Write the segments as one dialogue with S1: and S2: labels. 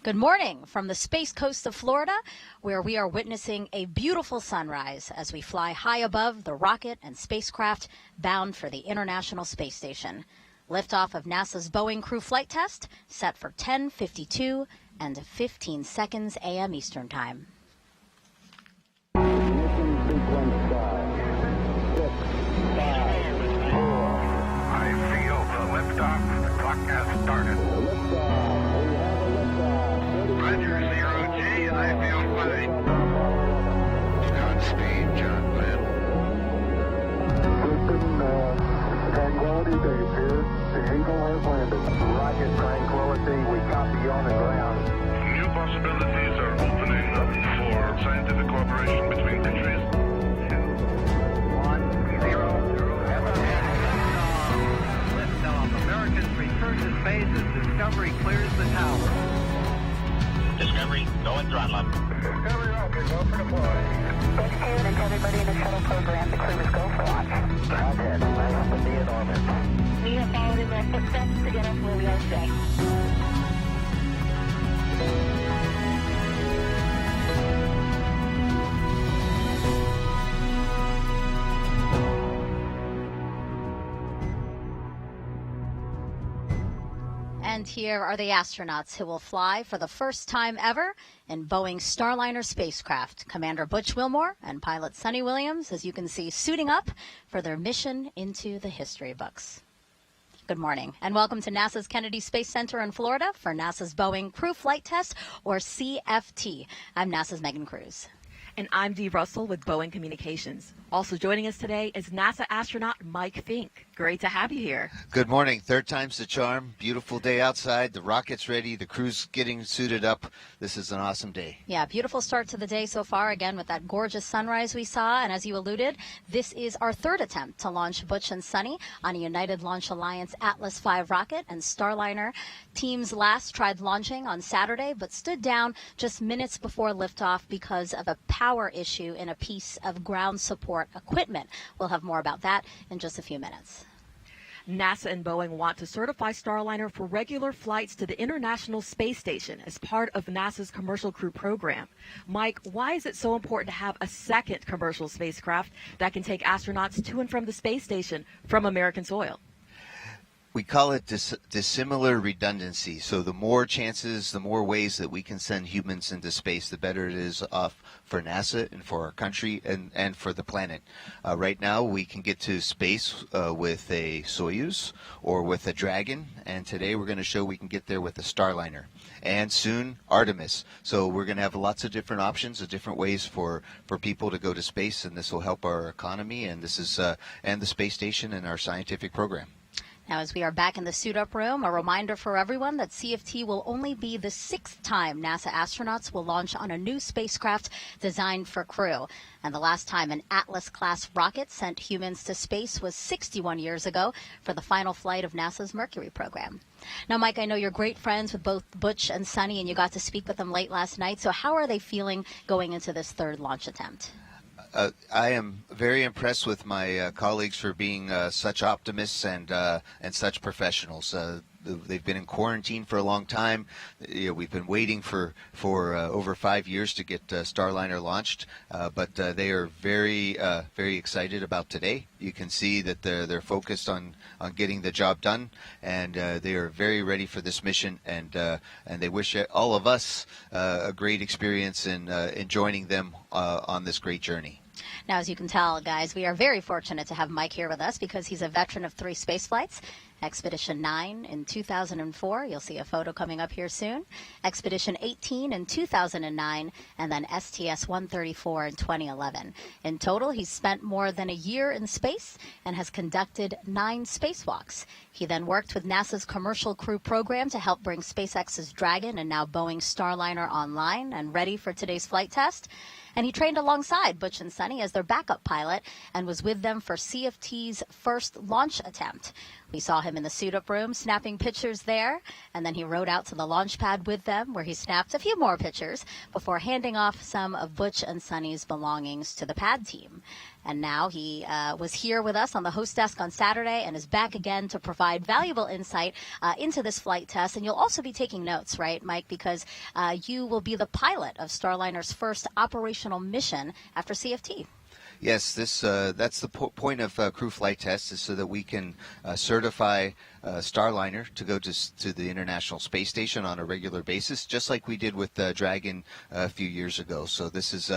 S1: Good morning from the space coast of Florida, where we are witnessing a beautiful sunrise as we fly high above the rocket and spacecraft bound for the International Space Station. Liftoff of NASA's Boeing crew flight test set for 10:52 and 15 seconds a.m. Eastern Time.
S2: Ignition sequence start. 6, 5, 4.
S3: I feel the liftoff. The clock has started.
S2: Liftoff. We have a liftoff.
S3: Roger, 0G. I feel fine. Godspeed, John Glenn.
S2: Houston, Tranquility Base here. The Eagle has landed. Roger, Tranquility. We copy you on the ground.
S3: New possibilities are opening up for scientific cooperation between countries.
S4: 2, 1, 0. Liftoff. Americans return to space as Discovery clears the tower.
S5: Discovery, going throttle up.
S3: Discovery rocket, go for deploy.
S6: Thank you, and to everybody in the shuttle program, the crew is go for launch.
S2: Rocket. Nice to be in orbit.
S6: We have followed in their footsteps to get us where we are today.
S1: And here are the astronauts who will fly for the first time ever in Boeing's Starliner spacecraft. Commander Butch Wilmore and pilot Sunita Williams, as you can see, suiting up for their mission into the history books. Good morning, and welcome to NASA's Kennedy Space Center in Florida for NASA's Boeing Crew Flight Test, or CFT. I'm NASA's Megan Cruz.
S7: And I'm Dee Russell with Boeing Communications. Also joining us today is NASA astronaut Mike Fink. Great to have you here.
S8: Good morning. Third time's the charm. Beautiful day outside. The rocket's ready. The crew's getting suited up. This is an awesome day.
S1: Yeah, beautiful start to the day so far, again, with that gorgeous sunrise we saw. And as you alluded, this is our third attempt to launch Butch and Suni on a United Launch Alliance Atlas V rocket. And Starliner teams last tried launching on Saturday, but stood down just minutes before liftoff because of a power issue in a piece of ground support equipment. We'll have more about that in just a few minutes.
S7: NASA and Boeing want to certify Starliner for regular flights to the International Space Station as part of NASA's Commercial Crew program. Mike, why is it so important to have a second commercial spacecraft that can take astronauts to and from the space station from American soil?
S8: We call it dissimilar redundancy. So the more chances, the more ways that we can send humans into space, the better it is off for NASA and for our country and for the planet. Right now, we can get to space with a Soyuz or with a Dragon, and today we're going to show we can get there with a Starliner. And soon, Artemis. So we're going to have lots of different options, of different ways for people to go to space, and this will help our economy, and this is and the space station and our scientific program.
S1: Now, as we are back in the suit-up room, a reminder for everyone that CFT will only be the 6th time NASA astronauts will launch on a new spacecraft designed for crew. And the last time an Atlas-class rocket sent humans to space was 61 years ago for the final flight of NASA's Mercury program. Now, Mike, I know you're great friends with both Butch and Suni, and you got to speak with them late last night. So how are they feeling going into this third launch attempt?
S8: I am very impressed with my colleagues for being such optimists and such professionals. They've been in quarantine for a long time. We've been waiting for over 5 years to get Starliner launched, but they are very excited about today. You can see that they're focused on getting the job done, and they are very ready for this mission. And they wish all of us a great experience in joining them on this great journey.
S1: Now, as you can tell, guys, we are very fortunate to have Mike here with us because he's a veteran of 3 space flights. Expedition 9 in 2004. You'll see a photo coming up here soon. Expedition 18 in 2009, and then STS-134 in 2011. In total, he's spent more than a year in space and has conducted 9 spacewalks. He then worked with NASA's Commercial Crew program to help bring SpaceX's Dragon and now Boeing's Starliner online and ready for today's flight test. And he trained alongside Butch and Suni as their backup pilot and was with them for CFT's first launch attempt. We saw him in the suit-up room snapping pictures there, and then he rode out to the launch pad with them where he snapped a few more pictures before handing off some of Butch and Sunny's belongings to the pad team. And now he was here with us on the host desk on Saturday and is back again to provide valuable insight into this flight test. And you'll also be taking notes, right, Mike, because you will be the pilot of Starliner's first operational mission after CFT.
S8: Yes, that's the point of crew flight tests, is so that we can certify Starliner to go to the International Space Station on a regular basis, just like we did with Dragon a few years ago. So this is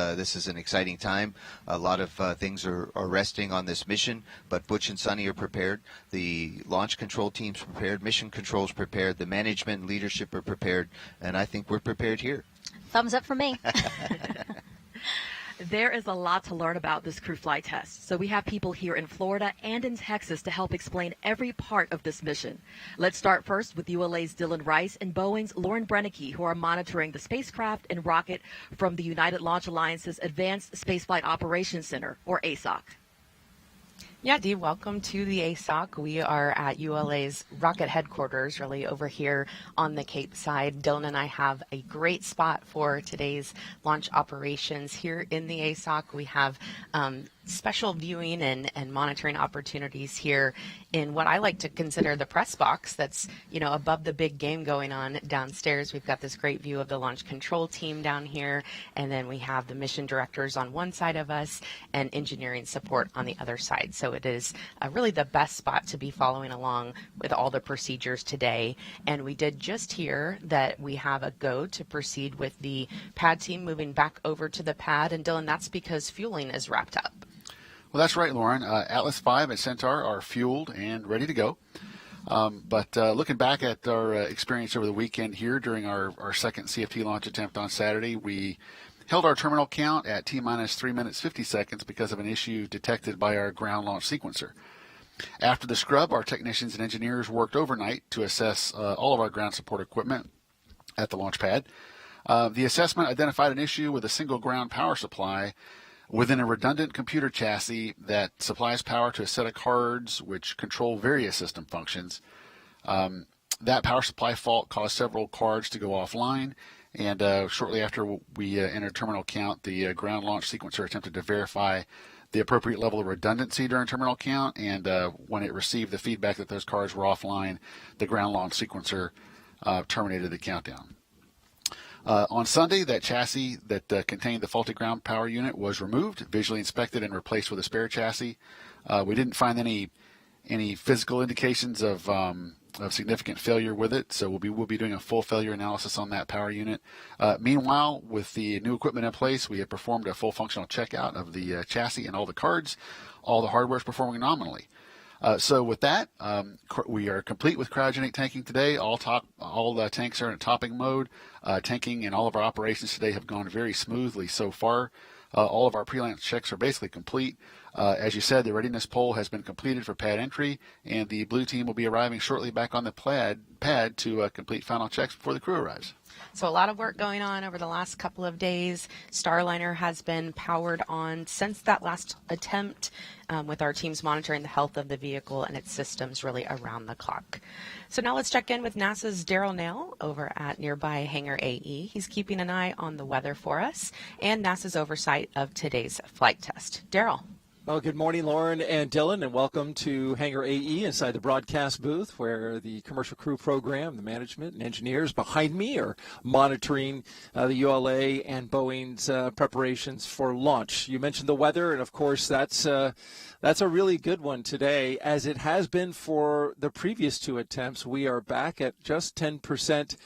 S8: an exciting time. A lot of things are resting on this mission, but Butch and Sunny are prepared. The launch control team's prepared. Mission control's prepared. The management and leadership are prepared, and I think we're prepared here.
S1: Thumbs up for me.
S7: There is a lot to learn about this crew flight test, so we have people here in Florida and in Texas to help explain every part of this mission. Let's start first with ULA's Dylan Rice and Boeing's Lauren Brennicke, who are monitoring the spacecraft and rocket from the United Launch Alliance's Advanced Spaceflight Operations Center, or ASOC.
S9: Yeah, Dee, welcome to the ASOC. We are at ULA's rocket headquarters, really over here on the Cape side. Dylan and I have a great spot for today's launch operations here in the ASOC. We have special viewing and monitoring opportunities here in what I like to consider the press box that's, above the big game going on downstairs. We've got this great view of the launch control team down here, and then we have the mission directors on one side of us and engineering support on the other side. So it is really the best spot to be following along with all the procedures today. And we did just hear that we have a go to proceed with the pad team moving back over to the pad. And Dylan, that's because fueling is wrapped up.
S10: Well, that's right, Lauren. Atlas V and Centaur are fueled and ready to go. But looking back at our experience over the weekend here during our second CFT launch attempt on Saturday, we held our terminal count at T-minus 3 minutes 50 seconds because of an issue detected by our ground launch sequencer. After the scrub, our technicians and engineers worked overnight to assess all of our ground support equipment at the launch pad. The assessment identified an issue with a single ground power supply within a redundant computer chassis that supplies power to a set of cards which control various system functions. That power supply fault caused several cards to go offline, and shortly after we entered terminal count, the ground launch sequencer attempted to verify the appropriate level of redundancy during terminal count, and when it received the feedback that those cards were offline, the ground launch sequencer terminated the countdown. On Sunday, that chassis that contained the faulty ground power unit was removed, visually inspected, and replaced with a spare chassis. We didn't find any physical indications of significant failure with it, so we'll be doing a full failure analysis on that power unit. Meanwhile, with the new equipment in place, we have performed a full functional checkout of the chassis and all the cards. All the hardware is performing nominally. So with that, we are complete with cryogenic tanking today. All tanks are in topping mode. Tanking and all of our operations today have gone very smoothly so far. All of our pre-launch checks are basically complete. As you said, the readiness poll has been completed for pad entry, and the blue team will be arriving shortly back on the pad to complete final checks before the crew arrives.
S9: So a lot of work going on over the last couple of days. Starliner has been powered on since that last attempt, with our teams monitoring the health of the vehicle and its systems really around the clock. So now let's check in with NASA's Daryl Nail over at nearby Hangar AE. He's keeping an eye on the weather for us and NASA's oversight of today's flight test. Daryl.
S11: Well, good morning, Lauren and Dylan, and welcome to Hangar AE inside the broadcast booth where the commercial crew program, the management and engineers behind me are monitoring the ULA and Boeing's preparations for launch. You mentioned the weather, and of course that's a really good one today, as it has been for the previous two attempts. We are back at just 10%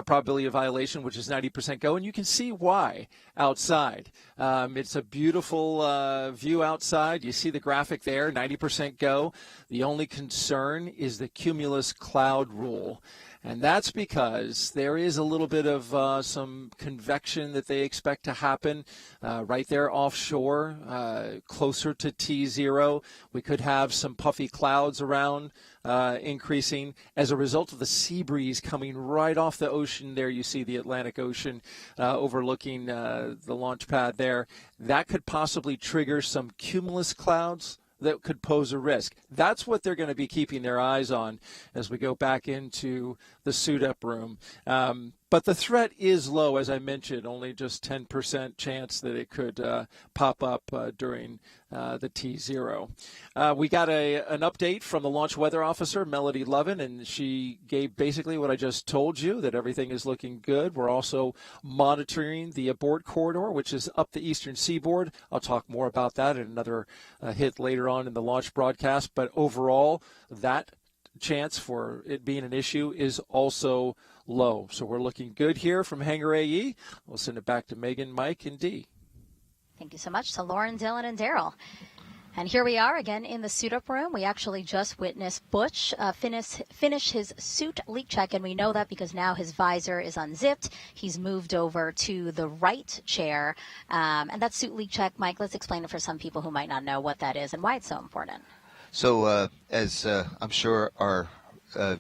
S11: probability of violation, which is 90% go, and you can see why outside. It's a beautiful view outside. You see the graphic there, 90% go. The only concern is the cumulus cloud rule. And that's because there is a little bit of some convection that they expect to happen right there offshore, closer to T0. We could have some puffy clouds around increasing as a result of the sea breeze coming right off the ocean there. You see the Atlantic Ocean overlooking the launch pad there. That could possibly trigger some cumulus clouds that could pose a risk. That's what they're going to be keeping their eyes on as we go back into the suit-up room. But the threat is low, as I mentioned, only just 10% chance that it could pop up during the T0. We got an update from the launch weather officer, Melody Lovin, and she gave basically what I just told you, that everything is looking good. We're also monitoring the abort corridor, which is up the eastern seaboard. I'll talk more about that in another hit later on in the launch broadcast. But overall, that chance for it being an issue is also low. So we're looking good here from Hangar AE. We'll send it back to Megan, Mike, and Dee.
S1: Thank you so much to Lauren, Dylan, and Daryl. And here we are again in the suit-up room. We actually just witnessed Butch finish his suit leak check, and we know that because now his visor is unzipped. He's moved over to the right chair. And that suit leak check, Mike, let's explain it for some people who might not know what that is and why it's so important.
S8: So as I'm sure our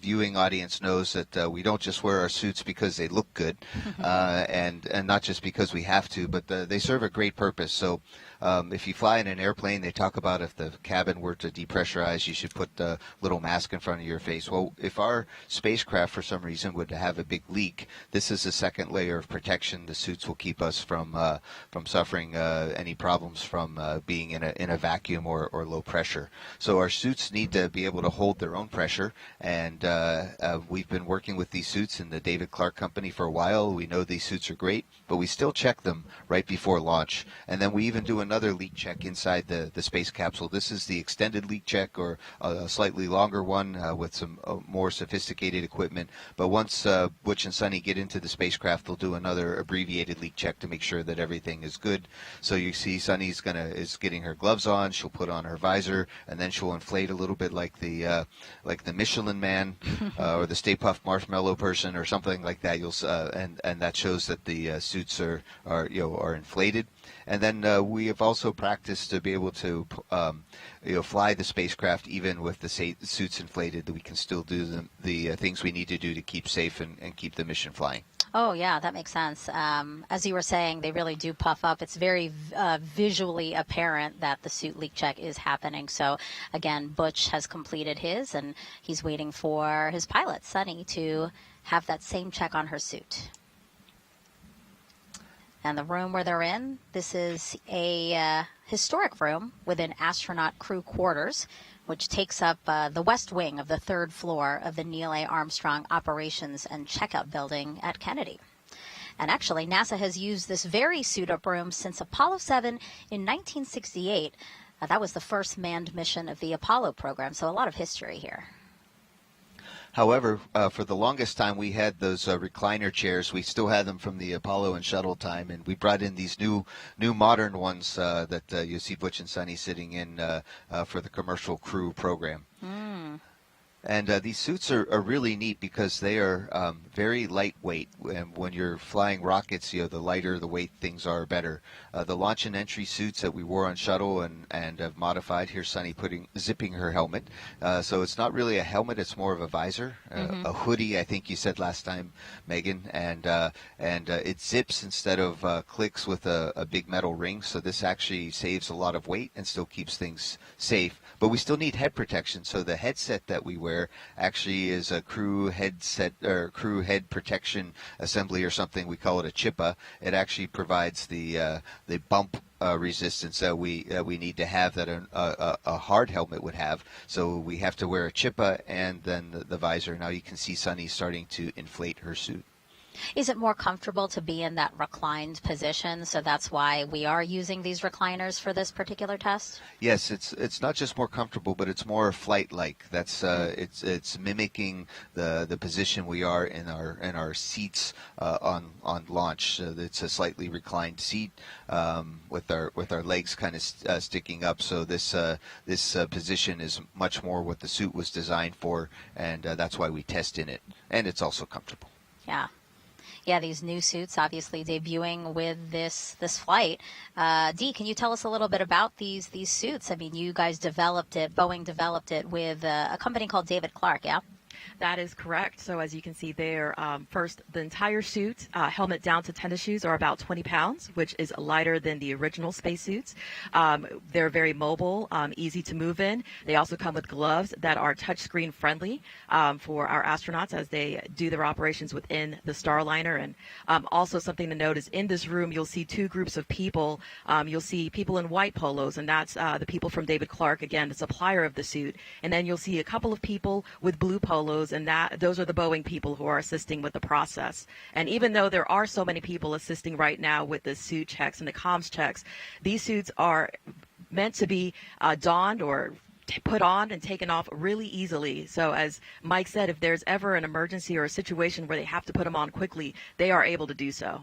S8: viewing audience knows, that we don't just wear our suits because they look good, and not just because we have to, but they serve a great purpose. So if you fly in an airplane, they talk about if the cabin were to depressurize, you should put the little mask in front of your face. Well, if our spacecraft for some reason would have a big leak, this is a second layer of protection. The suits will keep us from suffering any problems from being in a vacuum or low pressure. So our suits need to be able to hold their own pressure, and we've been working with these suits in the David Clark Company for a while. We know these suits are great, but we still check them right before launch. And then we even do another leak check inside the space capsule. This is the extended leak check, or a slightly longer one with some more sophisticated equipment. But once Butch and Suni get into the spacecraft, they'll do another abbreviated leak check to make sure that everything is good. So you see Suni's is getting her gloves on. She'll put on her visor, and then she'll inflate a little bit like the Michelin Man or the Stay Puft Marshmallow Person or something like that. You'll and that shows that the suits are inflated. And then we have also practiced to be able to fly the spacecraft even with the suits inflated, that we can still do the things we need to do to keep safe and keep the mission flying.
S1: Oh, yeah, that makes sense. As you were saying, they really do puff up. It's very visually apparent that the suit leak check is happening. So, again, Butch has completed his, and he's waiting for his pilot, Suni, to have that same check on her suit. And the room where they're in, this is a historic room within astronaut crew quarters, which takes up the west wing of the third floor of the Neil A. Armstrong Operations and Checkout Building at Kennedy. And actually, NASA has used this very suit-up room since Apollo 7 in 1968. That was the first manned mission of the Apollo program, so a lot of history here.
S8: However, for the longest time, we had those recliner chairs. We still had them from the Apollo and Shuttle time, and we brought in these new modern ones that you see Butch and Suni sitting in for the commercial crew program. And these suits are really neat because they are very lightweight. And when you're flying rockets, the lighter the weight things are, better. The launch and entry suits that we wore on Shuttle and have modified, here's Suni zipping her helmet. So it's not really a helmet, it's more of a visor, a hoodie, I think you said last time, Megan. And it zips instead of clicks with a big metal ring. So this actually saves a lot of weight and still keeps things safe. But we still need head protection, so the headset that we wear actually is a crew headset or crew head protection assembly or something. We call it a chippa. It actually provides the bump resistance that we need to have, that a hard helmet would have. So we have to wear a chippa and then the visor. Now you can see Suni starting to inflate her suit.
S1: Is it more comfortable to be in that reclined position? So that's why we are using these recliners for this particular test?
S8: Yes, it's not just more comfortable, but it's more flight-like. That's it's mimicking the position we are in our seats on launch. So it's a slightly reclined seat with our legs kind of sticking up. So this position is much more what the suit was designed for, and that's why we test in it. And it's also comfortable.
S1: Yeah. Yeah, these new suits obviously debuting with this flight. Dee, can you tell us a little bit about these suits? I mean, you guys developed it, Boeing developed it with a company called David Clark, yeah?
S7: That is correct. So as you can see there, first, the entire suit, helmet down to tennis shoes, are about 20 pounds, which is lighter than the original spacesuits. They're very mobile, easy to move in. They also come with gloves that are touchscreen friendly for our astronauts as they do their operations within the Starliner. And also something to note is in this room, you'll see two groups of people. You'll see people in white polos, and that's the people from David Clark, again, the supplier of the suit. And then you'll see a couple of people with blue polos, and those are the Boeing people who are assisting with the process. And even though there are so many people assisting right now with the suit checks and the comms checks, these suits are meant to be donned or put on and taken off really easily. So as Mike said, if there's ever an emergency or a situation where they have to put them on quickly, they are able to do so.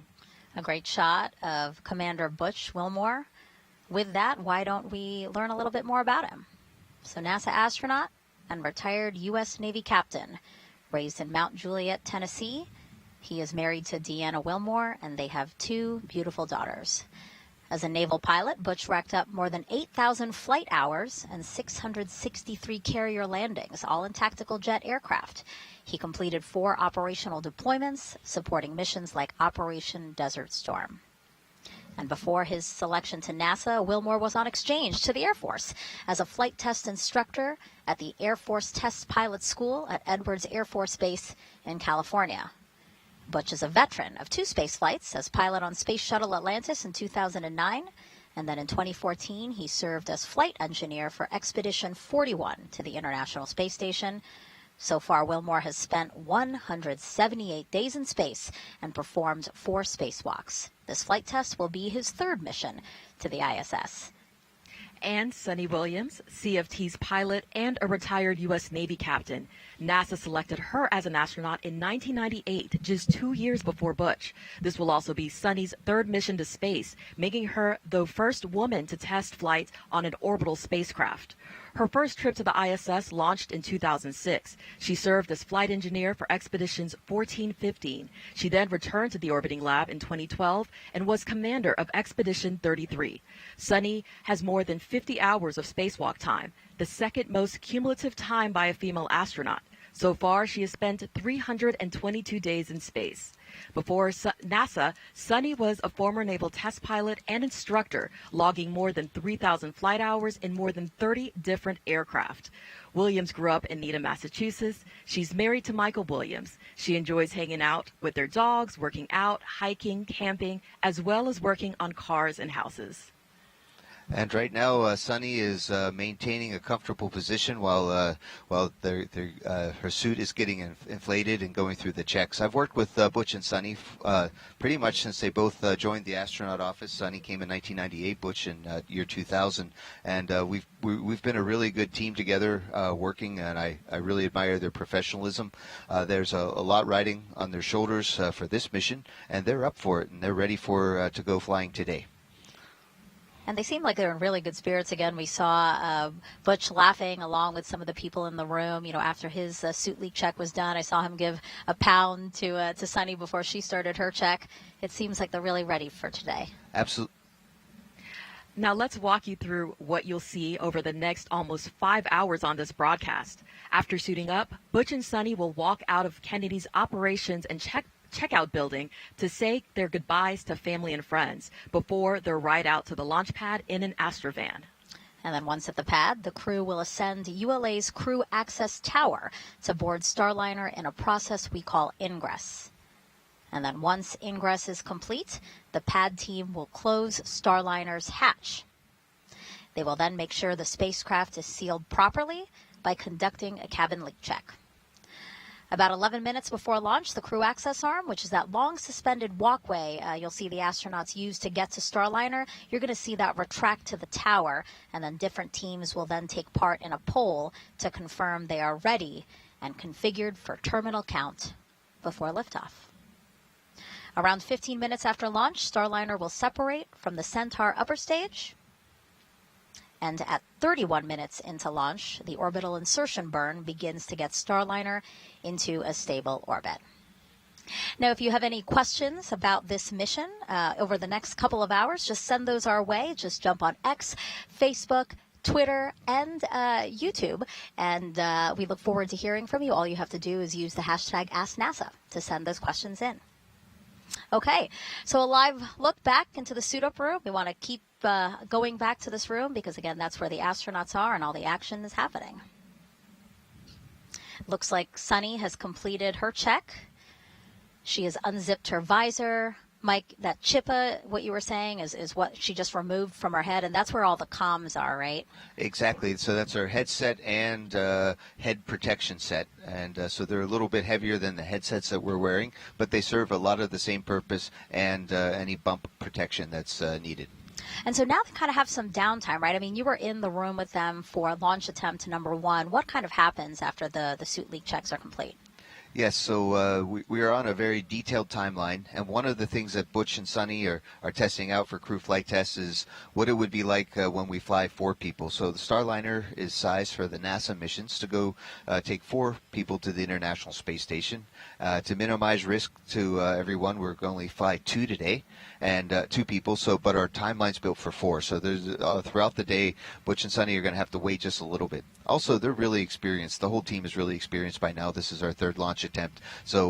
S1: A great shot of Commander Butch Wilmore. With that, why don't we learn a little bit more about him? So NASA astronaut and retired U.S. Navy captain, raised in Mount Juliet, Tennessee. He is married to Deanna Wilmore, and they have two beautiful daughters. As a naval pilot, Butch racked up more than 8,000 flight hours and 663 carrier landings, all in tactical jet aircraft. He completed 4 operational deployments, supporting missions like Operation Desert Storm. And before his selection to NASA, Wilmore was on exchange to the Air Force as a flight test instructor at the Air Force Test Pilot School at Edwards Air Force Base in California. Butch is a veteran of 2 space flights as pilot on Space Shuttle Atlantis in 2009, and then in 2014 he served as flight engineer for Expedition 41 to the International Space Station. So far, Wilmore has spent 178 days in space and performed 4 spacewalks. This flight test will be his 3rd mission to the ISS.
S7: And Sunita Williams, CFT's pilot and a retired U.S. Navy captain. NASA selected her as an astronaut in 1998, just 2 years before Butch. This will also be Suni's 3rd mission to space, making her the first woman to test flights on an orbital spacecraft. Her first trip to the ISS launched in 2006. She served as flight engineer for Expeditions 14-15. She then returned to the orbiting lab in 2012 and was commander of Expedition 33. Suni has more than 50 hours of spacewalk time, the 2nd most cumulative time by a female astronaut. So far, she has spent 322 days in space. Before NASA, Suni was a former naval test pilot and instructor, logging more than 3,000 flight hours in more than 30 different aircraft. Williams grew up in Needham, Massachusetts. She's married to Michael Williams. She enjoys hanging out with their dogs, working out, hiking, camping, as well as working on cars and houses.
S8: And right now, Suni is maintaining a comfortable position while her suit is getting inflated and going through the checks. I've worked with Butch and Suni pretty much since they both joined the astronaut office. Suni came in 1998, Butch in year 2000, and we've been a really good team together working, and I really admire their professionalism. There's a lot riding on their shoulders for this mission, and they're up for it, and they're ready to go flying today.
S1: And they seem like they're in really good spirits again. We saw Butch laughing along with some of the people in the room. You know, after his suit leak check was done, I saw him give a pound to Suni before she started her check. It seems like they're really ready for today.
S8: Absolutely.
S7: Now let's walk you through what you'll see over the next almost 5 hours on this broadcast. After suiting up, Butch and Suni will walk out of Kennedy's operations and checkout building to say their goodbyes to family and friends before their ride out to the Launchpad in an Astrovan.
S1: And then once at the pad, the crew will ascend ULA's Crew Access Tower to board Starliner in a process we call ingress. And then once ingress is complete, the pad team will close Starliner's hatch. They will then make sure the spacecraft is sealed properly by conducting a cabin leak check. About 11 minutes before launch, the crew access arm, which is that long suspended walkway you'll see the astronauts use to get to Starliner, you're going to see that retract to the tower, and then different teams will then take part in a poll to confirm they are ready and configured for terminal count before liftoff. Around 15 minutes after launch, Starliner will separate from the Centaur upper stage. And at 31 minutes into launch, the orbital insertion burn begins to get Starliner into a stable orbit. Now, if you have any questions about this mission over the next couple of hours, just send those our way. Just jump on X, Facebook, Twitter, and YouTube. And we look forward to hearing from you. All you have to do is use the hashtag AskNASA to send those questions in. Okay, so a live look back into the suit-up room. We want to keep going back to this room because, again, that's where the astronauts are and all the action is happening. Looks like Suni has completed her check. She has unzipped her visor. Mike, that chippa, what you were saying, is what she just removed from her head, and that's where all the comms are, right?
S8: Exactly. So that's her headset and head protection set. And so they're a little bit heavier than the headsets that we're wearing, but they serve a lot of the same purpose and any bump protection that's needed.
S1: And so now they kind of have some downtime, right? I mean, you were in the room with them for launch attempt number 1. What kind of happens after the suit leak checks are complete?
S8: Yes, so we are on a very detailed timeline, and one of the things that Butch and Suni are testing out for crew flight tests is what it would be like when we fly 4 people. So the Starliner is sized for the NASA missions to go take 4 people to the International Space Station. To minimize risk to everyone, we're going to only fly 2 today, and 2 people. So, but our timeline's built for 4. So there's throughout the day, Butch and Suni are going to have to wait just a little bit. Also, they're really experienced. The whole team is really experienced by now. This is our 3rd launch attempt, so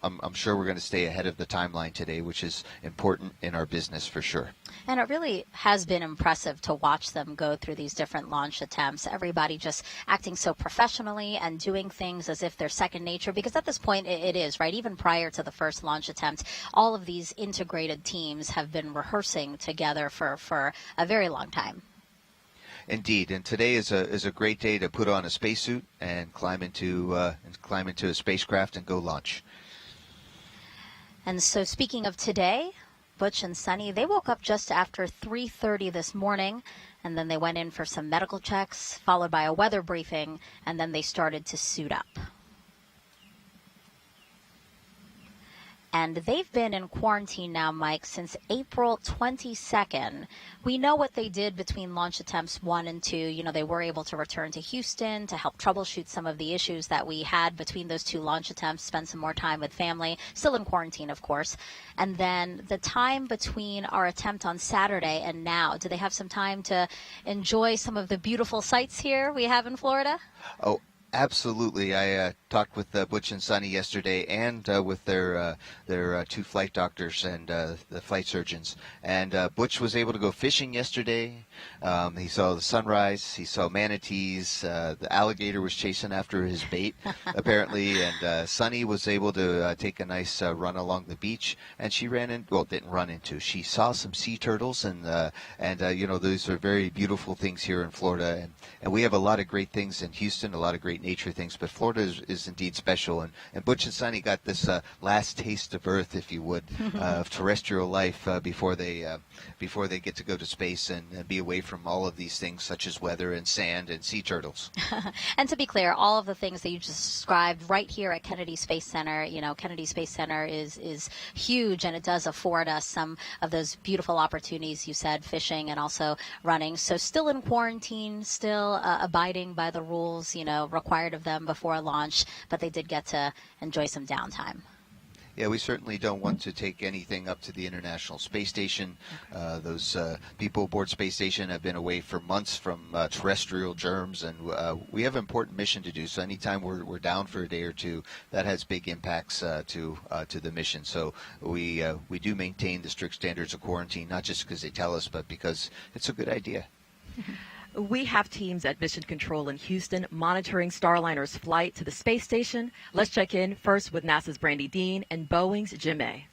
S8: I'm sure we're going to stay ahead of the timeline today, which is important in our business for sure.
S1: And it really has been impressive to watch them go through these different launch attempts. Everybody just acting so professionally and doing things as if they're second nature, because at this point it is, right? Even prior to the first launch attempt, all of these integrated teams have been rehearsing together for a very long time.
S8: Indeed, and today is a great day to put on a spacesuit and climb into a spacecraft and go launch.
S1: And so, speaking of today, Butch and Suni, they woke up just after 3:30 this morning, and then they went in for some medical checks, followed by a weather briefing, and then they started to suit up. And they've been in quarantine now, Mike, since April 22nd. We know what they did between launch attempts 1 and 2. You know, they were able to return to Houston to help troubleshoot some of the issues that we had between those 2 launch attempts, spend some more time with family, still in quarantine, of course. And then the time between our attempt on Saturday and now, do they have some time to enjoy some of the beautiful sights here we have in Florida?
S8: Oh, absolutely. I talked with Butch and Suni yesterday, and with their 2 flight doctors and the flight surgeons. And Butch was able to go fishing yesterday. He saw the sunrise. He saw manatees. The alligator was chasing after his bait, apparently. And Suni was able to take a nice run along the beach. And she didn't run into. She saw some sea turtles, and you know, those are very beautiful things here in Florida. And we have a lot of great things in Houston, a lot of great nature things, but Florida is indeed special. And Butch and Suni got this last taste of Earth, if you would, of terrestrial life before they get to go to space and be away from all of these things such as weather and sand and sea turtles.
S1: And to be clear, all of the things that you just described right here at Kennedy Space Center, you know, Kennedy Space Center is huge, and it does afford us some of those beautiful opportunities you said, fishing and also running. So still in quarantine, still abiding by the rules, you know, required of them before launch, but they did get to enjoy some downtime.
S8: Yeah, we certainly don't want to take anything up to the International Space Station. Those people aboard Space Station have been away for months from terrestrial germs, and we have an important mission to do. So anytime we're down for a day or 2, that has big impacts to the mission. So we do maintain the strict standards of quarantine, not just because they tell us, but because it's a good idea.
S7: We have teams at Mission Control in Houston monitoring Starliner's flight to the space station. Let's check in first with NASA's Brandy Dean and Boeing's Jim May.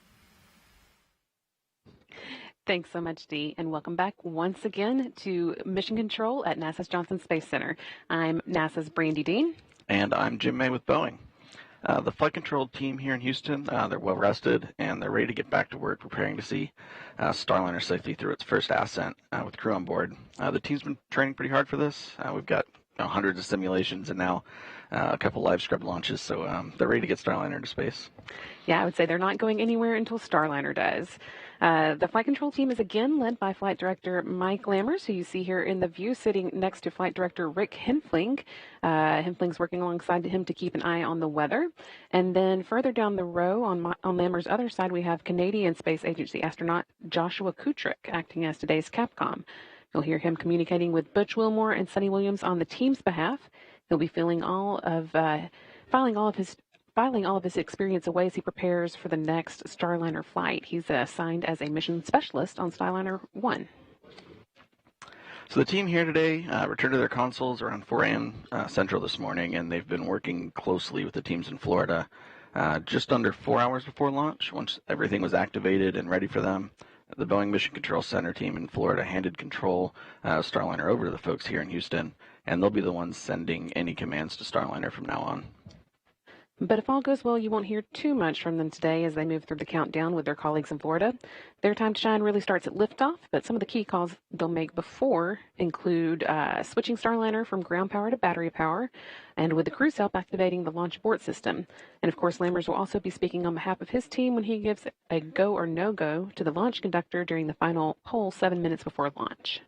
S12: Thanks so much, Dee, and welcome back once again to Mission Control at NASA's Johnson Space Center. I'm NASA's Brandy Dean.
S13: And I'm Jim May with Boeing. The flight control team here in Houston, they're well rested and they're ready to get back to work, preparing to see Starliner safely through its first ascent with crew on board. The team's been training pretty hard for this. We've got hundreds of simulations and now a couple live scrub launches, so they're ready to get Starliner into space.
S12: Yeah, I would say they're not going anywhere until Starliner does. The flight control team is again led by Flight Director Mike Lammers, who you see here in the view sitting next to Flight Director Rick Henfling. Henfling's working alongside him to keep an eye on the weather. And then further down the row on Lammers' other side, we have Canadian Space Agency astronaut Joshua Kutrick acting as today's Capcom. You'll hear him communicating with Butch Wilmore and Sunita Williams on the team's behalf. He'll be filing all of his experience away as he prepares for the next Starliner flight. He's assigned as a mission specialist on Starliner 1.
S13: So the team here today returned to their consoles around 4 a.m. Central this morning, and they've been working closely with the teams in Florida just under 4 hours before launch. Once everything was activated and ready for them, the Boeing Mission Control Center team in Florida handed control of Starliner over to the folks here in Houston, and they'll be the ones sending any commands to Starliner from now on.
S12: But if all goes well, you won't hear too much from them today as they move through the countdown with their colleagues in Florida. Their time to shine really starts at liftoff, but some of the key calls they'll make before include switching Starliner from ground power to battery power, and with the crew self-activating the launch abort system. And of course, Lammers will also be speaking on behalf of his team when he gives a go or no-go to the launch conductor during the final poll 7 minutes before launch.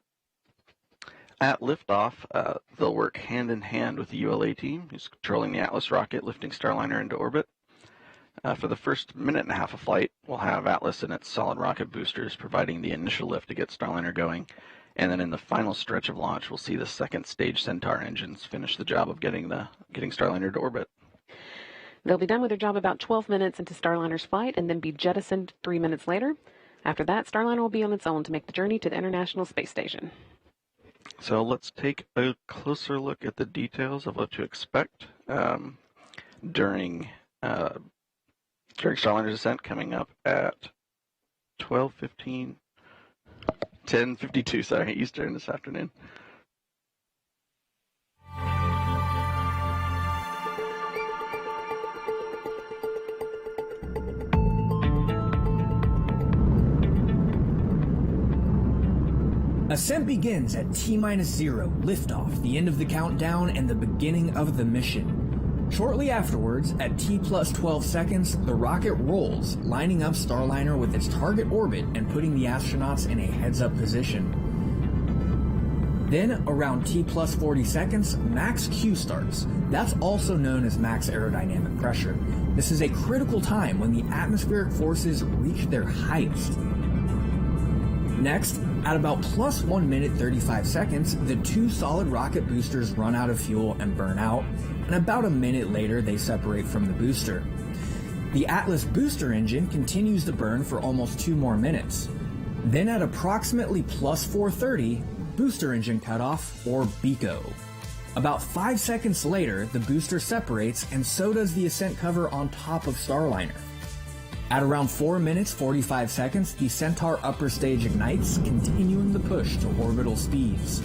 S13: At liftoff, they'll work hand-in-hand with the ULA team, who's controlling the Atlas rocket, lifting Starliner into orbit. For the first minute and a half of flight, we'll have Atlas and its solid rocket boosters providing the initial lift to get Starliner going. And then in the final stretch of launch, we'll see the second stage Centaur engines finish the job of getting Starliner to orbit.
S12: They'll be done with their job about 12 minutes into Starliner's flight and then be jettisoned 3 minutes later. After that, Starliner will be on its own to make the journey to the International Space Station.
S13: So let's take a closer look at the details of what to expect during Starliner's ascent coming up at 10:52 Eastern this afternoon.
S14: Ascent begins at T-0, liftoff, the end of the countdown and the beginning of the mission. Shortly afterwards, at T+12 seconds, the rocket rolls, lining up Starliner with its target orbit and putting the astronauts in a heads-up position. Then, around T+40 seconds, max Q starts. That's also known as max aerodynamic pressure. This is a critical time when the atmospheric forces reach their highest. Next, at about +1 minute 35 seconds, the two solid rocket boosters run out of fuel and burn out, and about a minute later they separate from the booster. The Atlas booster engine continues to burn for almost 2 more minutes. Then at approximately +4:30, booster engine cutoff, or BECO. About 5 seconds later, the booster separates, and so does the ascent cover on top of Starliner. At around 4 minutes 45 seconds, the Centaur upper stage ignites, continuing the push to orbital speeds.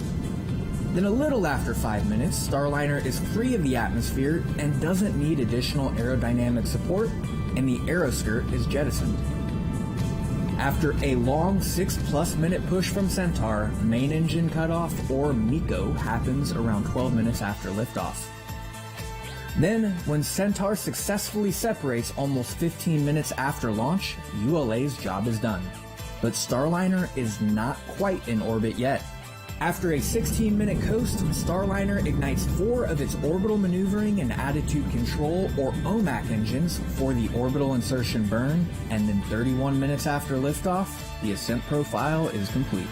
S14: Then a little after 5 minutes, Starliner is free of the atmosphere and doesn't need additional aerodynamic support, and the aeroskirt is jettisoned. After a long 6+ minute push from Centaur, main engine cutoff, or MECO, happens around 12 minutes after liftoff. Then, when Centaur successfully separates almost 15 minutes after launch, ULA's job is done. But Starliner is not quite in orbit yet. After a 16-minute coast, Starliner ignites 4 of its orbital maneuvering and attitude control, or OMAC engines, for the orbital insertion burn, and then 31 minutes after liftoff, the ascent profile is complete.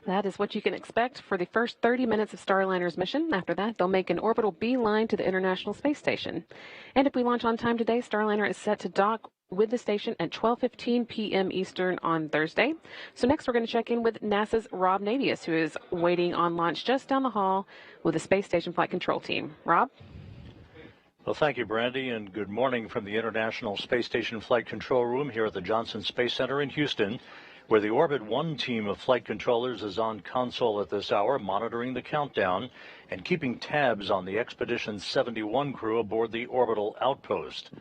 S12: That is what you can expect for the first 30 minutes of Starliner's mission. After that, they'll make an orbital beeline to the International Space Station. And if we launch on time today, Starliner is set to dock with the station at 12:15 p.m. Eastern on Thursday. So next, we're going to check in with NASA's Rob Navius, who is waiting on launch just down the hall with the Space Station Flight Control Team. Rob?
S15: Well, thank you, Brandy, and good morning from the International Space Station Flight Control Room here at the Johnson Space Center in Houston, where the Orbit 1 team of flight controllers is on console at this hour, monitoring the countdown and keeping tabs on the Expedition 71 crew aboard the Orbital Outpost.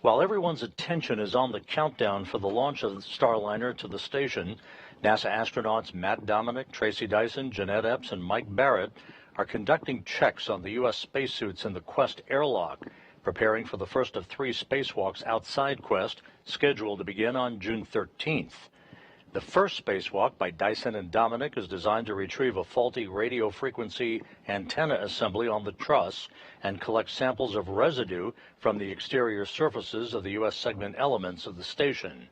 S15: While everyone's attention is on the countdown for the launch of Starliner to the station, NASA astronauts Matt Dominic, Tracy Dyson, Jeanette Epps, and Mike Barrett are conducting checks on the U.S. spacesuits in the Quest airlock, preparing for the first of 3 spacewalks outside Quest, scheduled to begin on June 13th. The first spacewalk by Dyson and Dominic is designed to retrieve a faulty radio frequency antenna assembly on the truss and collect samples of residue from the exterior surfaces of the U.S. segment elements of the station.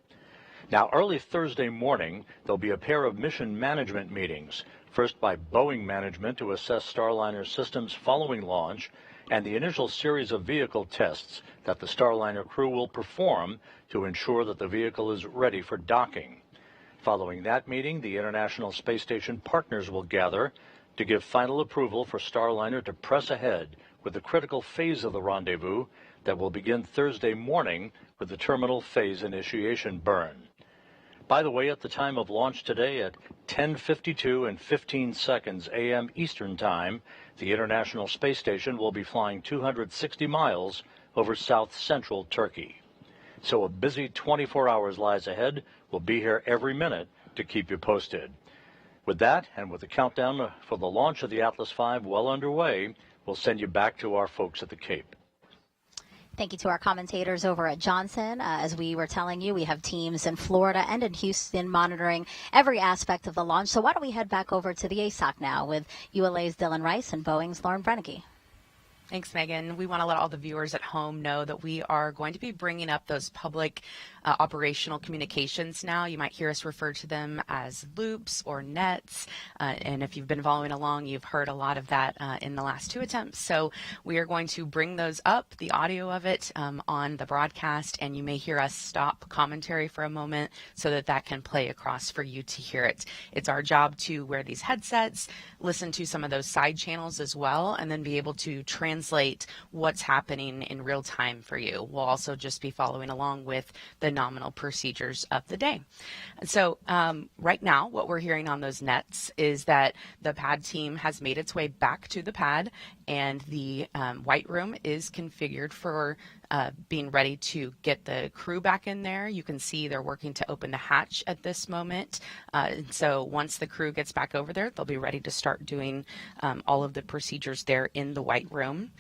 S15: Now, early Thursday morning, there'll be a pair of mission management meetings, first by Boeing management to assess Starliner systems following launch, and the initial series of vehicle tests that the Starliner crew will perform to ensure that the vehicle is ready for docking. Following that meeting, the International Space Station partners will gather to give final approval for Starliner to press ahead with the critical phase of the rendezvous that will begin Thursday morning with the terminal phase initiation burn. By the way, at the time of launch today at 10:52 and 15 seconds a.m. Eastern Time, the International Space Station will be flying 260 miles over south-central Turkey. So a busy 24 hours lies ahead. We'll be here every minute to keep you posted. With that, and with the countdown for the launch of the Atlas V well underway, we'll send you back to our folks at the Cape.
S1: Thank you to our commentators over at Johnson. As we were telling you, we have teams in Florida and in Houston monitoring every aspect of the launch. So why don't we head back over to the ASOC now with ULA's Dylan Rice and Boeing's Lauren Brennicky.
S9: Thanks, Megan. We want to let all the viewers at home know that we are going to be bringing up those public operational communications now. You might hear us refer to them as loops or nets. And if you've been following along, you've heard a lot of that in the last two attempts. So we are going to bring those up, the audio of it on the broadcast, and you may hear us stop commentary for a moment so that that can play across for you to hear it. It's our job to wear these headsets, listen to some of those side channels as well, and then be able to translate what's happening in real time for you. We'll also just be following along with the nominal procedures of the day. So right now, what we're hearing on those nets is that the pad team has made its way back to the pad, and the white room is configured for being ready to get the crew back in there. You can see they're working to open the hatch at this moment. So once the crew gets back over there, they'll be ready to start doing all of the procedures there in the white room.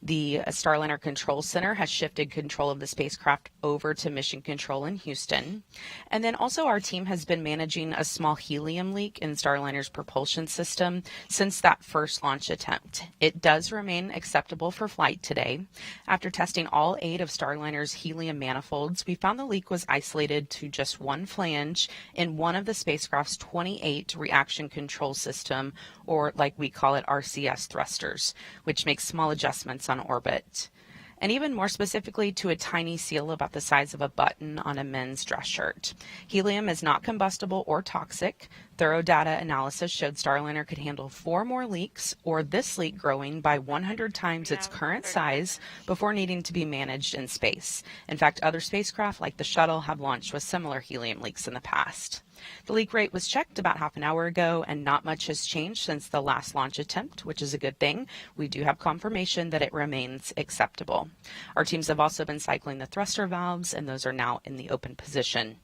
S9: The Starliner Control Center has shifted control of the spacecraft over to Mission Control in Houston. And then also our team has been managing a small helium leak in Starliner's propulsion system since that first launch attempt. It does remain acceptable for flight today. After testing all 8 of Starliner's helium manifolds, we found the leak was isolated to just one flange in one of the spacecraft's 28 reaction control system, or like we call it, RCS thrusters, which makes small adjustments on orbit, and even more specifically to a tiny seal about the size of a button on a men's dress shirt. Helium is not combustible or toxic. Thorough data analysis showed Starliner could handle 4 more leaks, or this leak growing by 100 times its current size before needing to be managed in space. In fact, other spacecraft like the shuttle have launched with similar helium leaks in the past. The leak rate was checked about half an hour ago, and not much has changed since the last launch attempt, which is a good thing. We do have confirmation that it remains acceptable. Our teams have also been cycling the thruster valves, and those are now in the open position.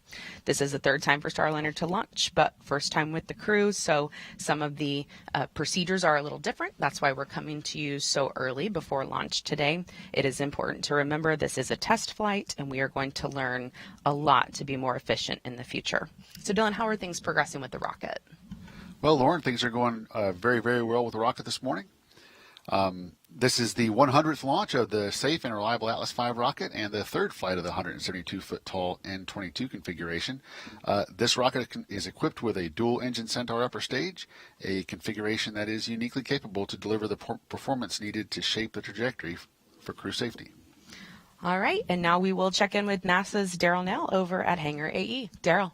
S9: This is the third time for Starliner to launch, but first time with the crew, so some of the procedures are a little different. That's why we're coming to you so early before launch today. It is important to remember this is a test flight, and we are going to learn a lot to be more efficient in the future. So Dylan, how are things progressing with the rocket?
S10: Well, Lauren, things are going very, very well with the rocket this morning. This is the 100th launch of the safe and reliable Atlas V rocket and the third flight of the 172-foot tall N-22 configuration. This rocket is equipped with a dual-engine Centaur upper stage, a configuration that is uniquely capable to deliver the performance needed to shape the trajectory for crew safety.
S9: All right, and now we will check in with NASA's Daryl Nell over at Hangar AE. Daryl.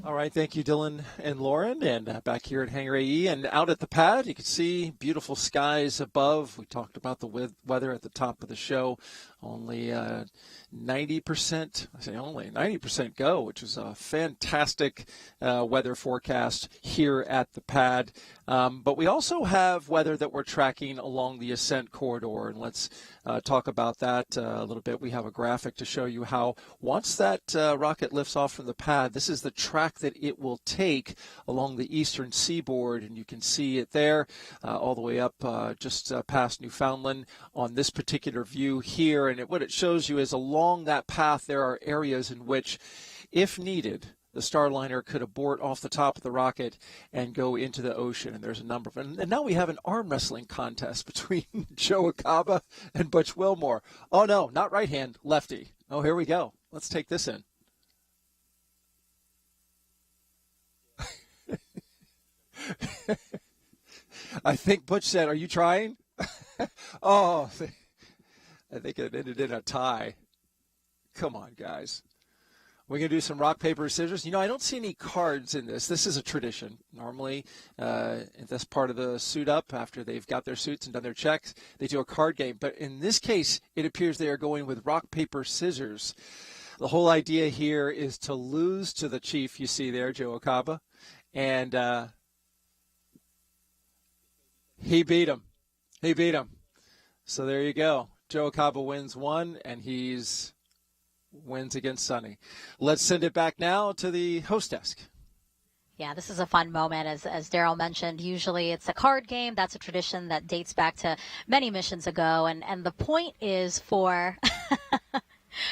S11: All right, thank you, Dylan and Lauren. And back here at Hangar AE and out at the pad, you can see beautiful skies above. We talked about the weather at the top of the show. Only 90%, I say only 90% go, which is a fantastic weather forecast here at the pad. But we also have weather that we're tracking along the Ascent corridor, and let's talk about that a little bit. We have a graphic to show you how once that rocket lifts off from the pad, this is the track that it will take along the eastern seaboard, and you can see it there all the way up just past Newfoundland on this particular view here. And what it shows you is along that path there are areas in which, if needed, the Starliner could abort off the top of the rocket and go into the ocean. And there's a number of them. And now we have an arm wrestling contest between Joe Acaba and Butch Wilmore. Oh, no, not right hand, lefty. Oh, here we go. Let's take this in. I think Butch said, "Are you trying?" Oh, I think it ended in a tie. Come on, guys. We're going to do some rock, paper, scissors. I don't see any cards in this. This is a tradition. Normally, in this part of the suit up, after they've got their suits and done their checks, they do a card game. But in this case, it appears they are going with rock, paper, scissors. The whole idea here is to lose to the chief you see there, Joe Acaba. And he beat him. So there you go. Joe Acaba wins one, and he's wins against Suni. Let's send it back now to the host desk.
S1: Yeah, this is a fun moment. As Daryl mentioned, usually it's a card game. That's a tradition that dates back to many missions ago. And the point is for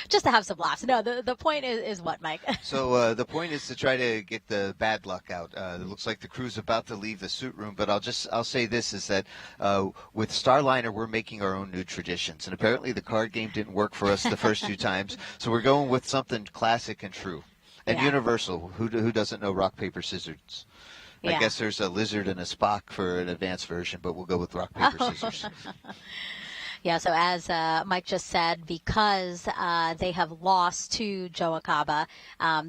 S1: just to have some laughs. No, the point is what, Mike?
S8: So the point is to try to get the bad luck out. It looks like the crew's about to leave the suit room, but I'll say this is that with Starliner, we're making our own new traditions. And apparently the card game didn't work for us the first two times. So we're going with something classic and true. And universal. Who doesn't know rock, paper, scissors? I guess there's a lizard and a Spock for an advanced version, but we'll go with rock, paper, scissors.
S1: Yeah, so as Mike just said, because they have lost to Joe Acaba,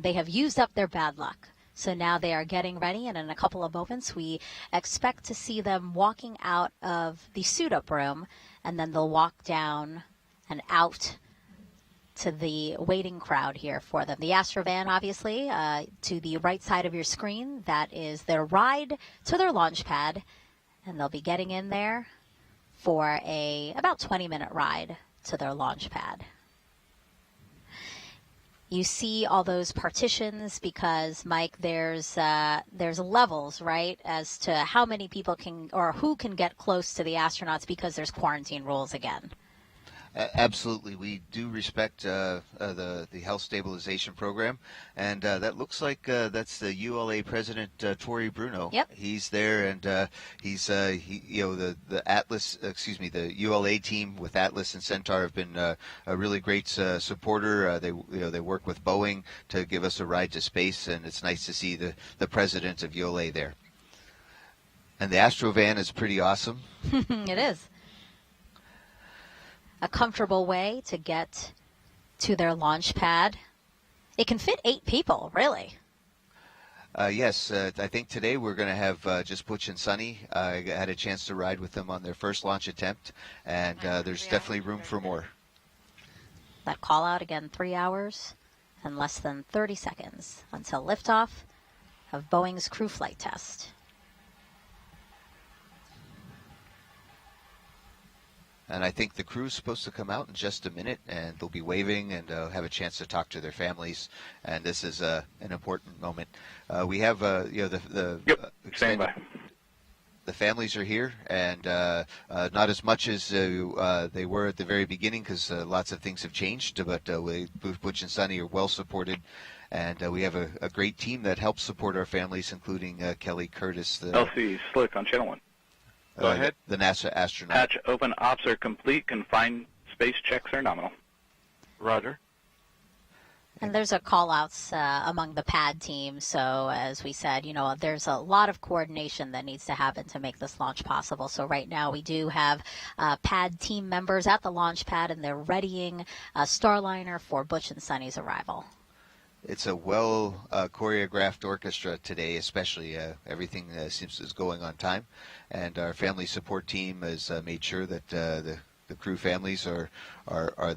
S1: they have used up their bad luck. So now they are getting ready, and in a couple of moments, we expect to see them walking out of the suit-up room, and then they'll walk down and out to the waiting crowd here for them. The Astrovan, obviously, to the right side of your screen, that is their ride to their launch pad, and they'll be getting in there for a about 20-minute ride to their launch pad. You see all those partitions because, Mike, there's levels, right, as to how many people can or who can get close to the astronauts because there's quarantine rules again.
S8: Absolutely. We do respect the health stabilization program, and that looks like that's the ULA president, Tory Bruno.
S1: Yep.
S8: He's there, and he's the Atlas, the ULA team with Atlas and Centaur have been a really great supporter. They work with Boeing to give us a ride to space, and it's nice to see the president of ULA there. And the Astrovan is pretty awesome.
S1: It is. A comfortable way to get to their launch pad. It can fit 8 people, really.
S8: Yes, I think today we're going to have just Butch and Suni. I had a chance to ride with them on their first launch attempt, and there's definitely room for more.
S1: That call out again, 3 hours and less than 30 seconds until liftoff of Boeing's crew flight test.
S8: And I think the crew's supposed to come out in just a minute, and they'll be waving and have a chance to talk to their families. And this is an important moment. We have
S13: stand by.
S8: The families are here, and not as much as they were at the very beginning because lots of things have changed. But Butch and Suni are well supported, and we have a great team that helps support our families, including Kelly Curtis.
S16: LC Slick on Channel 1. Go ahead.
S8: The NASA astronaut.
S16: Hatch open, ops are complete, confined space checks are nominal.
S13: Roger.
S1: And there's a call-outs among the pad team. So as we said, there's a lot of coordination that needs to happen to make this launch possible. So right now we do have pad team members at the launch pad, and they're readying Starliner for Butch and Suni's arrival.
S8: It's a well choreographed orchestra today, especially everything seems is going on time, and our family support team has made sure that the crew families are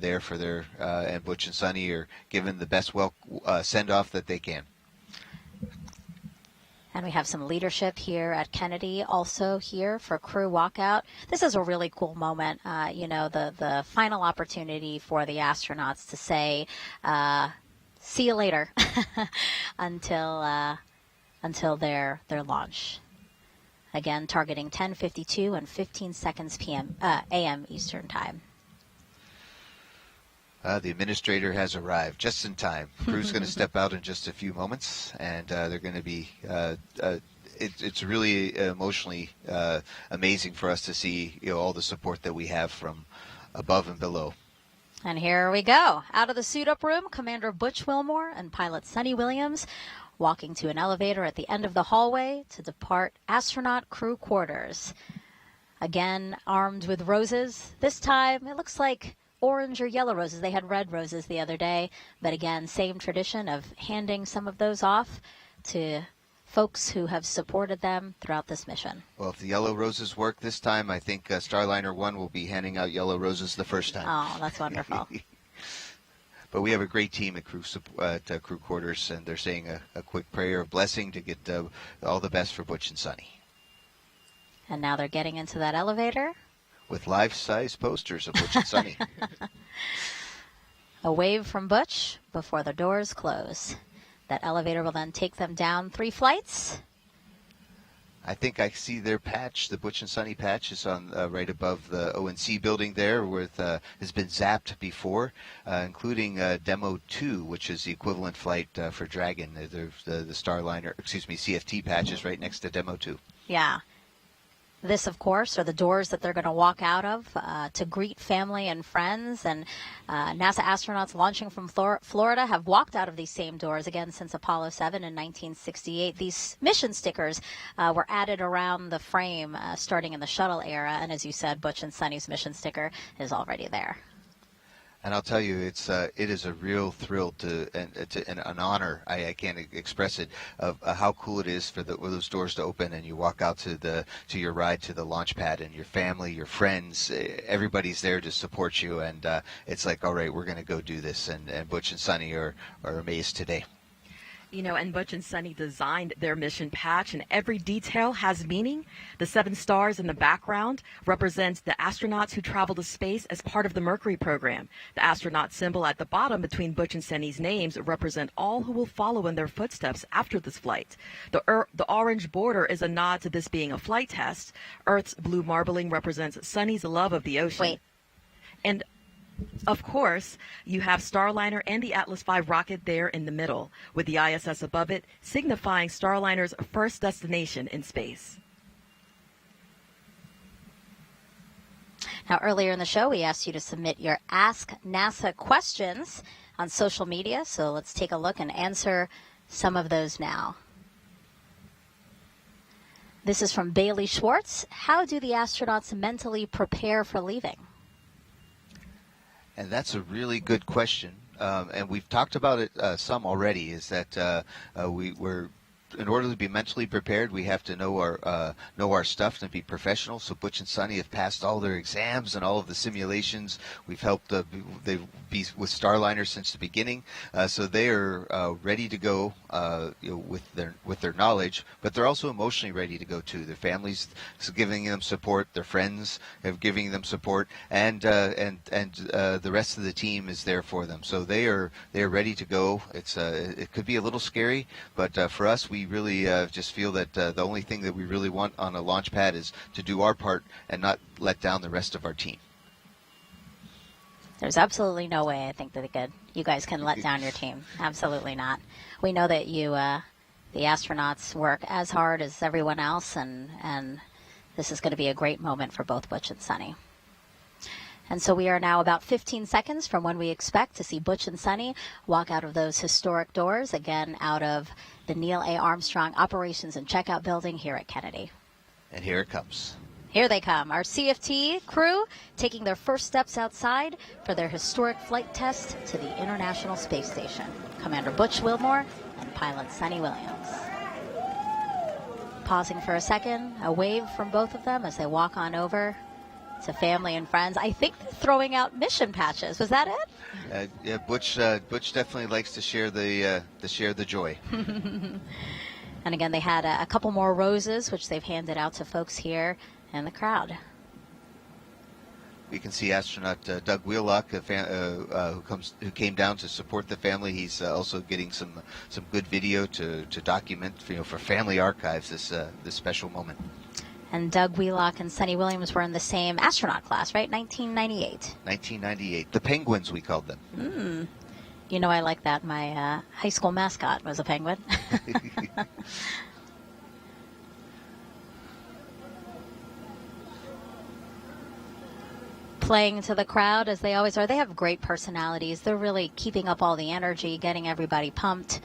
S8: there for their and Butch and Suni are given the best send off that they can.
S1: And we have some leadership here at Kennedy, also here for crew walkout. This is a really cool moment. The final opportunity for the astronauts to say, see you later until their launch. Again, targeting 10:52 and 15 seconds a.m. Eastern Time.
S8: The administrator has arrived just in time. Crew's going to step out in just a few moments, and they're going to be. It's really emotionally amazing for us to see, all the support that we have from above and below.
S1: And here we go. Out of the suit-up room, Commander Butch Wilmore and pilot Sunita Williams walking to an elevator at the end of the hallway to depart astronaut crew quarters. Again, armed with roses. This time, it looks like orange or yellow roses. They had red roses the other day. But again, same tradition of handing some of those off to folks who have supported them throughout this mission.
S8: Well, if the yellow roses work this time, I think Starliner 1 will be handing out yellow roses the first time.
S1: Oh, that's wonderful.
S8: But we have a great team at crew quarters, and they're saying a quick prayer of blessing to get all the best for Butch and Sunny.
S1: And now they're getting into that elevator.
S8: With life-size posters of Butch and Sunny.
S1: A wave from Butch before the doors close. That elevator will then take them down 3 flights.
S8: I think I see their patch. The Butch and Sunny patch is on right above the ONC building there, where has been zapped before, including Demo 2, which is the equivalent flight for Dragon. The Starliner, CFT patch is right next to Demo 2.
S1: Yeah. This, of course, are the doors that they're going to walk out of to greet family and friends. And NASA astronauts launching from Florida have walked out of these same doors again since Apollo 7 in 1968. These mission stickers were added around the frame starting in the shuttle era. And as you said, Butch and Sunny's mission sticker is already there.
S8: And I'll tell you, it is a real thrill and an honor. I can't express it of how cool it is for those doors to open and you walk out to your ride to the Launchpad, and your family, your friends, everybody's there to support you. And it's like, all right, we're going to go do this. And Butch and Sunny are amazed today.
S7: And Butch and Sunny designed their mission patch, and every detail has meaning. The 7 stars in the background represents the astronauts who travel to space as part of the Mercury program. The astronaut symbol at the bottom between Butch and Sunny's names represent all who will follow in their footsteps after this flight. The orange border is a nod to this being a flight test. Earth's blue marbling represents Sunny's love of the ocean.
S1: Wait.
S7: And of course, you have Starliner and the Atlas V rocket there in the middle, with the ISS above it, signifying Starliner's first destination in space.
S1: Now, earlier in the show, we asked you to submit your Ask NASA questions on social media, so let's take a look and answer some of those now. This is from Bailey Schwartz. How do the astronauts mentally prepare for leaving?
S8: And that's a really good question, and we've talked about it some already. Is that we're in order to be mentally prepared, we have to know our stuff and be professional. So Butch and Sunny have passed all their exams and all of the simulations. We've helped they be with Starliner since the beginning, so they are ready to go with their knowledge. But they're also emotionally ready to go too. Their families giving them support, their friends have giving them support, and the rest of the team is there for them. So they are ready to go. It could be a little scary, but for us, we really just feel that the only thing that we really want on a launch pad is to do our part and not let down the rest of our team.
S1: There's absolutely no way I think that you guys can let down your team. Absolutely not. We know that you, the astronauts, work as hard as everyone else, and this is going to be a great moment for both Butch and Sunny. And so we are now about 15 seconds from when we expect to see Butch and Sunny walk out of those historic doors, again out of the Neil A. Armstrong Operations and Checkout Building here at Kennedy.
S8: And here it comes.
S1: Here they come, our CFT crew taking their first steps outside for their historic flight test to the International Space Station. Commander Butch Wilmore and pilot Sunny Williams. Pausing for a second, a wave from both of them as they walk on over to family and friends. I think they're throwing out mission patches. Was that it?
S8: Yeah, Butch definitely likes to share the joy.
S1: And again, they had a couple more roses, which they've handed out to folks here in the crowd.
S8: We can see astronaut Doug Wheelock, who came down to support the family. He's also getting some good video to document, for family archives this special moment.
S1: And Doug Wheelock and Sunny Williams were in the same astronaut class, right? 1998.
S8: 1998. The Penguins, we called them.
S1: You know, I like that. My high school mascot was a penguin. Playing to the crowd as they always are. They have great personalities. They're really keeping up all the energy, getting everybody pumped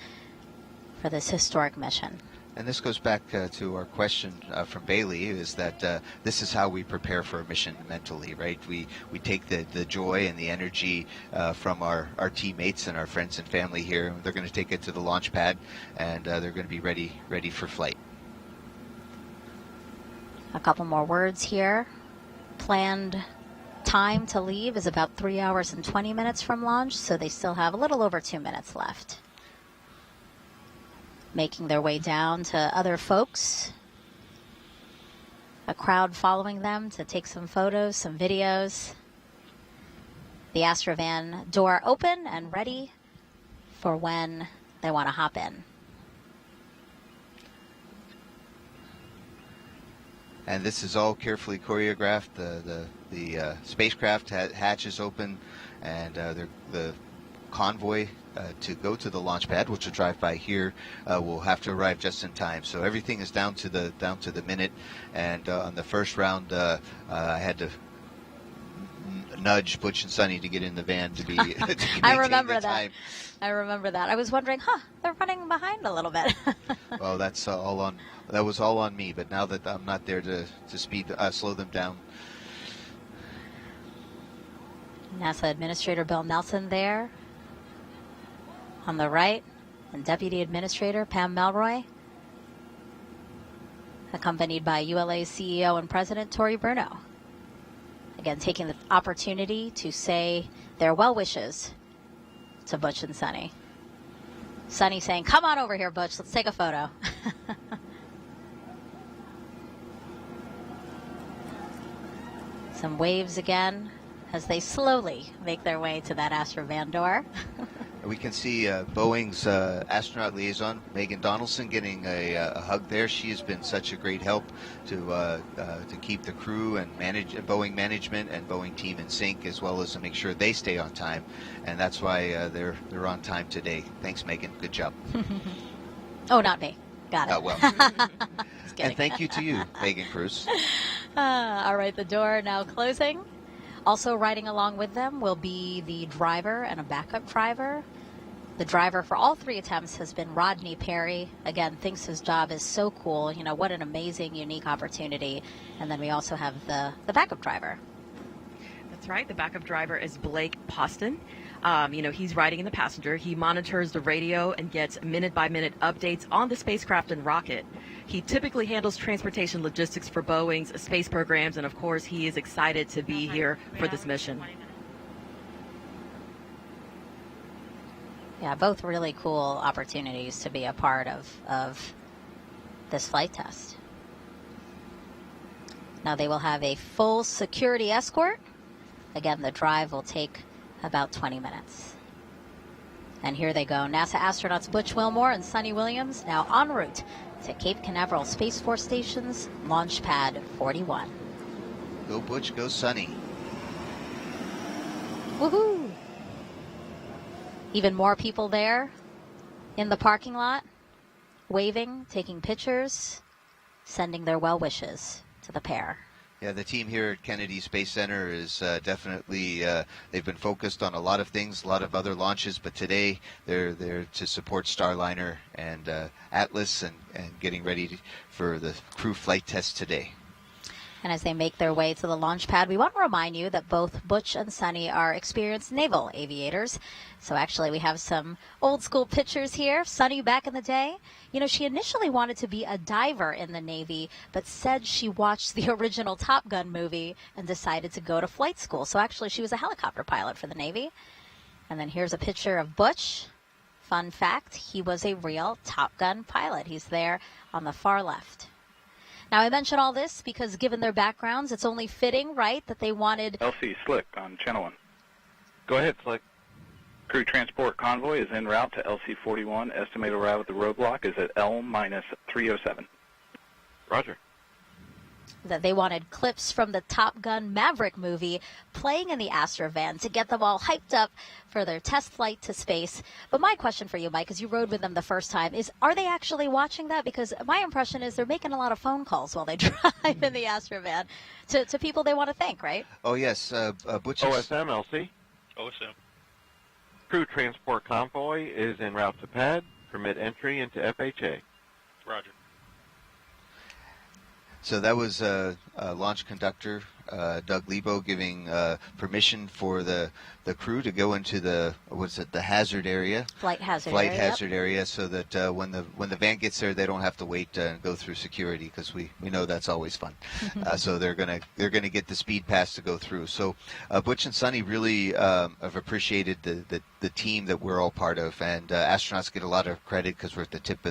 S1: for this historic mission.
S8: And this goes back to our question from Bailey, is that this is how we prepare for a mission mentally, right? We take the joy and the energy from our teammates and our friends and family here. They're going to take it to the launch pad, and they're going to be ready for flight.
S1: A couple more words here. Planned time to leave is about 3 hours and 20 minutes from launch, so they still have a little over 2 minutes left. Making their way down to other folks. A crowd following them to take some photos, some videos. The Astrovan door open and ready for when they want to hop in.
S8: And this is all carefully choreographed. The spacecraft hatch is open, and the convoy to go to the launch pad, which will drive by here, will have to arrive just in time. So everything is down to the minute. And on the first round, I had to nudge Butch and Sunny to get in the van to be. To
S1: I remember that.
S8: time.
S1: I remember that. I was wondering, they're running behind a little bit.
S8: Well, that's that was all on me. But now that I'm not there to slow them down.
S1: NASA Administrator Bill Nelson there. On the right, and Deputy Administrator Pam Melroy, accompanied by ULA's CEO and President Tori Bruno. Again, taking the opportunity to say their well wishes to Butch and Sunny. Sunny saying, "Come on over here, Butch, let's take a photo." Some waves again as they slowly make their way to that Astrovan door.
S8: We can see Boeing's astronaut liaison, Megan Donaldson, getting a hug there. She has been such a great help to keep the crew and Boeing management and Boeing team in sync, as well as to make sure they stay on time. And that's why they're on time today. Thanks, Megan. Good job.
S1: Oh, not me. Got it.
S8: Well. And thank you to you, Megan Cruz.
S1: All right, the door now closing. Also riding along with them will be the driver and a backup driver. The driver for all three attempts has been Rodney Perry. Again, thinks his job is so cool. You know, what an amazing, unique opportunity. And then we also have the backup driver.
S7: That's right. The backup driver is Blake Poston. He's riding in the passenger. He monitors the radio and gets minute-by-minute updates on the spacecraft and rocket. He typically handles transportation logistics for Boeing's space programs, and of course, he is excited to be here for this mission.
S1: Yeah, both really cool opportunities to be a part of this flight test. Now they will have a full security escort. Again, the drive will take about 20 minutes. And here they go. NASA astronauts Butch Wilmore and Sunny Williams now en route to Cape Canaveral Space Force Station's Launchpad 41.
S8: Go Butch, go Sunny.
S1: Woohoo! Even more people there in the parking lot, waving, taking pictures, sending their well wishes to the pair.
S8: Yeah, the team here at Kennedy Space Center is definitely, they've been focused on a lot of things, a lot of other launches, but today they're there to support Starliner and Atlas and getting ready for the crew flight test today.
S1: And as they make their way to the launch pad, we want to remind you that both Butch and Sunny are experienced naval aviators. So actually we have some old school pictures here. Sunny back in the day. You know, she initially wanted to be a diver in the Navy, but said she watched the original Top Gun movie and decided to go to flight school. So actually she was a helicopter pilot for the Navy. And then here's a picture of Butch. Fun fact, he was a real Top Gun pilot. He's there on the far left. Now, I mention all this because given their backgrounds, it's only fitting, right, that they wanted...
S16: LC Slick on Channel 1. Go ahead, Slick. Crew transport convoy is en route to LC-41. Estimated arrival at the roadblock is at L-307.
S17: Roger.
S1: that they wanted clips from the Top Gun Maverick movie playing in the Astrovan to get them all hyped up for their test flight to space. But my question for you, Mike, because you rode with them the first time, is are they actually watching that? Because my impression is they're making a lot of phone calls while they drive in the Astrovan to people they want to thank, right?
S8: Oh, yes. Butch.
S17: OSM, LC.
S5: OSM.
S17: Crew transport convoy is en route to pad. Permit entry into FHA.
S5: Roger.
S8: So that was launch conductor Doug Lebo giving permission for the crew to go into the hazard area,
S1: flight hazard
S8: area, so that when the van gets there, they don't have to wait and go through security, because we know that's always fun. So they're gonna get the speed pass to go through. So Butch and Suni really have appreciated the team that we're all part of, and astronauts get a lot of credit because we're at the tip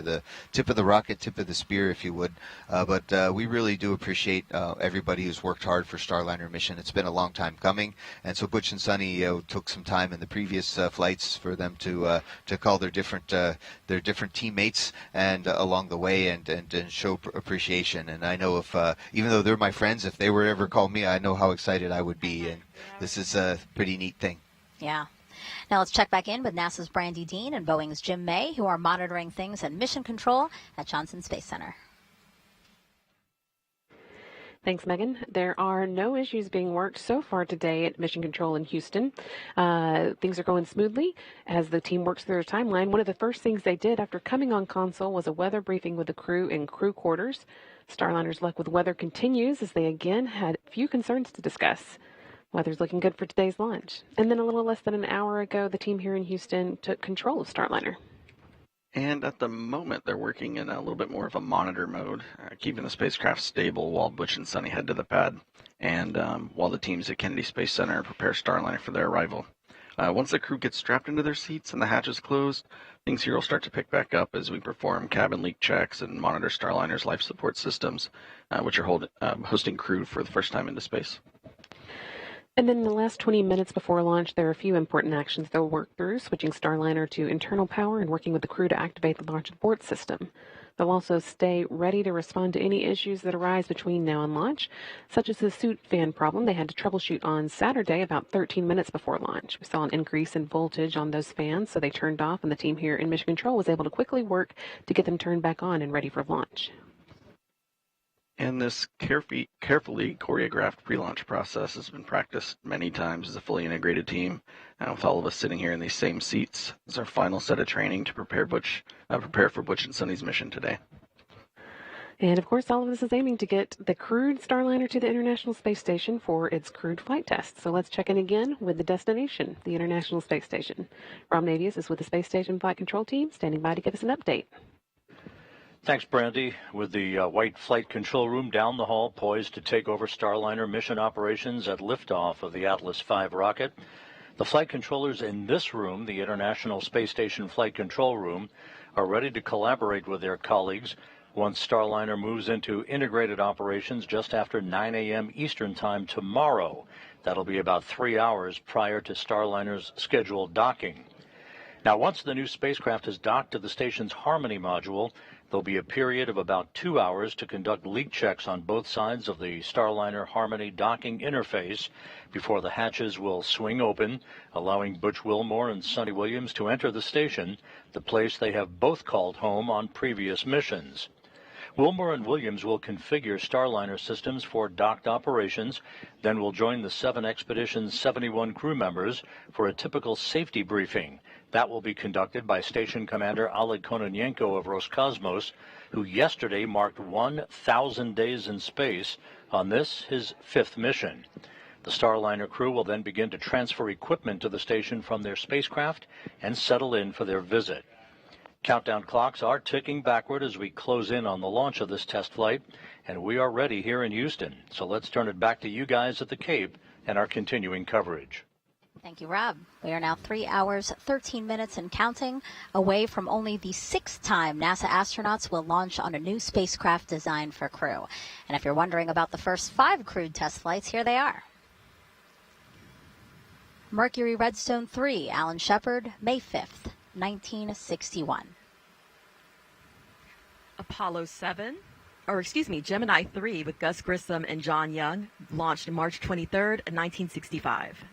S8: of the rocket, tip of the spear, if you would. But we really do appreciate everybody who's worked hard for Starliner mission. It's been a long time coming, and so Butch and Suni took some time in the previous flights for them to call their different teammates and along the way and show appreciation. And I know if even though they're my friends, if they were ever call me, I know how excited I would be. And this is a pretty neat thing.
S1: Yeah. Now let's check back in with NASA's Brandy Dean and Boeing's Jim May, who are monitoring things at Mission Control at Johnson Space Center.
S12: Thanks, Megan. There are no issues being worked so far today at Mission Control in Houston. Things are going smoothly as the team works through their timeline. One of the first things they did after coming on console was a weather briefing with the crew in crew quarters. Starliner's luck with weather continues as they again had few concerns to discuss. Weather's looking good for today's launch. And then a little less than an hour ago, the team here in Houston took control of Starliner.
S13: And at the moment, they're working in a little bit more of a monitor mode, keeping the spacecraft stable while Butch and Suni head to the pad, and while the teams at Kennedy Space Center prepare Starliner for their arrival. Once the crew gets strapped into their seats and the hatches closed, things here will start to pick back up as we perform cabin leak checks and monitor Starliner's life support systems, which are hosting crew for the first time into space.
S12: And then in the last 20 minutes before launch, there are a few important actions they'll work through, switching Starliner to internal power and working with the crew to activate the launch abort system. They'll also stay ready to respond to any issues that arise between now and launch, such as the suit fan problem they had to troubleshoot on Saturday about 13 minutes before launch. We saw an increase in voltage on those fans, so they turned off, and the team here in Mission Control was able to quickly work to get them turned back on and ready for launch.
S13: And this carefully choreographed pre-launch process has been practiced many times as a fully integrated team, with all of us sitting here in these same seats. It's our final set of training to prepare for Butch and Suni's mission today.
S12: And of course, all of this is aiming to get the crewed Starliner to the International Space Station for its crewed flight test. So let's check in again with the destination, the International Space Station. Rob Navius is with the Space Station Flight Control Team, standing by to give us an update.
S15: Thanks, Brandy. With the white flight control room down the hall, poised to take over Starliner mission operations at liftoff of the Atlas V rocket, the flight controllers in this room, the International Space Station Flight Control Room, are ready to collaborate with their colleagues once Starliner moves into integrated operations just after 9 a.m. Eastern Time tomorrow. That'll be about 3 hours prior to Starliner's scheduled docking. Now, once the new spacecraft is docked to the station's Harmony module, there'll be a period of about 2 hours to conduct leak checks on both sides of the Starliner Harmony docking interface before the hatches will swing open, allowing Butch Wilmore and Sunita Williams to enter the station, the place they have both called home on previous missions. Wilmore and Williams will configure Starliner systems for docked operations, then will join the 7 Expedition's 71 crew members for a typical safety briefing. That will be conducted by Station Commander Oleg Kononenko of Roscosmos, who yesterday marked 1,000 days in space on this, his 5th mission. The Starliner crew will then begin to transfer equipment to the station from their spacecraft and settle in for their visit. Countdown clocks are ticking backward as we close in on the launch of this test flight, and we are ready here in Houston. So let's turn it back to you guys at the Cape and our continuing coverage.
S1: Thank you, Rob. We are now 3 hours, 13 minutes and counting away from only the 6th time NASA astronauts will launch on a new spacecraft designed for crew. And if you're wondering about the first 5 crewed test flights, here they are. Mercury Redstone 3, Alan Shepard, May 5th, 1961.
S7: Apollo 7, Gemini 3 with Gus Grissom and John Young, launched March 23rd, 1965.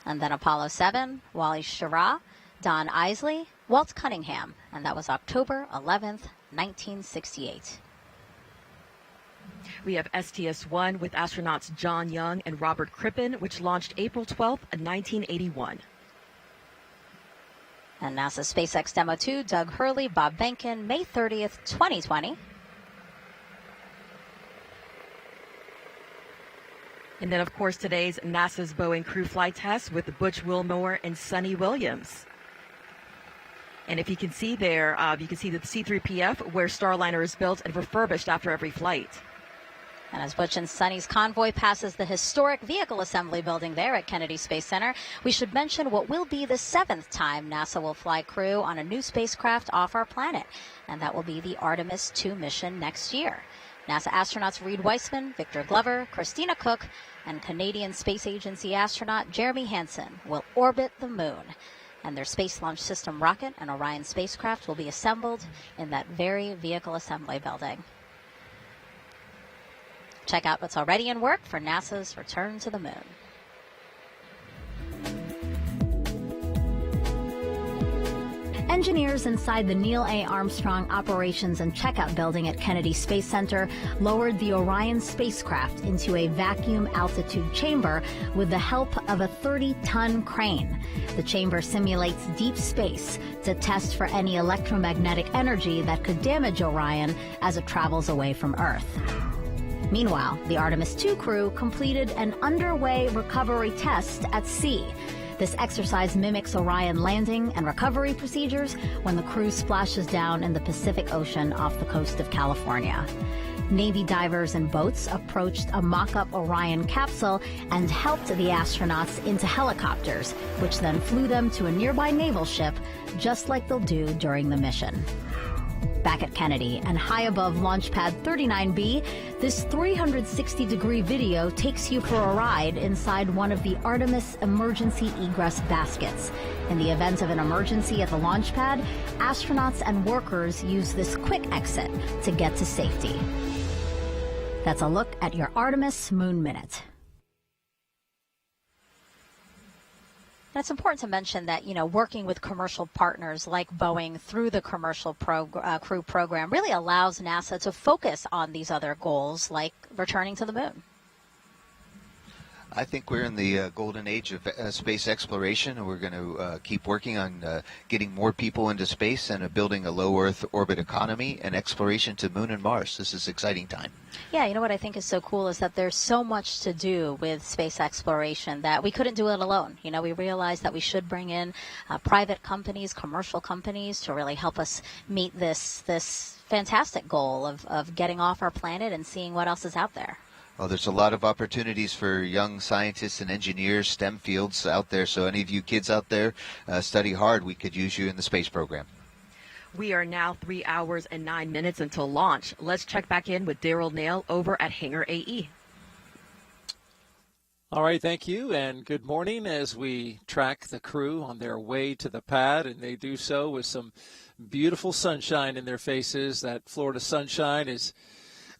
S1: And then Apollo 7, Wally Schirra, Don Isley, Walt Cunningham, and that was October 11th, 1968.
S7: We have STS-1 with astronauts John Young and Robert Crippen, which launched April 12th, 1981.
S1: And NASA SpaceX Demo 2, Doug Hurley, Bob Behnken, May 30th, 2020.
S7: And then, of course, today's NASA's Boeing crew flight test with Butch Wilmore and Sunita Williams. And if you can see there, you can see the C-3PF where Starliner is built and refurbished after every flight.
S1: And as Butch and Sunny's convoy passes the historic vehicle assembly building there at Kennedy Space Center, we should mention what will be the 7th time NASA will fly crew on a new spacecraft off our planet. And that will be the Artemis II mission next year. NASA astronauts Reed Weissman, Victor Glover, Christina Cook, and Canadian Space Agency astronaut Jeremy Hansen will orbit the moon. And their Space Launch System rocket and Orion spacecraft will be assembled in that very vehicle assembly building. Check out what's already in work for NASA's return to the moon. Engineers inside the Neil A. Armstrong Operations and Checkout Building at Kennedy Space Center lowered the Orion spacecraft into a vacuum altitude chamber with the help of a 30-ton crane. The chamber simulates deep space to test for any electromagnetic energy that could damage Orion as it travels away from Earth. Meanwhile, the Artemis II crew completed an underway recovery test at sea. This exercise mimics Orion landing and recovery procedures when the crew splashes down in the Pacific Ocean off the coast of California. Navy divers and boats approached a mock-up Orion capsule and helped the astronauts into helicopters, which then flew them to a nearby naval ship, just like they'll do during the mission. Back at Kennedy and high above Launchpad 39B, this 360-degree video takes you for a ride inside one of the Artemis emergency egress baskets. In the event of an emergency at the launch pad, astronauts and workers use this quick exit to get to safety. That's a look at your Artemis Moon Minute. And it's important to mention that, working with commercial partners like Boeing through the commercial crew program really allows NASA to focus on these other goals like returning to the moon.
S8: I think we're in the golden age of space exploration, and we're going to keep working on getting more people into space and building a low Earth orbit economy and exploration to Moon and Mars. This is an exciting time.
S1: Yeah, what I think is so cool is that there's so much to do with space exploration that we couldn't do it alone. We realized that we should bring in private companies, commercial companies to really help us meet this fantastic goal of getting off our planet and seeing what else is out there.
S8: Well, there's a lot of opportunities for young scientists and engineers, STEM fields out there. So any of you kids out there, study hard. We could use you in the space program.
S7: We are now 3 hours and 9 minutes until launch. Let's check back in with Daryl Nail over at Hangar AE.
S11: All right, thank you, and good morning as we track the crew on their way to the pad, and they do so with some beautiful sunshine in their faces. That Florida sunshine is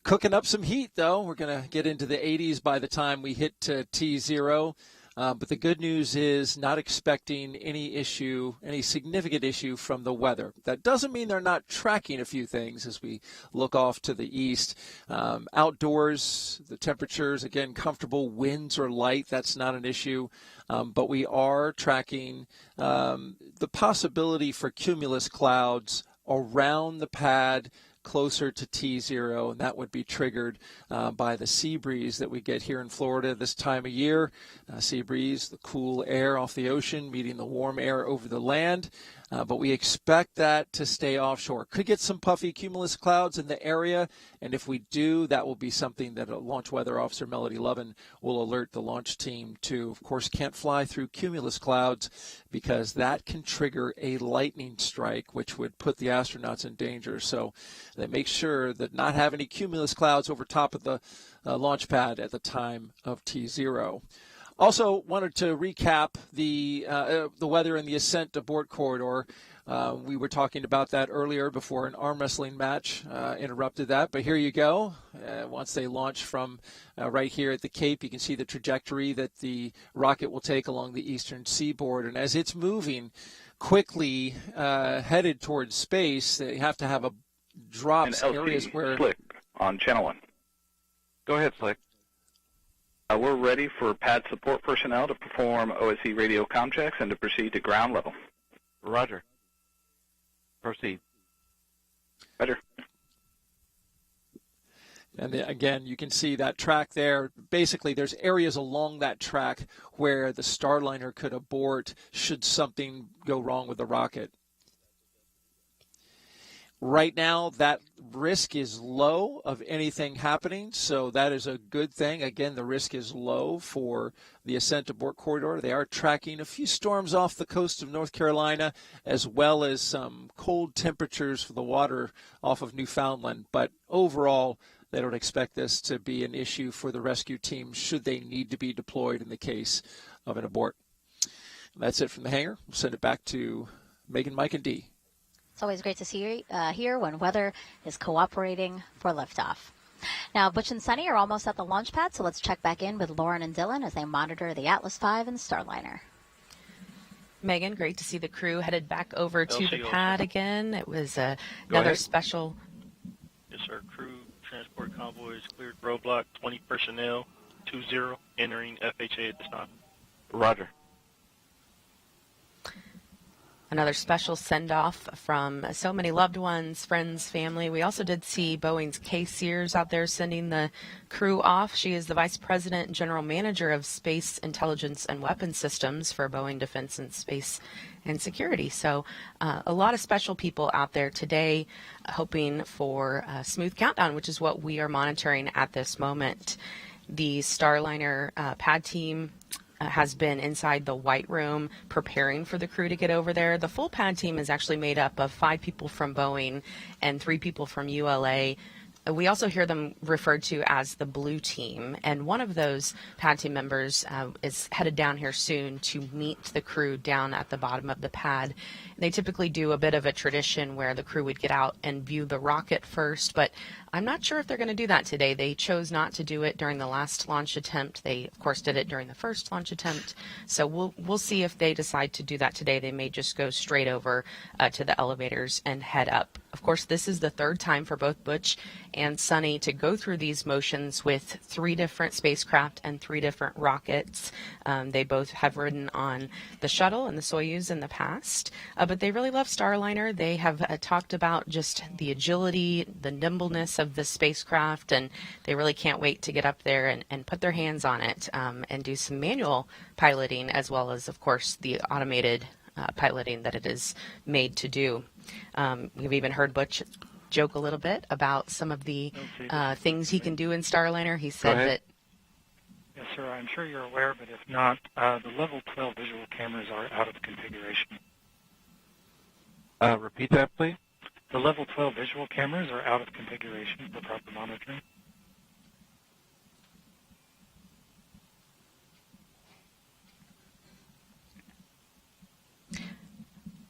S11: cooking up some heat, though. We're going to get into the 80s by the time we hit T0. But the good news is not expecting any significant issue from the weather. That doesn't mean they're not tracking a few things as we look off to the east. Outdoors, the temperatures, again, comfortable. Winds are light. That's not an issue. But we are tracking the possibility for cumulus clouds around the pad closer to T0, and that would be triggered by the sea breeze that we get here in Florida this time of year. Sea breeze, the cool air off the ocean meeting the warm air over the land. But we expect that to stay offshore. Could get some puffy cumulus clouds in the area, and if we do, that will be something that Launch Weather Officer Melody Lovin will alert the launch team to. Of course, can't fly through cumulus clouds because that can trigger a lightning strike, which would put the astronauts in danger. So they make sure that not have any cumulus clouds over top of the launch pad at the time of T0. Also wanted to recap the weather in the Ascent abort corridor. We were talking about that earlier before an arm wrestling match interrupted that. But here you go. Once they launch from right here at the Cape, you can see the trajectory that the rocket will take along the eastern seaboard. And as it's moving quickly headed towards space, they have to have a drops areas where...
S16: Slick on channel 1.
S17: Go ahead, Slick.
S16: We're ready for pad support personnel to perform OSE radio comm checks and to proceed to ground level.
S17: Roger. Proceed.
S16: Better.
S11: And again, you can see that track there. Basically, there's areas along that track where the Starliner could abort should something go wrong with the rocket. Right now, that risk is low of anything happening, so that is a good thing. Again, the risk is low for the Ascent abort corridor. They are tracking a few storms off the coast of North Carolina, as well as some cold temperatures for the water off of Newfoundland. But overall, they don't expect this to be an issue for the rescue team should they need to be deployed in the case of an abort. And that's it from the hangar. We'll send it back to Megan, Mike, and Dee.
S1: It's always great to see you here when weather is cooperating for liftoff. Now, Butch and Sunny are almost at the launch pad, so let's check back in with Lauren and Dylan as they monitor the Atlas V and Starliner.
S9: Megan, great to see the crew headed back over to the pad again. It was another special...
S18: Yes, sir. Crew transport convoys cleared roadblock, 20 personnel, 20, entering FHA at this time.
S17: Roger.
S9: Another special send-off from so many loved ones, friends, family. We also did see Boeing's Kay Sears out there sending the crew off. She is the Vice President and General Manager of Space Intelligence and Weapons Systems for Boeing Defense and Space and Security. So a lot of special people out there today hoping for a smooth countdown, which is what we are monitoring at this moment. The Starliner pad team has been inside the White Room preparing for the crew to get over there. The full pad team is actually made up of 5 people from Boeing and 3 people from ULA. We also hear them referred to as the Blue Team, and one of those pad team members is headed down here soon to meet the crew down at the bottom of the pad. They typically do a bit of a tradition where the crew would get out and view the rocket first, but I'm not sure if they're going to do that today. They chose not to do it during the last launch attempt. They, of course, did it during the first launch attempt, so we'll see if they decide to do that today. They may just go straight over to the elevators and head up. Of course, this is the 3rd time for both Butch and Sunny to go through these motions with 3 different spacecraft and 3 different rockets. They both have ridden on the shuttle and the Soyuz in the past, but they really love Starliner. They have talked about just the agility, the nimbleness of the spacecraft, and they really can't wait to get up there and put their hands on it and do some manual piloting, as well as, of course, the automated piloting that it is made to do. We've even heard Butch joke a little bit about some of the things he can do in Starliner. He said that...
S19: Yes, sir. I'm sure you're aware, but if not, the level 12 visual cameras are out of configuration.
S17: Repeat that, please.
S19: The level 12 visual cameras are out of configuration for proper monitoring.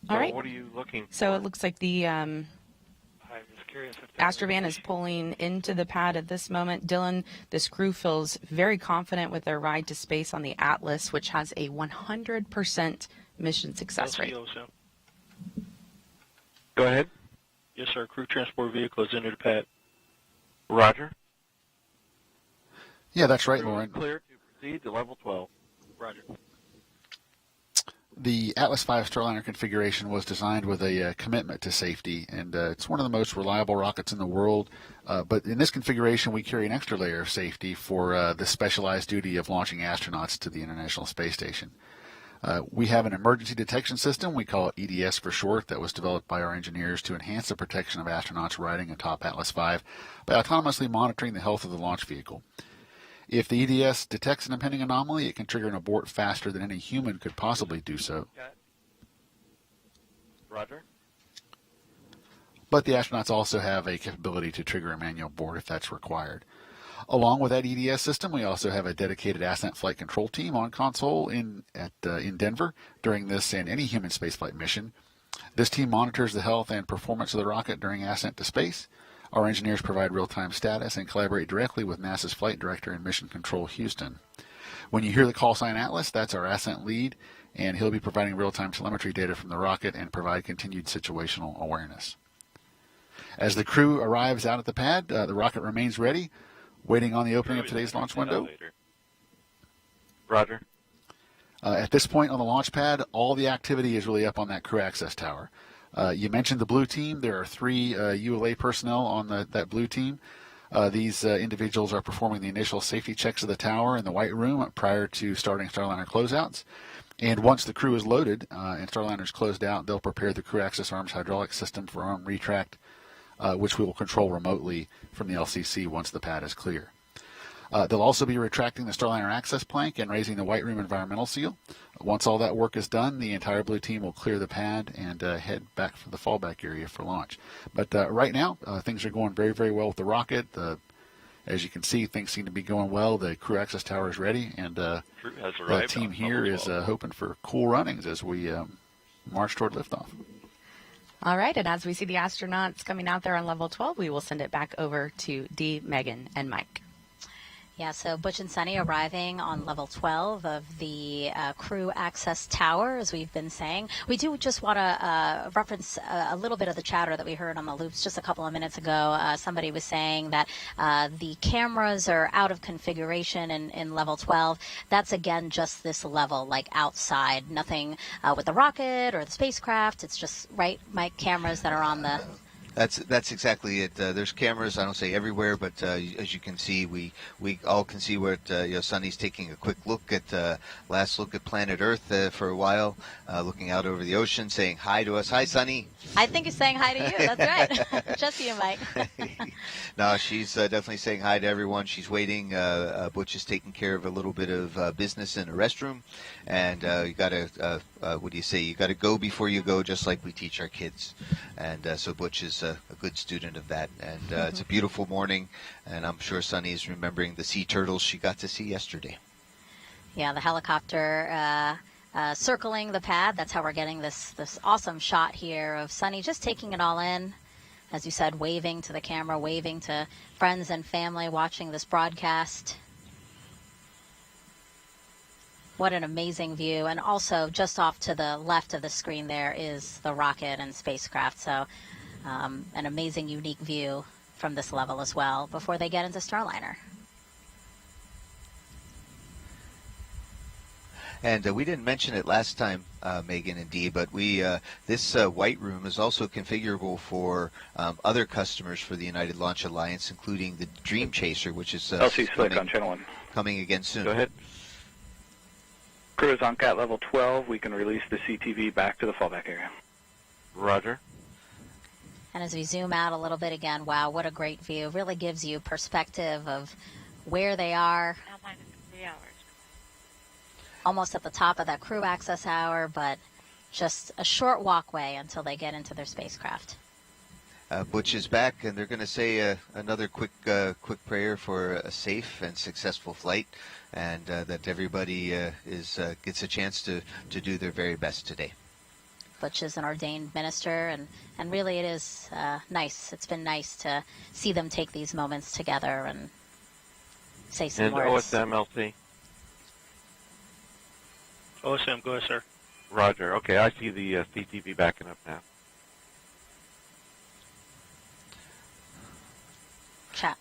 S9: All right.
S17: What are you looking for?
S9: So it looks like the
S19: I was curious if
S9: Astrovan is pulling into the pad at this moment. Dylan, this crew feels very confident with their ride to space on the Atlas, which has a 100% mission success rate.
S17: Go ahead.
S18: Yes, sir. Crew transport vehicle is into the pad.
S17: Roger.
S10: Yeah, that's right, Lauren.
S17: Clear to proceed to level 12.
S18: Roger.
S10: The Atlas V Starliner configuration was designed with a commitment to safety, and it's one of the most reliable rockets in the world. But in this configuration, we carry an extra layer of safety for the specialized duty of launching astronauts to the International Space Station. We have an emergency detection system, we call it EDS for short, that was developed by our engineers to enhance the protection of astronauts riding atop Atlas V by autonomously monitoring the health of the launch vehicle. If the EDS detects an impending anomaly, it can trigger an abort faster than any human could possibly do so.
S17: Roger.
S10: But the astronauts also have a capability to trigger a manual abort if that's required. Along with that EDS system, we also have a dedicated Ascent flight control team on console in Denver during this and any human spaceflight mission. This team monitors the health and performance of the rocket during ascent to space. Our engineers provide real-time status and collaborate directly with NASA's Flight Director and Mission Control Houston. When you hear the call sign Atlas, that's our ascent lead, and he'll be providing real-time telemetry data from the rocket and provide continued situational awareness. As the crew arrives out at the pad, the rocket remains ready, waiting on the opening of today's launch window.
S17: Roger.
S10: At this point on the launch pad, all the activity is really up on that crew access tower. You mentioned the blue team. There are 3 ULA personnel on that blue team. These individuals are performing the initial safety checks of the tower in the white room prior to starting Starliner closeouts. And once the crew is loaded and Starliner is closed out, they'll prepare the crew access arms hydraulic system for arm retract, which we will control remotely from the LCC once the pad is clear. They'll also be retracting the Starliner access plank and raising the white room environmental seal. Once all that work is done, the entire blue team will clear the pad and head back for the fallback area for launch. But right now, things are going very, very well with the rocket. As you can see, things seem to be going well. The crew access tower is ready, and the team here is hoping for cool runnings as we march toward liftoff.
S9: All right, and as we see the astronauts coming out there on level 12, we will send it back over to Dee, Megan, and Mike.
S1: Yeah, so Butch and Sunny arriving on level 12 of the crew access tower, as we've been saying. We do just want to reference a little bit of the chatter that we heard on the loops just a couple of minutes ago. Somebody was saying that the cameras are out of configuration in level 12. That's, again, just this level, like outside. Nothing with the rocket or the spacecraft. It's just, right, Mike, cameras that are on the...
S8: That's exactly it. There's cameras, I don't say everywhere, but as you can see, we all can see where Sunny's taking a quick look at last look at planet Earth for a while, looking out over the ocean, saying hi to us. Hi, Sunny.
S1: I think he's saying hi to you. That's right. Just you, Mike.
S8: No, she's definitely saying hi to everyone. She's waiting. Butch is taking care of a little bit of business in a restroom, and you got to, what do you say? You got to go before you go, just like we teach our kids. And so Butch is a good student of that, and it's a beautiful morning, and I'm sure Sunny is remembering the sea turtles she got to see yesterday.
S1: Yeah, the helicopter circling the pad. That's how we're getting this awesome shot here of Sunny just taking it all in, as you said, waving to the camera, waving to friends and family watching this broadcast. What an amazing view. And also just off to the left of the screen there is the rocket and spacecraft. So an amazing, unique view from this level as well before they get into Starliner.
S8: And we didn't mention it last time, Megan and Dee, but this white room is also configurable for other customers for the United Launch Alliance, including the Dream Chaser, which is
S16: LC Slick on Channel 1.
S8: Coming again soon.
S17: Go ahead.
S16: Crew is on CAT level 12. We can release the CTV back to the fallback area.
S17: Roger.
S1: And as we zoom out a little bit again, wow, what a great view. Really gives you perspective of where they are. Almost at the top of that crew access hour, but just a short walkway until they get into their spacecraft.
S8: Butch is back, and they're going to say another quick prayer for a safe and successful flight, and that everybody gets a chance to do their very best today.
S1: Butch is an ordained minister, and really it is nice. It's been nice to see them take these moments together and say some words.
S17: And OSM, LC?
S18: OSM, go ahead, sir.
S17: Roger. Okay, I see the CTV backing up now.
S1: Chat.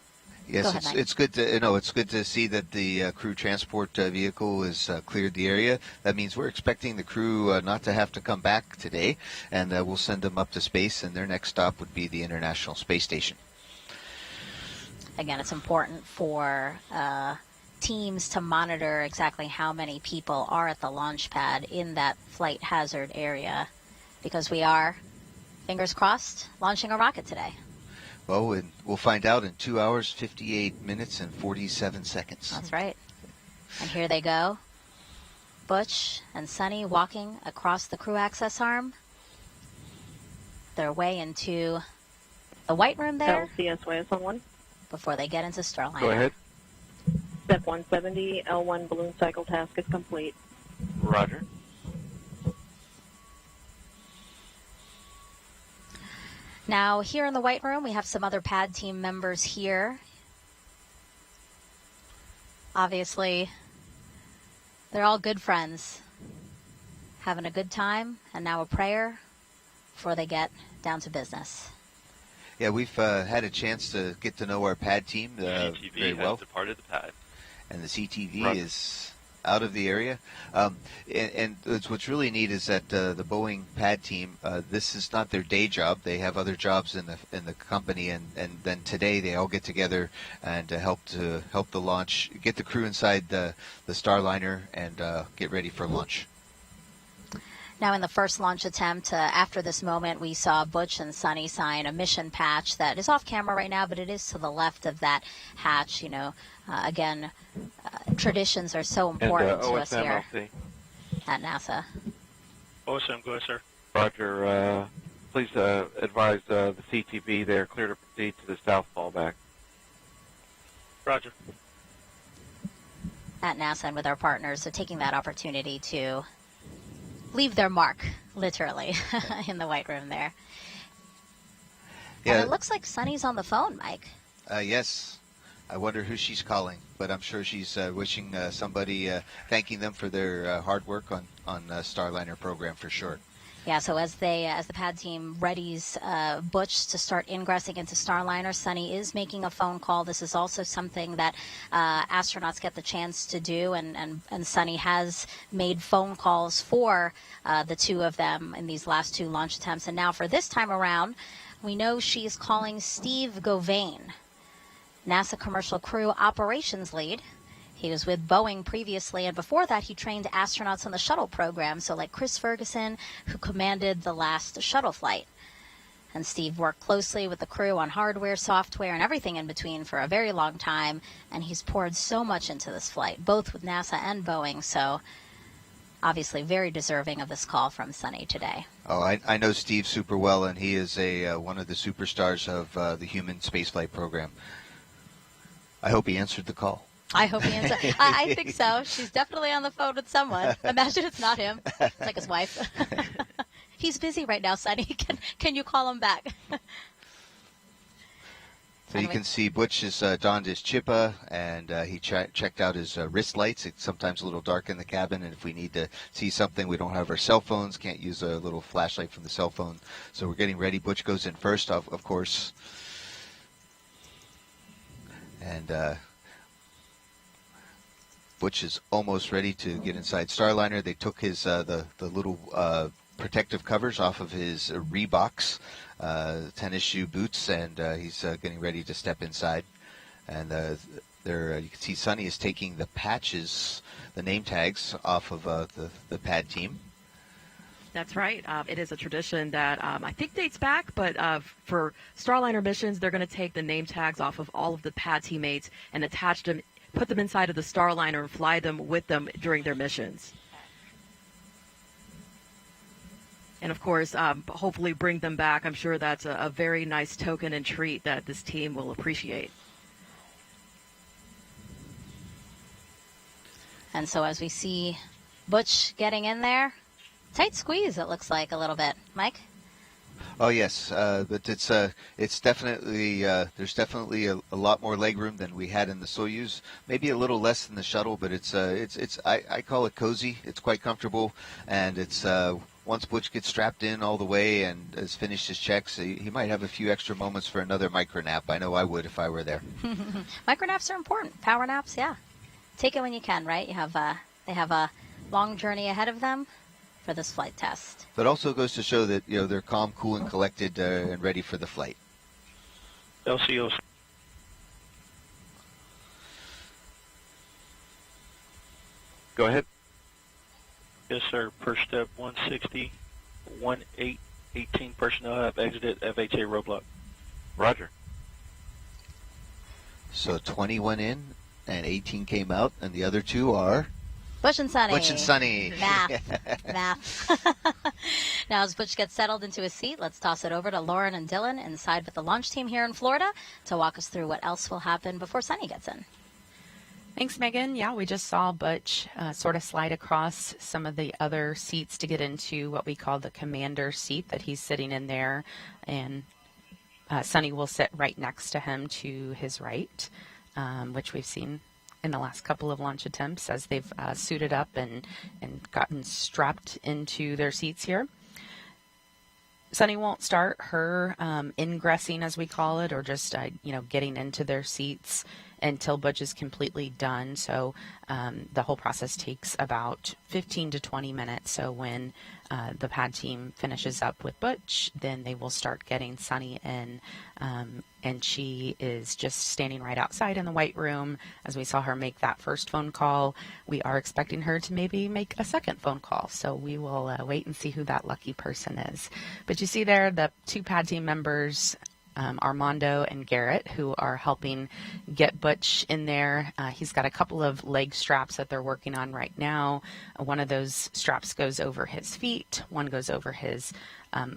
S8: Yes, it's good to see that the crew transport vehicle has cleared the area. That means we're expecting the crew not to have to come back today, and we'll send them up to space, and their next stop would be the International Space Station.
S1: Again, it's important for teams to monitor exactly how many people are at the launch pad in that flight hazard area, because we are, fingers crossed, launching a rocket today.
S8: Well, and we'll find out in 2 hours, 58 minutes, and 47 seconds.
S1: That's right. And here they go. Butch and Sunny walking across the crew access arm. Their way into the white room there.
S6: LCSY on 1.
S1: Before they get into Starliner.
S17: Go ahead.
S6: Step 170, L1 balloon cycle task is complete.
S17: Roger.
S1: Now, here in the White Room, we have some other pad team members here. Obviously, they're all good friends, having a good time, and now a prayer before they get down to business.
S8: Yeah, we've had a chance to get to know our pad team very well.
S20: Has departed the pad.
S8: And the CTV is out of the area. And what's really neat is that the Boeing pad team, this is not their day job. They have other jobs in the company, and then today they all get together and help the launch, get the crew inside the Starliner and get ready for launch.
S1: Now, in the first launch attempt, after this moment, we saw Butch and Suni sign a mission patch that is off camera right now, but it is to the left of that hatch. You know, again, traditions are so important to us here at NASA.
S18: OSM, go ahead, sir.
S17: Roger. Please advise the CTV they are clear to proceed to the south fallback.
S18: Roger.
S1: At NASA and with our partners, so taking that opportunity to leave their mark, literally, in the White Room there. Yeah. And it looks like Sunny's on the phone, Mike.
S8: Yes. I wonder who she's calling, but I'm sure she's wishing somebody, thanking them for their hard work on Starliner program for sure.
S1: Yeah, so as the pad team readies Butch to start ingressing into Starliner, Suni is making a phone call. This is also something that astronauts get the chance to do, and Suni has made phone calls for the two of them in these last two launch attempts. And now for this time around, we know she's calling Steve Govain, NASA Commercial Crew Operations Lead. He was with Boeing previously, and before that he trained astronauts on the shuttle program, so like Chris Ferguson, who commanded the last shuttle flight. And Steve worked closely with the crew on hardware, software, and everything in between for a very long time, and he's poured so much into this flight, both with NASA and Boeing, so obviously very deserving of this call from Suni today.
S8: Oh, I know Steve super well, and he is one of the superstars of the human spaceflight program. I hope he answered the call.
S1: I hope he answers. I think so. She's definitely on the phone with someone. Imagine it's not him. It's like his wife. He's busy right now, Suni. Can you call him back?
S8: So you can see Butch has donned his chippa, and he checked out his wrist lights. It's sometimes a little dark in the cabin, and if we need to see something, we don't have our cell phones, can't use a little flashlight from the cell phone. So we're getting ready. Butch goes in first, of course. And Butch is almost ready to get inside Starliner. They took his the little protective covers off of his Reeboks tennis shoe boots, and he's getting ready to step inside. And there you can see Suni is taking the patches, the name tags, off of the pad team.
S7: That's right. It is a tradition that I think dates back, but for Starliner missions, they're going to take the name tags off of all of the pad teammates and attach them, put them inside of the Starliner and fly them with them during their missions. And, of course, hopefully bring them back. I'm sure that's a very nice token and treat that this team will appreciate.
S1: And so as we see Butch getting in there, tight squeeze, it looks like a little bit. Mike?
S8: Oh yes, but it's definitely there's definitely a lot more leg room than we had in the Soyuz. Maybe a little less than the shuttle, but it's I call it cozy. It's quite comfortable, and it's once Butch gets strapped in all the way and has finished his checks, he might have a few extra moments for another micro nap. I know I would if I were there.
S1: Micro naps are important. Power naps, yeah. Take it when you can, right? They have a long journey ahead of them for this flight test.
S8: But also goes to show that they're calm, cool, and collected and ready for the flight.
S18: LCOs.
S17: Go ahead.
S18: Yes, sir. Per step 160, 18 personnel have exited FHA roadblock.
S17: Roger.
S8: So 20 went in and 18 came out, and the other two are?
S1: Butch and Suni.
S8: Butch and Suni.
S1: Math. Now as Butch gets settled into his seat, let's toss it over to Lauren and Dylan inside with the launch team here in Florida to walk us through what else will happen before Suni gets in.
S9: Thanks, Megan. Yeah, we just saw Butch sort of slide across some of the other seats to get into what we call the commander seat that he's sitting in there. And Suni will sit right next to him to his right, which we've seen in the last couple of launch attempts as they've suited up and gotten strapped into their seats here. Suni won't start her ingressing, as we call it, or just getting into their seats until Butch is completely done. So the whole process takes about 15 to 20 minutes. So when the pad team finishes up with Butch, then they will start getting Suni in, and she is just standing right outside in the white room. As we saw her make that first phone call, we are expecting her to maybe make a second phone call. So we will wait and see who that lucky person is. But you see there the two pad team members, Armando and Garrett, who are helping get Butch in there. He's got a couple of leg straps that they're working on right now. One of those straps goes over his feet, one goes over his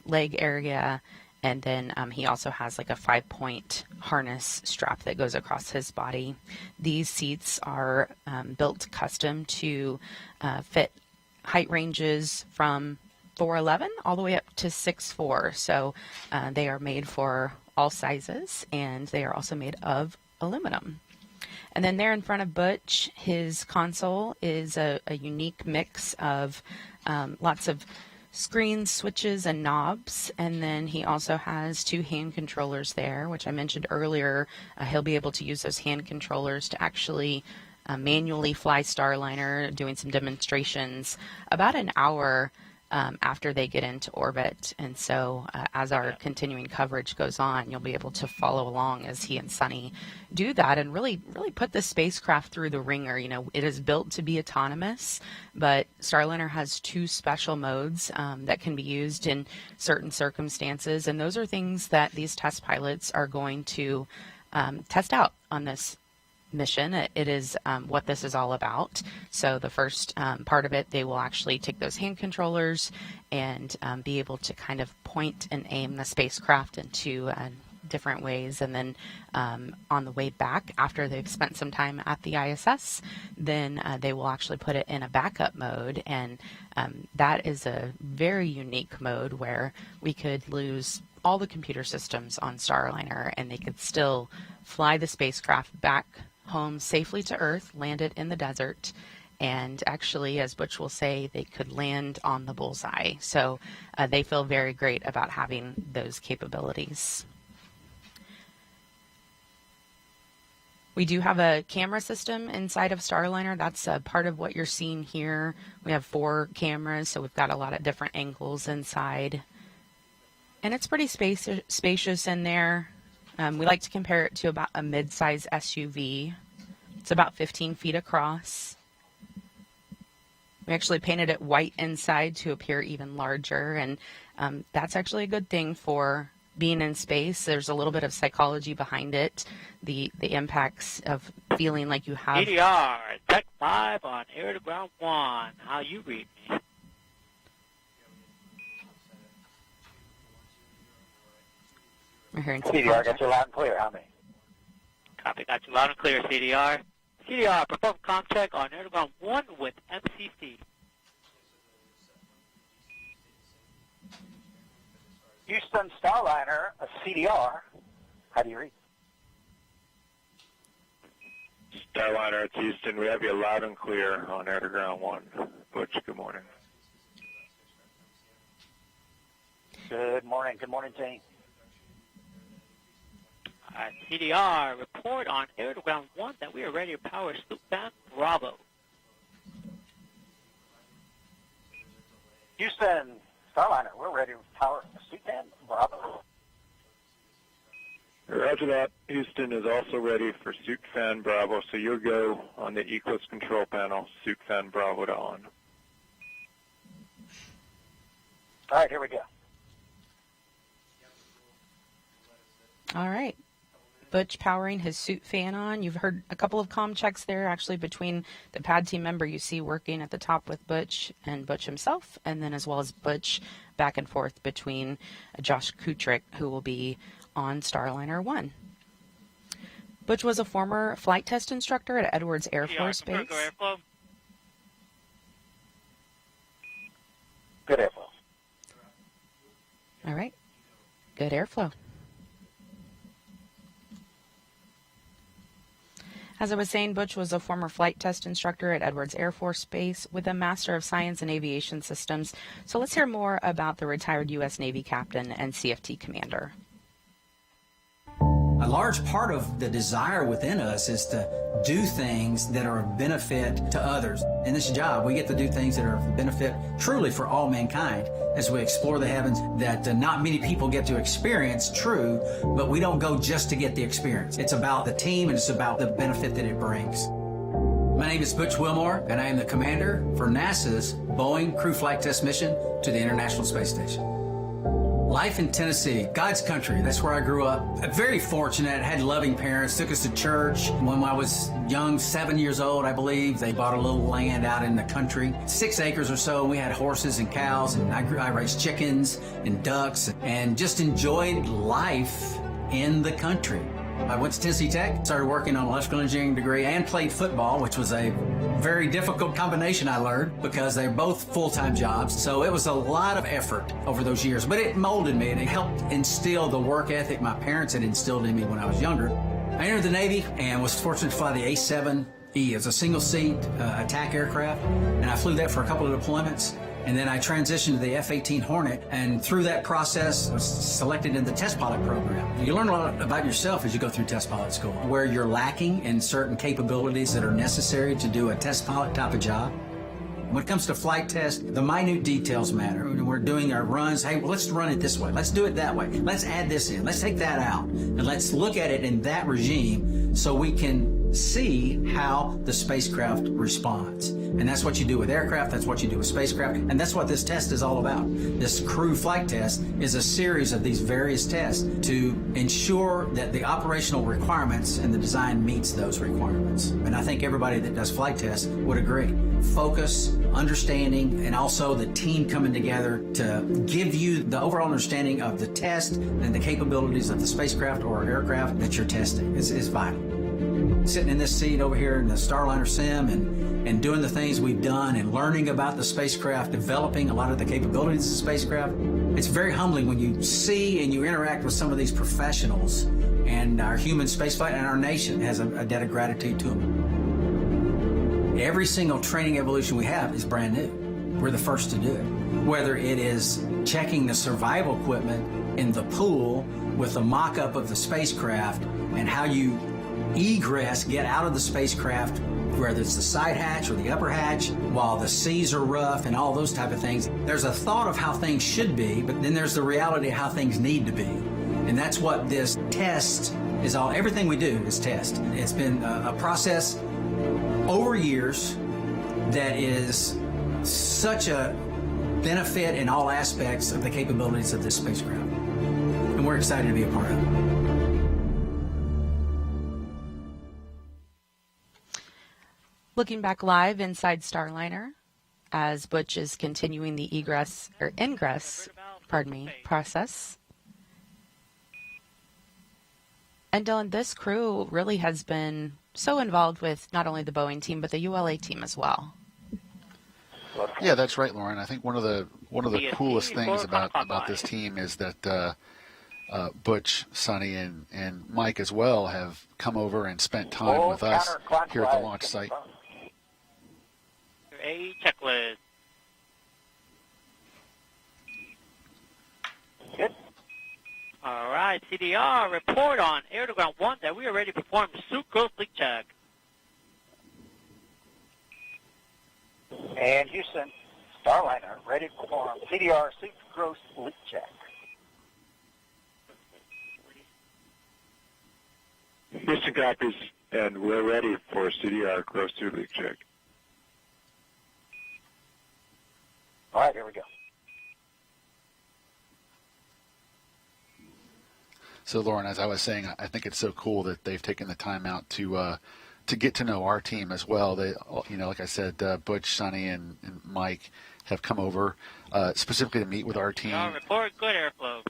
S9: leg area, and then he also has like a 5-point harness strap that goes across his body. These seats are built custom to fit height ranges from 4'11" all the way up to 6'4". So they are made for all sizes, and they are also made of aluminum. And then there in front of Butch, his console is a unique mix of lots of screens, switches, and knobs. And then he also has 2 hand controllers there, which I mentioned earlier. He'll be able to use those hand controllers to actually manually fly Starliner, doing some demonstrations about an hour after they get into orbit. And so as our continuing coverage goes on, you'll be able to follow along as he and Suni do that and really put the spacecraft through the ringer. It is built to be autonomous, but Starliner has 2 special modes that can be used in certain circumstances. And those are things that these test pilots are going to test out on this mission. It is what this is all about. So the first part of it, they will actually take those hand controllers and be able to kind of point and aim the spacecraft into different ways. And then on the way back, after they've spent some time at the ISS, then they will actually put it in a backup mode. And that is a very unique mode where we could lose all the computer systems on Starliner and they could still fly the spacecraft back home safely to Earth, land it in the desert, and actually, as Butch will say, they could land on the bullseye. So they feel very great about having those capabilities. We do have a camera system inside of Starliner. That's a part of what you're seeing here. We have 4 cameras, so we've got a lot of different angles inside. And it's pretty spacious in there. We like to compare it to about a mid-size SUV. It's about 15 feet across. We actually painted it white inside to appear even larger, and that's actually a good thing for being in space. There's a little bit of psychology behind it, the impacts of feeling like you have...
S20: CDR, Tech 5 on air to ground 1. How you read me?
S9: We're hearing
S5: CDR, got you loud and clear. How many?
S20: Copy, got you loud and clear, CDR. CDR, perform comm check on air to ground 1 with MCC.
S5: Houston Starliner, a CDR. How do you read?
S3: Starliner, it's Houston. We have you loud and clear on air to ground 1. Butch, good morning.
S5: Good morning. Good morning, team.
S20: CDR, report on air to ground 1 that we are ready to power Sloop Fan Bravo.
S5: Houston Starliner, we're ready to power Sloop Fan Bravo.
S3: Roger that. Houston is also ready for Suit Fan Bravo, so you'll go on the Eclipse control panel, Suit Fan Bravo to on.
S5: All right, here we go.
S9: All right. Butch powering his suit fan on. You've heard a couple of comm checks there, actually, between the pad team member you see working at the top with Butch and Butch himself, and then as well as Butch back and forth between Josh Kutrick, who will be on Starliner 1. Butch was a former flight test instructor at Edwards Air Force Base.
S5: Good airflow.
S9: All right. Good airflow. As I was saying, Butch was a former flight test instructor at Edwards Air Force Base with a Master of Science in Aviation Systems. So let's hear more about the retired U.S. Navy captain and CFT commander.
S21: A large part of the desire within us is to do things that are of benefit to others. In this job, we get to do things that are of benefit truly for all mankind as we explore the heavens that not many people get to experience, true, but we don't go just to get the experience. It's about the team and it's about the benefit that it brings. My name is Butch Wilmore, and I am the commander for NASA's Boeing Crew Flight Test Mission to the International Space Station. Life in Tennessee, God's country, that's where I grew up. Very fortunate, had loving parents, took us to church. When I was young, 7 years old, I believe, they bought a little land out in the country, 6 acres or so. We had horses and cows, and I raised chickens and ducks, and just enjoyed life in the country. I went to Tennessee Tech, started working on an electrical engineering degree, and played football, which was a very difficult combination, I learned, because they're both full-time jobs. So it was a lot of effort over those years, but it molded me and it helped instill the work ethic my parents had instilled in me when I was younger. I entered the Navy and was fortunate to fly the A-7E. It's a single-seat attack aircraft, and I flew that for a couple of deployments. And then I transitioned to the F-18 Hornet, and through that process, I was selected in the test pilot program. You learn a lot about yourself as you go through test pilot school, where you're lacking in certain capabilities that are necessary to do a test pilot type of job. When it comes to flight test, the minute details matter. When we're doing our runs, hey, well, let's run it this way. Let's do it that way. Let's add this in. Let's take that out. And let's look at it in that regime so we can see how the spacecraft responds. And that's what you do with aircraft, that's what you do with spacecraft, and that's what this test is all about. This crew flight test is a series of these various tests to ensure that the operational requirements and the design meets those requirements. And I think everybody that does flight tests would agree. Focus, understanding, and also the team coming together to give you the overall understanding of the test and the capabilities of the spacecraft or aircraft that you're testing is vital. Sitting in this seat over here in the Starliner sim and doing the things we've done and learning about the spacecraft, developing a lot of the capabilities of the spacecraft, it's very humbling when you see and you interact with some of these professionals, and our human spaceflight and our nation has a debt of gratitude to them. Every single training evolution we have is brand new. We're the first to do it. Whether it is checking the survival equipment in the pool with a mock-up of the spacecraft and how you egress, get out of the spacecraft, whether it's the side hatch or the upper hatch, while the seas are rough and all those type of things. There's a thought of how things should be, but then there's the reality of how things need to be. And that's what this test is all. Everything we do is test. It's been a process over years that is such a benefit in all aspects of the capabilities of this spacecraft. And we're excited to be a part of it.
S9: Looking back live inside Starliner as Butch is continuing the ingress process. And Dylan, this crew really has been so involved with not only the Boeing team but the ULA team as well.
S10: Yeah, that's right, Lauren. I think one of the coolest things about this team is that Butch, Suni, and Mike as well have come over and spent time with us here at the launch site.
S20: A checklist. Good. All right, CDR, report on air to ground 1 that we are ready to perform suit growth leak check.
S5: And Houston, Starliner, ready to perform CDR suit growth leak check.
S3: Houston copies, and we're ready for CDR gross suit leak check.
S5: All right, here we go.
S10: So, Lauren, as I was saying, I think it's so cool that they've taken the time out to get to know our team as well. They, like I said, Butch, Suni, and Mike have come over specifically to meet with our team.
S20: Report good airflow.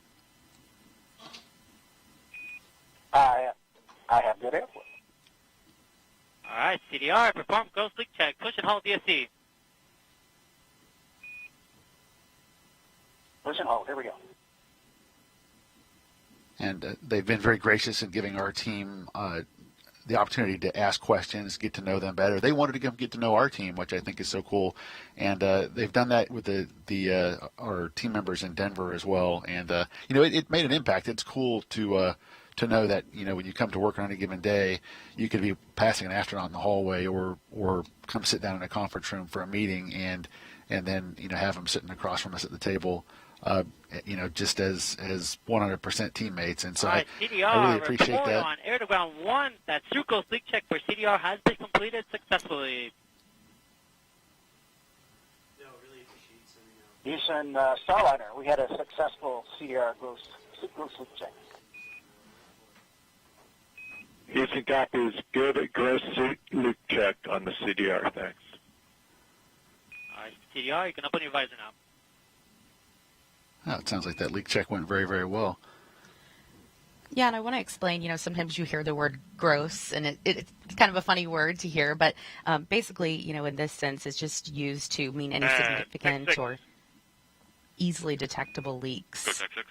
S5: I have good airflow.
S20: All right, CDR, perform ghost leak check. Push and hold DSC.
S5: Push and hold. Here we go.
S10: And they've been very gracious in giving our team the opportunity to ask questions, get to know them better. They wanted to come get to know our team, which I think is so cool, and they've done that with our team members in Denver as well. And it made an impact. It's cool to know that when you come to work on any given day, you could be passing an astronaut in the hallway or come sit down in a conference room for a meeting and then have them sitting across from us at the table. Just as 100% teammates, and so
S20: All right,
S10: I really appreciate that.
S20: On air to ground 1, that Sucrose leak check for CDR has been completed successfully.
S5: Houston Starliner, we had a successful CDR Sucrose leak check.
S3: Houston copies. Good gross leak check on the CDR. Thanks.
S20: All right, CDR, you can open your visor now.
S10: Oh, it sounds like that leak check went very, very well.
S9: Yeah, and I want to explain, sometimes you hear the word gross, and it's kind of a funny word to hear, but basically, in this sense, it's just used to mean any significant or easily detectable leaks.
S4: Go Tech 6.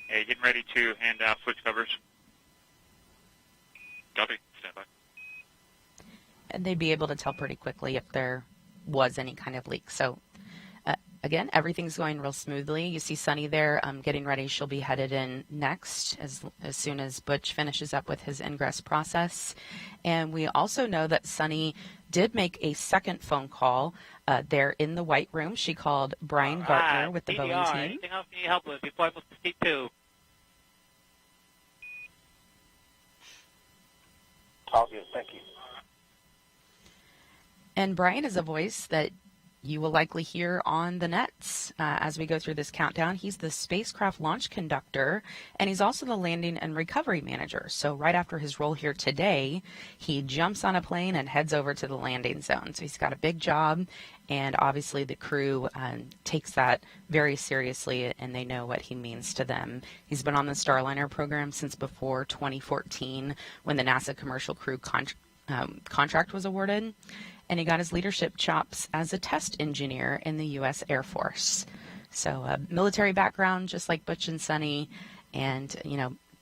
S4: Hey, getting ready to hand out switch covers. Copy. Stand by.
S9: And they'd be able to tell pretty quickly if there was any kind of leak. So, again, everything's going real smoothly. You see Suni there getting ready. She'll be headed in next as soon as Butch finishes up with his ingress process. And we also know that Suni did make a second phone call there in the White Room. She called Brian Gartner with the Boeing team.
S20: Anything else you need help with before I move to seat 2?
S5: All good, thank you.
S9: And Brian is a voice that you will likely hear on the nets as we go through this countdown. He's the spacecraft launch conductor, and he's also the landing and recovery manager. So right after his role here today, he jumps on a plane and heads over to the landing zone. So he's got a big job, and obviously the crew takes that very seriously, and they know what he means to them. He's been on the Starliner program since before 2014 when the NASA Commercial Crew contract was awarded. And he got his leadership chops as a test engineer in the U.S. Air Force. So a military background, just like Butch and Suni. And,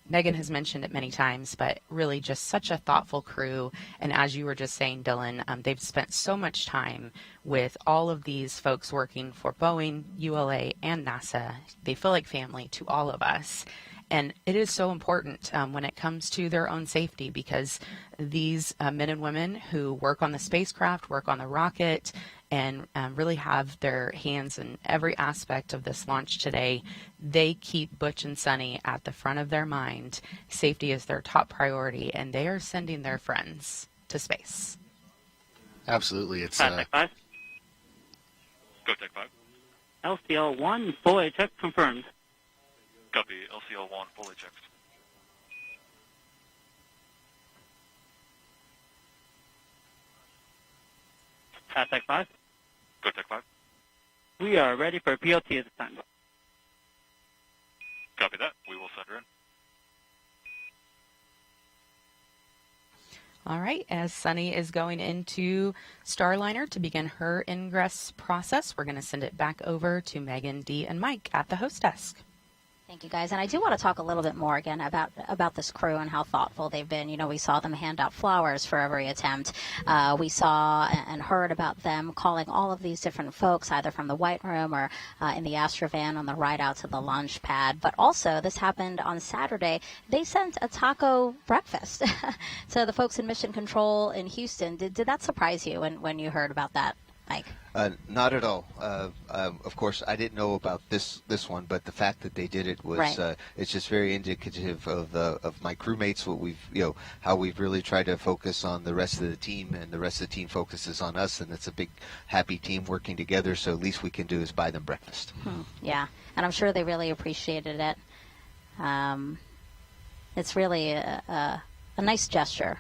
S9: Megan has mentioned it many times, but really just such a thoughtful crew. And as you were just saying, Dylan, they've spent so much time with all of these folks working for Boeing, ULA, and NASA. They feel like family to all of us. And it is so important when it comes to their own safety, because these men and women who work on the spacecraft, work on the rocket, and really have their hands in every aspect of this launch today, they keep Butch and Suni at the front of their mind. Safety is their top priority, and they are sending their friends to space.
S10: Absolutely. It's
S4: Tech 5. Go Tech 5.
S20: LCL-1, fully check confirmed.
S4: Copy. LCL-1 fully checked.
S20: Tech 5.
S4: Go Tech 5.
S20: We are ready for PLT at this time.
S4: Copy that. We will send her in.
S9: All right, as Suni is going into Starliner to begin her ingress process, we're going to send it back over to Megan, Dee, and Mike at the host desk.
S1: Thank you, guys. And I do want to talk a little bit more again about this crew and how thoughtful they've been. We saw them hand out flowers for every attempt. We saw and heard about them calling all of these different folks, either from the White Room or in the Astrovan on the ride out to the Launchpad. But also, this happened on Saturday. They sent a taco breakfast to the folks in Mission Control in Houston. Did that surprise you when you heard about that, Mike?
S8: Not at all. Of course, I didn't know about this one, but the fact that they did it was
S1: right.
S8: It's just very indicative of my crewmates. What we've how we've really tried to focus on the rest of the team, and the rest of the team focuses on us, and it's a big happy team working together. So least we can do is buy them breakfast.
S1: Yeah, and I'm sure they really appreciated it. It's really a nice gesture.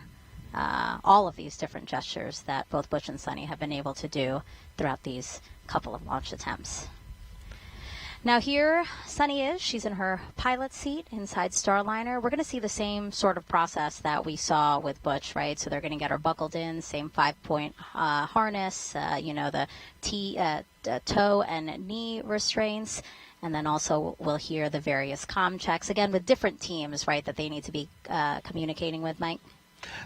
S1: All of these different gestures that both Butch and Suni have been able to do throughout these couple of launch attempts. Now here, Suni is. She's in her pilot seat inside Starliner. We're going to see the same sort of process that we saw with Butch, right? So they're going to get her buckled in, same 5-point harness, the toe and knee restraints. And then also we'll hear the various comm checks, again, with different teams, right, that they need to be communicating with, Mike?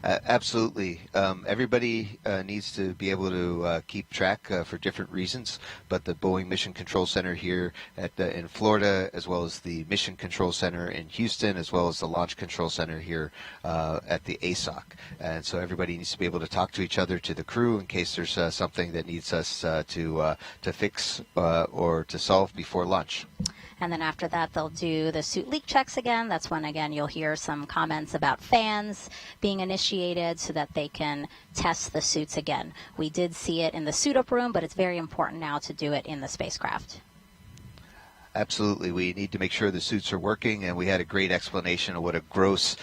S8: Absolutely. Everybody needs to be able to keep track for different reasons, but the Boeing Mission Control Center here in Florida, as well as the Mission Control Center in Houston, as well as the Launch Control Center here at the ASOC. And so everybody needs to be able to talk to each other, to the crew, in case there's something that needs us to fix or to solve before launch.
S1: And then after that, they'll do the suit leak checks again. That's when, again, you'll hear some comments about fans being initiated so that they can test the suits again. We did see it in the suit-up room, but it's very important now to do it in the spacecraft.
S8: Absolutely. We need to make sure the suits are working, and we had a great explanation of what a gross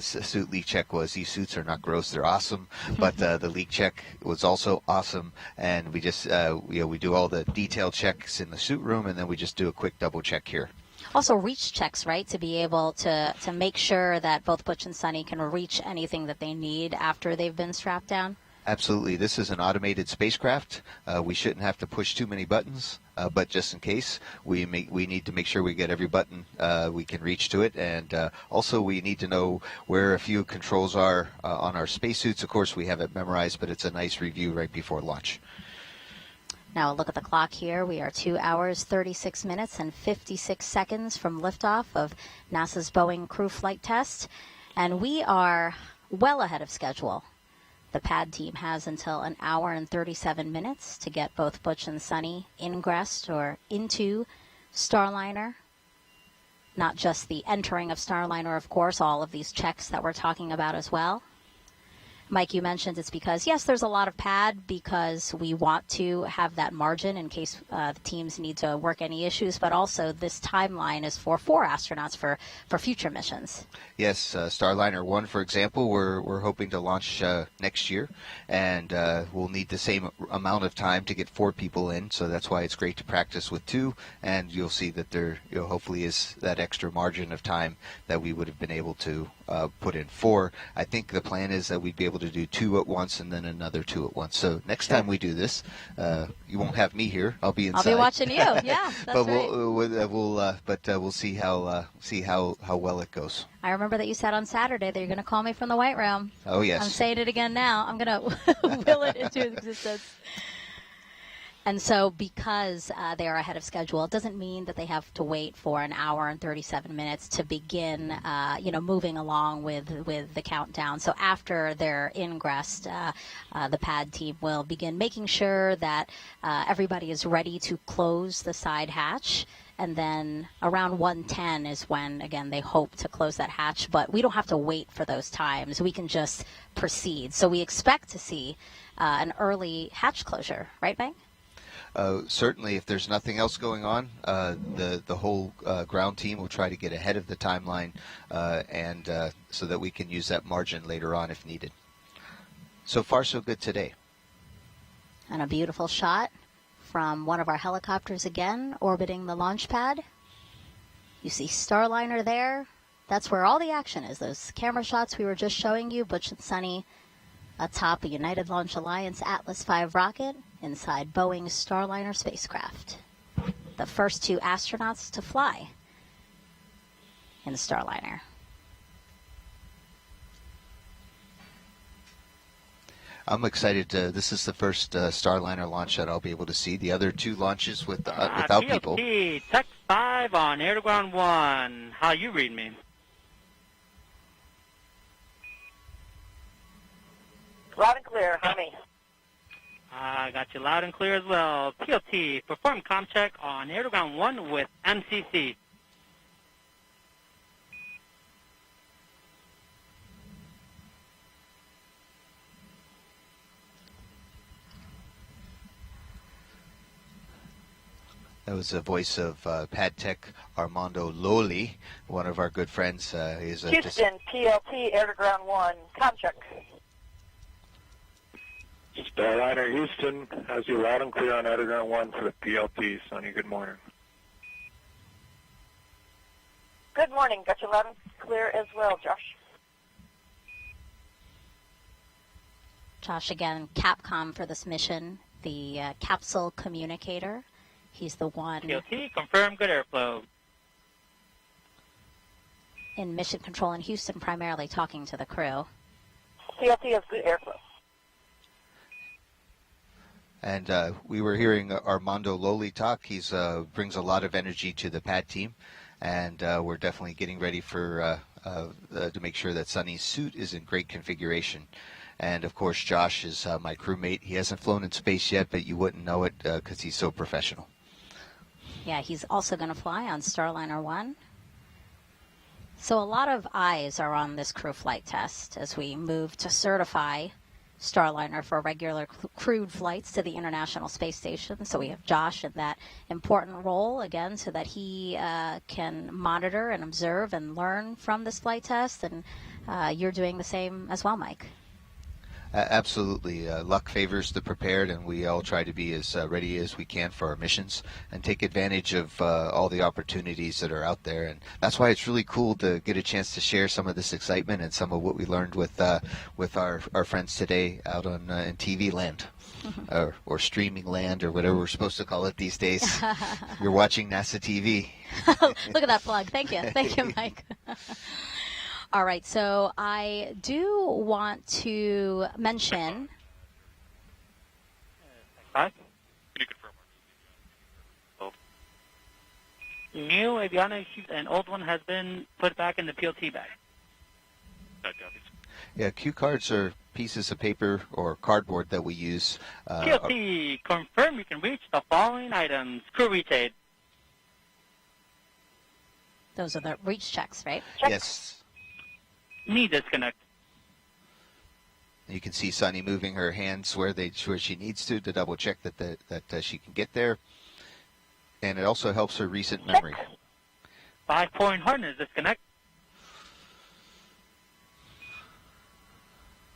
S8: suit leak check was. These suits are not gross, they're awesome, but the leak check was also awesome, and we just, we do all the detailed checks in the suit room, and then we just do a quick double check here.
S1: Also reach checks, right, to be able to make sure that both Butch and Suni can reach anything that they need after they've been strapped down.
S8: Absolutely. This is an automated spacecraft. We shouldn't have to push too many buttons, but just in case, we need to make sure we get every button we can reach to it. And also we need to know where a few controls are on our spacesuits. Of course, we have it memorized, but it's a nice review right before launch.
S1: Now, look at the clock here. We are 2 hours, 36 minutes, and 56 seconds from liftoff of NASA's Boeing crew flight test. And we are well ahead of schedule. The pad team has until 1 hour and 37 minutes to get both Butch and Suni ingressed or into Starliner. Not just the entering of Starliner, of course, all of these checks that we're talking about as well. Mike, you mentioned it's because, yes, there's a lot of pad because we want to have that margin in case the teams need to work any issues, but also this timeline is for 4 astronauts for future missions.
S8: Yes, Starliner 1, for example, we're hoping to launch next year, and we'll need the same amount of time to get 4 people in, so that's why it's great to practice with 2, and you'll see that there hopefully is that extra margin of time that we would have been able to put in 4. I think the plan is that we'd be able to do 2 at once and then another 2 at once. So next time we do this, you won't have me here. I'll be inside.
S1: I'll be watching you. Yeah, that's
S8: but
S1: right.
S8: We'll see how well it goes.
S1: I remember that you said on Saturday that you're going to call me from the White Room.
S8: Oh yes.
S1: I'm saying it again now. I'm going to will it into existence. And so because they are ahead of schedule, it doesn't mean that they have to wait for 1 hour and 37 minutes to begin, moving along with the countdown. So after they're ingressed, the pad team will begin making sure that everybody is ready to close the side hatch. And then around 1:10 is when, again, they hope to close that hatch. But we don't have to wait for those times. We can just proceed. So we expect to see an early hatch closure. Right, Bang?
S8: Certainly, if there's nothing else going on, the whole ground team will try to get ahead of the timeline, and so that we can use that margin later on if needed. So far, so good today.
S1: And a beautiful shot from one of our helicopters again, orbiting the launch pad. You see Starliner there. That's where all the action is. Those camera shots we were just showing you, Butch and Suni atop a United Launch Alliance Atlas V rocket inside Boeing's Starliner spacecraft. The first 2 astronauts to fly in the Starliner.
S8: I'm excited. This is the first Starliner launch that I'll be able to see. The other 2 launches without people.
S20: Tech 5 on air to ground 1. How you read me?
S5: Loud and clear, honey.
S20: I got you loud and clear as well. PLT, perform comm check on air to ground 1 with MCC.
S8: That was the voice of Pad Tech Armando Loli, one of our good friends.
S5: Houston, PLT, air to ground 1, comm check.
S3: Starliner Houston has you loud and clear on air to ground 1 for the PLT. Suni, good morning.
S5: Good morning. Got you loud and clear as well, Josh.
S1: Josh, again, Capcom for this mission, the capsule communicator. He's the one
S20: PLT, confirm good airflow.
S1: in mission control in Houston, primarily talking to the crew.
S5: PLT has good airflow.
S8: And we were hearing Armando Loli talk. He's brings a lot of energy to the pad team, and we're definitely getting ready for to make sure that Sunny's suit is in great configuration. And of course, Josh is my crewmate. He hasn't flown in space yet, but you wouldn't know it because he's so professional.
S1: Yeah, he's also going to fly on Starliner 1. So a lot of eyes are on this crew flight test as we move to certify Starliner for regular crewed flights to the International Space Station. So we have Josh in that important role, again, so that he can monitor and observe and learn from this flight test. And you're doing the same as well, Mike.
S8: Absolutely. Luck favors the prepared, and we all try to be as ready as we can for our missions and take advantage of all the opportunities that are out there. And that's why it's really cool to get a chance to share some of this excitement and some of what we learned with our friends today out on in TV land or streaming land or whatever we're supposed to call it these days. You're watching NASA TV.
S1: Look at that plug. Thank you. Thank you, Mike. All right, so I do want to mention.
S20: Can you confirm? New avionics, an old one has been put back in the PLT bag.
S8: Yeah, cue cards are pieces of paper or cardboard that we use.
S20: PLT, confirm you can reach the following items. Crew reach aid.
S1: Those are the reach checks, right?
S8: Yes.
S20: Knee disconnect.
S8: You can see Sunny moving her hands where she needs to double check that she can get there, and it also helps her recent memory.
S20: 5-point harness disconnect.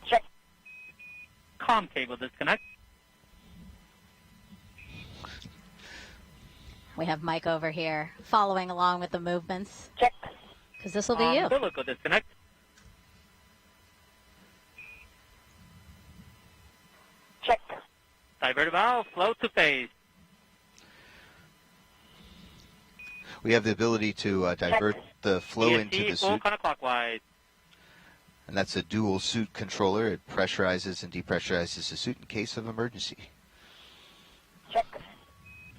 S5: Check.
S20: Comm cable disconnect.
S1: We have Mike over here following along with the movements.
S5: Check.
S1: Because this will be you.
S20: Umbilical disconnect.
S5: Check.
S20: Divert valve, flow to phase.
S8: We have the ability to divert the flow
S20: ESC,
S8: into the
S20: full
S8: suit,
S20: counterclockwise.
S8: and that's a dual suit controller. It pressurizes and depressurizes the suit in case of emergency.
S5: Check.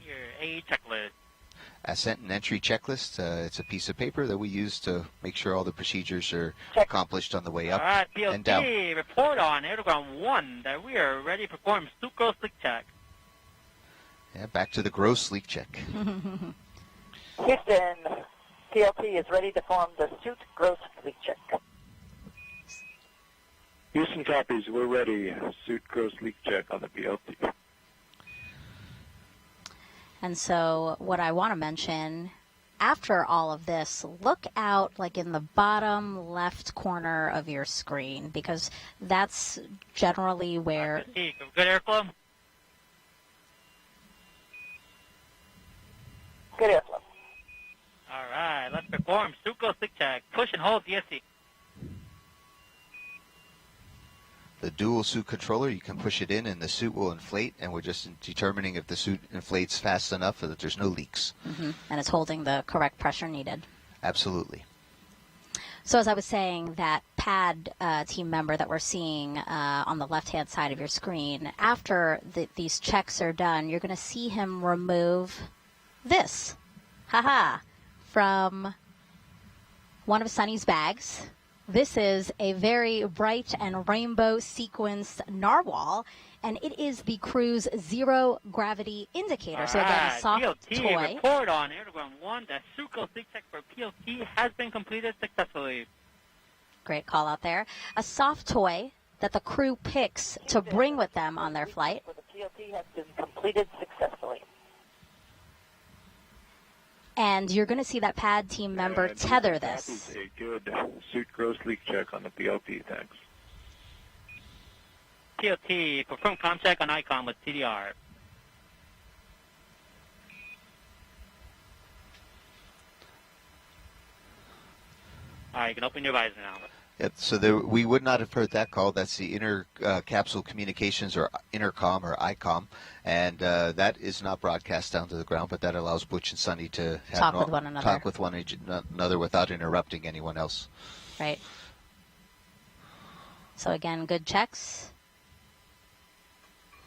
S20: Your A checklist.
S8: Ascent and entry checklist. It's a piece of paper that we use to make sure all the procedures are accomplished on the way up
S20: All right,
S8: and down.
S20: PLT, report on Aeroground 1 that we are ready to perform sucrose leak check.
S8: Yeah, back to the gross leak check.
S5: Houston, PLT is ready to form the suit gross leak check.
S3: Houston copies. We're ready. Suit gross leak check on the PLT.
S1: And so what I want to mention, after all of this, look out like in the bottom left corner of your screen, because that's generally where...
S20: Good airflow?
S5: Good airflow.
S20: All right, let's perform sucrose leak check. Push and hold DSC.
S8: The dual suit controller, you can push it in and the suit will inflate, and we're just determining if the suit inflates fast enough so that there's no leaks.
S1: And it's holding the correct pressure needed.
S8: Absolutely.
S1: So as I was saying, that pad team member that we're seeing on the left-hand side of your screen, after these checks are done, you're going to see him remove this, from one of Sunny's bags. This is a very bright and rainbow sequenced narwhal, and it is the crew's zero gravity indicator. So again, a soft
S20: PLT,
S1: toy.
S20: report on Aeroground 1 that sucrose leak check for PLT has been completed successfully.
S1: Great call out there. A soft toy that the crew picks to bring with them on their flight.
S5: The PLT has been completed successfully.
S1: And you're going to see that pad team member tether this.
S3: A good suit gross leak check on the PLT. Thanks.
S20: PLT, perform comm check on ICOM with CDR. All right, you can open your visor now.
S8: Yep, so we would not have heard that call. That's the inter capsule communications, or intercom, or ICOM, and that is not broadcast down to the ground, but that allows Butch and Suni to
S1: talk with one another.
S8: Talk with one another without interrupting anyone else.
S1: Right. So again, good checks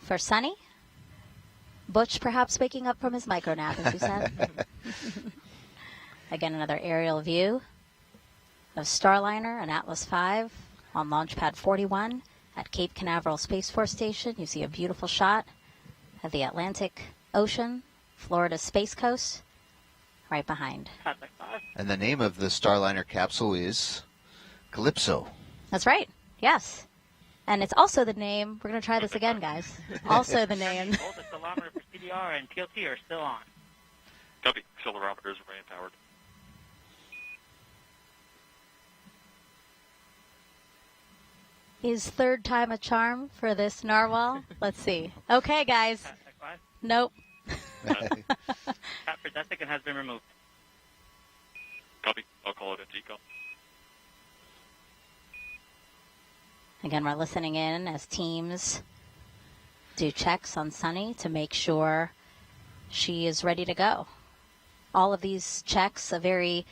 S1: for Suni. Butch perhaps waking up from his micro nap, as you said. Again, another aerial view of Starliner and Atlas V on Launchpad 41 at Cape Canaveral Space Force Station. You see a beautiful shot of the Atlantic Ocean, Florida's Space Coast, right behind.
S8: And the name of the Starliner capsule is Calypso.
S1: That's right. Yes. And it's also the name, we're going to try this again, guys. Also the name.
S20: Both the accelerometer for CDR and PLT are still on.
S4: Copy. Accelerometers remain powered.
S1: Is third time a charm for this narwhal? Let's see. Okay, guys. Nope.
S20: Cap for Desiccant has been removed.
S4: Copy. I'll call it a TCOM.
S1: Again, we're listening in as teams do checks on Suni to make sure she is ready to go. All of these checks, a very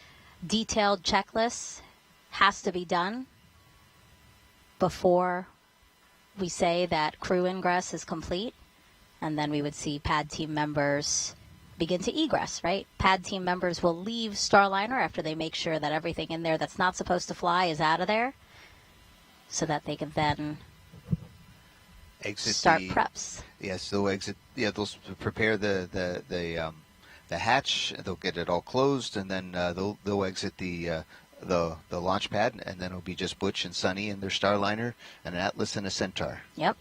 S1: detailed checklist, has to be done before we say that crew ingress is complete, and then we would see pad team members begin to egress, right? Pad team members will leave Starliner after they make sure that everything in there that's not supposed to fly is out of there, so that they can then start preps.
S8: Yes, they'll exit. Yeah, they'll prepare the hatch. They'll get it all closed, and then they'll exit the launch pad, and then it'll be just Butch and Suni and their Starliner, and an Atlas and a Centaur.
S1: Yep.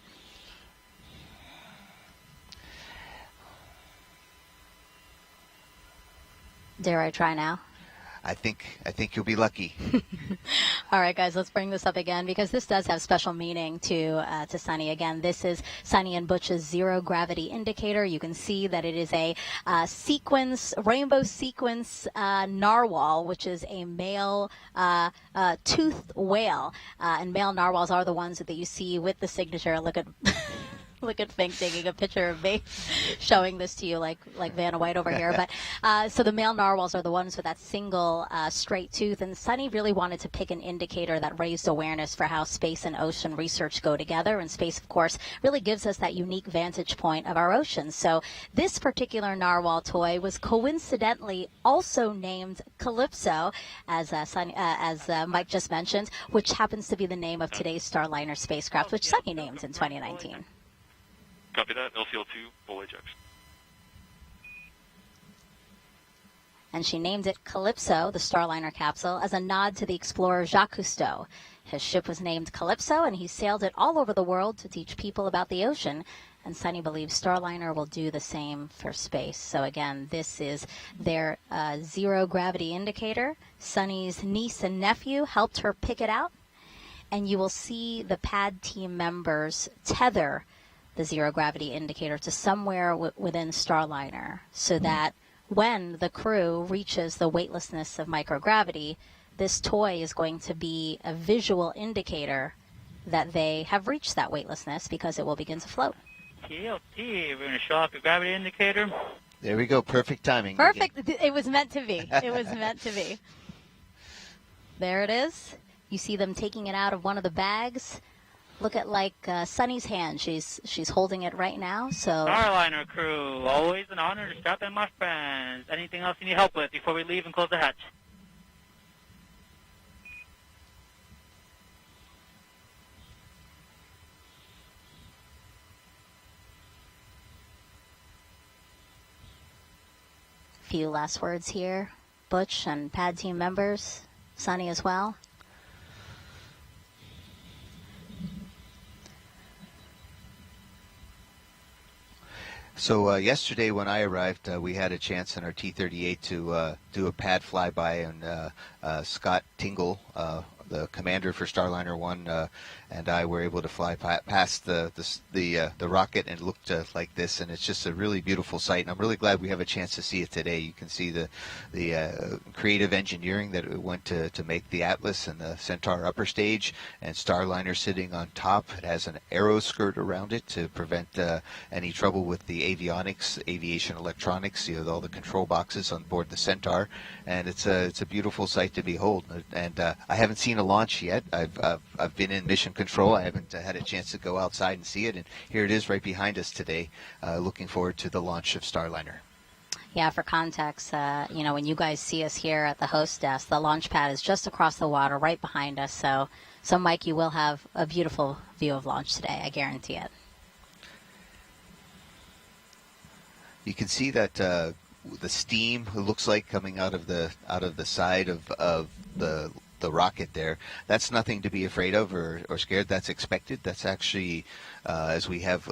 S1: Dare I try now?
S8: I think you'll be lucky.
S1: All right, guys, let's bring this up again, because this does have special meaning to Suni. Again, this is Suni and Butch's zero gravity indicator. You can see that it is a rainbow sequence narwhal, which is a male toothed whale. And male narwhals are the ones that you see with the signature. Look at Look at Fink taking a picture of me, showing this to you like Vanna White over here. But so the male narwhals are the ones with that single straight tooth, and Suni really wanted to pick an indicator that raised awareness for how space and ocean research go together. And space, of course, really gives us that unique vantage point of our oceans. So this particular narwhal toy was coincidentally also named Calypso, as Mike just mentioned, which happens to be the name of today's Starliner spacecraft, which Suni named in 2019.
S4: Copy that. LCL2, full Ajax.
S1: And she named it Calypso, the Starliner capsule, as a nod to the explorer Jacques Cousteau. His ship was named Calypso, and he sailed it all over the world to teach people about the ocean. And Suni believes Starliner will do the same for space. So again, this is their zero gravity indicator. Suni's niece and nephew helped her pick it out. And you will see the pad team members tether the zero gravity indicator to somewhere within Starliner, so that when the crew reaches the weightlessness of microgravity, this toy is going to be a visual indicator that they have reached that weightlessness, because it will begin to float.
S20: TLT, we're going to show off the gravity indicator.
S8: There we go. Perfect timing.
S1: Perfect. Again. It was meant to be. It was meant to be. There it is. You see them taking it out of one of the bags. Look at Suni's hand. She's holding it right now. So
S20: Starliner crew, always an honor to strap in, my friends. Anything else you need help with before we leave and close the hatch?
S1: Few last words here. Butch and pad team members, Suni as well.
S8: So yesterday when I arrived, we had a chance in our T-38 to do a pad flyby, and Scott Tingle, the commander for Starliner 1, and I were able to fly past the rocket, and it looked like this, and it's just a really beautiful sight. And I'm really glad we have a chance to see it today. You can see the creative engineering that went to make the Atlas and the Centaur upper stage, and Starliner sitting on top. It has an aero skirt around it to prevent any trouble with the avionics, aviation electronics, all the control boxes on board the Centaur, and it's a beautiful sight to behold. And I haven't seen a launch yet. I've been in mission control. I haven't had a chance to go outside and see it, and here it is right behind us today. Looking forward to the launch of Starliner.
S1: Yeah, for context, when you guys see us here at the host desk, the launch pad is just across the water right behind us. So Mike, you will have a beautiful view of launch today. I guarantee it.
S8: You can see that the steam, it looks like, coming out of the side of the rocket there. That's nothing to be afraid of or scared. That's expected. That's actually, as we have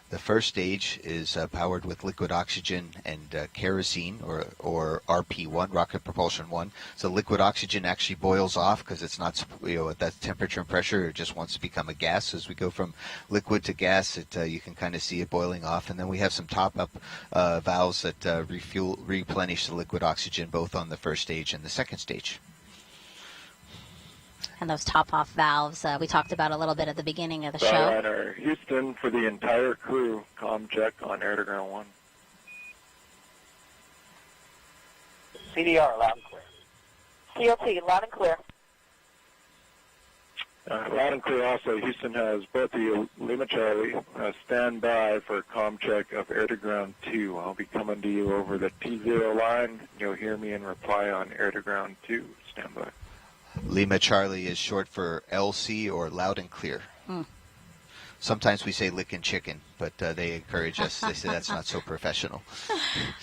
S8: the first stage is powered with liquid oxygen and kerosene, or RP1, rocket propulsion 1. So liquid oxygen actually boils off because it's not, at that temperature and pressure, it just wants to become a gas. As we go from liquid to gas, you can kind of see it boiling off. And then we have some top-up valves that replenish the liquid oxygen both on the first stage and the second stage.
S1: And those top-off valves, we talked about a little bit at the beginning of the show.
S3: Starliner, Houston, for the entire crew, comm check on air to ground 1.
S5: CDR, loud and clear.
S6: CLT, loud and clear.
S3: Loud and clear also. Houston has both of you, Lima Charlie, stand by for comm check of air to ground 2. I'll be coming to you over the T0 line. You'll hear me in reply on air to ground 2. Stand by.
S8: Lima Charlie is short for LC, or loud and clear. Sometimes we say lick and chicken, but they encourage us. They say that's not so professional.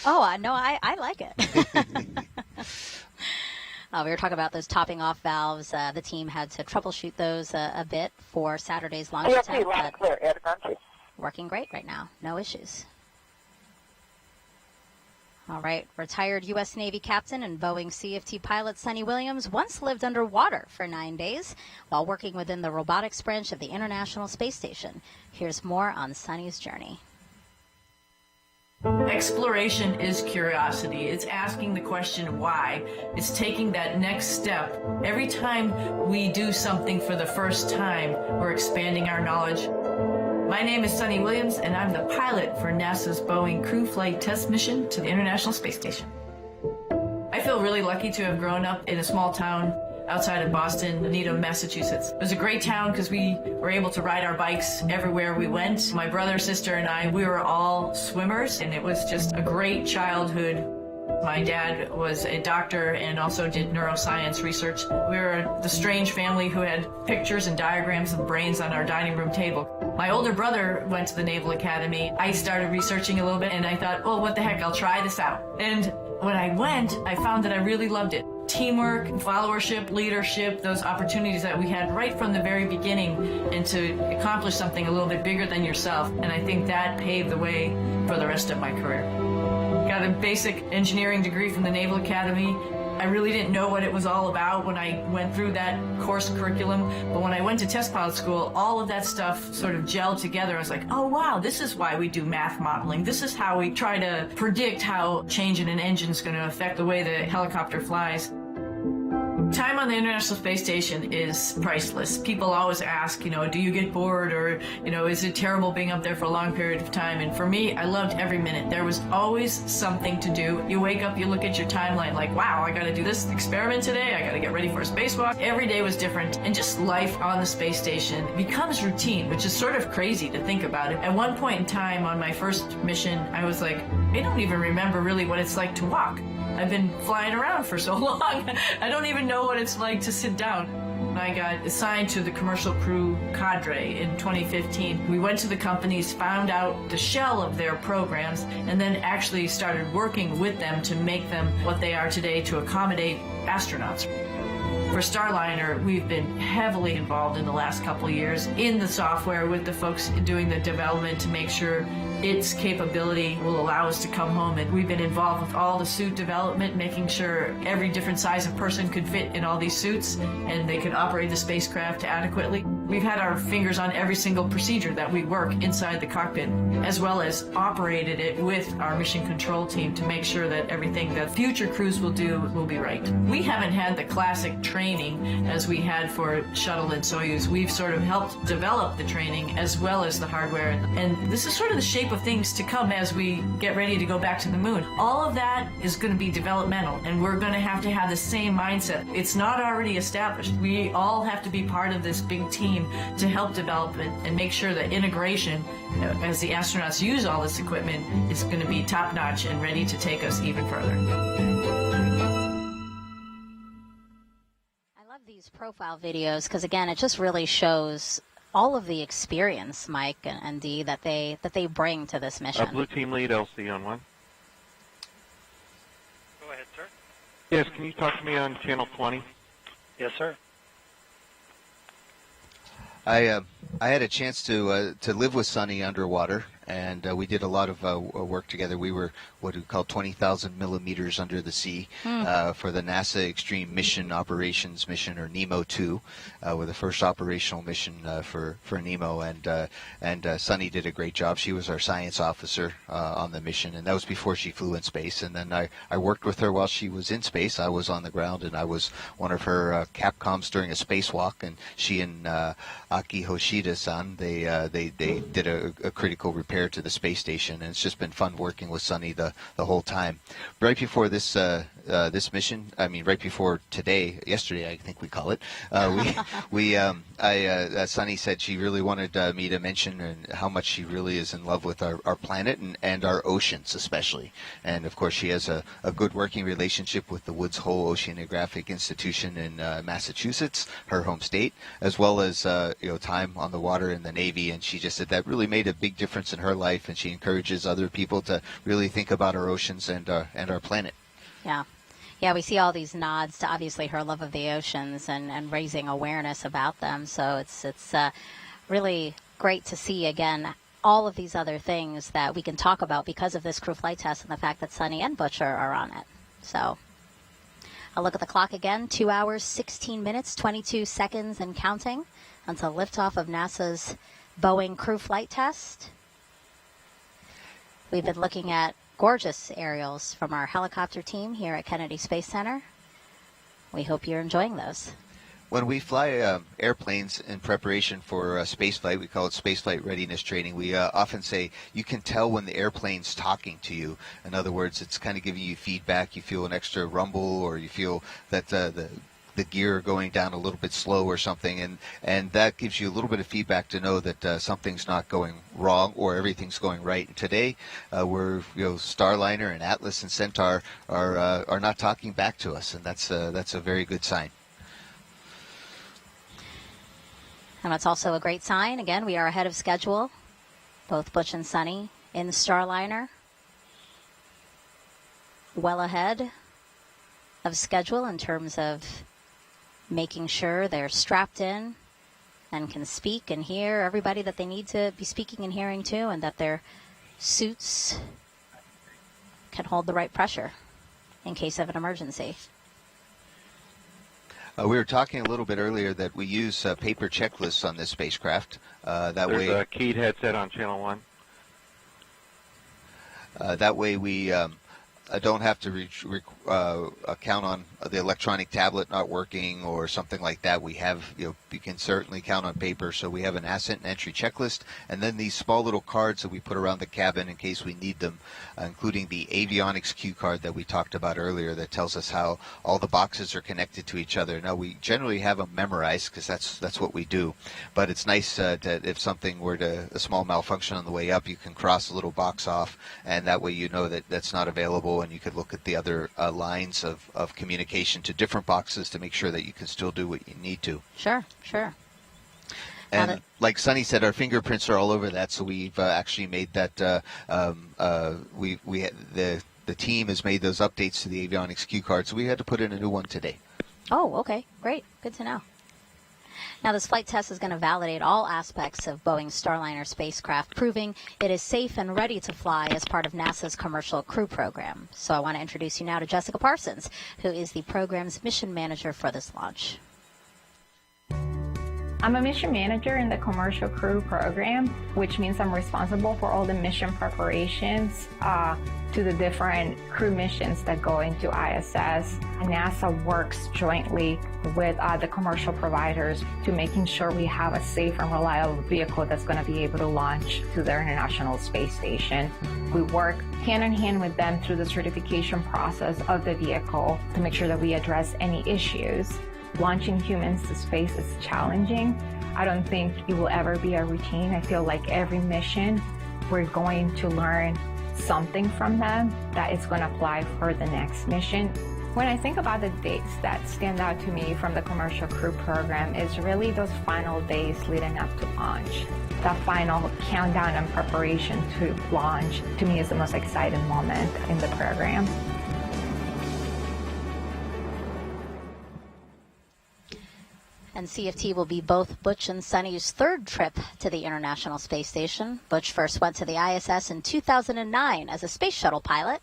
S1: Oh, no, I like it. We were talking about those topping off valves. The team had to troubleshoot those a bit for Saturday's launch attempt. But working great right now. No issues. All right. Retired U.S. Navy captain and Boeing CFT pilot Sunita Williams once lived underwater for 9 days while working within the robotics branch of the International Space Station. Here's more on Sunny's journey.
S2: Exploration is curiosity. It's asking the question why. It's taking that next step. Every time we do something for the first time, we're expanding our knowledge. My name is Sunita Williams, and I'm the pilot for NASA's Boeing Crew Flight Test Mission to the International Space Station. I feel really lucky to have grown up in a small town outside of Boston, Needham, Massachusetts. It was a great town because we were able to ride our bikes everywhere we went. My brother, sister, and I, we were all swimmers, and it was just a great childhood. My dad was a doctor and also did neuroscience research. We were the strange family who had pictures and diagrams of brains on our dining room table. My older brother went to the Naval Academy. I started researching a little bit, and I thought, well, what the heck, I'll try this out. And when I went, I found that I really loved it. Teamwork, followership, leadership, those opportunities that we had right from the very beginning, and to accomplish something a little bit bigger than yourself. And I think that paved the way for the rest of my career. Got a basic engineering degree from the Naval Academy. I really didn't know what it was all about when I went through that course curriculum, but when I went to test pilot school, all of that stuff sort of gelled together. I was like, oh wow, this is why we do math modeling. This is how we try to predict how change in an engine is going to affect the way the helicopter flies. Time on the International Space Station is priceless. People always ask, do you get bored, or, is it terrible being up there for a long period of time? And for me, I loved every minute. There was always something to do. You wake up, you look at your timeline like, wow, I got to do this experiment today. I got to get ready for a spacewalk. Every day was different. And just life on the space station becomes routine, which is sort of crazy to think about it. At one point in time on my first mission, I was like, I don't even remember really what it's like to walk. I've been flying around for so long, I don't even know what it's like to sit down. I got assigned to the commercial crew cadre in 2015. We went to the companies, found out the shell of their programs, and then actually started working with them to make them what they are today to accommodate astronauts. For Starliner, we've been heavily involved in the last couple of years in the software with the folks doing the development to make sure its capability will allow us to come home. And we've been involved with all the suit development, making sure every different size of person could fit in all these suits and they could operate the spacecraft adequately. We've had our fingers on every single procedure that we work inside the cockpit, as well as operated it with our mission control team to make sure that everything that future crews will do will be right. We haven't had the classic training as we had for Shuttle and Soyuz. We've sort of helped develop the training as well as the hardware. And this is sort of the shape of things to come as we get ready to go back to the moon. All of that is going to be developmental, and we're going to have the same mindset. It's not already established. We all have to be part of this big team to help develop it and make sure that integration, as the astronauts use all this equipment, is going to be top-notch and ready to take us even further.
S1: I love these profile videos because, again, it just really shows all of the experience, Mike and Dee, that they bring to this mission.
S17: Blue team lead, LC on 1.
S18: Go ahead, sir.
S17: Yes, can you talk to me on channel 20?
S18: Yes, sir.
S8: I had a chance to live with Suni underwater, and we did a lot of work together. We were what we call 20,000 millimeters under the sea for the NASA Extreme Mission Operations Mission, or NEMO 2, with the first operational mission for NEMO, and Suni did a great job. She was our science officer on the mission, and that was before she flew in space. And then I worked with her while she was in space. I was on the ground, and I was one of her capcoms during a spacewalk, and she and Aki Hoshida-san, they did a critical repair to the space station, and it's just been fun working with Suni the whole time. Right before this this mission, I mean, right before yesterday, I think we call it, Suni said she really wanted me to mention how much she really is in love with our planet and our oceans especially. And of course, she has a good working relationship with the Woods Hole Oceanographic Institution in Massachusetts, her home state, as well as time on the water in the Navy. And she just said that really made a big difference in her life, and she encourages other people to really think about our oceans and our planet.
S1: Yeah, we see all these nods to obviously her love of the oceans and raising awareness about them. So it's really great to see, again, all of these other things that we can talk about because of this crew flight test and the fact that Suni and Butch are on it. So I'll look at the clock again. 2 hours, 16 minutes, 22 seconds and counting until liftoff of NASA's Boeing crew flight test. We've been looking at gorgeous aerials from our helicopter team here at Kennedy Space Center. We hope you're enjoying those.
S8: When we fly airplanes in preparation for spaceflight, we call it spaceflight readiness training. We often say you can tell when the airplane's talking to you. In other words, it's kind of giving you feedback. You feel an extra rumble, or you feel that the gear going down a little bit slow or something, and that gives you a little bit of feedback to know that something's not going wrong or everything's going right. And today, Starliner and Atlas and Centaur are not talking back to us, and that's a very good sign.
S1: And that's also a great sign. Again, we are ahead of schedule. Both Butch and Suni in the Starliner. Well ahead of schedule in terms of making sure they're strapped in and can speak and hear everybody that they need to be speaking and hearing to, and that their suits can hold the right pressure in case of an emergency.
S8: We were talking a little bit earlier that we use paper checklists on this spacecraft.
S17: There's a keyed headset on channel 1.
S8: That way we don't have to count on the electronic tablet not working or something like that. We have, you can certainly count on paper. So we have an ascent and entry checklist, and then these small little cards that we put around the cabin in case we need them, including the avionics cue card that we talked about earlier that tells us how all the boxes are connected to each other. Now, we generally have them memorized because that's what we do, but it's nice that if something were a small malfunction on the way up, you can cross a little box off, and that way you know that that's not available, and you could look at the other lines of communication to different boxes to make sure that you can still do what you need to.
S1: Sure.
S8: And like Suni said, our fingerprints are all over that, so we've actually made that. The team has made those updates to the avionics cue card, so we had to put in a new one today.
S1: Oh, okay. Great. Good to know. Now, this flight test is going to validate all aspects of Boeing's Starliner spacecraft, proving it is safe and ready to fly as part of NASA's Commercial Crew Program. So I want to introduce you now to Jessica Parsons, who is the program's mission manager for this launch.
S14: I'm a mission manager in the Commercial Crew Program, which means I'm responsible for all the mission preparations to the different crew missions that go into ISS. NASA works jointly with the commercial providers to making sure we have a safe and reliable vehicle that's going to be able to launch to the International Space Station. We work hand in hand with them through the certification process of the vehicle to make sure that we address any issues. Launching humans to space is challenging. I don't think it will ever be a routine. I feel like every mission, we're going to learn something from them that is going to apply for the next mission. When I think about the dates that stand out to me from the Commercial Crew Program, is really those final days leading up to launch. The final countdown and preparation to launch, to me, is the most exciting moment in the program.
S1: And CFT will be both Butch and Suni's third trip to the International Space Station. Butch first went to the ISS in 2009 as a space shuttle pilot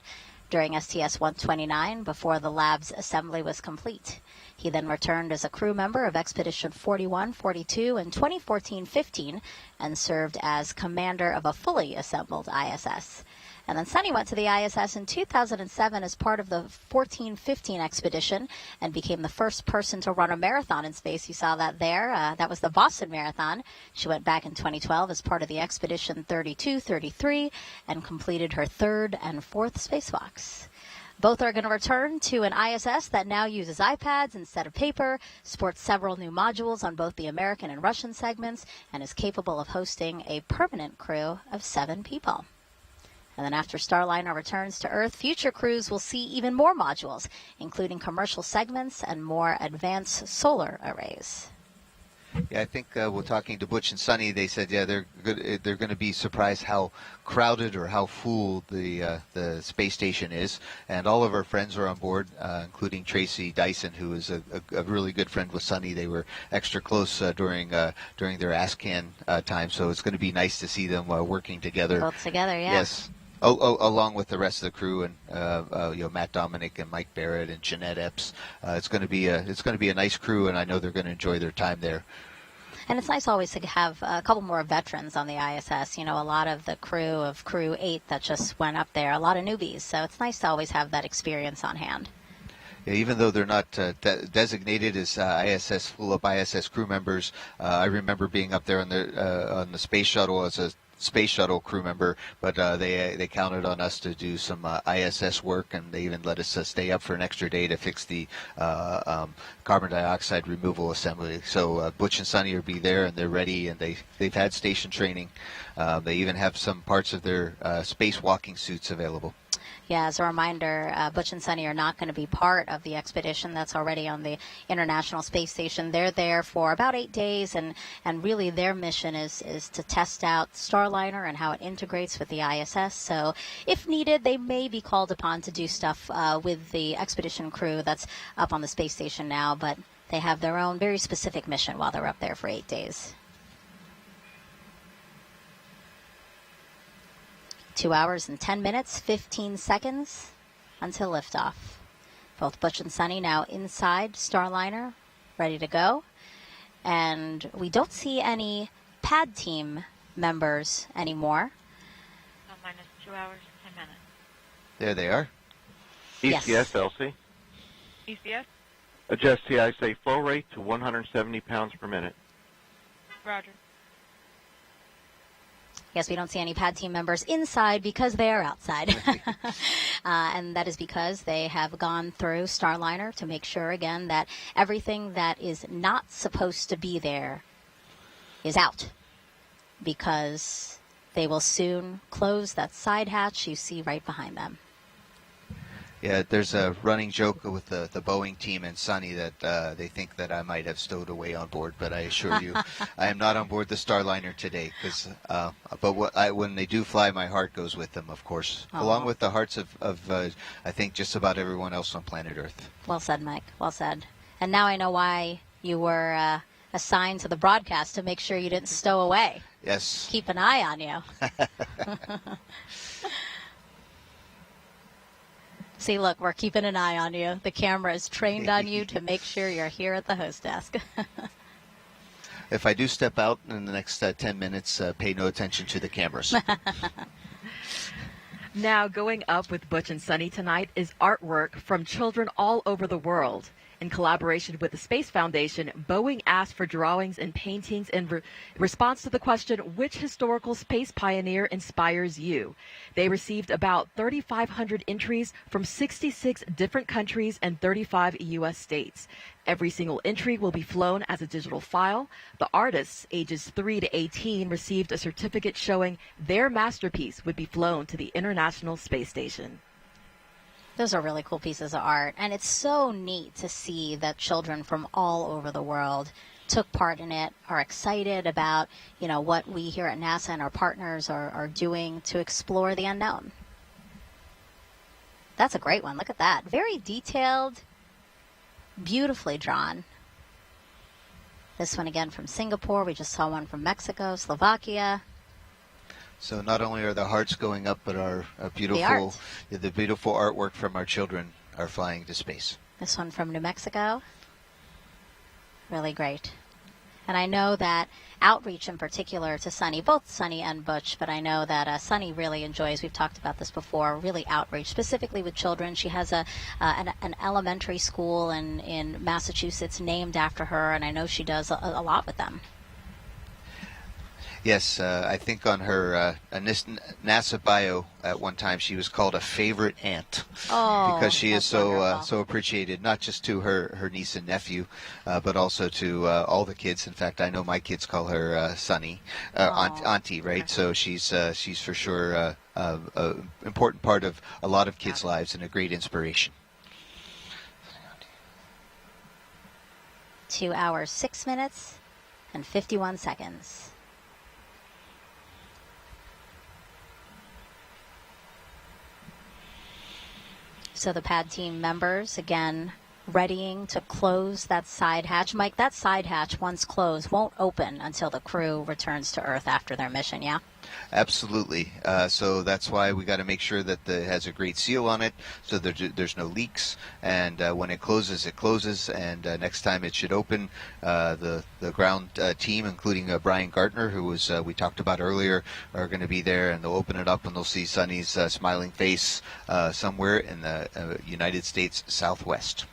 S1: during STS-129 before the lab's assembly was complete. He then returned as a crew member of Expedition 41, 42, and 2014-15 and served as commander of a fully assembled ISS. And then Suni went to the ISS in 2007 as part of the 14-15 expedition and became the first person to run a marathon in space. You saw that there. That was the Boston Marathon. She went back in 2012 as part of the Expedition 32-33 and completed her third and fourth spacewalks. Both are going to return to an ISS that now uses iPads instead of paper, sports several new modules on both the American and Russian segments, and is capable of hosting a permanent crew of 7 people. And then after Starliner returns to Earth, future crews will see even more modules, including commercial segments and more advanced solar arrays.
S8: Yeah, I think we're talking to Butch and Suni. They said, yeah, they're going to be surprised how crowded or how full the space station is. And all of our friends are on board, including Tracy Dyson, who is a really good friend with Suni. They were extra close during their ASCAN time, so it's going to be nice to see them working together.
S1: Both together, yeah.
S8: Yes. Along with the rest of the crew and Matt Dominic and Mike Barrett and Jeanette Epps, it's going to be a nice crew, and I know they're going to enjoy their time there.
S1: And it's nice always to have a couple more veterans on the ISS. You know, a lot of the crew of Crew 8 that just went up there, a lot of newbies. So it's nice to always have that experience on hand.
S8: Yeah, even though they're not designated as ISS full-up ISS crew members, I remember being up there on the space shuttle as a space shuttle crew member, but they counted on us to do some ISS work, and they even let us stay up for an extra day to fix the carbon dioxide removal assembly. So Butch and Suni will be there, and they're ready, and they've had station training. They even have some parts of their spacewalking suits available.
S1: Yeah, as a reminder, Butch and Suni are not going to be part of the expedition that's already on the International Space Station. They're there for about 8 days, and really their mission is to test out Starliner and how it integrates with the ISS. So if needed, they may be called upon to do stuff with the expedition crew that's up on the space station now, but they have their own very specific mission while they're up there for 8 days. 2 hours and 10 minutes, 15 seconds until liftoff. Both Butch and Suni now inside Starliner, ready to go. And we don't see any pad team members anymore.
S22: Minus 2 hours, 10 minutes.
S8: There they are.
S17: ECS,
S1: Yes.
S17: Elsie.
S22: ECS?
S17: Adjust TI flow rate to 170 pounds per minute.
S22: Roger.
S1: Yes, we don't see any pad team members inside because they are outside. And that is because they have gone through Starliner to make sure, again, that everything that is not supposed to be there is out, because they will soon close that side hatch you see right behind them.
S8: Yeah, there's a running joke with the Boeing team and Suni that they think that I might have stowed away on board, but I assure you, I am not on board the Starliner today. When they do fly, my heart goes with them, of course, along with the hearts of I think just about everyone else on planet Earth.
S1: Well said, Mike. Well said. And now I know why you were assigned to the broadcast, to make sure you didn't stow away.
S8: Yes.
S1: Keep an eye on you. See, look, we're keeping an eye on you. The camera is trained on you to make sure you're here at the host desk.
S8: If I do step out in the next 10 minutes, pay no attention to the cameras.
S7: Now, going up with Butch and Suni tonight is artwork from children all over the world. In collaboration with the Space Foundation, Boeing asked for drawings and paintings in response to the question, which historical space pioneer inspires you? They received about 3,500 entries from 66 different countries and 35 U.S. states. Every single entry will be flown as a digital file. The artists, ages 3 to 18, received a certificate showing their masterpiece would be flown to the International Space Station.
S1: Those are really cool pieces of art, and it's so neat to see that children from all over the world took part in it, are excited about, you know, what we here at NASA and our partners are doing to explore the unknown. That's a great one. Look at that. Very detailed, beautifully drawn. This one again from Singapore. We just saw one from Mexico, Slovakia.
S8: So not only are the hearts going up, but our beautiful, the beautiful artwork from our children are flying to space.
S1: This one from New Mexico. Really great. And I know that outreach in particular to Suni, both Suni and Butch, but I know that Suni really enjoys, we've talked about this before, really outreach, specifically with children. She has an elementary school in Massachusetts named after her, and I know she does a lot with them.
S8: Yes, I think on her NASA bio at one time she was called a favorite aunt because she is so appreciated, not just to her niece and nephew, but also to all the kids. In fact, I know my kids call her Suni, auntie, right? So she's for sure an important part of a lot of kids' lives and a great inspiration.
S1: 2 hours, 6 minutes, and 51 seconds. So the pad team members, again, readying to close that side hatch. Mike, that side hatch, once closed, won't open until the crew returns to Earth after their mission, yeah?
S8: Absolutely. So that's why we got to make sure that it has a great seal on it so there's no leaks. And when it closes, it closes. And next time it should open, the ground team, including Brian Gartner, who was we talked about earlier, are going to be there. And they'll open it up and they'll see Suni's smiling face somewhere in the United States Southwest.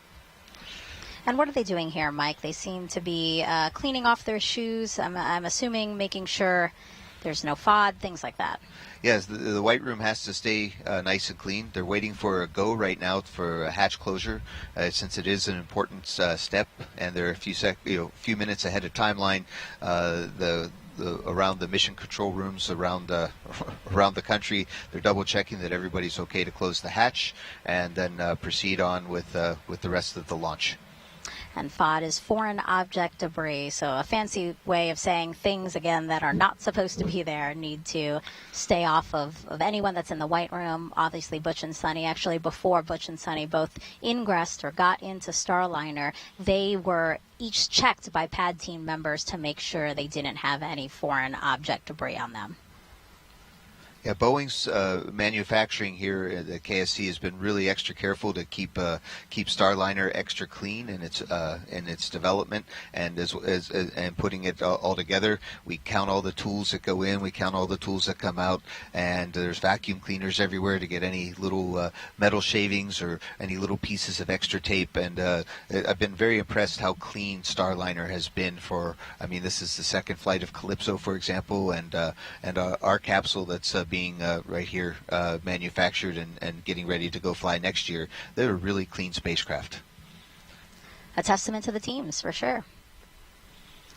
S1: And what are they doing here, Mike? They seem to be cleaning off their shoes. I'm assuming making sure there's no FOD, things like that.
S8: Yes, the White Room has to stay nice and clean. They're waiting for a go right now for a hatch closure, since it is an important step, and they're a few minutes ahead of timeline. Around the mission control rooms around the country, they're double checking that everybody's okay to close the hatch, and then proceed on with the rest of the launch.
S1: And FOD is foreign object debris, so a fancy way of saying things, again, that are not supposed to be there need to stay off of anyone that's in the White Room. Obviously, Butch and Suni, actually before Butch and Suni both ingressed or got into Starliner, they were each checked by pad team members to make sure they didn't have any foreign object debris on them.
S8: Yeah, Boeing's manufacturing here at the KSC has been really extra careful to keep Starliner extra clean in its development, and and putting it all together. We count all the tools that go in, we count all the tools that come out, and there's vacuum cleaners everywhere to get any little metal shavings or any little pieces of extra tape. And I've been very impressed how clean Starliner has been for. I mean, this is the second flight of Calypso, for example, and our capsule that's being right here manufactured and getting ready to go fly next year. They're a really clean spacecraft.
S1: A testament to the teams, for sure.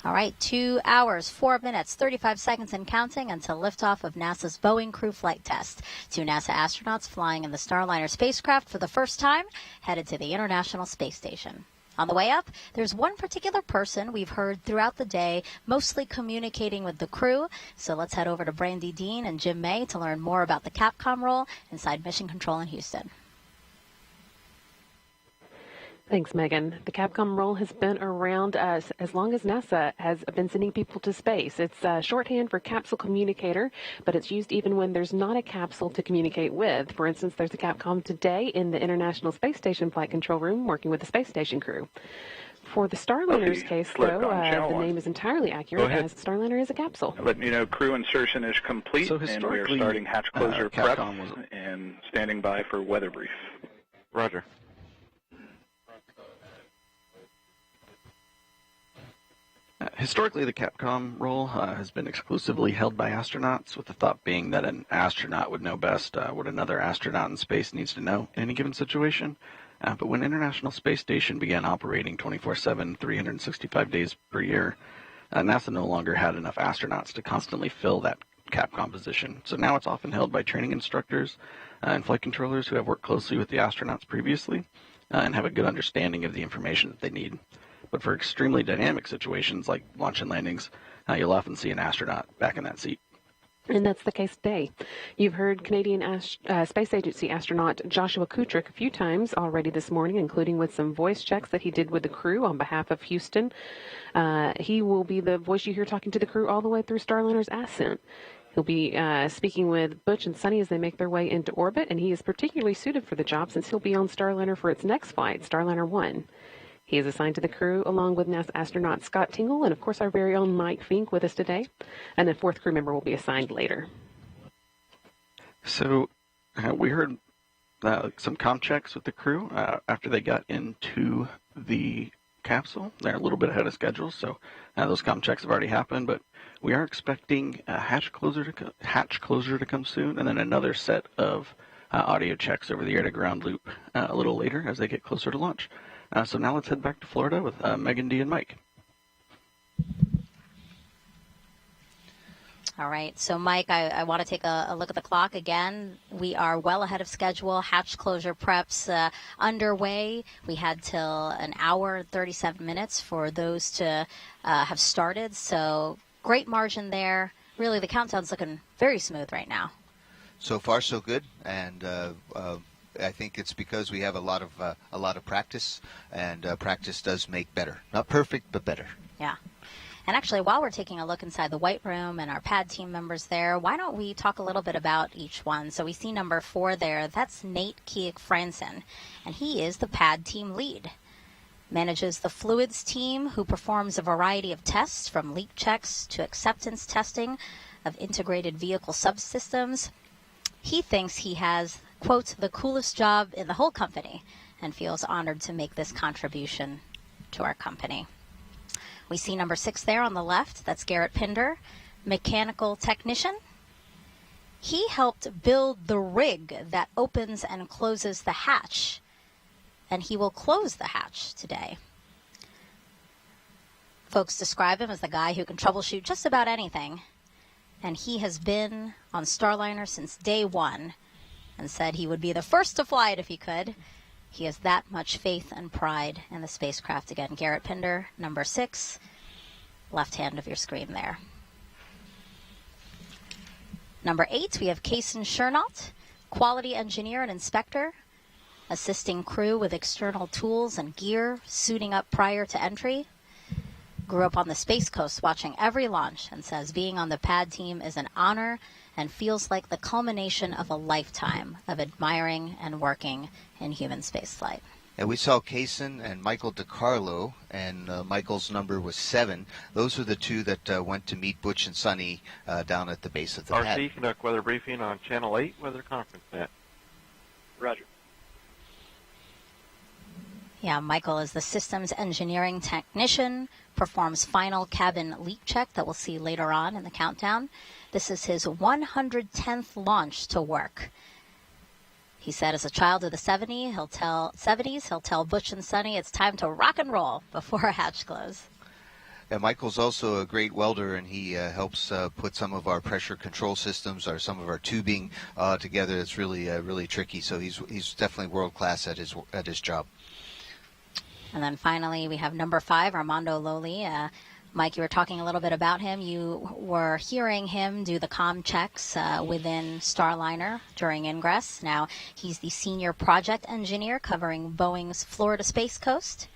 S1: All right, 2 hours, 4 minutes, 35 seconds and counting until liftoff of NASA's Boeing crew flight test. 2 NASA astronauts flying in the Starliner spacecraft for the first time, headed to the International Space Station. On the way up, there's one particular person we've heard throughout the day, mostly communicating with the crew. So let's head over to Brandy Dean and Jim May to learn more about the Capcom role inside Mission Control in Houston.
S12: Thanks, Megan. The Capcom role has been around as long as NASA has been sending people to space. It's shorthand for capsule communicator, but it's used even when there's not a capsule to communicate with. For instance, there's a Capcom today in the International Space Station Flight Control Room working with the space station crew. For the Starliner's case, though, the name is entirely accurate as Starliner is a capsule.
S16: Letting you know crew insertion is complete, and we are starting hatch closure prep and standing by for weather brief.
S17: Roger. Historically, the Capcom role has been exclusively held by astronauts, with the thought being that an astronaut would know best what another astronaut in space needs to know in any given situation. But when International Space Station began operating 24/7, 365 days per year, NASA no longer had enough astronauts to constantly fill that Capcom position. So now it's often held by training instructors and flight controllers who have worked closely with the astronauts previously and have a good understanding of the information that they need. But for extremely dynamic situations like launch and landings, you'll often see an astronaut back in that seat.
S12: And that's the case today. You've heard Canadian Space Agency astronaut Joshua Kutrick a few times already this morning, including with some voice checks that he did with the crew on behalf of Houston. He will be the voice you hear talking to the crew all the way through Starliner's Ascent. He'll be speaking with Butch and Suni as they make their way into orbit, and he is particularly suited for the job since he'll be on Starliner for its next flight, Starliner 1. He is assigned to the crew along with NASA astronaut Scott Tingle and, of course, our very own Mike Fink with us today. And a fourth crew member will be assigned later.
S17: So we heard some comm checks with the crew after they got into the capsule. They're a little bit ahead of schedule, so those comm checks have already happened. But we are expecting a hatch closure to come soon, and then another set of audio checks over the air-to-ground loop a little later as they get closer to launch. So now let's head back to Florida with Megan, Dee, and Mike.
S1: All right. So, Mike, I want to take a look at the clock again. We are well ahead of schedule. Hatch closure preps underway. We had till an hour and 37 minutes for those to have started. So, great margin there. Really, the countdown's looking very smooth right now.
S8: So far, so good. And I think it's because we have a lot of practice, and practice does make better. Not perfect, but better.
S1: Yeah. And actually, while we're taking a look inside the White Room and our pad team members there, why don't we talk a little bit about each one? So we see number 4 there. That's Nate Keek-Franson, and he is the pad team lead. Manages the fluids team, who performs a variety of tests from leak checks to acceptance testing of integrated vehicle subsystems. He thinks he has, quote, the coolest job in the whole company, and feels honored to make this contribution to our company. We see number 6 there on the left. That's Garrett Pinder, mechanical technician. He helped build the rig that opens and closes the hatch, and he will close the hatch today. Folks describe him as the guy who can troubleshoot just about anything, and he has been on Starliner since day 1 and said he would be the first to fly it if he could. He has that much faith and pride in the spacecraft. Again, Garrett Pinder, number 6, left hand of your screen there. Number 8, we have Kaysen Chernault, quality engineer and inspector, assisting crew with external tools and gear, suiting up prior to entry. Grew up on the Space Coast watching every launch and says being on the pad team is an honor and feels like the culmination of a lifetime of admiring and working in human spaceflight.
S8: And we saw Kaysen and Michael DiCarlo, and Michael's number was 7. Those were the 2 that went to meet Butch and Suni down at the base of the pad.
S17: RC, conduct weather briefing on Channel 8 weather conference net.
S16: Roger.
S1: Yeah, Michael is the systems engineering technician, performs final cabin leak check that we'll see later on in the countdown. This is his 110th launch to work. He said as a child of the 70s, he'll tell Butch and Suni it's time to rock and roll before a hatch close.
S8: And Michael's also a great welder, and he helps put some of our pressure control systems or some of our tubing together. It's really tricky. So he's definitely world class at his job.
S1: And then finally, we have number 5, Armando Loli, Mike, you were talking a little bit about him. You were hearing him do the comm checks within Starliner during ingress. Now, he's the senior project engineer covering Boeing's Florida Space Coast,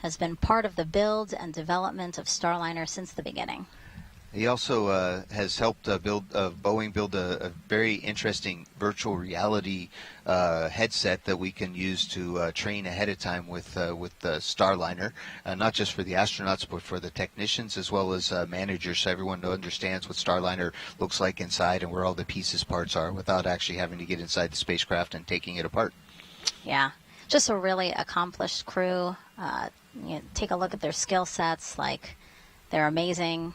S1: has been part of the build and development of Starliner since the beginning.
S8: He also has helped Boeing build a very interesting virtual reality headset that we can use to train ahead of time with Starliner, not just for the astronauts, but for the technicians as well as managers, so everyone understands what Starliner looks like inside and where all the pieces, parts are, without actually having to get inside the spacecraft and taking it apart.
S1: Yeah, just a really accomplished crew. Take a look at their skill sets; like, they're amazing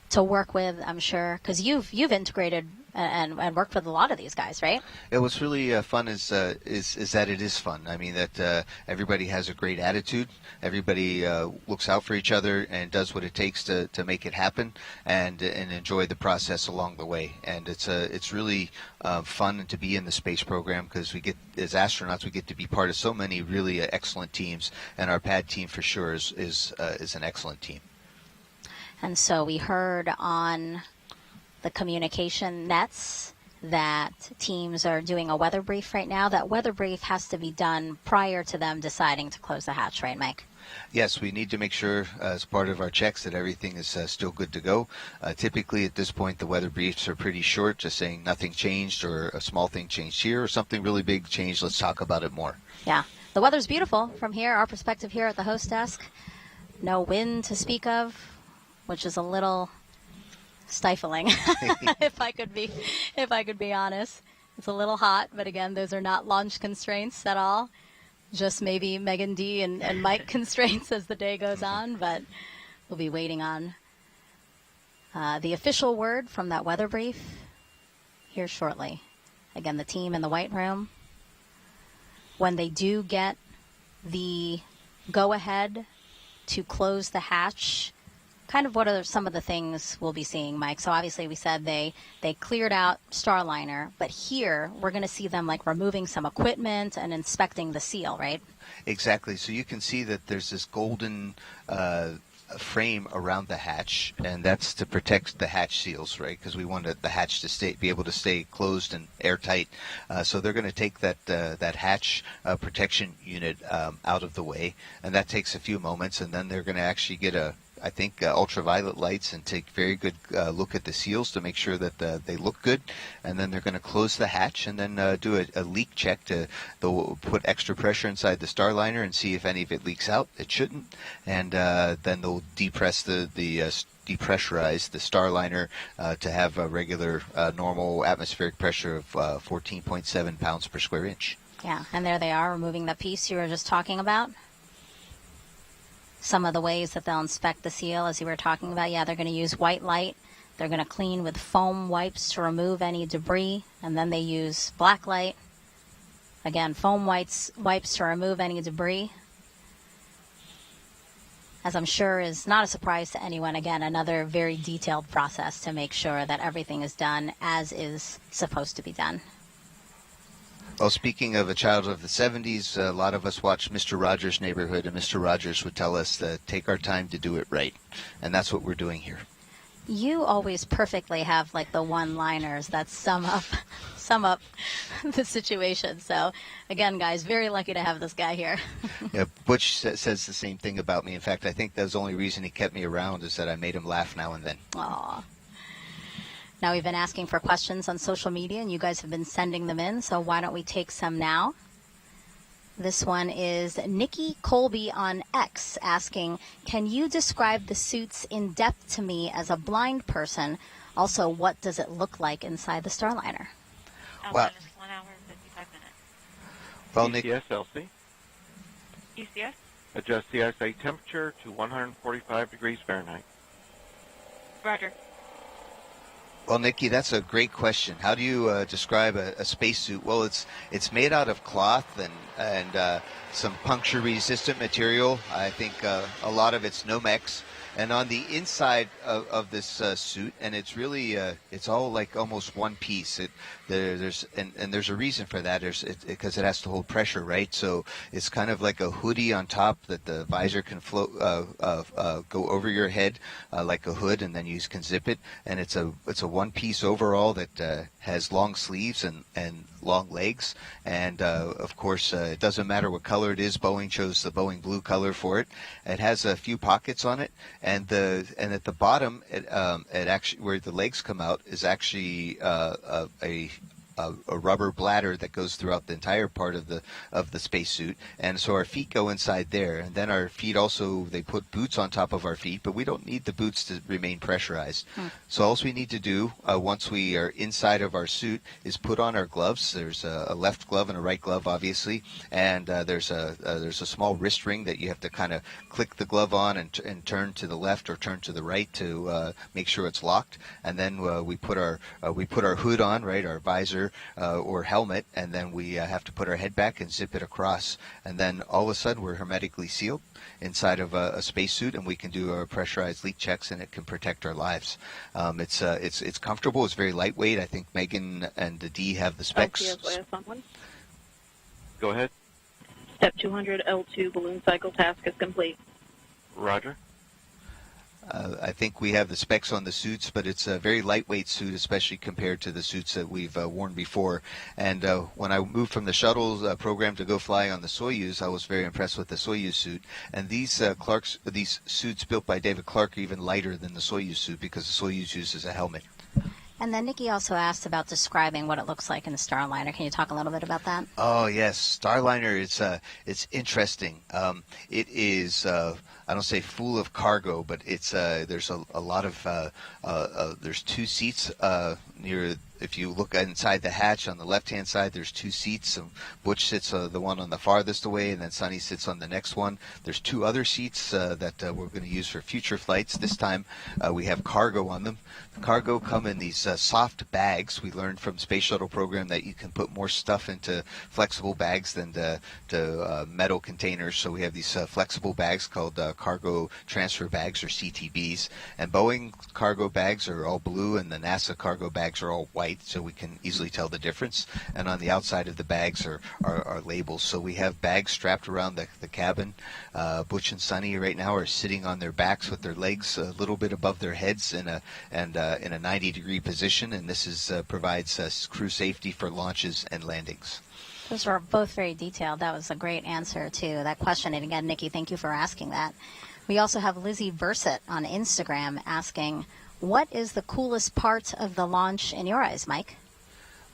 S1: to work with, I'm sure, because you've integrated and worked with a lot of these guys, right?
S8: What's really fun is that it is fun. I mean, that everybody has a great attitude. Everybody looks out for each other and does what it takes to make it happen, and enjoy the process along the way. And it's really fun to be in the space program, because we get, as astronauts, we get to be part of so many really excellent teams, and our PAD team for sure is an excellent team.
S1: And so we heard on the communication nets that teams are doing a weather brief right now. That weather brief has to be done prior to them deciding to close the hatch, right, Mike?
S8: Yes, we need to make sure as part of our checks that everything is still good to go. Typically at this point the weather briefs are pretty short, just saying nothing changed, or a small thing changed here, or something really big changed. Let's talk about it more.
S1: Yeah, the weather's beautiful from here, our perspective here at the host desk. No wind to speak of, which is a little stifling, if I could be honest. It's a little hot, but again, those are not launch constraints at all. Just maybe Megan D and Mike constraints as the day goes on, but we'll be waiting on the official word from that weather brief here shortly. Again, the team in the White Room, when they do get the go-ahead to close the hatch, kind of what are some of the things we'll be seeing, Mike? So obviously we said they cleared out Starliner, but here we're going to see them like removing some equipment and inspecting the seal, right?
S8: Exactly. So you can see that there's this golden frame around the hatch, and that's to protect the hatch seals, right? Because we wanted the hatch to be able to stay closed and airtight. So they're going to take that hatch protection unit out of the way, and that takes a few moments, and then they're going to actually get ultraviolet lights and take very good look at the seals to make sure that they look good, and then they're going to close the hatch and then do a leak check. They'll put extra pressure inside the Starliner and see if any of it leaks out. It shouldn't, and then they'll depress depressurize the Starliner to have a regular normal atmospheric pressure of 14.7 pounds per square inch.
S1: Yeah, and there they are removing the piece you were just talking about. Some of the ways that they'll inspect the seal, as you were talking about, yeah, they're going to use white light. They're going to clean with foam wipes to remove any debris, and then they use black light. Again, foam wipes to remove any debris. As I'm sure is not a surprise to anyone, again, another very detailed process to make sure that everything is done as is supposed to be done.
S8: Well, speaking of a child of the 70s, a lot of us watched Mr. Rogers' Neighborhood, and Mr. Rogers would tell us to take our time to do it right. And that's what we're doing here.
S1: You always perfectly have like the one-liners that sum up the situation. So, again, guys, very lucky to have this guy here.
S8: Yeah, Butch says the same thing about me. In fact, I think that's the only reason he kept me around, is that I made him laugh now and then.
S1: Aw. Now, we've been asking for questions on social media, and you guys have been sending them in, so why don't we take some now? This one is Nikki Colby on X asking, can you describe the suits in depth to me as a blind person? Also, what does it look like inside the Starliner?
S8: Well,
S22: 1 hour and 55 minutes.
S8: Well, Nick,
S4: ECS, LC.
S22: ECS?
S4: Adjust the eyesight temperature to 145 degrees Fahrenheit.
S22: Roger.
S8: Well, Nikki, that's a great question. How do you describe a spacesuit? Well, it's made out of cloth and some puncture-resistant material. I think a lot of it's Nomex, And on the inside of this suit, and it's really it's all like almost one piece. There's a reason for that. Because it has to hold pressure, right? So it's kind of like a hoodie on top that the visor can float go over your head like a hood, and then you can zip it. And it's a one piece overall that has long sleeves and long legs. And of course, it doesn't matter what color it is. Boeing chose the Boeing blue color for it. It has a few pockets on it, and at the bottom, it actually where the legs come out is actually a rubber bladder that goes throughout the entire part of the spacesuit, and so our feet go inside there, and then our feet also, they put boots on top of our feet, but we don't need the boots to remain pressurized. So all we need to do once we are inside of our suit is put on our gloves. There's a left glove and a right glove, obviously, and there's a small wrist ring that you have to kind of click the glove on and turn to the left or turn to the right to make sure it's locked, and then we put our hood on, right, our visor or helmet, and then we have to put our head back and zip it across, and then all of a sudden we're hermetically sealed inside of a spacesuit, and we can do our pressurized leak checks, and it can protect our lives. It's comfortable. It's very lightweight. I think Megan and Dee have the specs.
S13: Go ahead.
S22: Step 200 L2 balloon cycle task is complete.
S13: Roger.
S8: I think we have the specs on the suits, but it's a very lightweight suit, especially compared to the suits that we've worn before. And when I moved from the shuttle program to go fly on the Soyuz, I was very impressed with the Soyuz suit. And these suits built by David Clark are even lighter than the Soyuz suit because the Soyuz uses a helmet.
S1: And then Nikki also asked about describing what it looks like in the Starliner. Can you talk a little bit about that?
S8: Oh yes, Starliner. It's interesting. It is. I don't say full of cargo, but it's there's a lot of there's two seats near. If you look inside the hatch on the left-hand side, there's two seats. Butch sits the one on the farthest away, and then Sunny sits on the next one. There's two other seats that we're going to use for future flights. This time we have cargo on them. The cargo come in these soft bags. We learned from Space Shuttle program that you can put more stuff into flexible bags than to metal containers. So we have these flexible bags called cargo transfer bags, or CTBs. And Boeing cargo bags are all blue, and the NASA cargo bags are all white, so we can easily tell the difference. And on the outside of the bags are labels. So we have bags strapped around the cabin. Butch and Sunny right now are sitting on their backs with their legs a little bit above their heads in a 90-degree position, and this provides crew safety for launches and landings.
S1: Those were both very detailed. That was a great answer to that question. And again, Nikki, thank you for asking that. We also have Lizzie Versett on Instagram asking, what is the coolest part of the launch in your eyes, Mike?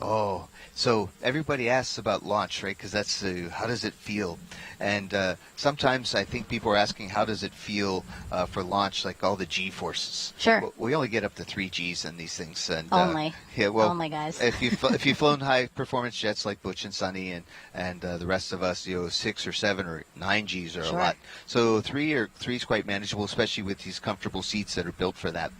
S8: Oh, so everybody asks about launch, right? Because that's how does it feel? And sometimes I think people are asking, how does it feel for launch, like all the G-forces?
S1: Sure.
S8: We only get up to 3 Gs in these things. And,
S1: only.
S8: Yeah, well,
S1: only, guys.
S8: if you've flown high-performance jets like Butch and Sunny and the rest of us, 6 or 7 or 9 Gs are a lot. So 3 is quite manageable, especially with these comfortable seats that are built for that.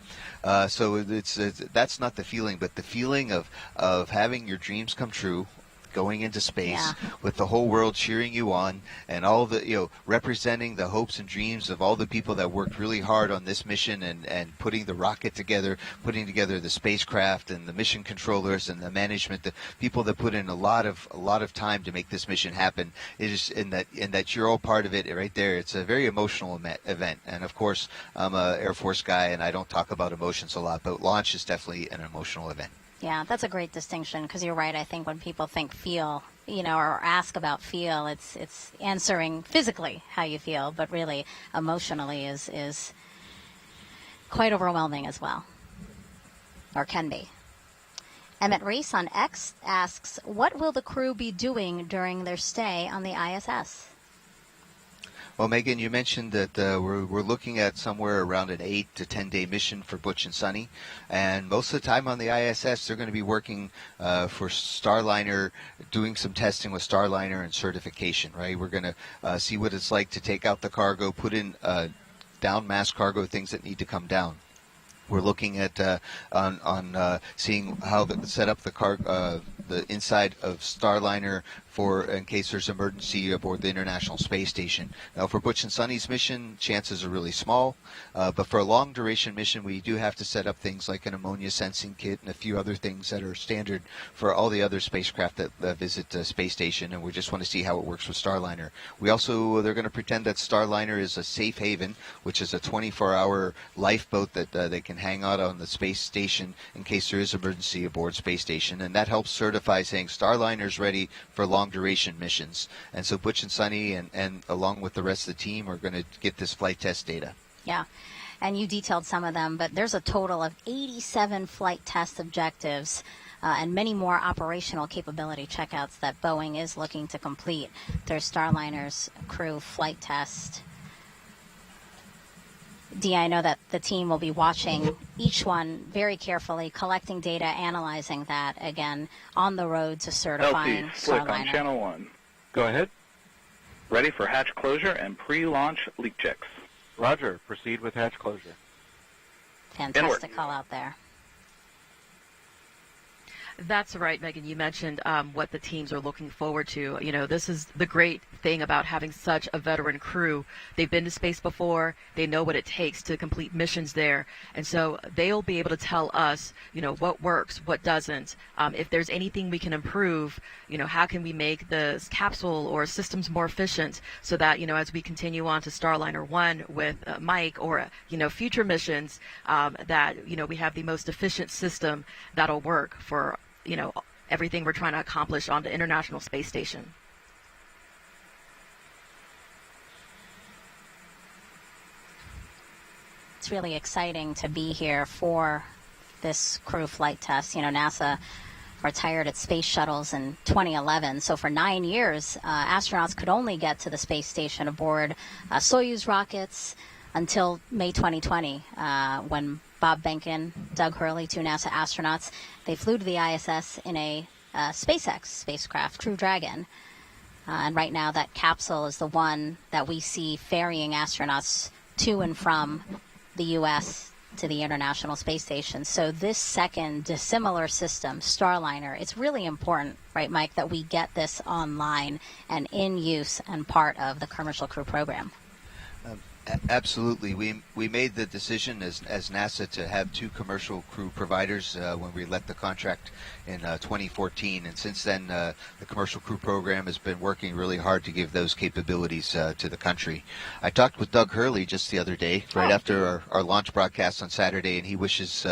S8: So that's not the feeling, but the feeling of having your dreams come true, going into space with the whole world cheering you on, and all the representing the hopes and dreams of all the people that worked really hard on this mission and putting the rocket together, putting together the spacecraft and the mission controllers and the management, the people that put in a lot of time to make this mission happen. It is in that you're all part of it right there. It's a very emotional event, and of course I'm an Air Force guy and I don't talk about emotions a lot, but launch is definitely an emotional event.
S1: Yeah, that's a great distinction, because you're right. I think when people think feel, or ask about feel, it's answering physically how you feel, but really emotionally is quite overwhelming as well, or can be. Emmett Reese on X asks, what will the crew be doing during their stay on the ISS?
S8: Well, Megan, you mentioned that we're looking at somewhere around an 8 to 10-day mission for Butch and Sunny, and most of the time on the ISS they're going to be working for Starliner, doing some testing with Starliner and certification. Right, we're going to see what it's like to take out the cargo, put in down mass cargo, things that need to come down. We're looking at on seeing how to set up the the inside of Starliner for in case there's emergency aboard the International Space Station. Now, for Butch and Suni's mission, chances are really small, but for a long-duration mission, we do have to set up things like an ammonia sensing kit and a few other things that are standard for all the other spacecraft that visit the space station, and we just want to see how it works with Starliner. They're going to pretend that Starliner is a safe haven, which is a 24-hour lifeboat that they can hang out on the space station in case there is emergency aboard space station, and that helps certify saying Starliner's ready for long-duration missions. And so Butch and Suni and along with the rest of the team are going to get this flight test data.
S1: Yeah, and you detailed some of them, but there's a total of 87 flight test objectives and many more operational capability checkouts that Boeing is looking to complete. There's Starliner's crew flight test. Dee, I know that the team will be watching each one very carefully, collecting data, analyzing that, again, on the road to certifying
S16: LT, Slick on
S1: Starliner.
S16: channel 1. Go ahead. Ready for hatch closure and pre-launch leak checks.
S13: Roger. Proceed with hatch closure.
S1: Fantastic call out there.
S7: That's right, Megan. You mentioned what the teams are looking forward to. You know, this is the great thing about having such a veteran crew. They've been to space before. They know what it takes to complete missions there. And so they'll be able to tell us, you know, what works, what doesn't. If there's anything we can improve, you know, how can we make the capsule or systems more efficient so that, you know, as we continue on to Starliner 1 with Mike or, you know, future missions, that, you know, we have the most efficient system that'll work for, you know, everything we're trying to accomplish on the International Space Station.
S1: It's really exciting to be here for this crew flight test. You know, NASA retired its space shuttles in 2011. So for 9 years, astronauts could only get to the space station aboard Soyuz rockets until May 2020, when Bob Behnken, Doug Hurley, two NASA astronauts, they flew to the ISS in a SpaceX spacecraft, Crew Dragon. And right now that capsule is the one that we see ferrying astronauts to and from the U.S. to the International Space Station. So this second dissimilar system, Starliner, it's really important, right, Mike, that we get this online and in use and part of the commercial crew program.
S8: Absolutely. We made the decision as NASA to have two commercial crew providers when we let the contract in 2014, and since then the commercial crew program has been working really hard to give those capabilities to the country. I talked with Doug Hurley just the other day, right after our launch broadcast on Saturday, and he wishes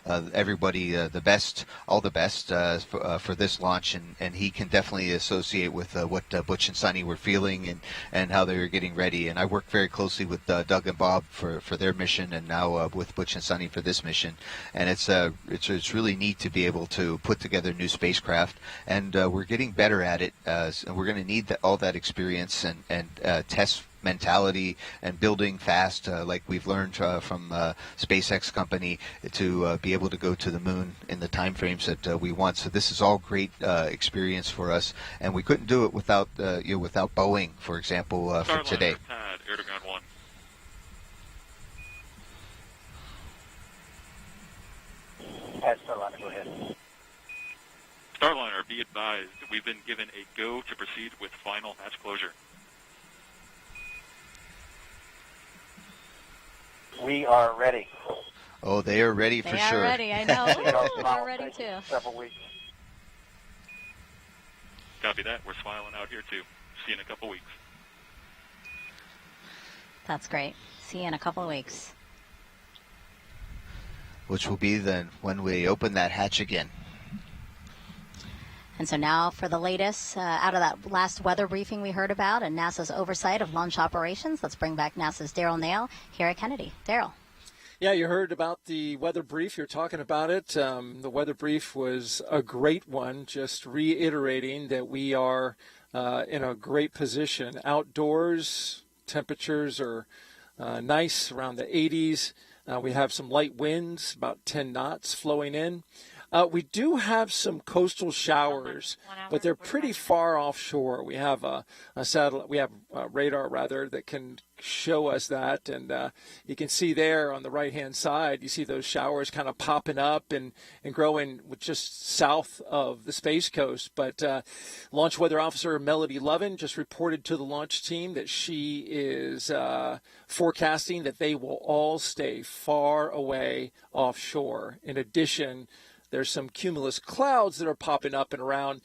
S8: everybody the best, all the best for this launch, and he can definitely associate with what Butch and Suni were feeling and how they were getting ready. And I work very closely with Doug and Bob for their mission, and now with Butch and Suni for this mission. And it's really neat to be able to put together new spacecraft, and we're getting better at it. And we're going to need all that experience and test mentality and building fast, like we've learned from SpaceX company, to be able to go to the moon in the time frames that we want. So this is all great experience for us, and we couldn't do it without without Boeing, for example, for today.
S4: Erdogan 1.
S5: Starliner, go ahead.
S4: Starliner, be advised, we've been given a go to proceed with final hatch closure.
S5: We are ready.
S8: Oh, they are ready for sure.
S1: They are ready, I know. We're ready too.
S5: Several weeks.
S4: Copy that. We're smiling out here too. See you in a couple weeks.
S1: That's great. See you in a couple of weeks.
S8: Which will be then when we open that hatch again.
S1: And so now for the latest out of that last weather briefing we heard about and NASA's oversight of launch operations, let's bring back NASA's Daryl Nail here at Kennedy. Daryl.
S11: Yeah, you heard about the weather brief. You're talking about it. The weather brief was a great one, just reiterating that we are in a great position. Outdoors, temperatures are nice, around the 80s. We have some light winds, about 10 knots flowing in. We do have some coastal showers, but they're pretty far offshore. We have a satellite, we have radar rather, that can show us that. And you can see there on the right-hand side, you see those showers kind of popping up and growing just south of the Space Coast. But Launch Weather Officer Melody Lovin just reported to the launch team that she is forecasting that they will all stay far away offshore. In addition, there's some cumulus clouds that are popping up and around,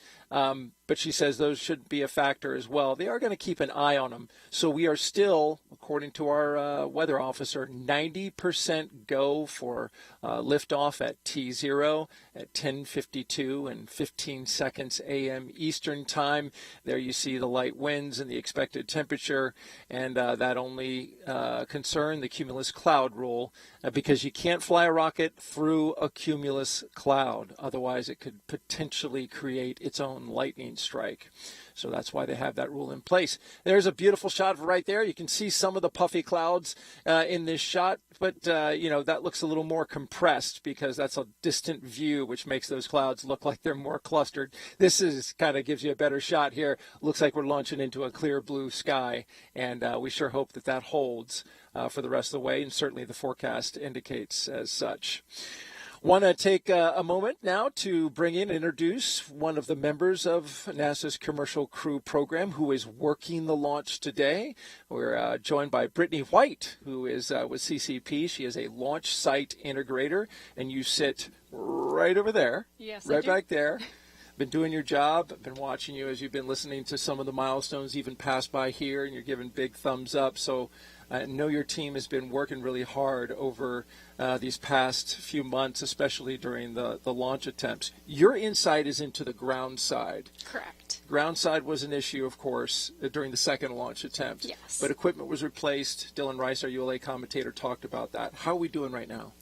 S11: but she says those shouldn't be a factor as well. They are going to keep an eye on them. So we are still, according to our weather officer, 90% go for liftoff at T0 at 10:52 and 15 seconds a.m. Eastern Time. There you see the light winds and the expected temperature, and that only concern the cumulus cloud rule because you can't fly a rocket through a cumulus cloud. Otherwise, it could potentially create its own lightning strike. So that's why they have that rule in place. There's a beautiful shot right there. You can see some of the puffy clouds in this shot, but, that looks a little more compressed because that's a distant view, which makes those clouds look like they're more clustered. This is kind of gives you a better shot here. Looks like we're launching into a clear blue sky, and we sure hope that that holds for the rest of the way, and certainly the forecast indicates as such. Want to take a moment now to bring in and introduce one of the members of NASA's Commercial Crew Program who is working the launch today. We're joined by Brittany White, who is with CCP. She is a launch site integrator, and you sit right over there,
S15: yes,
S11: right back there. Been doing your job. I've been watching you as you've been listening to some of the milestones even pass by here, and you're giving big thumbs up. So I know your team has been working really hard over these past few months, especially during the launch attempts. Your insight is into the ground side.
S15: Correct.
S11: Ground side was an issue, of course, during the second launch attempt.
S15: Yes.
S11: But equipment was replaced. Dylan Rice, our ULA commentator, talked about that. How are we doing right now?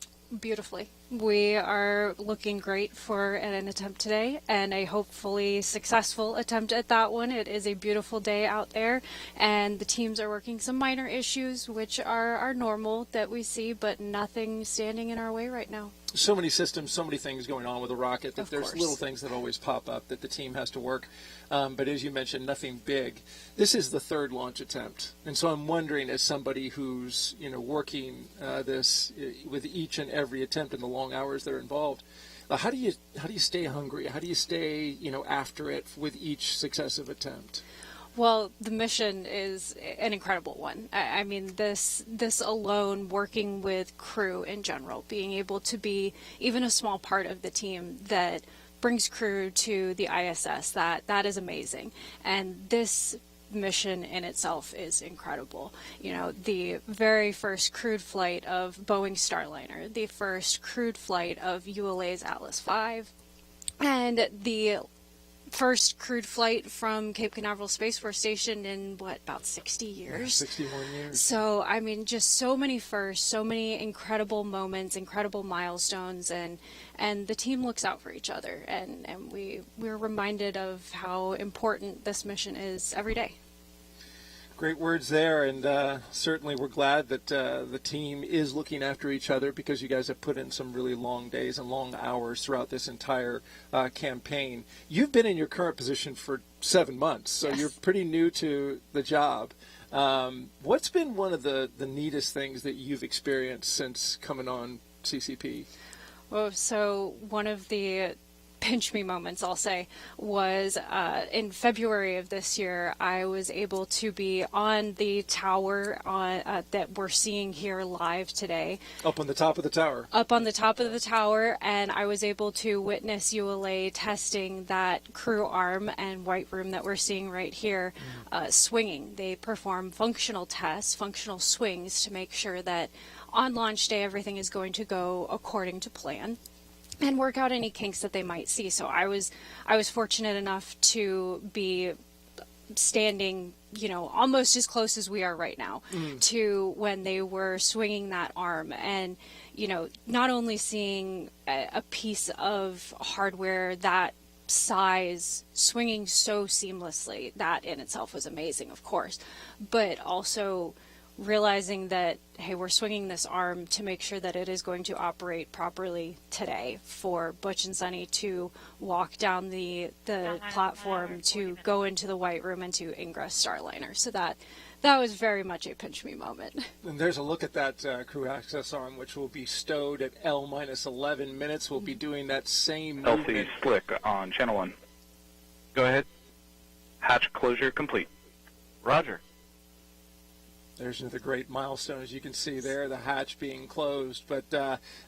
S15: Beautifully. We are looking great for an attempt today, and a hopefully successful attempt at that one. It is a beautiful day out there, and the teams are working some minor issues, which are normal that we see, but nothing standing in our way right now.
S11: So many systems, so many things going on with a rocket that
S15: Of
S11: there's
S15: course.
S11: little things that always pop up that the team has to work. But as you mentioned, nothing big. This is the third launch attempt. And so I'm wondering, as somebody who's, working this with each and every attempt and the long hours that are involved, how do you stay hungry? How do you stay, after it with each successive attempt?
S15: Well, the mission is an incredible one. I mean, this alone, working with crew in general, being able to be even a small part of the team that brings crew to the ISS, that is amazing. And this mission in itself is incredible. The very first crewed flight of Boeing Starliner, the first crewed flight of ULA's Atlas V, and the first crewed flight from Cape Canaveral Space Force Station in, about 60 years?
S11: 61 years.
S15: So, I mean, just so many firsts, so many incredible moments, incredible milestones, and the team looks out for each other, and we're reminded of how important this mission is every day.
S11: Great words there, and certainly we're glad that the team is looking after each other because you guys have put in some really long days and long hours throughout this entire campaign. You've been in your current position for 7 months, so
S15: Yes.
S11: you're pretty new to the job. What's been one of the neatest things that you've experienced since coming on CCP?
S15: Well, so one of the pinch me moments, I'll say, was in February of this year. I was able to be on the tower that we're seeing here live today.
S11: Up on the top of the tower.
S15: Up on the top of the tower, and I was able to witness ULA testing that crew arm and white room that we're seeing right here swinging. They perform functional tests, functional swings to make sure that on launch day everything is going to go according to plan and work out any kinks that they might see. So I was fortunate enough to be standing, almost as close as we are right now to when they were swinging that arm, and not only seeing a piece of hardware that size swinging so seamlessly, that in itself was amazing, of course, but also realizing that, hey, we're swinging this arm to make sure that it is going to operate properly today for Butch and Suni to walk down the platform, to go into the white room, and to ingress Starliner. So that was very much a pinch me moment.
S11: And there's a look at that crew access arm, which will be stowed at L-11 minutes. We'll be doing that same
S16: LC
S11: movement.
S16: slick on channel 1. Go ahead. Hatch closure complete.
S13: Roger.
S11: There's another great milestone, as you can see there, the hatch being closed. But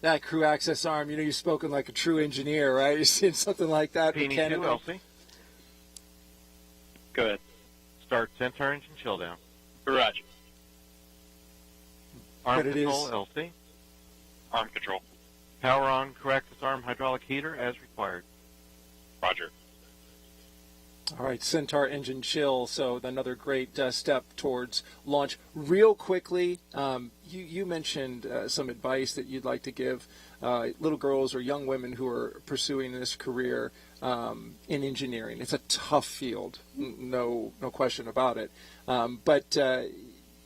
S11: that crew access arm, you've spoken like a true engineer, right? You've seen something like that.
S13: P2, LC.
S16: Go ahead.
S13: Start Centaur engine chill down.
S4: Roger.
S13: Arm
S11: But
S13: control, LC.
S4: Arm control.
S13: Power on co-access arm hydraulic heater as required.
S4: Roger.
S11: All right, Centaur engine chill, so another great step towards launch. Real quickly, you mentioned some advice that you'd like to give little girls or young women who are pursuing this career in engineering. It's a tough field, no question about it. But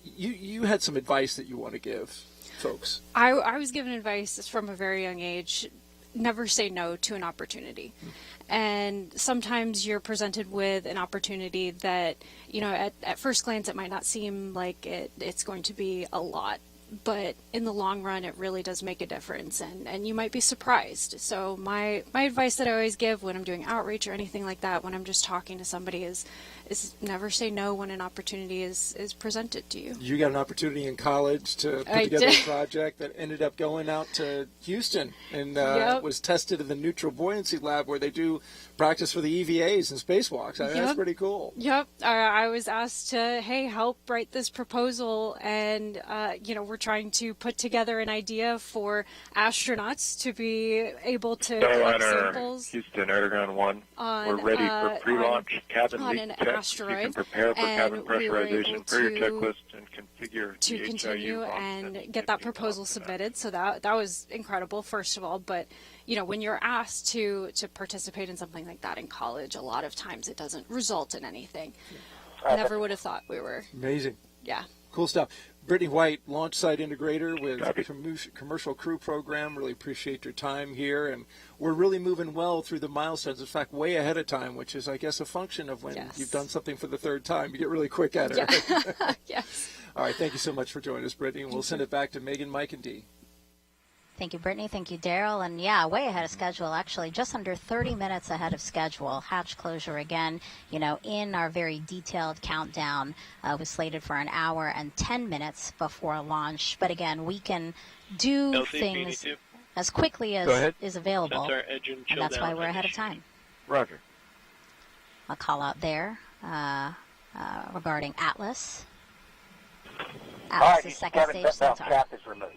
S11: you had some advice that you want to give folks.
S15: I was given advice from a very young age, never say no to an opportunity. And sometimes you're presented with an opportunity that, at first glance it might not seem like it's going to be a lot, but in the long run it really does make a difference, and you might be surprised. So my advice that I always give when I'm doing outreach or anything like that, when I'm just talking to somebody, is never say no when an opportunity is presented to you.
S11: You got an opportunity in college to put together a project that ended up going out to Houston and was tested in the neutral buoyancy lab where they do practice for the EVAs and spacewalks. I mean, that's pretty cool.
S15: Yep. I was asked to, help write this proposal, and, we're trying to put together an idea for astronauts to be able to collect samples.
S3: Houston, Erdogan 1. We're ready for pre-launch cabin leak check.
S15: Asteroid,
S3: you can prepare for cabin pressurization per your checklist and configure
S15: to continue and get that proposal submitted. So that was incredible, first of all. But when you're asked to participate in something like that in college, a lot of times it doesn't result in anything. I never would have thought we were
S11: amazing.
S15: Yeah,
S11: cool stuff. Brittany White, launch site integrator with Commercial Crew Program. Really appreciate your time here, and we're really moving well through the milestones. In fact, way ahead of time, which is, I guess, a function of when you've done something for the third time. You get really quick at it.
S15: Yeah.
S11: Right?
S15: Yes.
S11: All right, thank you so much for joining us, Brittany, and we'll send it back to Megan, Mike, and Dee.
S1: Thank you, Brittany. Thank you, Daryl. And yeah, way ahead of schedule, actually, just under 30 minutes ahead of schedule. Hatch closure again, in our very detailed countdown, was slated for an hour and 10 minutes before launch. But again, we can do things as quickly as is available, and that's why we're ahead of time.
S13: Roger.
S1: I'll call out there regarding Atlas. Atlas's second stage Centaur.
S5: Cap is removed.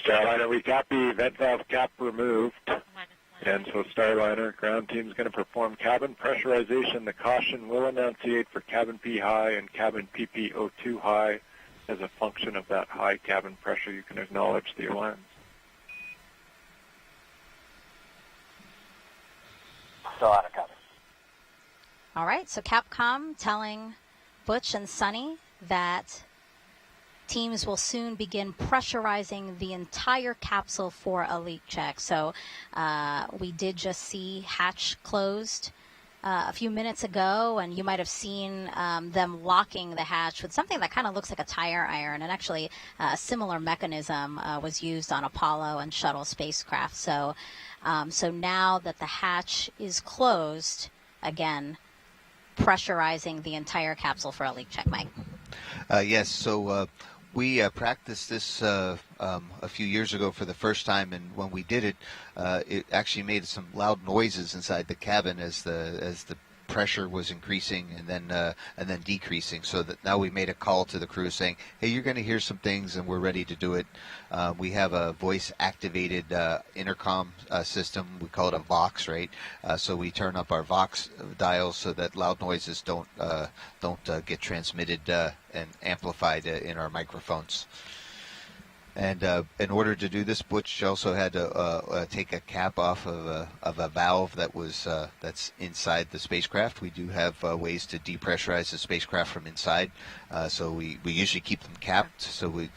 S3: Starliner, we got the vent valve cap removed, and so Starliner ground team is going to perform cabin pressurization. The caution will enunciate for cabin P high and cabin PPO2 high. As a function of that high cabin pressure, you can acknowledge the alarms.
S5: Still out of cover.
S1: All right, so Capcom telling Butch and Suni that teams will soon begin pressurizing the entire capsule for a leak check. So we did just see hatch closed a few minutes ago, and you might have seen them locking the hatch with something that kind of looks like a tire iron. And actually, a similar mechanism was used on Apollo and shuttle spacecraft. So now that the hatch is closed, again, pressurizing the entire capsule for a leak check, Mike.
S8: Yes, so we practiced this a few years ago for the first time, and when we did it, it actually made some loud noises inside the cabin as the pressure was increasing and then decreasing. So that now we made a call to the crew saying, "Hey, you're going to hear some things, and we're ready to do it." We have a voice-activated intercom system. We call it a Vox, right? So we turn up our Vox dials so that loud noises don't get transmitted and amplified in our microphones. And in order to do this, Butch also had to take a cap off of a valve that's inside the spacecraft. We do have ways to depressurize the spacecraft from inside, so we usually keep them capped, so it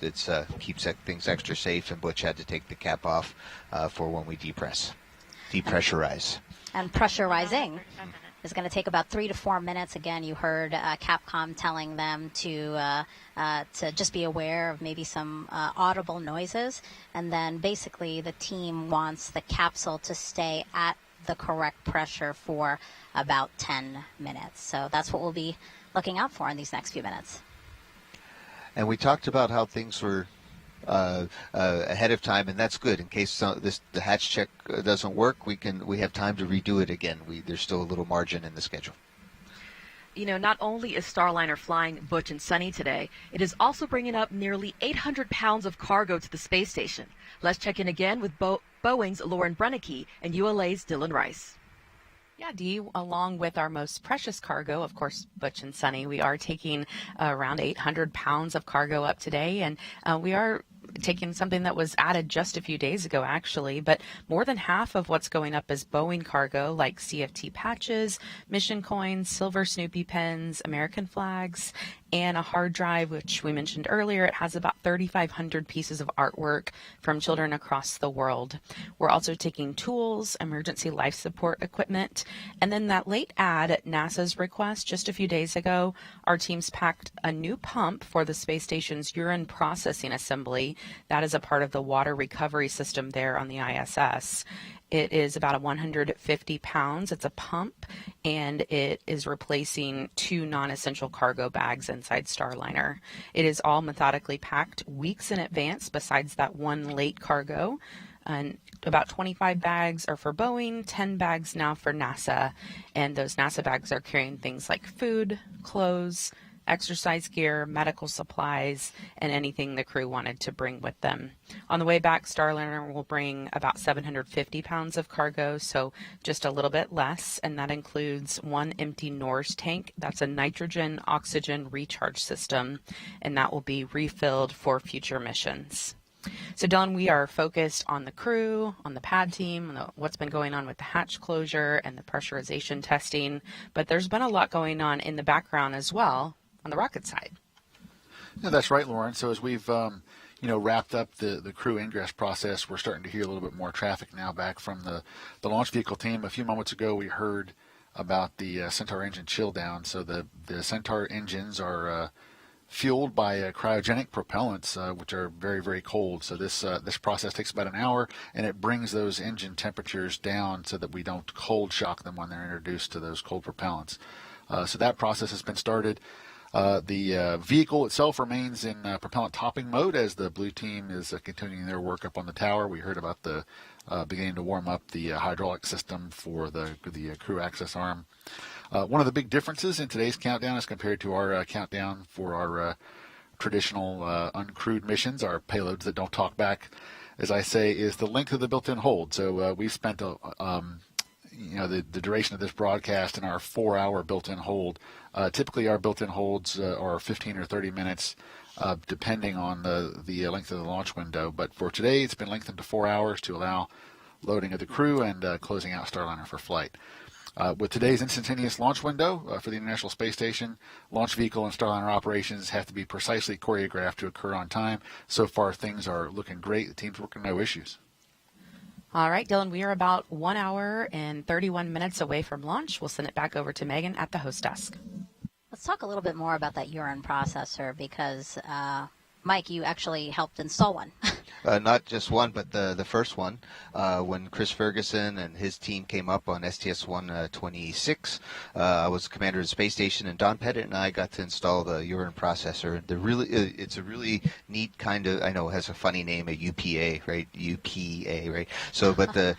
S8: keeps things extra safe. And Butch had to take the cap off for when we depressurize.
S1: And pressurizing. is going to take about 3 to 4 minutes. Again, you heard Capcom telling them to just be aware of maybe some audible noises. And then basically the team wants the capsule to stay at the correct pressure for about 10 minutes. So that's what we'll be looking out for in these next few minutes.
S8: And we talked about how things were ahead of time, and that's good. In case the hatch check doesn't work, we have time to redo it again. There's still a little margin in the schedule.
S7: You know, not only is Starliner flying Butch and Suni today, it is also bringing up nearly 800 pounds of cargo to the space station. Let's check in again with Boeing's Lauren Brennicke and ULA's Dylan Rice.
S9: Yeah, Dee, along with our most precious cargo, of course, Butch and Suni, we are taking around 800 pounds of cargo up today, and we are taking something that was added just a few days ago, actually, but more than half of what's going up is Boeing cargo, like CFT patches, mission coins, silver Snoopy pens, American flags, and a hard drive, which we mentioned earlier. It has about 3,500 pieces of artwork from children across the world. We're also taking tools, emergency life support equipment, and then that late add at NASA's request just a few days ago, our teams packed a new pump for the space station's urine processing assembly. That is a part of the water recovery system there on the ISS. It is about 150 pounds. It's a pump, and it is replacing 2 non-essential cargo bags inside Starliner. It is all methodically packed weeks in advance, besides that one late cargo. And about 25 bags are for Boeing, 10 bags now for NASA. And those NASA bags are carrying things like food, clothes, exercise gear, medical supplies, and anything the crew wanted to bring with them. On the way back, Starliner will bring about 750 pounds of cargo, so just a little bit less, and that includes 1 empty NORS tank. That's a nitrogen oxygen recharge system, and that will be refilled for future missions. So, Don, we are focused on the crew, on the pad team, on what's been going on with the hatch closure and the pressurization testing, but there's been a lot going on in the background as well on the rocket side.
S10: Yeah, that's right, Lauren. So as we've wrapped up the crew ingress process, we're starting to hear a little bit more traffic now back from the launch vehicle team. A few moments ago, we heard about the Centaur engine chill down. So the Centaur engines are fueled by cryogenic propellants, which are very, very cold. So this process takes about an hour, and it brings those engine temperatures down so that we don't cold shock them when they're introduced to those cold propellants. So that process has been started. The vehicle itself remains in propellant topping mode as the blue team is continuing their work up on the tower. We heard about the beginning to warm up the hydraulic system for the crew access arm. One of the big differences in today's countdown as compared to our countdown for our traditional uncrewed missions, our payloads that don't talk back, as I say, is the length of the built-in hold. So we've spent the duration of this broadcast in our 4-hour built-in hold. Typically, our built-in holds are 15 or 30 minutes, depending on the length of the launch window. But for today, it's been lengthened to 4 hours to allow loading of the crew and closing out Starliner for flight. With today's instantaneous launch window for the International Space Station, launch vehicle and Starliner operations have to be precisely choreographed to occur on time. So far, things are looking great. The team's working no issues.
S9: All right, Dylan, we are about 1 hour and 31 minutes away from launch. We'll send it back over to Megan at the host desk.
S1: Let's talk a little bit more about that urine processor because, Mike, you actually helped install one.
S8: Not just one, but the first one. When Chris Ferguson and his team came up on STS-126, I was commander of the space station, and Don Pettit and I got to install the urine processor. It's a really neat kind of, I know it has a funny name, a UPA, right? UPA, right? So, but the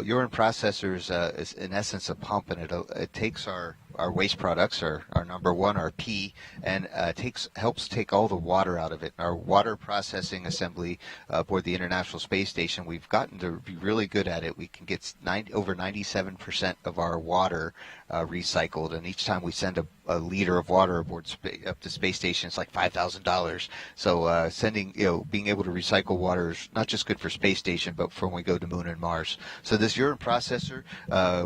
S8: urine processor is in essence a pump, and it takes our waste products, our number one, our P, and helps take all the water out of it. Our water processing assembly aboard the International Space Station, we've gotten to be really good at it. We can get over 97% of our water recycled, and each time we send a liter of water aboard up to space station is like $5,000. So being able to recycle water is not just good for space station, but for when we go to Moon and Mars. So this urine processor,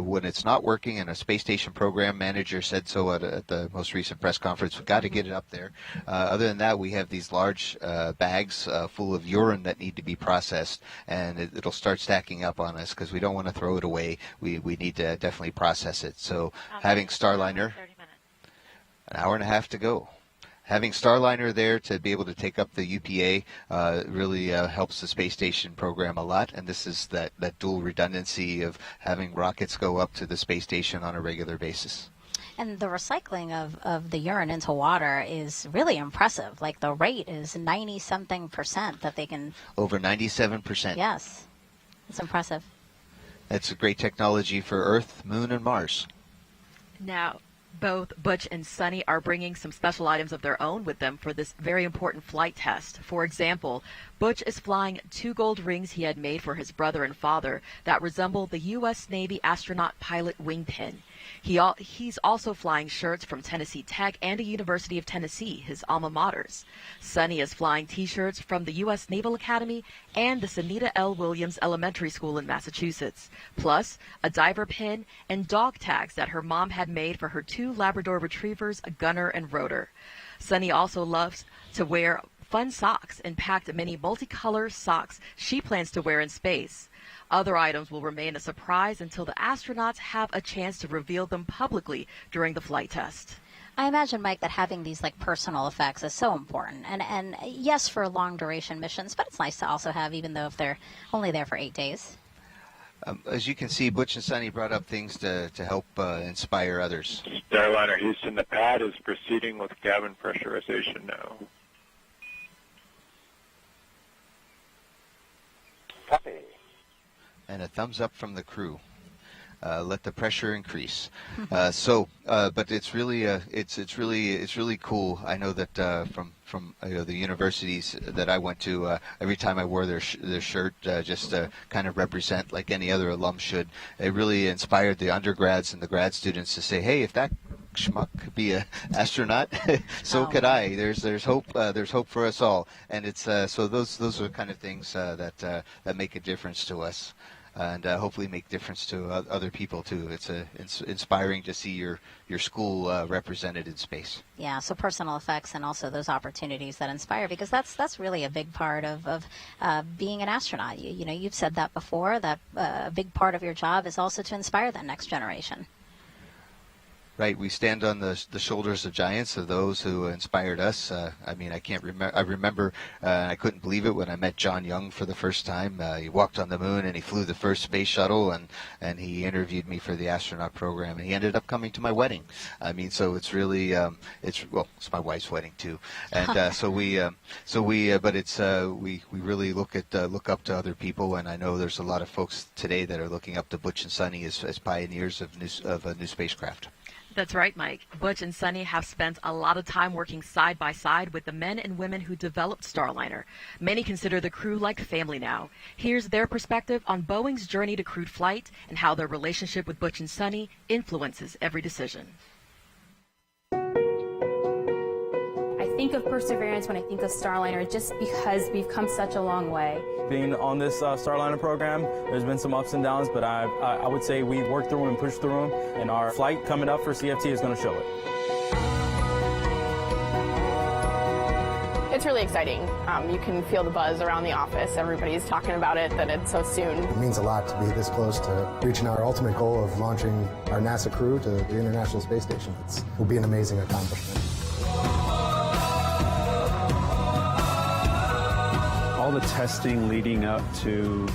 S8: when it's not working, and a space station program manager said so at the most recent press conference, we've got to get it up there. Other than that, we have these large bags full of urine that need to be processed, and it'll start stacking up on us because we don't want to throw it away. We need to definitely process it. So having Starliner, an hour and a half to go. Having Starliner there to be able to take up the UPA really helps the space station program a lot, and this is that dual redundancy of having rockets go up to the space station on a regular basis.
S1: And the recycling of the urine into water is really impressive. Like the rate is 90-something% that they can...
S8: Over 97%.
S1: Yes, it's impressive.
S8: That's a great technology for Earth, Moon, and Mars.
S7: Now, both Butch and Suni are bringing some special items of their own with them for this very important flight test. For example, Butch is flying 2 gold rings he had made for his brother and father that resemble the U.S. Navy astronaut pilot wing pin. He's also flying shirts from Tennessee Tech and the University of Tennessee, his alma maters. Suni is flying T-shirts from the U.S. Naval Academy and the Sunita Williams Elementary School in Massachusetts, plus a diver pin and dog tags that her mom had made for her 2 Labrador retrievers, a Gunner and Rotor. Suni also loves to wear fun socks and packed many multicolor socks she plans to wear in space. Other items will remain a surprise until the astronauts have a chance to reveal them publicly during the flight test.
S1: I imagine, Mike, that having these personal effects is so important. And yes, for long duration missions, but it's nice to also have, even though if they're only there for 8 days.
S8: As you can see, Butch and Suni brought up things to help inspire others.
S3: Starliner Houston, the pad is proceeding with cabin pressurization now.
S5: Copy.
S8: And a thumbs up from the crew. Let the pressure increase. But it's really it's really cool. I know that from the universities that I went to, every time I wore their shirt, just to kind of represent like any other alum should, it really inspired the undergrads and the grad students to say, hey, if that schmuck could be an astronaut, so could I. There's hope. There's hope for us all. And it's so those are the kind of things that make a difference to us. And hopefully make difference to other people too. It's inspiring to see your school represented in space.
S1: Yeah, so personal effects and also those opportunities that inspire, because that's really a big part of being an astronaut. You've said that before, that a big part of your job is also to inspire that next generation.
S8: Right, we stand on the shoulders of giants, of those who inspired us. I can't remember. I remember I couldn't believe it when I met John Young for the first time. He walked on the moon and he flew the first space shuttle, and he interviewed me for the astronaut program, and he ended up coming to my wedding. So it's really it's my wife's wedding too, and we really look up to other people, and I know there's a lot of folks today that are looking up to Butch and Suni as pioneers of a new spacecraft.
S7: That's right, Mike. Butch and Suni have spent a lot of time working side by side with the men and women who developed Starliner. Many consider the crew like family now. Here's their perspective on Boeing's journey to crewed flight and how their relationship with Butch and Suni influences every decision.
S19: I think of Perseverance when I think of Starliner just because we've come such a long way.
S21: Being on this Starliner program, there's been some ups and downs, but I would say we've worked through them and pushed through them, and our flight coming up for CFT is going to show it.
S23: It's really exciting. You can feel the buzz around the office. Everybody's talking about it, that it's so soon.
S24: It means a lot to be this close to reaching our ultimate goal of launching our NASA crew to the International Space Station. It will be an amazing accomplishment.
S25: All the testing leading up to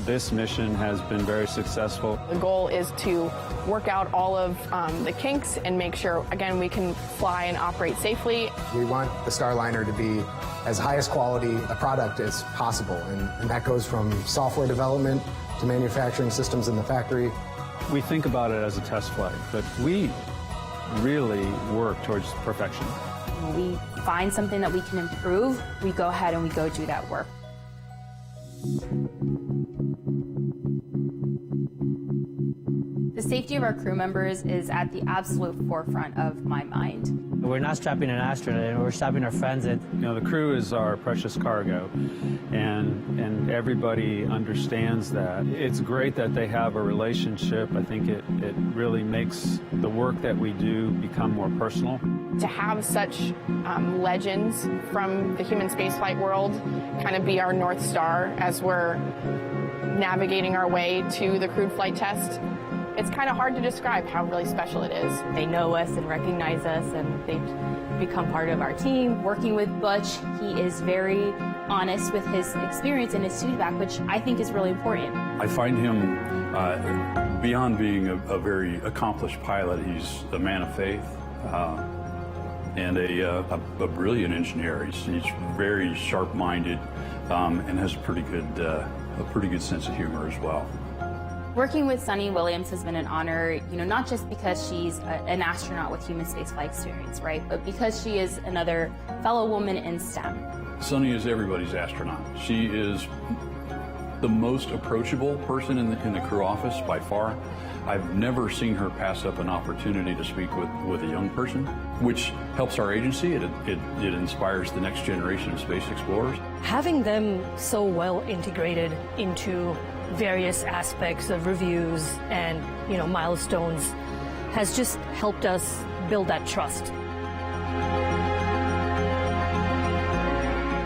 S25: this mission has been very successful.
S23: The goal is to work out all of the kinks and make sure, again, we can fly and operate safely.
S24: We want the Starliner to be as highest quality a product as possible, and that goes from software development to manufacturing systems in the factory.
S25: We think about it as a test flight, but we really work towards perfection.
S19: When we find something that we can improve, we go ahead and we go do that work. The safety of our crew members is at the absolute forefront of my mind.
S2: We're not strapping an astronaut, we're strapping our friends in.
S25: You know, the crew is our precious cargo, and everybody understands that. It's great that they have a relationship. I think it really makes the work that we do become more personal.
S23: To have such legends from the human spaceflight world kind of be our North Star as we're navigating our way to the crewed flight test, it's kind of hard to describe how really special it is.
S19: They know us and recognize us, and they've become part of our team. Working with Butch, he is very honest with his experience and his feedback, which I think is really important.
S25: I find him, beyond being a very accomplished pilot, he's a man of faith and a brilliant engineer. He's very sharp-minded and has a pretty good sense of humor as well.
S19: Working with Sunita Williams has been an honor, not just because she's an astronaut with human spaceflight experience, right? But because she is another fellow woman in STEM.
S25: Suni is everybody's astronaut. She is the most approachable person in the crew office by far. I've never seen her pass up an opportunity to speak with a young person, which helps our agency. It inspires the next generation of space explorers.
S6: Having them so well integrated into various aspects of reviews and milestones has just helped us build that trust.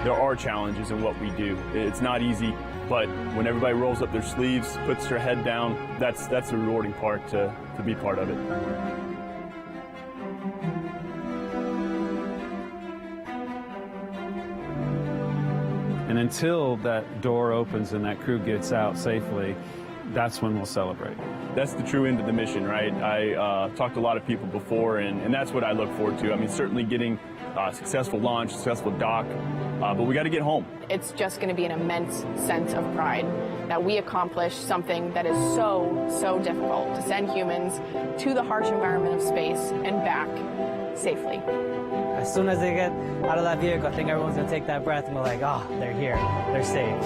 S21: There are challenges in what we do. It's not easy, but when everybody rolls up their sleeves, puts their head down, that's the rewarding part to be part of it. And until that door opens and that crew gets out safely, that's when we'll celebrate. That's the true end of the mission, right? I talked to a lot of people before, and that's what I look forward to. I mean, certainly getting successful launch, successful dock, but we got to get home.
S23: It's just going to be an immense sense of pride that we accomplished something that is so difficult, to send humans to the harsh environment of space and back safely.
S2: As soon as they get out of that vehicle, I think everyone's going to take that breath and be like, oh, they're here, they're safe.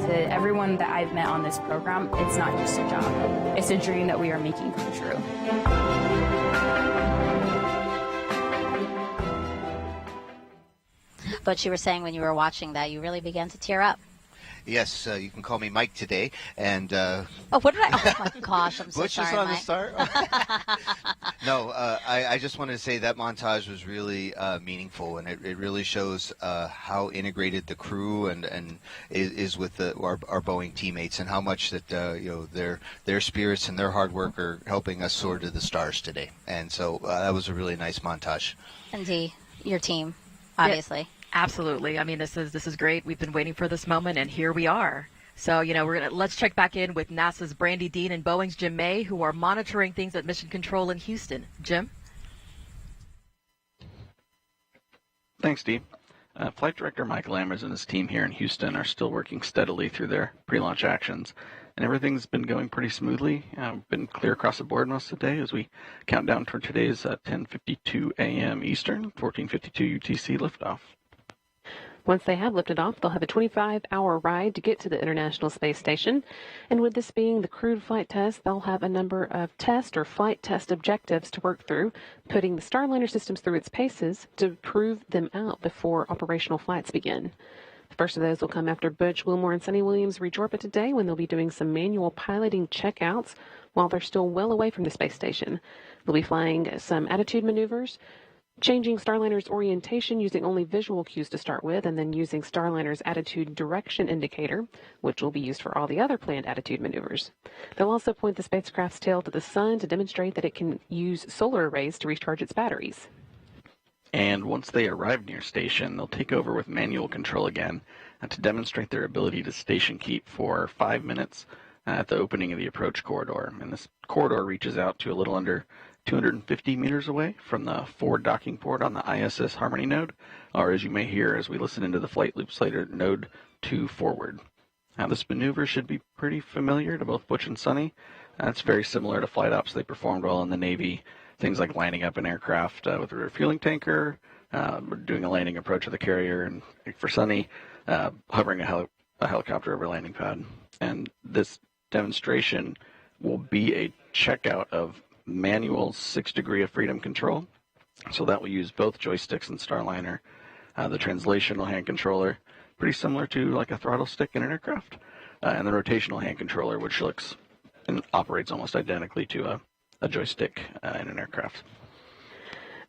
S19: To everyone that I've met on this program, it's not just a job. It's a dream that we are making come true.
S1: But you were saying when you were watching that, you really began to tear up.
S8: Yes, you can call me Mike today. And
S1: oh, what did I? Oh my gosh, I'm so
S8: Butch
S1: sorry,
S8: is on
S1: Mike.
S8: the start. No, I just wanted to say that montage was really meaningful, and it really shows how integrated the crew and is with our Boeing teammates, and how much that their spirits and their hard work are helping us soar to the stars today. And so that was a really nice montage.
S1: And Dee, your team, obviously.
S7: Yeah. Absolutely. I mean, this is great. We've been waiting for this moment, and here we are. So, let's check back in with NASA's Brandy Dean and Boeing's Jim May, who are monitoring things at Mission Control in Houston. Jim?
S17: Thanks, Dee. Flight Director Mike Lammers and his team here in Houston are still working steadily through their pre-launch actions, and everything's been going pretty smoothly. Been clear across the board most of the day as we count down toward today's 10:52 a.m. Eastern, 14:52 UTC liftoff.
S12: Once they have lifted off, they'll have a 25-hour ride to get to the International Space Station. And with this being the crewed flight test, they'll have a number of test or flight test objectives to work through, putting the Starliner systems through its paces to prove them out before operational flights begin. The first of those will come after Butch Wilmore and Sunita Williams reach orbit today, when they'll be doing some manual piloting checkouts while they're still well away from the space station. They'll be flying some attitude maneuvers, changing Starliner's orientation using only visual cues to start with, and then using Starliner's attitude direction indicator, which will be used for all the other planned attitude maneuvers. They'll also point the spacecraft's tail to the sun to demonstrate that it can use solar arrays to recharge its batteries.
S17: And once they arrive near station, they'll take over with manual control again to demonstrate their ability to station keep for 5 minutes at the opening of the approach corridor. And this corridor reaches out to a little under 250 meters away from the forward docking port on the ISS Harmony node, or as you may hear as we listen into the flight loop Slater, node 2 forward. Now, this maneuver should be pretty familiar to both Butch and Sunny. It's very similar to flight ops they performed while in the Navy, things like lining up an aircraft with a refueling tanker, doing a landing approach of the carrier, and for Sunny, hovering a helicopter over a landing pad. And this demonstration will be a checkout of manual 6 degree of freedom control. So that will use both joysticks and Starliner. The translational hand controller, pretty similar to like a throttle stick in an aircraft. And the rotational hand controller, which looks and operates almost identically to a joystick in an aircraft.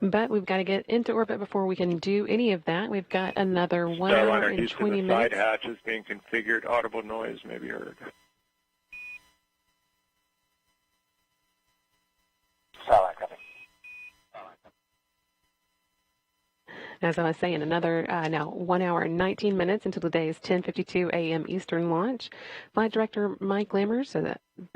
S12: But we've got to get into orbit before we can do any of that. We've got another 1 hour
S3: Starliner
S12: and
S3: Houston,
S12: 20
S3: the
S12: minutes.
S3: side hatch is being configured. Audible noise may be heard.
S5: Starliner coming.
S12: As I was saying, another now 1 hour and 19 minutes until today's 10:52 a.m. Eastern launch. Flight Director Mike Lammers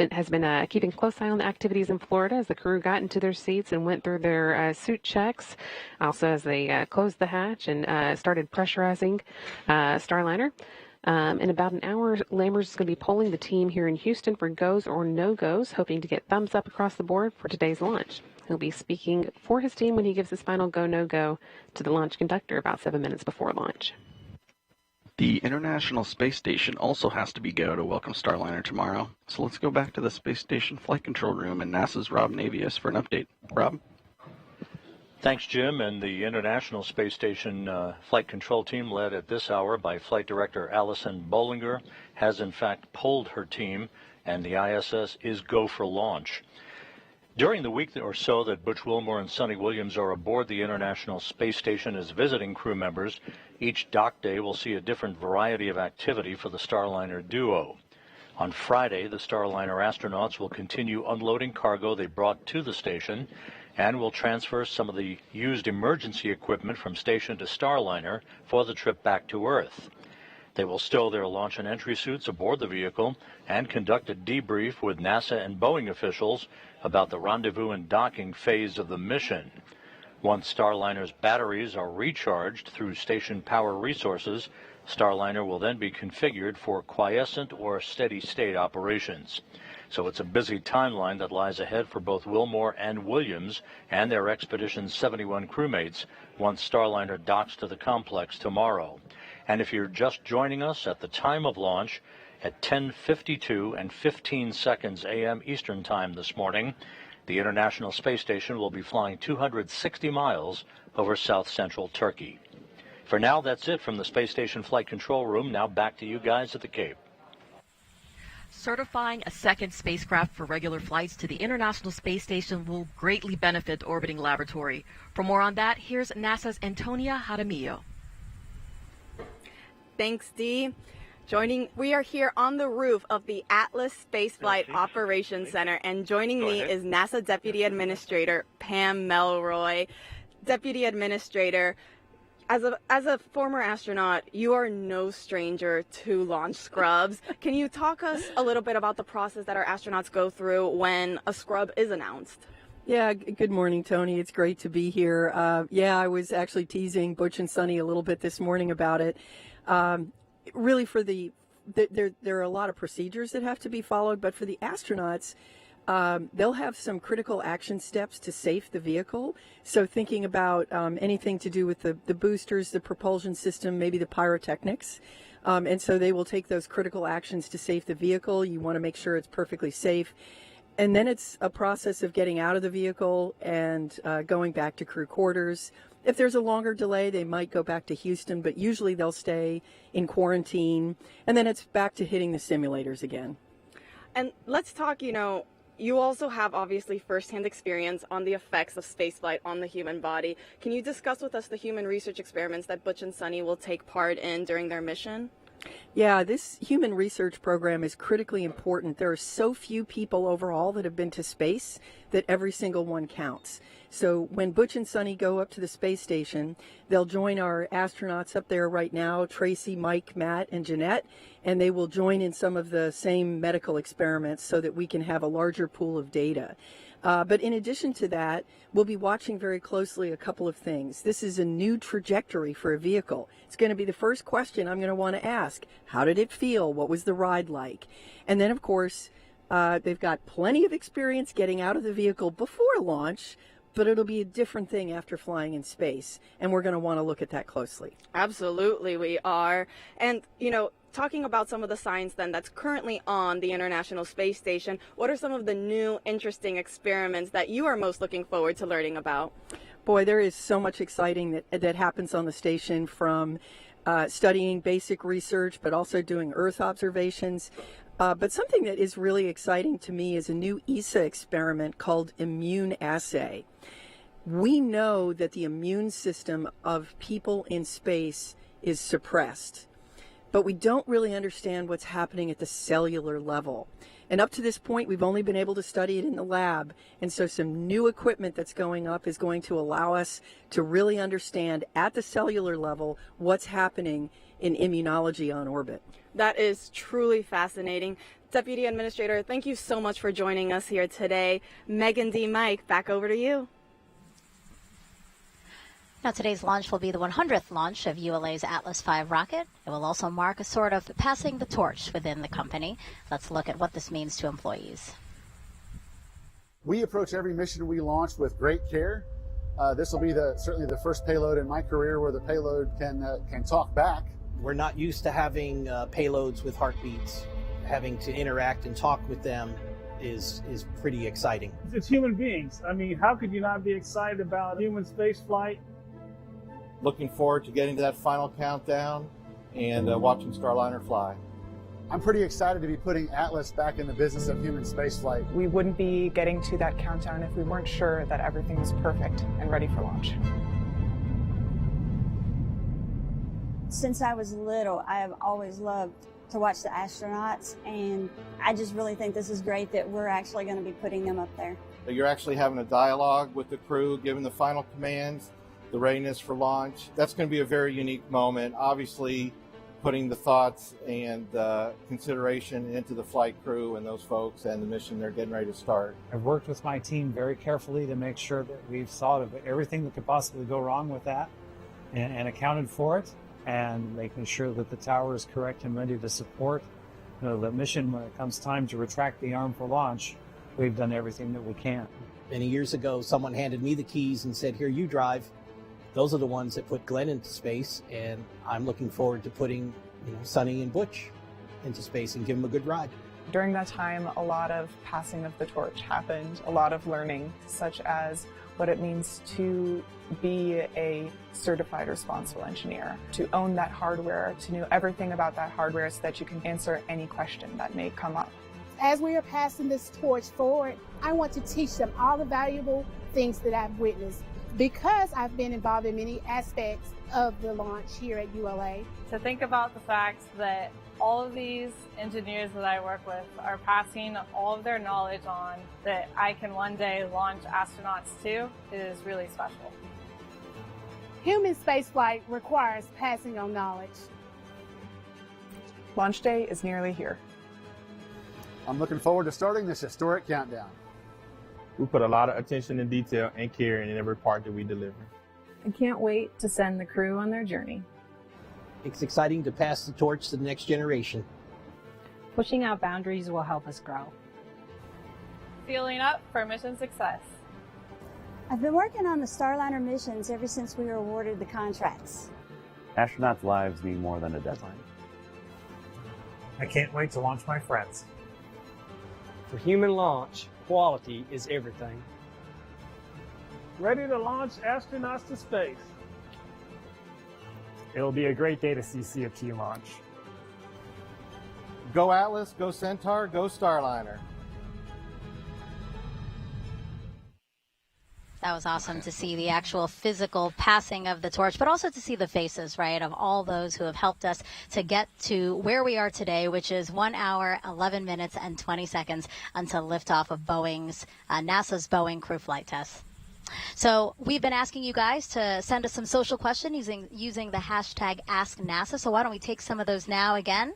S12: has been keeping a close eye on the activities in Florida as the crew got into their seats and went through their suit checks. Also, as they closed the hatch and started pressurizing Starliner. In about an hour, Lammers is going to be polling the team here in Houston for goes or no-goes, hoping to get thumbs up across the board for today's launch. He'll be speaking for his team when he gives his final go, no-go to the launch conductor about 7 minutes before launch.
S17: The International Space Station also has to be go to welcome Starliner tomorrow. So let's go back to the Space Station Flight Control Room and NASA's Rob Navius for an update. Rob?
S14: Thanks, Jim. And the International Space Station Flight Control Team, led at this hour by Flight Director Allison Bollinger, has in fact polled her team, and the ISS is go for launch. During the week or so that Butch Wilmore and Sunita Williams are aboard the International Space Station as visiting crew members, each dock day will see a different variety of activity for the Starliner duo. On Friday, the Starliner astronauts will continue unloading cargo they brought to the station and will transfer some of the used emergency equipment from station to Starliner for the trip back to Earth. They will stow their launch and entry suits aboard the vehicle and conduct a debrief with NASA and Boeing officials about the rendezvous and docking phase of the mission. Once Starliner's batteries are recharged through station power resources, Starliner will then be configured for quiescent or steady-state operations. So it's a busy timeline that lies ahead for both Wilmore and Williams and their Expedition 71 crewmates once Starliner docks to the complex tomorrow. And if you're just joining us at the time of launch, at 10:52 and 15 seconds a.m. Eastern Time this morning, the International Space Station will be flying 260 miles over south-central Turkey. For now, that's it from the Space Station Flight Control Room. Now back to you guys at the Cape.
S7: Certifying a second spacecraft for regular flights to the International Space Station will greatly benefit the orbiting laboratory. For more on that, here's NASA's Antonia Jaramillo.
S16: Thanks, Dee. We are here on the roof of the Atlas Spaceflight Operations Center, and joining me is NASA Deputy Administrator Pam Melroy. Deputy Administrator, as a former astronaut, you are no stranger to launch scrubs. Can you talk us a little bit about the process that our astronauts go through when a scrub is announced?
S18: Yeah, good morning, Tony. It's great to be here. I was actually teasing Butch and Sunny a little bit this morning about it. Really, there are a lot of procedures that have to be followed, but for the astronauts, they'll have some critical action steps to safe the vehicle. So thinking about anything to do with the boosters, the propulsion system, maybe the pyrotechnics. And so they will take those critical actions to safe the vehicle. You want to make sure it's perfectly safe. And then it's a process of getting out of the vehicle and going back to crew quarters. If there's a longer delay, they might go back to Houston, but usually they'll stay in quarantine. And then it's back to hitting the simulators again.
S16: And let's talk, you also have obviously firsthand experience on the effects of spaceflight on the human body. Can you discuss with us the human research experiments that Butch and Sunny will take part in during their mission?
S18: Yeah, this human research program is critically important. There are so few people overall that have been to space that every single one counts. So when Butch and Sunny go up to the space station, they'll join our astronauts up there right now, Tracy, Mike, Matt, and Jeanette, and they will join in some of the same medical experiments so that we can have a larger pool of data. But in addition to that, we'll be watching very closely a couple of things. This is a new trajectory for a vehicle. It's going to be the first question I'm going to want to ask. How did it feel? What was the ride like? And then, of course, they've got plenty of experience getting out of the vehicle before launch, but it'll be a different thing after flying in space, and we're going to want to look at that closely.
S16: Absolutely, we are. And, you know, talking about some of the science then that's currently on the International Space Station, what are some of the new interesting experiments that you are most looking forward to learning about?
S18: Boy, there is so much exciting that happens on the station, from studying basic research, but also doing Earth observations. But something that is really exciting to me is a new ESA experiment called immune assay. We know that the immune system of people in space is suppressed, but we don't really understand what's happening at the cellular level. And up to this point, we've only been able to study it in the lab. And so some new equipment that's going up is going to allow us to really understand at the cellular level what's happening in immunology on orbit.
S16: That is truly fascinating. Deputy Administrator, thank you so much for joining us here today. Megan D. Mike, back over to you.
S1: Now, today's launch will be the 100th launch of ULA's Atlas V rocket. It will also mark a sort of passing the torch within the company. Let's look at what this means to employees.
S10: We approach every mission we launch with great care. This will be certainly the first payload in my career where the payload can talk back.
S4: We're not used to having payloads with heartbeats. Having to interact and talk with them is pretty exciting.
S11: It's human beings. I mean, how could you not be excited about human space flight?
S15: Looking forward to getting to that final countdown and watching Starliner fly.
S10: I'm pretty excited to be putting Atlas back in the business of human spaceflight.
S20: We wouldn't be getting to that countdown if we weren't sure that everything was perfect and ready for launch.
S22: Since I was little, I have always loved to watch the astronauts, and I just really think this is great that we're actually going to be putting them up there.
S15: You're actually having a dialogue with the crew, giving the final commands, the readiness for launch. That's going to be a very unique moment. Obviously, putting the thoughts and consideration into the flight crew and those folks and the mission they're getting ready to start.
S26: I've worked with my team very carefully to make sure that we've thought of everything that could possibly go wrong with that and accounted for it, and making sure that the tower is correct and ready to support the mission when it comes time to retract the arm for launch. We've done everything that we can.
S4: Many years ago, someone handed me the keys and said, "Here, you drive." Those are the ones that put Glenn into space, and I'm looking forward to putting Suni and Butch into space and give them a good ride.
S20: During that time, a lot of passing of the torch happened, a lot of learning, such as what it means to be a certified responsible engineer, to own that hardware, to know everything about that hardware so that you can answer any question that may come up.
S27: As we are passing this torch forward, I want to teach them all the valuable things that I've witnessed, because I've been involved in many aspects of the launch here at ULA.
S28: To think about the fact that all of these engineers that I work with are passing all of their knowledge on, that I can one day launch astronauts too, is really special.
S27: Human spaceflight requires passing on knowledge.
S20: Launch day is nearly here.
S10: I'm looking forward to starting this historic countdown.
S29: We put a lot of attention and detail and care in every part that we deliver.
S20: I can't wait to send the crew on their journey.
S4: It's exciting to pass the torch to the next generation.
S30: Pushing out boundaries will help us grow.
S28: Fueling up for mission success.
S22: I've been working on the Starliner missions ever since we were awarded the contracts.
S31: Astronauts' lives mean more than a deadline.
S11: I can't wait to launch my friends.
S32: For human launch, quality is everything.
S11: Ready to launch astronauts to space.
S26: It'll be a great day to see CFT launch.
S15: Go Atlas, go Centaur, go Starliner.
S1: That was awesome to see the actual physical passing of the torch, but also to see the faces, right, of all those who have helped us to get to where we are today, which is 1 hour, 11 minutes, and 20 seconds until liftoff of NASA's Boeing crew flight test. So we've been asking you guys to send us some social questions using the hashtag AskNASA. So why don't we take some of those now again?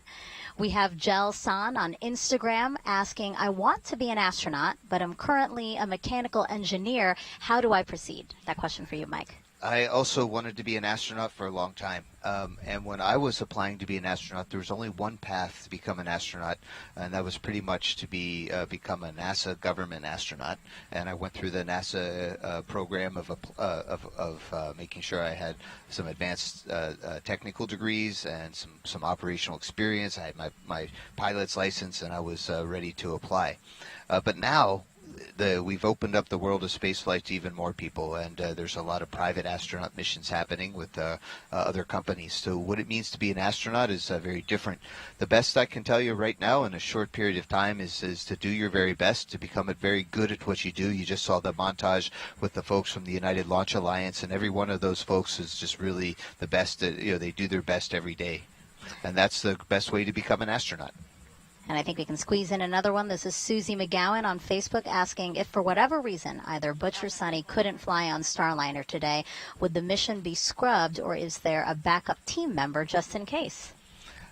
S1: We have Jel San on Instagram asking, I want to be an astronaut, but I'm currently a mechanical engineer. How do I proceed? That question for you, Mike.
S2: I also wanted to be an astronaut for a long time. And when I was applying to be an astronaut, there was only one path to become an astronaut, and that was pretty much to become a NASA government astronaut. And I went through the NASA program of making sure I had some advanced technical degrees and some operational experience. I had my pilot's license, and I was ready to apply. But now, we've opened up the world of spaceflight to even more people, and there's a lot of private astronaut missions happening with other companies. So what it means to be an astronaut is very different. The best I can tell you right now in a short period of time is to do your very best, to become very good at what you do. You just saw the montage with the folks from the United Launch Alliance, and every one of those folks is just really the best. They do their best every day, and that's the best way to become an astronaut.
S1: And I think we can squeeze in another one. This is Susie McGowan on Facebook asking if for whatever reason either Butch or Suni couldn't fly on Starliner today, would the mission be scrubbed, or is there a backup team member just in case?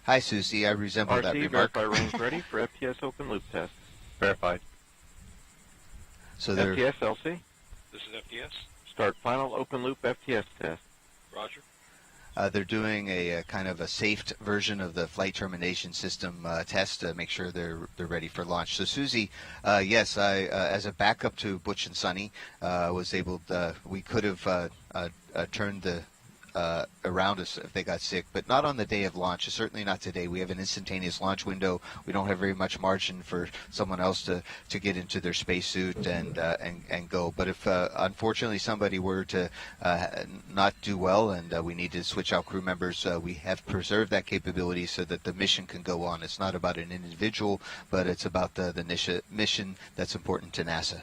S2: Hi, Susie. I resemble that remark.
S3: Verify range ready for FTS open loop test. Verified.
S2: So
S3: FTS LC.
S5: This is FTS.
S3: Start final open loop FTS test.
S5: Roger.
S2: They're doing a kind of a safe version of the flight termination system test to make sure they're ready for launch. So Susie, yes, I as a backup to Butch and Suni, was able. We could have turned the around us if they got sick, but not on the day of launch. Certainly not today. We have an instantaneous launch window. We don't have very much margin for someone else to get into their spacesuit and go. But if unfortunately somebody were to not do well and we need to switch out crew members, we have preserved that capability so that the mission can go on. It's not about an individual, but it's about the mission that's important to NASA.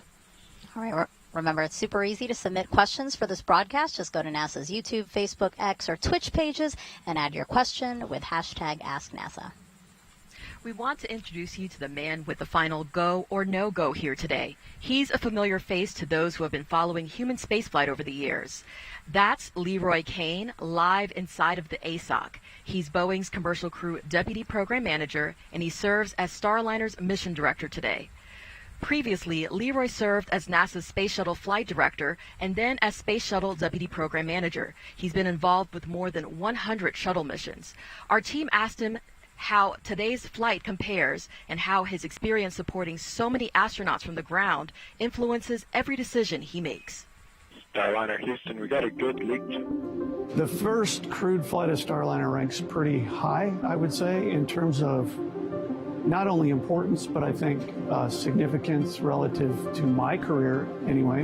S1: All right. Remember, it's super easy to submit questions for this broadcast. Just go to NASA's YouTube, Facebook, X, or Twitch pages and add your question with hashtag AskNASA.
S7: We want to introduce you to the man with the final go or no-go here today. He's a familiar face to those who have been following human spaceflight over the years. That's Leroy Kane, live inside of the ASOC. He's Boeing's Commercial Crew Deputy Program Manager, and he serves as Starliner's Mission Director today. Previously, Leroy served as NASA's Space Shuttle Flight Director and then as Space Shuttle Deputy Program Manager. He's been involved with more than 100 shuttle missions. Our team asked him how today's flight compares and how his experience supporting so many astronauts from the ground influences every decision he makes.
S5: Starliner Houston, we got a good leak.
S6: The first crewed flight of Starliner ranks pretty high, I would say, in terms of not only importance, but I think significance relative to my career anyway.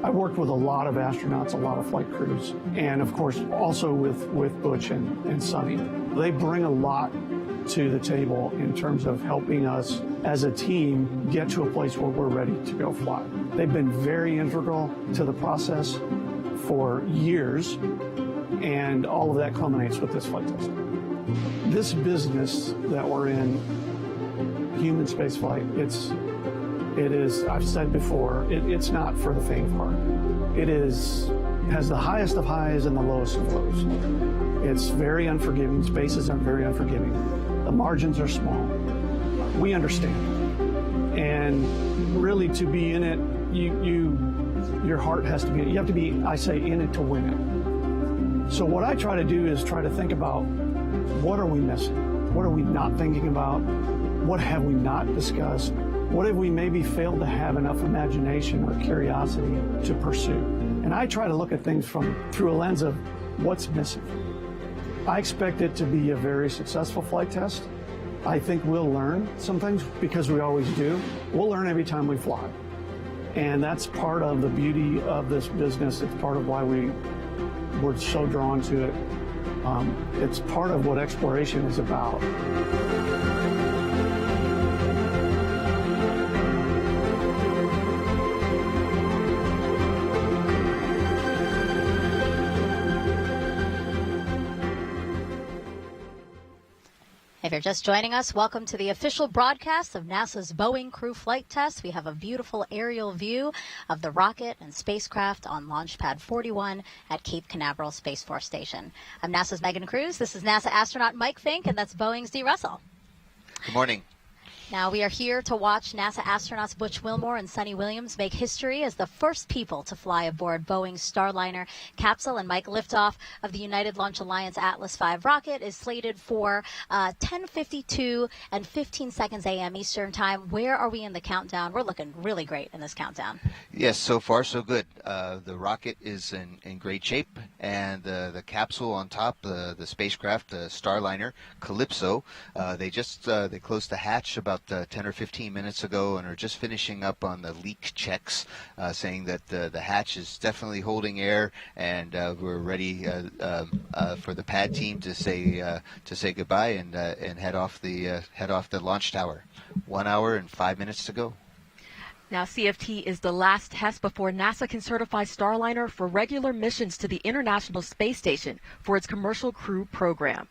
S6: I've worked with a lot of astronauts, a lot of flight crews, and of course also with Butch and Suni. They bring a lot to the table in terms of helping us as a team get to a place where we're ready to go fly. They've been very integral to the process for years, and all of that culminates with this flight test. This business that we're in, human spaceflight, it is, I've said before, it's not for the faint of heart. It has the highest of highs and the lowest of lows. It's very unforgiving. Spaces are very unforgiving. The margins are small. We understand. And really to be in it, your heart has to be, you have to be, I say, in it to win it. So what I try to do is try to think about, what are we missing? What are we not thinking about? What have we not discussed? What have we maybe failed to have enough imagination or curiosity to pursue? And I try to look at things through a lens of what's missing. I expect it to be a very successful flight test. I think we'll learn some things because we always do. We'll learn every time we fly. And that's part of the beauty of this business. It's part of why we're so drawn to it. It's part of what exploration is about.
S1: If you're just joining us, welcome to the official broadcast of NASA's Boeing Crew Flight Test. We have a beautiful aerial view of the rocket and spacecraft on Launchpad 41 at Cape Canaveral Space Force Station. I'm NASA's Megan Cruz. This is NASA astronaut Mike Fink, and that's Boeing's Dee Russell.
S2: Good morning.
S1: Now we are here to watch NASA astronauts Butch Wilmore and Sunita Williams make history as the first people to fly aboard Boeing's Starliner capsule. And Mike, liftoff of the United Launch Alliance Atlas V rocket is slated for 10:52 and 15 seconds a.m. Eastern Time. Where are we in the countdown? We're looking really great in this countdown.
S2: Yes, so far so good. The rocket is in great shape, and the capsule on top, the spacecraft, the Starliner Calypso, they closed the hatch about 10 or 15 minutes ago and are just finishing up on the leak checks, saying that the hatch is definitely holding air, and we're ready for the pad team to say goodbye and head off the launch tower. 1 hour and 5 minutes to go.
S7: Now, CFT is the last test before NASA can certify Starliner for regular missions to the International Space Station for its commercial crew program.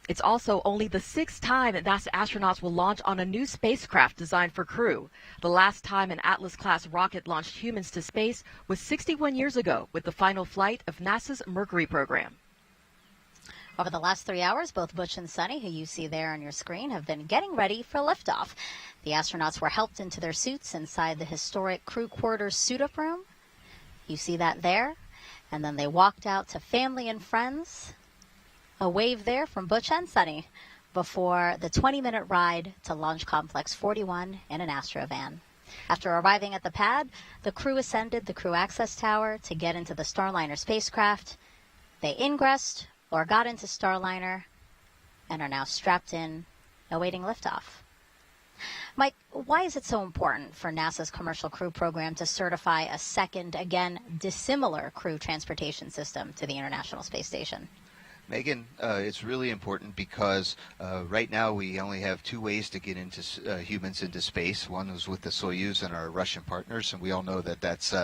S7: It's also only the 6th time that NASA astronauts will launch on a new spacecraft designed for crew. The last time an Atlas-class rocket launched humans to space was 61 years ago with the final flight of NASA's Mercury program.
S1: Over the last 3 hours, both Butch and Sunny, who you see there on your screen, have been getting ready for liftoff. The astronauts were helped into their suits inside the historic crew quarters suit-up room. You see that there. And then they walked out to family and friends. A wave there from Butch and Sunny before the 20-minute ride to Launch Complex 41 in an Astrovan. After arriving at the pad, the crew ascended the crew access tower to get into the Starliner spacecraft. They ingressed or got into Starliner and are now strapped in, awaiting liftoff. Mike, why is it so important for NASA's commercial crew program to certify a second, again, dissimilar crew transportation system to the International Space Station?
S2: Megan, it's really important because right now we only have two ways to get into humans into space. One is with the Soyuz and our Russian partners, and we all know that that's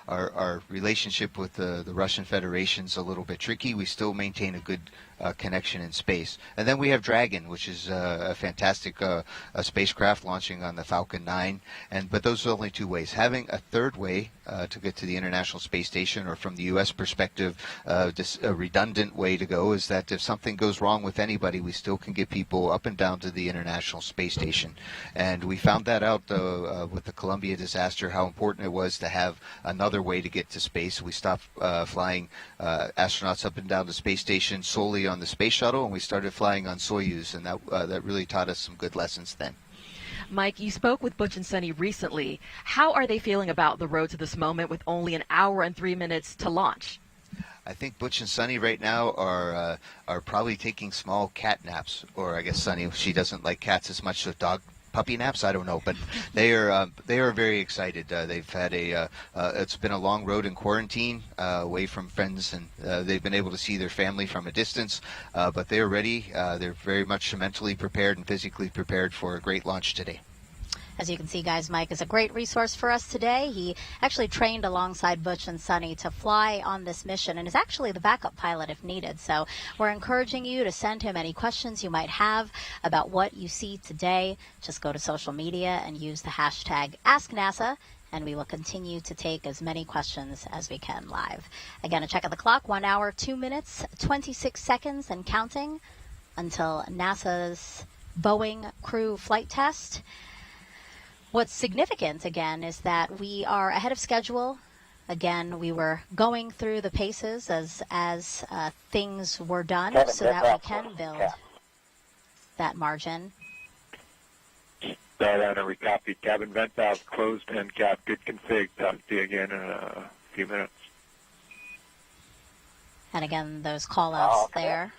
S2: our relationship with the Russian Federation's a little bit tricky. We still maintain a good connection in space. And then we have Dragon, which is a fantastic a spacecraft launching on the Falcon 9. But those are only two ways. Having a third way to get to the International Space Station, or from the U.S. perspective, a redundant way to go, is that if something goes wrong with anybody, we still can get people up and down to the International Space Station. And we found that out with the Columbia disaster, how important it was to have another way to get to space. We stopped flying astronauts up and down the space station solely on the space shuttle, and we started flying on Soyuz, and that really taught us some good lessons then.
S7: Mike, you spoke with Butch and Sunny recently. How are they feeling about the road to this moment with only an hour and 3 minutes to launch?
S2: I think Butch and Sunny right now are probably taking small cat naps, or I guess Sunny, she doesn't like cats as much as puppy naps, I don't know, but they are very excited. They've had it's been a long road in quarantine, away from friends, and they've been able to see their family from a distance, but they're ready. They're very much mentally prepared and physically prepared for a great launch today.
S1: As you can see, guys, Mike is a great resource for us today. He actually trained alongside Butch and Sunny to fly on this mission and is actually the backup pilot if needed. So we're encouraging you to send him any questions you might have about what you see today. Just go to social media and use the hashtag AskNASA, and we will continue to take as many questions as we can live. Again, a check of the clock, 1 hour, 2 minutes, 26 seconds and counting until NASA's Boeing crew flight test. What's significant, again, is that we are ahead of schedule. Again, we were going through the paces as things were done so that we can build that margin.
S5: Starliner, we copied. Cabin vent valve closed and cap. Good config. Talk to you again in a few minutes.
S1: And again, those call-outs there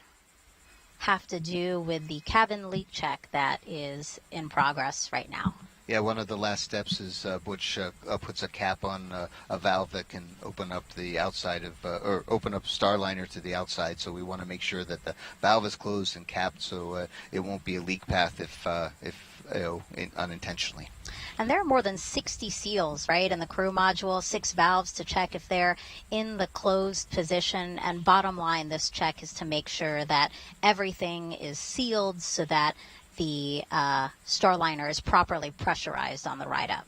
S1: have to do with the cabin leak check that is in progress right now.
S2: Yeah, one of the last steps is Butch puts a cap on a valve that can open up the outside of, or open up Starliner to the outside. So we want to make sure that the valve is closed and capped, so it won't be a leak path if unintentionally.
S1: And there are more than 60 seals, right, in the crew module, 6 valves to check if they're in the closed position. And bottom line, this check is to make sure that everything is sealed so that the Starliner is properly pressurized on the ride up.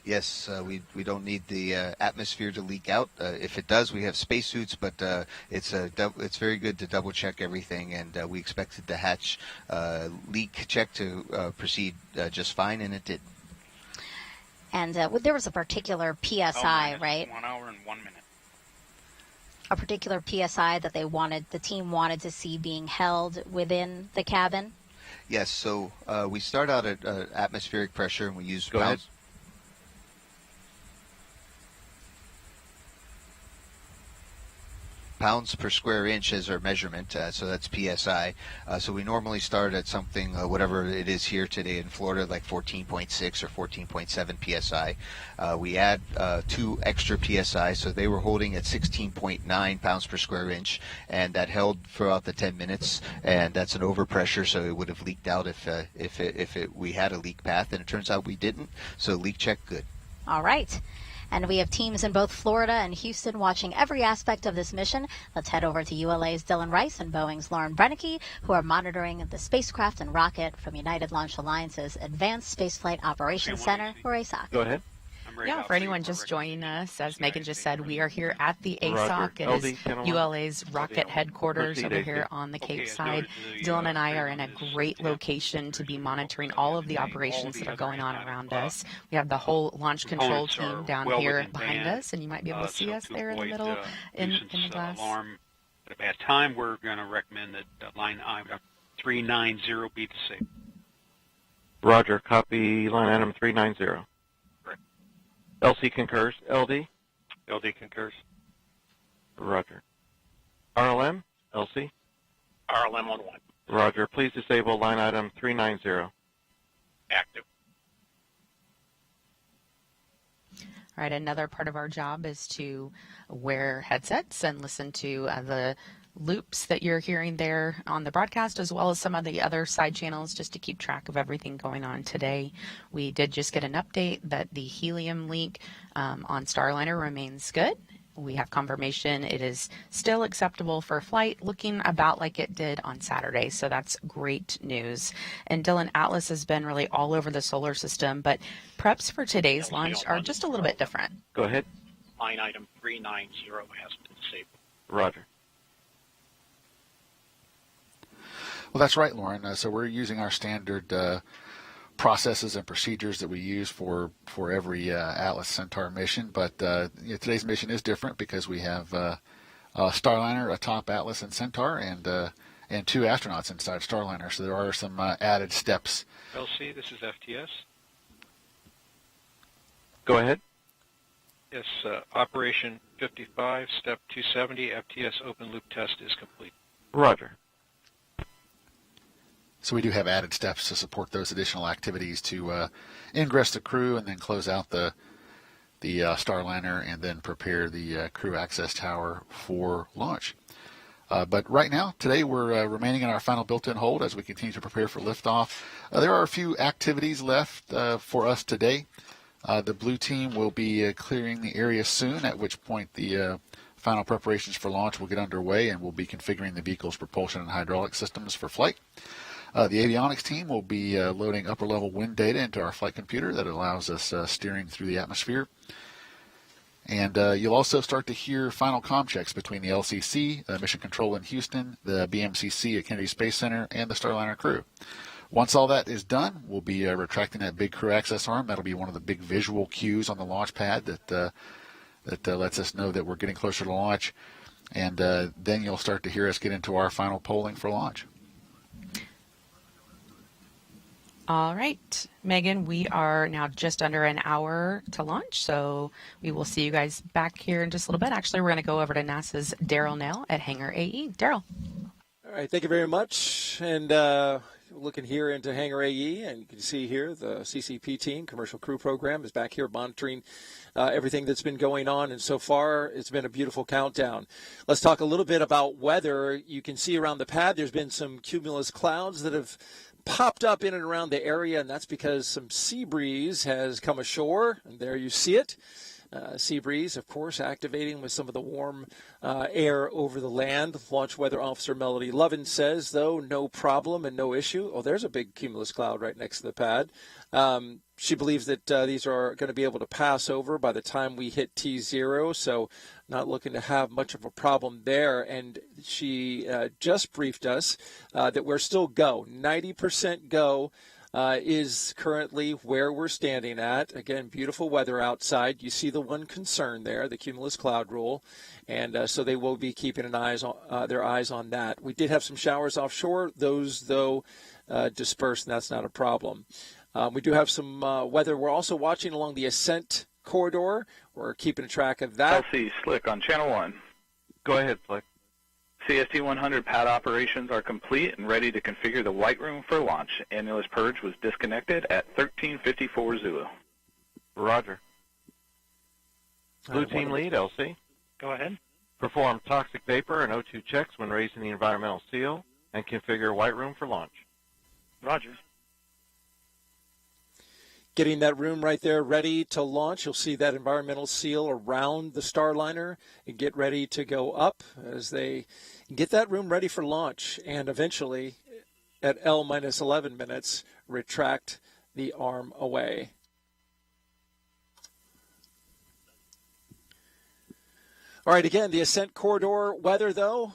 S2: Yes, we don't need the atmosphere to leak out. If it does, we have spacesuits, but it's very good to double check everything, and we expected the hatch leak check to proceed just fine, and it did.
S1: And there was a particular PSI, right?
S8: 1 hour and 1 minute.
S1: A particular PSI that the team wanted to see being held within the cabin.
S2: Yes, so we start out at atmospheric pressure, and we use
S3: Go ahead.
S2: Pounds per square inch as our measurement, so that's PSI. So we normally start at something, whatever it is here today in Florida, like 14.6 or 14.7 PSI. We add 2 extra PSI, so they were holding at 16.9 pounds per square inch, and that held throughout the 10 minutes, and that's an overpressure, so it would have leaked out if we had a leak path, and it turns out we didn't, so leak check good.
S1: All right. And we have teams in both Florida and Houston watching every aspect of this mission. Let's head over to ULA's Dylan Rice and Boeing's Lauren Brennicke, who are monitoring the spacecraft and rocket from United Launch Alliance's Advanced Spaceflight Operations Center, or ASOC.
S3: Go ahead.
S9: Yeah, for anyone just joining us, as Megan just said, we are here at the ASOC. It is ULA's rocket headquarters over here on the Cape side. Dylan and I are in a great location to be monitoring all of the operations that are going on around us. We have the whole launch control team down here behind us, and you might be able to see us there in the middle in the glass.
S8: Alarm at a bad time, we're going to recommend that line item 390 be disabled.
S3: Roger. Copy line item 390. LC concurs. LD?
S8: LD concurs.
S3: Roger. RLM? LC?
S8: RLM on 1.
S3: Roger. Please disable line item 390.
S8: Active.
S9: All right, another part of our job is to wear headsets and listen to the loops that you're hearing there on the broadcast, as well as some of the other side channels, just to keep track of everything going on today. We did just get an update that the helium leak on Starliner remains good. We have confirmation it is still acceptable for flight, looking about like it did on Saturday, so that's great news. And Dylan, Atlas has been really all over the solar system, but preps for today's launch are just a little bit different.
S3: Go ahead.
S8: Line item 390 has been disabled.
S3: Roger.
S10: Well, that's right, Lauren. So we're using our standard processes and procedures that we use for every Atlas Centaur mission. But today's mission is different because we have Starliner atop Atlas and Centaur, and 2 astronauts inside Starliner. So there are some added steps.
S8: LC, this is FTS.
S3: Go ahead.
S8: Yes, Operation 55, Step 270, FTS open loop test is complete.
S3: Roger.
S10: So we do have added steps to support those additional activities to ingress the crew and then close out the Starliner and then prepare the crew access tower for launch. But right now, today, we're remaining in our final built-in hold as we continue to prepare for liftoff. There are a few activities left for us today. The blue team will be clearing the area soon, at which point the final preparations for launch will get underway, and we'll be configuring the vehicle's propulsion and hydraulic systems for flight. The avionics team will be loading upper-level wind data into our flight computer that allows us steering through the atmosphere. And you'll also start to hear final comm checks between the LCC, Mission Control in Houston, the BMCC at Kennedy Space Center, and the Starliner crew. Once all that is done, we'll be retracting that big crew access arm. That'll be one of the big visual cues on the launch pad that lets us know that we're getting closer to launch. And then you'll start to hear us get into our final polling for launch.
S9: All right, Megan, we are now just under an hour to launch, so we will see you guys back here in just a little bit. Actually, we're going to go over to NASA's Daryl Nell at Hangar AE. Daryl.
S12: All right, thank you very much. And looking here into Hangar AE, and you can see here the CCP team, Commercial Crew Program, is back here monitoring everything that's been going on. And so far, it's been a beautiful countdown. Let's talk a little bit about weather. You can see around the pad there's been some cumulus clouds that have popped up in and around the area, and that's because some sea breeze has come ashore, and there you see it. Sea breeze, of course, activating with some of the warm air over the land. Launch Weather Officer Melody Lovin says, though, no problem and no issue. Oh, there's a big cumulus cloud right next to the pad. She believes that these are going to be able to pass over by the time we hit T0, so not looking to have much of a problem there. And she just briefed us that we're still go. 90% go is currently where we're standing at. Again, beautiful weather outside. You see the one concern there, the cumulus cloud rule, and so they will be keeping their eyes on that. We did have some showers offshore. Those, though, dispersed, and that's not a problem. We do have some weather. We're also watching along the Ascent corridor. We're keeping track of that.
S13: LC Slick on Channel 1.
S3: Go ahead, Slick.
S13: CST 100 pad operations are complete and ready to configure the white room for launch. Annulus purge was disconnected at 13:54 Zulu.
S3: Roger. Blue team lead, LC.
S13: Go ahead.
S3: Perform toxic vapor and O2 checks when raising the environmental seal and configure white room for launch.
S13: Roger.
S12: Getting that room right there ready to launch. You'll see that environmental seal around the Starliner and get ready to go up as they get that room ready for launch and eventually at L-11 minutes retract the arm away. All right, again, the Ascent corridor weather, though,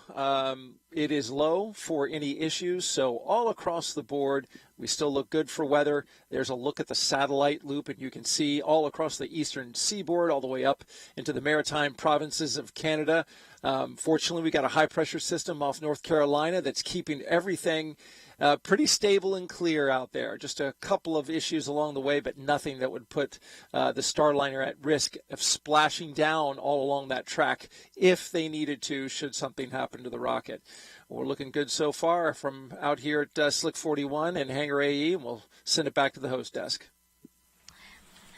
S12: it is low for any issues. So all across the board, we still look good for weather. There's a look at the satellite loop, and you can see all across the eastern seaboard, all the way up into the maritime provinces of Canada. Fortunately, we got a high-pressure system off North Carolina that's keeping everything pretty stable and clear out there. Just a couple of issues along the way, but nothing that would put the Starliner at risk of splashing down all along that track if they needed to, should something happen to the rocket. We're looking good so far from out here at Slick 41 and Hangar AE, and we'll send it back to the host desk.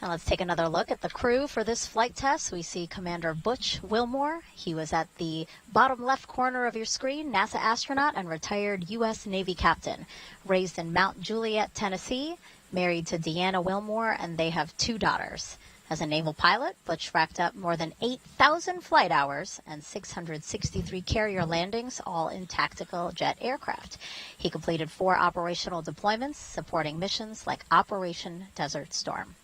S1: Now let's take another look at the crew for this flight test. We see Commander Butch Wilmore. He was at the bottom left corner of your screen, NASA astronaut and retired U.S. Navy captain. Raised in Mount Juliet, Tennessee, married to Deanna Wilmore, and they have 2 daughters. As a naval pilot, Butch racked up more than 8,000 flight hours and 663 carrier landings, all in tactical jet aircraft. He completed 4 operational deployments, supporting missions like Operation Desert Storm.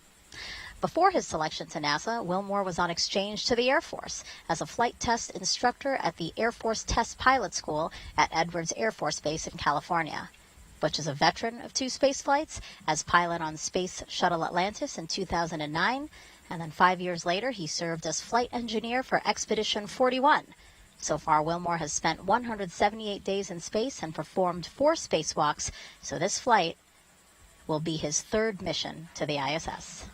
S1: Before his selection to NASA, Wilmore was on exchange to the Air Force as a flight test instructor at the Air Force Test Pilot School at Edwards Air Force Base in California. Butch is a veteran of 2 space flights as pilot on Space Shuttle Atlantis in 2009, and then 5 years later he served as flight engineer for Expedition 41. So far, Wilmore has spent 178 days in space and performed 4 spacewalks, so this flight will be his 3rd mission to the ISS.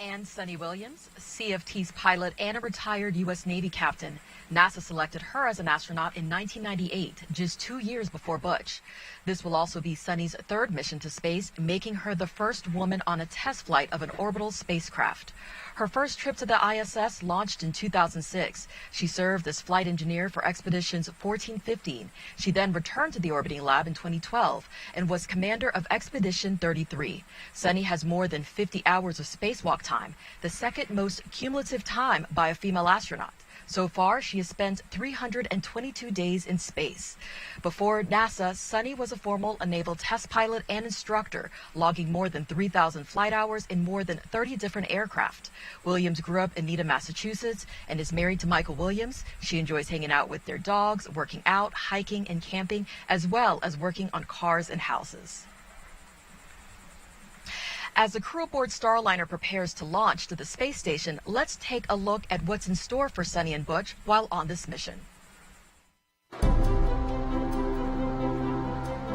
S7: And Sunita Williams, CFT's pilot and a retired U.S. Navy captain. NASA selected her as an astronaut in 1998, just 2 years before Butch. This will also be Sunny's 3rd mission to space, making her the first woman on a test flight of an orbital spacecraft. Her first trip to the ISS launched in 2006. She served as flight engineer for Expeditions 14-15. She then returned to the orbiting lab in 2012 and was commander of Expedition 33. Sunny has more than 50 hours of spacewalk time, the 2nd most cumulative time by a female astronaut. So far, she has spent 322 days in space. Before NASA, Sunny was a former naval test pilot and instructor, logging more than 3,000 flight hours in more than 30 different aircraft. Williams grew up in Needham, Massachusetts, and is married to Michael Williams. She enjoys hanging out with their dogs, working out, hiking, and camping, as well as working on cars and houses. As the crew aboard Starliner prepares to launch to the space station, let's take a look at what's in store for Sunny and Butch while on this mission.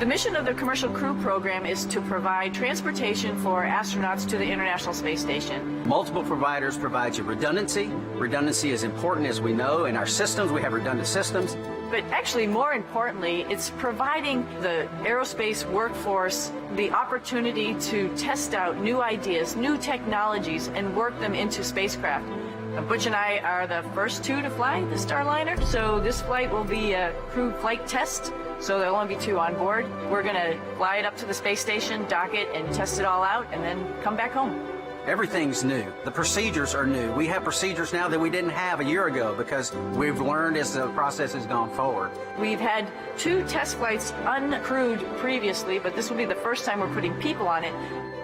S14: The mission of the Commercial Crew Program is to provide transportation for astronauts to the International Space Station.
S16: Multiple providers provide you redundancy. Redundancy is important, as we know. In our systems, we have redundant systems.
S14: But actually, more importantly, it's providing the aerospace workforce the opportunity to test out new ideas, new technologies, and work them into spacecraft. Butch and I are the first 2 to fly the Starliner, so this flight will be a crew flight test, so there'll only be 2 on board. We're going to fly it up to the space station, dock it, and test it all out, and then come back home.
S16: Everything's new. The procedures are new. We have procedures now that we didn't have a year ago because we've learned as the process has gone forward.
S14: We've had 2 test flights uncrewed previously, but this will be the first time we're putting people on it.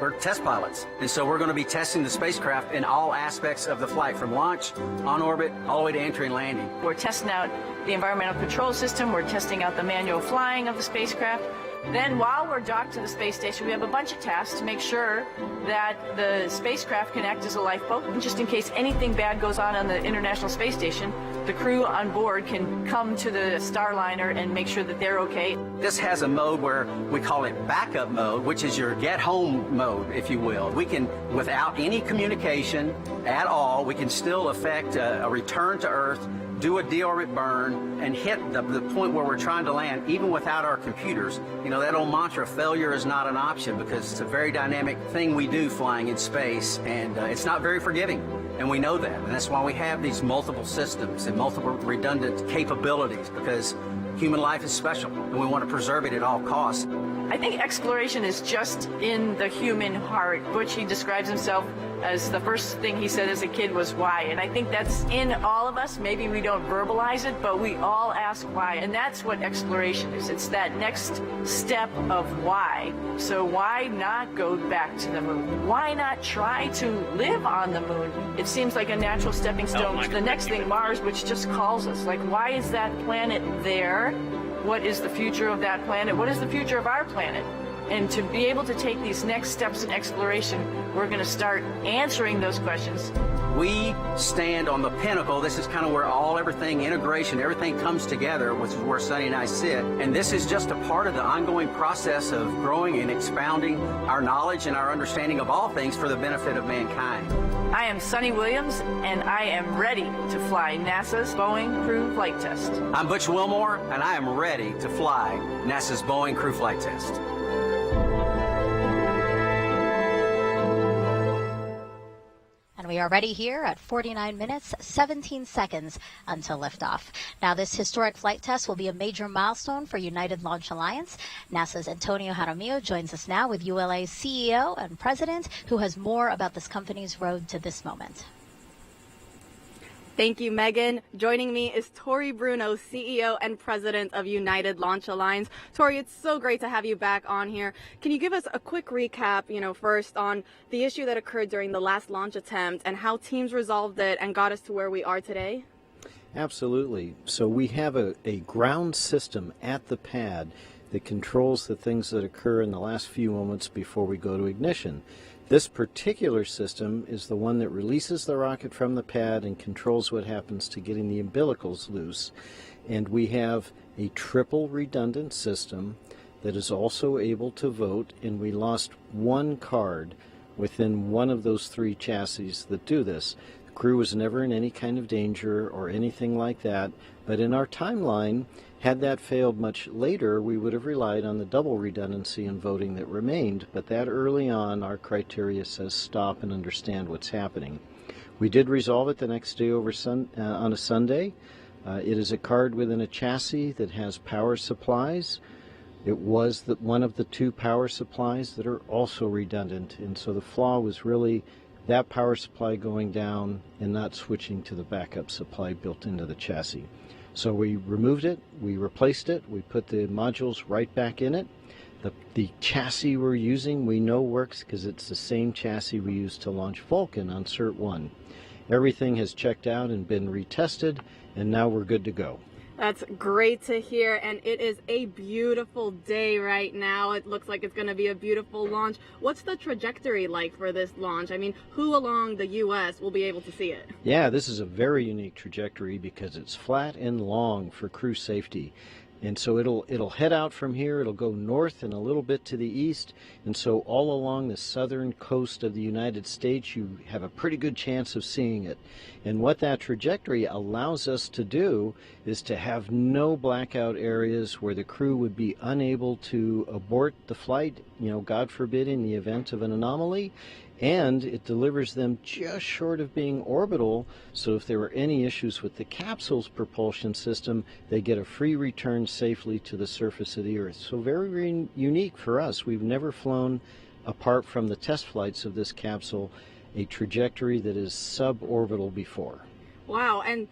S16: We're test pilots, and so we're going to be testing the spacecraft in all aspects of the flight, from launch, on orbit, all the way to entry and landing.
S14: We're testing out the environmental control system. We're testing out the manual flying of the spacecraft. Then while we're docked to the space station, we have a bunch of tasks to make sure that the spacecraft can act as a lifeboat. And just in case anything bad goes on the International Space Station, the crew on board can come to the Starliner and make sure that they're okay.
S16: This has a mode where we call it backup mode, which is your get home mode, if you will. We can, without any communication at all, we can still effect a return to Earth, do a deorbit burn, and hit the point where we're trying to land, even without our computers. You know, that old mantra, failure is not an option, because it's a very dynamic thing we do flying in space, and it's not very forgiving, and we know that. And that's why we have these multiple systems and multiple redundant capabilities, because human life is special, and we want to preserve it at all costs.
S14: I think exploration is just in the human heart. Butch, he describes himself as the first thing he said as a kid was why. And I think that's in all of us. Maybe we don't verbalize it, but we all ask why. And that's what exploration is. It's that next step of why. So why not go back to the moon? Why not try to live on the moon? It seems like a natural stepping stone to the next thing, Mars, which just calls us. Like, why is that planet there? What is the future of that planet? What is the future of our planet? And to be able to take these next steps in exploration, we're going to start answering those questions.
S16: We stand on the pinnacle. This is kind of where everything, integration, everything comes together, which is where Sunny and I sit. And this is just a part of the ongoing process of growing and expounding our knowledge and our understanding of all things for the benefit of mankind.
S14: I am Sunita Williams, and I am ready to fly NASA's Boeing Crew Flight Test.
S16: I'm Butch Wilmore, and I am ready to fly NASA's Boeing Crew Flight Test.
S1: And we are ready here at 49 minutes, 17 seconds until liftoff. Now, this historic flight test will be a major milestone for United Launch Alliance. NASA's Antonio Jaramillo joins us now with ULA's CEO and president, who has more about this company's road to this moment.
S4: Thank you, Megan. Joining me is Tori Bruno, CEO and President of United Launch Alliance. Tori, it's so great to have you back on here. Can you give us a quick recap, first on the issue that occurred during the last launch attempt and how teams resolved it and got us to where we are today?
S17: Absolutely. So we have a ground system at the pad that controls the things that occur in the last few moments before we go to ignition. This particular system is the one that releases the rocket from the pad and controls what happens to getting the umbilicals loose. And we have a triple redundant system that is also able to vote, and we lost one card within one of those 3 chassis that do this. The crew was never in any kind of danger or anything like that, but in our timeline, had that failed much later, we would have relied on the double redundancy in voting that remained, but that early on, our criteria says stop and understand what's happening. We did resolve it the next day on a Sunday. It is a card within a chassis that has power supplies. It was one of the 2 power supplies that are also redundant, and so the flaw was really that power supply going down and not switching to the backup supply built into the chassis. So we removed it, we replaced it, we put the modules right back in it. The chassis we're using we know works because it's the same chassis we used to launch Vulcan on Cert 1. Everything has checked out and been retested, and now we're good to go.
S4: That's great to hear, and it is a beautiful day right now. It looks like it's going to be a beautiful launch. What's the trajectory like for this launch? I mean, who along the U.S. will be able to see it?
S17: Yeah, this is a very unique trajectory because it's flat and long for crew safety. And so it'll head out from here, it'll go north and a little bit to the east, and so all along the southern coast of the United States you have a pretty good chance of seeing it. And what that trajectory allows us to do is to have no blackout areas where the crew would be unable to abort the flight, God forbid, in the event of an anomaly. And it delivers them just short of being orbital, so if there were any issues with the capsule's propulsion system, they get a free return safely to the surface of the Earth. So very, very unique for us. We've never flown apart from the test flights of this capsule a trajectory that is suborbital before.
S4: Wow, and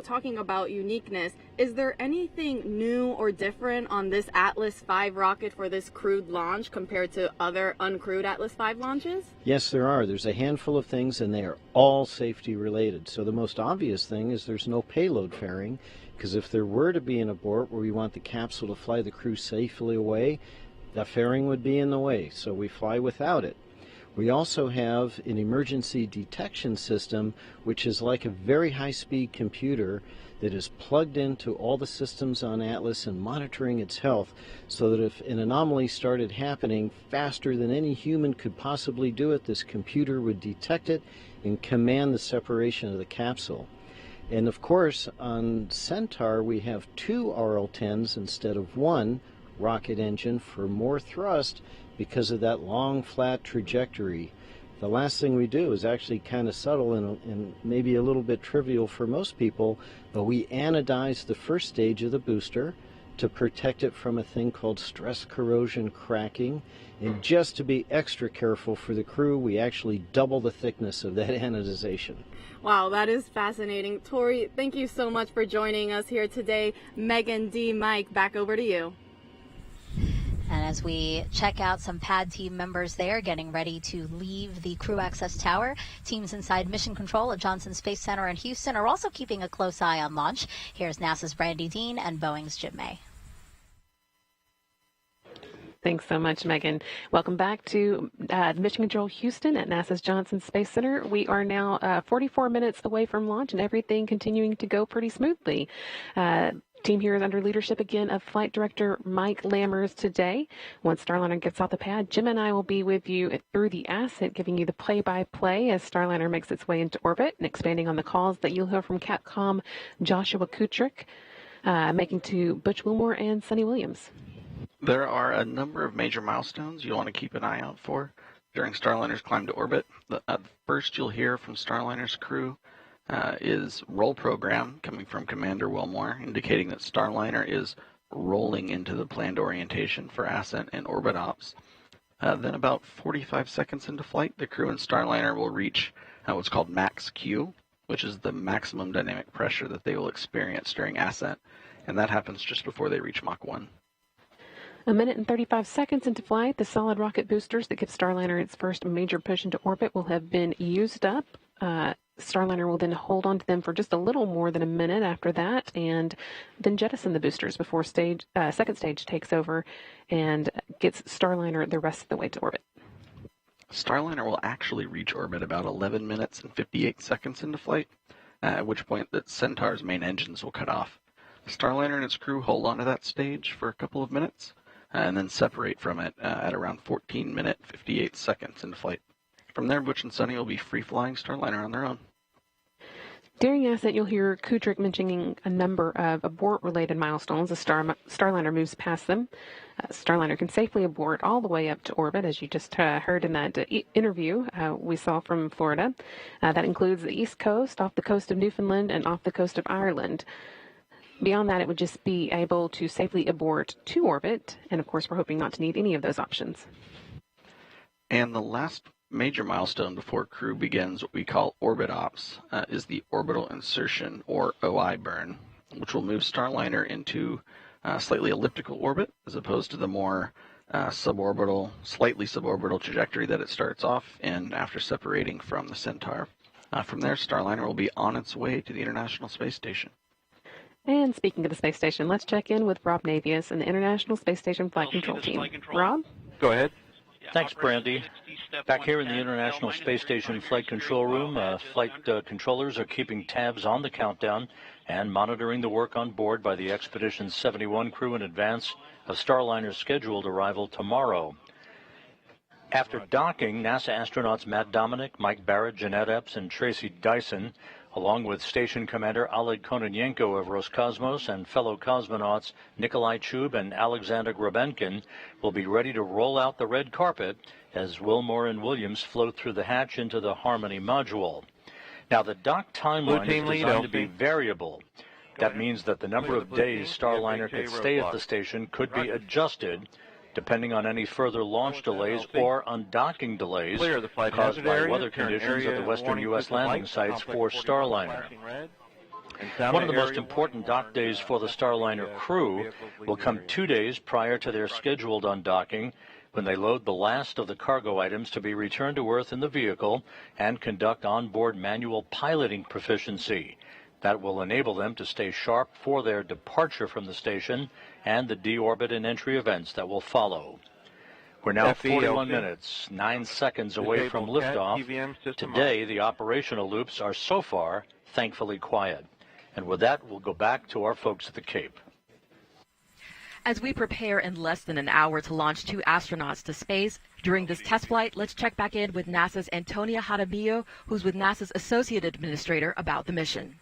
S4: talking about uniqueness, is there anything new or different on this Atlas V rocket for this crewed launch compared to other uncrewed Atlas V launches?
S17: Yes, there are. There's a handful of things, and they are all safety related. So the most obvious thing is there's no payload fairing, because if there were to be an abort where we want the capsule to fly the crew safely away, the fairing would be in the way, so we fly without it. We also have an emergency detection system, which is like a very high-speed computer that is plugged into all the systems on Atlas and monitoring its health, so that if an anomaly started happening faster than any human could possibly do it, this computer would detect it and command the separation of the capsule. And of course, on Centaur, we have 2 RL-10s instead of 1 rocket engine for more thrust, because of that long, flat trajectory. The last thing we do is actually kind of subtle and maybe a little bit trivial for most people, but we anodize the first stage of the booster to protect it from a thing called stress corrosion cracking. And just to be extra careful for the crew, we actually double the thickness of that anodization.
S4: Wow, that is fascinating. Tori, thank you so much for joining us here today. Megan, D, Mike, back over to you.
S1: And as we check out some pad team members there getting ready to leave the crew access tower, teams inside mission control at Johnson Space Center in Houston are also keeping a close eye on launch. Here's NASA's Brandy Dean and Boeing's Jim May.
S18: Thanks so much, Megan. Welcome back to Mission Control Houston at NASA's Johnson Space Center. We are now 44 minutes away from launch and everything continuing to go pretty smoothly. Team here is under leadership again of Flight Director Mike Lammers today. Once Starliner gets off the pad, Jim and I will be with you through the Ascent, giving you the play-by-play as Starliner makes its way into orbit and expanding on the calls that you'll hear from Capcom Joshua Kutrick, making to Butch Wilmore and Sunita Williams.
S19: There are a number of major milestones you'll want to keep an eye out for during Starliner's climb to orbit. The first you'll hear from Starliner's crew is roll program coming from Commander Wilmore, indicating that Starliner is rolling into the planned orientation for Ascent and orbit ops. Then about 45 seconds into flight, the crew and Starliner will reach what's called max Q, which is the maximum dynamic pressure that they will experience during Ascent, and that happens just before they reach Mach 1.
S18: A minute and 35 seconds into flight, the solid rocket boosters that give Starliner its first major push into orbit will have been used up. Starliner will then hold on to them for just a little more than a minute after that, and then jettison the boosters before second stage takes over and gets Starliner the rest of the way to orbit.
S19: Starliner will actually reach orbit about 11 minutes and 58 seconds into flight, at which point the Centaur's main engines will cut off. Starliner and its crew hold on to that stage for a couple of minutes, and then separate from it at around 14 minutes, 58 seconds into flight. From there, Butch and Sunny will be free-flying Starliner on their own.
S18: During Ascent, you'll hear Kutrick mentioning a number of abort-related milestones as Starliner moves past them. Starliner can safely abort all the way up to orbit, as you just heard in that interview we saw from Florida. That includes the East Coast, off the coast of Newfoundland, and off the coast of Ireland. Beyond that, it would just be able to safely abort to orbit, and of course, we're hoping not to need any of those options.
S19: And the last major milestone before crew begins what we call orbit ops is the orbital insertion, or OI burn, which will move Starliner into slightly elliptical orbit as opposed to the more slightly suborbital trajectory that it starts off in after separating from the Centaur. From there, Starliner will be on its way to the International Space Station.
S18: And speaking of the space station, let's check in with Rob Navius and the International Space Station Flight Control Team. Rob?
S3: Go ahead.
S20: Thanks, Brandy. Back here in the International Space Station Flight Control Room, flight controllers are keeping tabs on the countdown and monitoring the work on board by the Expedition 71 crew in advance of Starliner's scheduled arrival tomorrow. After docking, NASA astronauts Matt Dominic, Mike Barrett, Jeanette Epps, and Tracy Dyson, along with Station Commander Oleg Kononenko of Roscosmos and fellow cosmonauts Nikolai Chub and Alexander Grabenkin, will be ready to roll out the red carpet as Wilmore and Williams float through the hatch into the Harmony module. Now, the dock timeline is designed to be variable. That means that the number of days Starliner could stay at the station could be adjusted Depending on any further launch delays or undocking delays
S3: Clear the flight
S20: caused
S3: hazard
S20: by
S3: area,
S20: weather
S3: turn
S20: conditions at
S3: area
S20: the western
S3: warning
S20: U.S.
S3: system
S20: landing
S3: lights,
S20: sites for
S3: complex 41
S20: Starliner.
S3: flashing red.
S20: One of the most important dock days for the Starliner crew will come 2 days prior to their scheduled undocking, when they load the last of the cargo items to be returned to Earth in the vehicle and conduct onboard manual piloting proficiency. That will enable them to stay sharp for their departure from the station and the deorbit and entry events that will follow. We're now 41 minutes, 9 seconds away from liftoff. Today, the operational loops are so far thankfully quiet. And with that, we'll go back to our folks at the Cape.
S7: As we prepare in less than an hour to launch 2 astronauts to space, during this test flight, let's check back in with NASA's Antonia Jaramillo, who's with NASA's Associate Administrator, about the mission.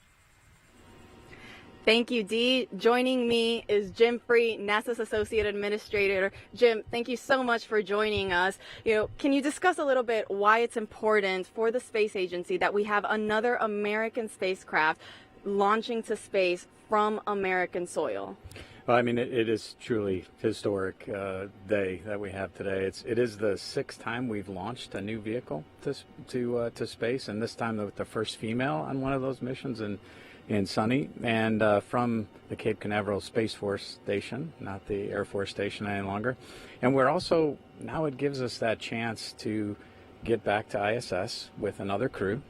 S4: Thank you, Dee. Joining me is Jim Free, NASA's Associate Administrator. Jim, thank you so much for joining us. Can you discuss a little bit why it's important for the space agency that we have another American spacecraft launching to space from American soil?
S11: Well, I mean, it is truly historic day that we have today. It is the 6th time we've launched a new vehicle to space, and this time with the first female on one of those missions in Suni, and from the Cape Canaveral Space Force Station, not the Air Force Station any longer. And we're also, now it gives us that chance to get back to ISS with another crew.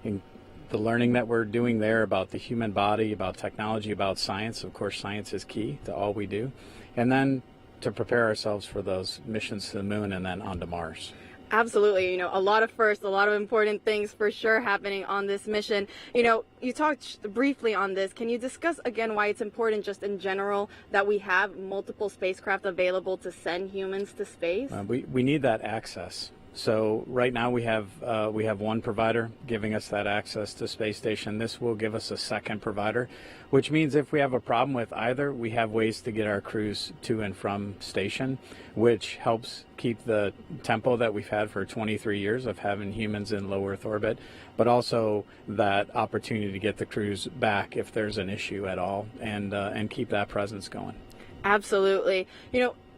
S11: And the learning that we're doing there about the human body, about technology, about science, of course science is key to all we do. And then to prepare ourselves for those missions to the moon and then onto Mars.
S4: Absolutely. A lot of firsts, a lot of important things for sure happening on this mission. You talked briefly on this. Can you discuss again why it's important just in general that we have multiple spacecraft available to send humans to space?
S11: We need that access. So right now we have one provider giving us that access to space station. This will give us a second provider, which means if we have a problem with either, we have ways to get our crews to and from station, which helps keep the tempo that we've had for 23 years of having humans in low Earth orbit, but also that opportunity to get the crews back if there's an issue at all, and keep that presence going.
S4: Absolutely.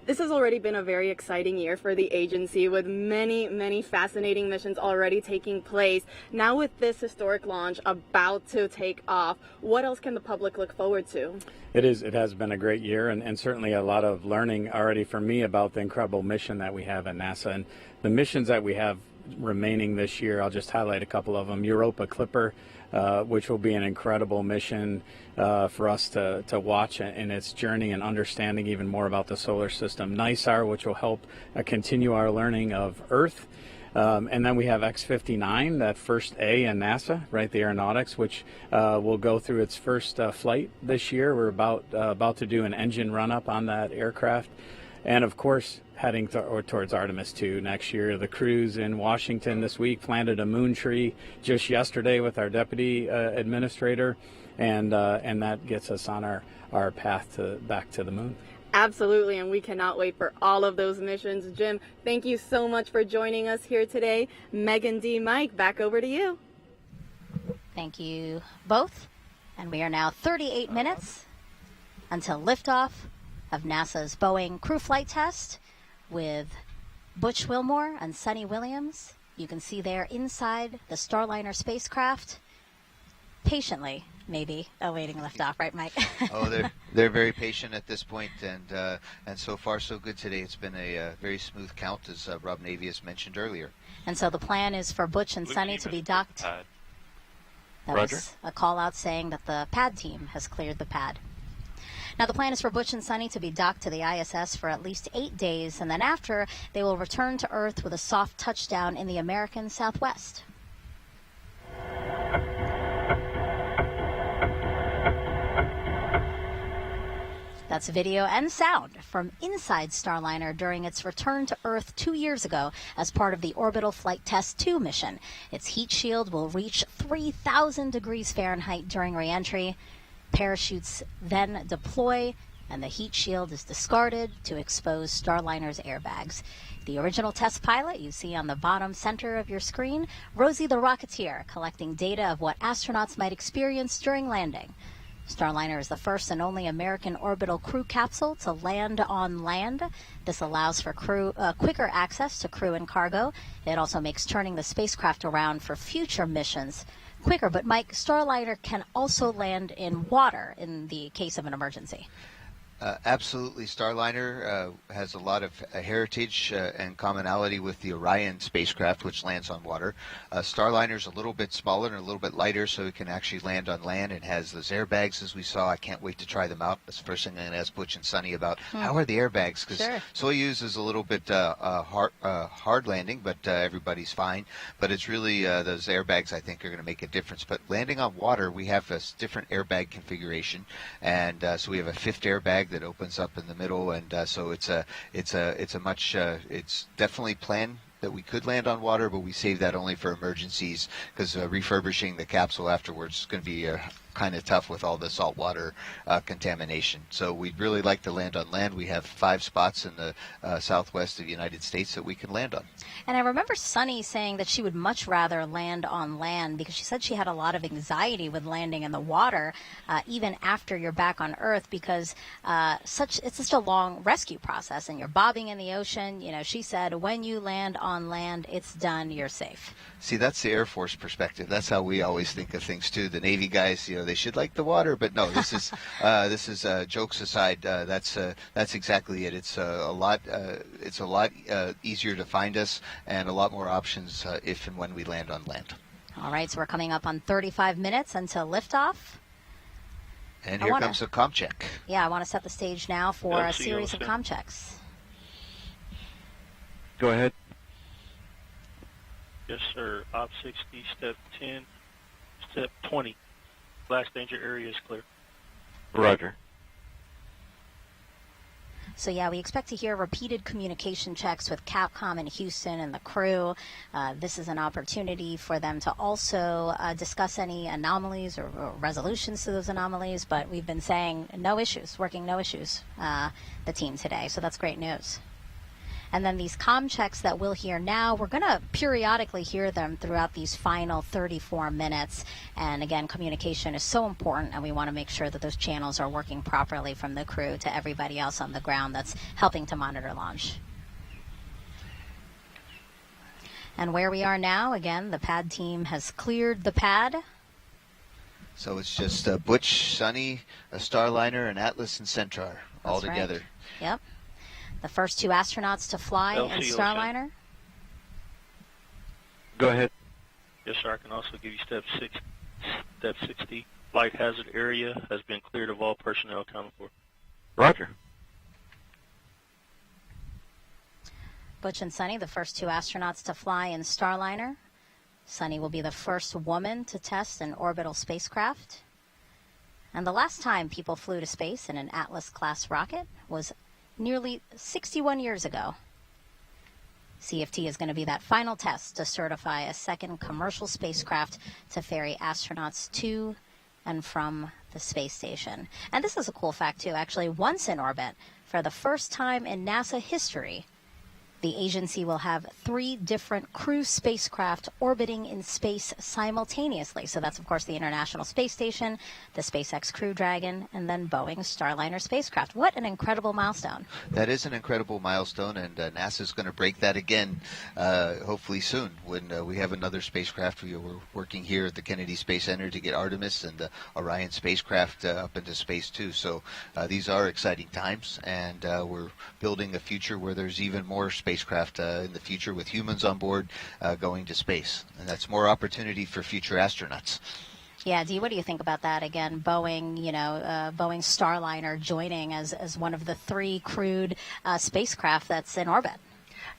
S4: This has already been a very exciting year for the agency with many, many fascinating missions already taking place. Now with this historic launch about to take off, what else can the public look forward to?
S11: It has been a great year and certainly a lot of learning already for me about the incredible mission that we have at NASA. And the missions that we have remaining this year, I'll just highlight a couple of them. Europa Clipper, which will be an incredible mission for us to watch in its journey and understanding even more about the solar system. NISAR, which will help continue our learning of Earth. And then we have X-59, that first A in NASA, right, the aeronautics, which will go through its first flight this year. We're about to do an engine run-up on that aircraft. And of course, heading towards Artemis 2 next year. The crews in Washington this week planted a moon tree just yesterday with our deputy administrator, and that gets us on our path back to the moon.
S4: Absolutely, and we cannot wait for all of those missions. Jim, thank you so much for joining us here today. Megan, D, Mike, back over to you.
S1: Thank you both. And we are now 38 minutes until liftoff of NASA's Boeing crew flight test with Butch Wilmore and Sunita Williams. You can see there inside the Starliner spacecraft, patiently, maybe, awaiting liftoff, right, Mike?
S2: They're very patient at this point, and so far so good today. It's been a very smooth count, as Rob Navius mentioned earlier.
S1: And so the plan is for Butch and Sunny to be docked. That was a call out saying that the pad team has cleared the pad. Now, the plan is for Butch and Sunny to be docked to the ISS for at least 8 days, and then after, they will return to Earth with a soft touchdown in the American Southwest. That's video and sound from inside Starliner during its return to Earth 2 years ago as part of the Orbital Flight Test 2 mission. Its heat shield will reach 3,000 degrees Fahrenheit during re-entry. Parachutes then deploy, and the heat shield is discarded to expose Starliner's airbags. The original test pilot you see on the bottom center of your screen, Rosie the Rocketeer, collecting data of what astronauts might experience during landing. Starliner is the first and only American orbital crew capsule to land on land. This allows for quicker access to crew and cargo. It also makes turning the spacecraft around for future missions quicker. But Mike, Starliner can also land in water in the case of an emergency.
S2: Absolutely. Starliner has a lot of heritage and commonality with the Orion spacecraft, which lands on water. Starliner is a little bit smaller and a little bit lighter, so it can actually land on land. It has those airbags, as we saw. I can't wait to try them out. That's the first thing I'm going to ask Butch and Suni about. How are the airbags? Because Soyuz is a little bit hard landing, but everybody's fine. But it's really those airbags, I think, are going to make a difference. But landing on water, we have a different airbag configuration, and so we have a fifth airbag that opens up in the middle, and so it's definitely planned that we could land on water, but we save that only for emergencies because refurbishing the capsule afterwards is going to be kind of tough with all the saltwater contamination. So we'd really like to land on land. We have 5 spots in the southwest of the United States that we can land on.
S1: And I remember Suni saying that she would much rather land on land because she said she had a lot of anxiety with landing in the water, even after you're back on Earth, because it's such a long rescue process, and you're bobbing in the ocean. You know, she said when you land on land, it's done, you're safe.
S2: See, that's the Air Force perspective. That's how we always think of things too. The Navy guys, they should like the water, but no, this is jokes aside. That's exactly it. It's a lot easier to find us and a lot more options if and when we land on land.
S1: All right, so we're coming up on 35 minutes until liftoff.
S2: And here comes a comm check.
S1: Yeah, I want to set the stage now for a series of comm checks.
S3: Go ahead.
S8: Yes, sir. Op 60, step 10, step 20. Blast danger area is clear.
S3: Roger.
S1: So yeah, we expect to hear repeated communication checks with Capcom in Houston and the crew. This is an opportunity for them to also discuss any anomalies or resolutions to those anomalies, but we've been saying no issues, the team today, so that's great news. And then these comm checks that we'll hear now, we're going to periodically hear them throughout these final 34 minutes. And again, communication is so important, and we want to make sure that those channels are working properly from the crew to everybody else on the ground that's helping to monitor launch. And where we are now, again, the pad team has cleared the pad.
S2: So it's just Butch, Suni, a Starliner, and Atlas and Centaur all together.
S1: Right. Yep. The first 2 astronauts to fly in Starliner.
S3: Go ahead.
S8: Yes, sir. I can also give you step 60. Flight hazard area has been cleared of all personnel accounted for.
S3: Roger.
S1: Butch and Suni, the first 2 astronauts to fly in Starliner. Suni will be the first woman to test an orbital spacecraft. And the last time people flew to space in an Atlas-class rocket was nearly 61 years ago. CFT is going to be that final test to certify a second commercial spacecraft to ferry astronauts to and from the space station. And this is a cool fact, too. Actually, once in orbit, for the first time in NASA history, the agency will have 3 different crew spacecraft orbiting in space simultaneously. So that's, of course, the International Space Station, the SpaceX Crew Dragon, and then Boeing's Starliner spacecraft. What an incredible milestone.
S2: That is an incredible milestone, and NASA's going to break that again hopefully soon when we have another spacecraft. We're working here at the Kennedy Space Center to get Artemis and the Orion spacecraft up into space, too. So these are exciting times, and we're building a future where there's even more spacecraft in the future with humans on board going to space. And that's more opportunity for future astronauts.
S1: Yeah, Dee, what do you think about that? Again, Boeing, Boeing Starliner joining as one of the 3 crewed spacecraft that's in orbit.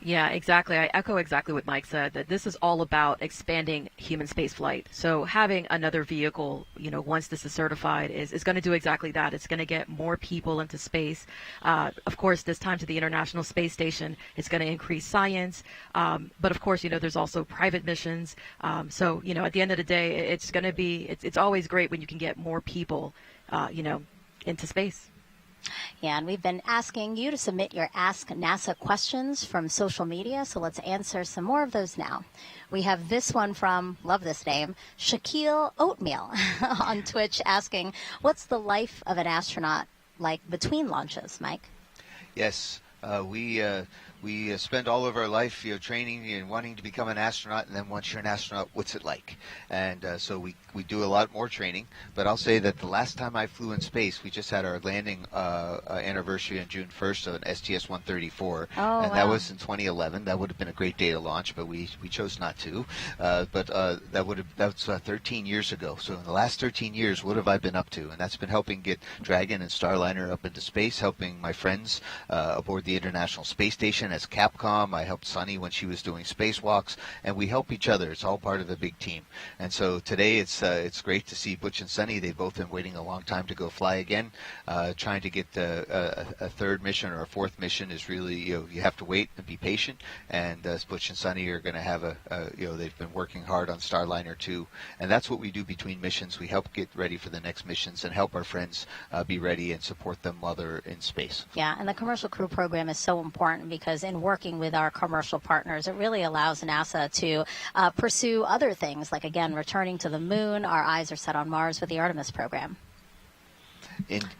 S7: Yeah, exactly. I echo exactly what Mike said, that this is all about expanding human spaceflight. So having another vehicle, once this is certified, is going to do exactly that. It's going to get more people into space. Of course, this time to the International Space Station, it's going to increase science. But of course, there's also private missions. So, at the end of the day, it's going to be, it's always great when you can get more people, into space.
S1: Yeah, and we've been asking you to submit your Ask NASA questions from social media, so let's answer some more of those now. We have this one from, love this name, Shaquille Oatmeal on Twitch asking, what's the life of an astronaut like between launches, Mike?
S2: Yes, we spend all of our life, training and wanting to become an astronaut, and then once you're an astronaut, what's it like? And so we do a lot more training. But I'll say that the last time I flew in space, we just had our landing anniversary on June 1st on STS-134, and that was in 2011. That would have been a great day to launch, but we chose not to. That's 13 years ago. So in the last 13 years, what have I been up to? And that's been helping get Dragon and Starliner up into space, helping my friends aboard the International Space Station as Capcom. I helped Suni when she was doing spacewalks, and we help each other. It's all part of a big team. And so today it's great to see Butch and Suni. They've both been waiting a long time to go fly again. Trying to get a third mission or a fourth mission is really, you have to wait and be patient. And Butch and Suni are going to have they've been working hard on Starliner too. And that's what we do between missions. We help get ready for the next missions and help our friends be ready and support them while they're in space.
S1: Yeah, and the commercial crew program is so important because in working with our commercial partners, it really allows NASA to pursue other things, like, again, returning to the moon. Our eyes are set on Mars with the Artemis program.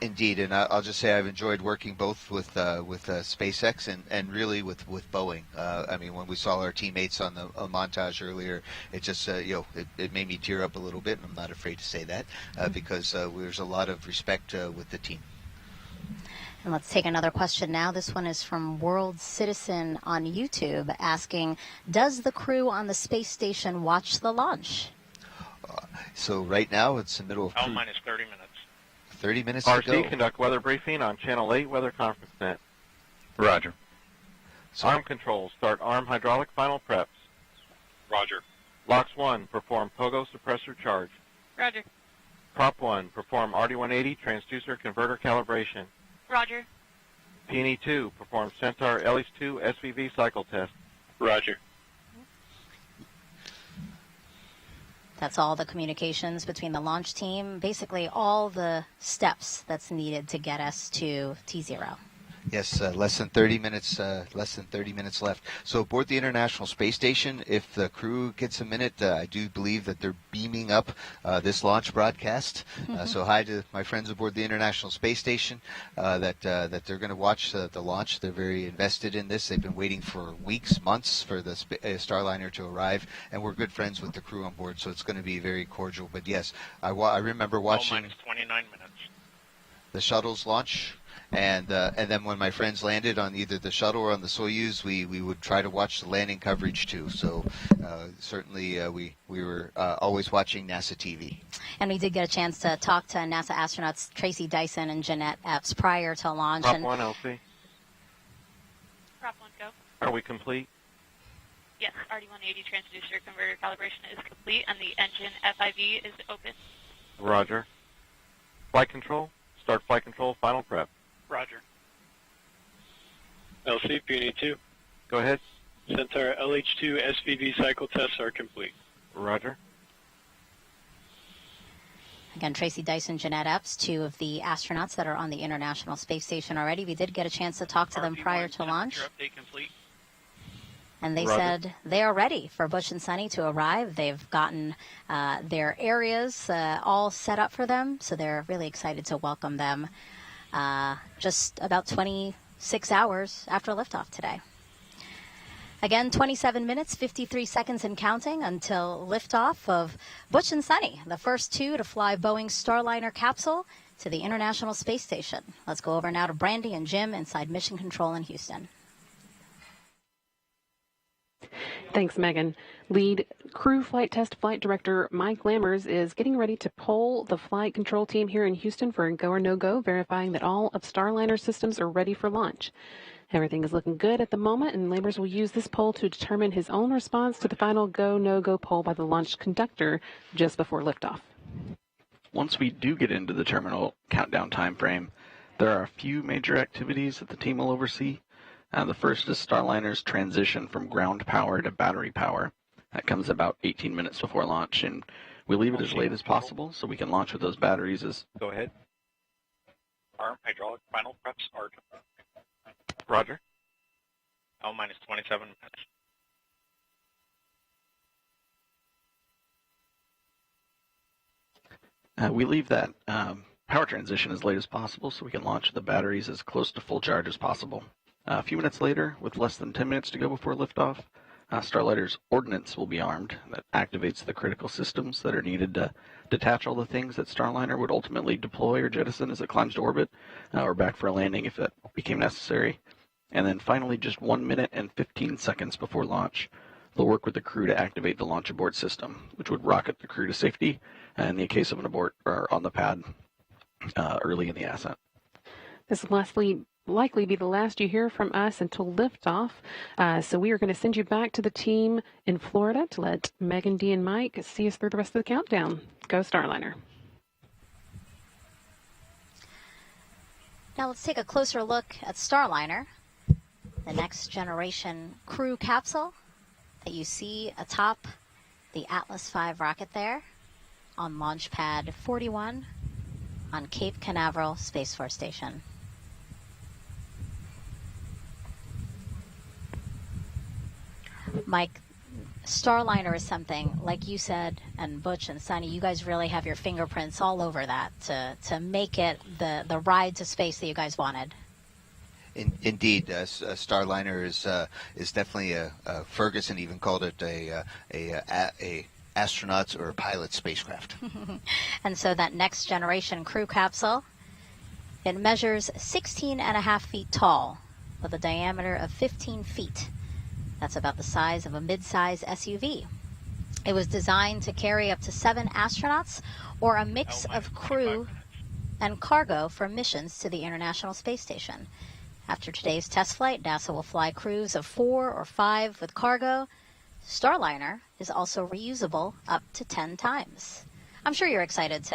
S2: Indeed, and I'll just say I've enjoyed working both with SpaceX and really with Boeing. I mean, when we saw our teammates on the montage earlier, it just it made me tear up a little bit, and I'm not afraid to say that because there's a lot of respect with the team.
S1: And let's take another question now. This one is from World Citizen on YouTube asking, does the crew on the space station watch the launch?
S2: So right now it's the middle of
S3: L minus 30 minutes.
S2: 30 minutes to go.
S3: RC, conduct weather briefing on Channel 8 Weather Conference Net.
S21: Roger.
S3: Arm controls, start arm hydraulic final preps.
S21: Roger.
S3: LOX 1, perform pogo suppressor charge.
S22: Roger.
S3: Prop 1, perform RD-180 transducer converter calibration.
S22: Roger.
S3: Peony 2, perform Centaur LH2 SVV cycle test.
S21: Roger.
S1: That's all the communications between the launch team, basically all the steps that's needed to get us to T0.
S2: Yes, less than 30 minutes left. So aboard the International Space Station, if the crew gets a minute, I do believe that they're beaming up this launch broadcast. So hi to my friends aboard the International Space Station that they're going to watch the launch. They're very invested in this. They've been waiting for weeks, months for the Starliner to arrive, and we're good friends with the crew on board, so it's going to be very cordial. But yes, I remember watching
S21: minus 29 minutes.
S2: The shuttles launch. And then when my friends landed on either the shuttle or on the Soyuz, we would try to watch the landing coverage too. So certainly we were always watching NASA TV.
S1: And we did get a chance to talk to NASA astronauts Tracy Dyson and Jeanette Epps prior to launch.
S3: Prop 1, LC.
S22: Prop 1, go.
S3: Are we complete?
S22: Yes, RD-180 transducer converter calibration is complete, and the engine FIV is open.
S3: Roger. Flight control, start flight control, final prep.
S21: Roger. LC, Peony 2.
S3: Go ahead.
S21: Centaur LH2 SVV cycle tests are complete.
S3: Roger.
S1: Again, Tracy Dyson, Jeanette Epps, two of the astronauts that are on the International Space Station already. We did get a chance to talk to them prior to launch.
S21: Update complete.
S1: And they said they are ready for Butch and Suni to arrive. They've gotten their areas all set up for them, so they're really excited to welcome them just about 26 hours after liftoff today. Again, 27 minutes, 53 seconds and counting until liftoff of Butch and Suni, the first two to fly Boeing's Starliner capsule to the International Space Station. Let's go over now to Brandy and Jim inside Mission Control in Houston.
S18: Thanks, Megan. Lead crew flight test flight director Mike Lammers is getting ready to poll the flight control team here in Houston for a go or no-go, verifying that all of Starliner systems are ready for launch. Everything is looking good at the moment, and Lammers will use this poll to determine his own response to the final go, no-go poll by the launch conductor just before liftoff.
S19: Once we do get into the terminal countdown time frame, there are a few major activities that the team will oversee. The first is Starliner's transition from ground power to battery power. That comes about 18 minutes before launch, and we leave it as late as possible so we can launch with those batteries as...
S3: Go ahead.
S8: confirm hydraulic final preps are complete.
S3: Roger.
S8: L minus 27 minutes. We leave that power transition as late as possible so we can launch the batteries as close to full charge as possible. A few minutes later, with less than 10 minutes to go before liftoff, Starliner's ordnance will be armed. That activates the critical systems that are needed to detach all the things that Starliner would ultimately deploy or jettison as it climbs to orbit, or back for a landing if that became necessary. And then finally, just 1 minute and 15 seconds before launch, they'll work with the crew to activate the launch abort system, which would rocket the crew to safety in the case of an abort or on the pad early in the ascent.
S18: This will likely be the last you hear from us until liftoff. So we are going to send you back to the team in Florida to let Megan, Dee, and Mike see us through the rest of the countdown. Go Starliner.
S1: Now let's take a closer look at Starliner, the next generation crew capsule that you see atop the Atlas V rocket there on Launchpad 41 on Cape Canaveral Space Force Station. Mike, Starliner is something, like you said, and Butch and Suni, you guys really have your fingerprints all over that to make it the ride to space that you guys wanted.
S2: Indeed, Starliner is definitely Ferguson even called it a astronaut's or a pilot's spacecraft.
S1: And so that next generation crew capsule, it measures 16.5 feet tall with a diameter of 15 feet. That's about the size of a mid-size SUV. It was designed to carry up to 7 astronauts or a mix of crew and cargo for missions to the International Space Station. After today's test flight, NASA will fly crews of 4 or 5 with cargo. Starliner is also reusable up to 10 times. I'm sure you're excited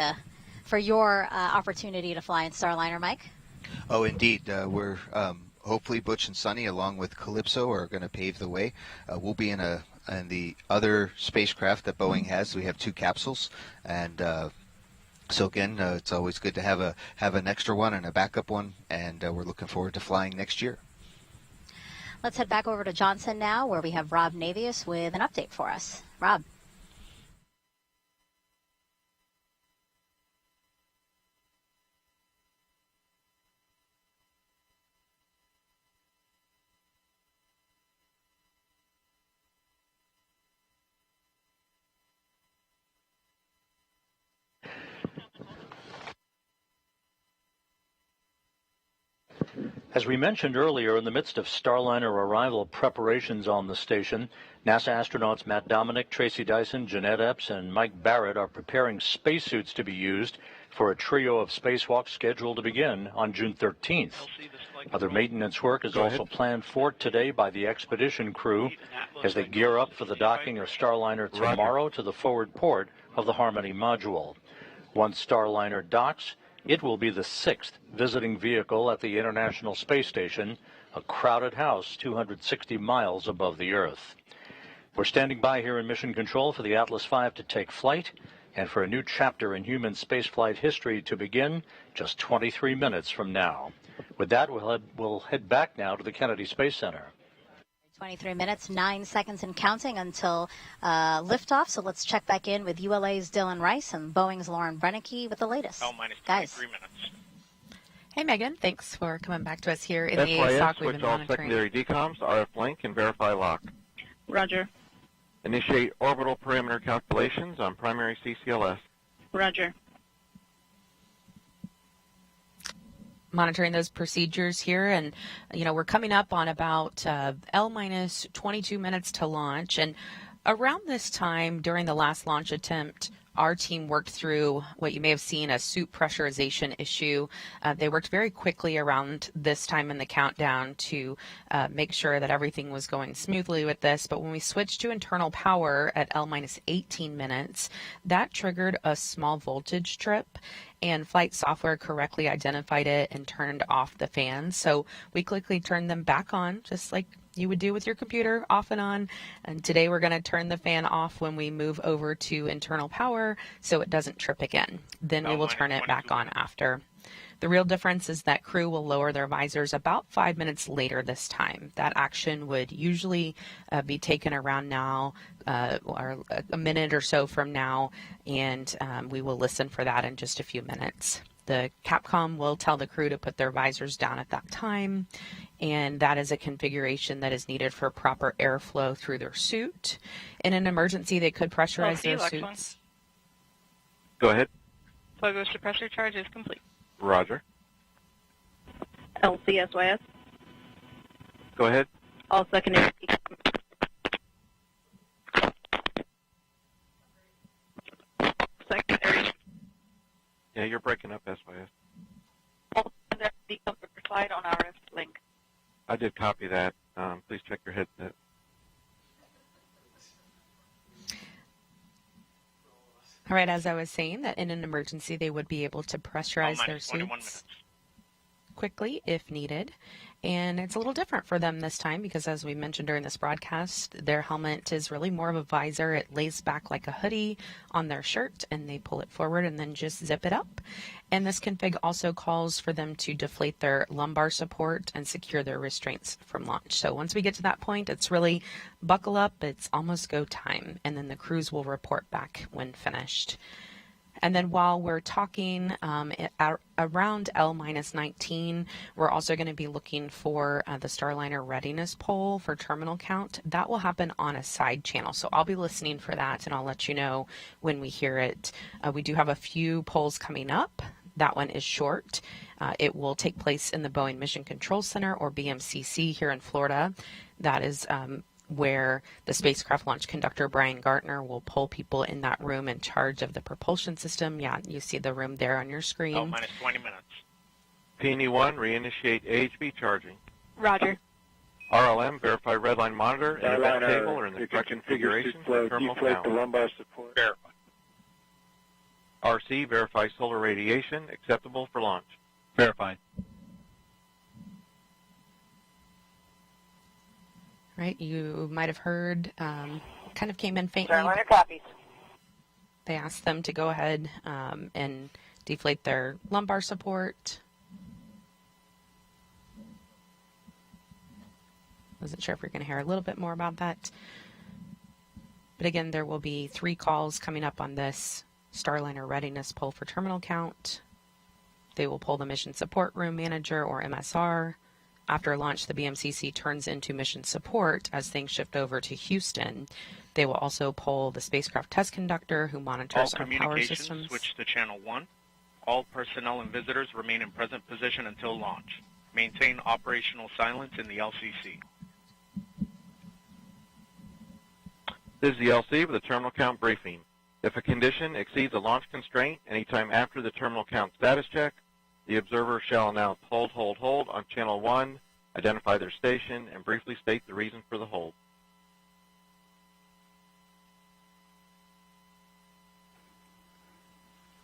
S1: for your opportunity to fly in Starliner, Mike.
S2: Oh, indeed. We're hopefully Butch and Suni, along with Calypso, are going to pave the way. We'll be in the other spacecraft that Boeing has. We have 2 capsules, and so again, it's always good to have an extra one and a backup one, and we're looking forward to flying next year.
S1: Let's head back over to Johnson now, where we have Rob Navius with an update for us. Rob.
S20: As we mentioned earlier, in the midst of Starliner arrival preparations on the station, NASA astronauts Matt Dominic, Tracy Dyson, Jeanette Epps, and Mike Barrett are preparing spacesuits to be used for a trio of spacewalks scheduled to begin on June 13th. Other maintenance work is also planned for today by the expedition crew as they gear up for the docking of Starliner tomorrow to the forward port of the Harmony module. Once Starliner docks, it will be the 6th visiting vehicle at the International Space Station, a crowded house 260 miles above the Earth. We're standing by here in Mission Control for the Atlas V to take flight and for a new chapter in human spaceflight history to begin just 23 minutes from now. With that, we'll head back now to the Kennedy Space Center.
S1: 23 minutes, 9 seconds and counting until liftoff. So let's check back in with ULA's Dylan Rice and Boeing's Lauren Brennicky with the latest. Guys.
S8: 23 minutes.
S9: Hey, Megan. Thanks for coming back to us here in the
S3: FYS,
S9: ASOC. We've
S3: switch
S9: been
S3: all
S9: monitoring.
S3: secondary decoms, RF link, and verify lock.
S22: Roger.
S3: Initiate orbital parameter calculations on primary CCLS.
S22: Roger.
S9: Monitoring those procedures here, and we're coming up on about L minus 22 minutes to launch. And around this time during the last launch attempt, our team worked through what you may have seen, a suit pressurization issue. They worked very quickly around this time in the countdown to make sure that everything was going smoothly with this. But when we switched to internal power at L minus 18 minutes, that triggered a small voltage trip, and flight software correctly identified it and turned off the fans. So we quickly turned them back on, just like you would do with your computer, off and on. And today we're going to turn the fan off when we move over to internal power so it doesn't trip again. Then we will turn it back on after. The real difference is that crew will lower their visors about 5 minutes later this time. That action would usually be taken around now or a minute or so from now, and we will listen for that in just a few minutes. The Capcom will tell the crew to put their visors down at that time, and that is a configuration that is needed for proper airflow through their suit. In an emergency, they could pressurize their suits.
S3: Go ahead.
S22: Plug to pressure charge is complete.
S3: Roger.
S22: LCSYS.
S3: Go ahead.
S22: All secondary. Secondary.
S3: Yeah, you're breaking up, SYS.
S22: All secondary decoupled slide on RF link.
S3: I did copy that. Please check your headset.
S9: All right, as I was saying, that in an emergency, they would be able to pressurize their suits quickly if needed. And it's a little different for them this time because, as we mentioned during this broadcast, their helmet is really more of a visor. It lays back like a hoodie on their shirt, and they pull it forward and then just zip it up. And this config also calls for them to deflate their lumbar support and secure their restraints from launch. So once we get to that point, it's really buckle up. It's almost go time. And then the crews will report back when finished. And then while we're talking around L-19, we're also going to be looking for the Starliner readiness poll for terminal count. That will happen on a side channel. So I'll be listening for that, and I'll let you know when we hear it. We do have a few polls coming up. That one is short. It will take place in the Boeing Mission Control Center, or BMCC, here in Florida. That is where the spacecraft launch conductor, Brian Gartner, will pull people in that room in charge of the propulsion system. Yeah, you see the room there on your screen.
S6: Oh, minus 20 minutes.
S3: PNE-1, reinitiate AHB charging.
S22: Roger.
S3: RLM, verify redline monitor and event table or in the correct configuration for terminal count.
S5: The lumbar support.
S6: Verify.
S3: RC, verify solar radiation, acceptable for launch.
S6: Verified.
S9: Right, you might have heard, kind of came in faintly.
S22: Starliner copies.
S9: They asked them to go ahead and deflate their lumbar support. Wasn't sure if we're going to hear a little bit more about that. But again, there will be 3 calls coming up on this Starliner readiness poll for terminal count. They will pull the mission support room manager, or MSR. After launch, the BMCC turns into mission support as things shift over to Houston. They will also poll the spacecraft test conductor, who monitors our power systems.
S6: Switch to channel 1. All personnel and visitors remain in present position until launch. Maintain operational silence in the LCC.
S3: This is the LC with a terminal count briefing. If a condition exceeds a launch constraint anytime after the terminal count status check, the observer shall announce hold, hold, hold on channel 1, identify their station, and briefly state the reason for the hold.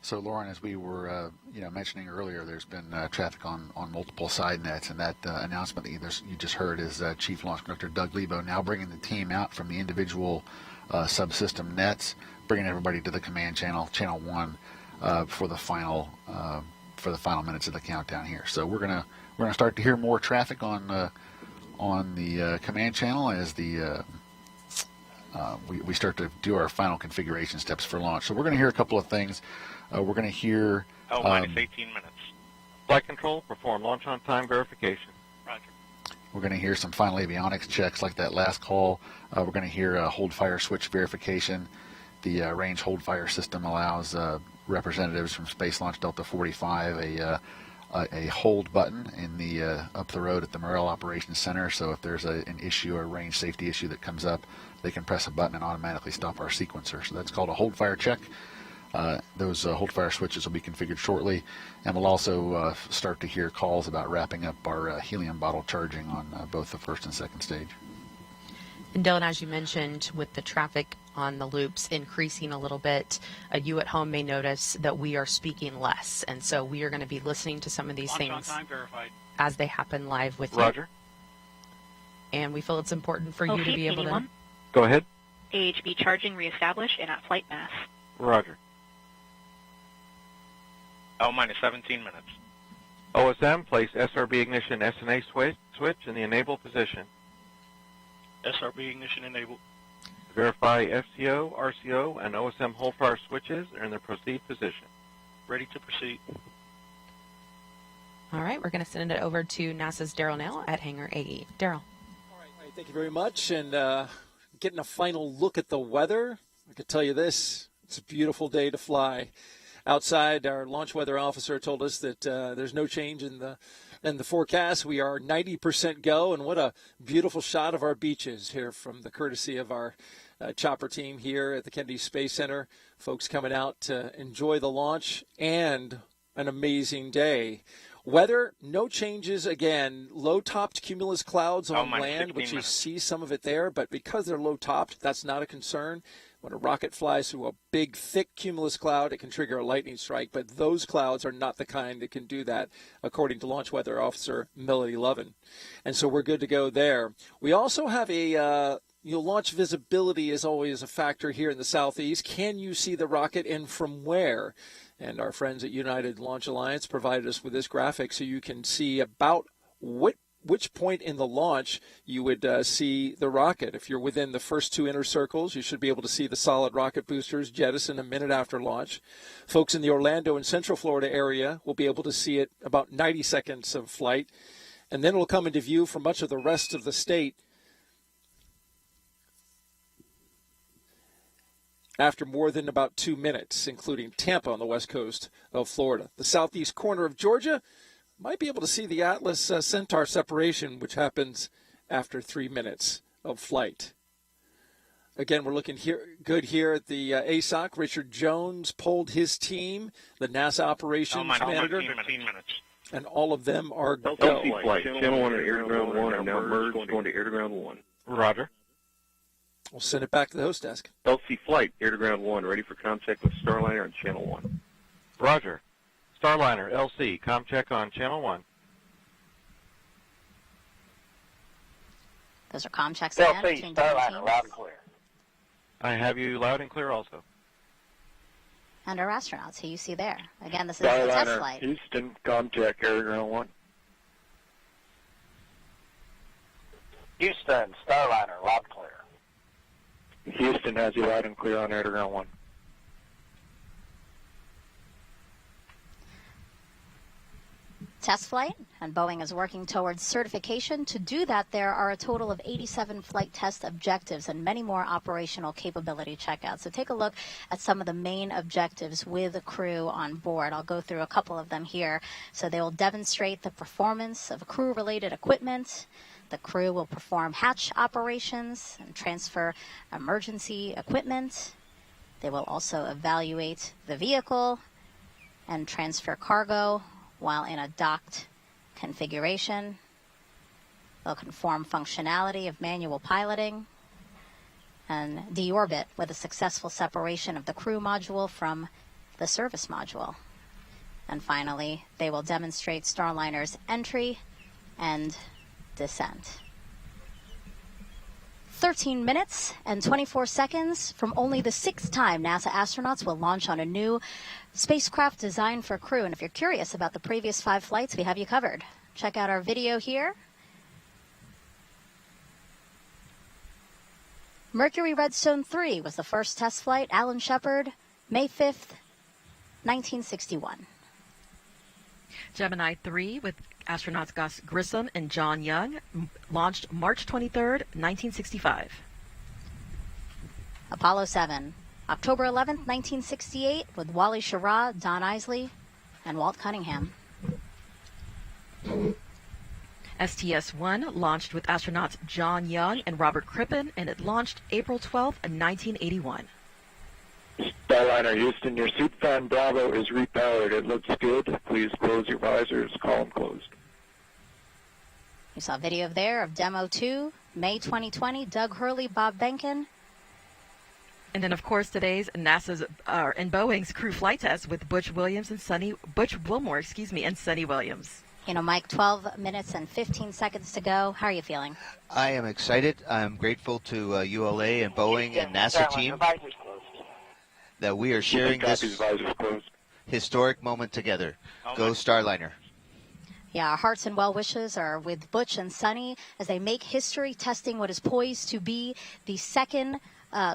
S10: So, Lauren, as we were mentioning earlier, there's been traffic on multiple side nets, and that announcement that you just heard is Chief Launch Conductor Doug Lebo now bringing the team out from the individual subsystem nets, bringing everybody to the command channel, channel 1, for the final minutes of the countdown here. So we're gonna start to hear more traffic on the command channel as we start to do our final configuration steps for launch. So we're going to hear a couple of things. We're going to hear
S6: minus 18 minutes.
S3: Flight control, perform launch on time verification.
S6: Roger.
S10: We're going to hear some final avionics checks like that last call. We're going to hear hold fire switch verification. The range hold fire system allows representatives from Space Launch Delta 45 a hold button in the up the road at the Morrell Operations Center. So if there's an issue or range safety issue that comes up, they can press a button and automatically stop our sequencer. So that's called a hold fire check. Those hold fire switches will be configured shortly, and we'll also start to hear calls about wrapping up our helium bottle charging on both the first and second stage.
S9: And Dylan, as you mentioned, with the traffic on the loops increasing a little bit, you at home may notice that we are speaking less, and so we are going to be listening to some of these things
S6: on time verified.
S9: As they happen live with
S3: Roger.
S9: you. And we feel it's important for you to be able to...
S3: Go ahead.
S22: AHB charging reestablished and at flight mass.
S3: Roger.
S6: Minus 17 minutes.
S3: OSM, place SRB ignition SNA switch in the enable position.
S21: SRB ignition enabled.
S3: Verify FCO, RCO, and OSM hold fire switches are in the proceed position.
S21: Ready to proceed.
S9: All right, we're going to send it over to NASA's Daryl now at Hangar AE. Daryl.
S12: All right, thank you very much. And getting a final look at the weather, I could tell you this, it's a beautiful day to fly. Outside, our launch weather officer told us that there's no change in the forecast. We are 90% go, and what a beautiful shot of our beaches here from the courtesy of our chopper team here at the Kennedy Space Center. Folks coming out to enjoy the launch and an amazing day. Weather, no changes again. Low-topped cumulus clouds on land, which you see some of it there, but because they're low-topped, that's not a concern. When a rocket flies through a big, thick cumulus cloud, it can trigger a lightning strike, but those clouds are not the kind that can do that, according to Launch Weather Officer Melody Lovin. And so we're good to go there. We also have a launch visibility is always a factor here in the southeast. Can you see the rocket and from where? And our friends at United Launch Alliance provided us with this graphic so you can see about which point in the launch you would see the rocket. If you're within the first two inner circles, you should be able to see the solid rocket boosters jettison a minute after launch. Folks in the Orlando and Central Florida area will be able to see it about 90 seconds of flight, and then it'll come into view for much of the rest of the state after more than about 2 minutes, including Tampa on the west coast of Florida. The southeast corner of Georgia might be able to see the Atlas Centaur separation, which happens after 3 minutes of flight. Again, we're looking good here at the ASOC. Richard Jones polled his team, the NASA operations manager.
S21: 15 minutes.
S12: And all of them are go.
S5: LC flight, channel 1 and air to ground 1 are now merged, going to air to ground 1.
S3: Roger.
S12: We'll send it back to the host desk.
S5: LC flight, air to ground 1, ready for contact with Starliner on channel 1.
S3: Roger. Starliner, LC, com check on channel 1.
S1: Those are com checks.
S13: LC, Starliner, loud and clear.
S3: I have you loud and clear also.
S1: And our astronauts, who you see there. Again, this is a test flight.
S5: Houston, com check, air to ground 1.
S13: Houston, Starliner, loud and clear.
S5: Houston has you loud and clear on air to ground 1.
S1: Test flight, and Boeing is working towards certification. To do that, there are a total of 87 flight test objectives and many more operational capability checkouts. So take a look at some of the main objectives with the crew on board. I'll go through a couple of them here. So they will demonstrate the performance of crew-related equipment. The crew will perform hatch operations and transfer emergency equipment. They will also evaluate the vehicle and transfer cargo while in a docked configuration. They'll conform functionality of manual piloting and deorbit with a successful separation of the crew module from the service module. And finally, they will demonstrate Starliner's entry and descent. 13 minutes and 24 seconds from only the 6th time NASA astronauts will launch on a new spacecraft designed for crew. And if you're curious about the previous 5 flights, we have you covered. Check out our video here. Mercury Redstone 3 was the first test flight. Alan Shepard, May 5th, 1961.
S7: Gemini 3 with astronauts Gus Grissom and John Young launched March 23rd, 1965.
S1: Apollo 7, October 11th, 1968, with Wally Schirra, Don Isley, and Walt Cunningham.
S7: STS-1 launched with astronauts John Young and Robert Crippen, and it launched April 12th, 1981.
S5: Starliner Houston, your suit fan Bravo is repowered. It looks good. Please close your visors. Column closed.
S1: You saw video there of Demo 2, May 2020, Doug Hurley, Bob Benkin.
S7: And then, of course, today's NASA's and Boeing's crew flight test with Butch Wilmore, and Sunny Williams.
S1: You know, Mike, 12 minutes and 15 seconds to go. How are you feeling?
S2: I am excited. I'm grateful to ULA and Boeing and NASA team that we are sharing this historic moment together. Go Starliner.
S1: Yeah, our hearts and well wishes are with Butch and Suni as they make history testing what is poised to be the second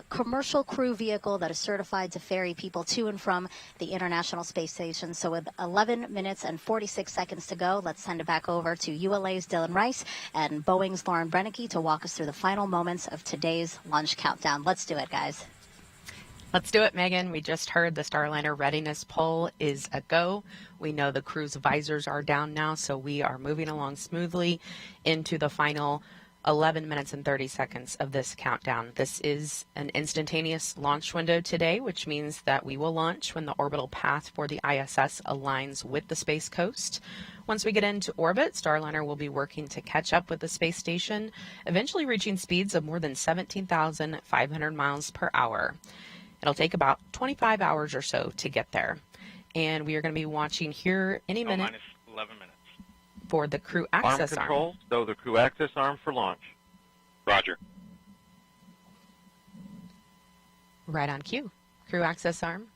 S1: commercial crew vehicle that is certified to ferry people to and from the International Space Station. So with 11 minutes and 46 seconds to go, let's send it back over to ULA's Dylan Rice and Boeing's Lauren Brennicke to walk us through the final moments of today's launch countdown. Let's do it, guys.
S9: Let's do it, Megan. We just heard the Starliner readiness poll is a go. We know the crew's visors are down now, so we are moving along smoothly into the final 11 minutes and 30 seconds of this countdown. This is an instantaneous launch window today, which means that we will launch when the orbital path for the ISS aligns with the Space Coast. Once we get into orbit, Starliner will be working to catch up with the space station, eventually reaching speeds of more than 17,500 miles per hour. It'll take about 25 hours or so to get there. And we are going to be watching here any minute.
S6: Minus 11 minutes.
S9: For the crew access
S3: arm. Control, so the crew access arm for launch.
S6: Roger.
S9: Right on cue. Crew access arm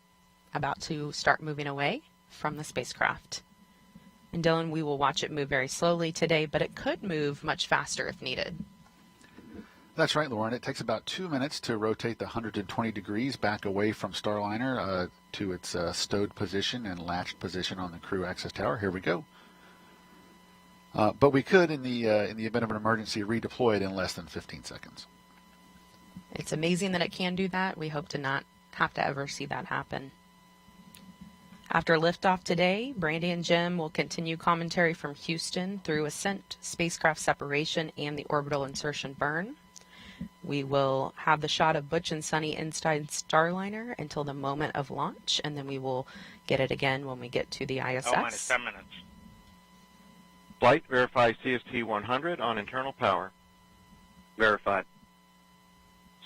S9: about to start moving away from the spacecraft. And Dylan, we will watch it move very slowly today, but it could move much faster if needed.
S10: That's right, Lauren. It takes about 2 minutes to rotate the 120 degrees back away from Starliner to its stowed position and latched position on the crew access tower. Here we go. But we could, in the event of an emergency, redeploy it in less than 15 seconds.
S9: It's amazing that it can do that. We hope to not have to ever see that happen. After liftoff today, Brandy and Jim will continue commentary from Houston through Ascent, spacecraft separation, and the orbital insertion burn. We will have the shot of Butch and Suni inside Starliner until the moment of launch, and then we will get it again when we get to the ISS.
S6: Minus 10 minutes.
S3: Flight verify CST 100 on internal power.
S6: Verified.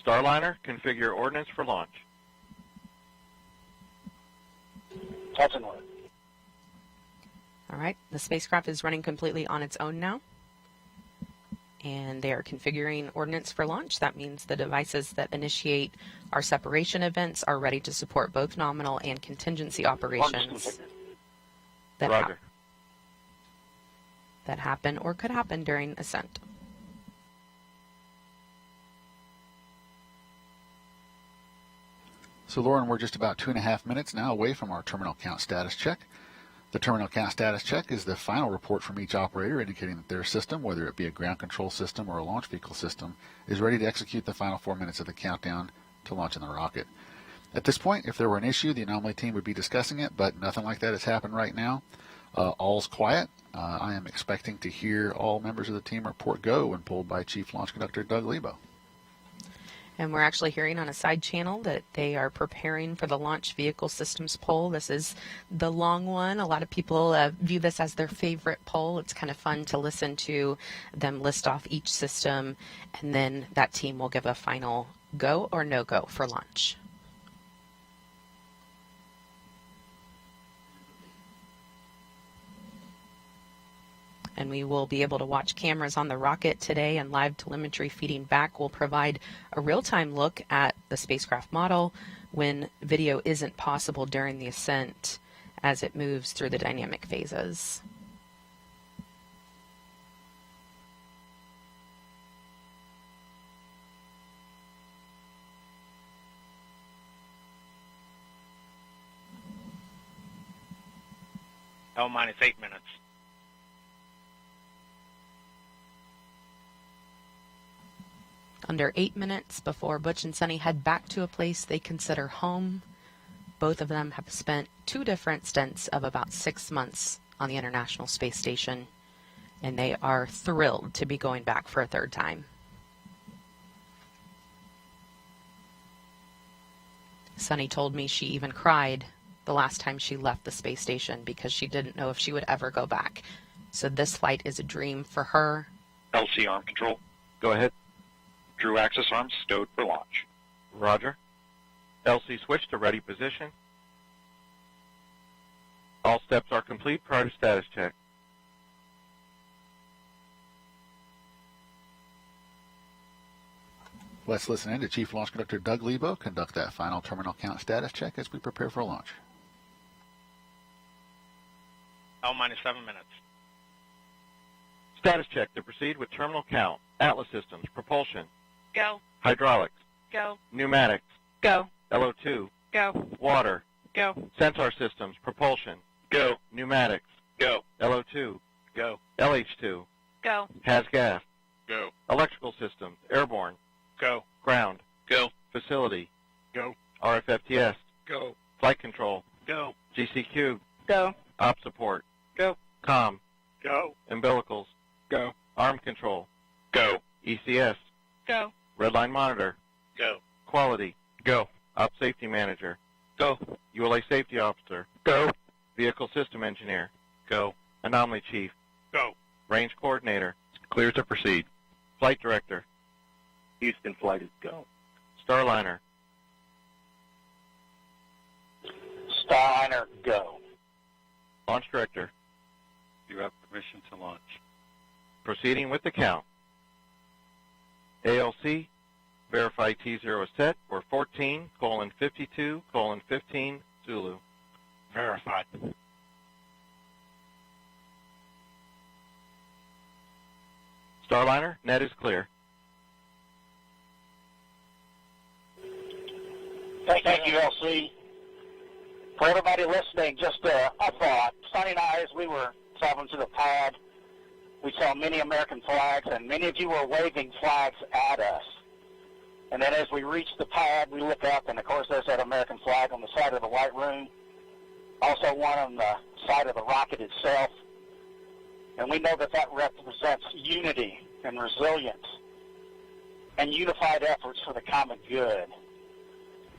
S3: Starliner, configure ordnance for launch.
S13: Touch and load.
S9: All right, the spacecraft is running completely on its own now. And they are configuring ordnance for launch. That means the devices that initiate our separation events are ready to support both nominal and contingency operations that happen or could happen during ascent.
S10: So, Lauren, we're just about 2.5 minutes now away from our terminal count status check. The terminal count status check is the final report from each operator indicating that their system, whether it be a ground control system or a launch vehicle system, is ready to execute the final 4 minutes of the countdown to launching the rocket. At this point, if there were an issue, the anomaly team would be discussing it, but nothing like that has happened right now. All's quiet. I am expecting to hear all members of the team report go when pulled by Chief Launch Conductor Doug Lebo.
S9: And we're actually hearing on a side channel that they are preparing for the launch vehicle systems poll. This is the long one. A lot of people view this as their favorite poll. It's kind of fun to listen to them list off each system, and then that team will give a final go or no go for launch. And we will be able to watch cameras on the rocket today, and live telemetry feeding back will provide a real-time look at the spacecraft model when video isn't possible during the ascent as it moves through the dynamic phases.
S6: Minus 8 minutes.
S9: Under 8 minutes before Butch and Suni head back to a place they consider home. Both of them have spent 2 different stints of about 6 months on the International Space Station, and they are thrilled to be going back for a 3rd time. Suni told me she even cried the last time she left the space station because she didn't know if she would ever go back. So this flight is a dream for her.
S6: LC arm control.
S3: Go ahead.
S6: Crew access arms stowed for launch.
S3: Roger. LC switch to ready position. All steps are complete prior to status check.
S10: Let's listen in to Chief Launch Conductor Doug Lebo conduct that final terminal count status check as we prepare for launch.
S6: Minus 7 minutes.
S3: Status check to proceed with terminal count. Atlas systems, propulsion,
S22: Go.
S3: hydraulics,
S22: Go.
S3: pneumatics,
S22: Go.
S3: LO2,
S22: Go.
S3: water,
S22: Go.
S3: Centaur systems, propulsion,
S21: Go.
S3: pneumatics,
S21: Go.
S3: LO2,
S21: Go.
S3: LH2,
S22: Go.
S3: has gas,
S21: Go.
S3: electrical systems, airborne,
S21: Go.
S3: ground,
S21: Go.
S3: facility,
S21: Go.
S3: RFFTS,
S21: Go.
S3: flight control,
S21: Go.
S3: GCQ,
S22: Go.
S3: op support,
S21: Go.
S3: comm,
S21: Go.
S3: umbilicals,
S21: Go.
S3: arm control,
S21: Go.
S3: ECS,
S22: Go.
S3: redline monitor,
S21: Go.
S3: quality,
S21: Go.
S3: op safety manager,
S21: Go.
S3: ULA safety officer,
S21: Go.
S3: vehicle system engineer,
S21: Go.
S3: anomaly chief,
S21: Go.
S3: range coordinator,
S21: Clear to proceed.
S3: flight director,
S21: Houston flight is go.
S3: Starliner,
S13: Starliner, go.
S3: launch director,
S21: You have permission to launch.
S3: proceeding with the count. ALC, verify T0 is set for 14:52:15 Zulu.
S21: Verified.
S3: Starliner, net is clear.
S13: Thank you, LC. For everybody listening, just a thought. Sunny and I, as we were traveling to the pad, we saw many American flags, and many of you were waving flags at us. And then as we reached the pad, we look up, and of course there's that American flag on the side of the White Room, also one on the side of the rocket itself. And we know that that represents unity and resilience and unified efforts for the common good.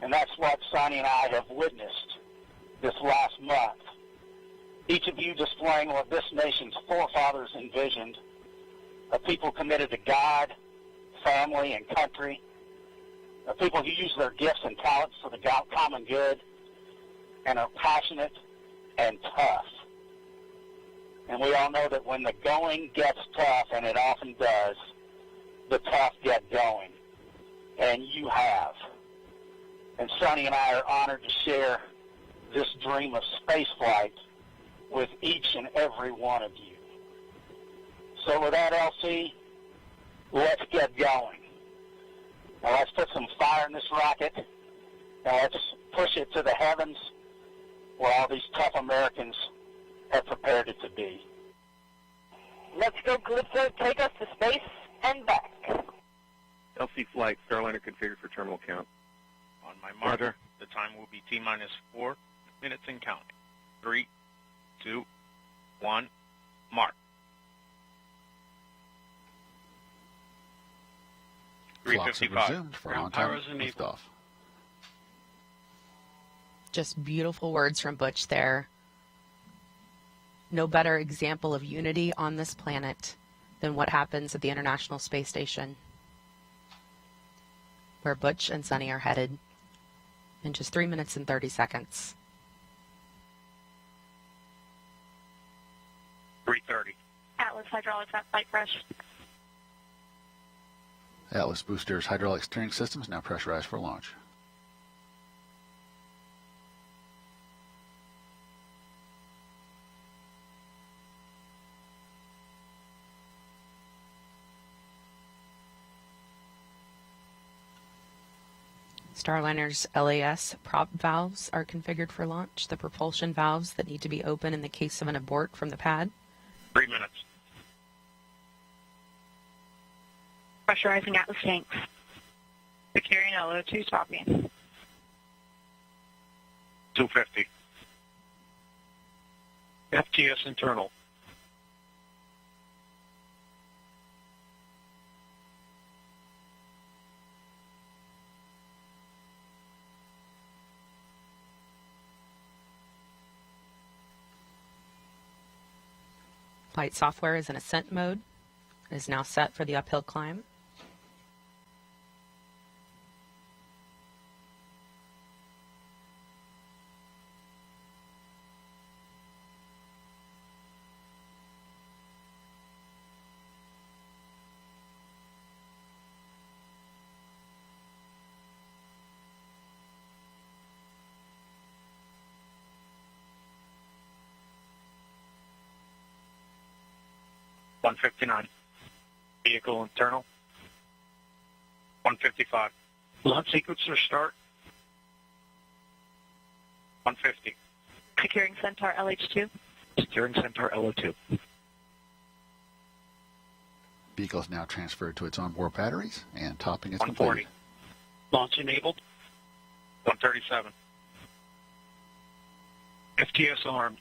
S13: And that's what Sonny and I have witnessed this last month. Each of you displaying what this nation's forefathers envisioned, a people committed to God, family, and country, a people who use their gifts and talents for the common good, and are passionate and tough. And we all know that when the going gets tough, and it often does, the tough get going. And you have. And Sonny and I are honored to share this dream of spaceflight with each and every one of you. So with that, LC, let's get going. Now let's put some fire in this rocket, and let's push it to the heavens where all these tough Americans have prepared it to be.
S14: Let's go, Calypso. Take us to space and back.
S21: LC flight, Starliner configured for terminal count.
S6: On my marker, the time will be T-minus 4 minutes and counting. 3, 2, 1, mark.
S10: 3:55. Resumed for on-time liftoff.
S9: Just beautiful words from Butch there. No better example of unity on this planet than what happens at the International Space Station, where Butch and Sunny are headed in just 3 minutes and 30 seconds.
S21: 3:30.
S22: Atlas hydraulics at flight fresh.
S10: Atlas boosters hydraulic steering systems now pressurized for launch.
S9: Starliner's LAS prop valves are configured for launch, the propulsion valves that need to be open in the case of an abort from the pad.
S21: 3 minutes.
S22: Pressurizing Atlas tanks. Securing LO2 topping.
S21: 250. FTS internal.
S9: Flight software is in Ascent mode. It is now set for the uphill climb.
S6: 159. Vehicle internal. 155. Launch sequencer start. 150.
S14: Securing Centaur LH2.
S6: Securing Centaur LO2.
S10: Vehicle is now transferred to its onboard batteries, and topping is
S6: 140.
S10: completed.
S6: Launch enabled. 137. FTS armed.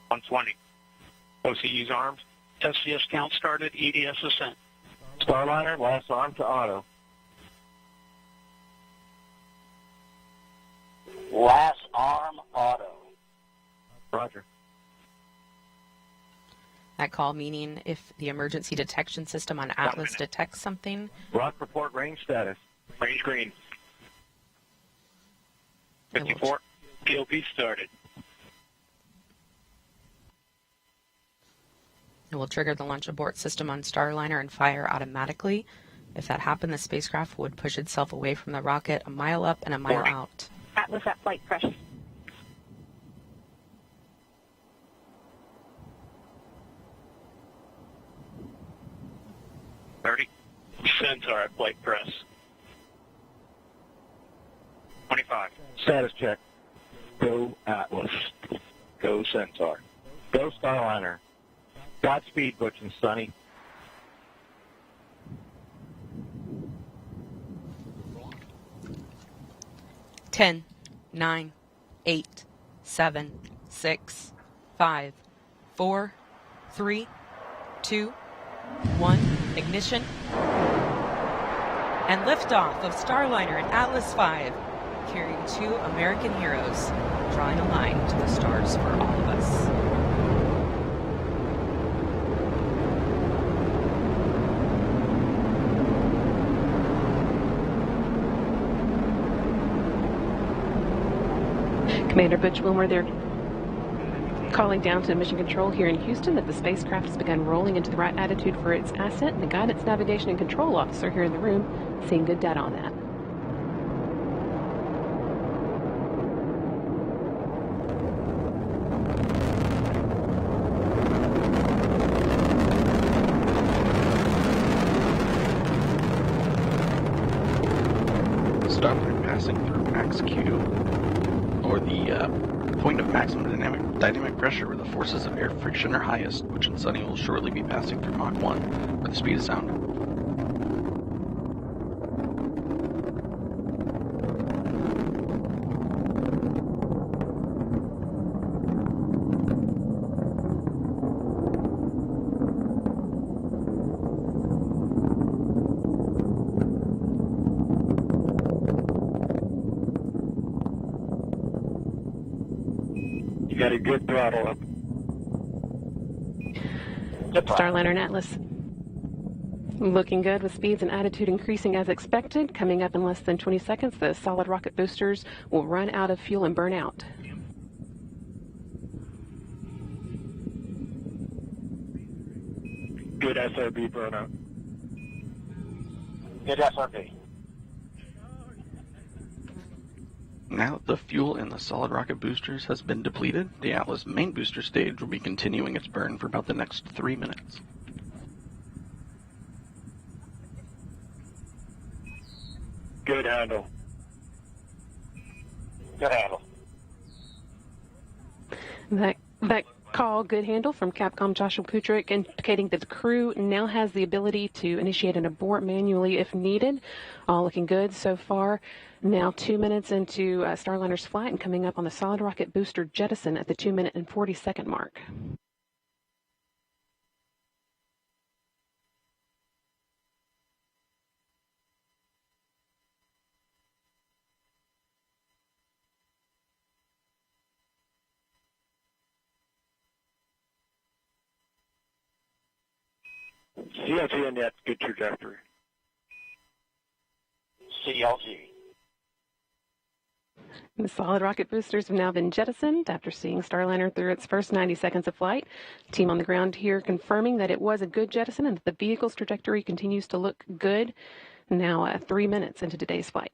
S6: 120. OCE's armed. SCS count started. EDS Ascent. Starliner, last arm to auto.
S13: Last arm auto.
S6: Roger.
S9: That call meaning if the emergency detection system on Atlas detects something.
S6: Rock report range status. Range green. 54. POP started.
S9: It will trigger the launch abort system on Starliner and fire automatically. If that happened, the spacecraft would push itself away from the rocket a mile up and a mile out.
S14: Atlas at flight press.
S6: Centaur at flight press. 25. Status check. Go Atlas. Go Centaur. Go Starliner. Godspeed, Butch and Sunny.
S9: Ten, 9, 8, 7, 6, 5, 4, 3, 2, 1. Ignition. And liftoff of Starliner and Atlas V, carrying 2 American heroes, drawing a line to the stars for all of us.
S18: Commander Butch Wilmore there, calling down to Mission Control here in Houston that the spacecraft has begun rolling into the right attitude for its ascent, and the Guidance, Navigation, and Control Officer here in the room seeing good data on that.
S19: Starliner passing through max Q, or the point of maximum dynamic pressure where the forces of air friction are highest, which in Sunny will shortly be passing through Mach 1, where the speed of sound.
S6: Got a good throttle up.
S18: Starliner and Atlas looking good with speeds and attitude increasing as expected. Coming up in less than 20 seconds, the solid rocket boosters will run out of fuel and burn out.
S6: Good SRB burnout.
S13: Good SRB.
S19: Now that the fuel in the solid rocket boosters has been depleted, the Atlas main booster stage will be continuing its burn for about the next 3 minutes.
S6: Good handle.
S13: Good handle.
S18: That call, good handle, from Capcom Joshua Putrick, indicating that the crew now has the ability to initiate an abort manually if needed. All looking good so far. Now 2 minutes into Starliner's flight and coming up on the solid rocket booster jettison at the 2 minute and 40-second mark.
S6: CLG and net, good trajectory.
S13: CLG.
S18: The solid rocket boosters have now been jettisoned after seeing Starliner through its first 90 seconds of flight. Team on the ground here confirming that it was a good jettison and that the vehicle's trajectory continues to look good. Now 3 minutes into today's flight.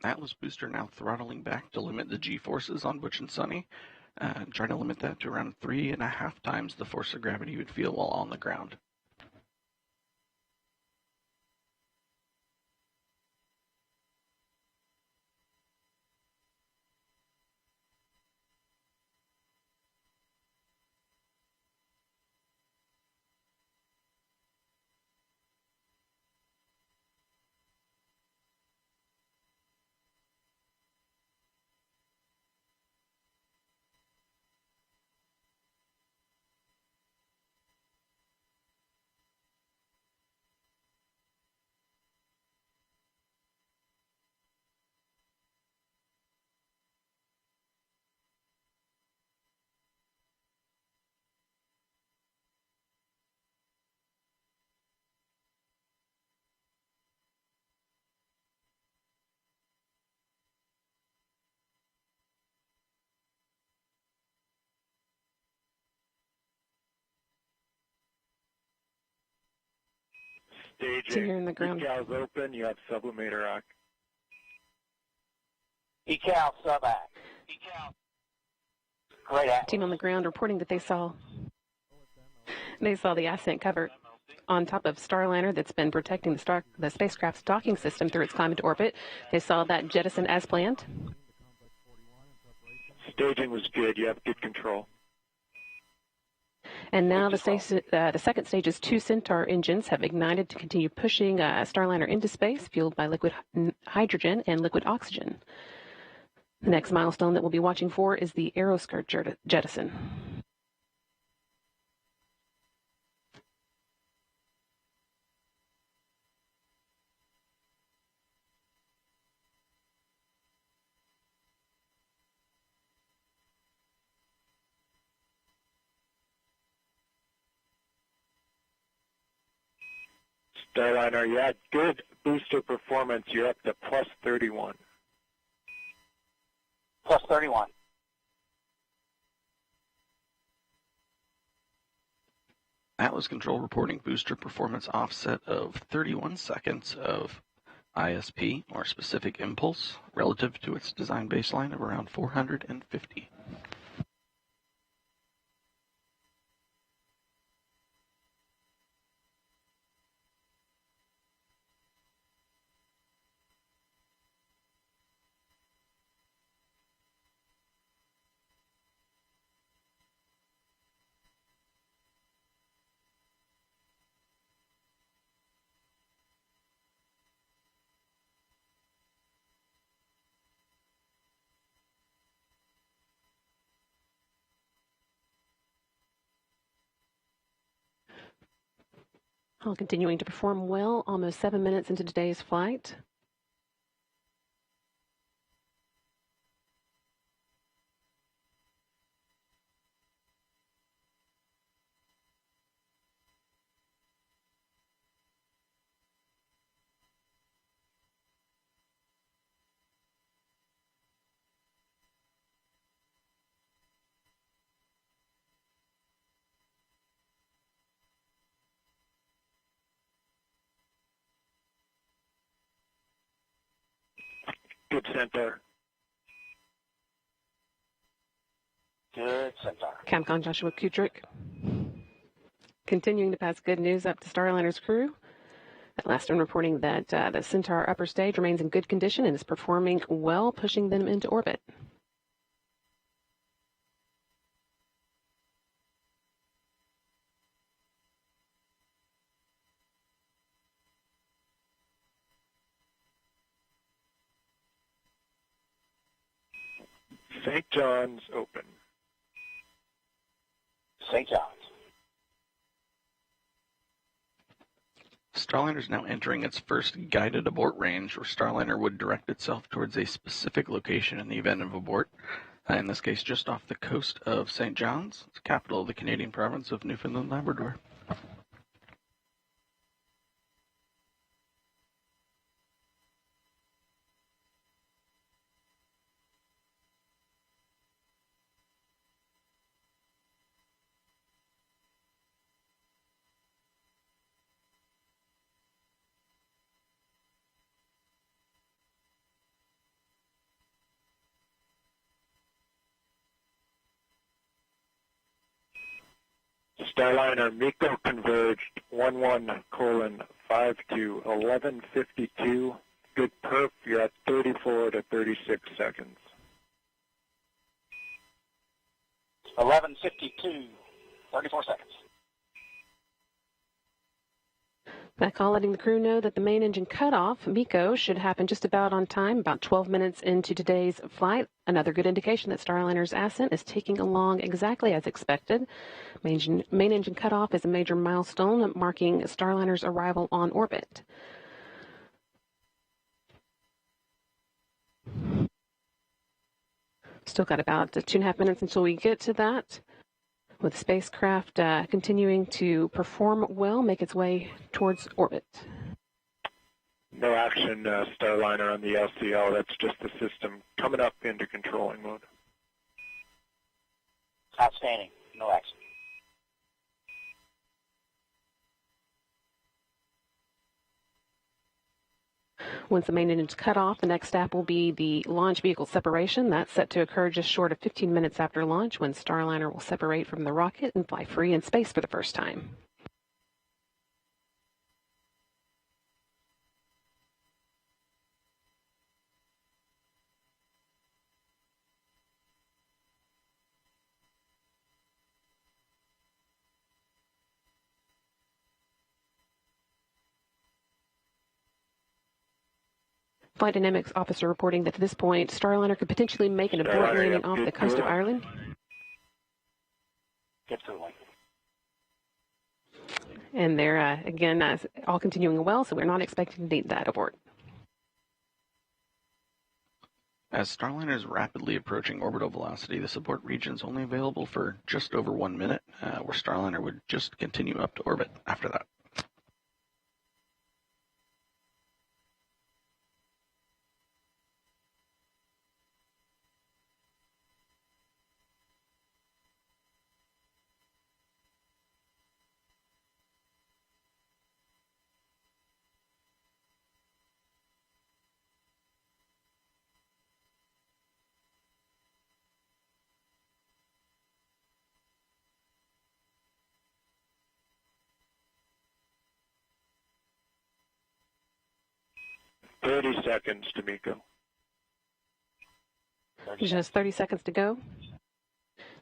S19: Atlas booster now throttling back to limit the G-forces on Butch and Suni, trying to limit that to around 3.5 times the force of gravity you would feel while on the ground.
S5: Staging.
S18: Here in the ground.
S5: Decals open. You have Sublimator rock.
S13: Decal subac. Great act.
S18: Team on the ground reporting that they saw the Ascent cover on top of Starliner that's been protecting the spacecraft's docking system through its climb into orbit. They saw that jettison as planned.
S5: Staging was good. You have good control.
S18: And now the second stage's 2 Centaur engines have ignited to continue pushing Starliner into space, fueled by liquid hydrogen and liquid oxygen. The next milestone that we'll be watching for is the aeroskirt jettison.
S5: Starliner, you had good booster performance. You're up to plus 31.
S13: Plus 31.
S19: Atlas Control reporting booster performance offset of 31 seconds of ISP, or specific impulse, relative to its design baseline of around 450.
S18: All continuing to perform well, almost 7 minutes into today's flight.
S5: Good Centaur.
S13: Good Centaur.
S18: Capcom Joshua Kutrick continuing to pass good news up to Starliner's crew. At last one reporting that the Centaur upper stage remains in good condition and is performing well, pushing them into orbit.
S5: St. John's open.
S13: St. John's.
S19: Starliner is now entering its first guided abort range, where Starliner would direct itself towards a specific location in the event of abort. In this case, just off the coast of St. John's, the capital of the Canadian province of Newfoundland Labrador.
S5: Starliner MECO converged 11:52, 11:52. Good perf, you're at 34 to 36 seconds.
S13: 11:52, 34 seconds.
S18: That call letting the crew know that the main engine cutoff, MECO, should happen just about on time, about 12 minutes into today's flight. Another good indication that Starliner's Ascent is taking along exactly as expected. Main engine cutoff is a major milestone marking Starliner's arrival on orbit. Still got about 2.5 minutes until we get to that, with the spacecraft continuing to perform well, make its way towards orbit.
S5: No action, Starliner, on the LCL. That's just the system coming up into controlling mode.
S13: Outstanding. No action.
S18: Once the main engine is cut off, the next step will be the launch vehicle separation. That's set to occur just short of 15 minutes after launch, when Starliner will separate from the rocket and fly free in space for the first time. Flight Dynamics officer reporting that at this point, Starliner could potentially make an abort landing off the coast of Ireland.
S13: Get cooling.
S18: And they're, again, all continuing well, so we're not expecting to need that abort.
S19: As Starliner is rapidly approaching orbital velocity, this abort region is only available for just over 1 minute, where Starliner would just continue up to orbit after that.
S5: Seconds to MECO.
S18: Just 30 seconds to go.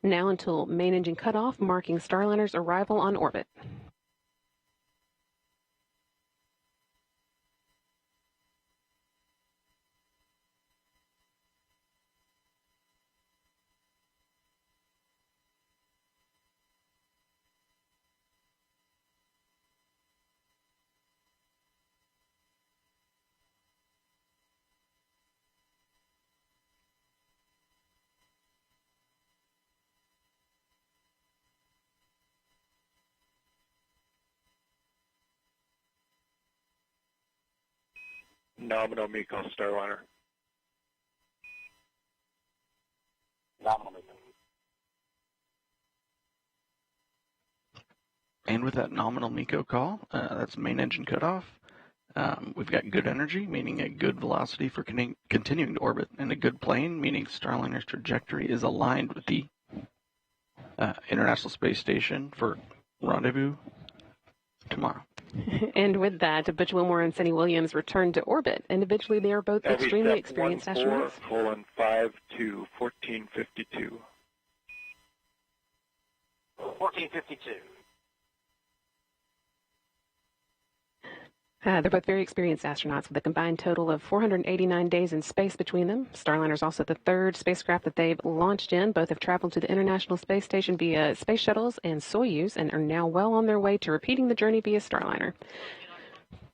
S18: Now until main engine cutoff, marking Starliner's arrival on orbit.
S5: Nominal MECO, Starliner.
S13: Nominal MECO.
S19: And with that nominal MECO call, that's main engine cutoff. We've got good energy, meaning a good velocity for continuing to orbit, and a good plane, meaning Starliner's trajectory is aligned with the International Space Station for rendezvous tomorrow.
S18: And with that, Butch Wilmore and Sunita Williams return to orbit. Individually, they are both extremely experienced astronauts.
S5: 14:52, 14:52.
S13: 14:52.
S18: They're both very experienced astronauts with a combined total of 489 days in space between them. Starliner is also the third spacecraft that they've launched in. Both have traveled to the International Space Station via space shuttles and Soyuz and are now well on their way to repeating the journey via Starliner.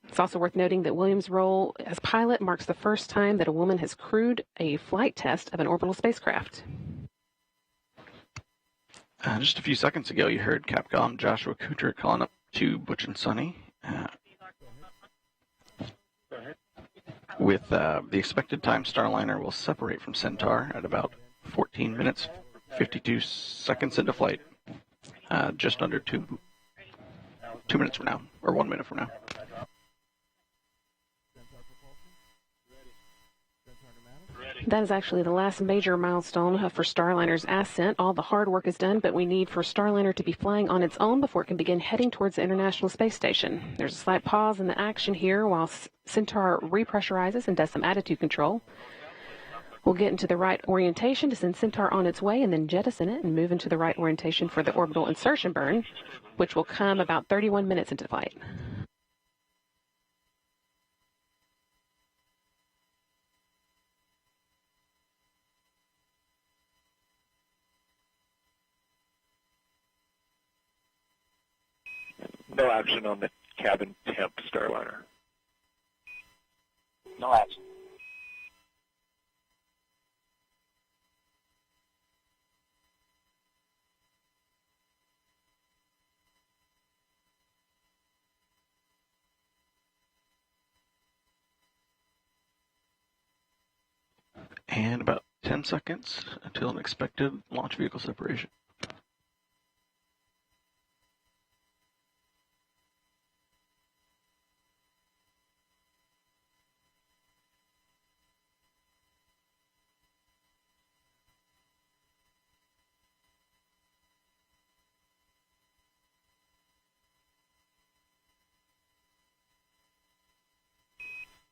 S18: It's also worth noting that Williams' role as pilot marks the first time that a woman has crewed a flight test of an orbital spacecraft.
S19: Just a few seconds ago, you heard Capcom Joshua Kutter calling up to Butch and Suni. With the expected time, Starliner will separate from Centaur at about 14 minutes, 52 seconds into flight. Just under 2 minutes from now, or 1 minute from now.
S18: That is actually the last major milestone for Starliner's ascent. All the hard work is done, but we need for Starliner to be flying on its own before it can begin heading towards the International Space Station. There's a slight pause in the action here while Centaur repressurizes and does some attitude control. We'll get into the right orientation to send Centaur on its way and then jettison it and move into the right orientation for the orbital insertion burn, which will come about 31 minutes into flight.
S5: No action on the cabin temp Starliner.
S13: No action.
S19: And about 10 seconds until an expected launch vehicle separation.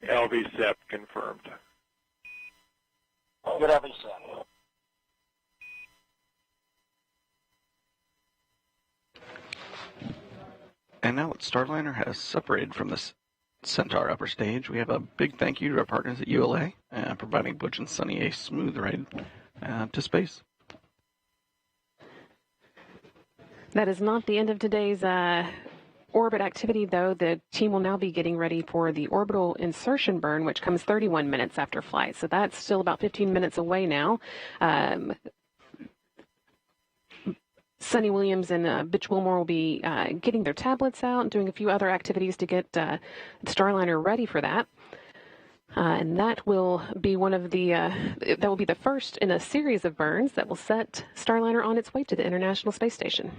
S5: LV-SEP confirmed.
S13: Good LV-SEP.
S19: And now that Starliner has separated from this Centaur upper stage, we have a big thank you to our partners at ULA, providing Butch and Suni a smooth ride to space.
S18: That is not the end of today's orbit activity, though. The team will now be getting ready for the orbital insertion burn, which comes 31 minutes after flight. So that's still about 15 minutes away now. Sunita Williams and Butch Wilmore will be getting their tablets out and doing a few other activities to get Starliner ready for that. And that will be that will be the first in a series of burns that will set Starliner on its way to the International Space Station.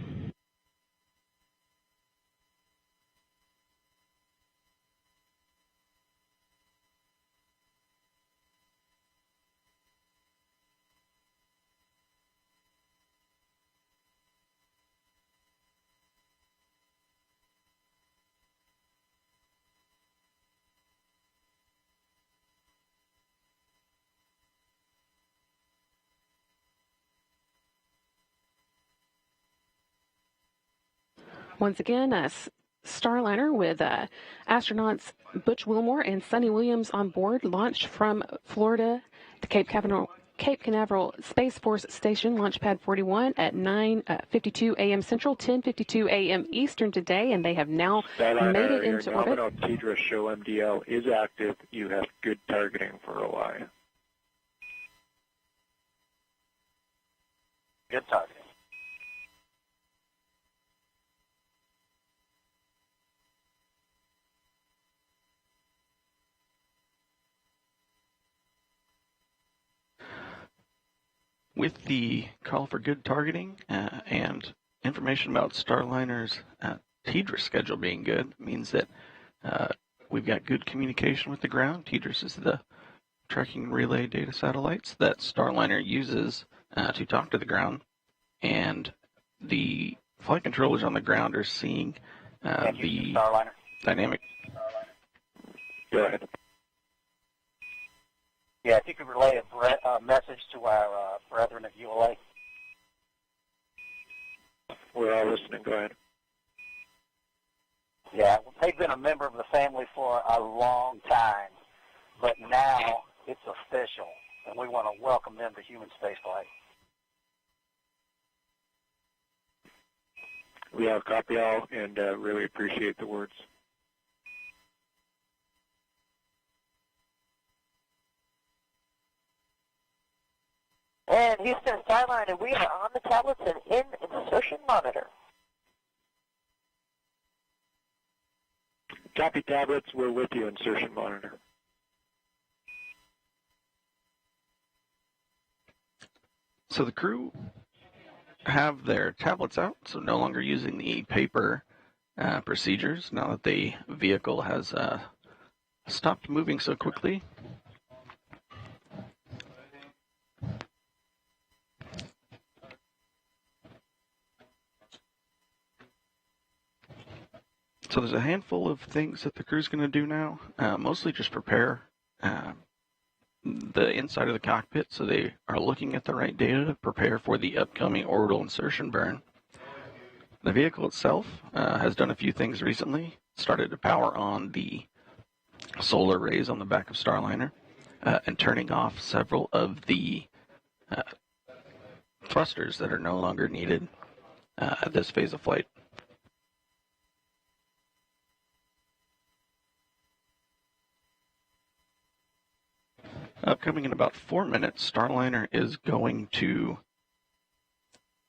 S18: Once again, Starliner with astronauts Butch Wilmore and Sunita Williams on board launched from Florida, the Cape Canaveral Space Force Station, Launchpad 41 at 9:52 a.m. Central, 10:52 a.m. Eastern today, and they have now made it into orbit.
S5: Your nominal TDRS show MDL is active. You have good targeting for OI.
S13: Good targeting.
S19: With the call for good targeting and information about Starliner's TDRS schedule being good, means that we've got good communication with the ground. TDRS is the tracking relay data satellites that Starliner uses to talk to the ground, and the flight controllers on the ground are seeing the dynamic.
S5: Go ahead.
S13: Yeah, if you could relay a message to our brethren at ULA.
S5: We're all listening. Go ahead.
S13: Yeah, they've been a member of the family for a long time, but now it's official, and we want to welcome them to human spaceflight.
S5: We have copy all, and really appreciate the words.
S14: And Houston Starliner, we are on the tablets and in insertion monitor.
S5: Copy tablets, we're with you, insertion monitor.
S19: So the crew have their tablets out, so no longer using the paper procedures now that the vehicle has stopped moving so quickly. So there's a handful of things that the crew's going to do now, mostly just prepare the inside of the cockpit so they are looking at the right data to prepare for the upcoming orbital insertion burn. The vehicle itself has done a few things recently. Started to power on the solar arrays on the back of Starliner and turning off several of the thrusters that are no longer needed at this phase of flight. Upcoming in about 4 minutes, Starliner is going to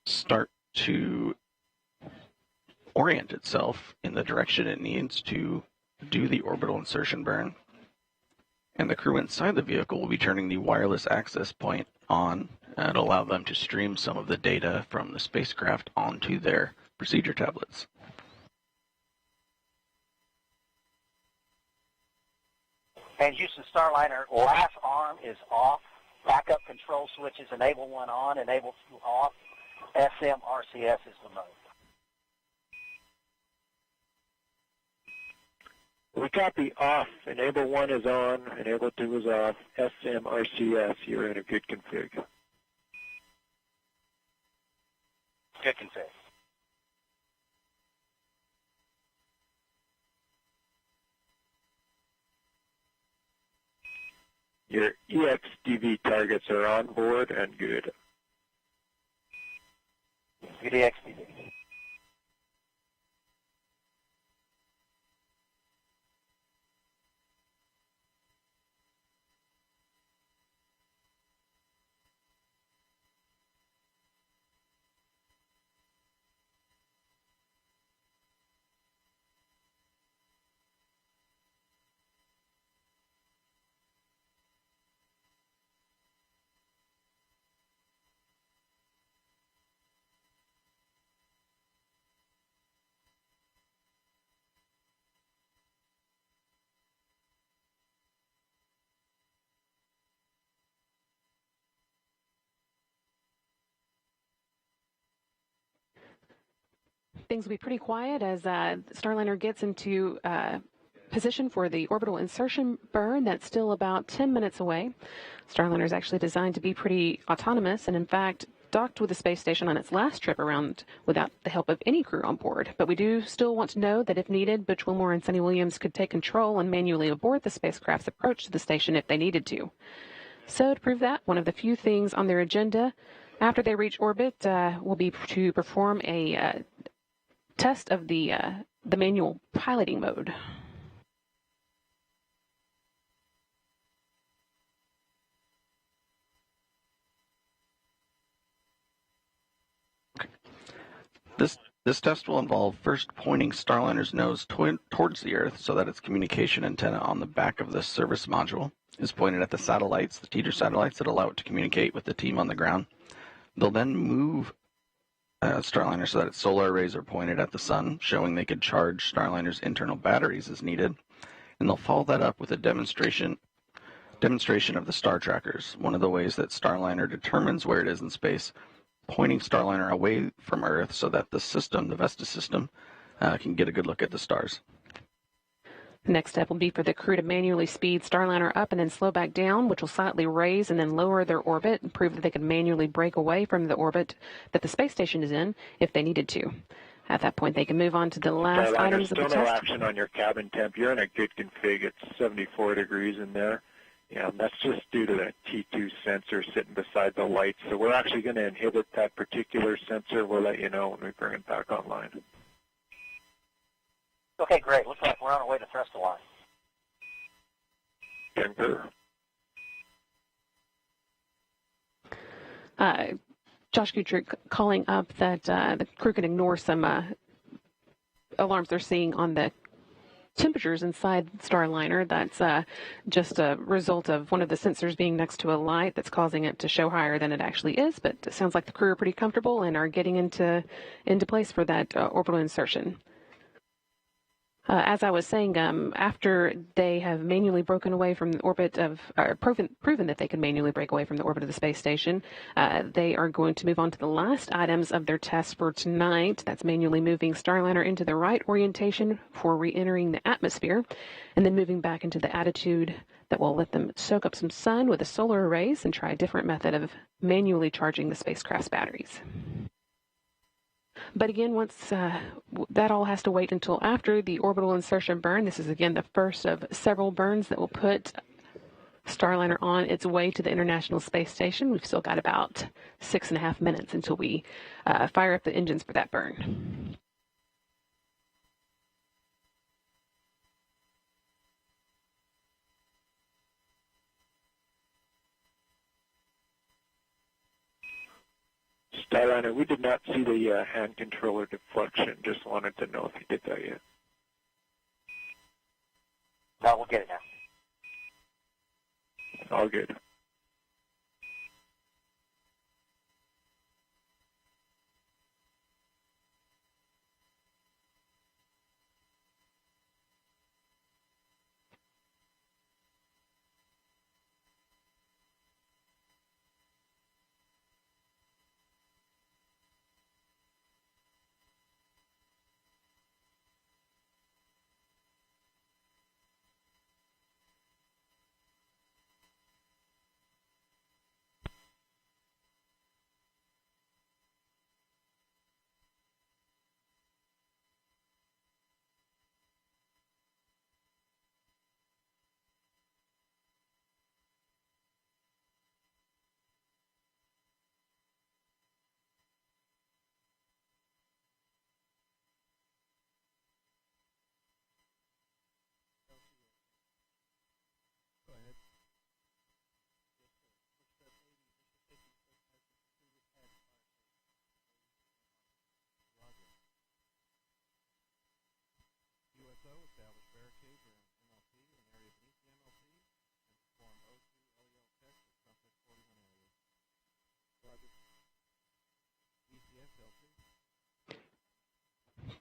S19: start to orient itself in the direction it needs to do the orbital insertion burn. And the crew inside the vehicle will be turning the wireless access point on and allow them to stream some of the data from the spacecraft onto their procedure tablets.
S13: And Houston Starliner, last arm is off. Backup control switches, enable 1 on, enable 2 off. SMRCS is the mode.
S5: We copy off. Enable 1 is on, enable 2 is off. SMRCS, you're in a good config.
S13: Good config.
S5: Your EXDV targets are on board and good.
S13: Good EXDV.
S18: Things will be pretty quiet as Starliner gets into position for the orbital insertion burn. That's still about 10 minutes away. Starliner is actually designed to be pretty autonomous and, in fact, docked with the space station on its last trip around without the help of any crew on board. But we do still want to know that if needed, Butch Wilmore and Sunita Williams could take control and manually abort the spacecraft's approach to the station if they needed to. So to prove that, one of the few things on their agenda after they reach orbit will be to perform a test of the manual piloting mode.
S19: This test will involve first pointing Starliner's nose towards the Earth so that its communication antenna on the back of the service module is pointed at the satellites, the teeter satellites that allow it to communicate with the team on the ground. They'll then move Starliner so that its solar arrays are pointed at the sun, showing they could charge Starliner's internal batteries as needed. And they'll follow that up with a demonstration of the star trackers, one of the ways that Starliner determines where it is in space, pointing Starliner away from Earth so that the system, the Vesta system, can get a good look at the stars.
S18: The next step will be for the crew to manually speed Starliner up and then slow back down, which will slightly raise and then lower their orbit and prove that they can manually break away from the orbit that the space station is in if they needed to. At that point, they can move on to the last
S5: Starliner,
S18: items of the
S5: still no
S18: test.
S5: action on your cabin temp. You're in a good config. It's 74 degrees in there. Yeah, and that's just due to that T2 sensor sitting beside the lights. So we're actually going to inhibit that particular sensor. We'll let you know when we bring it back online.
S13: Okay, great. Looks like we're on our way to thrust align.
S5: Denver.
S18: Josh Gutrick calling up that the crew can ignore some alarms they're seeing on the temperatures inside Starliner. That's just a result of one of the sensors being next to a light that's causing it to show higher than it actually is. But it sounds like the crew are pretty comfortable and are getting into place for that orbital insertion. As I was saying, after they have manually broken away from the orbit of, or proven that they can manually break away from the orbit of the space station, they are going to move on to the last items of their test for tonight. That's manually moving Starliner into the right orientation for re-entering the atmosphere, and then moving back into the attitude that will let them soak up some sun with the solar arrays and try a different method of manually charging the spacecraft's batteries. But again, once that all has to wait until after the orbital insertion burn. This is, again, the first of several burns that will put Starliner on its way to the International Space Station. We've still got about 6.5 minutes until we fire up the engines for that burn.
S5: Starliner, we did not see the hand controller deflection. Just wanted to know if you did that yet.
S13: No, we'll get it now.
S5: All good.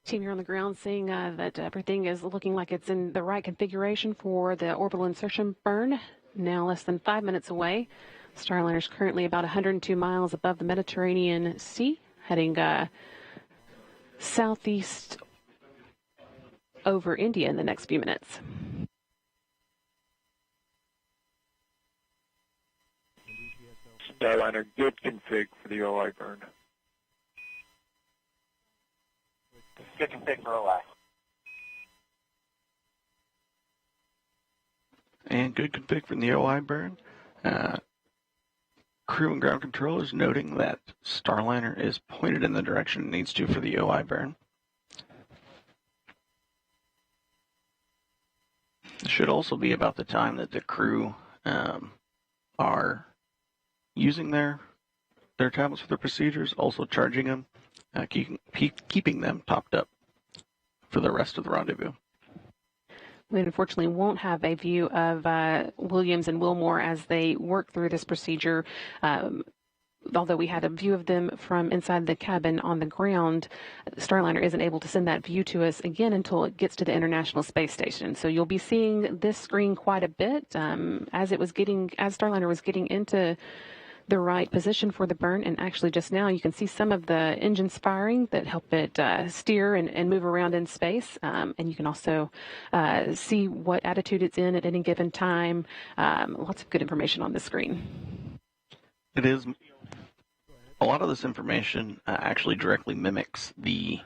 S18: Team here on the ground seeing that everything is looking like it's in the right configuration for the orbital insertion burn. Now less than 5 minutes away. Starliner is currently about 102 miles above the Mediterranean Sea, heading southeast over India in the next few minutes.
S5: Starliner, good config for the OI burn.
S13: Good config for OI.
S19: And good config from the OI burn. Crew and ground controllers noting that Starliner is pointed in the direction it needs to for the OI burn. It should also be about the time that the crew are using their tablets for their procedures, also charging them, keeping them topped up for the rest of the rendezvous.
S18: We unfortunately won't have a view of Williams and Wilmore as they work through this procedure. Although we had a view of them from inside the cabin on the ground, Starliner isn't able to send that view to us again until it gets to the International Space Station. So you'll be seeing this screen quite a bit as Starliner was getting into the right position for the burn. And actually just now you can see some of the engines firing that help it steer and move around in space. And you can also see what attitude it's in at any given time. Lots of good information on the screen.
S19: It is. A lot of this information actually directly mimics the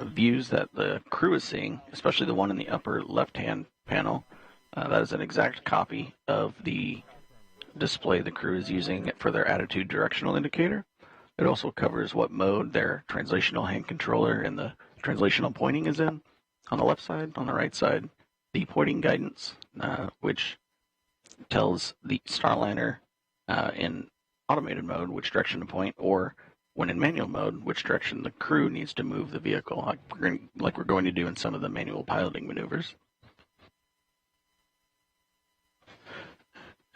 S19: views that the crew is seeing, especially the one in the upper left-hand panel. That is an exact copy of the display the crew is using for their attitude directional indicator. It also covers what mode their translational hand controller and the translational pointing is in. On the left side, on the right side, the pointing guidance, which tells the Starliner in automated mode which direction to point, or when in manual mode, which direction the crew needs to move the vehicle, like we're going to do in some of the manual piloting maneuvers.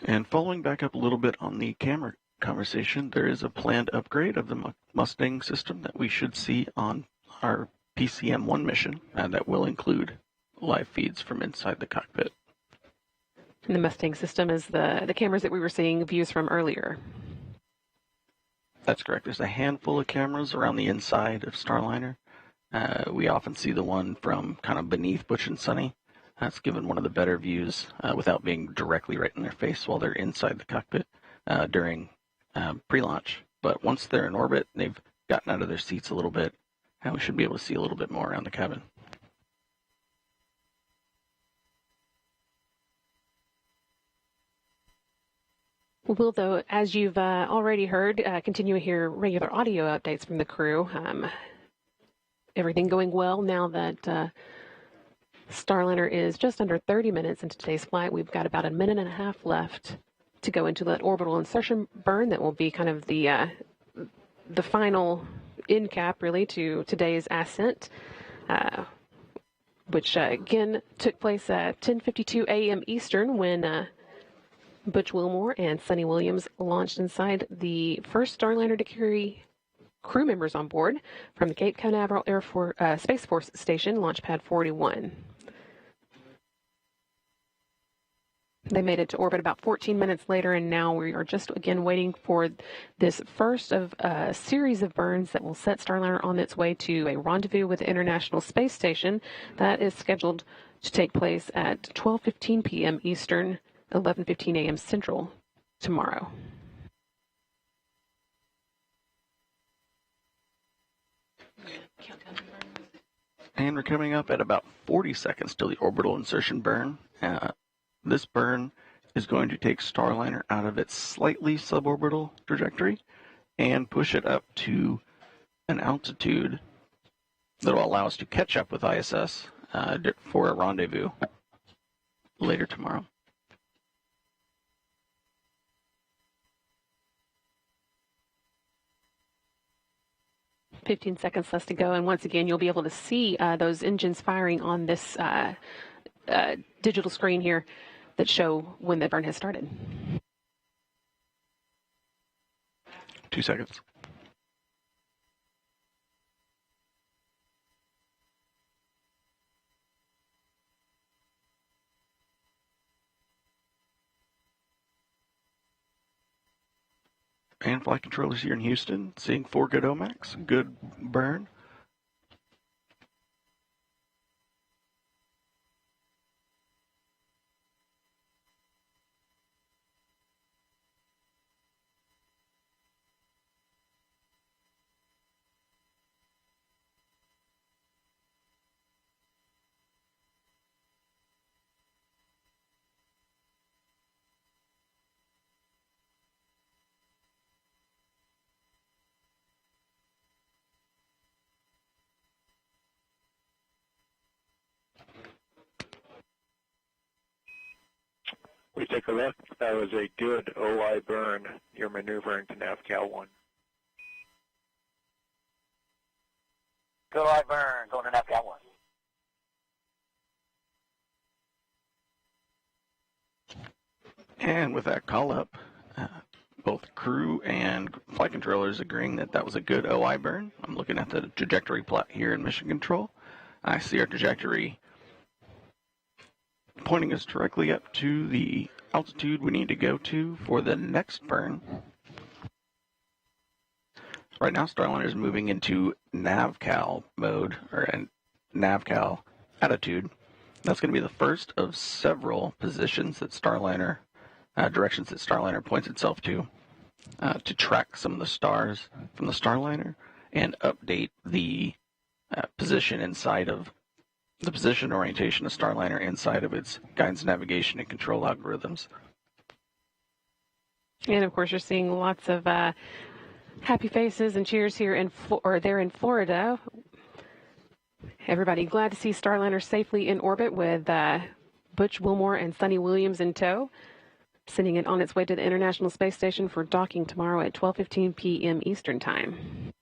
S19: And following back up a little bit on the camera conversation, there is a planned upgrade of the Mustang system that we should see on our PCM-1 mission, and that will include live feeds from inside the cockpit.
S18: And the Mustang system is the cameras that we were seeing views from earlier.
S19: That's correct. There's a handful of cameras around the inside of Starliner. We often see the one from kind of beneath Butch and Suni. That's given one of the better views without being directly right in their face while they're inside the cockpit during pre-launch. But once they're in orbit, they've gotten out of their seats a little bit, and we should be able to see a little bit more around the cabin.
S18: Will, though, as you've already heard, continue to hear regular audio updates from the crew. Everything going well now that Starliner is just under 30 minutes into today's flight. We've got about a minute and a half left to go into that orbital insertion burn that will be kind of the final end cap, really, to today's ascent, which, again, took place at 10:52 a.m. Eastern when Butch Wilmore and Sunita Williams launched inside the first Starliner to carry crew members on board from the Cape Canaveral Space Force Station, Launchpad 41. They made it to orbit about 14 minutes later, and now we are just, again, waiting for this first of a series of burns that will set Starliner on its way to a rendezvous with the International Space Station. That is scheduled to take place at 12:15 p.m. Eastern, 11:15 a.m. Central tomorrow.
S19: And we're coming up at about 40 seconds till the orbital insertion burn. This burn is going to take Starliner out of its slightly suborbital trajectory and push it up to an altitude that will allow us to catch up with ISS for a rendezvous later tomorrow.
S18: "15 seconds left to go, and once again, you'll be able to see those engines firing on this digital screen here that show when the burn has started.
S19: 2 seconds. And flight controllers here in Houston, seeing 4 good OMACs, good burn.
S5: We take a look. That was a good OI burn. You're maneuvering to NavCal 1.
S13: Good OI burn, going to NavCal 1.
S19: And with that call up, both crew and flight controllers agreeing that that was a good OI burn. I'm looking at the trajectory plot here in Mission Control. I see our trajectory pointing us directly up to the altitude we need to go to for the next burn. Right now, Starliner is moving into NavCal mode, or NavCal attitude. That's going to be the first of several positions that Starliner, directions that Starliner points itself to track some of the stars from the Starliner and update the position inside of the position orientation of Starliner inside of its guidance, navigation, and control algorithms.
S18: And of course, you're seeing lots of happy faces and cheers here there in Florida. Everybody glad to see Starliner safely in orbit with Butch Wilmore and Sunita Williams in tow, sending it on its way to the International Space Station for docking tomorrow at 12:15 p.m. Eastern Time.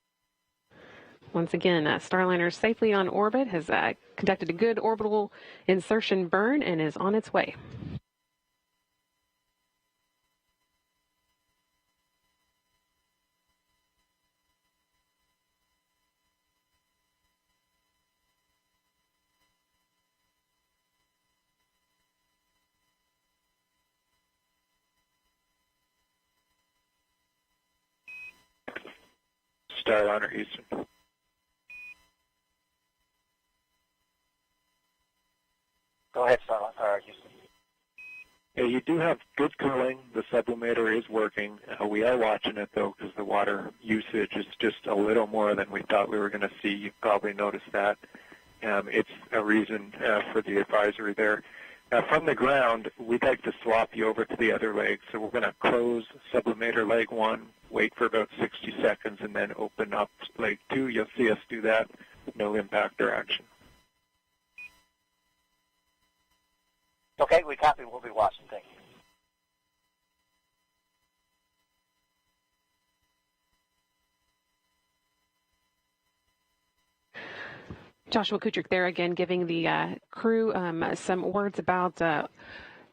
S18: Once again, Starliner safely on orbit, has conducted a good orbital insertion burn, and is on its way.
S5: Starliner Houston.
S13: Go ahead, Starliner Houston.
S5: Yeah, you do have good cooling. The Sublimator is working. We are watching it, though, because the water usage is just a little more than we thought we were going to see. You probably noticed that. It's a reason for the advisory there. From the ground, we'd like to swap you over to the other leg. So we're going to close Sublimator leg 1, wait for about 60 seconds, and then open up leg 2. You'll see us do that. No impact or action.
S13: Okay, we copy. We'll be watching. Thank you.
S18: Joshua Kuchik there again, giving the crew some words about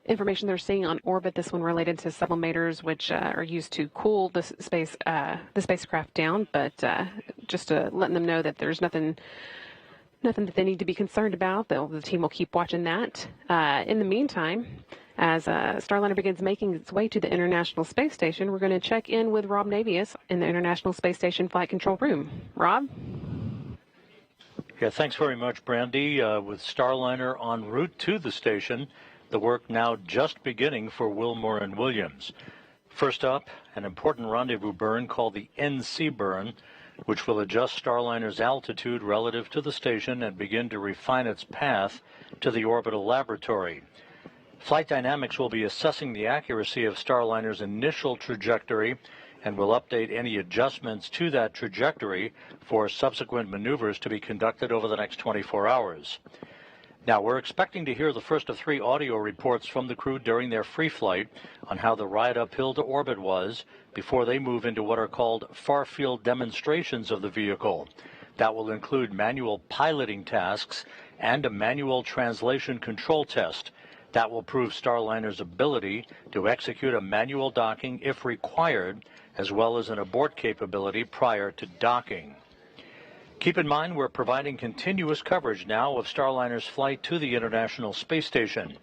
S18: information they're seeing on orbit. This one related to sublimators, which are used to cool the spacecraft down. But just letting them know that there's nothing that they need to be concerned about. The team will keep watching that. In the meantime, as Starliner begins making its way to the International Space Station, we're going to check in with Rob Navius in the International Space Station Flight Control Room. Rob?
S20: Yeah, thanks very much, Brandy. With Starliner en route to the station, the work now just beginning for Wilmore and Williams. First up, an important rendezvous burn called the NC burn, which will adjust Starliner's altitude relative to the station and begin to refine its path to the orbital laboratory. Flight Dynamics will be assessing the accuracy of Starliner's initial trajectory and will update any adjustments to that trajectory for subsequent maneuvers to be conducted over the next 24 hours. Now, we're expecting to hear the first of 3 audio reports from the crew during their free flight on how the ride uphill to orbit was before they move into what are called far-field demonstrations of the vehicle. That will include manual piloting tasks and a manual translation control test. That will prove Starliner's ability to execute a manual docking if required, as well as an abort capability prior to docking. Keep in mind, we're providing continuous coverage now of Starliner's flight to the International Space Station.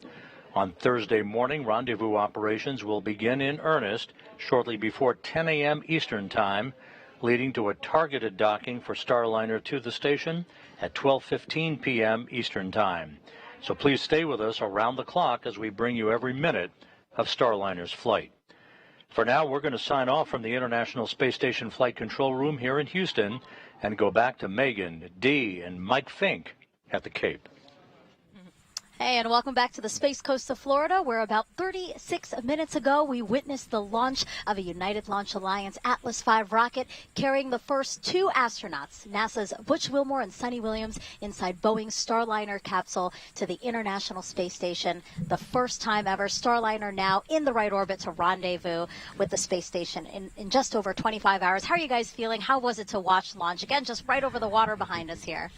S20: On Thursday morning, rendezvous operations will begin in earnest shortly before 10 a.m. Eastern Time, leading to a targeted docking for Starliner to the station at 12:15 p.m. Eastern Time. So please stay with us around the clock as we bring you every minute of Starliner's flight. For now, we're going to sign off from the International Space Station Flight Control Room here in Houston and go back to Megan, Dee, and Mike Fink at the Cape.
S1: Hey, and welcome back to the Space Coast of Florida, where about 36 minutes ago we witnessed the launch of a United Launch Alliance Atlas V rocket carrying the first 2 astronauts, NASA's Butch Wilmore and Sunita Williams, inside Boeing's Starliner capsule to the International Space Station. The first time ever, Starliner now in the right orbit to rendezvous with the space station in just over 25 hours. How are you guys feeling? How was it to watch launch? Again, just right over the water behind us here.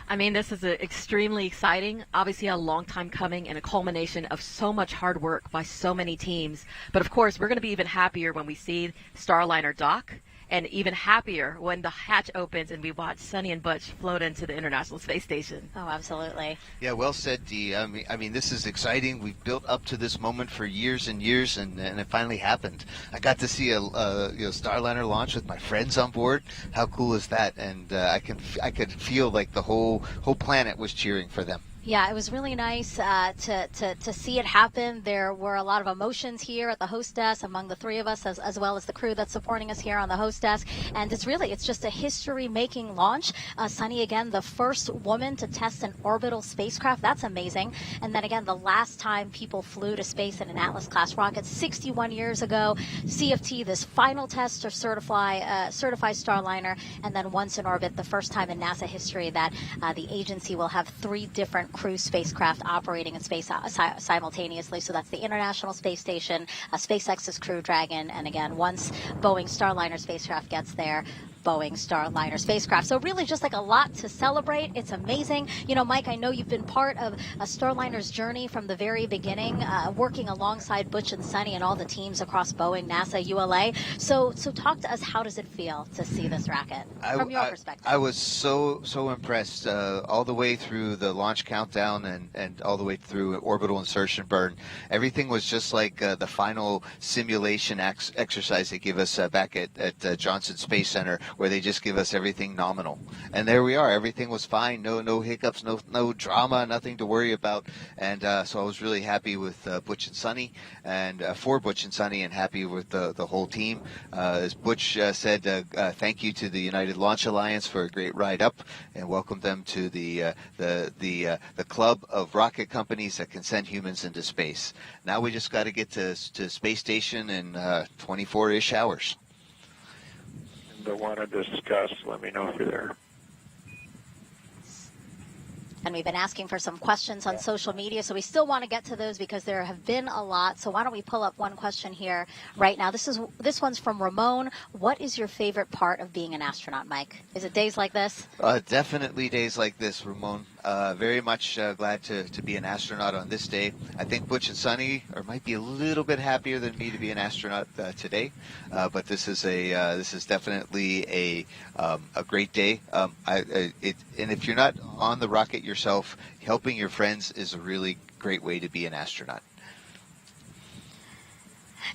S7: I mean, this is extremely exciting, obviously a long time coming and a culmination of so much hard work by so many teams. But of course, we're going to be even happier when we see Starliner dock, and even happier when the hatch opens and we watch Sunny and Butch float into the International Space Station.
S1: Oh, absolutely.
S2: Yeah, well said, Dee. I mean, this is exciting. We've built up to this moment for years and years, and it finally happened. I got to see a Starliner launch with my friends on board. How cool is that? And I could feel like the whole planet was cheering for them.
S1: Yeah, it was really nice to see it happen. There were a lot of emotions here at the host desk among the three of us, as well as the crew that's supporting us here on the host desk. And it's just a history-making launch. Suni, again, the first woman to test an orbital spacecraft. That's amazing. And then again, the last time people flew to space in an Atlas-class rocket, 61 years ago. CFT, this final test to certify Starliner, and then once in orbit, the first time in NASA history that the agency will have 3 different crew spacecraft operating in space simultaneously. So that's the International Space Station, SpaceX's Crew Dragon, and again, once Boeing Starliner spacecraft gets there, Boeing Starliner spacecraft. So really just like a lot to celebrate. It's amazing. You know, Mike, I know you've been part of Starliner's journey from the very beginning, working alongside Butch and Suni and all the teams across Boeing, NASA, ULA. So talk to us. How does it feel to see this rocket from your perspective?
S2: I was so impressed all the way through the launch countdown and all the way through orbital insertion burn. Everything was just like the final simulation exercise they give us back at Johnson Space Center, where they just give us everything nominal. And there we are. Everything was fine. No hiccups, no drama, nothing to worry about. And so I was really happy with Butch and Suni, and for Butch and Suni, and happy with the whole team. As Butch said, thank you to the United Launch Alliance for a great ride up, and welcome them to the club of rocket companies that can send humans into space. Now we just got to get to space station in 24-ish hours.
S5: That want to discuss, let me know if you're there.
S1: And we've been asking for some questions on social media, so we still want to get to those because there have been a lot. So why don't we pull up one question here right now? This one's from Ramon. What is your favorite part of being an astronaut, Mike? Is it days like this?
S2: Definitely days like this, Ramon. Very much glad to be an astronaut on this day. I think Butch and Suni might be a little bit happier than me to be an astronaut today, but this is definitely a great day. And if you're not on the rocket yourself, helping your friends is a really great way to be an astronaut.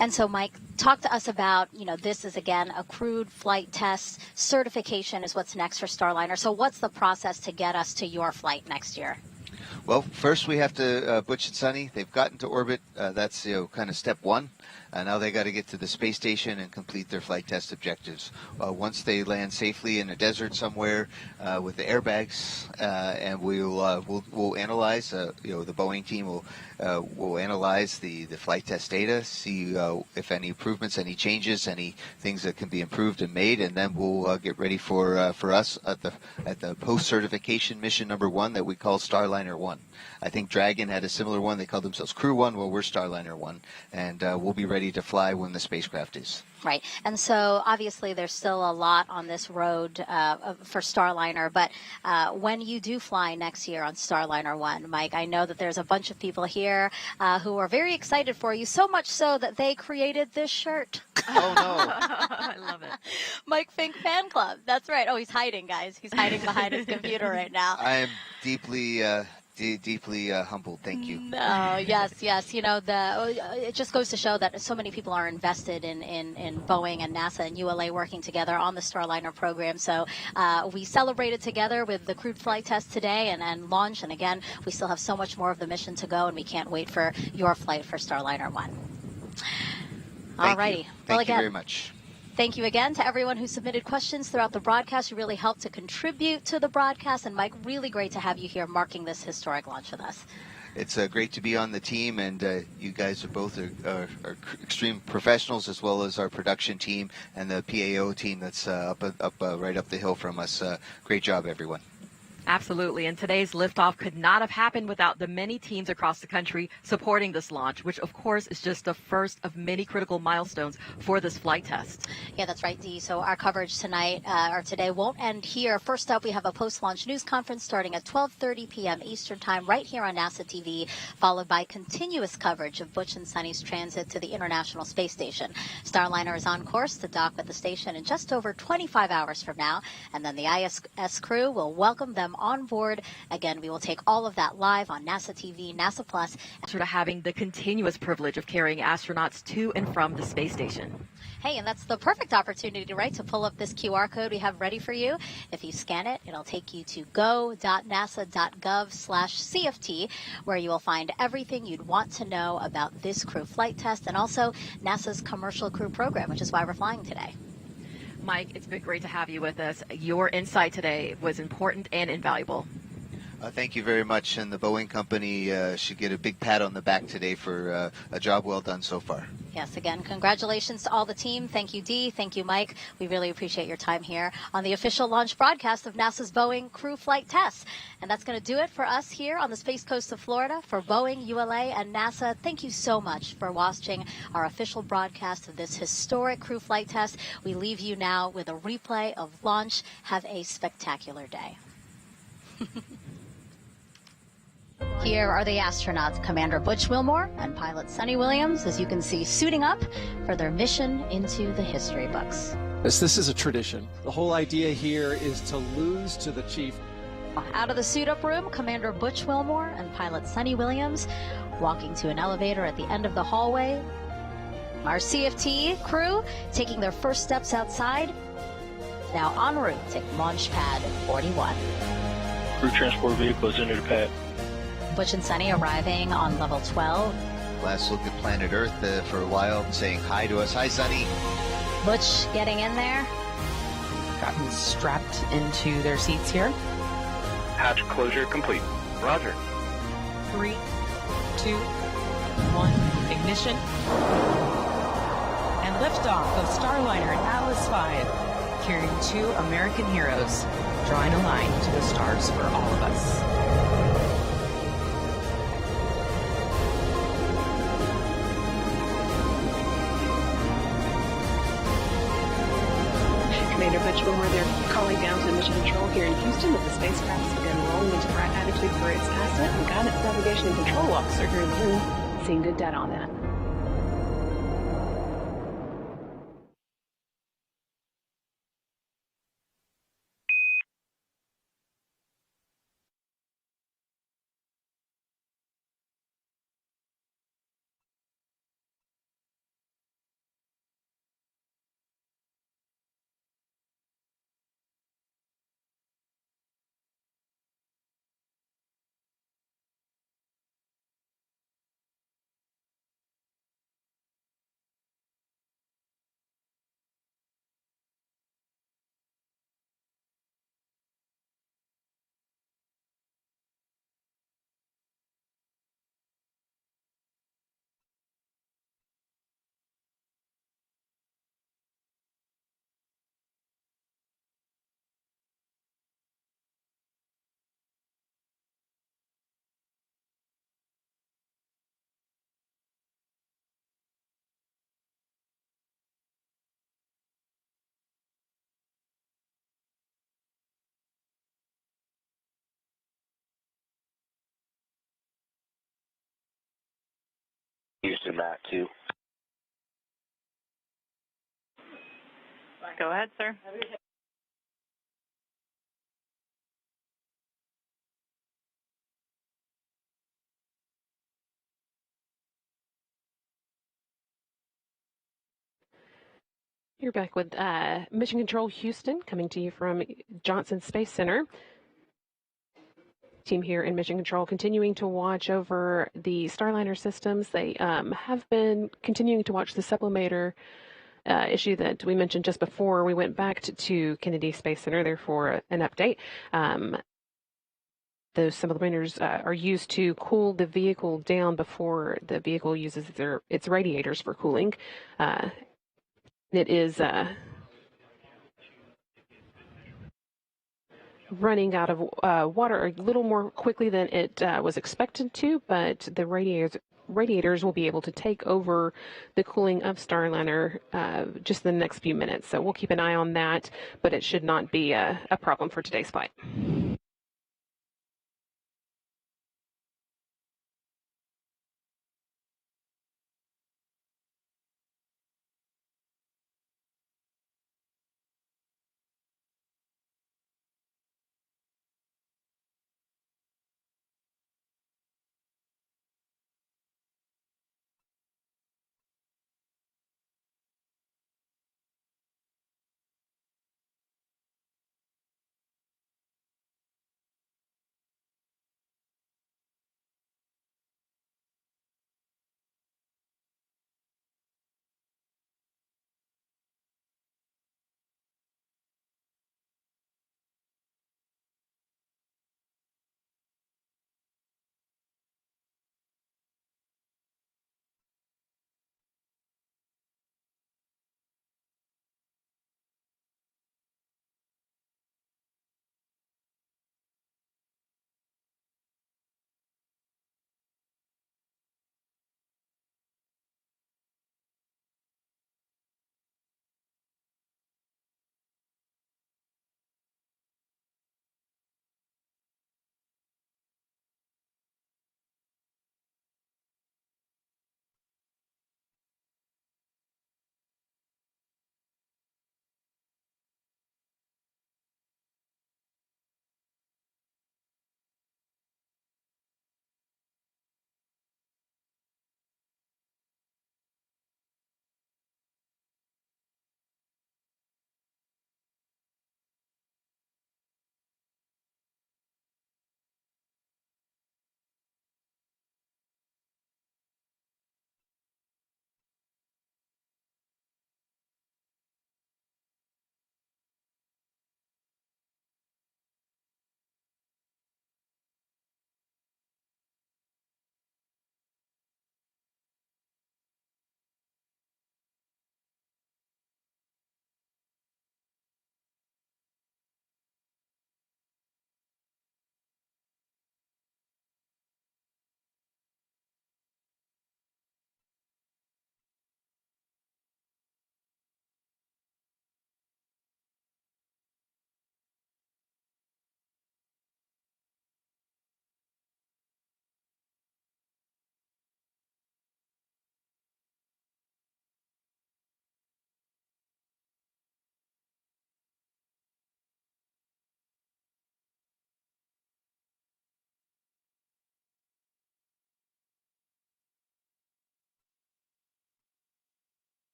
S1: And so, Mike, talk to us about, this is, again, a crewed flight test. Certification is what's next for Starliner. So what's the process to get us to your flight next year?
S2: Well, first we have to, Butch and Suni, they've gotten to orbit. That's kind of step one. Now they got to get to the space station and complete their flight test objectives. Once they land safely in a desert somewhere with the airbags, and we'll analyze. The Boeing team will analyze the flight test data, see if any improvements, any changes, any things that can be improved and made, and then we'll get ready for us at the post-certification mission number 1 that we call Starliner 1. I think Dragon had a similar one. They called themselves Crew 1. Well, we're Starliner 1, and we'll be ready to fly when the spacecraft is.
S1: Right. And so obviously there's still a lot on this road for Starliner, but when you do fly next year on Starliner 1, Mike, I know that there's a bunch of people here who are very excited for you, so much so that they created this shirt.
S2: Oh, no.
S1: I love it. Mike Fink Fan Club. That's right. Oh, he's hiding, guys. He's hiding behind his computer right now.
S2: I am deeply humbled. Thank you.
S1: No, yes. It just goes to show that so many people are invested in Boeing and NASA and ULA working together on the Starliner program. So we celebrated together with the crewed flight test today and launch. And again, we still have so much more of the mission to go, and we can't wait for your flight for Starliner 1. All righty.
S2: Thank you very much.
S1: Thank you again to everyone who submitted questions throughout the broadcast. You really helped to contribute to the broadcast. And, Mike, really great to have you here marking this historic launch with us.
S2: It's great to be on the team, and you guys are both are extreme professionals, as well as our production team and the PAO team that's right up the hill from us. Great job, everyone.
S7: Absolutely. And today's liftoff could not have happened without the many teams across the country supporting this launch, which, of course, is just the first of many critical milestones for this flight test.
S1: Yeah, that's right, Dee. So our coverage tonight or today won't end here. First up, we have a post-launch news conference starting at 12:30 p.m. Eastern Time right here on NASA TV, followed by continuous coverage of Butch and Suni's transit to the International Space Station. Starliner is on course to dock at the station in just over 25 hours from now, and then the ISS crew will welcome them on board. Again, we will take all of that live on NASA TV, NASA Plus.
S7: Sort of having the continuous privilege of carrying astronauts to and from the space station.
S1: Hey, and that's the perfect opportunity, right, to pull up this QR code we have ready for you. If you scan it, it'll take you to go.nasa.gov/CFT, where you will find everything you'd want to know about this crew flight test and also NASA's commercial crew program, which is why we're flying today.
S7: Mike, it's been great to have you with us. Your insight today was important and invaluable.
S2: Thank you very much, and the Boeing company should get a big pat on the back today for a job well done so far.
S1: Yes, again, congratulations to all the team. Thank you, Dee. Thank you, Mike. We really appreciate your time here on the official launch broadcast of NASA's Boeing crew flight tests. And that's going to do it for us here on the Space Coast of Florida. For Boeing, ULA, and NASA, thank you so much for watching our official broadcast of this historic crew flight test. We leave you now with a replay of launch. Have a spectacular day. Here are the astronauts, Commander Butch Wilmore and pilot Sunita Williams, as you can see, suiting up for their mission into the history books.
S12: This is a tradition. The whole idea here is to lose to the chief.
S1: Out of the suit-up room, Commander Butch Wilmore and pilot Sunita Williams walking to an elevator at the end of the hallway. Our CFT crew taking their first steps outside, now en route to Launchpad 41.
S20: Crew transport vehicle is into the pad.
S1: Butch and Sunny arriving on level 12.
S2: Last look at planet Earth for a while, saying hi to us. Hi, Sunny.
S1: Butch getting in there.
S9: Gotten strapped into their seats here.
S6: Hatch closure complete. Roger.
S9: 3, 2, 1, ignition. And liftoff of Starliner and Atlas V, carrying 2 American heroes, drawing a line to the stars for all of us.
S18: Commander Butch Wilmore, they're calling down to mission control here in Houston that the spacecraft has begun rolling into the right attitude for its ascent, and guidance navigation and control officer here in the room seeing good data on that.
S15: Houston, Mac 2.
S16: Go ahead, sir.
S18: You're back with Mission Control Houston, coming to you from Johnson Space Center. Team here in Mission Control continuing to watch over the Starliner systems. They have been continuing to watch the Sublimator issue that we mentioned just before we went back to Kennedy Space Center there for an update. Those sublimators are used to cool the vehicle down before the vehicle uses its radiators for cooling. It is running out of water a little more quickly than it was expected to, but the radiators will be able to take over the cooling of Starliner just in the next few minutes. So we'll keep an eye on that, but it should not be a problem for today's flight.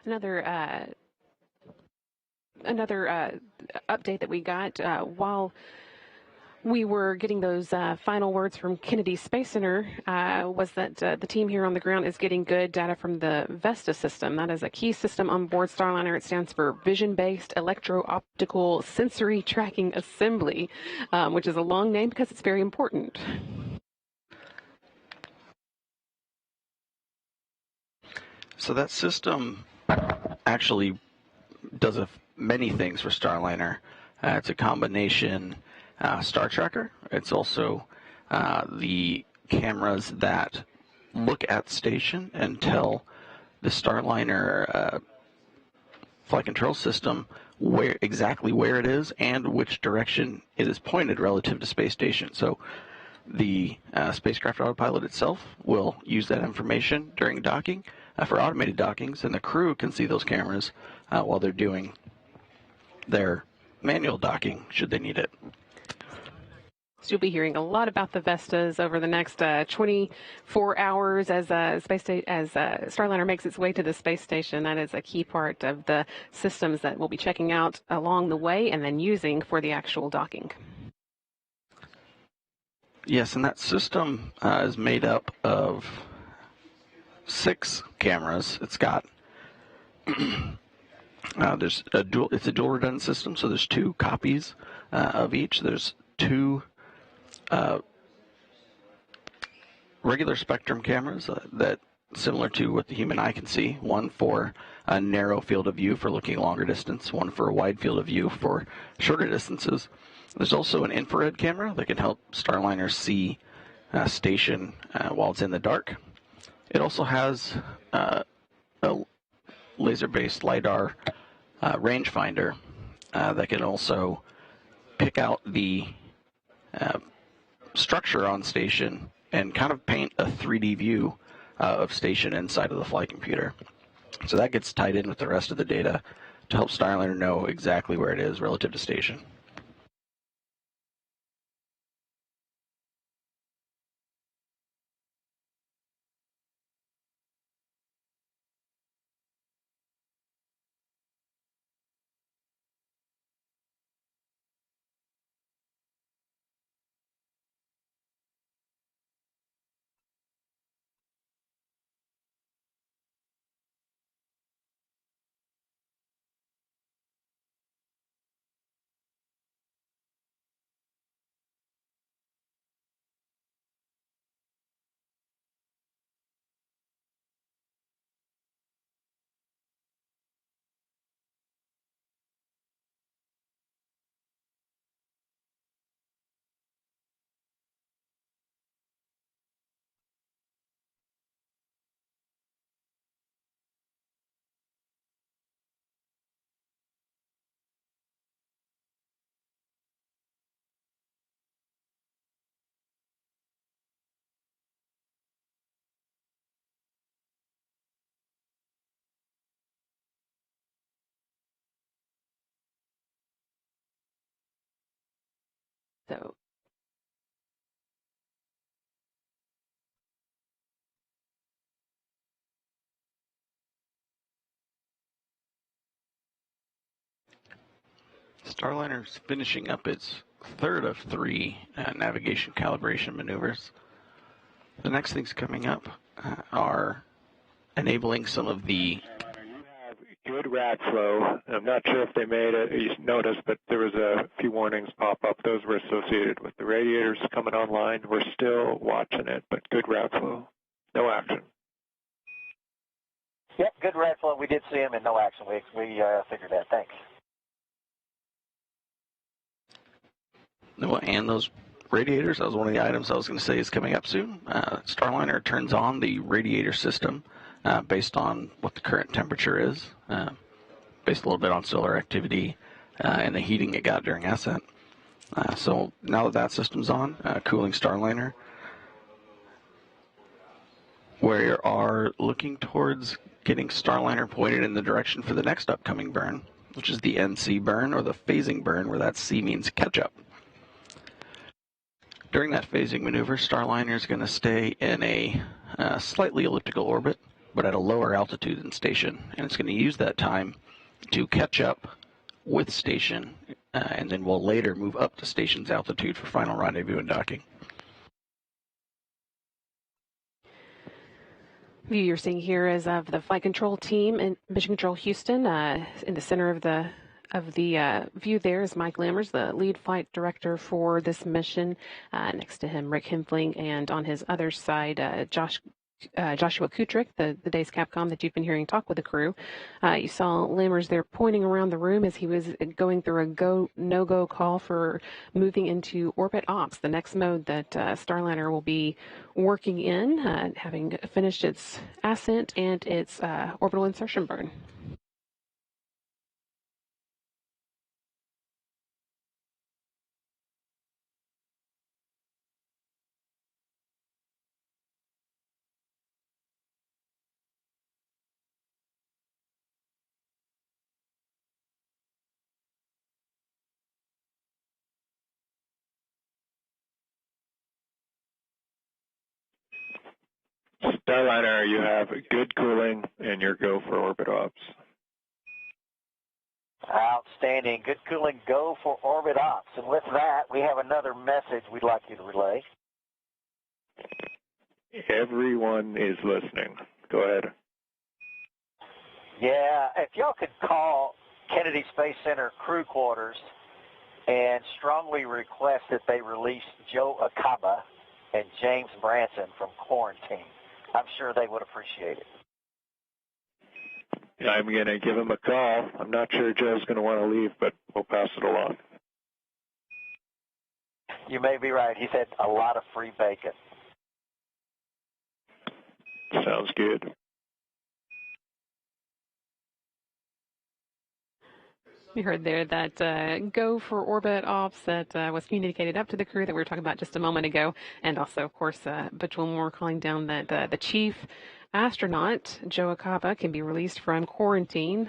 S18: another update that we got while we were getting those final words from Kennedy Space Center was that the team here on the ground is getting good data from the Vesta system. That is a key system on board Starliner. It stands for Vision-Based Electro-Optical Sensory Tracking Assembly, which is a long name because it's very important.
S19: So that system actually does many things for Starliner. It's a combination star tracker. It's also the cameras that look at station and tell the Starliner flight control system exactly where it is and which direction it is pointed relative to space station. So the spacecraft autopilot itself will use that information during docking for automated dockings, and the crew can see those cameras while they're doing their manual docking should they need it.
S18: So you'll be hearing a lot about the Vestas over the next 24 hours as Starliner makes its way to the space station. That is a key part of the systems that we'll be checking out along the way and then using for the actual docking.
S19: Yes, and that system is made up of 6 cameras. It's got it's a dual redundant system, so there's 2 copies of each. There's 2 regular spectrum cameras that similar to what the human eye can see. One for a narrow field of view for looking longer distance, one for a wide field of view for shorter distances. There's also an infrared camera that can help Starliner see station while it's in the dark. It also has a laser-based LiDAR rangefinder that can also pick out the structure on station and kind of paint a 3D view of station inside of the flight computer. So that gets tied in with the rest of the data to help Starliner know exactly where it is relative to station.
S18: So
S19: Starliner's finishing up its third of 3 navigation calibration maneuvers. The next things coming up are enabling some of the
S5: good rad flow. I'm not sure if they made it, you noticed, but there was a few warnings pop up. Those were associated with the radiators coming online. We're still watching it, but good rad flow. No action.
S13: Yep, good rad flow. We did see him in no action. We figured that. Thanks.
S19: And those radiators, that was one of the items I was going to say is coming up soon. Starliner turns on the radiator system based on what the current temperature is, based a little bit on solar activity and the heating it got during Ascent. So now that system's on, cooling Starliner, we are looking towards getting Starliner pointed in the direction for the next upcoming burn, which is the NC burn, or the phasing burn, where that C means catch-up. During that phasing maneuver, Starliner is going to stay in a slightly elliptical orbit but at a lower altitude than station, and it's going to use that time to catch up with station, and then we'll later move up to station's altitude for final rendezvous and docking.
S18: View you're seeing here is of the flight control team in Mission Control Houston. In the center of the view there is Mike Lammers, the lead flight director for this mission. Next to him, Rick Hempfling, and on his other side, Joshua Kutrick, the day's Capcom that you've been hearing talk with the crew. You saw Lammers there pointing around the room as he was going through a go, no-go call for moving into orbit ops, the next mode that Starliner will be working in, having finished its ascent and its orbital insertion burn.
S5: Starliner, you have good cooling and your go for orbit ops.
S13: Outstanding. Good cooling, go for orbit ops. And with that, we have another message we'd like you to relay.
S5: Everyone is listening. Go ahead.
S13: Yeah, if y'all could call Kennedy Space Center crew quarters and strongly request that they release Joe Acaba and James Branson from quarantine. I'm sure they would appreciate it.
S5: Yeah, I'm going to give him a call. I'm not sure Joe's going to want to leave, but we'll pass it along.
S13: You may be right. He said a lot of free bacon.
S5: Sounds good.
S18: We heard there that go for orbit ops that was communicated up to the crew that we were talking about just a moment ago. And also, of course, Butch Wilmore calling down that the chief astronaut, Joe Acaba, can be released from quarantine.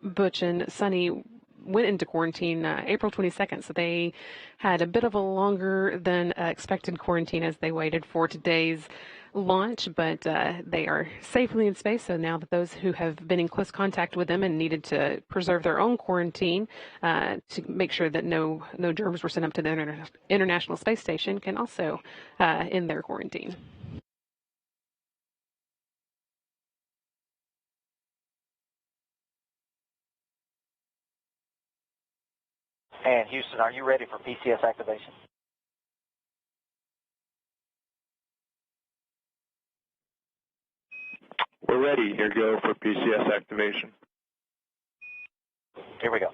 S18: Butch and Suni went into quarantine April 22nd, so they had a bit of a longer than expected quarantine as they waited for today's launch, but they are safely in space. So now that those who have been in close contact with them and needed to preserve their own quarantine to make sure that no germs were sent up to the International Space Station can also end their quarantine.
S13: And Houston, are you ready for PCS activation?
S5: We're ready. Here go for PCS activation.
S13: Here we go.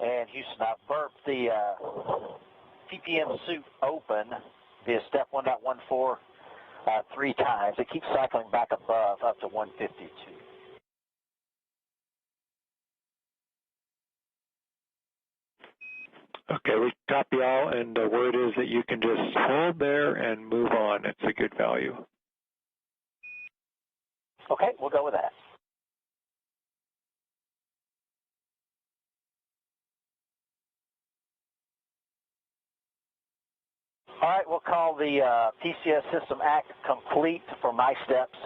S13: And Houston, I've burped the TPM suit open via step 1.14 3 times. It keeps cycling back above up to 152.
S5: Okay, we copy all, and the word is that you can just hold there and move on. It's a good value.
S13: Okay, we'll go with that. All right, we'll call the PCS system act complete for my steps.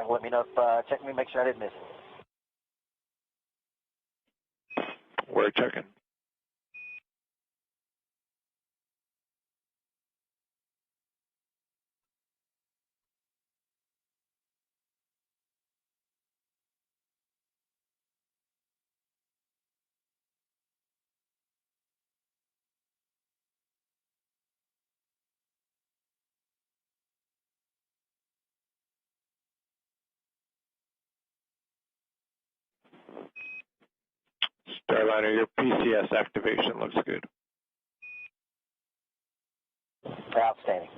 S13: Let me know if, check me, make sure I didn't miss it.
S5: We're checking. Starliner, your PCS activation looks good.
S13: Outstanding.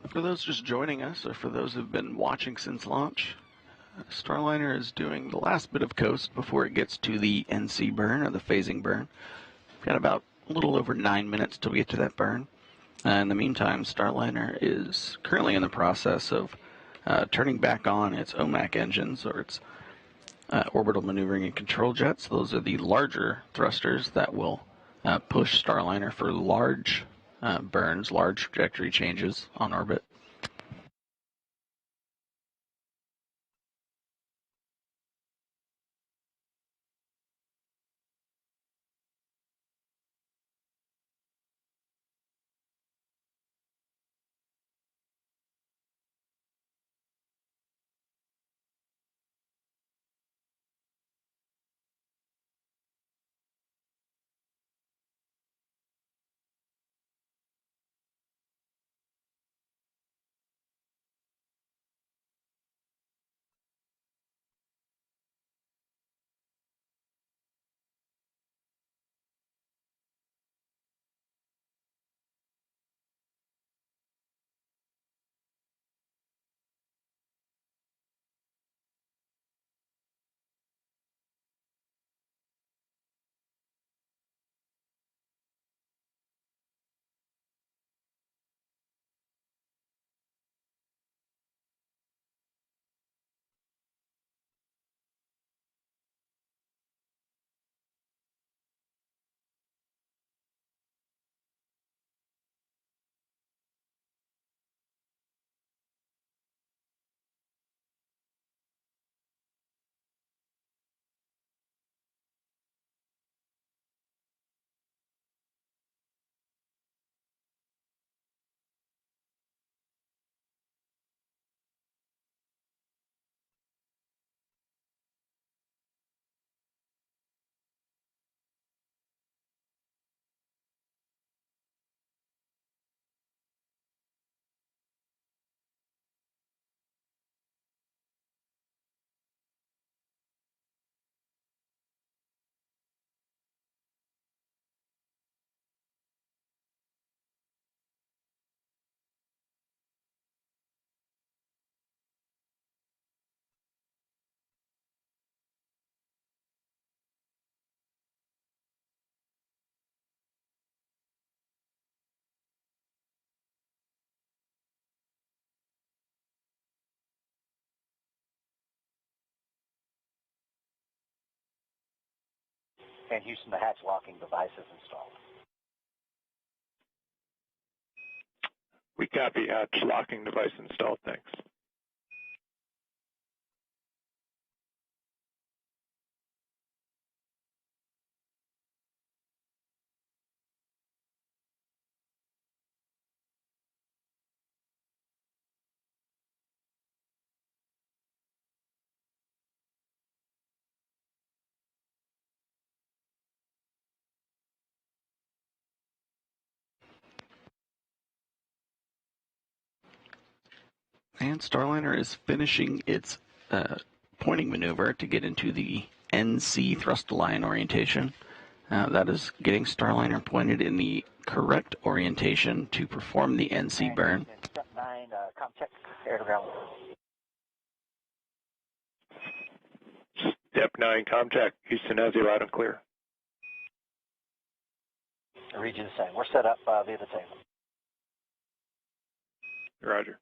S19: For those just joining us, or for those who've been watching since launch, Starliner is doing the last bit of coast before it gets to the NC burn, or the phasing burn. We've got about a little over 9 minutes till we get to that burn. In the meantime, Starliner is currently in the process of turning back on its OMAC engines, or its orbital maneuvering and control jets. Those are the larger thrusters that will push Starliner for large burns, large trajectory changes on orbit.
S13: And Houston, the hatch locking device is installed.
S5: We copy, hatch locking device installed, thanks.
S19: And Starliner is finishing its pointing maneuver to get into the NC thrust line orientation. That is getting Starliner pointed in the correct orientation to perform the NC burn.
S13: Step 9, com check, air to ground.
S5: Step 9, com check. Houston has you loud and clear.
S13: I read you the same. We're set up via the table.
S5: Roger.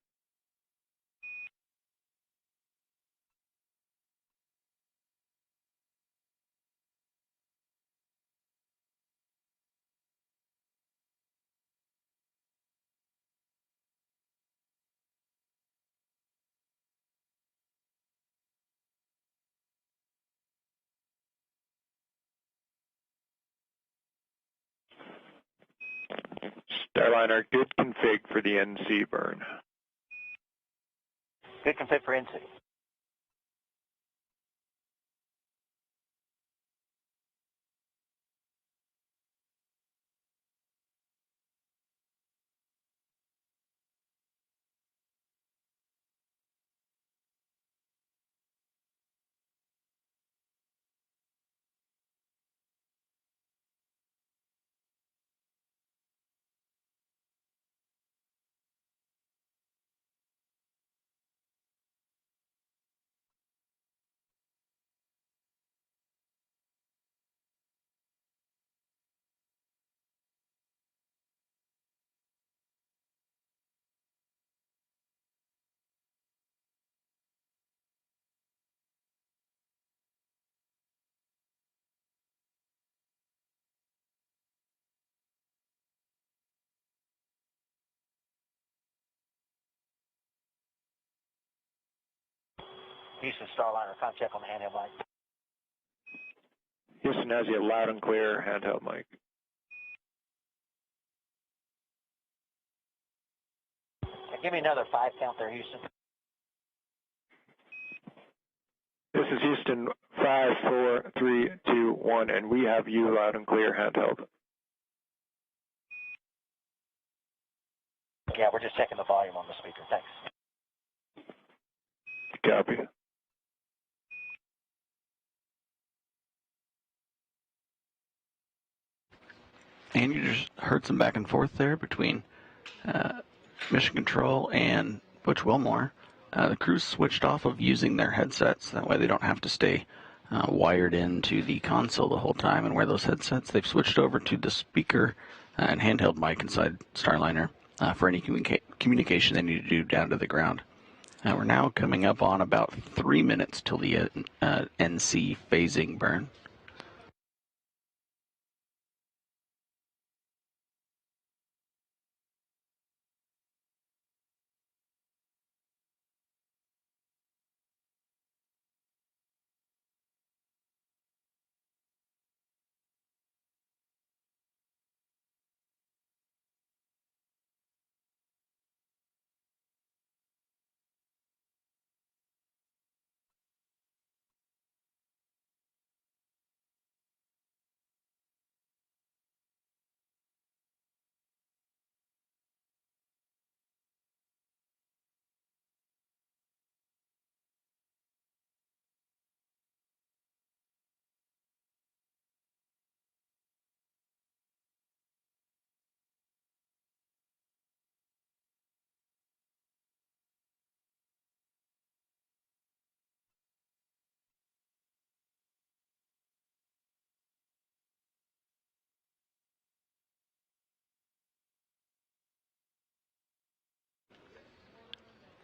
S5: Starliner, good config for the NC burn.
S13: Good config for NC. Houston, Starliner, com check on the handheld mic.
S5: Houston has you loud and clear, handheld mic.
S13: Give me another 5 count there, Houston.
S5: This is Houston, 5, 4, 3, 2, 1, and we have you loud and clear, handheld.
S13: Yeah, we're just checking the volume on the speaker. Thanks.
S5: Copy.
S19: And you just heard some back and forth there between Mission Control and Butch Wilmore. The crew's switched off of using their headsets. That way they don't have to stay wired into the console the whole time and wear those headsets. They've switched over to the speaker and handheld mic inside Starliner for any communication they need to do down to the ground. We're now coming up on about 3 minutes till the NC phasing burn.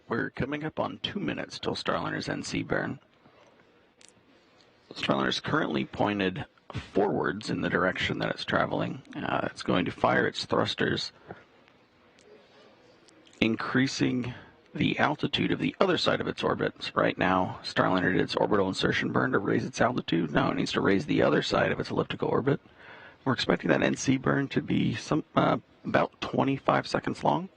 S19: We're coming up on 2 minutes till Starliner's NC burn. Starliner is currently pointed forwards in the direction that it's traveling. It's going to fire its thrusters, increasing the altitude of the other side of its orbit. So right now, Starliner did its orbital insertion burn to raise its altitude. Now it needs to raise the other side of its elliptical orbit. We're expecting that NC burn to be about 25 seconds long.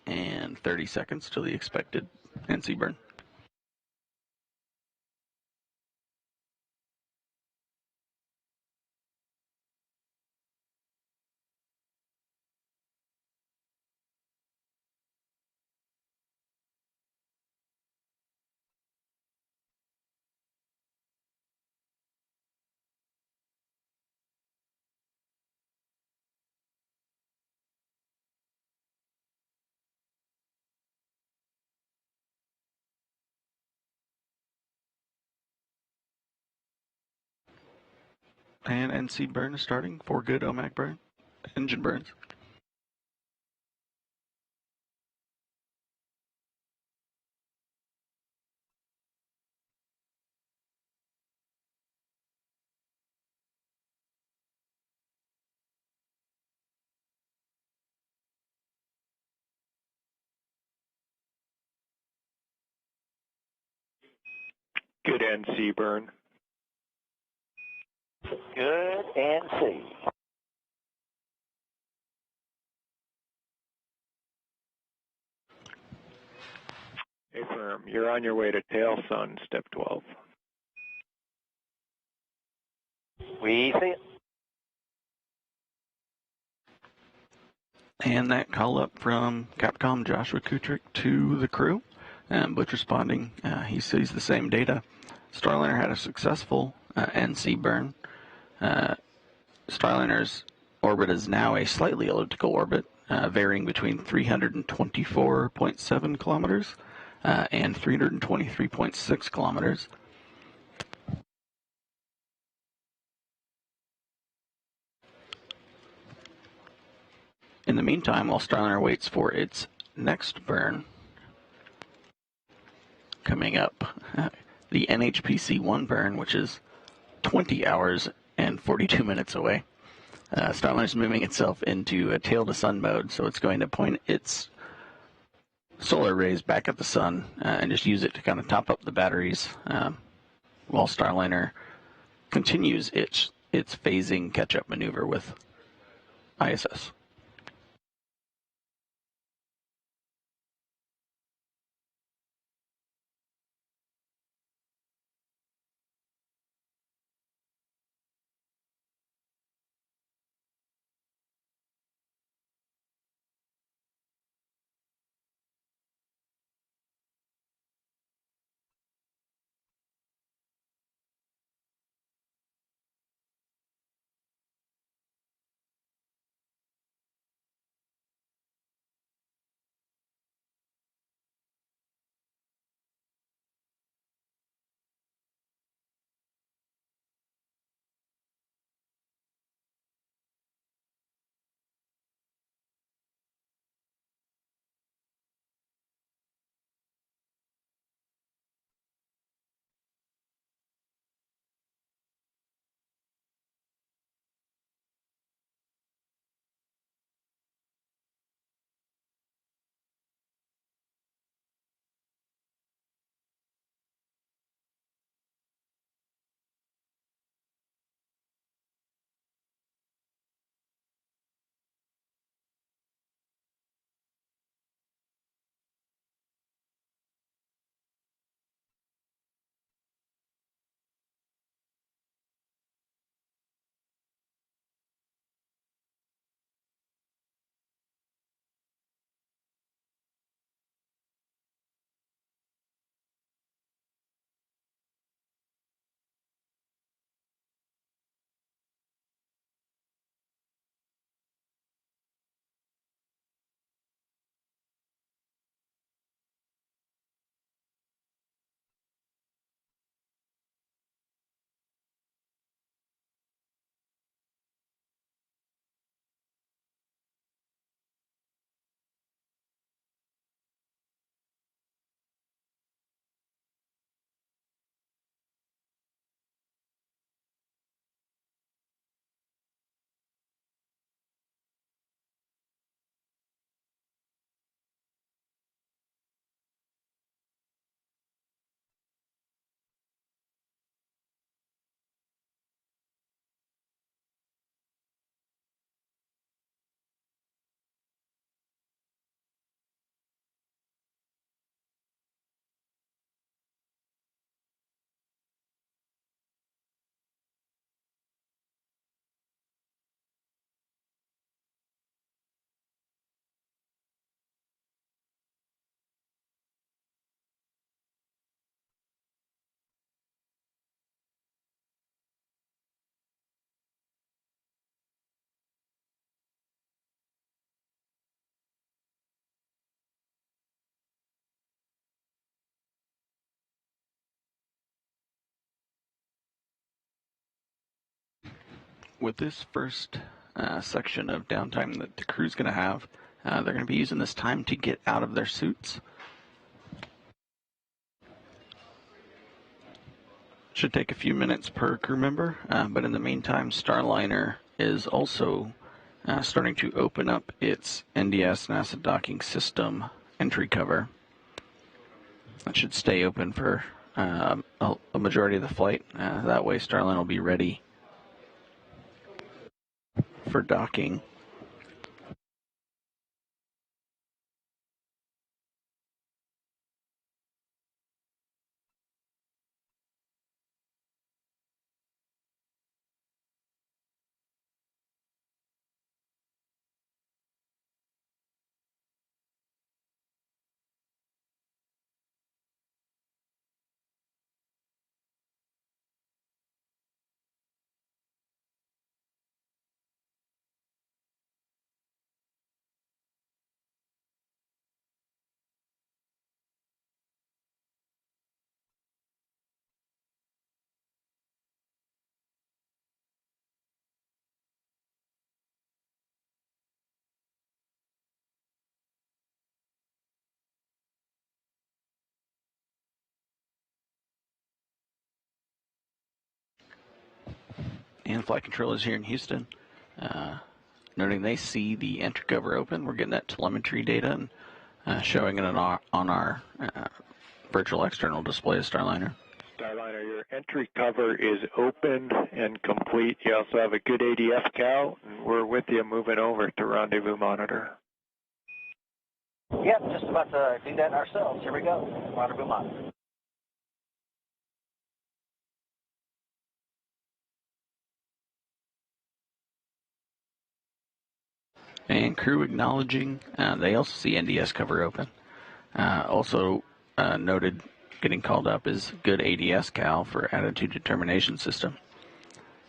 S19: And 30 seconds to the expected NC burn. And NC burn is starting for good OMAC burn. Engine burns.
S5: Good NC burn.
S13: Good NC.
S5: Affirm. You're on your way to tail sun, step 12.
S13: We see it.
S19: And that call up from Capcom Joshua Kutrick to the crew. And Butch responding, he sees the same data. Starliner had a successful NC burn. Starliner's orbit is now a slightly elliptical orbit, varying between 324.7 kilometers and 323.6 kilometers. In the meantime, while Starliner waits for its next burn, coming up, the NHPC-1 burn, which is 20 hours and 42 minutes away. Starliner is moving itself into a tail-to-sun mode, so it's going to point its solar rays back at the sun and just use it to kind of top up the batteries while Starliner continues its phasing catch-up maneuver with ISS. with this first section of downtime that the crew's going to have, they're going to be using this time to get out of their suits. Should take a few minutes per crew member, but in the meantime, Starliner is also starting to open up its NDS NASA docking system entry cover. That should stay open for a majority of the flight. That way Starliner will be ready for docking. And flight control is here in Houston. Noting they see the entry cover open, we're getting that telemetry data and showing it on our virtual external display of Starliner.
S5: Starliner, your entry cover is open and complete. You also have a good ADS count, and we're with you moving over to rendezvous monitor.
S13: Yep, just about to do that ourselves. Here we go. Rendezvous monitor.
S19: And crew acknowledging, they also see NDS cover open. Also noted getting called up is good ADS cal for attitude determination system.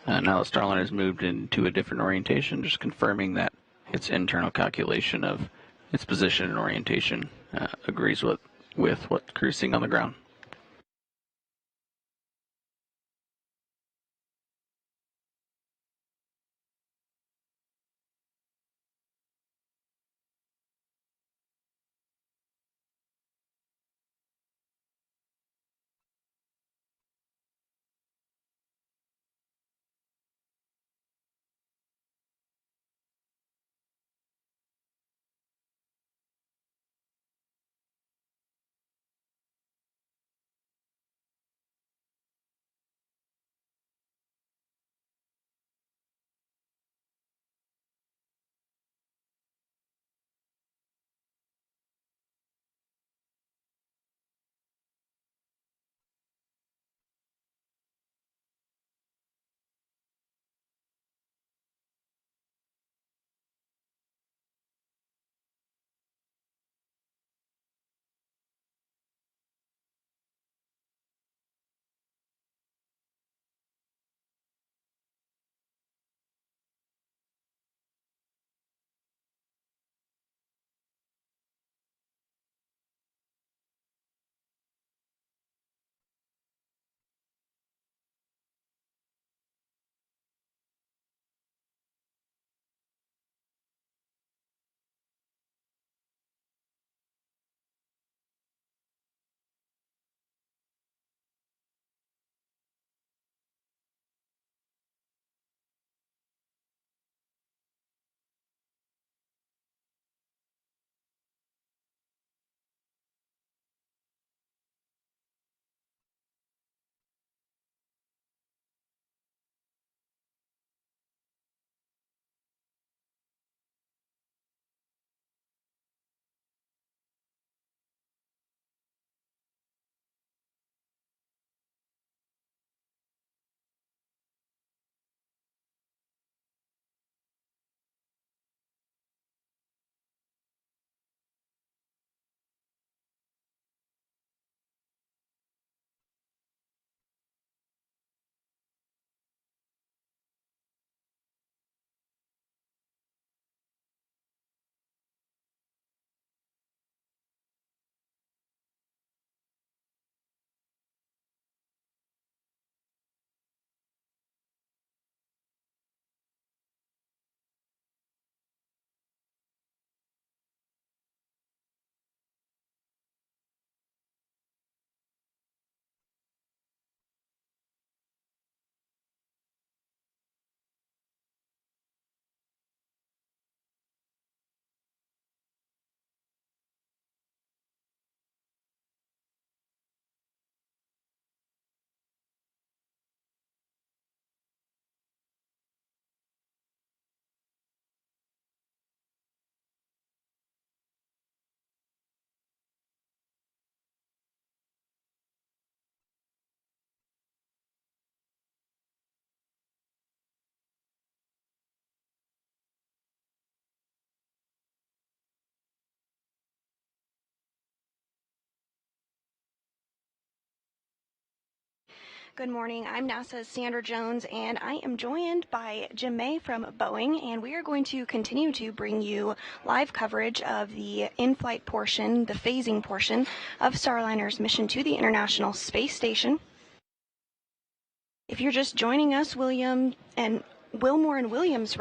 S19: Now that Starliner has moved into a different orientation, just confirming that its internal calculation of its position and orientation agrees with what crew's seeing on the ground.
S15: Good morning. I'm NASA's Sandra Jones, and I am joined by Jim May from Boeing, and we are going to continue to bring you live coverage of the in-flight portion, the phasing portion of Starliner's mission to the International Space Station. If you're just joining us, Wilmore and Williams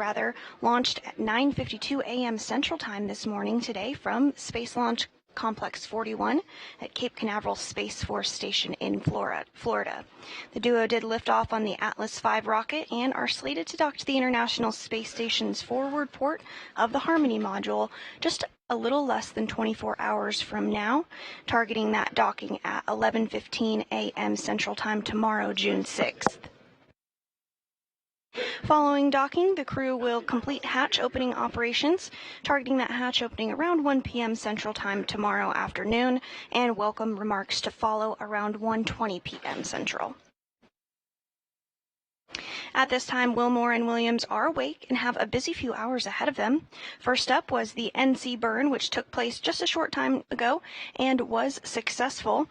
S15: launched at 9:52 a.m. Central Time this morning today from Space Launch Complex 41 at Cape Canaveral Space Force Station in Florida. The duo did lift off on the Atlas V rocket and are slated to dock to the International Space Station's forward port of the Harmony module just a little less than 24 hours from now, targeting that docking at 11:15 a.m. Central Time tomorrow, June 6th. Following docking, the crew will complete hatch opening operations, targeting that hatch opening around 1 p.m. Central Time tomorrow afternoon, and welcome remarks to follow around 1:20 p.m. Central. At this time, Wilmore and Williams are awake and have a busy few hours ahead of them. First up was the NC burn, which took place just a short time ago and was successful.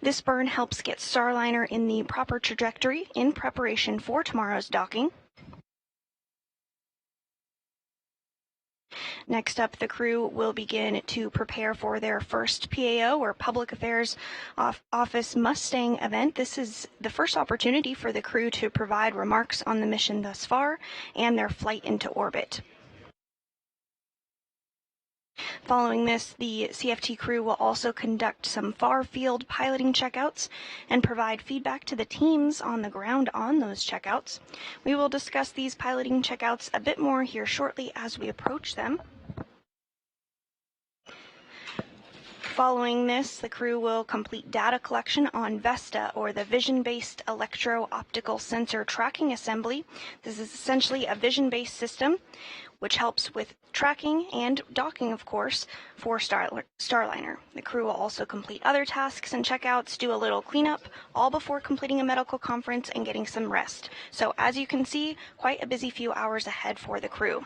S15: This burn helps get Starliner in the proper trajectory in preparation for tomorrow's docking. Next up, the crew will begin to prepare for their first PAO, or Public Affairs Office Mustang event. This is the first opportunity for the crew to provide remarks on the mission thus far and their flight into orbit. Following this, the CFT crew will also conduct some far-field piloting checkouts and provide feedback to the teams on the ground on those checkouts. We will discuss these piloting checkouts a bit more here shortly as we approach them. Following this, the crew will complete data collection on Vesta, or the Vision-Based Electro-Optical Sensor Tracking Assembly. This is essentially a vision-based system which helps with tracking and docking, of course, for Starliner. The crew will also complete other tasks and checkouts, do a little cleanup, all before completing a medical conference and getting some rest. So as you can see, quite a busy few hours ahead for the crew.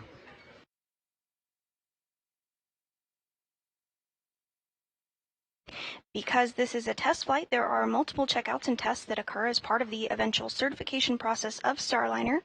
S15: Because this is a test flight, there are multiple checkouts and tests that occur as part of the eventual certification process of Starliner.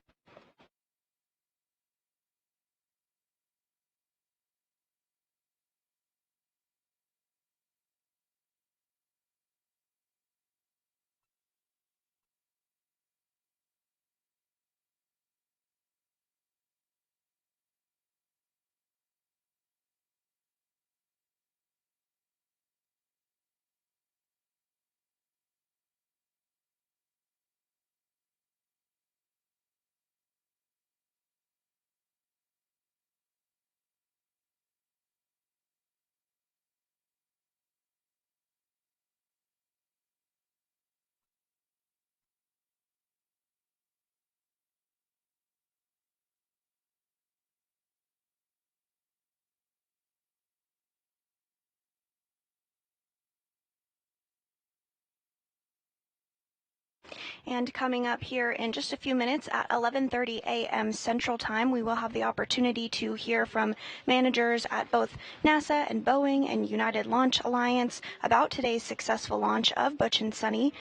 S15: And coming up here in just a few minutes at 11:30 a.m. Central Time, we will have the opportunity to hear from managers at both NASA and Boeing and United Launch Alliance about today's successful launch of Butch and Suni.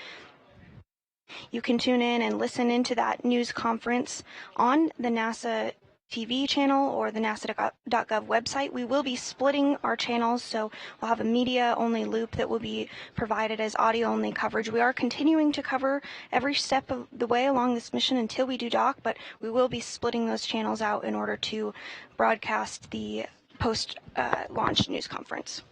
S15: You can tune in and listen into that news conference on the NASA TV channel or the nasa.gov website. We will be splitting our channels, so we'll have a media-only loop that will be provided as audio-only coverage. We are continuing to cover every step of the way along this mission until we do dock, but we will be splitting those channels out in order to broadcast the post-launch news conference.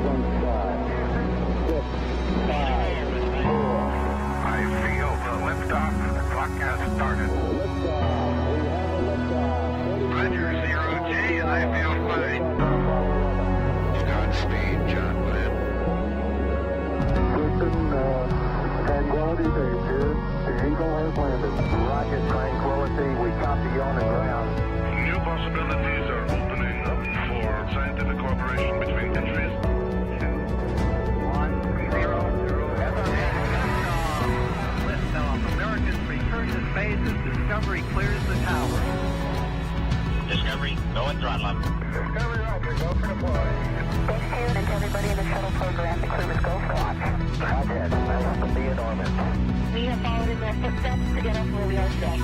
S16: I feel the liftoff. The clock has started. Roger, 0G. I feel fine. Godspeed, John Glenn.
S17: Tranquility Base here. The Eagle has landed. Roger, Tranquility. We copy you on the ground.
S16: New possibilities are opening up for scientific cooperation between countries.
S17: 1-0. Liftoff. Americans return to space as Discovery clears the tower.
S13: Discovery, go and throttle up.
S17: Discovery, Roger. Go for deploy. Stay tuned and to everybody in the shuttle program. The crew is go for launch. Roger. Nice to be in orbit.
S22: We have followed in their footsteps to get us where we are today.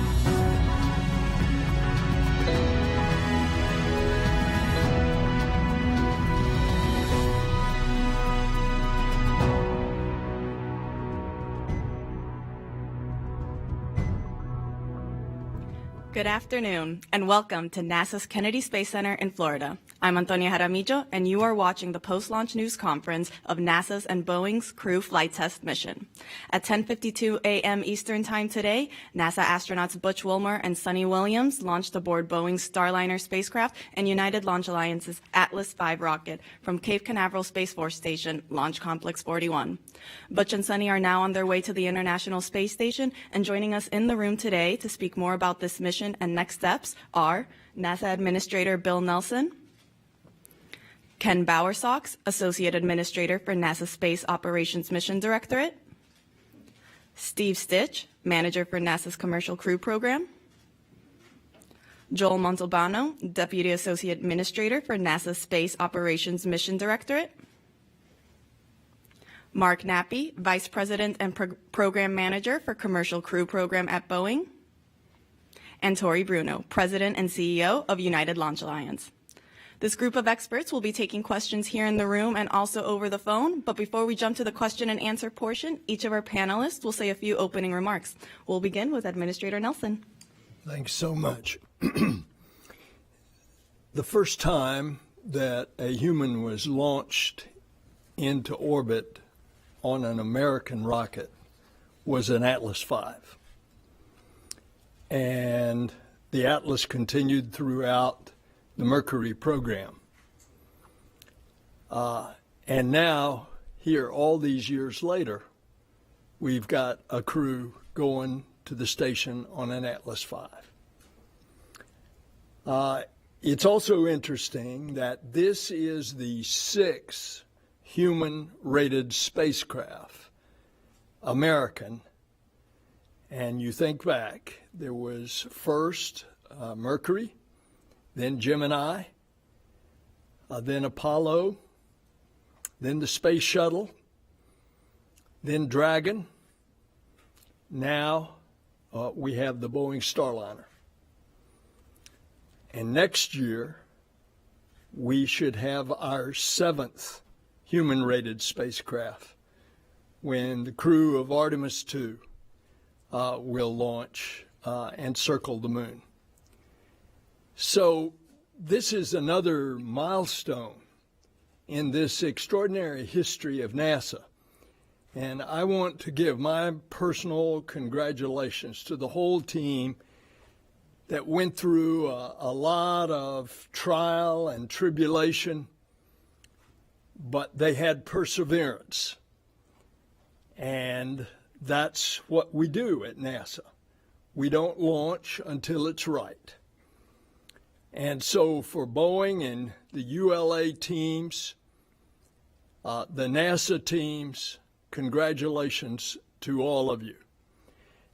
S4: Good afternoon, and welcome to NASA's Kennedy Space Center in Florida. I'm Antonia Jaramillo, and you are watching the post-launch news conference of NASA's and Boeing's crew flight test mission. At 10:52 a.m. Eastern Time today, NASA astronauts Butch Wilmore and Sunita Williams launched aboard Boeing's Starliner spacecraft and United Launch Alliance's Atlas V rocket from Cape Canaveral Space Force Station, Launch Complex 41. Butch and Sunny are now on their way to the International Space Station, and joining us in the room today to speak more about this mission and next steps are NASA Administrator Bill Nelson, Ken Bowersox, Associate Administrator for NASA Space Operations Mission Directorate, Steve Stitch, Manager for NASA's Commercial Crew Program, Joel Montalbano, Deputy Associate Administrator for NASA's Space Operations Mission Directorate, Mark Nappy, Vice President and Program Manager for Commercial Crew Program at Boeing, and Tori Bruno, President and CEO of United Launch Alliance. This group of experts will be taking questions here in the room and also over the phone, but before we jump to the question and answer portion, each of our panelists will say a few opening remarks. We'll begin with Administrator Nelson.
S23: Thanks so much. The first time that a human was launched into orbit on an American rocket was an Atlas V. And the Atlas continued throughout the Mercury program. And now, here, all these years later, we've got a crew going to the station on an Atlas V. It's also interesting that this is the 6th human-rated spacecraft, American. And you think back, there was first Mercury, then Gemini, then Apollo, then the Space Shuttle, then Dragon. Now we have the Boeing Starliner. And next year, we should have our 7th human-rated spacecraft when the crew of Artemis II will launch and circle the moon. So this is another milestone in this extraordinary history of NASA. And I want to give my personal congratulations to the whole team that went through a lot of trial and tribulation, but they had perseverance. And that's what we do at NASA. We don't launch until it's right. And so for Boeing and the ULA teams, the NASA teams, congratulations to all of you.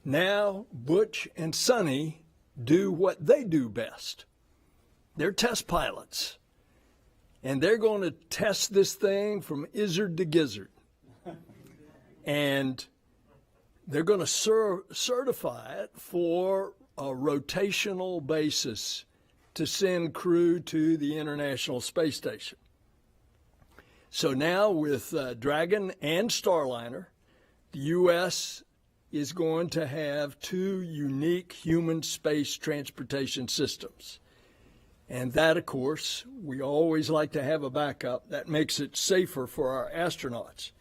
S23: Now, Butch and Sunny do what they do best. They're test pilots. And they're going to test this thing from izzard to gizzard. And they're going to certify it for a rotational basis to send crew to the International Space Station. So now with Dragon and Starliner, the U.S. is going to have 2 unique human space transportation systems. And that, of course, we always like to have a backup. That makes it safer for our astronauts.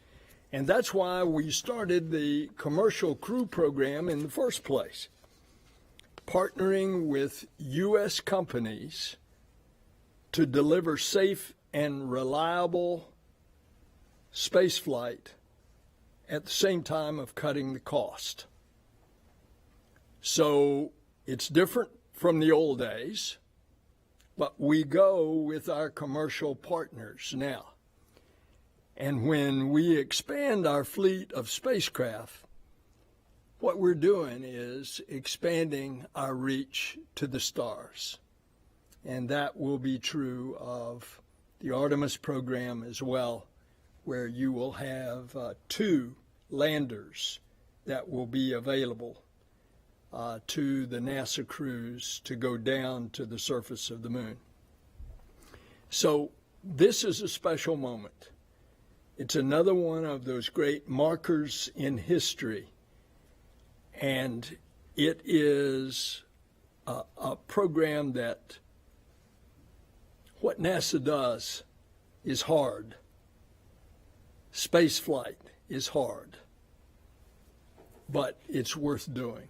S23: And that's why we started the commercial crew program in the first place, partnering with U.S. companies to deliver safe and reliable spaceflight at the same time of cutting the cost. So it's different from the old days, but we go with our commercial partners now. And when we expand our fleet of spacecraft, what we're doing is expanding our reach to the stars. And that will be true of the Artemis program as well, where you will have 2 landers that will be available to the NASA crews to go down to the surface of the moon. So this is a special moment. It's another one of those great markers in history. And it is a program that what NASA does is hard. Space flight is hard, but it's worth doing.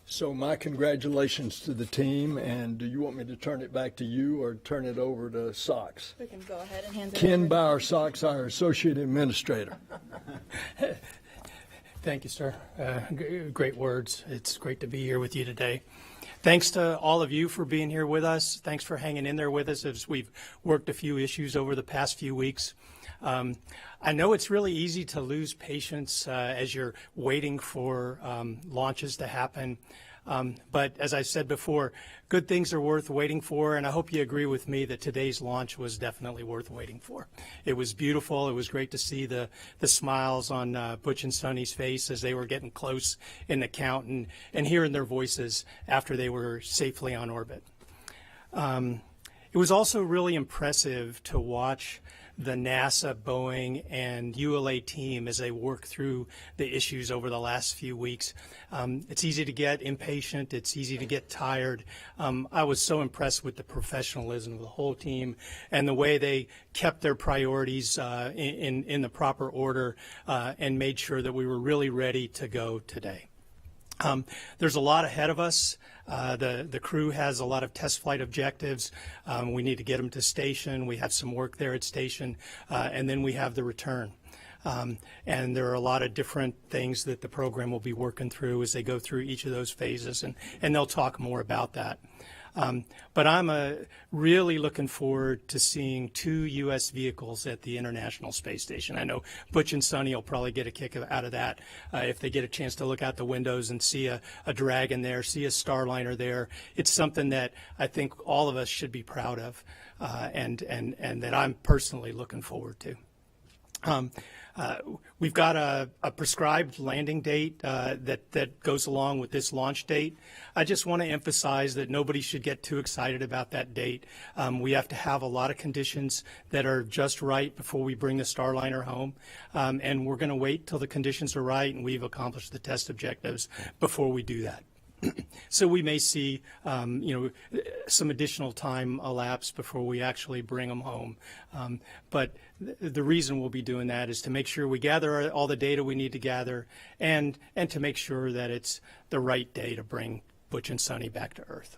S23: So my congratulations to the team, and do you want me to turn it back to you or turn it over to Sox?
S4: We can go ahead and hand it
S23: Ken
S4: over.
S23: Bauer Sox, our Associate Administrator.
S3: Thank you, sir. Great words. It's great to be here with you today. Thanks to all of you for being here with us. Thanks for hanging in there with us as we've worked a few issues over the past few weeks. I know it's really easy to lose patience as you're waiting for launches to happen. But as I said before, good things are worth waiting for, and I hope you agree with me that today's launch was definitely worth waiting for. It was beautiful. It was great to see the smiles on Butch and Suni's face as they were getting close in the count and hearing their voices after they were safely on orbit. It was also really impressive to watch the NASA, Boeing, and ULA team as they work through the issues over the last few weeks. It's easy to get impatient. It's easy to get tired. I was so impressed with the professionalism of the whole team and the way they kept their priorities in the proper order and made sure that we were really ready to go today. There's a lot ahead of us. The crew has a lot of test flight objectives. We need to get them to station. We have some work there at station, and then we have the return. And there are a lot of different things that the program will be working through as they go through each of those phases, and they'll talk more about that. But I'm really looking forward to seeing 2 U.S. vehicles at the International Space Station. I know Butch and Suni will probably get a kick out of that if they get a chance to look out the windows and see a Dragon there, see a Starliner there. It's something that I think all of us should be proud of and that I'm personally looking forward to. We've got a prescribed landing date that goes along with this launch date. I just want to emphasize that nobody should get too excited about that date. We have to have a lot of conditions that are just right before we bring the Starliner home, and we're going to wait till the conditions are right and we've accomplished the test objectives before we do that. So we may see, some additional time elapse before we actually bring them home. But the reason we'll be doing that is to make sure we gather all the data we need to gather and to make sure that it's the right day to bring Butch and Suni back to Earth.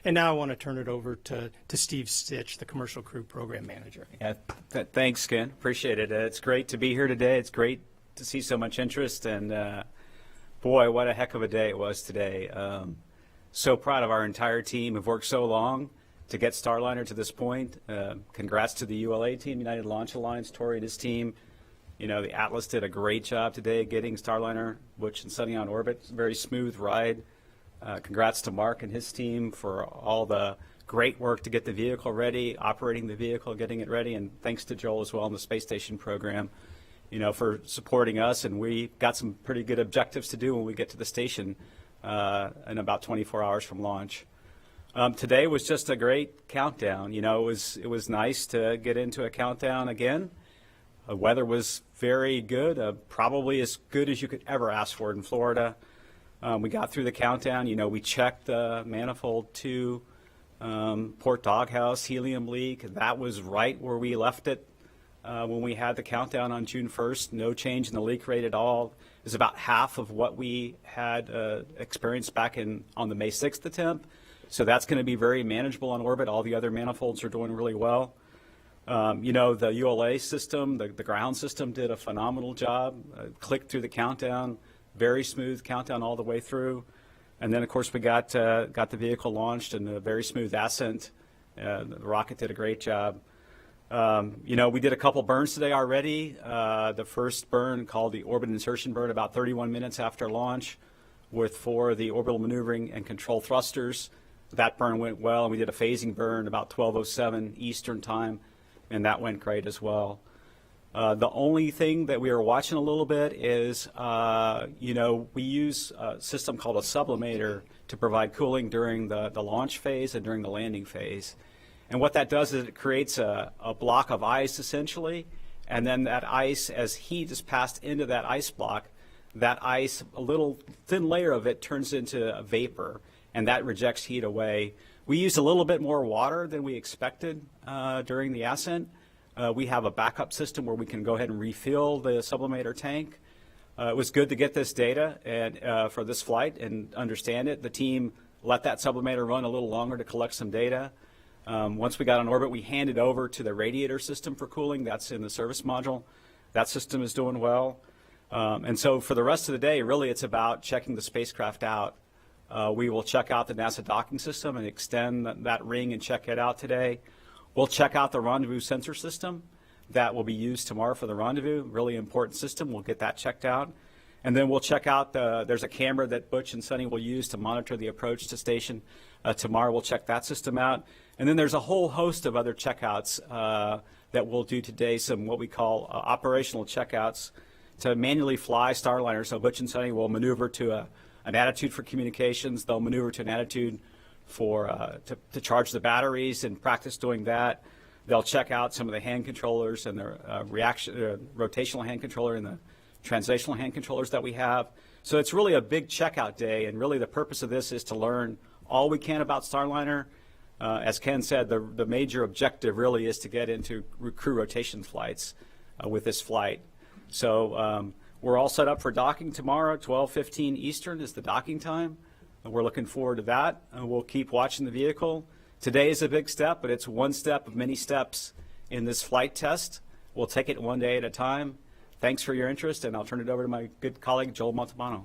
S3: And now I want to turn it over to Steve Stitch, the Commercial Crew Program Manager.
S8: Yeah, thanks, Ken. Appreciate it. It's great to be here today. It's great to see so much interest, and boy, what a heck of a day it was today. So proud of our entire team who've worked so long to get Starliner to this point. Congrats to the ULA team, United Launch Alliance, Tori and his team. You know, the Atlas did a great job today getting Starliner, Butch and Suni on orbit. Very smooth ride. Congrats to Mark and his team for all the great work to get the vehicle ready, operating the vehicle, getting it ready, and thanks to Joel as well in the space station program, for supporting us. And we got some pretty good objectives to do when we get to the station in about 24 hours from launch. Today was just a great countdown. It was nice to get into a countdown again. The weather was very good, probably as good as you could ever ask for in Florida. We got through the countdown. We checked the manifold 2 port doghouse, helium leak. That was right where we left it when we had the countdown on June 1st. No change in the leak rate at all. It was about half of what we had experienced back on the May 6th attempt. So that's going to be very manageable on orbit. All the other manifolds are doing really well. The ULA system, the ground system did a phenomenal job. Clicked through the countdown, very smooth countdown all the way through. And then, of course, we got the vehicle launched and a very smooth ascent. The rocket did a great job. We did a couple burns today already. The first burn, called the orbit insertion burn, about 31 minutes after launch, with 4 of the orbital maneuvering and control thrusters. That burn went well, and we did a phasing burn about 12:07 Eastern time, and that went great as well. The only thing that we are watching a little bit is, we use a system called a Sublimator to provide cooling during the launch phase and during the landing phase. And what that does is it creates a block of ice, essentially, and then that ice, as heat is passed into that ice block, that ice, a little thin layer of it, turns into a vapor, and that rejects heat away. We used a little bit more water than we expected during the ascent. We have a backup system where we can go ahead and refill the sublimator tank. It was good to get this data and for this flight and understand it. The team let that sublimator run a little longer to collect some data. Once we got on orbit, we handed over to the radiator system for cooling. That's in the service module. That system is doing well. And so for the rest of the day, really it's about checking the spacecraft out. We will check out the NASA docking system and extend that ring and check it out today. We'll check out the rendezvous sensor system that will be used tomorrow for the rendezvous. Really important system. We'll get that checked out. And then we'll check out there's a camera that Butch and Suni will use to monitor the approach to station. Tomorrow we'll check that system out. And then there's a whole host of other checkouts that we'll do today, some what we call operational checkouts to manually fly Starliner. So Butch and Suni will maneuver to an attitude for communications. They'll maneuver to an attitude to charge the batteries and practice doing that. They'll check out some of the hand controllers and the rotational hand controller and the translational hand controllers that we have. So it's really a big checkout day, and really the purpose of this is to learn all we can about Starliner. As Ken said, the major objective really is to get into crew rotation flights with this flight. So we're all set up for docking tomorrow. 12:15 Eastern is the docking time. And we're looking forward to that. And we'll keep watching the vehicle. Today is a big step, but it's one step of many steps in this flight test. We'll take it one day at a time. Thanks for your interest, and I'll turn it over to my good colleague, Joel Montalbano.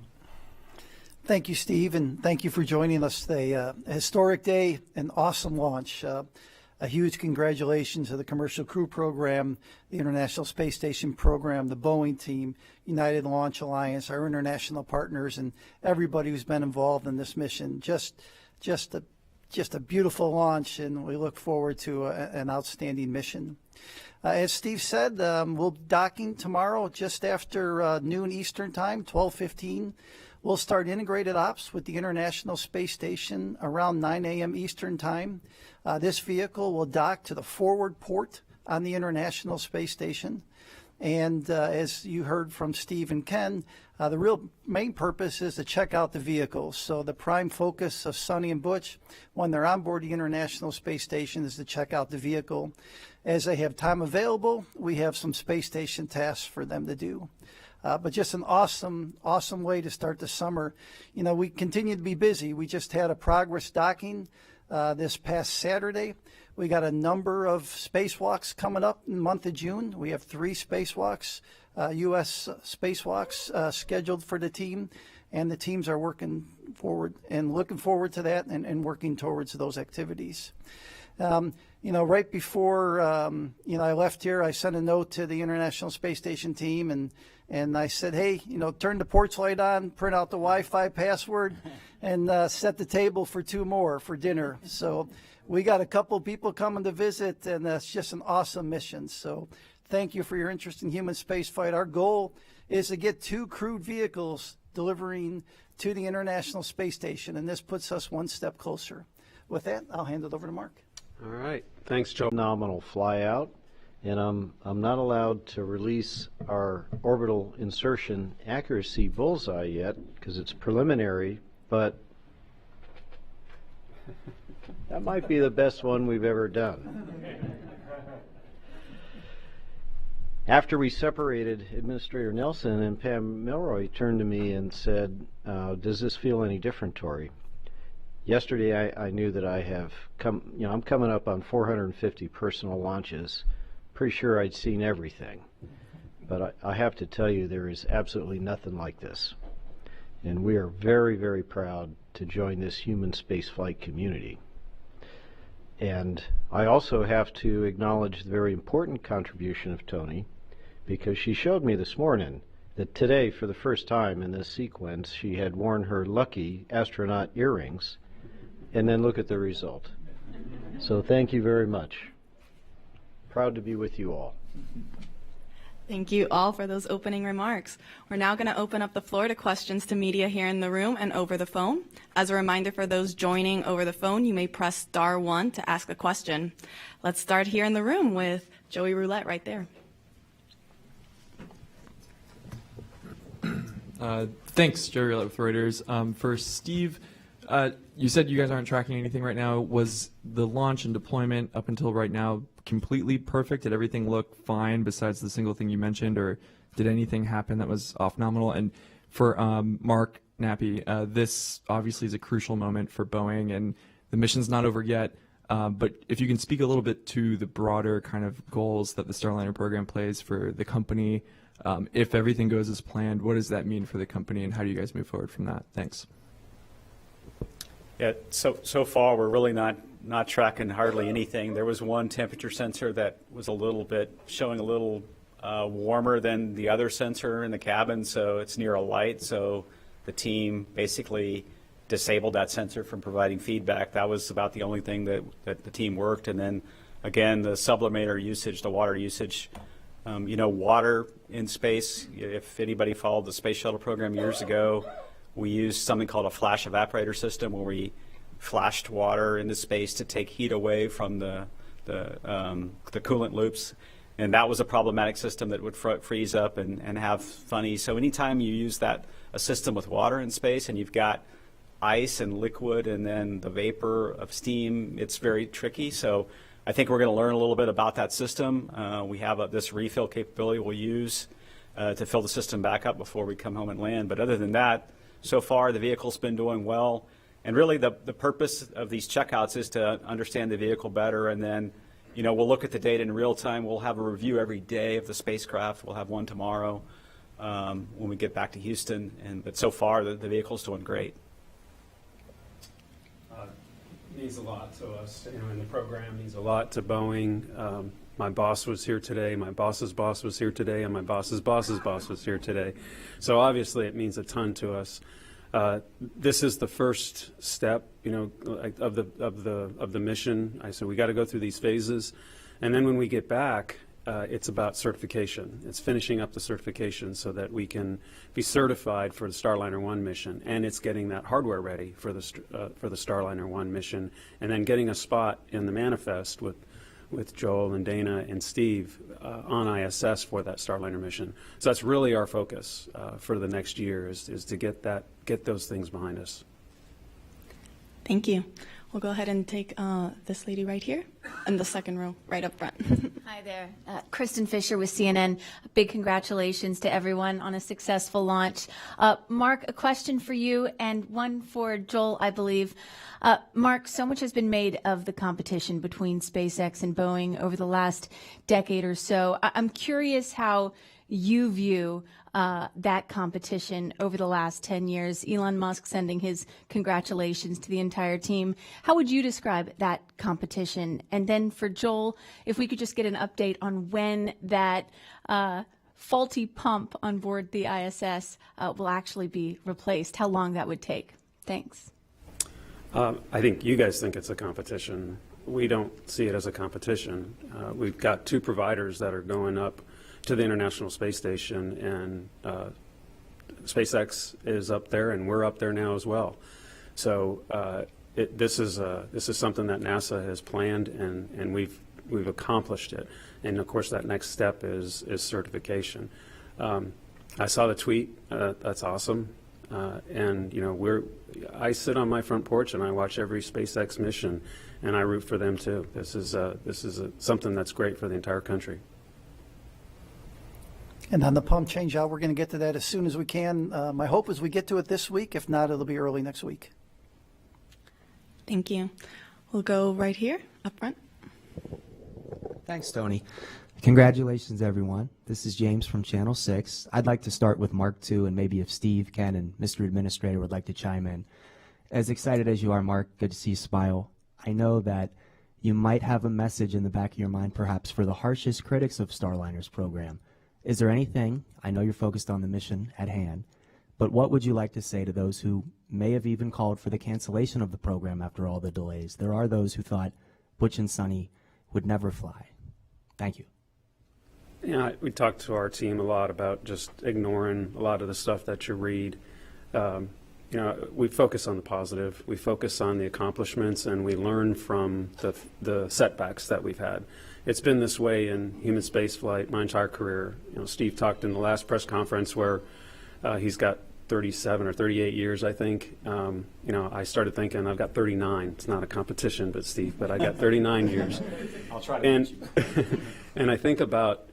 S10: Thank you, Steve, and thank you for joining us today. A historic day, an awesome launch. A huge congratulations to the Commercial Crew Program, the International Space Station Program, the Boeing team, United Launch Alliance, our international partners, and everybody who's been involved in this mission. Just a beautiful launch, and we look forward to an outstanding mission. As Steve said, we'll docking tomorrow just after noon Eastern time, 12:15. We'll start integrated ops with the International Space Station around 9 a.m. Eastern time. This vehicle will dock to the forward port on the International Space Station. And as you heard from Steve and Ken, the real main purpose is to check out the vehicles. So the prime focus of Suni and Butch when they're on board the International Space Station is to check out the vehicle. As they have time available, we have some space station tasks for them to do. But just an awesome way to start the summer. You know, we continue to be busy. We just had a progress docking this past Saturday. We got a number of spacewalks coming up in the month of June. We have 3 spacewalks, U.S. spacewalks scheduled for the team, and the teams are working forward and looking forward to that and working towards those activities. Right before I left here, I sent a note to the International Space Station team and I said, hey, turn the porch light on, print out the Wi-Fi password, and set the table for 2 more for dinner. So we got a couple people coming to visit, and that's just an awesome mission. So thank you for your interest in human spaceflight. Our goal is to get 2 crewed vehicles delivering to the International Space Station, and this puts us one step closer. With that, I'll hand it over to Mark.
S11: All right. Thanks, Joe. Phenomenal fly out. And I'm not allowed to release our orbital insertion accuracy bullseye yet because it's preliminary, but That might be the best one we've ever done. After we separated, Administrator Nelson and Pam Milroy turned to me and said, does this feel any different, Tori? Yesterday I knew that I have come, I'm coming up on 450 personal launches. Pretty sure I'd seen everything. But I have to tell you, there is absolutely nothing like this. And we are very, very proud to join this human spaceflight community. And I also have to acknowledge the very important contribution of Tony, because she showed me this morning that today, for the first time in this sequence, she had worn her lucky astronaut earrings, and then look at the result. So thank you very much. Proud to be with you all.
S4: Thank you all for those opening remarks. We're now going to open up the floor to questions to media here in the room and over the phone. As a reminder for those joining over the phone, you may press *1 to ask a question. Let's start here in the room with Joey Roulette right there.
S7: Thanks, Joey Roulette with Reuters. For Steve, you said you guys aren't tracking anything right now. Was the launch and deployment up until right now completely perfect? Did everything look fine besides the single thing you mentioned, or did anything happen that was off nominal? And for Mark Nappy, this obviously is a crucial moment for Boeing, and the mission's not over yet. But if you can speak a little bit to the broader kind of goals that the Starliner program plays for the company, if everything goes as planned, what does that mean for the company, and how do you guys move forward from that? Thanks.
S8: Yeah, so far we're really not tracking hardly anything. There was one temperature sensor that was a little bit showing a little warmer than the other sensor in the cabin, so it's near a light. So the team basically disabled that sensor from providing feedback. That was about the only thing that the team worked. And then again, the sublimator usage, the water usage. Water in space. If anybody followed the space shuttle program years ago, we used something called a flash evaporator system, where we flashed water into space to take heat away from the coolant loops, and that was a problematic system that would freeze up and have funny. So anytime you use a system with water in space and you've got ice and liquid and then the vapor of steam, it's very tricky. So I think we're going to learn a little bit about that system. We have this refill capability we'll use to fill the system back up before we come home and land. But other than that, so far, the vehicle's been doing well. And really, the purpose of these checkouts is to understand the vehicle better. And then, we'll look at the data in real time. We'll have a review every day of the spacecraft. We'll have one tomorrow when we get back to Houston. But so far, the vehicle's doing great.
S14: Means a lot to us. And the program means a lot to Boeing. My boss was here today, my boss's boss was here today, and my boss's boss's boss was here today. So obviously it means a ton to us. This is the first step, of the mission. I said we got to go through these phases, and then when we get back, it's about certification. It's finishing up the certification so that we can be certified for the Starliner 1 mission, and it's getting that hardware ready for the Starliner 1 mission, and then getting a spot in the manifest with Joel and Dana and Steve on ISS for that Starliner mission. So that's really our focus for the next year is to get those things behind us.
S4: Thank you. We'll go ahead and take this lady right here in the second row, right up front.
S21: Hi there. Kristen Fisher with CNN. Big congratulations to everyone on a successful launch. Mark, a question for you and one for Joel, I believe. Mark, so much has been made of the competition between SpaceX and Boeing over the last decade or so. I'm curious how you view that competition over the last 10 years. Elon Musk sending his congratulations to the entire team. How would you describe that competition? And then for Joel, if we could just get an update on when that faulty pump on board the ISS will actually be replaced, how long that would take. Thanks.
S14: I think you guys think it's a competition. We don't see it as a competition. We've got two providers that are going up to the International Space Station, and SpaceX is up there, and we're up there now as well. So this is something that NASA has planned, and we've accomplished it. And of course, that next step is certification. I saw the tweet. That's awesome. And I sit on my front porch and I watch every SpaceX mission, and I root for them too. This is something that's great for the entire country.
S10: And on the pump change out, we're going to get to that as soon as we can. My hope is we get to it this week. If not, it'll be early next week.
S4: Thank you. We'll go right here up front.
S2: Thanks, Tony. Congratulations, everyone. This is James from Channel 6. I'd like to start with Mark 2, and maybe if Steve, Ken, and Mr. Administrator would like to chime in. As excited as you are, Mark, good to see you smile. I know that you might have a message in the back of your mind, perhaps, for the harshest critics of Starliner's program. Is there anything, I know you're focused on the mission at hand, but what would you like to say to those who may have even called for the cancellation of the program after all the delays? There are those who thought Butch and Suni would never fly. Thank you.
S14: Yeah, we talked to our team a lot about just ignoring a lot of the stuff that you read. We focus on the positive, we focus on the accomplishments, and we learn from the setbacks that we've had. It's been this way in human spaceflight my entire career. Steve talked in the last press conference where he's got 37 or 38 years, I think. I started thinking I've got 39. It's not a competition, but I got 39 years.
S8: I'll try to beat you.
S14: And I think about,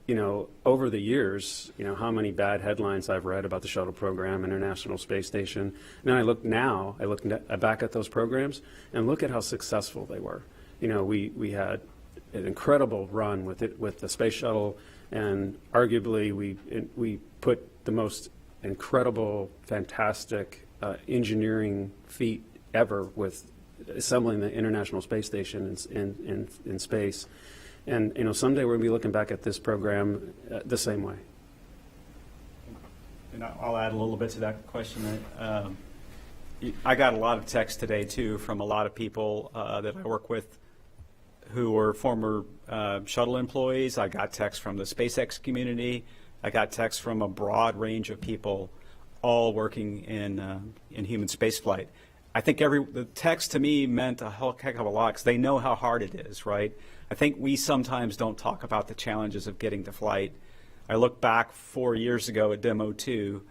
S14: over the years, how many bad headlines I've read about the shuttle program, International Space Station. And then I look back at those programs and look at how successful they were. We had an incredible run with the space shuttle, and arguably we put the most incredible, fantastic engineering feat ever with assembling the International Space Station in space. And someday we're going to be looking back at this program the same way.
S8: And I'll add a little bit to that question. I got a lot of texts today too from a lot of people that I work with who were former shuttle employees. I got texts from the SpaceX community. I got texts from a broad range of people, all working in human spaceflight. I think the text to me meant a heck of a lot because they know how hard it is, right? I think we sometimes don't talk about the challenges of getting to flight. I look back 4 years ago at Demo 2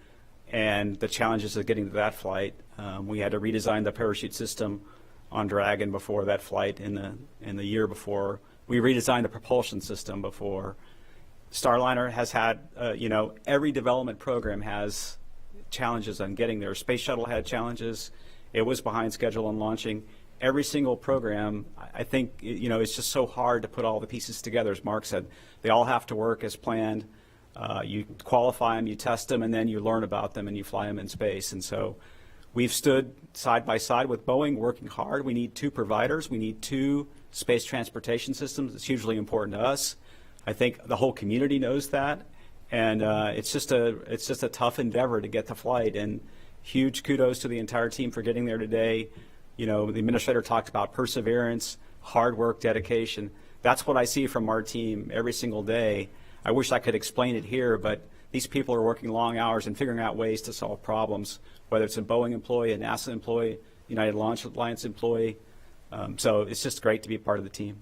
S8: and the challenges of getting to that flight. We had to redesign the parachute system on Dragon before that flight in the year before. We redesigned the propulsion system before. Starliner has had, every development program has challenges on getting there. Space Shuttle had challenges. It was behind schedule on launching. Every single program, I think, it's just so hard to put all the pieces together. As Mark said, they all have to work as planned. You qualify them, you test them, and then you learn about them and you fly them in space. And so we've stood side by side with Boeing working hard. We need 2 providers. We need 2 space transportation systems. It's hugely important to us. I think the whole community knows that. And it's just a tough endeavor to get to flight. And huge kudos to the entire team for getting there today. The administrator talked about perseverance, hard work, dedication. That's what I see from our team every single day. I wish I could explain it here, but these people are working long hours and figuring out ways to solve problems, whether it's a Boeing employee, a NASA employee, United Launch Alliance employee. So it's just great to be part of the team.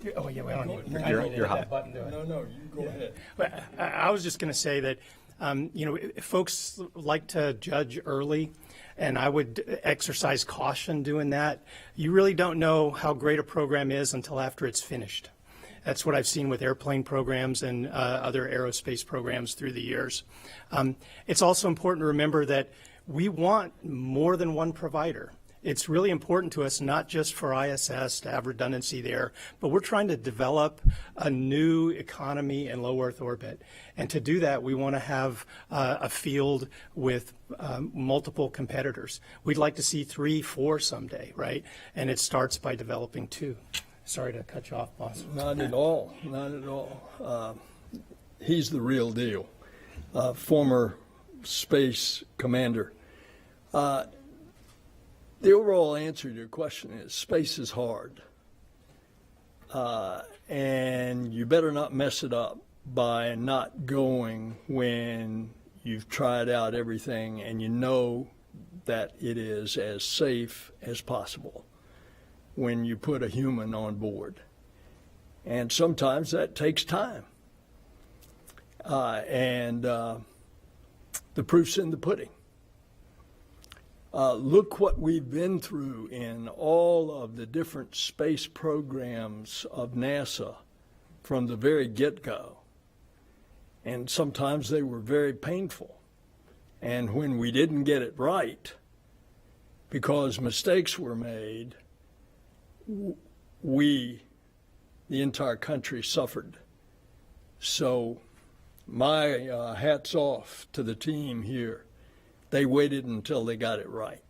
S14: You're hot.
S23: No, you go ahead.
S3: I was just going to say that, folks like to judge early, and I would exercise caution doing that. You really don't know how great a program is until after it's finished. That's what I've seen with airplane programs and other aerospace programs through the years. It's also important to remember that we want more than one provider. It's really important to us, not just for ISS to have redundancy there, but we're trying to develop a new economy in low Earth orbit. And to do that, we want to have a field with multiple competitors. We'd like to see 3, 4 someday, right? And it starts by developing 2. Sorry to cut you off, boss.
S23: Not at all. Not at all. He's the real deal. Former space commander. The overall answer to your question is space is hard. And you better not mess it up by not going when you've tried out everything and you know that it is as safe as possible when you put a human on board. And sometimes that takes time. the proof's in the pudding. Look what we've been through in all of the different space programs of NASA from the very get-go. And sometimes they were very painful. And when we didn't get it right, because mistakes were made, the entire country suffered. So my hat's off to the team here. They waited until they got it right.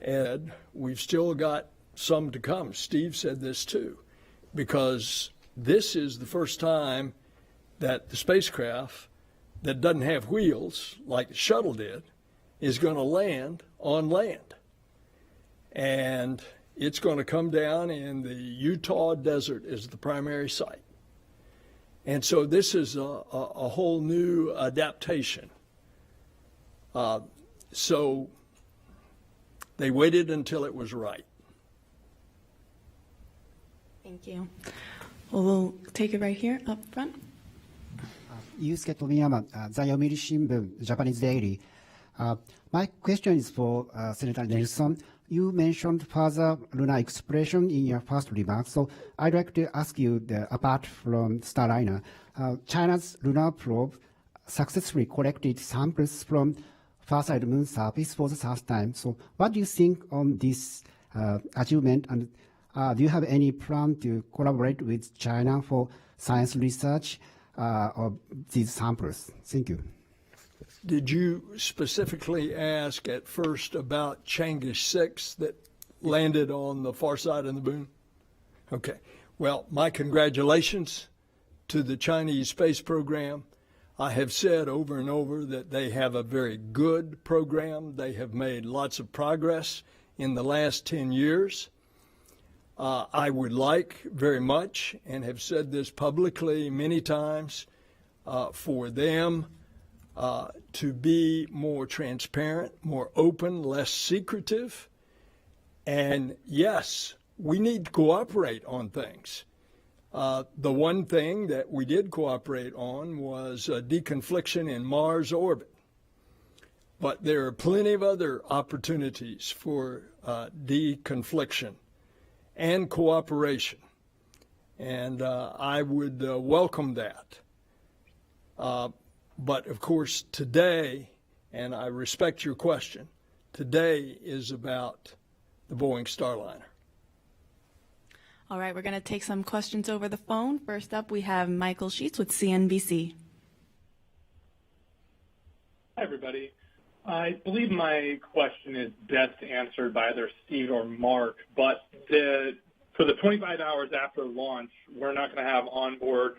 S23: And we've still got some to come. Steve said this too, because this is the first time that the spacecraft that doesn't have wheels, like the shuttle did, is going to land on land. And it's going to come down in the Utah desert as the primary site. And so this is a whole new adaptation. So they waited until it was right.
S4: Thank you. Well, we'll take it right here up front.
S1: Yusuke Tomiyama, the Yomiuri Shimbun, Japanese Daily. My question is for Senator Nelson. You mentioned further lunar exploration in your first remarks, so I'd like to ask you, apart from Starliner, China's lunar probe successfully collected samples from far-side moon surface for the first time. So what do you think on this achievement, and do you have any plan to collaborate with China for science research of these samples? Thank you.
S23: Did you specifically ask at first about Chang'e 6 that landed on the far side of the moon? Okay. Well, my congratulations to the Chinese space program. I have said over and over that they have a very good program. They have made lots of progress in the last 10 years. I would like very much, and have said this publicly many times, for them to be more transparent, more open, less secretive. And yes, we need to cooperate on things. The one thing that we did cooperate on was deconfliction in Mars orbit. But there are plenty of other opportunities for deconfliction and cooperation. And I would welcome that. But of course, today, and I respect your question, today is about the Boeing Starliner.
S4: All right, we're going to take some questions over the phone. First up, we have Michael Sheets with CNBC.
S12: Hi, everybody. I believe my question is best answered by either Steve or Mark, but for the 25 hours after launch, we're not going to have onboard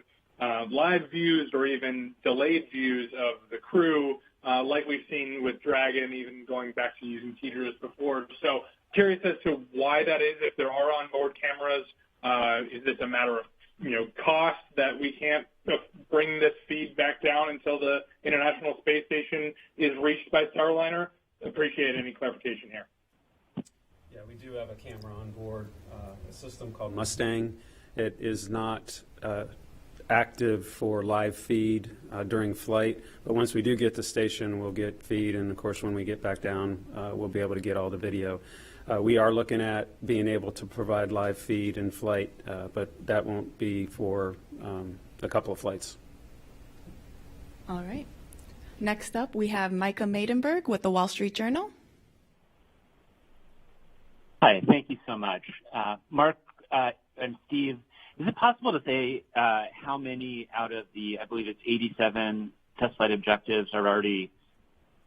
S12: live views or even delayed views of the crew like we've seen with Dragon, even going back to using teeters before. So curious as to why that is, if there are onboard cameras. Is this a matter of cost that we can't bring this feed back down until the International Space Station is reached by Starliner? Appreciate any clarification here.
S14: Yeah, we do have a camera on board, a system called Mustang. It is not active for live feed during flight, but once we do get to station, we'll get feed, and of course when we get back down, we'll be able to get all the video. We are looking at being able to provide live feed in flight, but that won't be for a couple of flights.
S4: All right. Next up, we have Micah Maidenberg with the Wall Street Journal.
S20: Hi, thank you so much. Mark and Steve, is it possible to say how many out of the, I believe it's 87 test flight objectives are already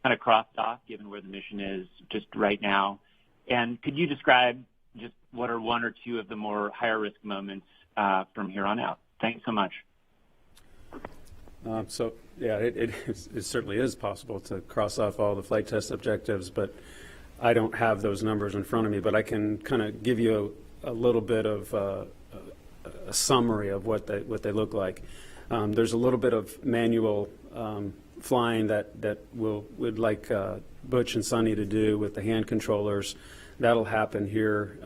S20: kind of crossed off, given where the mission is just right now? And could you describe just what are one or two of the more higher risk moments from here on out? Thanks so much.
S14: So, yeah, it certainly is possible to cross off all the flight test objectives, but I don't have those numbers in front of me. But I can kind of give you a little bit of a summary of what they look like. There's a little bit of manual flying that would like Butch and Suni to do with the hand controllers. That'll happen here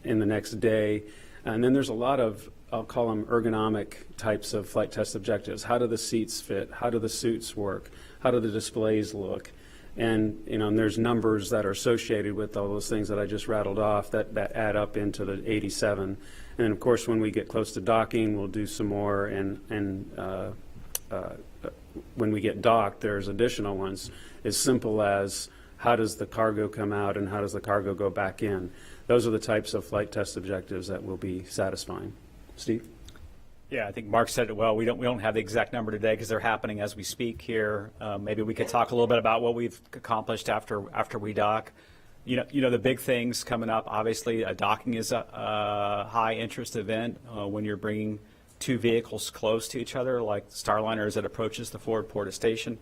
S14: in the next day. And then there's a lot of I'll call them ergonomic types of flight test objectives. How do the seats fit? How do the suits work? How do the displays look? And, and there's numbers that are associated with all those things that I just rattled off that add up into the 87. And of course, when we get close to docking, we'll do some more. And when we get docked, there's additional ones as simple as how does the cargo come out and how does the cargo go back in? Those are the types of flight test objectives that will be satisfying. Steve?
S8: Yeah, I think Mark said it well. We don't have the exact number today because they're happening as we speak here. Maybe we could talk a little bit about what we've accomplished after we dock. The big things coming up. Obviously, docking is a high interest event when you're bringing two vehicles close to each other, like Starliner as it approaches the forward port of station.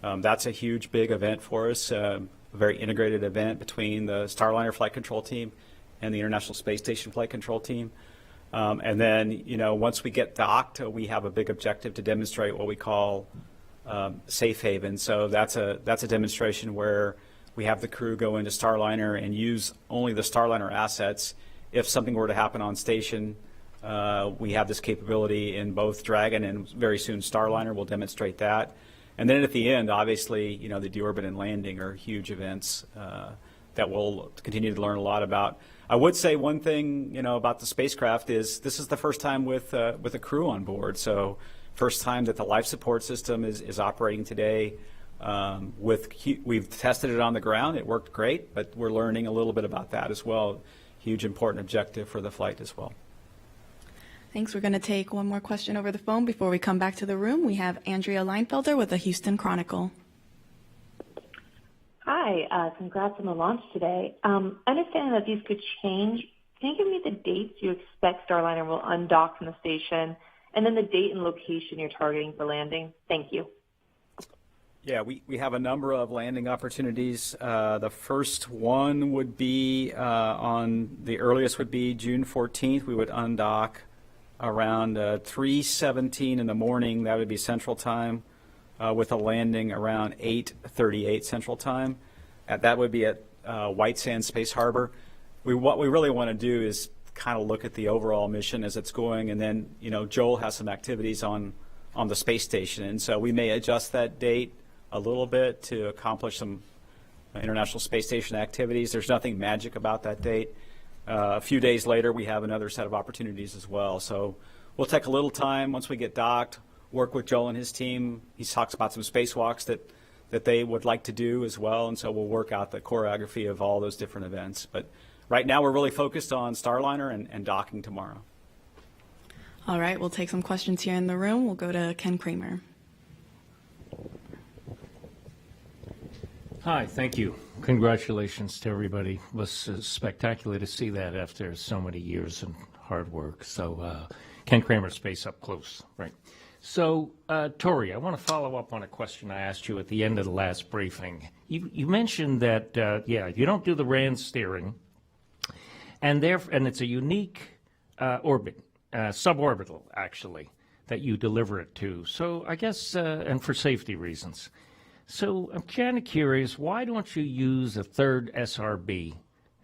S8: That's a huge, big event for us. A very integrated event between the Starliner flight control team and the International Space Station flight control team. And then, once we get docked, we have a big objective to demonstrate what we call safe haven. So that's a demonstration where we have the crew go into Starliner and use only the Starliner assets. If something were to happen on station, we have this capability in both Dragon and very soon Starliner. We'll demonstrate that. And then at the end, obviously, the deorbit and landing are huge events that we'll continue to learn a lot about. I would say one thing, about the spacecraft is this is the first time with a crew on board. So first time that the life support system is operating today. We've tested it on the ground. It worked great, but we're learning a little bit about that as well. Huge important objective for the flight as well.
S4: Thanks. We're going to take one more question over the phone before we come back to the room. We have Andrea Leinfelder with the Houston Chronicle.
S6: Hi, congrats on the launch today. Understanding that these could change, can you give me the dates you expect Starliner will undock from the station, and then the date and location you're targeting for landing? Thank you.
S8: Yeah, we have a number of landing opportunities. The first one would be the earliest would be June 14th. We would undock around 3:17 in the morning. That would be Central Time. With a landing around 8:38 Central Time. That would be at White Sands Space Harbor. What we really want to do is kind of look at the overall mission as it's going, and then Joel has some activities on the space station, and so we may adjust that date a little bit to accomplish some International Space Station activities. There's nothing magic about that date. A few days later, we have another set of opportunities as well. So we'll take a little time once we get docked. Work with Joel and his team. He talks about some spacewalks that they would like to do as well, and so we'll work out the choreography of all those different events. But right now we're really focused on Starliner and docking tomorrow.
S4: All right, we'll take some questions here in the room. We'll go to Ken Kramer.
S9: Hi, thank you. Congratulations to everybody. It was spectacular to see that after so many years and hard work. So Ken Kramer, Space Up Close, right? So, Tori, I want to follow up on a question I asked you at the end of the last briefing. You mentioned that, you don't do the RAN steering, and it's a unique orbit, suborbital, actually, that you deliver it to. So I guess, and for safety reasons. So I'm kind of curious, why don't you use a third SRB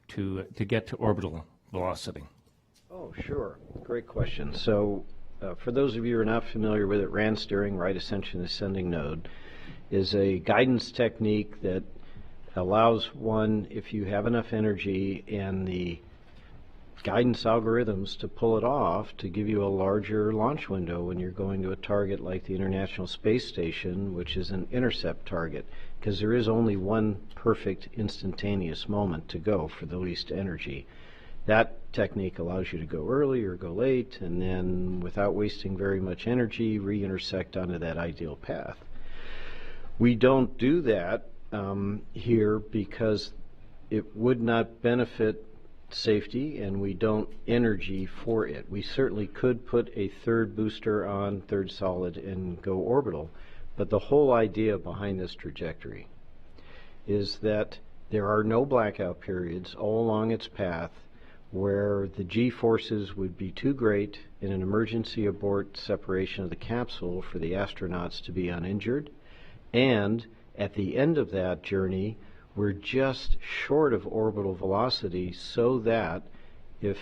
S9: to get to orbital velocity?
S11: Oh, sure. Great question. So, for those of you who are not familiar with it, RAN steering, right ascension ascending node, is a guidance technique that allows one, if you have enough energy and the guidance algorithms to pull it off, to give you a larger launch window when you're going to a target like the International Space Station, which is an intercept target, because there is only one perfect instantaneous moment to go for the least energy. That technique allows you to go early or go late, and then without wasting very much energy, re-intersect onto that ideal path. We don't do that here because it would not benefit safety, and we don't energy for it. We certainly could put a third booster on, third solid, and go orbital, but the whole idea behind this trajectory is that there are no blackout periods all along its path where the G-forces would be too great in an emergency abort separation of the capsule for the astronauts to be uninjured, and at the end of that journey we're just short of orbital velocity, so that if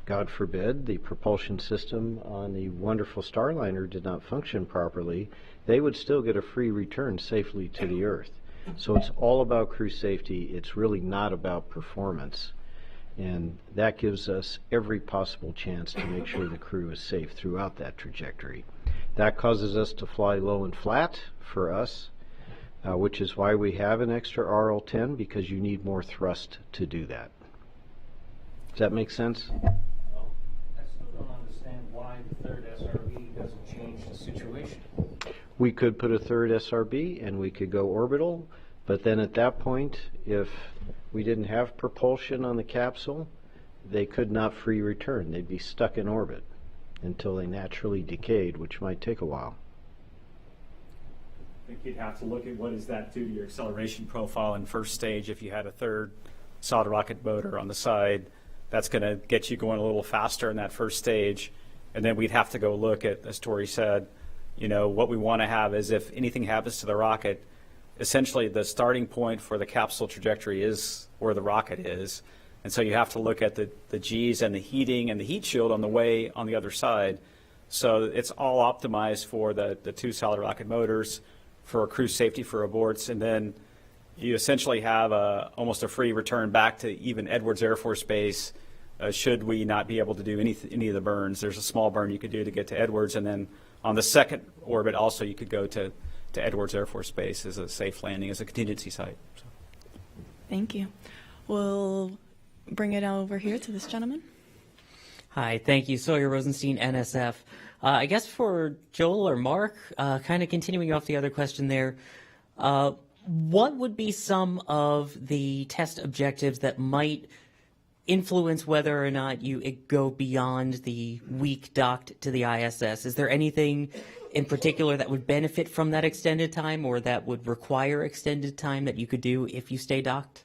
S11: God forbid, the propulsion system on the wonderful Starliner did not function properly, they would still get a free return safely to the Earth. So it's all about crew safety. It's really not about performance. And that gives us every possible chance to make sure the crew is safe throughout that trajectory. That causes us to fly low and flat for us, which is why we have an extra RL-10, because you need more thrust to do that. Does that make sense?
S9: Well, I still don't understand why the third SRB doesn't change the situation.
S11: We could put a third SRB and we could go orbital, but then at that point, if we didn't have propulsion on the capsule, they could not free return. They'd be stuck in orbit until they naturally decayed, which might take a while.
S8: I think you'd have to look at what does that do to your acceleration profile in first stage. If you had a third solid rocket motor on the side, that's going to get you going a little faster in that first stage. And then we'd have to go look at, as Tori said, you know, what we want to have is if anything happens to the rocket, essentially the starting point for the capsule trajectory is where the rocket is. And so you have to look at the Gs and the heating and the heat shield on the way on the other side. So it's all optimized for the two solid rocket motors, for crew safety for aborts, and then you essentially have almost a free return back to even Edwards Air Force Base should we not be able to do any of the burns. There's a small burn you could do to get to Edwards, and then on the second orbit also you could go to Edwards Air Force Base as a safe landing, as a contingency site. So.
S5: Thank you. We'll bring it over here to this gentleman.
S18: Hi, thank you. Sawyer Rosenstein, NSF. I guess for Joel or Mark, kind of continuing off the other question there, what would be some of the test objectives that might influence whether or not you go beyond the week docked to the ISS? Is there anything in particular that would benefit from that extended time, or that would require extended time that you could do if you stay docked?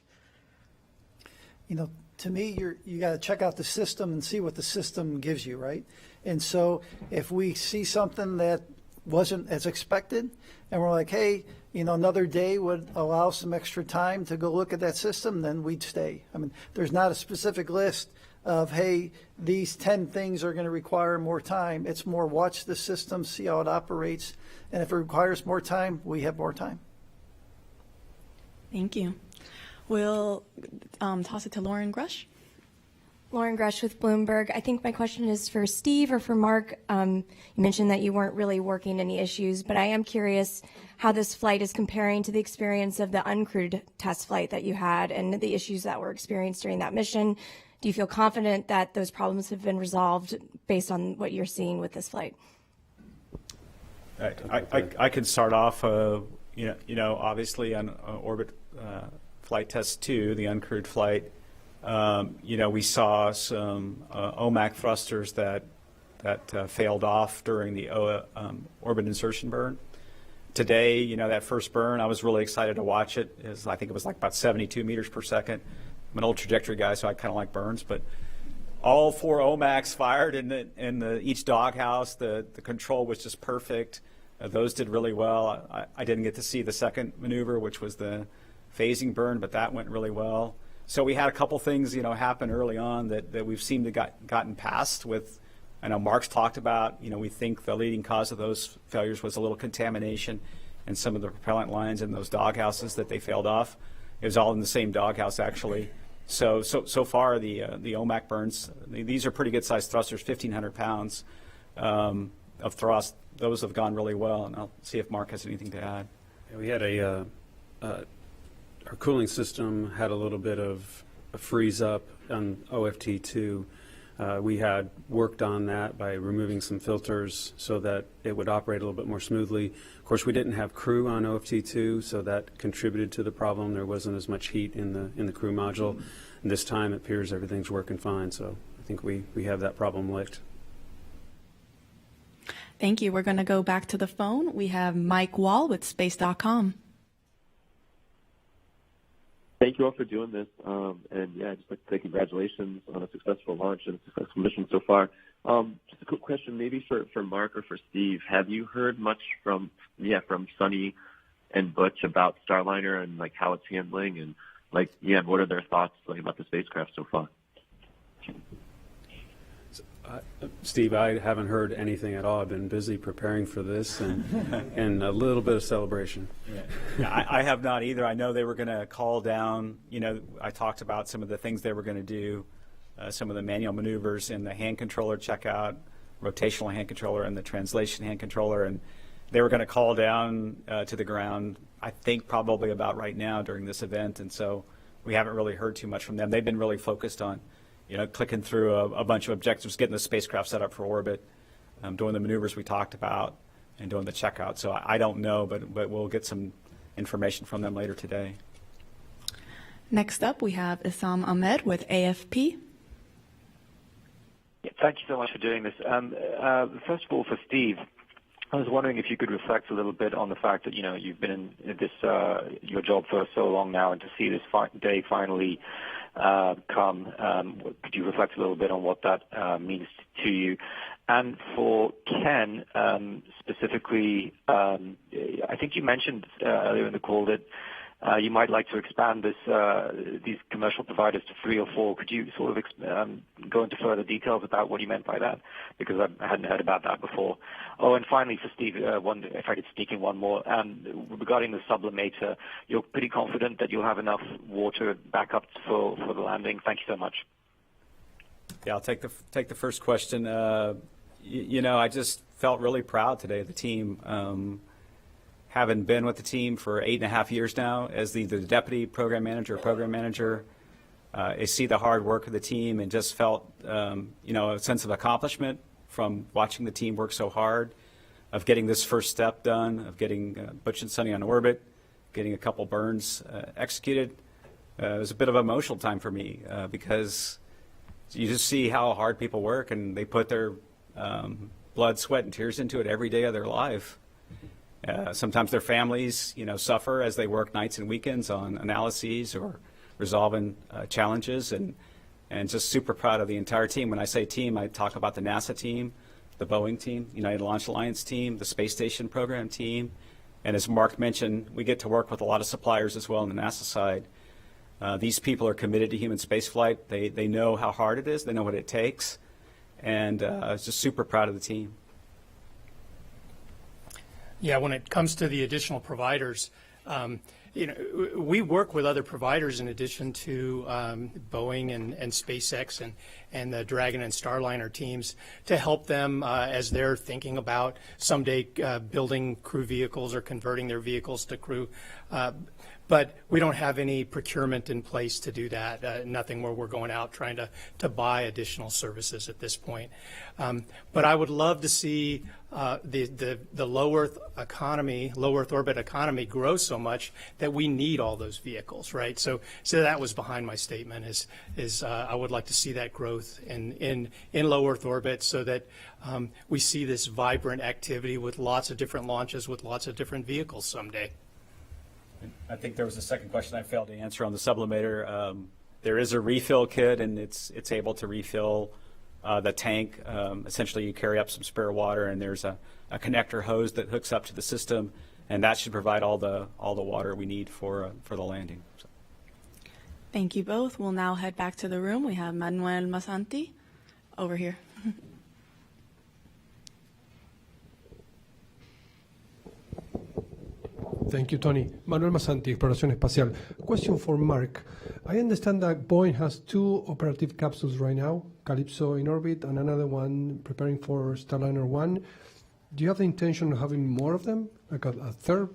S10: You know, to me, you got to check out the system and see what the system gives you, right? And so if we see something that wasn't as expected, and we're like, hey, you know, another day would allow some extra time to go look at that system, then we'd stay. I mean, there's not a specific list of, hey, these 10 things are going to require more time. It's more watch the system, see how it operates, and if it requires more time, we have more time.
S5: Thank you. We'll toss it to Lauren Grush.
S19: Lauren Grush with Bloomberg. I think my question is for Steve or for Mark. You mentioned that you weren't really working any issues, but I am curious how this flight is comparing to the experience of the uncrewed test flight that you had and the issues that were experienced during that mission. Do you feel confident that those problems have been resolved based on what you're seeing with this flight?
S8: I could start off, you know, obviously on orbit flight test 2, the uncrewed flight. You know, we saw some OMAC thrusters that failed off during the orbit insertion burn. Today, you know, that first burn, I was really excited to watch it. I think it was like about 72 meters per second. I'm an old trajectory guy, so I kind of like burns. But all 4 OMACs fired in each doghouse. The control was just perfect. Those did really well. I didn't get to see the second maneuver, which was the phasing burn, but that went really well. So we had a couple things, you know, happen early on that we've seemed to gotten past with. I know Mark's talked about, you know, we think the leading cause of those failures was a little contamination in some of the propellant lines in those doghouses that they failed off. It was all in the same doghouse, actually. So far, the OMAC burns, these are pretty good-sized thrusters, 1,500 pounds of thrust. Those have gone really well, and I'll see if Mark has anything to add.
S14: Yeah, we had our cooling system had a little bit of a freeze up on OFT2. We had worked on that by removing some filters so that it would operate a little bit more smoothly. Of course, we didn't have crew on OFT2, so that contributed to the problem. There wasn't as much heat in the crew module. And this time, it appears everything's working fine, so I think we have that problem licked.
S5: Thank you. We're going to go back to the phone. We have Mike Wall with Space.com.
S24: Thank you all for doing this. And yeah, I'd just like to say congratulations on a successful launch and a successful mission so far. Just a quick question, maybe for Mark or for Steve. Have you heard much from Suni and Butch about Starliner and like how it's handling and like, what are their thoughts like about the spacecraft so far?
S14: Steve, I haven't heard anything at all. I've been busy preparing for this and a little bit of celebration.
S8: Yeah, I have not either. I know they were going to call down, I talked about some of the things they were going to do, some of the manual maneuvers in the hand controller checkout, rotational hand controller and the translation hand controller, and they were going to call down to the ground, I think probably about right now during this event, and so we haven't really heard too much from them. They've been really focused on clicking through a bunch of objectives, getting the spacecraft set up for orbit, doing the maneuvers we talked about, and doing the checkout. So I don't know, but we'll get some information from them later today.
S5: Next up, we have Issam Ahmed with AFP.
S13: Yeah, thank you so much for doing this. First of all, for Steve, I was wondering if you could reflect a little bit on the fact that you've been in this your job for so long now, and to see this day finally come. Could you reflect a little bit on what that means to you? And for Ken, specifically, I think you mentioned earlier in the call that you might like to expand these commercial providers to 3 or 4. Could you sort of go into further details about what you meant by that? Because I hadn't heard about that before. Oh, and finally for Steve, if I could sneak in one more. Regarding the Sublimator, you're pretty confident that you'll have enough water backup for the landing? Thank you so much.
S8: Yeah, I'll take the first question. I just felt really proud today of the team. Having been with the team for 8.5 years now as the deputy program manager, I see the hard work of the team and just felt, a sense of accomplishment from watching the team work so hard, of getting this first step done, of getting Butch and Suni on orbit, getting a couple burns executed. It was a bit of an emotional time for me because you just see how hard people work, and they put their blood, sweat, and tears into it every day of their life. Sometimes their families, suffer as they work nights and weekends on analyses or resolving challenges, and just super proud of the entire team. When I say team, I talk about the NASA team, the Boeing team, United Launch Alliance team, the Space Station Program team, and as Mark mentioned, we get to work with a lot of suppliers as well on the NASA side. These people are committed to human spaceflight. They know how hard it is. They know what it takes, and I was just super proud of the team.
S3: Yeah, when it comes to the additional providers, we work with other providers in addition to Boeing and SpaceX and the Dragon and Starliner teams to help them as they're thinking about someday building crew vehicles or converting their vehicles to crew. But we don't have any procurement in place to do that, nothing where we're going out trying to buy additional services at this point. But I would love to see the low Earth orbit economy grow so much that we need all those vehicles, right? So that was behind my statement is I would like to see that growth in low Earth orbit so that we see this vibrant activity with lots of different launches with lots of different vehicles someday.
S8: I think there was a second question I failed to answer on the Sublimator. There is a refill kit, and it's able to refill the tank. Essentially, you carry up some spare water, and there's a connector hose that hooks up to the system, and that should provide all the water we need for the landing. So.
S5: Thank you both. We'll now head back to the room. We have Manuel Masanti over here.
S15: Thank you, Tony. Manuel Masanti, Exploración Espacial. Question for Mark. I understand that Boeing has 2 operative capsules right now, Calypso in orbit and another one preparing for Starliner 1. Do you have the intention of having more of them? Like a third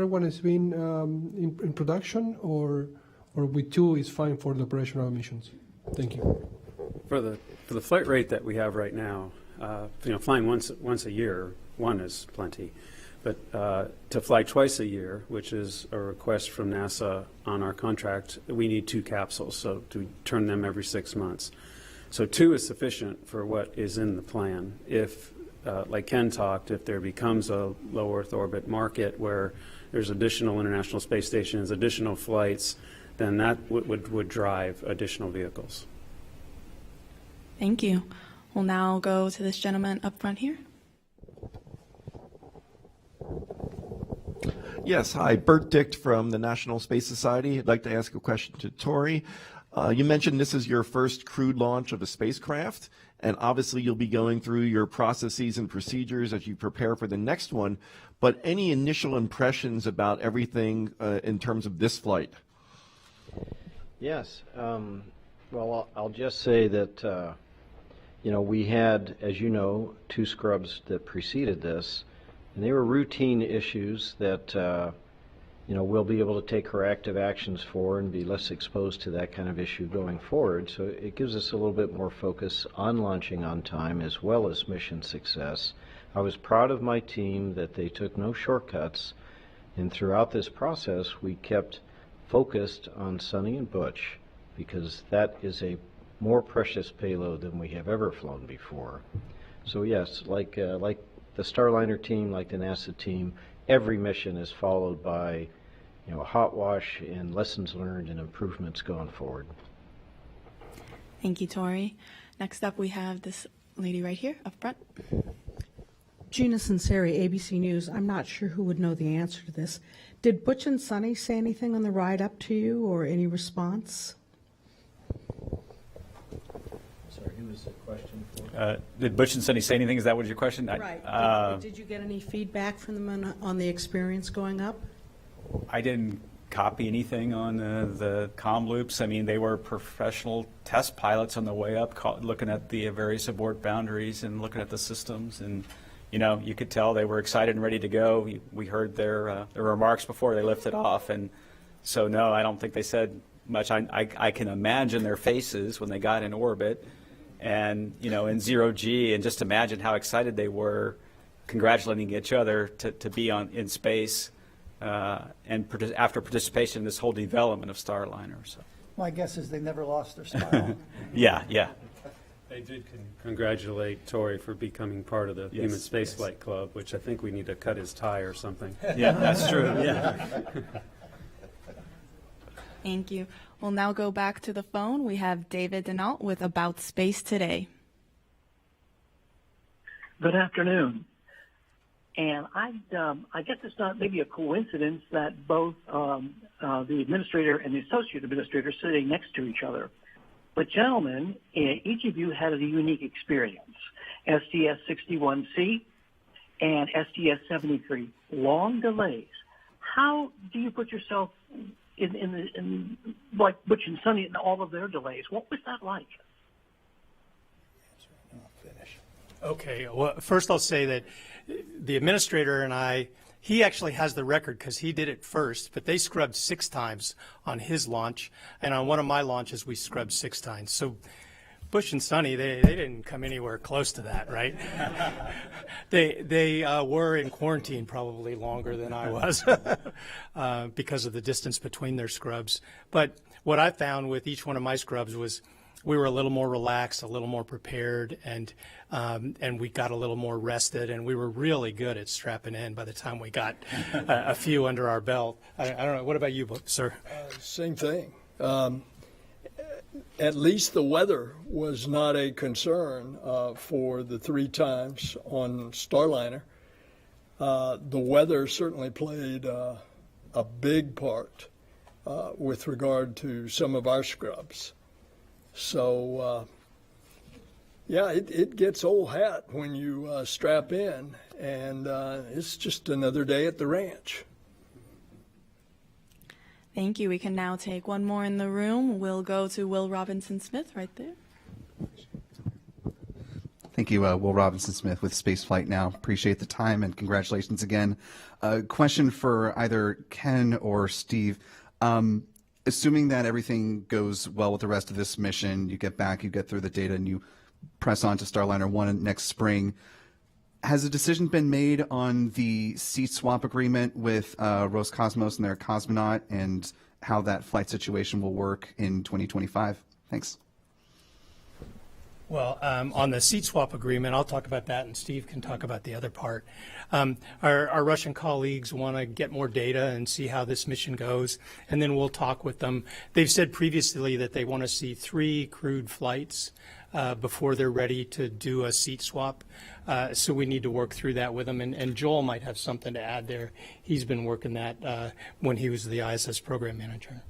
S15: one is being in production, or with 2 is fine for the operational missions? Thank you.
S14: For the flight rate that we have right now, flying once a year, 1 is plenty. But to fly twice a year, which is a request from NASA on our contract, we need 2 capsules, so to turn them every 6 months. So 2 is sufficient for what is in the plan. If, like Ken talked, if there becomes a low Earth orbit market where there's additional international space stations, additional flights, then that would drive additional vehicles.
S5: Thank you. We'll now go to this gentleman up front here.
S16: Yes, hi, Bert Dicht from the National Space Society. I'd like to ask a question to Tori.
S7: You mentioned this is your first crewed launch of a spacecraft, and obviously you'll be going through your processes and procedures as you prepare for the next one, but any initial impressions about everything in terms of this flight?
S11: Yes. Well, I'll just say that, we had, as you know, 2 scrubs that preceded this, and they were routine issues that we'll be able to take corrective actions for and be less exposed to that kind of issue going forward. So it gives us a little bit more focus on launching on time as well as mission success. I was proud of my team that they took no shortcuts, and throughout this process we kept focused on Suni and Butch, because that is a more precious payload than we have ever flown before. So yes, like the Starliner team, like the NASA team, every mission is followed by a hot wash and lessons learned and improvements going forward.
S5: Thank you, Tori. Next up, we have this lady right here up front.
S16: Gina Sinceri, ABC News. I'm not sure who would know the answer to this. Did Butch and Suni say anything on the ride up to you, or any response?
S11: Sorry, who was the question for?
S8: Did Butch and Suni say anything? Is that what your question?
S16: Right. Did you get any feedback from them on the experience going up?
S8: I didn't copy anything on the comm loops. I mean, they were professional test pilots on the way up, looking at the various abort boundaries and looking at the systems. And, you could tell they were excited and ready to go. We heard their remarks before they lifted off. And so, no, I don't think they said much. I can imagine their faces when they got in orbit and, in zero-G, and just imagine how excited they were congratulating each other to be in space. And after participation in this whole development of Starliner. So.
S10: My guess is they never lost their smile.
S8: Yeah.
S14: They did congratulate Tori for becoming part of the Human Spaceflight Club, which I think we need to cut his tie or something.
S8: Yeah, that's true. Yeah.
S5: Thank you. We'll now go back to the phone. We have David Denault with About Space Today.
S17: Good afternoon. And I guess it's not maybe a coincidence that both the administrator and the associate administrator are sitting next to each other. But gentlemen, each of you had a unique experience. STS-61C and STS-73, long delays. How do you put yourself in like Butch and Suni and all of their delays? What was that like?
S3: Okay, well, first I'll say that the administrator and he actually has the record because he did it first, but they scrubbed 6 times on his launch, and on one of my launches we scrubbed 6 times. So Butch and Suni, they didn't come anywhere close to that, right? They were in quarantine probably longer than I was because of the distance between their scrubs. But what I found with each one of my scrubs was we were a little more relaxed, a little more prepared, and we got a little more rested, and we were really good at strapping in by the time we got a few under our belt. I don't know. What about you, sir?
S23: Same thing. At least the weather was not a concern for the 3 times on Starliner. The weather certainly played a big part with regard to some of our scrubs. So, it gets old hat when you strap in, and it's just another day at the ranch.
S5: Thank you. We can now take one more in the room. We'll go to Will Robinson-Smith right there.
S22: Thank you, Will Robinson-Smith with Spaceflight Now. Appreciate the time and congratulations again. Question for either Ken or Steve. Assuming that everything goes well with the rest of this mission, you get back, you get through the data, and you press on to Starliner 1 next spring, has a decision been made on the seat swap agreement with Roscosmos and their cosmonaut, and how that flight situation will work in 2025? Thanks.
S3: Well, on the seat swap agreement, I'll talk about that, and Steve can talk about the other part. Our Russian colleagues want to get more data and see how this mission goes, and then we'll talk with them. They've said previously that they want to see 3 crewed flights before they're ready to do a seat swap. So we need to work through that with them, and Joel might have something to add there. He's been working that when he was the ISS program manager.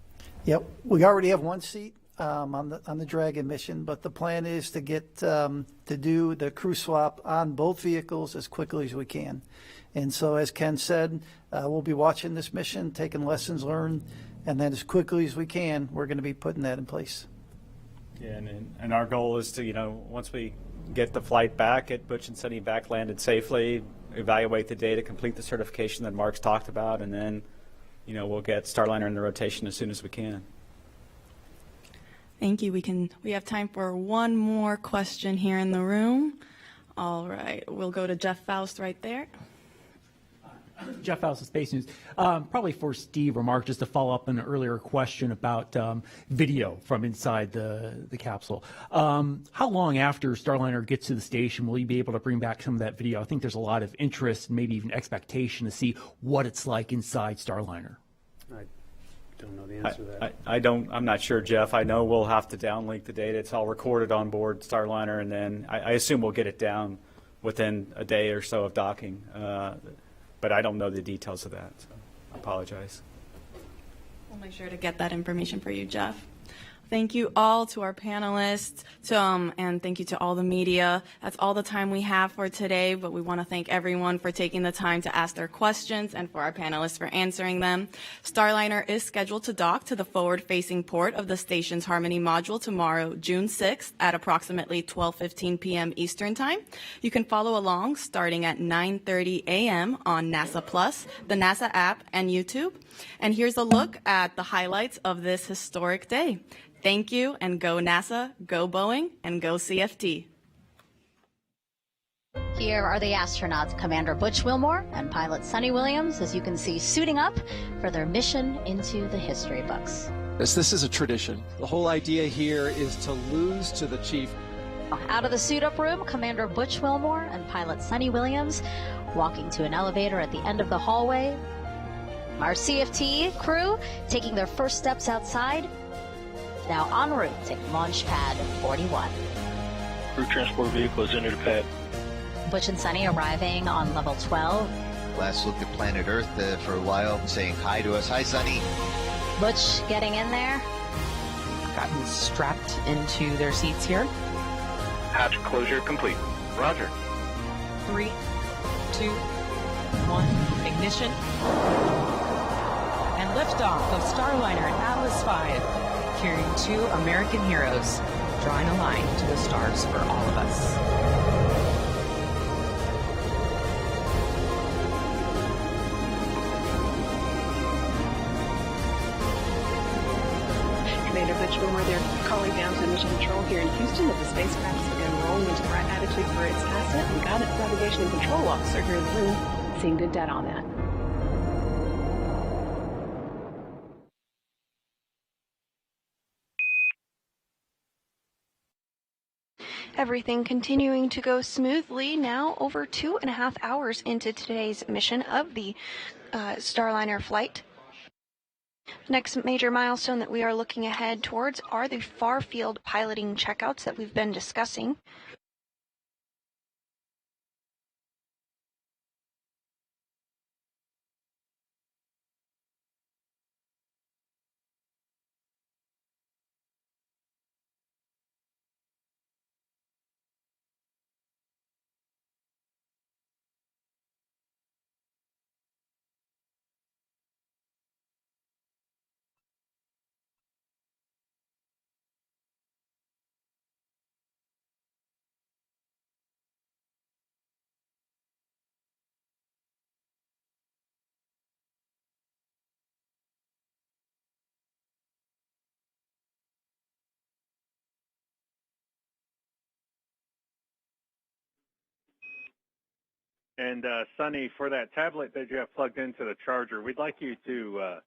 S10: Yep, we already have 1 seat on the Dragon mission, but the plan is to get to do the crew swap on both vehicles as quickly as we can. And so, as Ken said, we'll be watching this mission, taking lessons learned, and then as quickly as we can, we're going to be putting that in place.
S8: Yeah, and our goal is to, once we get the flight back, get Butch and Sunny back landed safely, evaluate the data, complete the certification that Mark's talked about, and then, we'll get Starliner in the rotation as soon as we can.
S5: Thank you. We have time for one more question here in the room. All right, we'll go to Jeff Faust right there.
S1: Jeff Faust of Space News. Probably for Steve or Mark, just to follow up on an earlier question about video from inside the capsule. How long after Starliner gets to the station will you be able to bring back some of that video? I think there's a lot of interest, maybe even expectation to see what it's like inside Starliner.
S14: I don't know the answer to that.
S8: I'm not sure, Jeff. I know we'll have to downlink the data. It's all recorded on board Starliner, and then I assume we'll get it down within a day or so of docking. But I don't know the details of that, so I apologize.
S5: We'll make sure to get that information for you, Jeff. Thank you all to our panelists, and thank you to all the media. That's all the time we have for today, but we want to thank everyone for taking the time to ask their questions and for our panelists for answering them. Starliner is scheduled to dock to the forward-facing port of the station's Harmony module tomorrow, June 6th at approximately 12:15 p.m. Eastern Time. You can follow along starting at 9:30 a.m. on NASA Plus, the NASA app, and YouTube. And here's a look at the highlights of this historic day. Thank you, and go NASA, go Boeing, and go CFT.
S2: Here are the astronauts, Commander Butch Wilmore and pilot Sunita Williams, as you can see, suiting up for their mission into the history books.
S12: This is a tradition. The whole idea here is to lose to the chief.
S2: Out of the suit-up room, Commander Butch Wilmore and pilot Sunita Williams walking to an elevator at the end of the hallway. Our CFT crew taking their first steps outside, now en route to Launchpad 41.
S21: Crew transport vehicle is entered the pad.
S2: Butch and Sunny arriving on level 12.
S25: Last look at planet Earth for a while, saying hi to us. Hi, Sunny.
S2: Butch getting in there.
S26: Gotten strapped into their seats here.
S21: Hatch closure complete. Roger.
S26: 3, 2, 1, ignition. And liftoff of Starliner Atlas V. Carrying 2 American heroes, drawing a line to the stars for all of us.
S27: Commander Butch Wilmore, they're calling down to mission control here in Houston that the spacecraft is enrolling into the right attitude for its ascent. We've got a navigation and control officer here in the room seeing good data on that.
S28: Everything continuing to go smoothly now, over 2.5 hours into today's mission of the Starliner flight. Next major milestone that we are looking ahead towards are the far field piloting checkouts that we've been discussing.
S29: And Sunny, for that tablet that you have plugged into the charger, we'd like you to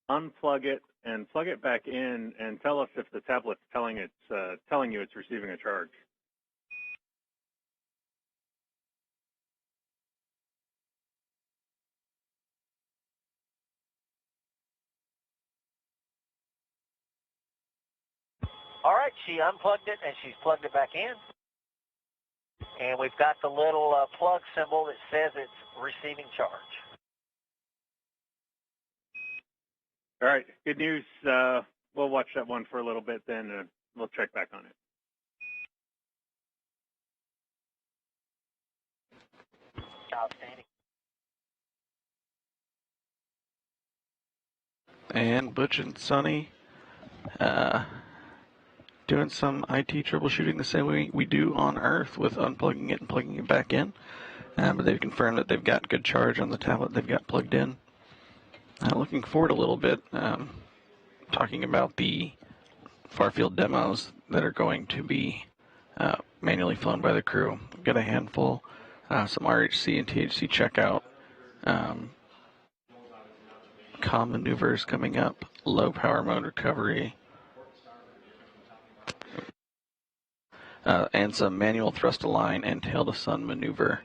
S29: unplug it and plug it back in, and tell us if the tablet's telling you it's receiving a charge.
S30: All right, she unplugged it and she's plugged it back in. And we've got the little plug symbol that says it's receiving charge.
S29: All right, good news. we'll watch that one for a little bit, then we'll check back on it.
S30: Outstanding.
S4: And Butch and Sunny doing some IT troubleshooting the same way we do on Earth with unplugging it and plugging it back in. But they've confirmed that they've got good charge on the tablet they've got plugged in. Looking forward a little bit, talking about the far-field demos that are going to be manually flown by the crew. We've got a handful, some RHC and THC checkout, comm maneuvers coming up, low power mode recovery, and some manual thrust align and tail to sun maneuver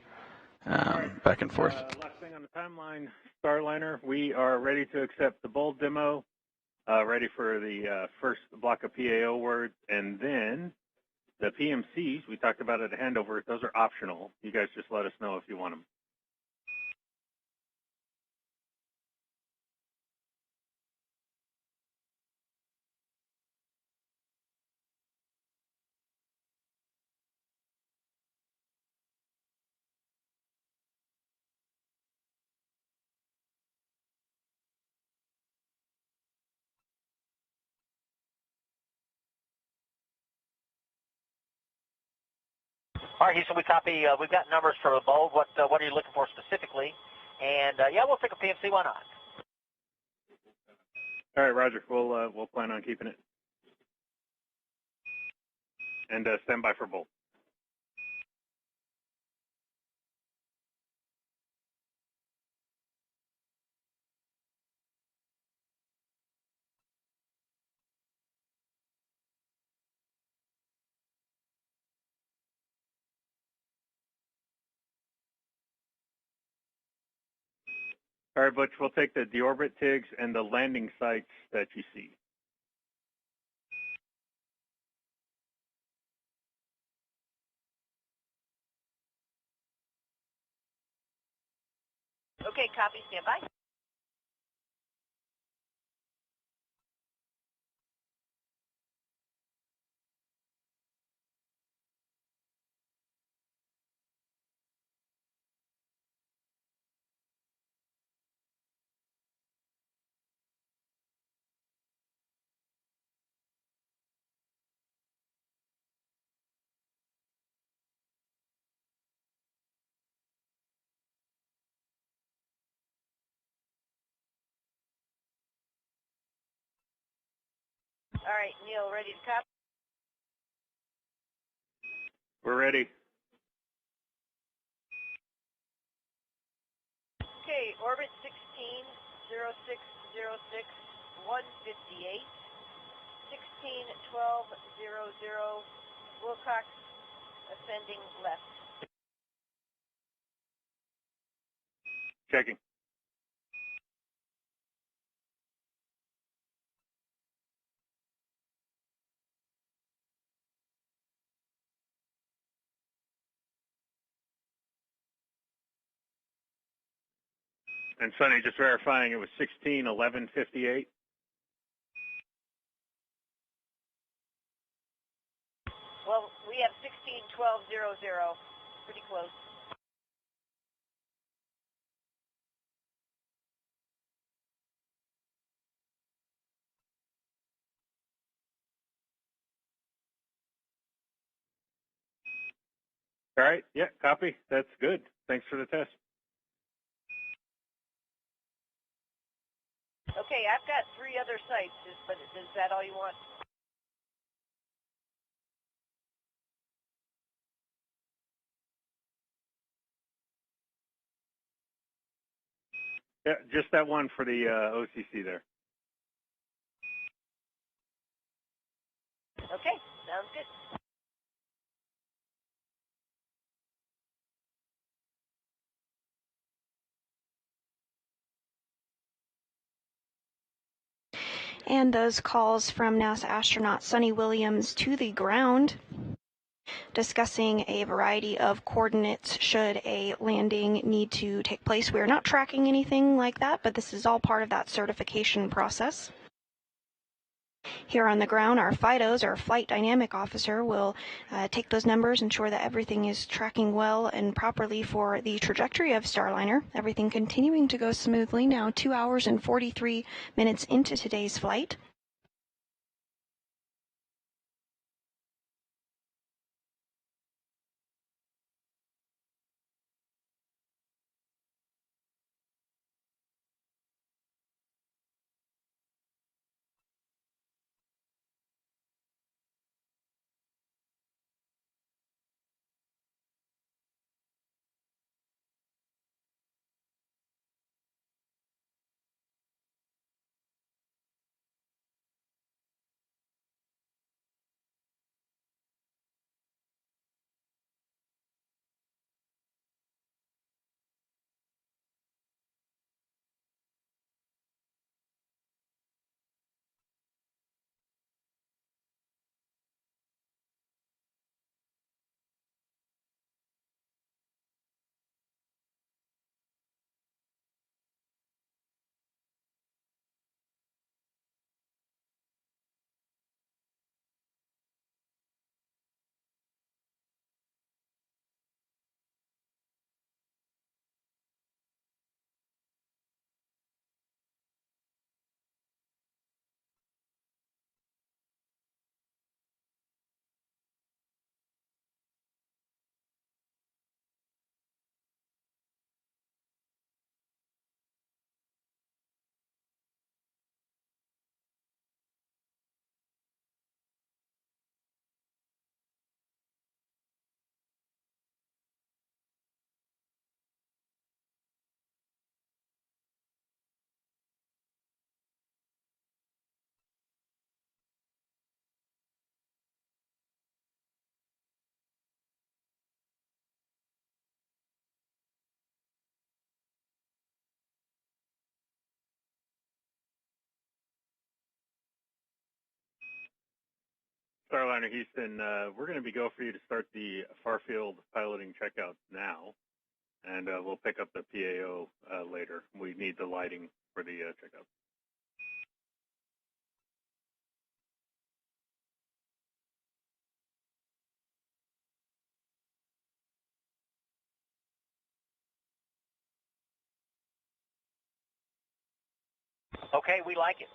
S4: back and forth.
S29: Last thing on the timeline, Starliner, we are ready to accept the bold demo, ready for the first block of PAO words, and then the PMCs, we talked about at a handover, those are optional. You guys just let us know if you want them.
S30: All right, Houston, we copy. We've got numbers for the bold. What are you looking for specifically? And yeah, we'll take a PMC. Why not?
S29: All right, Roger. We'll plan on keeping it. And stand by for bold. All right, Butch, we'll take the deorbit TIGs and the landing sites that you see.
S30: Okay, copy. Stand by. All right, Neil, ready to copy?
S29: We're ready.
S30: Okay, orbit 160606 158 161200 Wilcox ascending left.
S29: Checking. And Sunny, just verifying it was 161158.
S30: Well, we have 161200. Pretty close.
S29: All right, yeah, copy. That's good. Thanks for the test.
S30: Okay, I've got 3 other sites, but is that all you want?
S29: Yeah, just that one for the OCC there.
S30: Okay, sounds good.
S28: And those calls from NASA astronaut Sunita Williams to the ground, discussing a variety of coordinates should a landing need to take place. We're not tracking anything like that, but this is all part of that certification process. Here on the ground, our FIDOs, our Flight Dynamic Officer, will take those numbers, ensure that everything is tracking well and properly for the trajectory of Starliner. Everything continuing to go smoothly now, 2 hours and 43 minutes into today's flight.
S29: Starliner Houston, we're going to be go for you to start the far field piloting checkouts now, and we'll pick up the PAO later. We need the lighting for the checkout.
S30: Okay, we like it.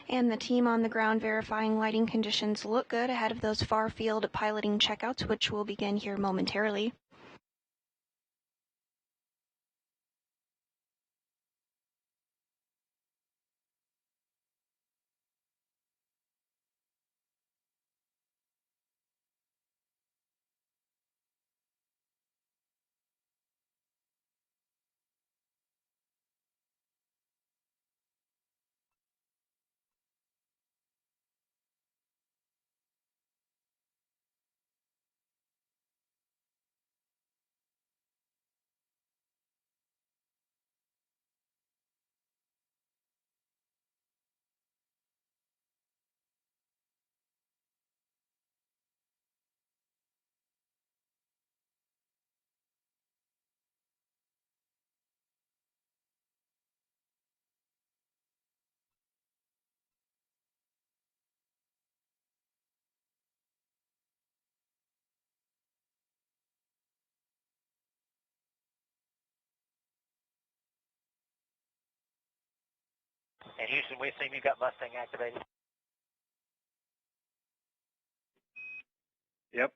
S28: And the team on the ground verifying lighting conditions look good ahead of those far field piloting checkouts, which will begin here momentarily.
S30: And Houston, we assume you got Mustang activated.
S29: Yep.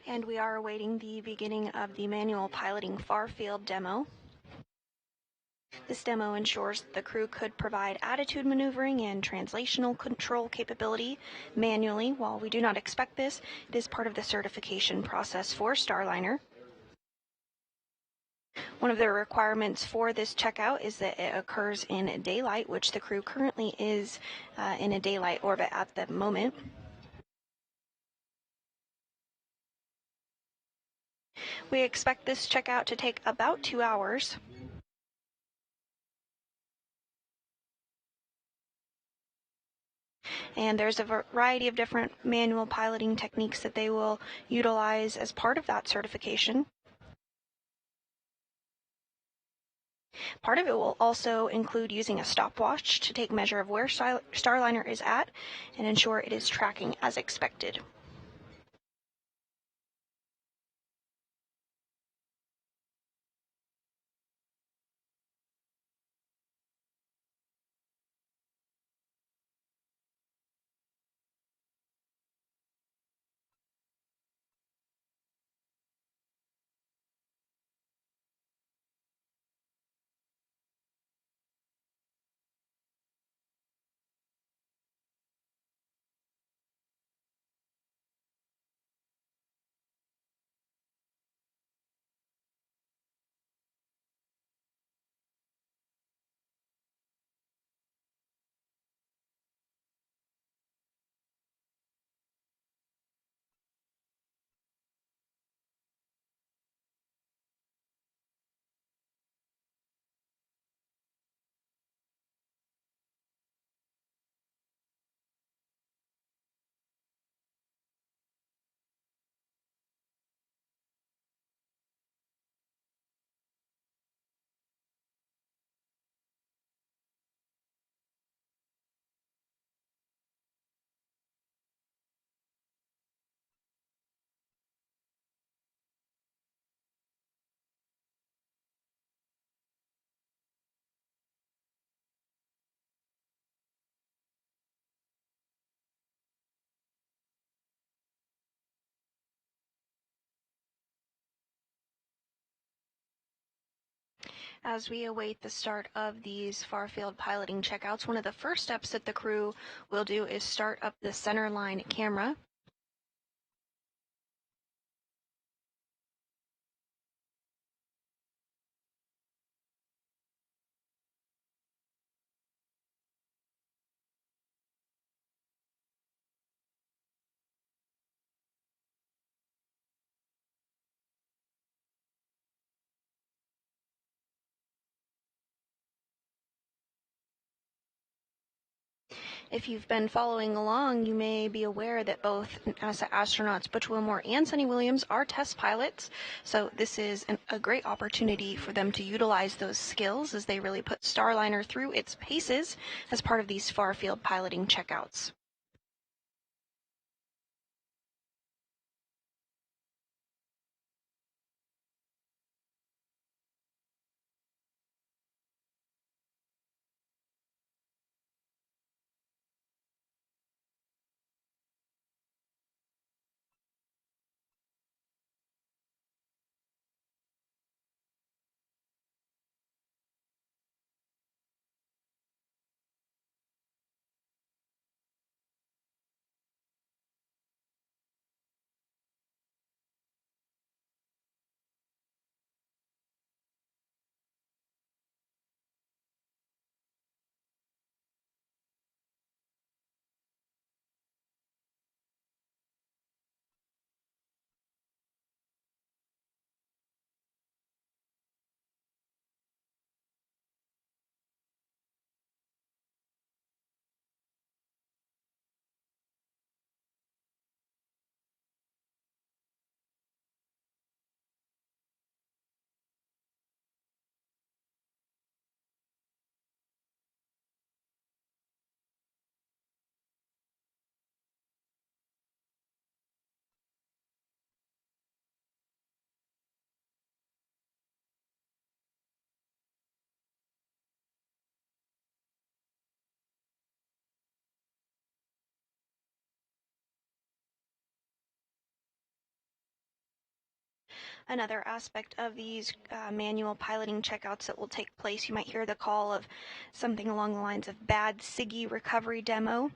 S28: And we are awaiting the beginning of the manual piloting far field demo. This demo ensures that the crew could provide attitude maneuvering and translational control capability manually. While we do not expect this, it is part of the certification process for Starliner. One of the requirements for this checkout is that it occurs in daylight, which the crew currently is in a daylight orbit at the moment. We expect this checkout to take about 2 hours. And there's a variety of different manual piloting techniques that they will utilize as part of that certification. Part of it will also include using a stopwatch to take measure of where Starliner is at and ensure it is tracking as expected. As we await the start of these far-field piloting checkouts, one of the first steps that the crew will do is start up the center line camera. If you've been following along, you may be aware that both NASA astronauts Butch Wilmore and Sunita Williams are test pilots, so this is a great opportunity for them to utilize those skills as they really put Starliner through its paces as part of these far-field piloting checkouts. Another aspect of these manual piloting checkouts that will take place, you might hear the call of something along the lines of bad SIGI recovery demo.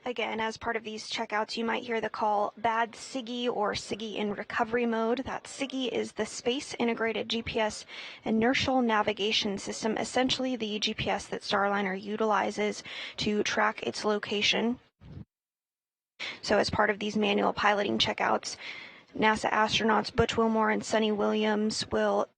S28: Again, as part of these checkouts, you might hear the call bad SIGI or SIGI in recovery mode. That SIGI is the Space Integrated GPS Inertial Navigation System, essentially the GPS that Starliner utilizes to track its location. So as part of these manual piloting checkouts, NASA astronauts Butch Wilmore and Suni Williams will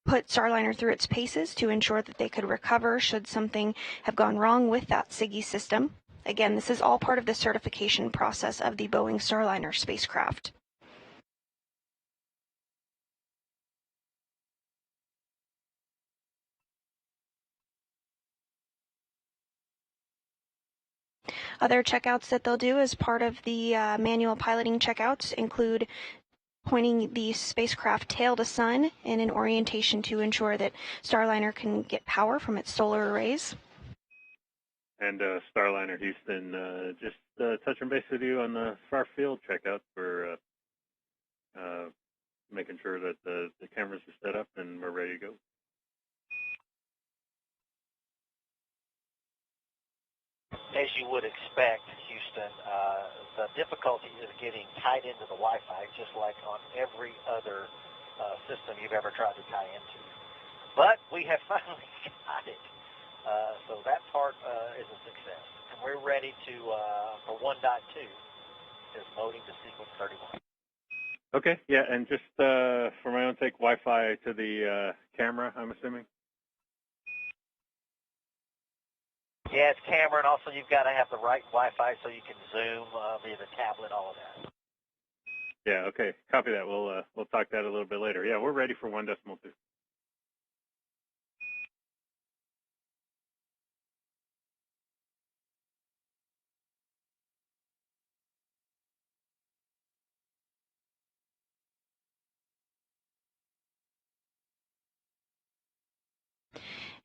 S28: put Starliner through its paces to ensure that they could recover should something have gone wrong with that SIGI system. Again, this is all part of the certification process of the Boeing Starliner spacecraft. Other checkouts that they'll do as part of the manual piloting checkouts include pointing the spacecraft tail to sun in an orientation to ensure that Starliner can get power from its solar arrays.
S29: And Starliner Houston, just touching base with you on the far field checkout for making sure that the cameras are set up and we're ready to go.
S30: As you would expect, Houston, the difficulty is getting tied into the Wi-Fi, just like on every other system you've ever tried to tie into. But we have finally got it. So that part is a success. And we're ready to for 1.2 is moding to sequence 31.
S29: Okay, yeah, and just for my own sake, Wi-Fi to the camera, I'm assuming?
S30: Yeah, it's camera, and also you've got to have the right Wi-Fi so you can zoom via the tablet, all of that.
S29: Yeah, okay, copy that. We'll talk that a little bit later. Yeah, we're ready for 1.2.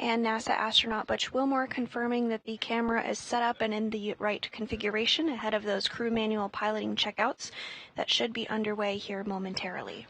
S28: And NASA astronaut Butch Wilmore confirming that the camera is set up and in the right configuration ahead of those crew manual piloting checkouts that should be underway here momentarily.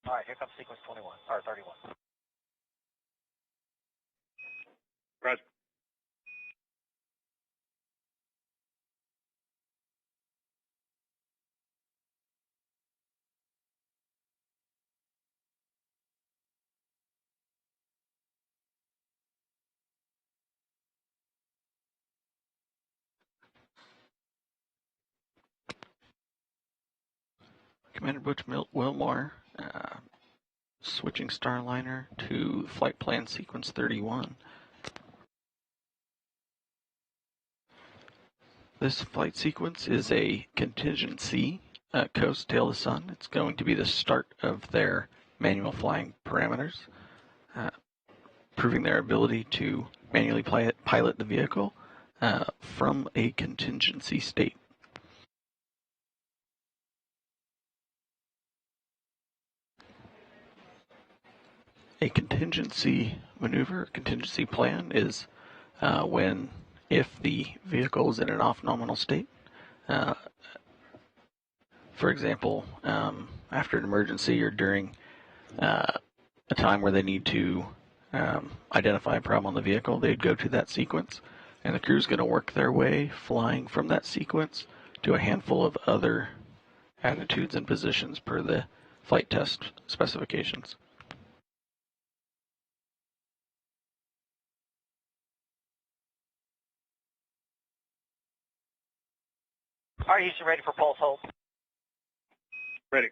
S30: All right, here comes sequence 21, or 31.
S29: Roger.
S4: Commander Butch Wilmore, switching Starliner to Flight Plan Sequence 31. This flight sequence is a contingency coast tail to sun. It's going to be the start of their manual flying parameters, proving their ability to manually pilot the vehicle from a contingency state. A contingency maneuver, a contingency plan is if the vehicle is in an off-nominal state. For example, after an emergency or during a time where they need to identify a problem on the vehicle, they'd go to that sequence, and the crew's going to work their way flying from that sequence to a handful of other attitudes and positions per the flight test specifications.
S30: All right, Houston, ready for pulse hold.
S29: Ready.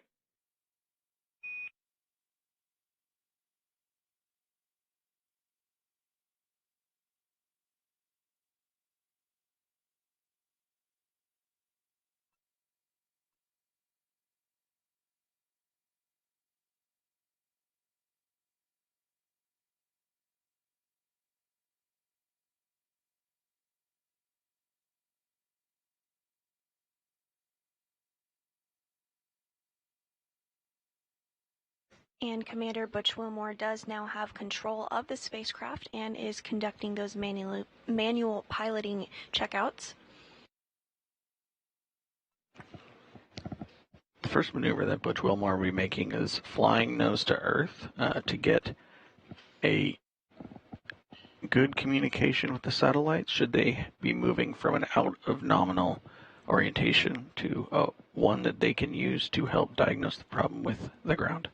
S28: And Commander Butch Wilmore does now have control of the spacecraft and is conducting those manual piloting checkouts.
S4: The first maneuver that Butch Wilmore will be making is flying nose to Earth to get a good communication with the satellites should they be moving from an out of nominal orientation to one that they can use to help diagnose the problem with the ground.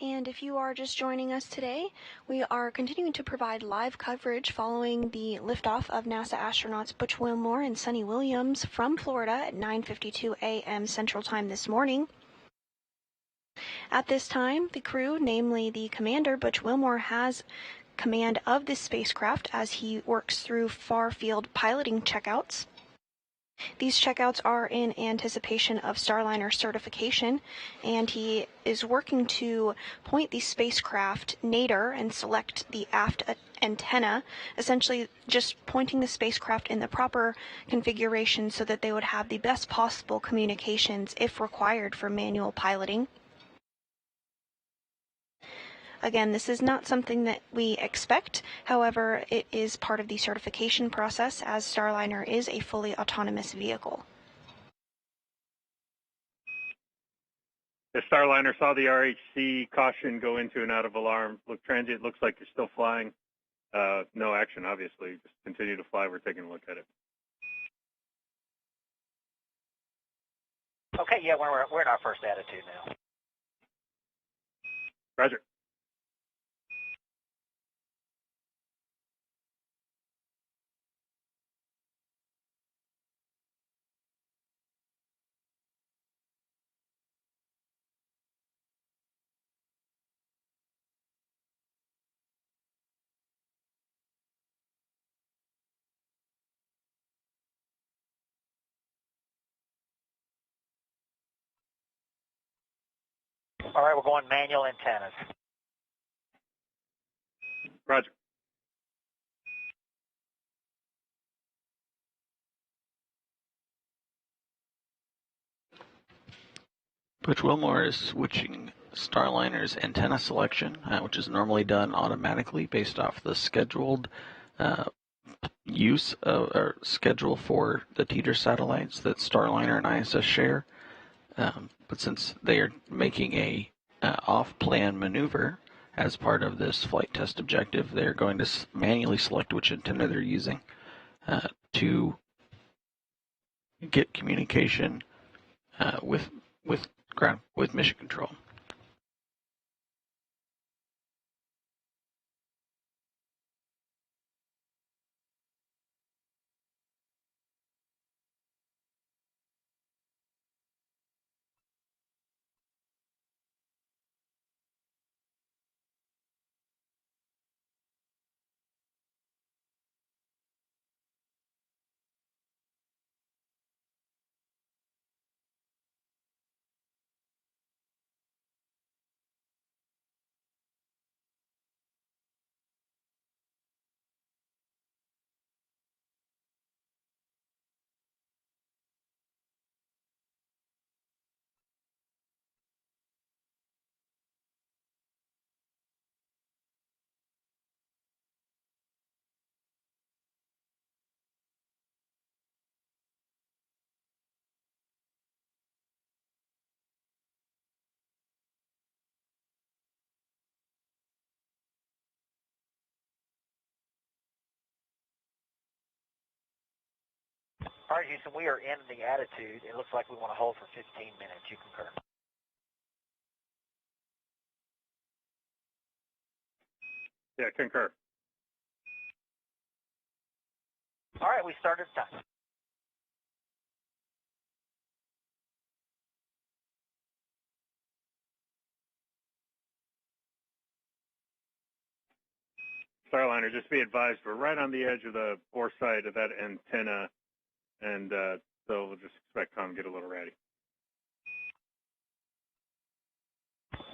S28: And if you are just joining us today, we are continuing to provide live coverage following the liftoff of NASA astronauts Butch Wilmore and Suni Williams from Florida at 9:52 a.m. Central Time this morning. At this time, the crew, namely the commander, Butch Wilmore, has command of this spacecraft as he works through far-field piloting checkouts. These checkouts are in anticipation of Starliner certification, and he is working to point the spacecraft nadir and select the aft antenna, essentially just pointing the spacecraft in the proper configuration so that they would have the best possible communications if required for manual piloting. Again, this is not something that we expect. However, it is part of the certification process as Starliner is a fully autonomous vehicle.
S29: The Starliner saw the RHC caution go into and out of alarm. Look, transient looks like you're still flying. No action, obviously. Just continue to fly. We're taking a look at it.
S30: Okay, yeah, we're in our first attitude now.
S29: Roger.
S30: All right, we're going manual antennas.
S29: Roger.
S4: Butch Wilmore is switching Starliner's antenna selection, which is normally done automatically based off the scheduled use of, or schedule for the teeter satellites that Starliner and ISS share. But since they are making a off-plan maneuver as part of this flight test objective, they're going to manually select which antenna they're using to get communication with mission control.
S30: All right, Houston, we are in the attitude. It looks like we want to hold for 15 minutes. You concur?
S29: Yeah, concur.
S30: All right, we started time.
S29: Starliner, just be advised, we're right on the edge of the bore side of that antenna, and so we'll just expect Tom to get a little ratty.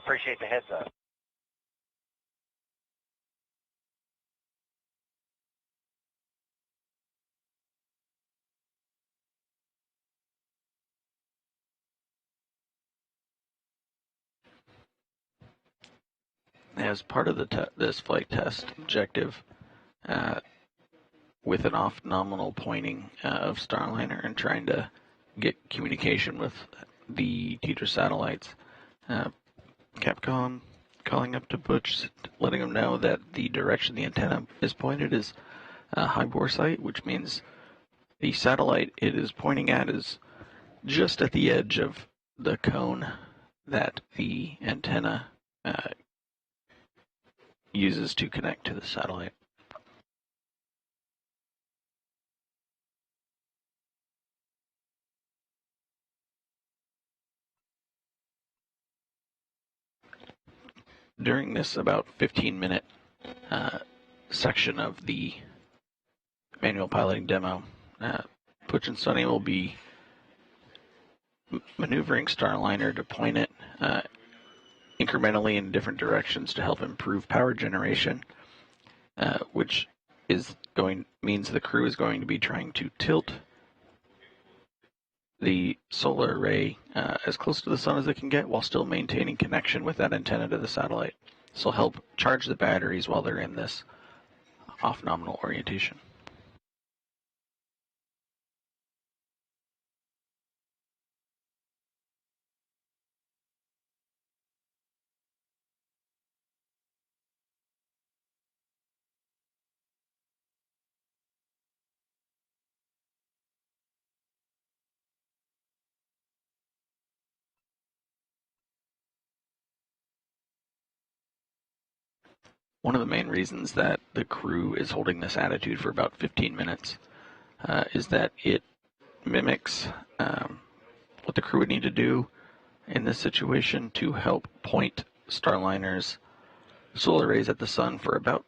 S30: Appreciate the heads up.
S4: As part of this flight test objective, with an off-nominal pointing of Starliner and trying to get communication with the teeter satellites, Capcom calling up to Butch, letting him know that the direction the antenna is pointed is a high bore site, which means the satellite it is pointing at is just at the edge of the cone that the antenna uses to connect to the satellite. During this about 15-minute section of the manual piloting demo, Butch and Suni will be maneuvering Starliner to point it incrementally in different directions to help improve power generation, which means the crew is going to be trying to tilt the solar array as close to the sun as it can get while still maintaining connection with that antenna to the satellite. This will help charge the batteries while they're in this off nominal orientation. One of the main reasons that the crew is holding this attitude for about 15 minutes is that it mimics what the crew would need to do in this situation to help point Starliner's solar rays at the sun for about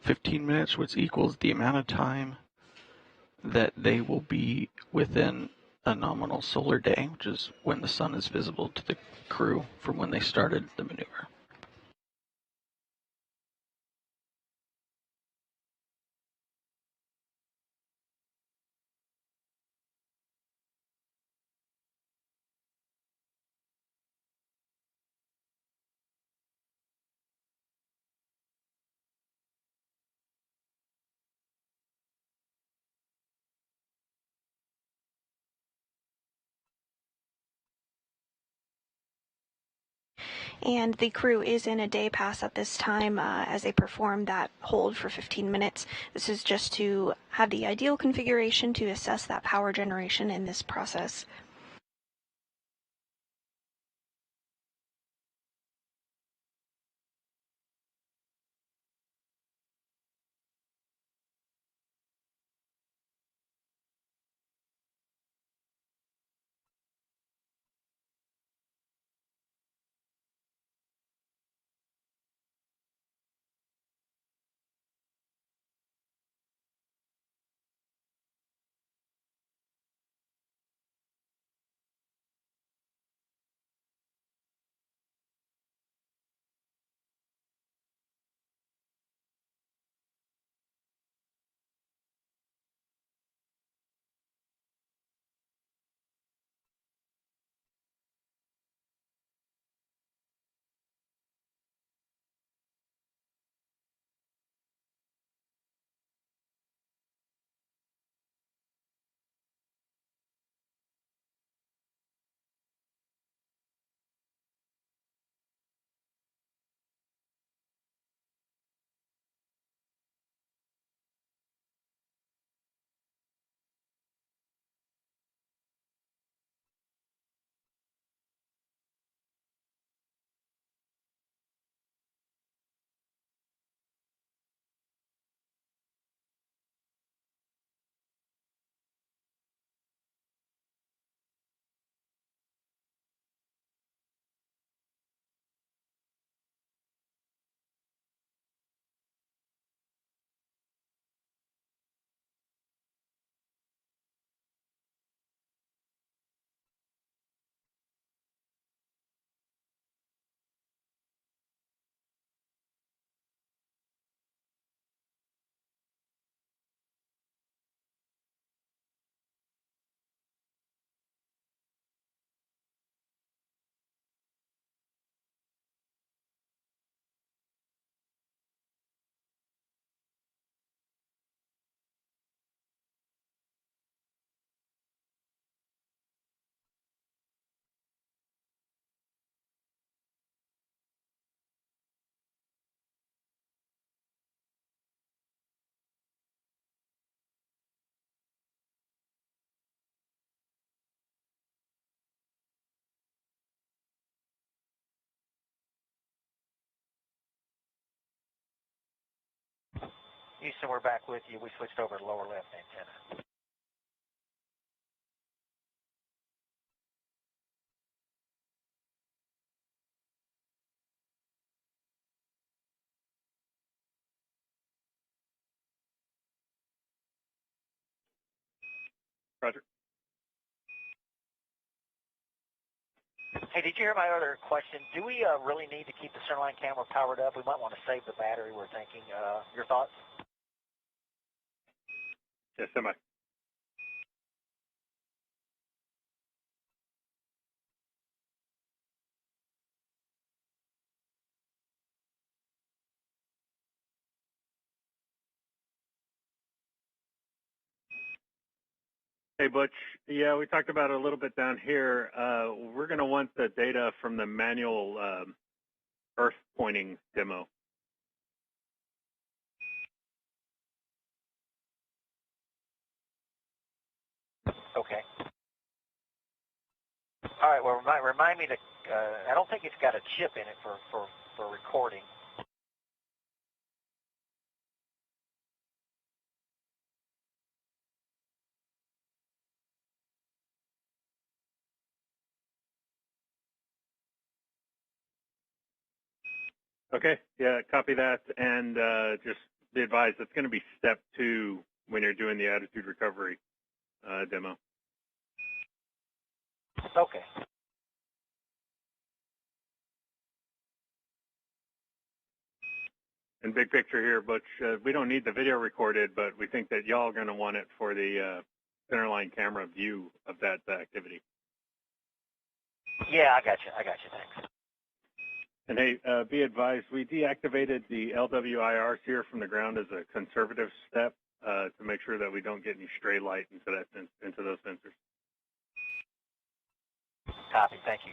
S4: 15 minutes, which equals the amount of time that they will be within a nominal solar day, which is when the sun is visible to the crew from when they started the maneuver.
S28: And the crew is in a day pass at this time as they perform that hold for 15 minutes. This is just to have the ideal configuration to assess that power generation in this process.
S30: Houston, we're back with you. We switched over to lower left antenna.
S29: Roger.
S30: Hey, did you hear my other question? Do we really need to keep the centerline camera powered up? We might want to save the battery, we're thinking. Your thoughts?
S29: Yes, semi. Hey, Butch. Yeah, we talked about it a little bit down here. We're going to want the data from the manual Earth pointing demo.
S30: Okay. All right. Well, remind me to. I don't think it's got a chip in it for recording.
S29: Okay. Yeah. Copy that, and just be advised it's going to be step 2 when you're doing the attitude recovery demo.
S30: Okay.
S29: And big picture here, Butch, we don't need the video recorded, but we think that y'all are going to want it for the centerline camera view of that activity.
S30: Yeah, I got you. Thanks.
S29: And hey, be advised, we deactivated the LWIRs here from the ground as a conservative step to make sure that we don't get any stray light into those sensors.
S30: Copy. Thank you.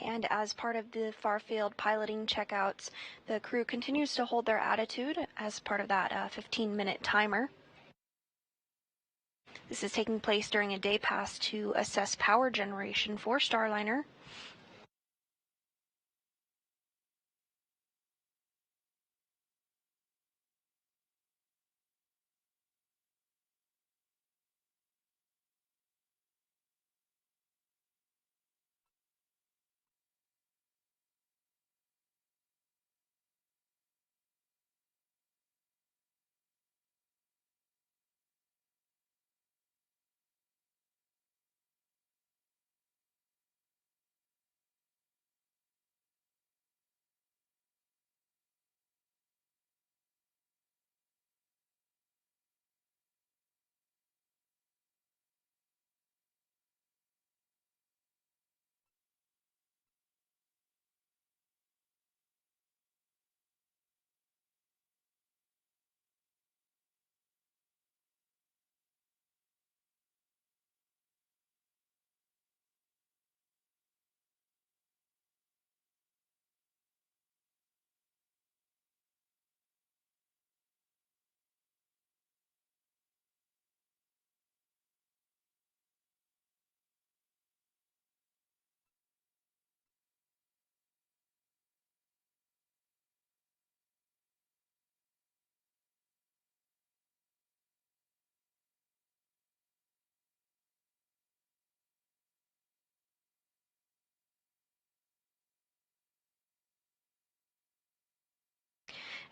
S28: And as part of the far-field piloting checkouts, the crew continues to hold their attitude as part of that 15-minute timer. This is taking place during a day pass to assess power generation for Starliner.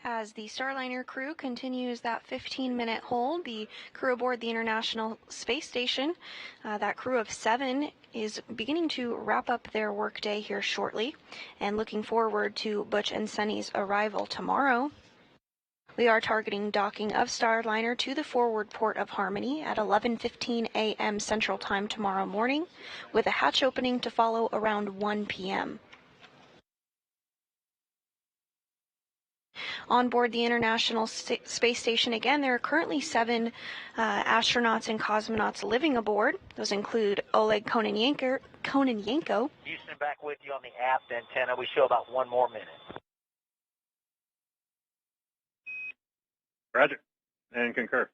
S28: As the Starliner crew continues that 15-minute hold, the crew aboard the International Space Station, that crew of 7, is beginning to wrap up their workday here shortly and looking forward to Butch and Sunny's arrival tomorrow. We are targeting docking of Starliner to the forward port of Harmony at 11:15 a.m. Central Time tomorrow morning, with a hatch opening to follow around 1 p.m. On board the International Space Station, again, there are currently 7 astronauts and cosmonauts living aboard. Those include Oleg Kononenko.
S30: Houston, back with you on the aft antenna. We show about 1 more minute.
S29: Roger. And concur.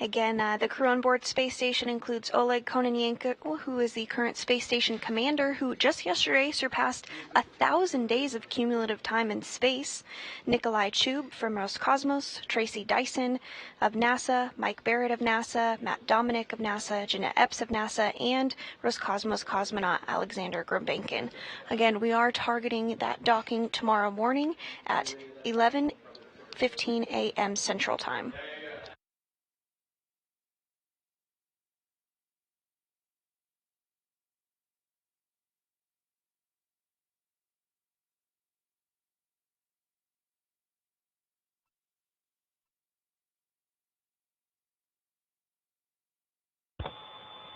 S28: Again, the crew on board Space Station includes Oleg Kononenko, who is the current Space Station commander, who just yesterday surpassed 1,000 days of cumulative time in space. Nikolai Chub from Roscosmos, Tracy Dyson of NASA, Mike Barrett of NASA, Matt Dominic of NASA, Jeanette Epps of NASA, and Roscosmos cosmonaut Alexander Gurbankin. Again, we are targeting that docking tomorrow morning at 11:15 a.m. Central Time.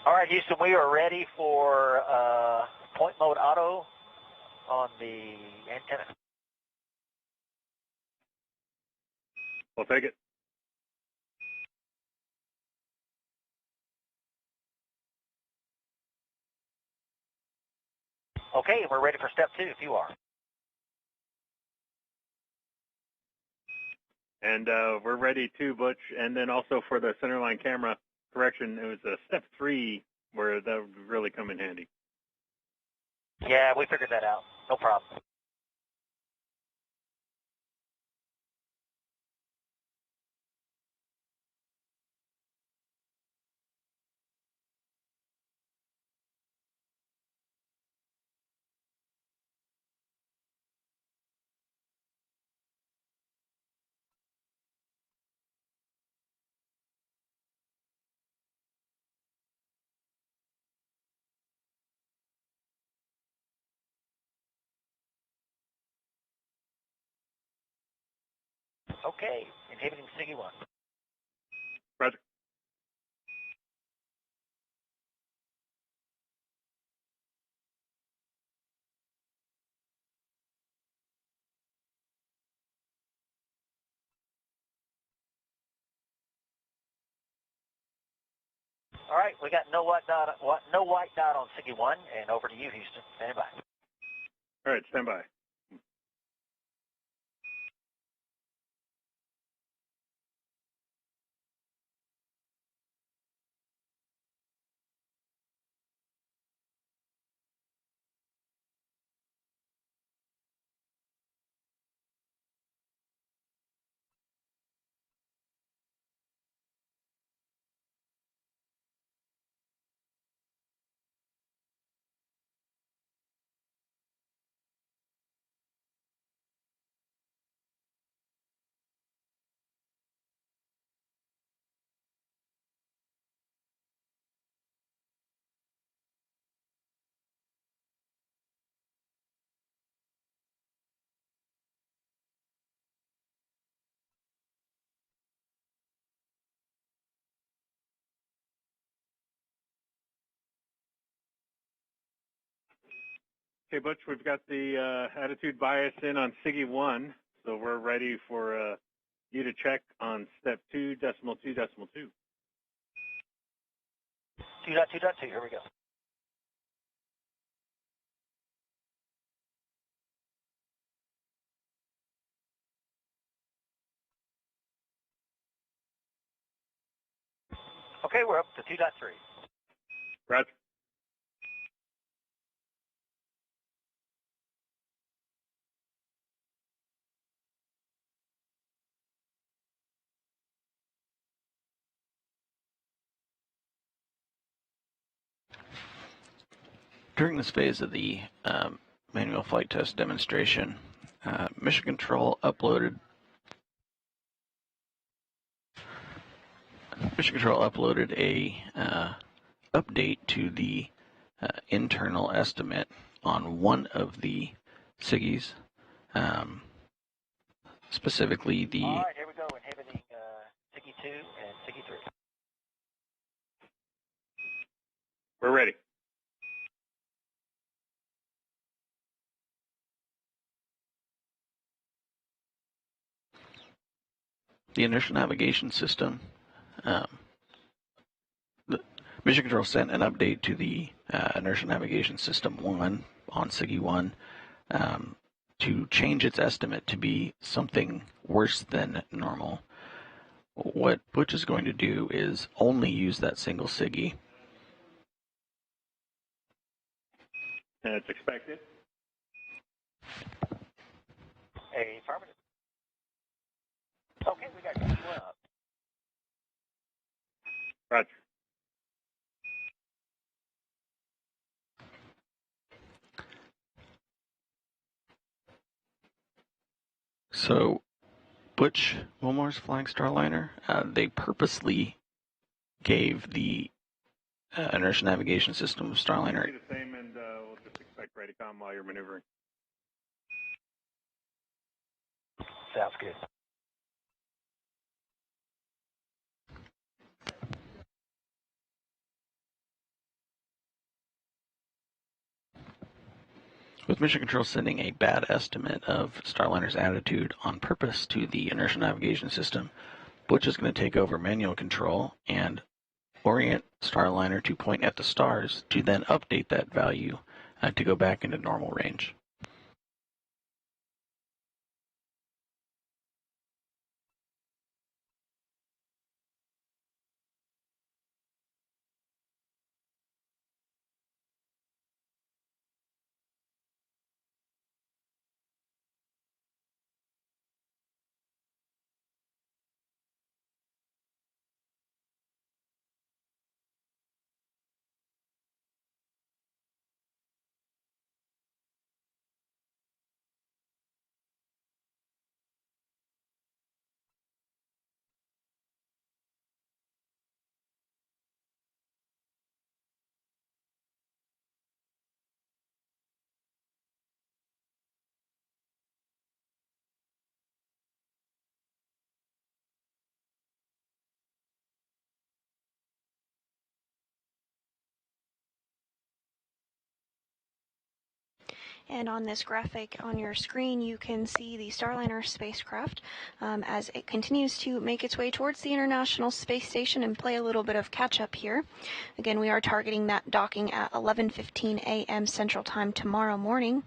S30: All right, Houston, we are ready for point mode auto on the antenna.
S29: We'll take it.
S30: Okay, we're ready for step 2 if you are.
S29: And we're ready too, Butch. And then also for the centerline camera correction, it was step 3 where that would really come in handy.
S30: Yeah, we figured that out. No problem. Okay, inhibiting SIGI 1.
S29: Roger.
S30: All right, we got no white dot on SIGI 1, and over to you, Houston. Stand by.
S29: All right, stand by. Okay, Butch, we've got the attitude bias in on SIGI 1, so we're ready for you to check on step 2.2.2.
S30: 2.2.2, here we go. Okay, we're up to 2.3.
S29: Roger.
S4: During this phase of the manual flight test demonstration, Mission Control uploaded a update to the internal estimate on one of the SIGIs, specifically the.
S30: All right, here we go. Inhibiting SIGI 2 and SIGI 3.
S29: We're ready.
S4: The inertial navigation system. The Mission Control sent an update to the inertial navigation system 1 on SIGI 1 to change its estimate to be something worse than normal. What Butch is going to do is only use that single SIGI.
S29: And it's expected.
S30: Affirmative. Okay, we got you up.
S29: Roger.
S4: So, Butch Wilmore's flying Starliner, they purposely gave the inertial navigation system of Starliner.
S29: Be the same, and we'll just expect Radicom while you're maneuvering.
S30: Sounds good.
S4: With Mission Control sending a bad estimate of Starliner's attitude on purpose to the inertial navigation system, Butch is going to take over manual control and orient Starliner to point at the stars to then update that value to go back into normal range.
S28: And on this graphic on your screen, you can see the Starliner spacecraft as it continues to make its way towards the International Space Station and play a little bit of catch-up here. Again, we are targeting that docking at 11:15 a.m. Central Time tomorrow morning.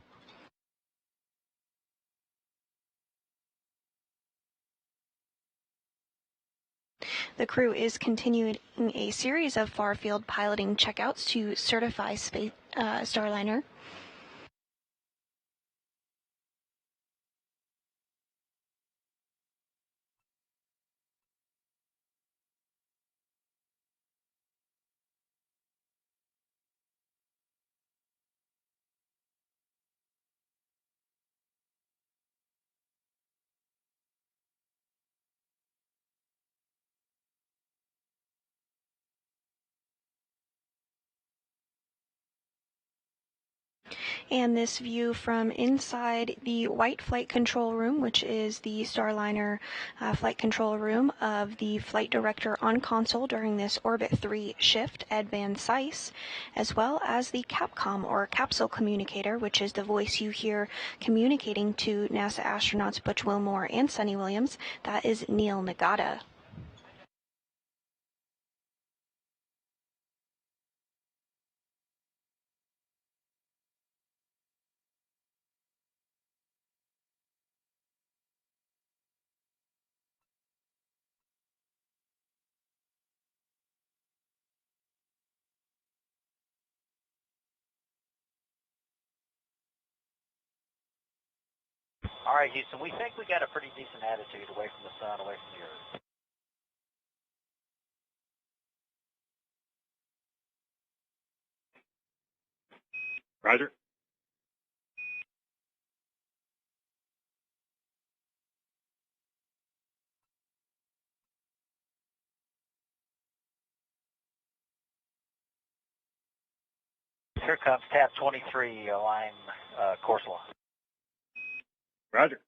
S28: The crew is continuing a series of far-field piloting checkouts to certify Starliner. And this view from inside the white flight control room, which is the Starliner flight control room of the flight director on console during this Orbit 3 shift, Ed Van Cise, as well as the Capcom or capsule communicator, which is the voice you hear communicating to NASA astronauts Butch Wilmore and Suni Williams. That is Neil Nagata.
S30: All right, Houston, we think we got a pretty decent attitude away from the sun, away from the Earth.
S29: Roger.
S30: Here comes tab 23, align course law.
S29: Roger.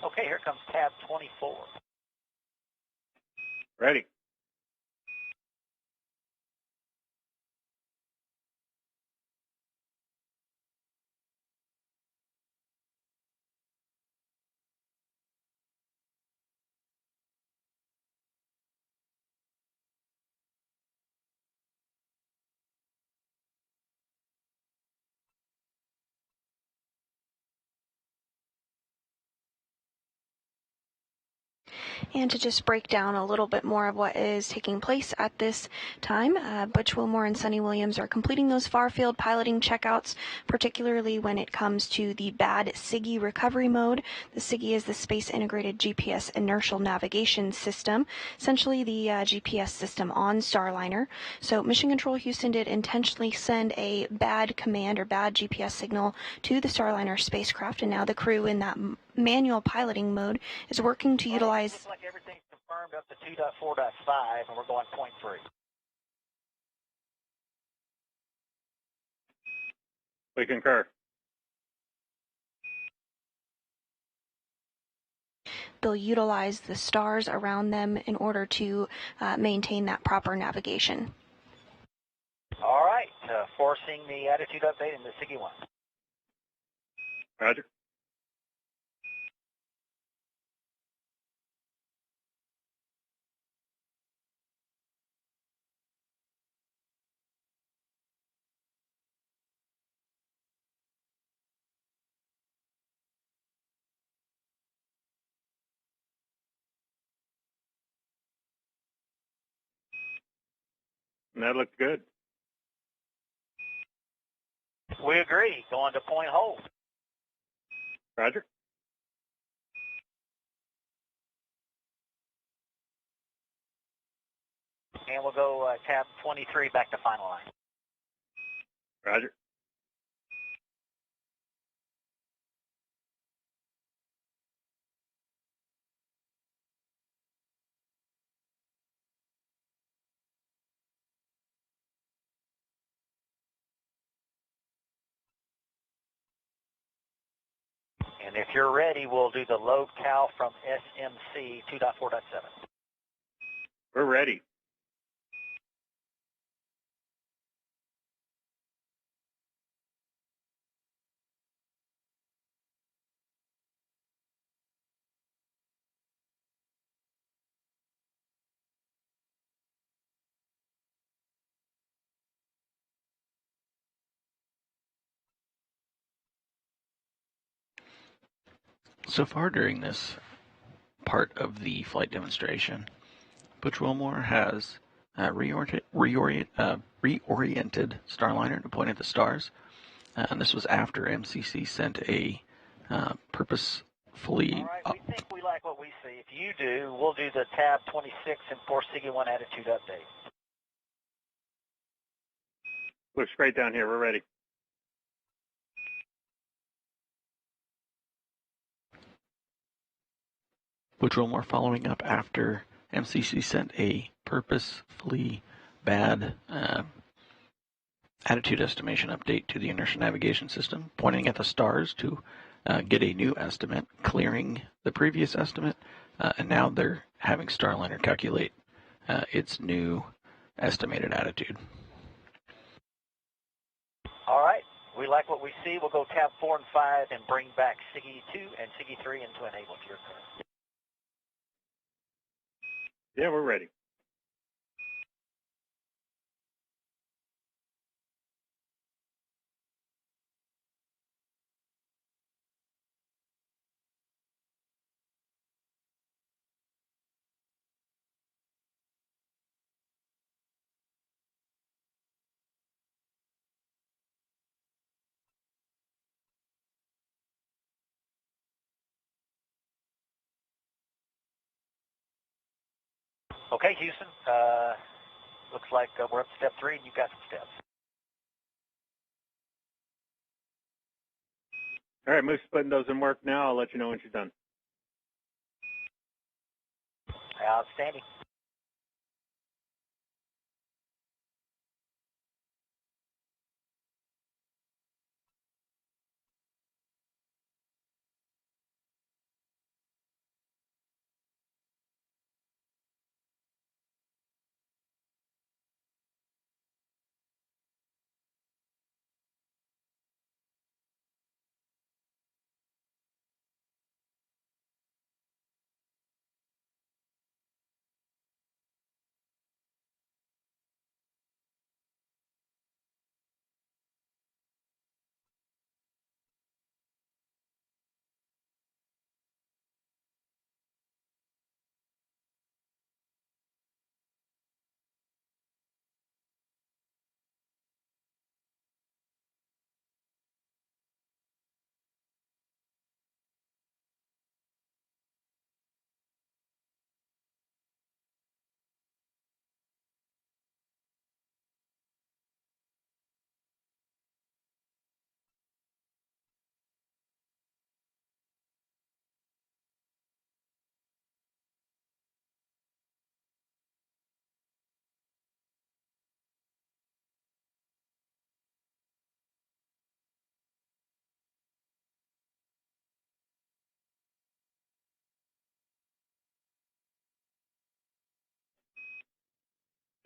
S30: Okay, here comes tab 24.
S29: Ready.
S28: And to just break down a little bit more of what is taking place at this time, Butch Wilmore and Sunny Williams are completing those far-field piloting checkouts, particularly when it comes to the bad SIGI recovery mode. The SIGI is the Space Integrated GPS Inertial Navigation System, essentially the GPS system on Starliner. So Mission Control Houston did intentionally send a bad command or bad GPS signal to the Starliner spacecraft, and now the crew in that manual piloting mode is working to utilize...
S30: Looks like everything's confirmed up to 2.4.5, and we're going 0.3.
S29: We concur.
S28: They'll utilize the stars around them in order to maintain that proper navigation.
S30: All right, forcing the attitude update in the SIGI 1.
S29: Roger. And that looked good.
S30: We agree. Going to point hold.
S29: Roger.
S30: And we'll go tab 23 back to final line.
S29: Roger.
S30: And if you're ready, we'll do the load cal from SMC 2.4.7.
S29: We're ready.
S4: So far during this part of the flight demonstration, Butch Wilmore has reoriented Starliner to point at the stars, and this was after MCC sent a purposefully...
S30: All right, we think we like what we see. If you do, we'll do the tab 26 and force SIGI 1 attitude update.
S29: Looks great down here. We're ready.
S4: Butch Wilmore following up after MCC sent a purposefully bad attitude estimation update to the inertial navigation system, pointing at the stars to get a new estimate, clearing the previous estimate, and now they're having Starliner calculate its new estimated attitude.
S30: All right, we like what we see. We'll go tab 4 and 5 and bring back SIGI 2 and SIGI 3 into enable if you're correct.
S29: Yeah, we're ready.
S30: Okay, Houston. Looks like we're up to step 3, and you've got some steps.
S29: All right, Moose, putting those in work now. I'll let you know when she's done.
S30: Outstanding.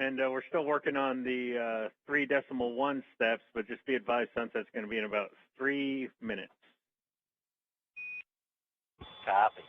S29: And we're still working on the 3.1 steps, but just be advised, sunset's going to be in about 3 minutes.
S30: Copy.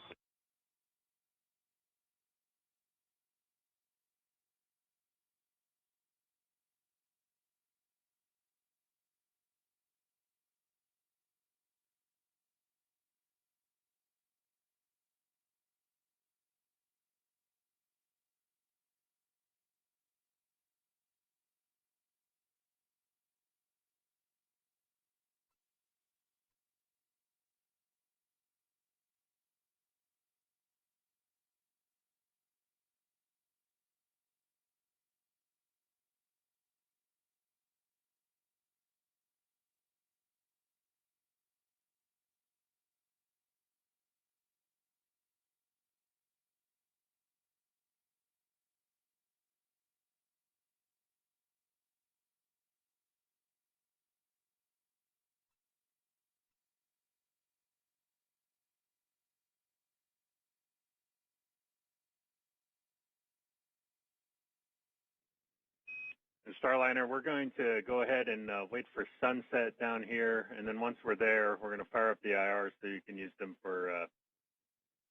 S29: And Starliner, we're going to go ahead and wait for sunset down here, and then once we're there, we're going to fire up the IRs so you can use them for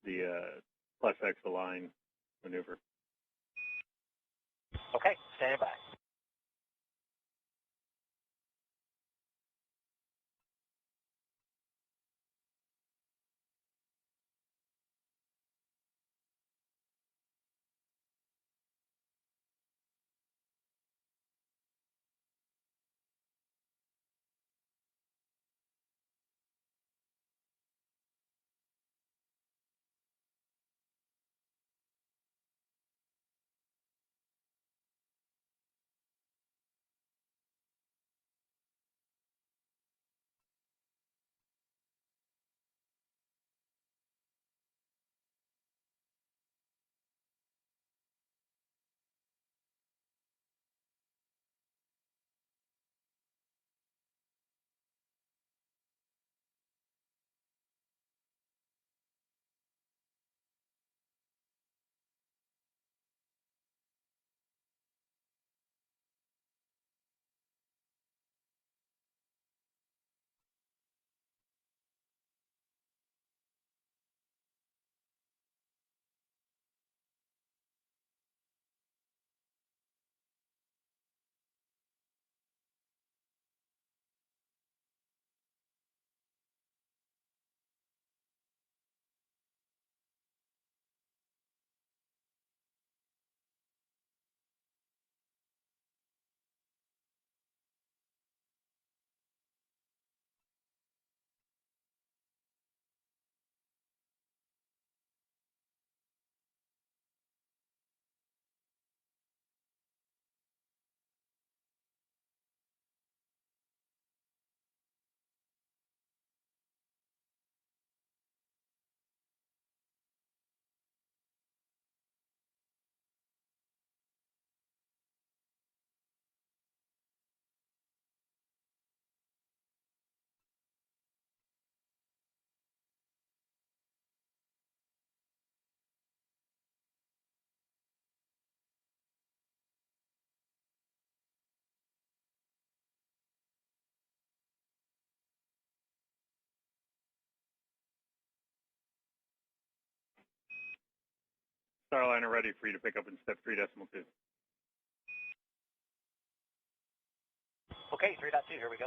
S29: the plus X align maneuver.
S30: Okay, standing by.
S29: Starliner ready for you to pick up in step 3.2.
S30: Okay, 3.2, here we go.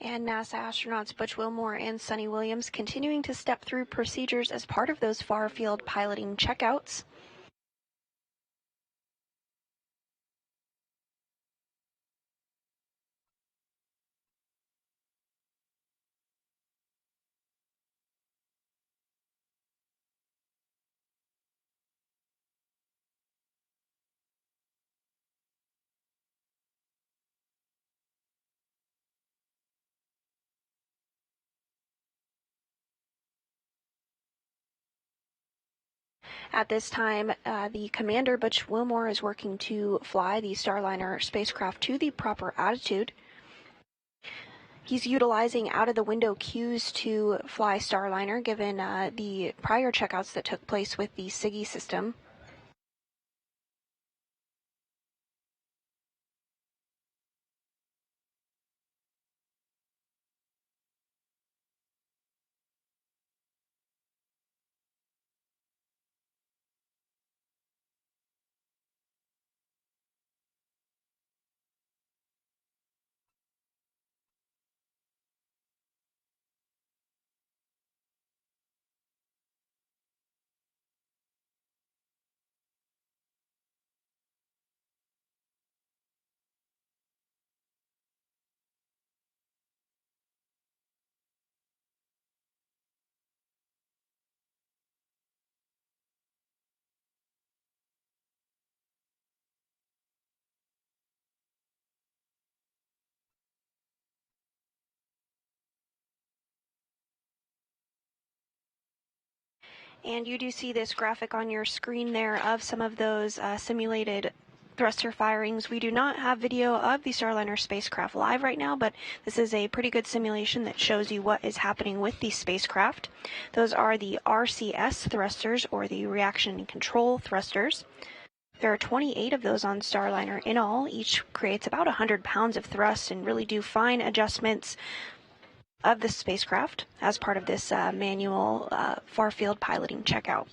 S28: And NASA astronauts Butch Wilmore and Sunita Williams continuing to step through procedures as part of those far-field piloting checkouts. At this time, the commander, Butch Wilmore, is working to fly the Starliner spacecraft to the proper attitude. He's utilizing out-of-the-window cues to fly Starliner, given the prior checkouts that took place with the SIGI system. And you do see this graphic on your screen there of some of those simulated thruster firings. We do not have video of the Starliner spacecraft live right now, but this is a pretty good simulation that shows you what is happening with the spacecraft. Those are the RCS thrusters, or the reaction and control thrusters. There are 28 of those on Starliner in all. Each creates about 100 pounds of thrust and really do fine adjustments of the spacecraft as part of this manual far-field piloting checkout.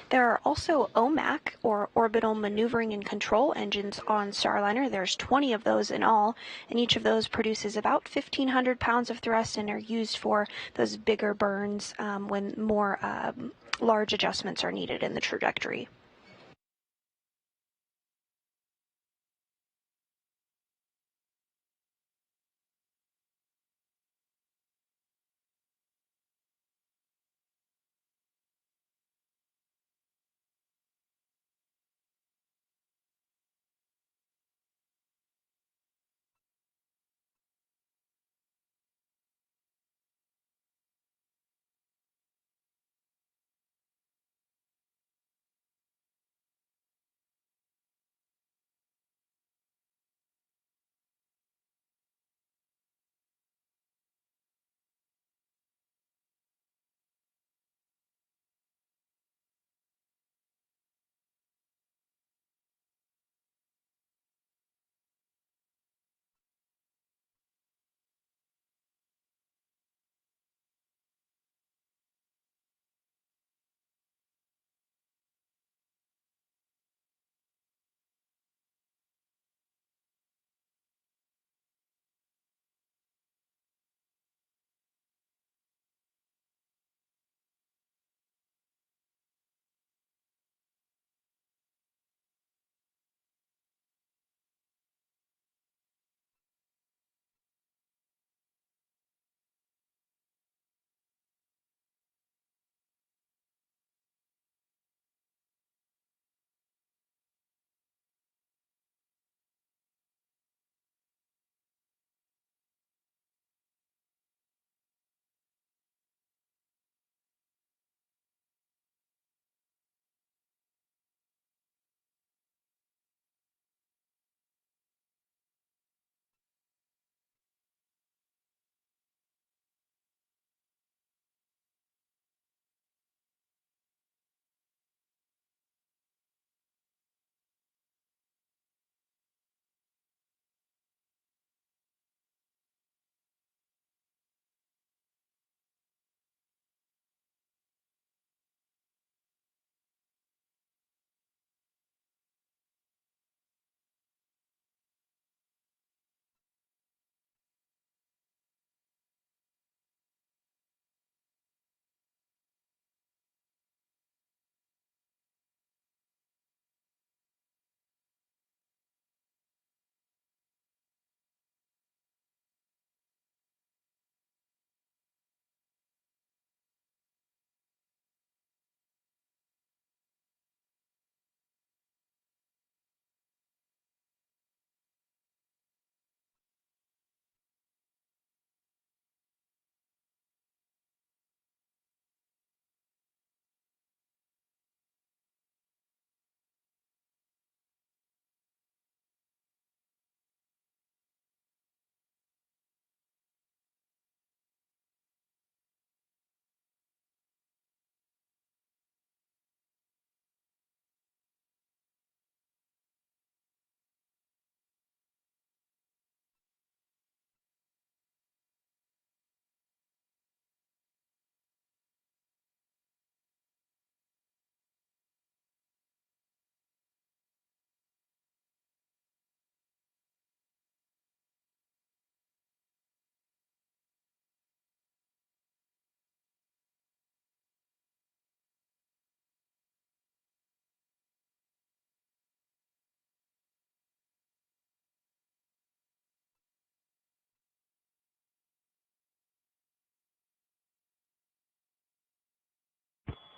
S28: There are also OMAC, or Orbital Maneuvering and Control engines on Starliner. There's 20 of those in all, and each of those produces about 1,500 pounds of thrust and are used for those bigger burns when more large adjustments are needed in the trajectory.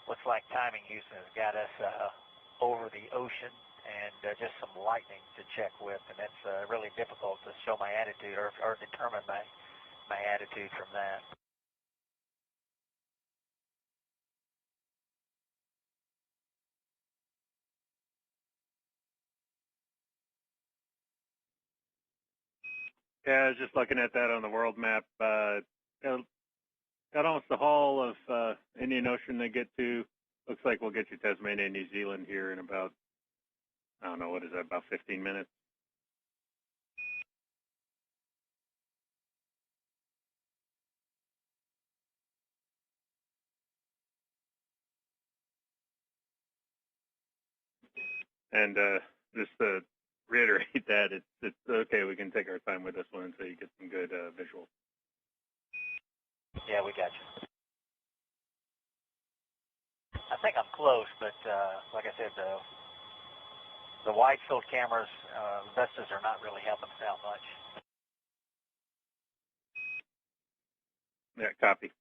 S30: Looks like timing Houston has got us over the ocean and just some lightning to check with, and that's really difficult to show my attitude or determine my attitude from that.
S29: Yeah, I was just looking at that on the world map. Got almost the hull of Indian Ocean to get to. Looks like we'll get to Tasmania and New Zealand here in about, I don't know, what is that, about 15 minutes? And just to reiterate that, it's okay. We can take our time with this one until you get some good visuals.
S30: Yeah, we got you. I think I'm close, but like I said, the wide field cameras, Vestas are not really helping us out much.
S29: Yeah, copy.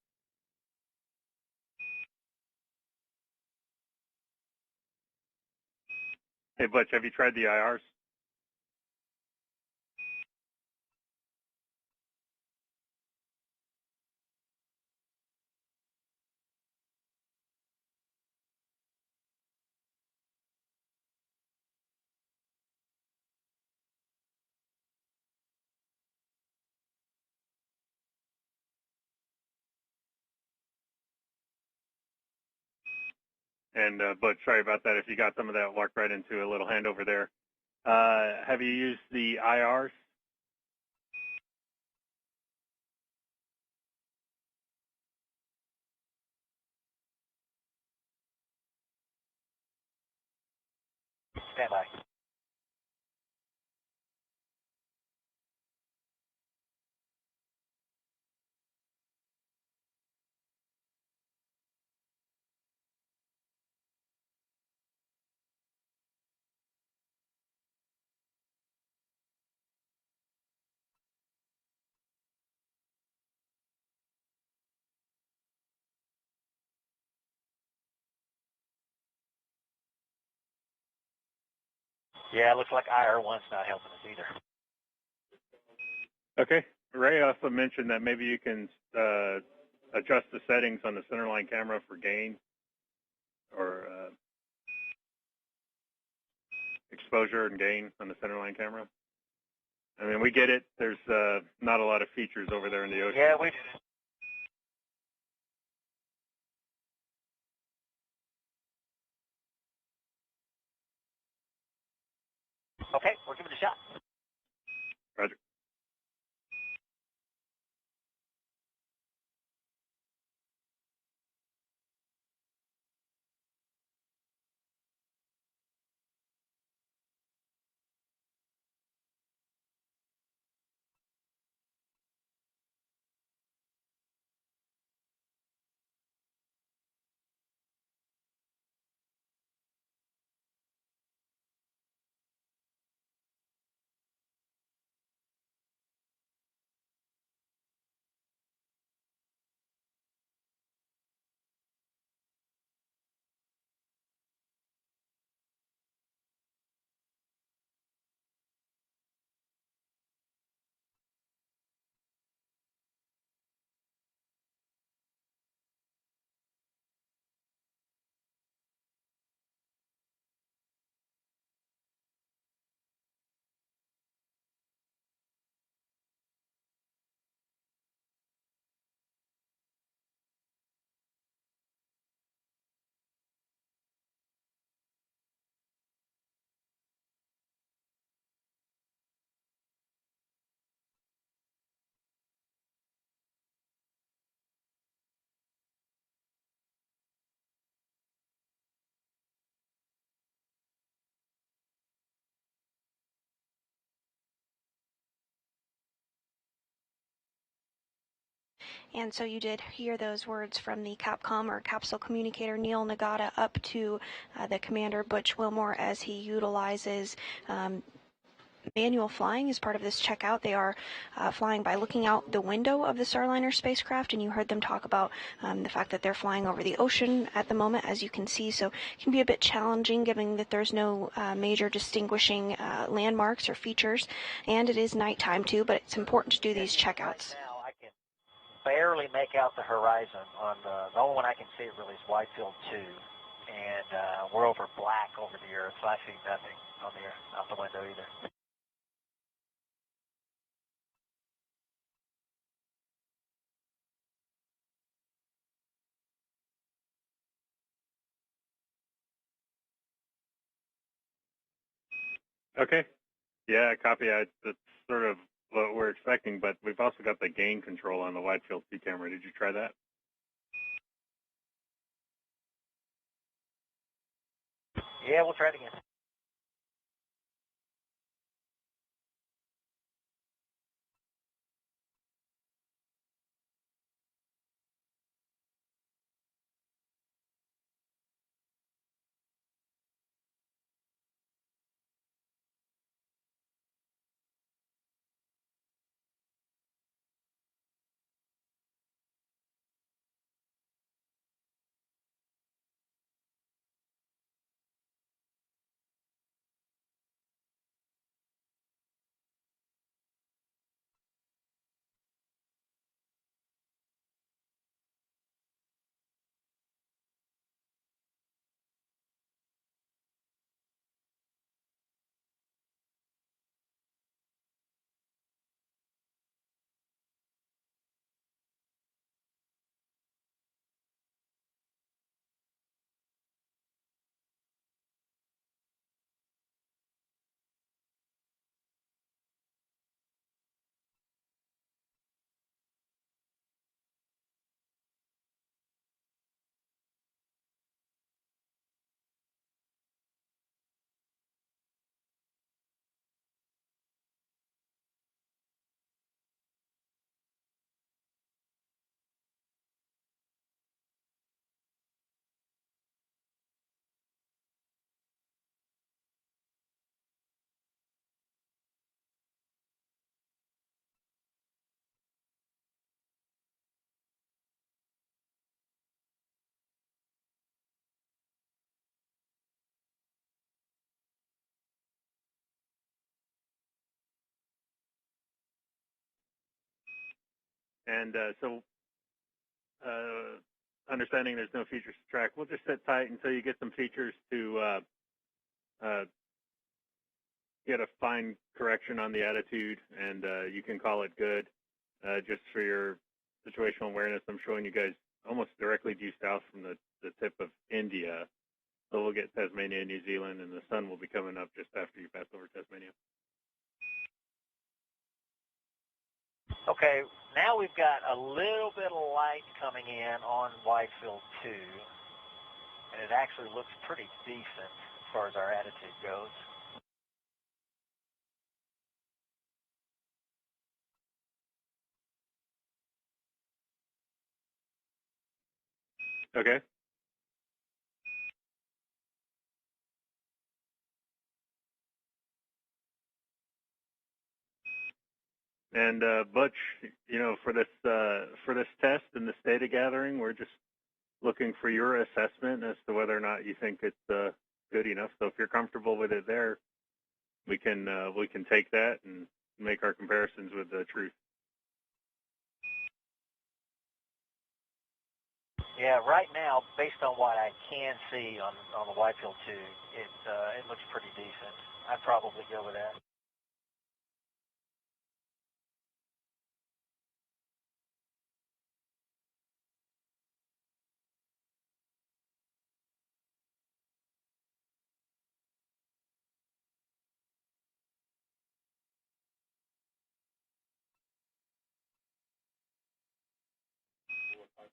S29: Hey, Butch, have you tried the IRs? And Butch, sorry about that. If you got some of that, walk right into a little handover there. Have you used the IRs?
S30: Stand by. Yeah, it looks like IR1's not helping us either.
S29: Okay. Ray also mentioned that maybe you can adjust the settings on the centerline camera for gain or exposure and gain on the centerline camera. I mean, we get it. There's not a lot of features over there in the ocean.
S30: Yeah, we do. Okay, we're giving it a shot.
S29: Roger.
S28: And so you did hear those words from the Capcom or capsule communicator Neil Nagata up to the commander Butch Wilmore as he utilizes manual flying as part of this checkout. They are flying by looking out the window of the Starliner spacecraft, and you heard them talk about the fact that they're flying over the ocean at the moment, as you can see, so it can be a bit challenging given that there's no major distinguishing landmarks or features, and it is nighttime too, but it's important to do these checkouts.
S30: Now I can barely make out the horizon. On the only one I can see really is wide field 2, and we're over black over the Earth, so I see nothing on the out the window either.
S29: Okay. Yeah, copy. That's sort of what we're expecting, but we've also got the gain control on the wide field 2 camera. Did you try that?
S30: Yeah, we'll try it again.
S29: And so understanding there's no features to track, we'll just sit tight until you get some features to get a fine correction on the attitude, and you can call it good. Just for your situational awareness, I'm showing you guys almost directly due south from the tip of India. So we'll get Tasmania and New Zealand, and the sun will be coming up just after you pass over Tasmania.
S30: Okay, now we've got a little bit of light coming in on wide field 2, and it actually looks pretty decent as far as our attitude goes.
S29: Okay. And Butch, you know, for this test and this data gathering, we're just looking for your assessment as to whether or not you think it's good enough. So if you're comfortable with it there, we can take that and make our comparisons with the truth.
S30: Yeah, right now, based on what I can see on the wide field 2, it looks pretty decent. I'd probably go with that.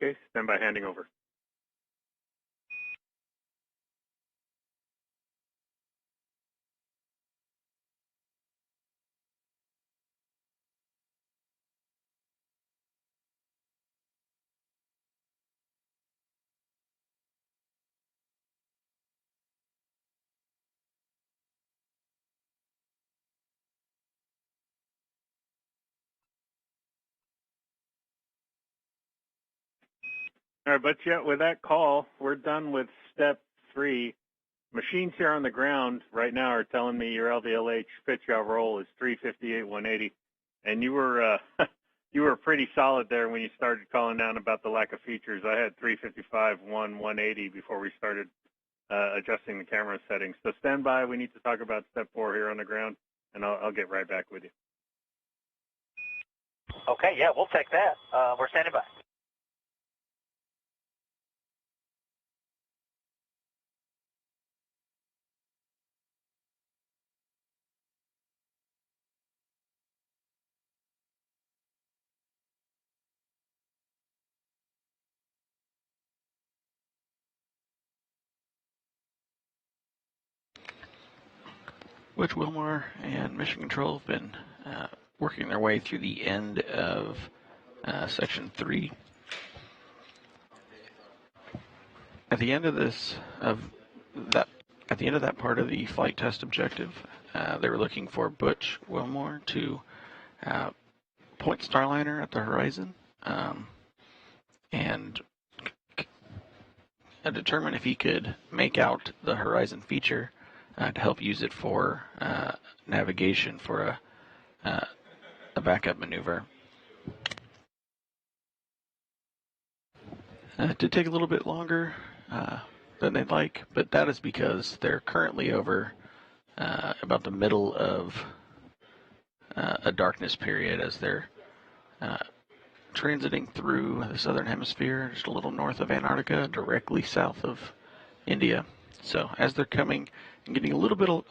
S29: Okay, stand by handing over. All right, but yeah, with that call, we're done with step 3. Machines here on the ground right now are telling me your LVLH pitch out roll is 358-180, and you were you were pretty solid there when you started calling down about the lack of features. I had 355-180 before we started adjusting the camera settings. So stand by. We need to talk about step 4 here on the ground, and I'll get right back with you.
S30: Okay, yeah, we'll take that. We're standing by.
S4: Butch Wilmore and Mission Control have been working their way through the end of section 3. At the end of that part of the flight test objective, they were looking for Butch Wilmore to point Starliner at the horizon and determine if he could make out the horizon feature to help use it for navigation for a backup maneuver. It did take a little bit longer than they'd like, but that is because they're currently over about the middle of a darkness period as they're transiting through the southern hemisphere, just a little north of Antarctica, directly south of India. So as they're coming and getting a little bit of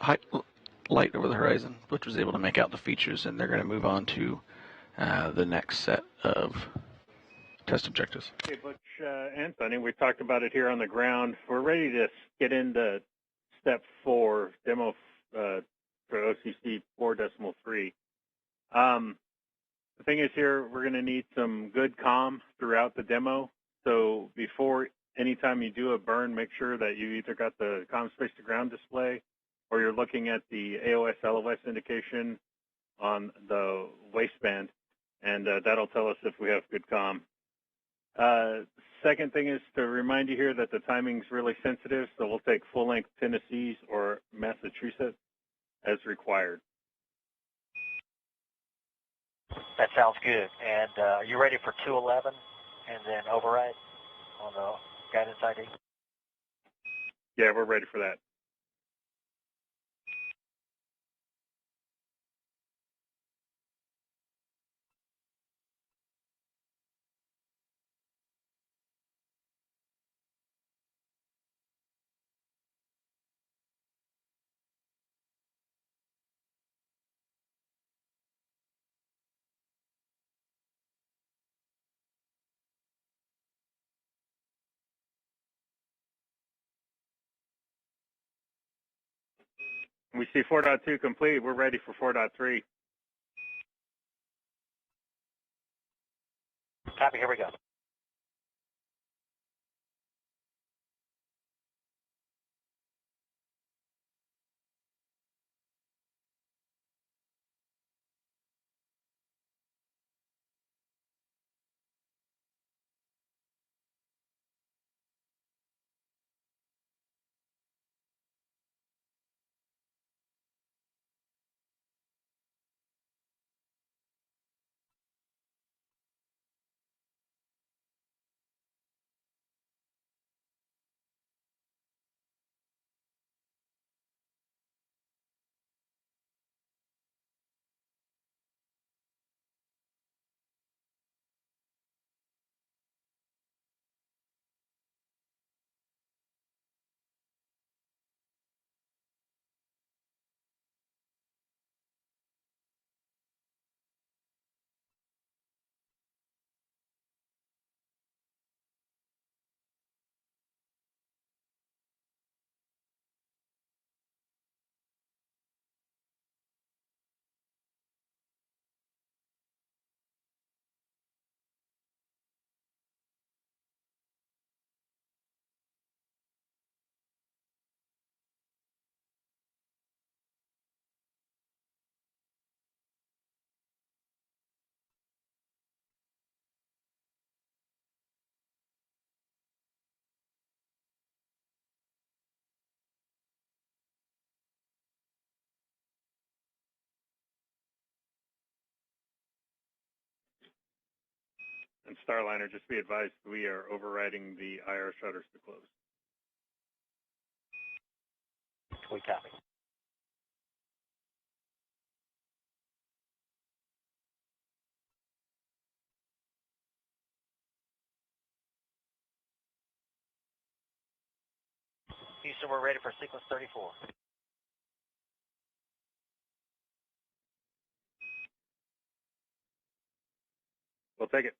S4: light over the horizon, Butch was able to make out the features, and they're going to move on to the next set of test objectives.
S29: Okay, Butch and Sunny, we talked about it here on the ground. We're ready to get into step 4, demo for OCC 4.3. The thing is here, we're going to need some good comm throughout the demo. So before anytime you do a burn, make sure that you either got the comm space to ground display or you're looking at the AOS LOS indication on the waistband, and that'll tell us if we have good comm. Second thing is to remind you here that the timing's really sensitive, so we'll take full-length Tennessee's or Massachusetts as required.
S30: That sounds good. And are you ready for 211 and then override on the guidance ID?
S29: Yeah, we're ready for that. We see 4.2 complete. We're ready for 4.3.
S30: Copy, here we go. And Starliner, just be advised, we are overriding the IR shutters to close. We copy. Houston, we're ready for sequence 34.
S29: We'll take it.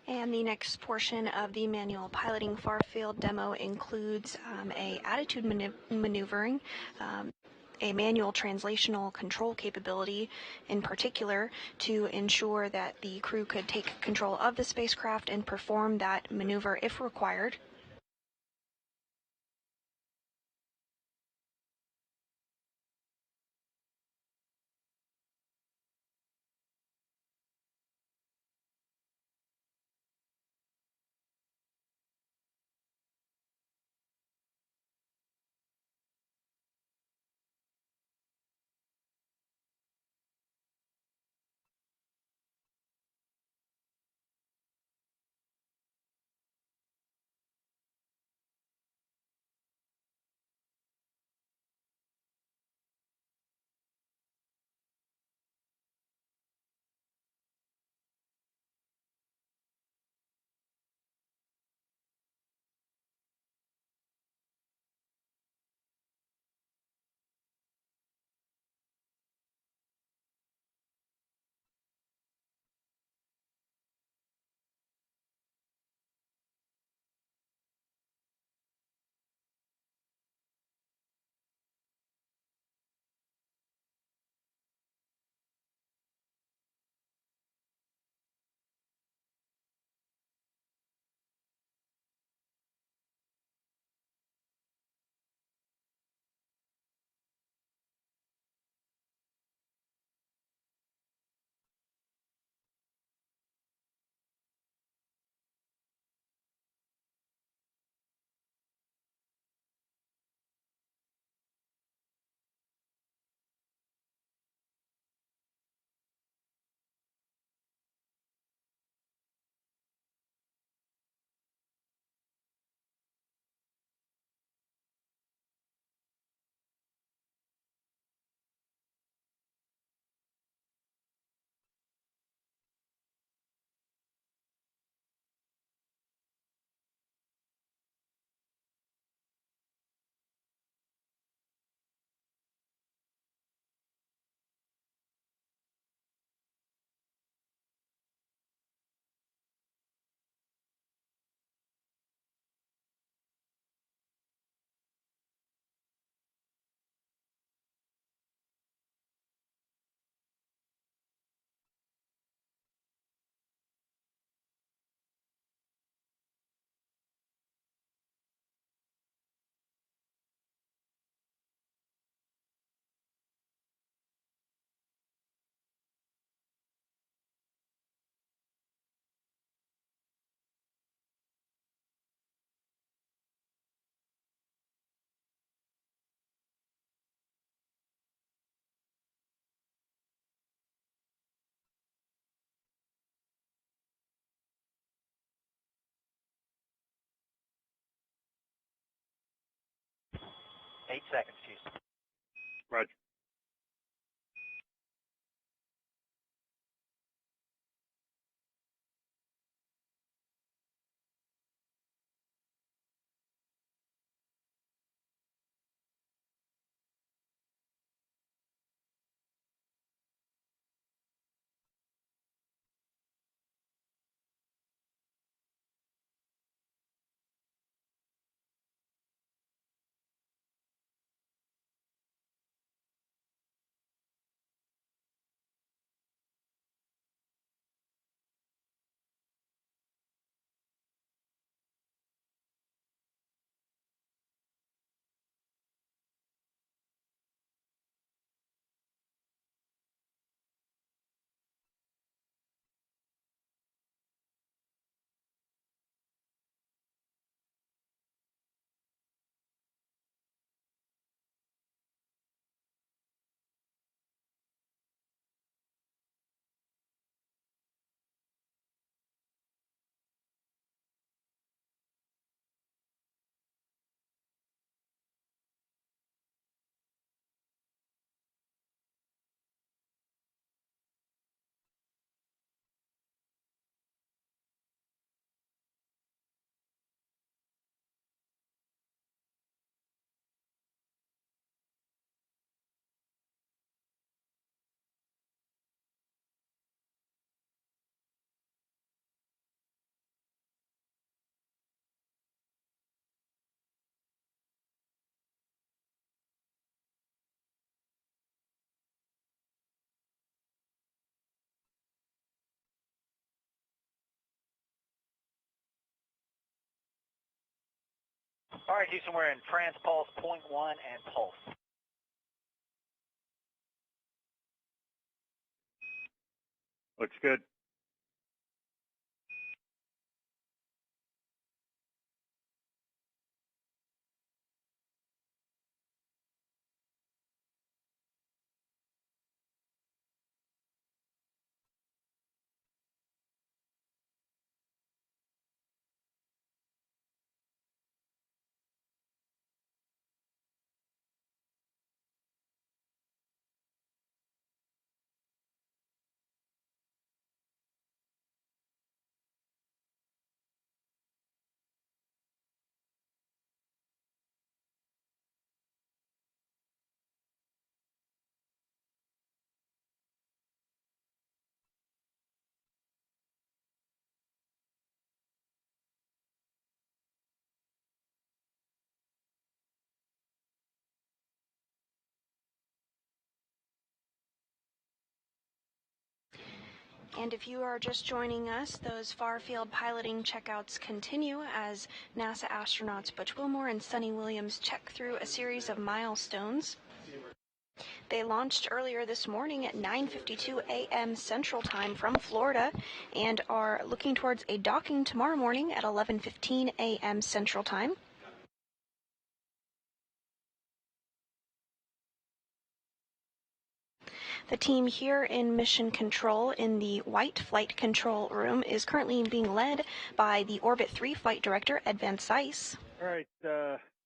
S28: And the next portion of the manual piloting far field demo includes a attitude maneuvering, a manual translational control capability in particular to ensure that the crew could take control of the spacecraft and perform that maneuver if required.
S30: 8 seconds, Houston.
S29: Roger.
S30: All right, Houston, we're in transpulse point 1 and pulse.
S29: Looks good.
S28: And if you are just joining us, those far-field piloting checkouts continue as NASA astronauts Butch Wilmore and Suni Williams check through a series of milestones. They launched earlier this morning at 9:52 a.m. Central Time from Florida and are looking towards a docking tomorrow morning at 11:15 a.m. Central Time. The team here in Mission Control in the White Flight Control Room is currently being led by the Orbit 3 Flight Director, Ed Van Cise.
S29: All right,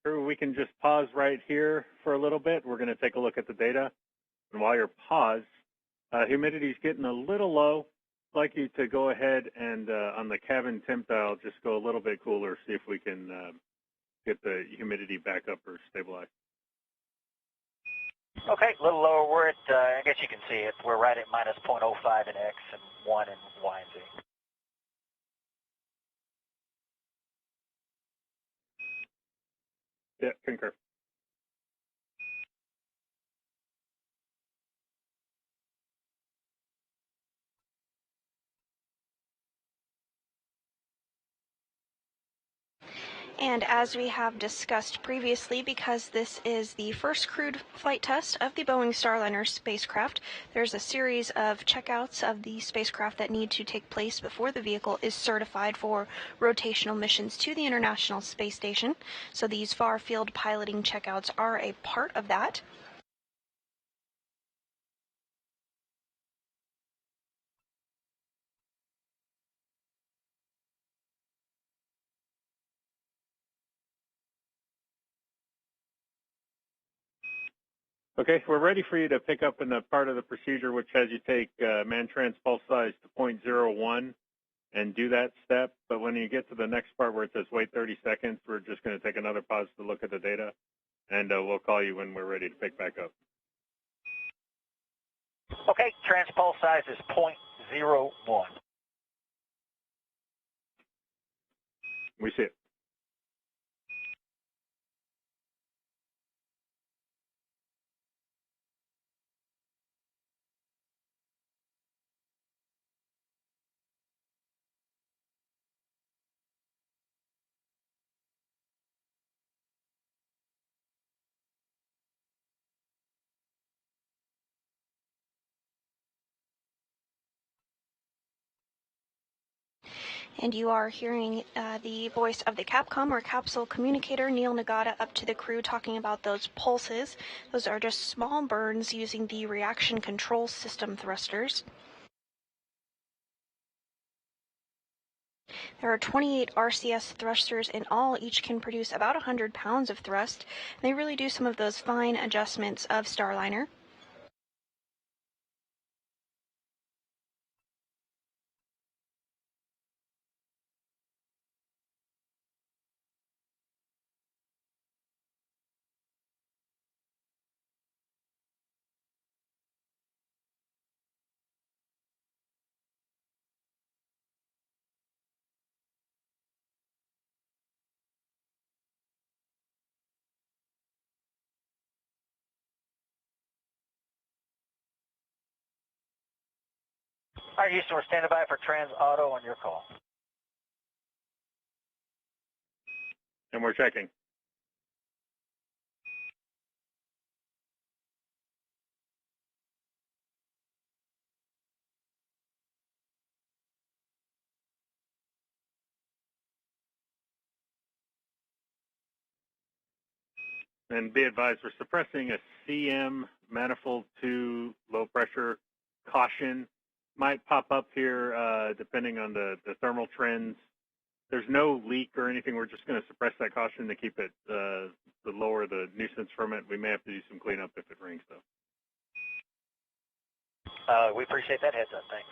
S29: crew, we can just pause right here for a little bit. We're going to take a look at the data. And while you're paused, humidity's getting a little low. I'd like you to go ahead and on the cabin temp dial, just go a little bit cooler, see if we can get the humidity back up or stabilized.
S30: Okay, a little lower. We're at, I guess you can see it. We're right at minus 0.05 in X and 1 in Y and Z.
S29: Yeah, concur.
S28: And as we have discussed previously, because this is the first crewed flight test of the Boeing Starliner spacecraft, there's a series of checkouts of the spacecraft that need to take place before the vehicle is certified for rotational missions to the International Space Station. So these far-field piloting checkouts are a part of that.
S29: Okay, we're ready for you to pick up in the part of the procedure which has you take man trans pulse size to 0.01 and do that step. But when you get to the next part where it says wait 30 seconds, we're just going to take another pause to look at the data, and we'll call you when we're ready to pick back up.
S30: Okay, trans pulse size is 0.01.
S29: We see it.
S28: And you are hearing the voice of the Capcom or capsule communicator, Neil Nagata, up to the crew talking about those pulses. Those are just small burns using the reaction control system thrusters. There are 28 RCS thrusters in all. Each can produce about 100 pounds of thrust. And they really do some of those fine adjustments of Starliner.
S30: All right, Houston, we're standing by for trans auto on your call.
S29: And we're checking. And be advised, we're suppressing a CM manifold 2 low pressure caution. Might pop up here depending on the thermal trends. There's no leak or anything. We're just going to suppress that caution to keep it, to lower the nuisance from it. We may have to do some cleanup if it rings, though.
S30: We appreciate that heads up. Thanks.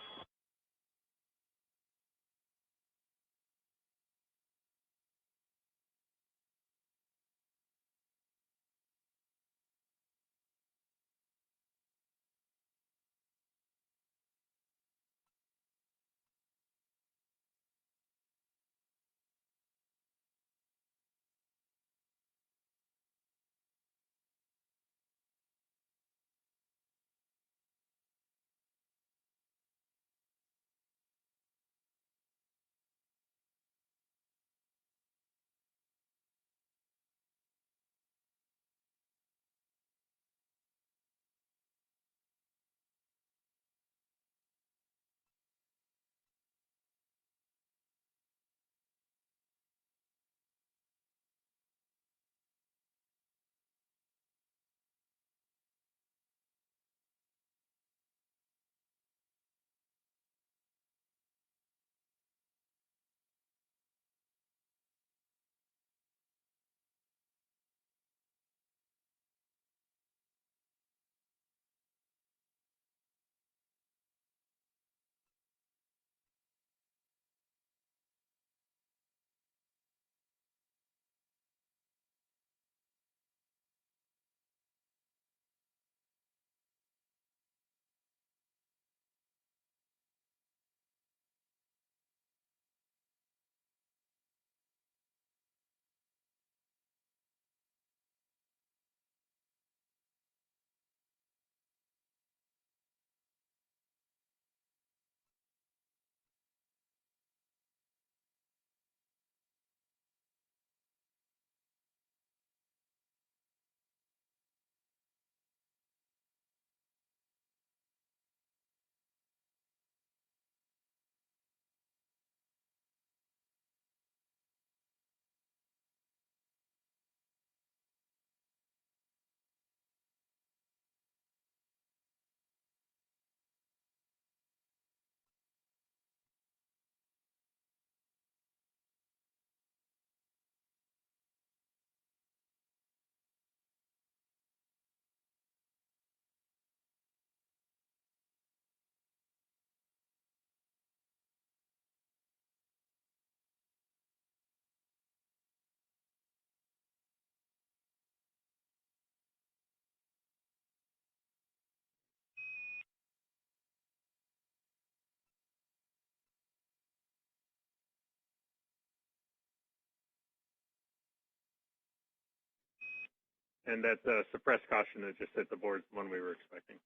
S29: And that suppressed caution that just hit the board is the one we were expecting.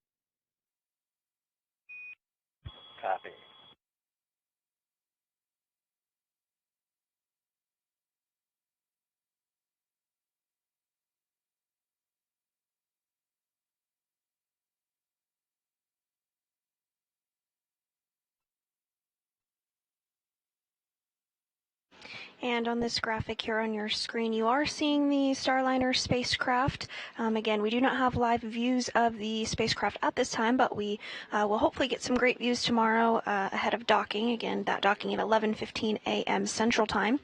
S30: Copy.
S28: And on this graphic here on your screen, you are seeing the Starliner spacecraft. Again, we do not have live views of the spacecraft at this time, but we will hopefully get some great views tomorrow ahead of docking. Again, that docking at 11:15 a.m. Central Time.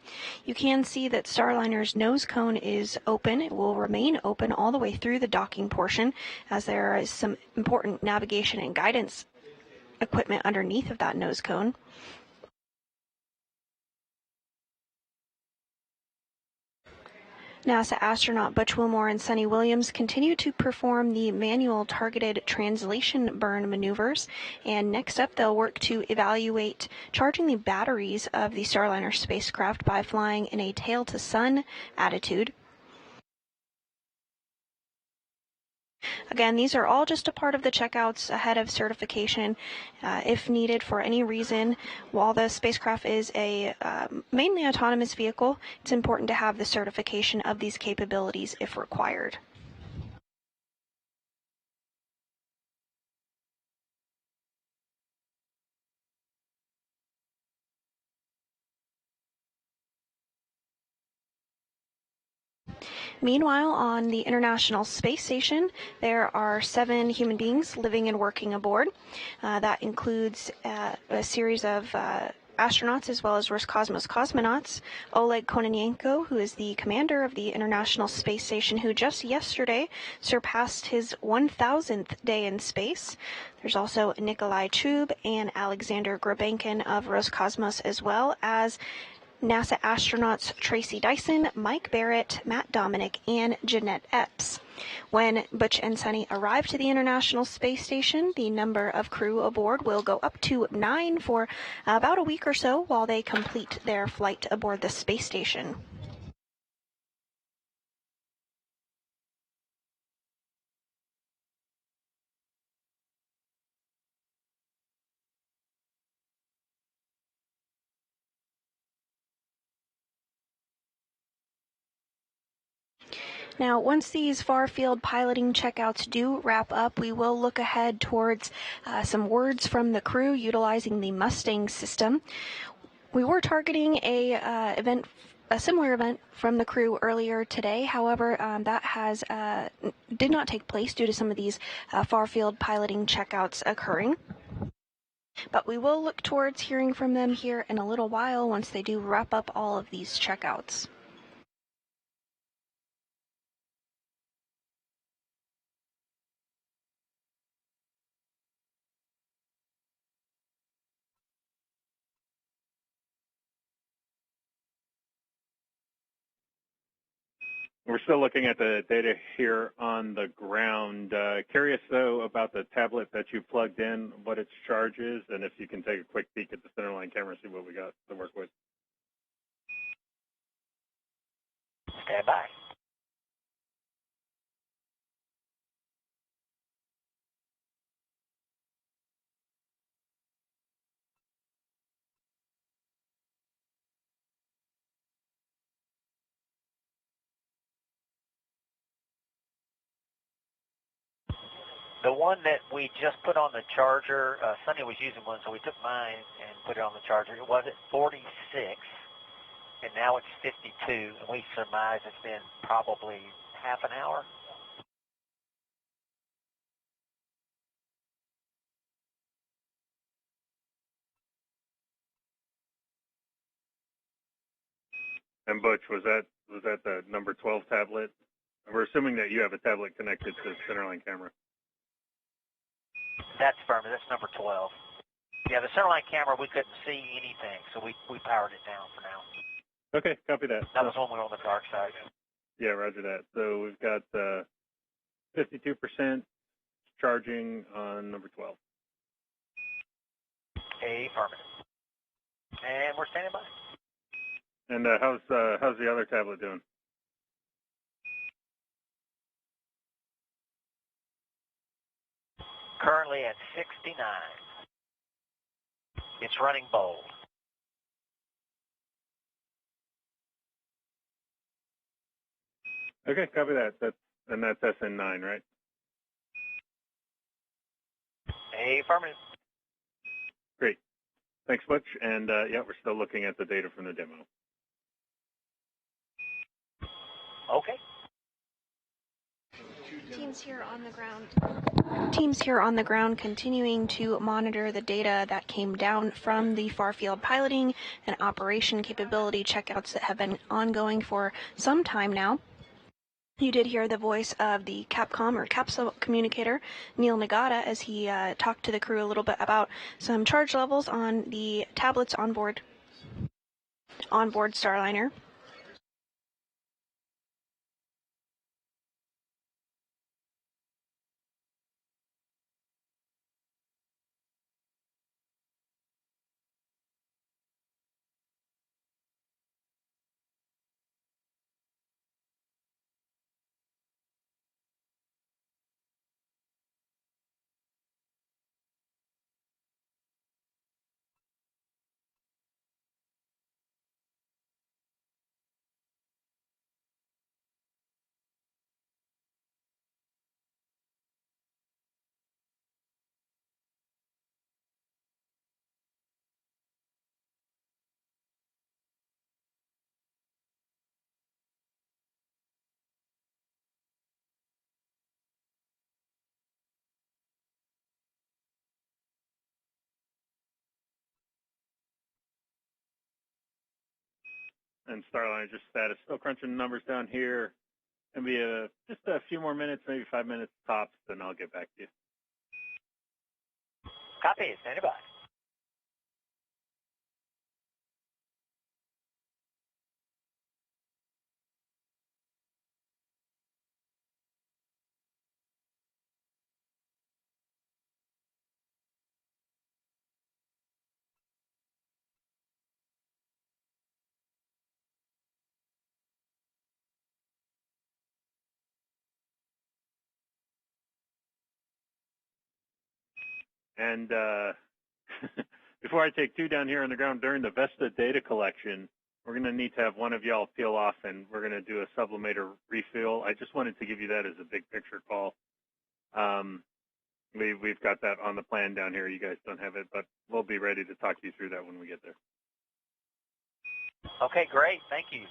S28: You can see that Starliner's nose cone is open. It will remain open all the way through the docking portion, as there is some important navigation and guidance equipment underneath of that nose cone. NASA astronaut Butch Wilmore and Sunita Williams continue to perform the manual targeted translation burn maneuvers, and next up they'll work to evaluate charging the batteries of the Starliner spacecraft by flying in a tail-to-sun attitude. Again, these are all just a part of the checkouts ahead of certification. If needed for any reason, while the spacecraft is a mainly autonomous vehicle, it's important to have the certification of these capabilities if required. Meanwhile, on the International Space Station, there are 7 human beings living and working aboard. That includes a series of astronauts as well as Roscosmos cosmonauts. Oleg Kononenko, who is the commander of the International Space Station, who just yesterday surpassed his 1,000th day in space. There's also Nikolai Chub and Alexander Grabenkin of Roscosmos, as well as NASA astronauts Tracy Dyson, Mike Barrett, Matt Dominic, and Jeanette Epps. When Butch and Sunny arrive to the International Space Station, the number of crew aboard will go up to 9 for about a week or so while they complete their flight aboard the space station. Now, once these far-field piloting checkouts do wrap up, we will look ahead towards some words from the crew utilizing the Mustang system. We were targeting a similar event from the crew earlier today. However, that did not take place due to some of these far-field piloting checkouts occurring. But we will look towards hearing from them here in a little while once they do wrap up all of these checkouts.
S29: We're still looking at the data here on the ground. Curious, though, about the tablet that you plugged in, what its charge is, and if you can take a quick peek at the centerline camera, see what we got to work with.
S30: Stand by. The one that we just put on the charger, Sunny was using one, so we took mine and put it on the charger. It was at 46, and now it's 52, and we surmise it's been probably half an hour.
S29: And Butch, was that the number 12 tablet? We're assuming that you have a tablet connected to the centerline camera.
S30: That's firm. That's number 12. Yeah, the centerline camera, we couldn't see anything, so we powered it down for now.
S29: Okay, copy that.
S30: That was when we were on the dark side.
S29: Yeah, roger that. So we've got 52% charging on number 12.
S30: Affirmative. And we're standing by.
S29: And how's the other tablet doing?
S30: Currently at 69. It's running bold.
S29: Okay, copy that. That's SN9, right?
S30: Affirmative.
S29: Great. Thanks, Butch. And yeah, we're still looking at the data from the demo.
S30: Okay.
S28: Teams here on the ground continuing to monitor the data that came down from the far field piloting and operation capability checkouts that have been ongoing for some time now. You did hear the voice of the Capcom or capsule communicator, Neil Nagata, as he talked to the crew a little bit about some charge levels on the tablets on board Starliner.
S29: And Starliner just status. Still crunching numbers down here. Gonna be just a few more minutes, maybe 5 minutes tops, then I'll get back to you.
S30: Copy. Standing by.
S29: And before I take two down here on the ground during the Vesta data collection, we're going to need to have one of y'all peel off, and we're going to do a Sublimator refill. I just wanted to give you that as a big picture call. We've got that on the plan down here. You guys don't have it, but we'll be ready to talk you through that when we get there.
S30: Okay, great. Thank you.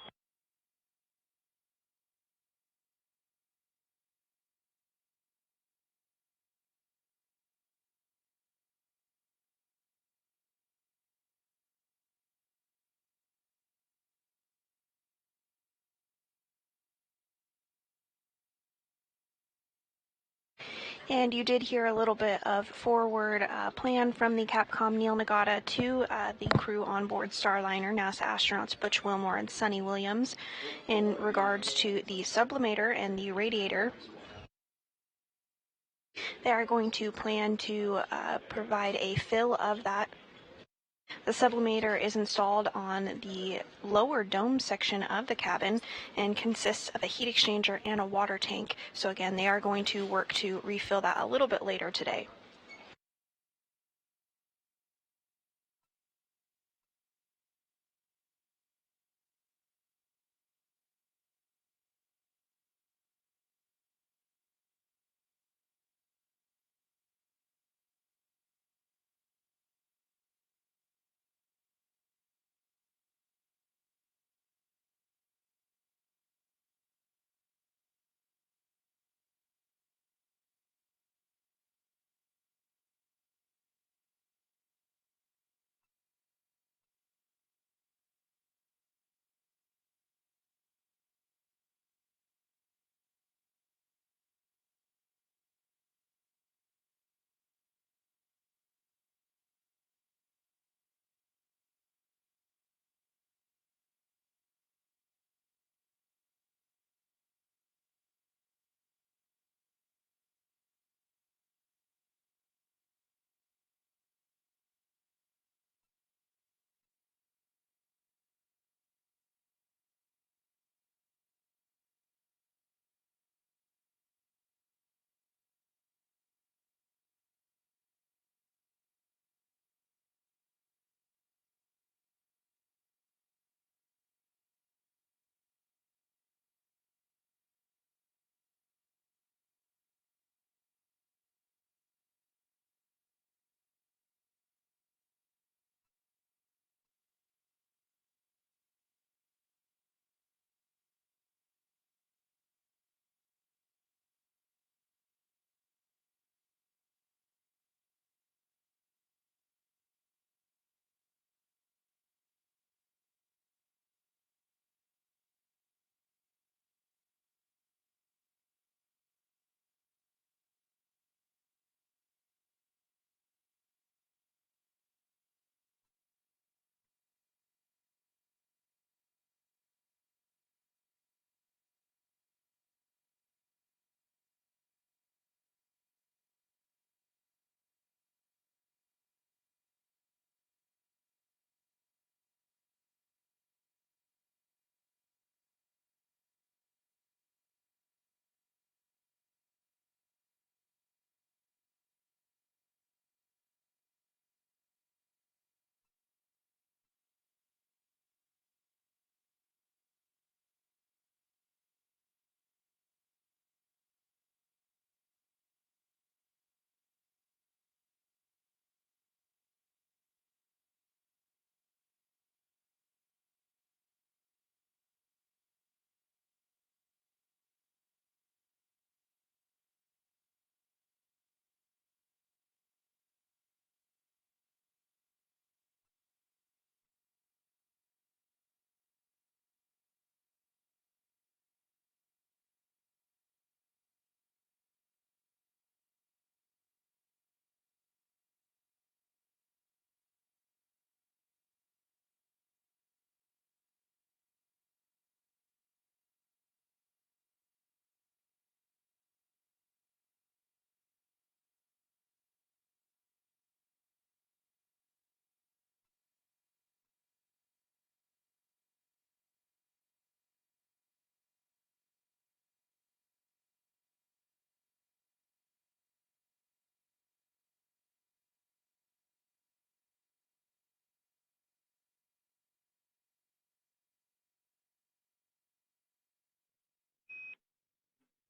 S28: And you did hear a little bit of forward plan from the Capcom Neil Nagata to the crew on board Starliner, NASA astronauts Butch Wilmore and Suni Williams, in regards to the sublimator and the radiator. They are going to plan to provide a fill of that. The sublimator is installed on the lower dome section of the cabin and consists of a heat exchanger and a water tank. So again, they are going to work to refill that a little bit later today.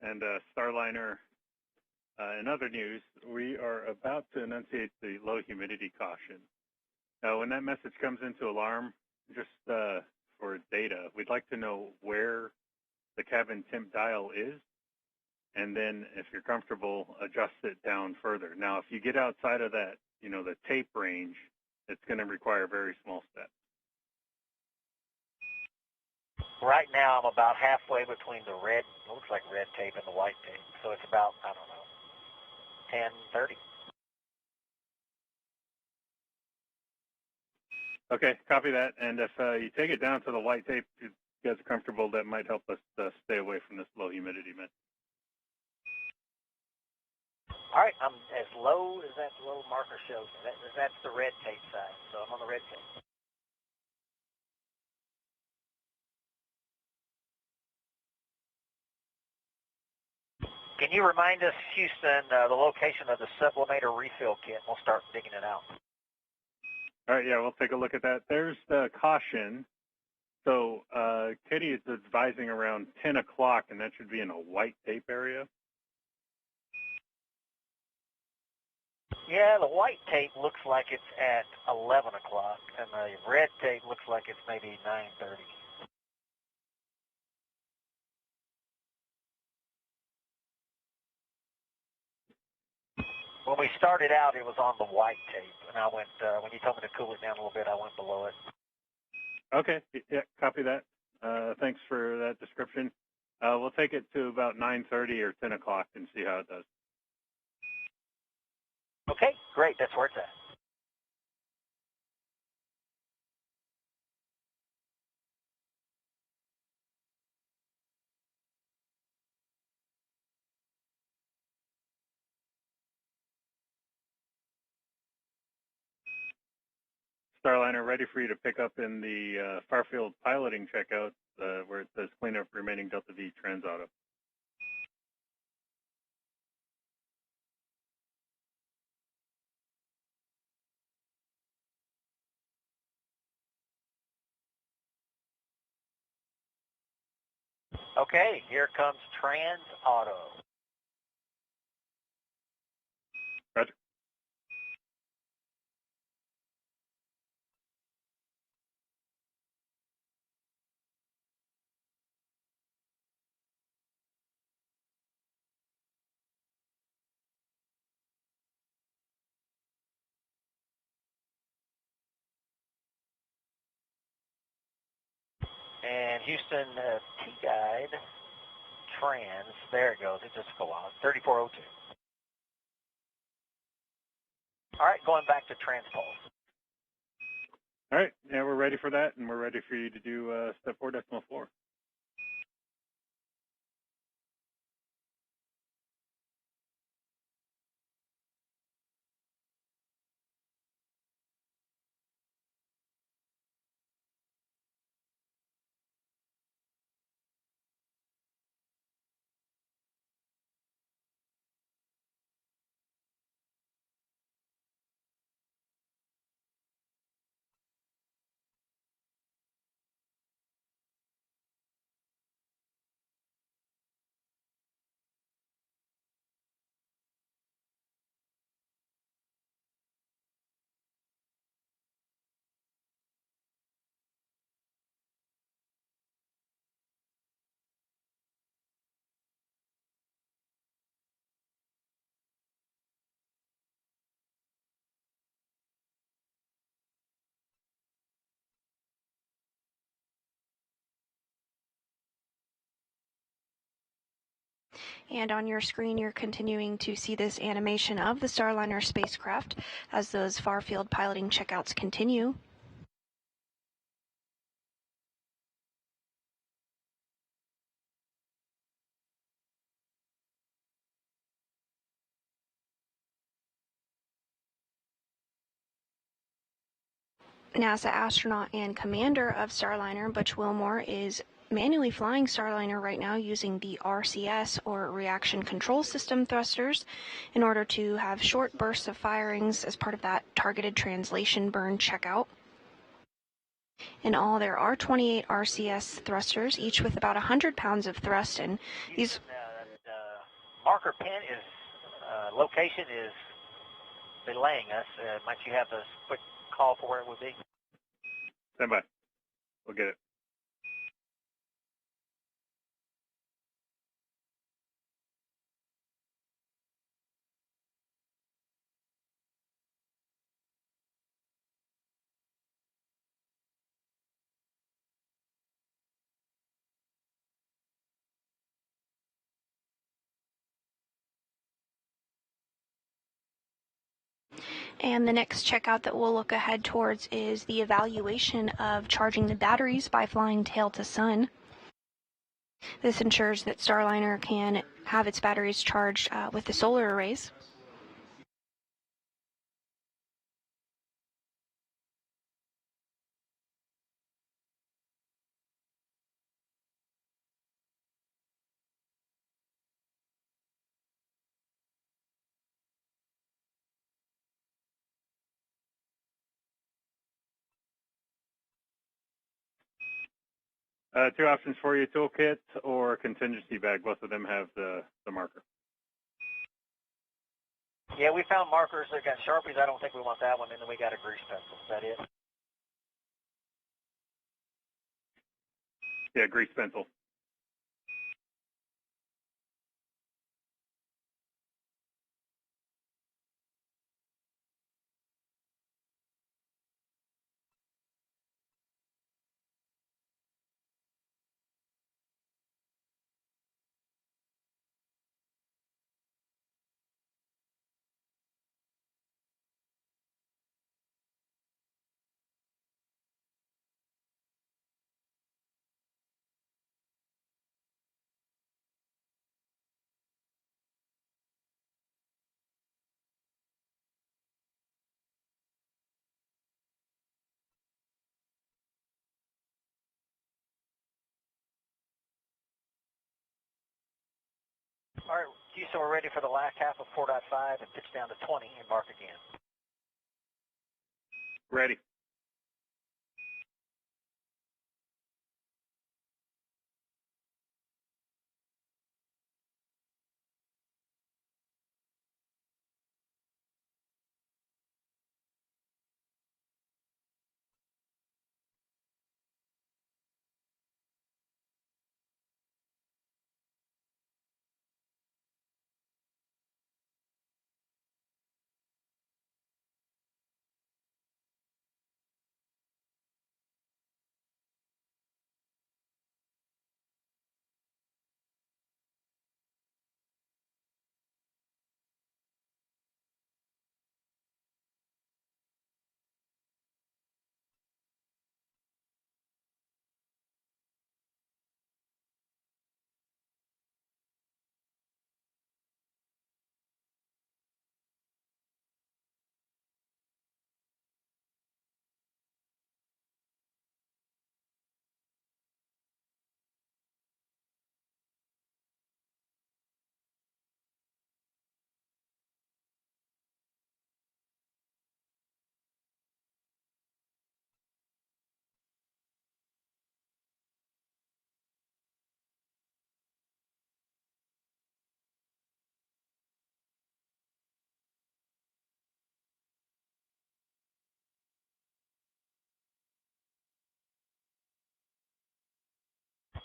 S29: And Starliner, in other news, we are about to enunciate the low humidity caution. Now, when that message comes into alarm, just for data, we'd like to know where the cabin temp dial is, and then if you're comfortable, adjust it down further. Now, if you get outside of that, the tape range, it's going to require very small steps.
S30: Right now, I'm about halfway between the red, looks like red tape, and the white tape. So it's about, 10:30.
S29: Okay, copy that. And if you take it down to the white tape, if you guys are comfortable, that might help us stay away from this low humidity mist.
S30: All right, I'm as low as that little marker shows. That's the red tape side, so I'm on the red tape. Can you remind us, Houston, the location of the Sublimator refill kit? We'll start digging it out.
S29: All right, yeah, we'll take a look at that. There's the caution. So Katie is advising around 10 o'clock, and that should be in a white tape area.
S30: Yeah, the white tape looks like it's at 11 o'clock, and the red tape looks like it's maybe 9:30. When we started out, it was on the white tape, and I went, when you told me to cool it down a little bit, I went below it.
S29: Okay, yeah, copy that. Thanks for that description. We'll take it to about 9:30 or 10 o'clock and see how it does.
S30: Okay, great, that's where it's at.
S29: Starliner, ready for you to pick up in the Farfield piloting checkout where it says clean up remaining Delta V Transauto.
S30: Okay, here comes Trans Auto.
S29: Roger.
S30: And Houston T-Guide Trans, there it goes, it just fell out, 3402. All right, going back to Transpulse.
S29: All right, yeah, we're ready for that, and we're ready for you to do step 4.4.
S28: And on your screen, you're continuing to see this animation of the Starliner spacecraft as those far-field piloting checkouts continue. NASA astronaut and commander of Starliner, Butch Wilmore, is manually flying Starliner right now using the RCS, or Reaction Control System thrusters, in order to have short bursts of firings as part of that targeted translation burn checkout. In all, there are 28 RCS thrusters, each with about 100 pounds of thrust, and these...
S30: marker pin is location is delaying us. Might you have a quick call for where it would be?
S29: Stand by. We'll get it.
S28: And the next checkout that we'll look ahead towards is the evaluation of charging the batteries by flying tail to sun. This ensures that Starliner can have its batteries charged with the solar arrays.
S29: Two options for you, toolkit or contingency bag. Both of them have the marker.
S30: Yeah, we found markers that got Sharpies. I don't think we want that one. And then we got a grease pencil. Is that it?
S29: Yeah, grease pencil.
S30: All right, Houston, we're ready for the last half of 4.5 and pitch down to 20 and mark again.
S29: Ready.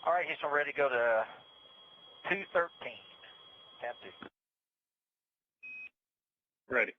S30: All right, Houston, ready to go to 213. Tab 2.
S29: Ready.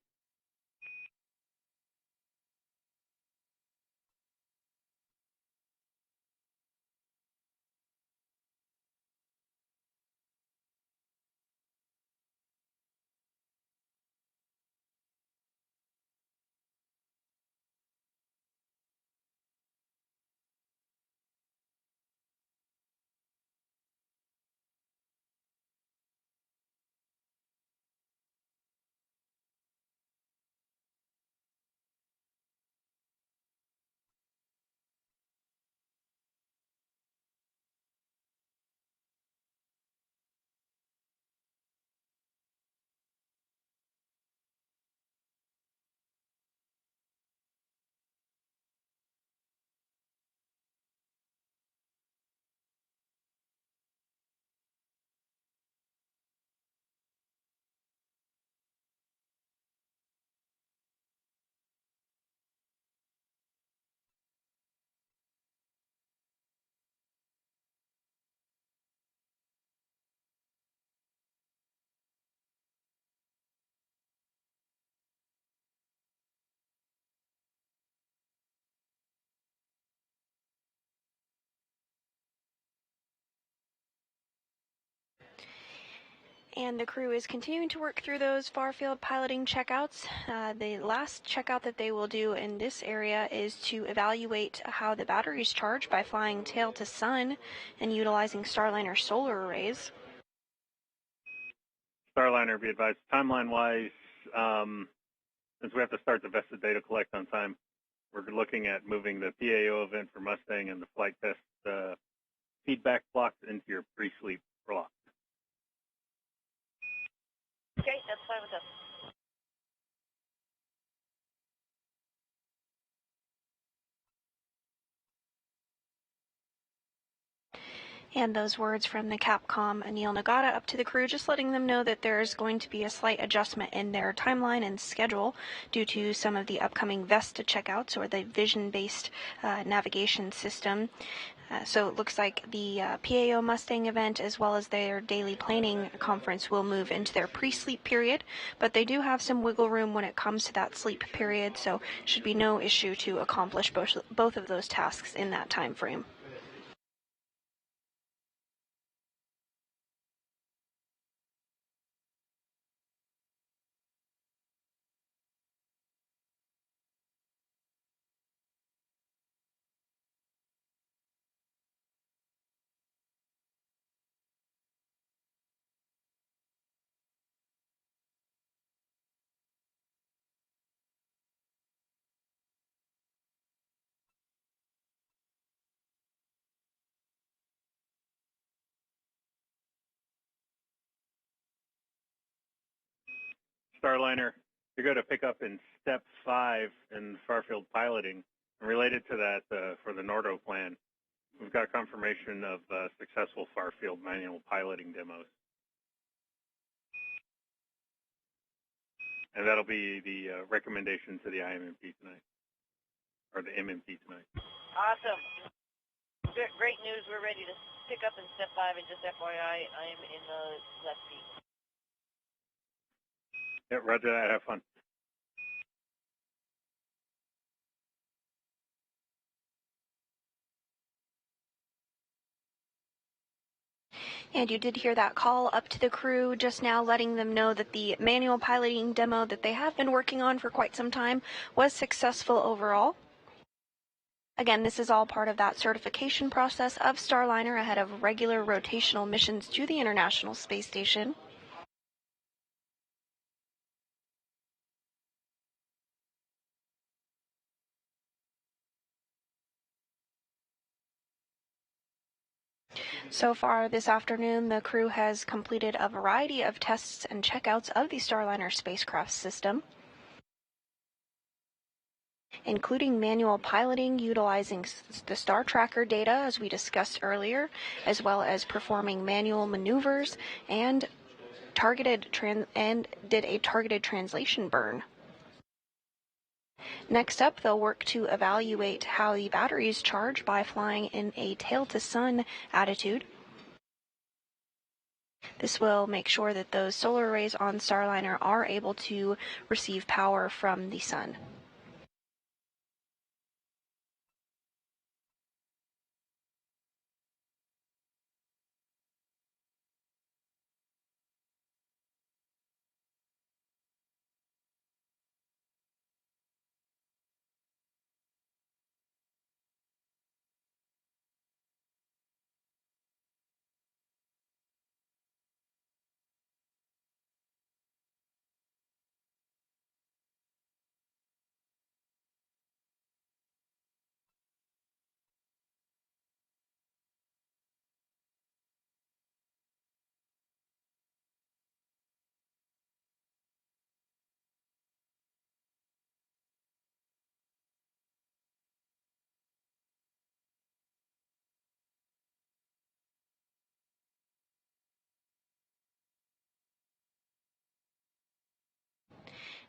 S28: And the crew is continuing to work through those far-field piloting checkouts. The last checkout that they will do in this area is to evaluate how the batteries charge by flying tail to sun and utilizing Starliner solar arrays.
S29: Starliner, be advised, timeline-wise, since we have to start the Vesta data collect on time, we're looking at moving the PAO event for Mustang and the flight test feedback blocks into your pre-sleep block.
S30: Okay, that's fine with us.
S28: And those words from the Capcom Anil Nagata up to the crew, just letting them know that there's going to be a slight adjustment in their timeline and schedule due to some of the upcoming Vesta checkouts or the vision-based navigation system. So it looks like the PAO Mustang event as well as their daily planning conference will move into their pre-sleep period, but they do have some wiggle room when it comes to that sleep period, so should be no issue to accomplish both of those tasks in that time frame.
S29: Starliner, you're going to pick up in step 5 in far-field piloting. And related to that, for the Nordo plan, we've got confirmation of successful far-field manual piloting demos. And that'll be the recommendation to the IMMP tonight, or the MMP tonight.
S30: Awesome. Great news. We're ready to pick up in step 5, and just FYI, I am in the left seat.
S29: Yeah, roger that. Have fun.
S28: And you did hear that call up to the crew just now, letting them know that the manual piloting demo that they have been working on for quite some time was successful overall. Again, this is all part of that certification process of Starliner ahead of regular rotational missions to the International Space Station. So far this afternoon, the crew has completed a variety of tests and checkouts of the Starliner spacecraft system, including manual piloting utilizing the star tracker data as we discussed earlier, as well as performing manual maneuvers and did a targeted translation burn. Next up, they'll work to evaluate how the batteries charge by flying in a tail-to-sun attitude. This will make sure that those solar arrays on Starliner are able to receive power from the sun.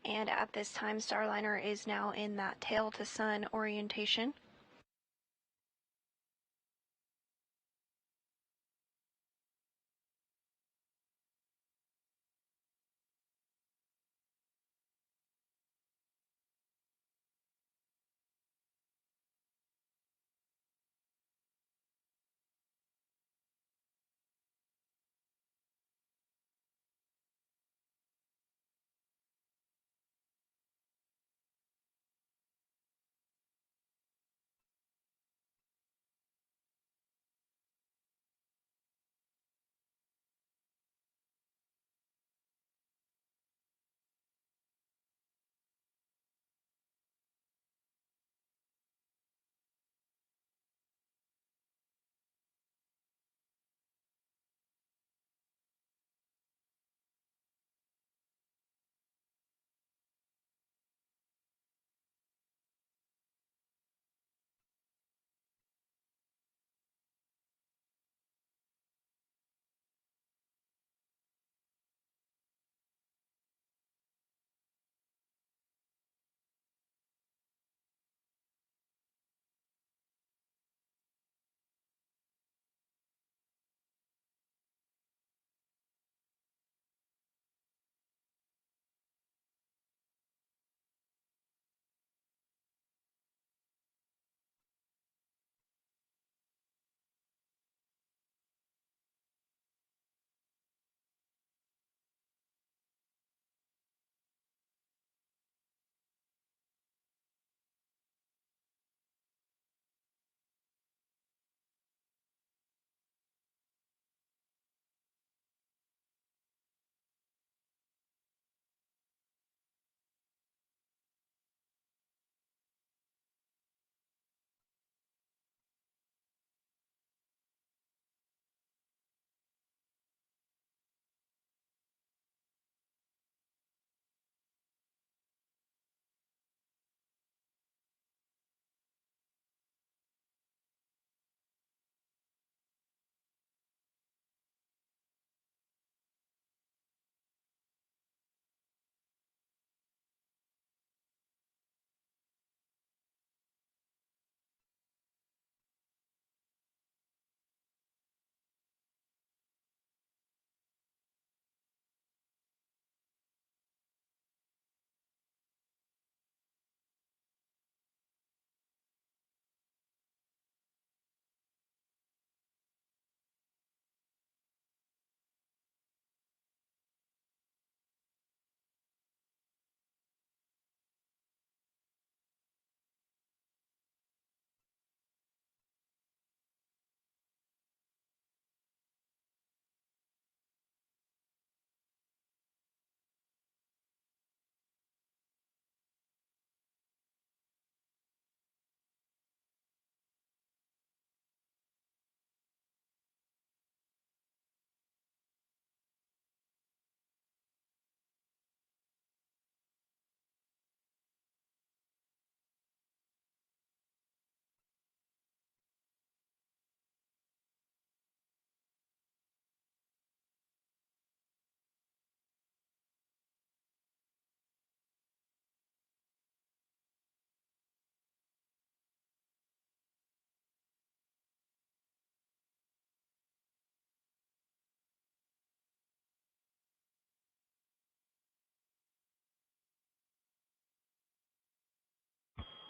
S28: And at this time, Starliner is now in that tail-to-sun orientation.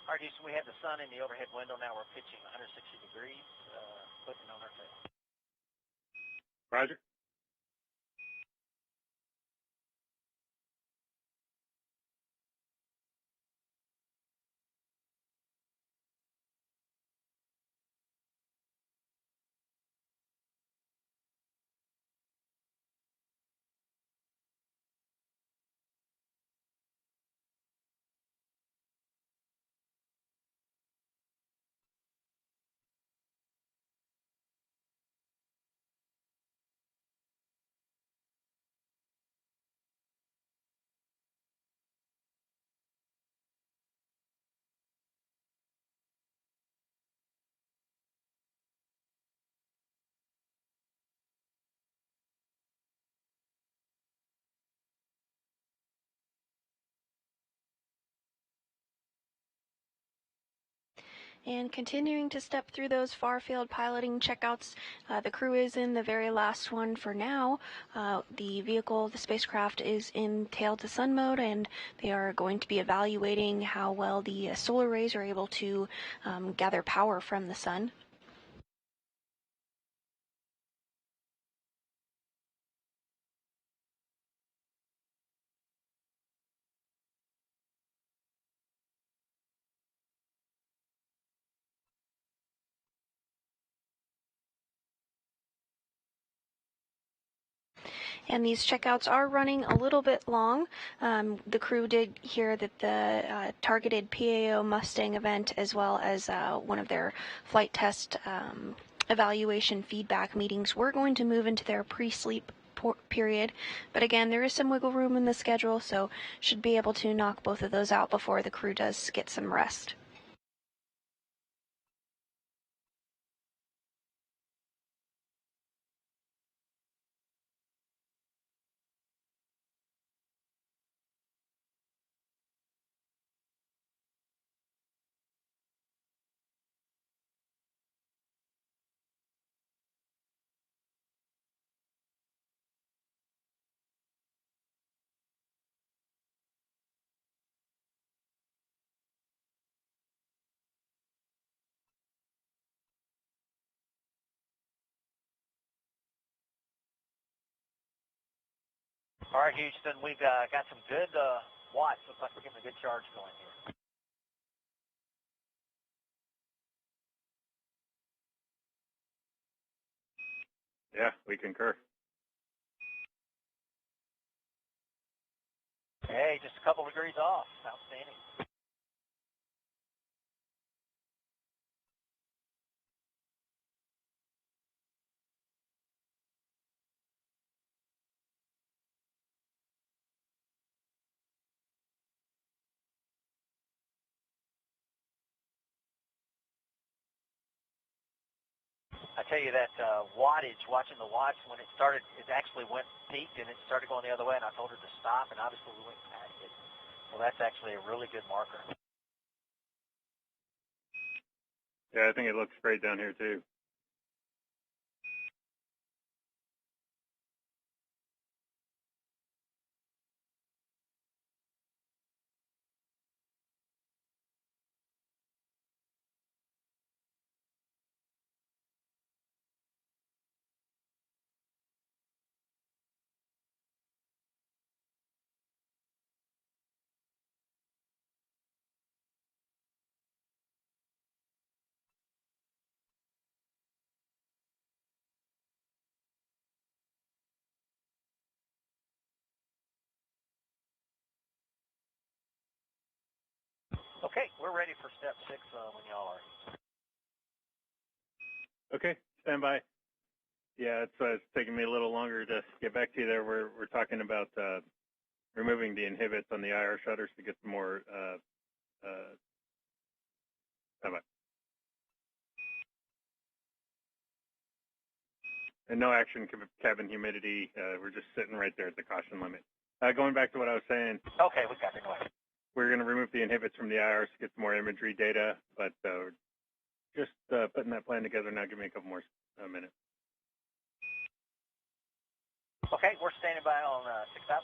S30: All right, Houston, we have the sun in the overhead window. Now we're pitching 160 degrees, putting on our tail.
S29: Roger.
S28: And continuing to step through those far-field piloting checkouts, the crew is in the very last one for now. The vehicle, the spacecraft, is in tail-to-sun mode, and they are going to be evaluating how well the solar rays are able to gather power from the sun. And these checkouts are running a little bit long. The crew did hear that the targeted PAO Mustang event, as well as one of their flight test evaluation feedback meetings, were going to move into their pre-sleep period. But again, there is some wiggle room in the schedule, so should be able to knock both of those out before the crew does get some rest.
S30: All right, Houston, we've got some good watts. Looks like we're getting a good charge going here.
S29: Yeah, we concur.
S30: Hey, just a couple degrees off. Outstanding. I tell you that wattage, watching the watts, when it started, it actually went peaked and it started going the other way, and I told her to stop, and obviously we went past it. So that's actually a really good marker.
S29: Yeah, I think it looks great down here, too.
S30: Okay, we're ready for step 6 when y'all are.
S29: Okay, stand by. Yeah, it's taking me a little longer to get back to you there. We're talking about removing the inhibits on the IR shutters to get some more. Stand by. And no action cabin humidity. We're just sitting right there at the caution limit. Going back to what I was saying.
S30: Okay, we got it. Go ahead.
S29: We're going to remove the inhibits from the IRs to get some more imagery data, but just putting that plan together now. Give me a couple more minutes.
S30: Okay, we're standing by on 6.1.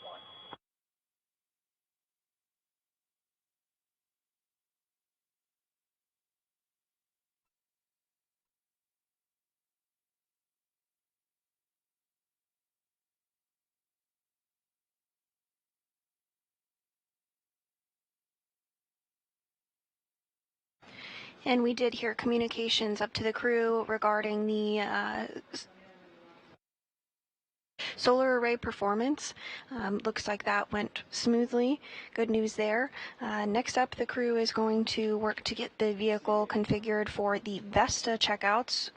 S28: And we did hear communications up to the crew regarding the solar array performance. Looks like that went smoothly. Good news there. Next up, the crew is going to work to get the vehicle configured for the Vesta checkouts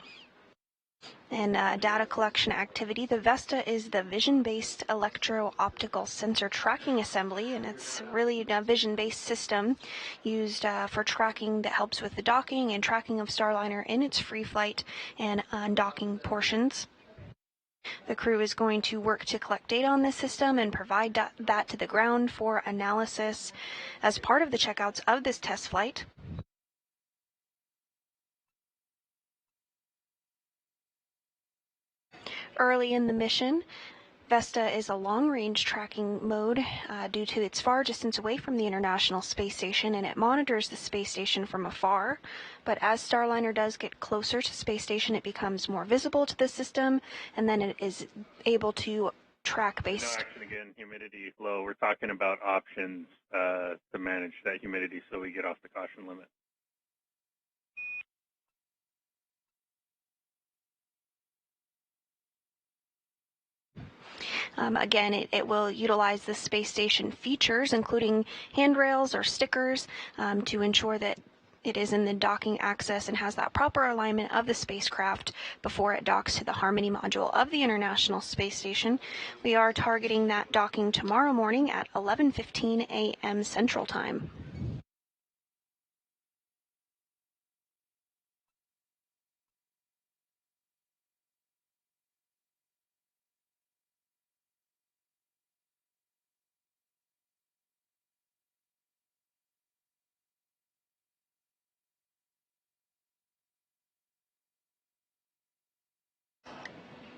S28: and data collection activity. The Vesta is the vision-based electro-optical sensor tracking assembly, and it's really a vision-based system used for tracking that helps with the docking and tracking of Starliner in its free flight and undocking portions. The crew is going to work to collect data on this system and provide that to the ground for analysis as part of the checkouts of this test flight. Early in the mission, Vesta is a long-range tracking mode due to its far distance away from the International Space Station, and it monitors the space station from afar. But as Starliner does get closer to space station, it becomes more visible to the system, and then it is able to track based.
S29: No action again, humidity low. We're talking about options to manage that humidity so we get off the caution limit.
S28: Again, it will utilize the space station features, including handrails or stickers, to ensure that it is in the docking access and has that proper alignment of the spacecraft before it docks to the Harmony module of the International Space Station. We are targeting that docking tomorrow morning at 11:15 a.m. Central Time.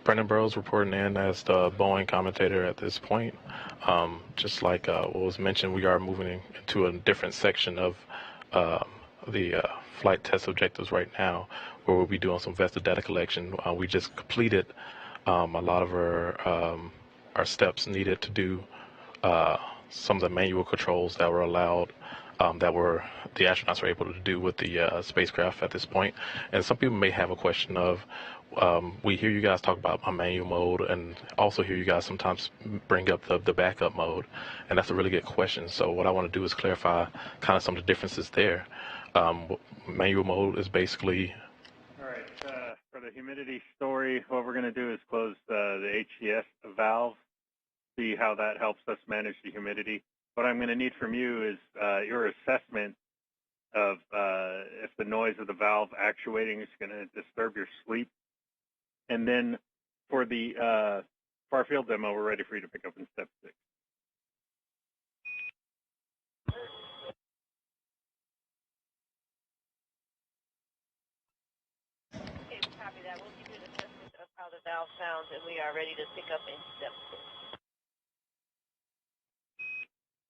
S6: Brendan Burrows reporting in as the Boeing commentator at this point. Just like what was mentioned, we are moving into a different section of the flight test objectives right now, where we'll be doing some Vesta data collection. We just completed a lot of our steps needed to do some of the manual controls that were allowed, that the astronauts were able to do with the spacecraft at this point. And some people may have a question of, we hear you guys talk about a manual mode, and also hear you guys sometimes bring up the backup mode, and that's a really good question. So what I want to do is clarify kind of some of the differences there. Manual mode is basically...
S29: All right, for the humidity story, what we're going to do is close the HCS valve, see how that helps us manage the humidity. What I'm going to need from you is your assessment of if the noise of the valve actuating is going to disturb your sleep. And then for the far field demo, we're ready for you to pick up in step 6.
S7: Okay, copy that. We'll give you an assessment of how the valve sounds, and we are ready to pick up in step 6.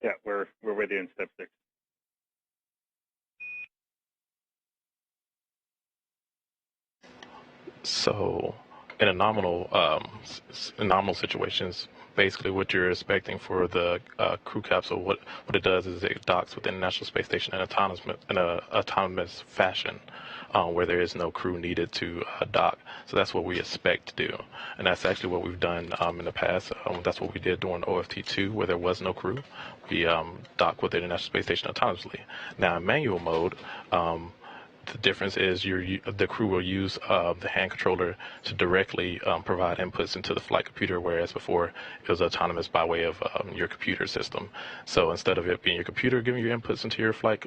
S29: Yeah, we're with you in step 6.
S6: So in a nominal situations, basically what you're expecting for the crew capsule, what it does is it docks with the International Space Station in an autonomous fashion, where there is no crew needed to dock. So that's what we expect to do, and that's actually what we've done in the past. That's what we did during OFT2, where there was no crew. We docked with the International Space Station autonomously. Now in manual mode, the difference is the crew will use the hand controller to directly provide inputs into the flight computer, whereas before it was autonomous by way of your computer system. So instead of it being your computer giving you inputs into your flight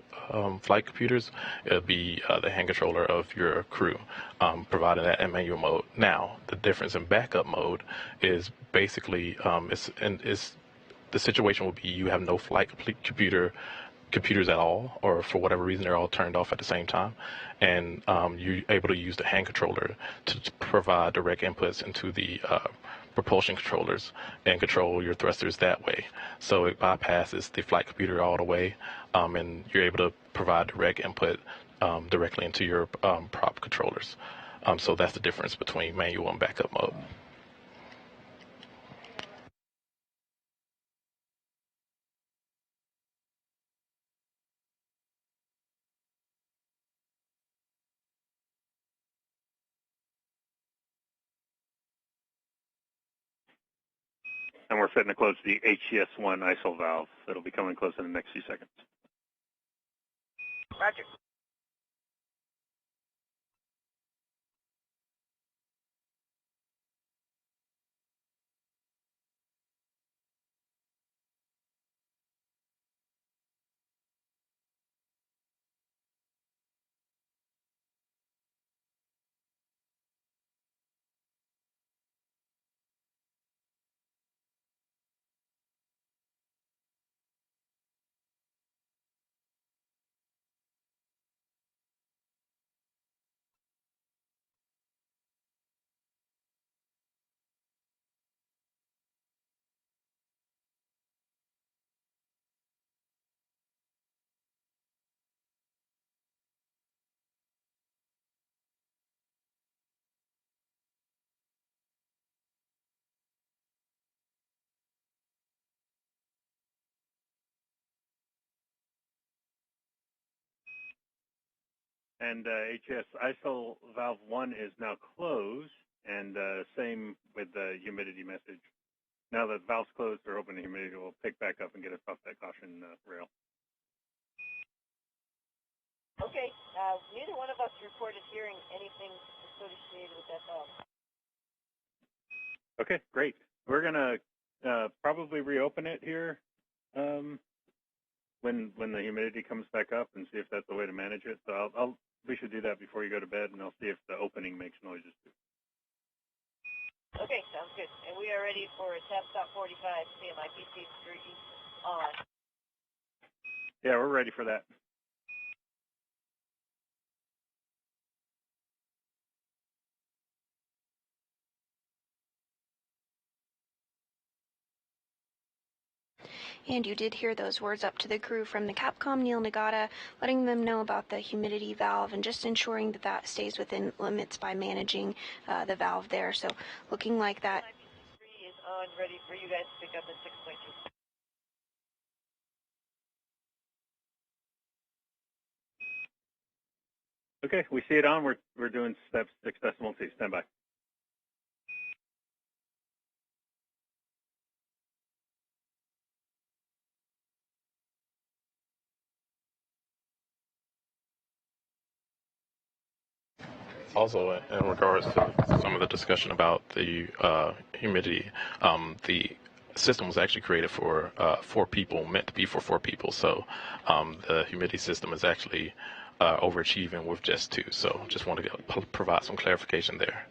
S6: computers, it'll be the hand controller of your crew providing that in manual mode. Now, the difference in backup mode is basically the situation will be you have no flight computers at all, or for whatever reason they're all turned off at the same time, and you're able to use the hand controller to provide direct inputs into the propulsion controllers and control your thrusters that way. So it bypasses the flight computer all the way, and you're able to provide direct input directly into your prop controllers. So that's the difference between manual and backup mode.
S29: And we're fitting to close the HCS1 ISO valve. It'll be coming close in the next few seconds.
S30: Roger.
S29: And HS ISO valve 1 is now closed, and same with the humidity message. Now that the valve's closed, they're hoping the humidity will pick back up and get us off that caution rail.
S7: Okay, neither one of us reported hearing anything associated with that valve.
S29: Okay, great. We're gonna probably reopen it here when the humidity comes back up and see if that's the way to manage it. So we should do that before you go to bed, and I'll see if the opening makes noises too.
S7: Okay, sounds good. And we are ready for tap stop 45, CMIPC 3 on.
S29: Yeah, we're ready for that.
S28: And you did hear those words up to the crew from the Capcom, Neil Nagata, letting them know about the humidity valve and just ensuring that that stays within limits by managing the valve there. So looking like that.
S7: 3 is on, ready for you guys to pick up at 6.2.
S29: Okay, we see it on. We're doing steps 6 decimal T. Stand by.
S6: Also, in regards to some of the discussion about the humidity, the system was actually created for 4 people, meant to be for 4 people. So the humidity system is actually overachieving with just 2. So just want to provide some clarification there.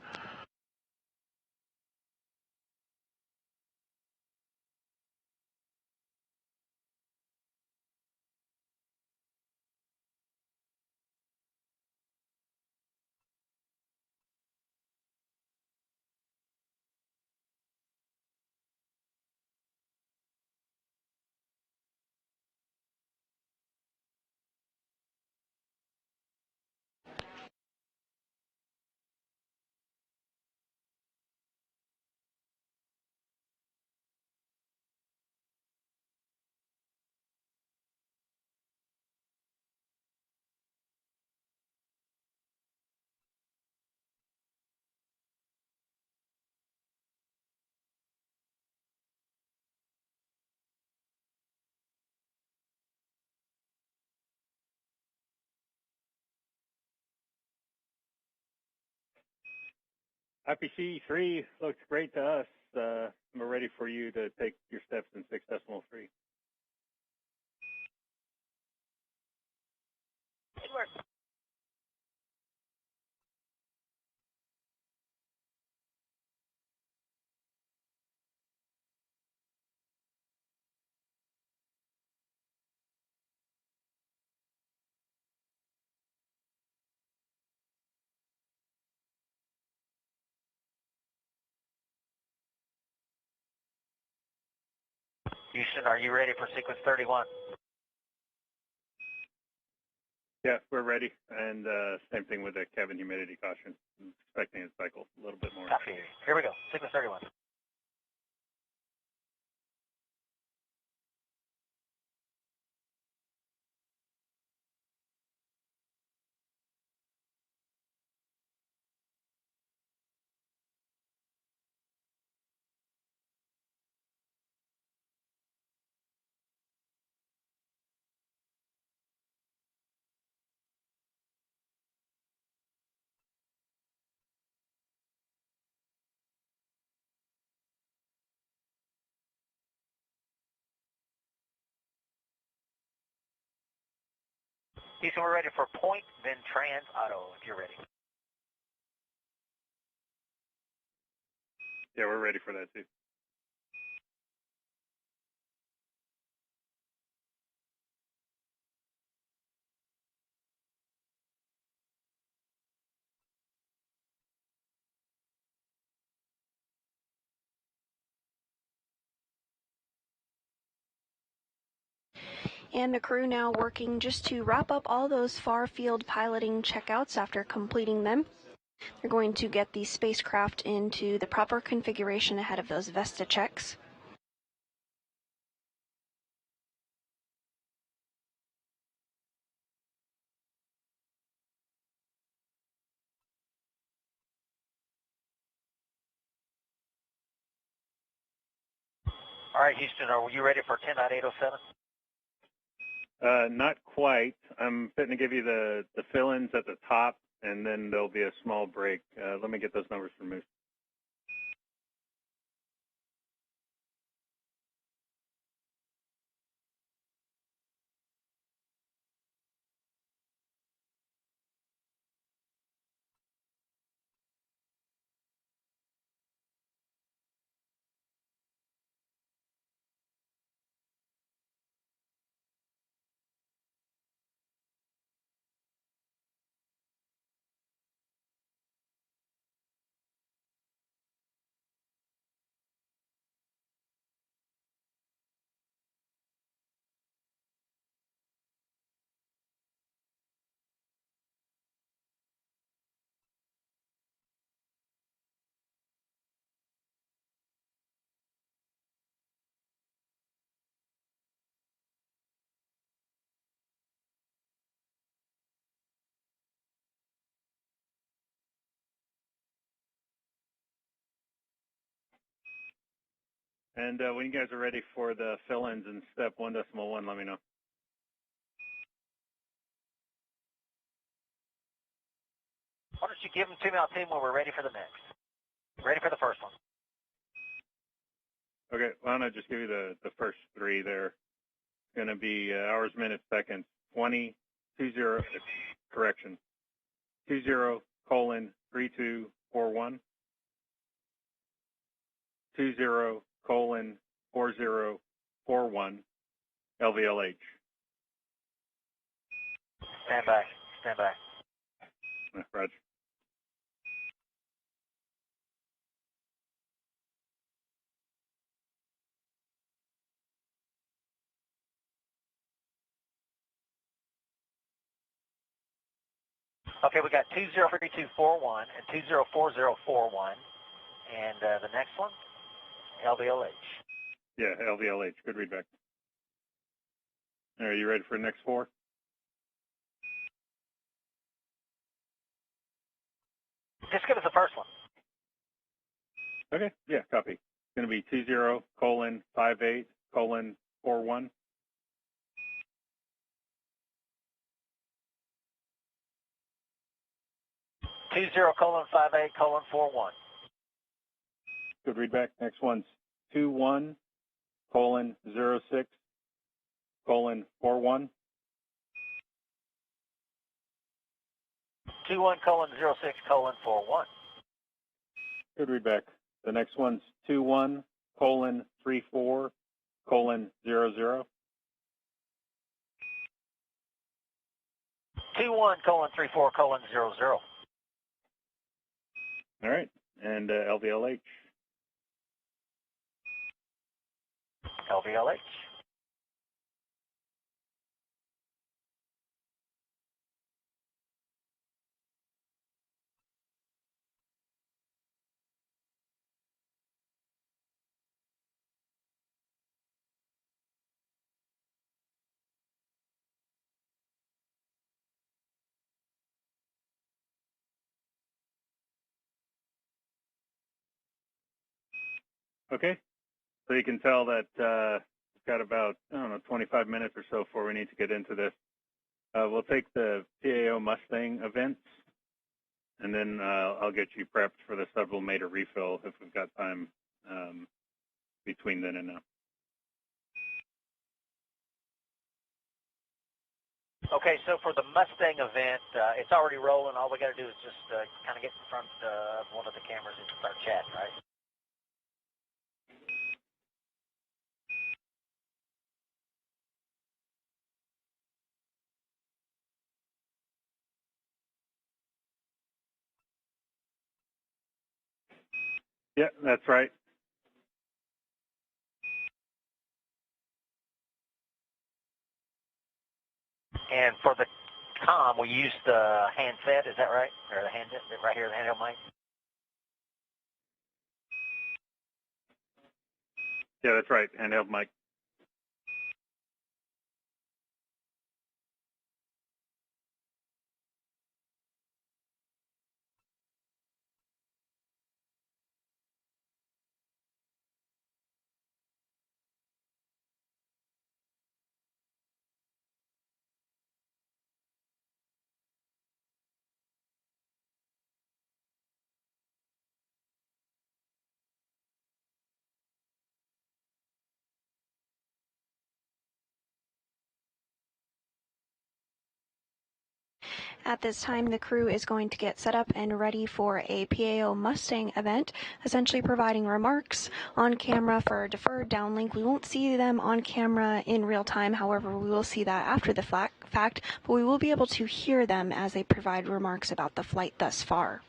S29: IPC 3 looks great to us. We're ready for you to take your steps in 6 decimal 3.
S7: Good work.
S30: Houston, are you ready for sequence 31?
S29: Yeah, we're ready. And same thing with the cabin humidity caution. I'm expecting it to cycle a little bit more.
S30: Copy. Here we go. Sequence 31. Houston, we're ready for point, then trans auto, if you're ready.
S29: Yeah, we're ready for that too.
S28: And the crew now working just to wrap up all those far field piloting checkouts after completing them. They're going to get the spacecraft into the proper configuration ahead of those Vesta checks.
S30: All right, Houston, are you ready for 10.807?
S29: Not quite. I'm fitting to give you the fill-ins at the top, and then there'll be a small break. Let me get those numbers from Moose. And when you guys are ready for the fill-ins in step 1.1, let me know.
S30: Why don't you give them to me? I'll tell you when we're ready for the next. Ready for the first one.
S29: Okay, why don't I just give you the first three there. It's going to be hours, minutes, seconds, 20, 20, correction, 20:3241, 20:4041, LVLH.
S30: Stand by. Stand by.
S29: Roger.
S30: Okay, we got 203241 and 204041. And the next one, LVLH.
S29: Yeah, LVLH. Good readback. Are you ready for the next four?
S30: Just give us the first one.
S29: Okay, yeah, copy. It's going to be 20:58:41.
S30: 20:58:41.
S29: Good readback. Next one's 21:06:41.
S30: 21:06:41.
S29: Good readback. The next one's 21:34:00.
S30: 21:34:00.
S29: All right, and LVLH.
S30: LVLH.
S29: Okay, so you can tell that we've got about, 25 minutes or so before we need to get into this. We'll take the PAO Mustang events, and then I'll get you prepped for the Sublimator refill if we've got time between then and now.
S30: Okay, so for the Mustang event, it's already rolling. All we got to do is just kind of get in front of one of the cameras and start chatting, right?
S29: Yeah, that's right.
S30: And for the comm, we used the handset, is that right? Or the handset right here, the handheld mic?
S29: Yeah, that's right. Handheld mic.
S28: At this time, the crew is going to get set up and ready for a PAO Mustang event, essentially providing remarks on camera for deferred downlink. We won't see them on camera in real time, however, we will see that after the fact, but we will be able to hear them as they provide remarks about the flight thus far.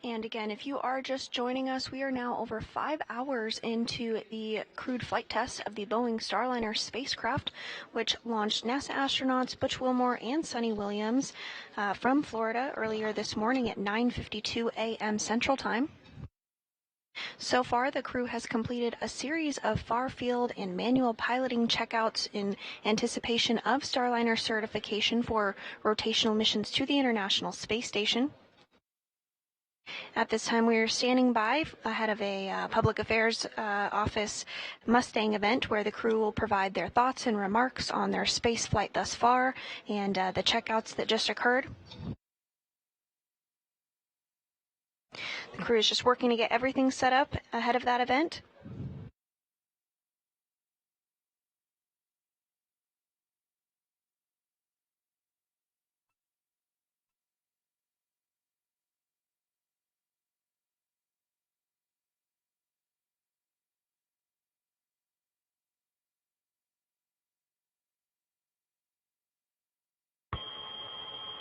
S28: And again, if you are just joining us, we are now over 5 hours into the crewed flight test of the Boeing Starliner spacecraft, which launched NASA astronauts Butch Wilmore and Sunita Williams from Florida earlier this morning at 9:52 a.m. Central Time. So far, the crew has completed a series of far-field and manual piloting checkouts in anticipation of Starliner certification for rotational missions to the International Space Station. At this time, we are standing by ahead of a Public Affairs Office Mustang event where the crew will provide their thoughts and remarks on their space flight thus far and the checkouts that just occurred. The crew is just working to get everything set up ahead of that event.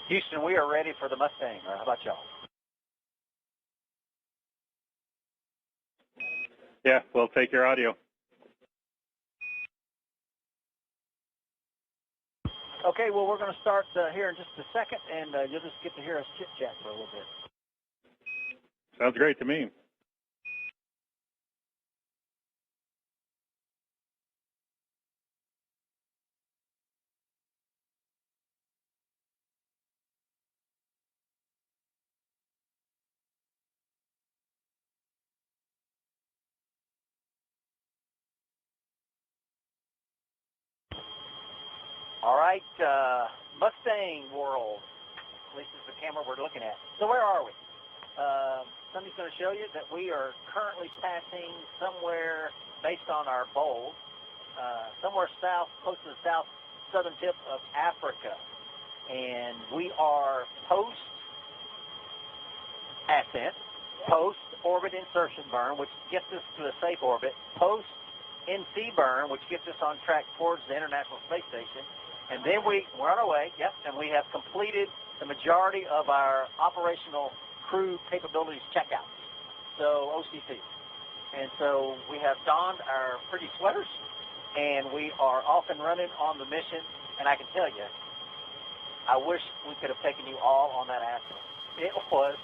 S30: Houston, we are ready for the Mustang. How about y'all?
S29: Yeah, we'll take your audio.
S30: Okay, well, we're going to start here in just a second, and you'll just get to hear us chit-chat for a little bit.
S29: Sounds great to me.
S30: All right, Mustang world. At least is the camera we're looking at. So where are we? Somebody's going to show you that we are currently passing somewhere, based on our bowl, somewhere south, close to the southern tip of Africa. And we are post-ascent, post-orbit insertion burn, which gets us to a safe orbit, post-NC burn, which gets us on track towards the International Space Station. And then we're on our way, and we have completed the majority of our operational crew capabilities checkouts, so OCC. And so we have donned our pretty sweaters, and we are off and running on the mission. And I can tell you, I wish we could have taken you all on that Ascent. It was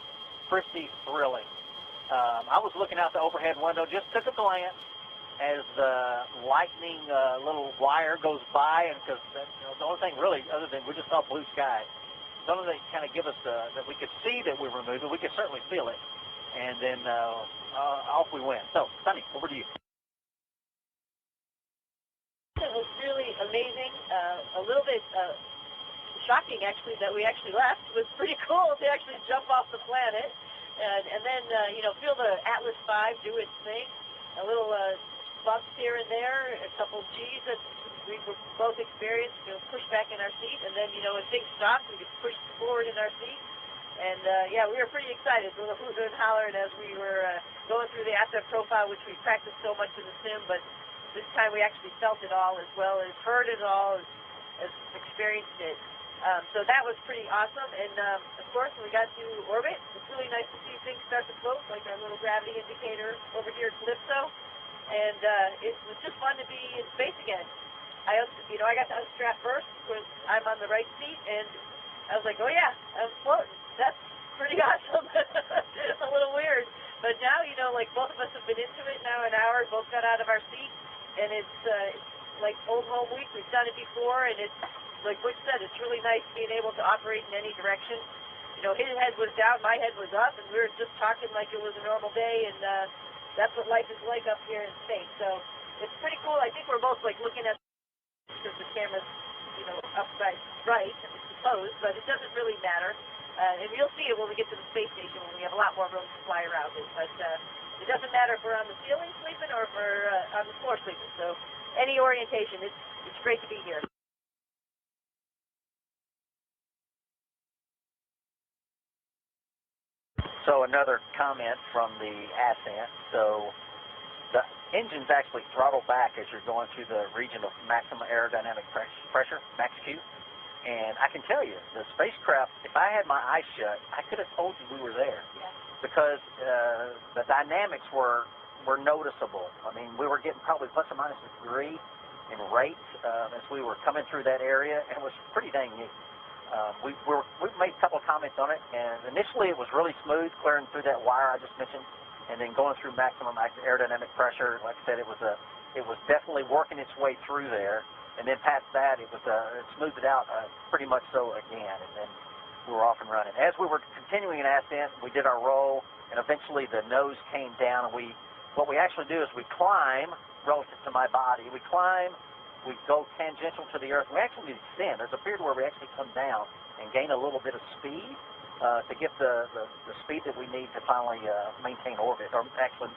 S30: pretty thrilling. I was looking out the overhead window, just took a glance as the lightning little wire goes by, and because the only thing really, other than we just saw blue sky, the only thing kind of give us that we could see that we were moving, we could certainly feel it, and then off we went. So, Sunny, over to you.
S7: It was really amazing, a little bit shocking actually that we actually left. It was pretty cool to actually jump off the planet and then feel the Atlas V do its thing, a little bumps here and there, a couple G's that we were both experienced, pushed back in our seat, and then, when things stopped, we could push forward in our seat. And, we were pretty excited, a little hooting and hollering as we were going through the asset profile, which we practiced so much in the sim, but this time we actually felt it all as well as heard it all, as experienced it. So that was pretty awesome. And, of course, when we got to orbit, it's really nice to see things start to float, like our little gravity indicator over here at Calypso. And it was just fun to be in space again. I got to unstrap first because I'm on the right seat, and I was like, oh yeah, I'm floating. That's pretty awesome. A little weird. But now, both of us have been into it now an hour, both got out of our seat, and it's like old home week. We've done it before, and it's, like Butch said, it's really nice being able to operate in any direction. His head was down, my head was up, and we were just talking like it was a normal day, and that's what life is like up here in space. So it's pretty cool. I think we're both looking at, because the camera's upside right, I suppose, but it doesn't really matter. And you'll see it when we get to the space station when we have a lot more room to fly around it. But it doesn't matter if we're on the ceiling sleeping or if we're on the floor sleeping. So any orientation, it's great to be here.
S30: So another comment from the Ascent. So the engine's actually throttled back as you're going through the region of maximum aerodynamic pressure, max Q. And I can tell you, the spacecraft, if I had my eyes shut, I could have told you we were there.
S7: Yeah.
S30: because the dynamics were noticeable. I mean, we were getting probably plus or minus a degree in rate as we were coming through that area, and it was pretty dang neat. We made a couple of comments on it, and initially it was really smooth, clearing through that wire I just mentioned, and then going through maximum aerodynamic pressure. Like I said, it was definitely working its way through there, and then past that, it smoothed it out pretty much so again, and then we were off and running. As we were continuing in Ascent, we did our roll, and eventually the nose came down, and what we actually do is we climb relative to my body. We climb, we go tangential to the Earth. We actually descend. There's a period where we actually come down and gain a little bit of speed to get the speed that we need to finally maintain orbit, or actually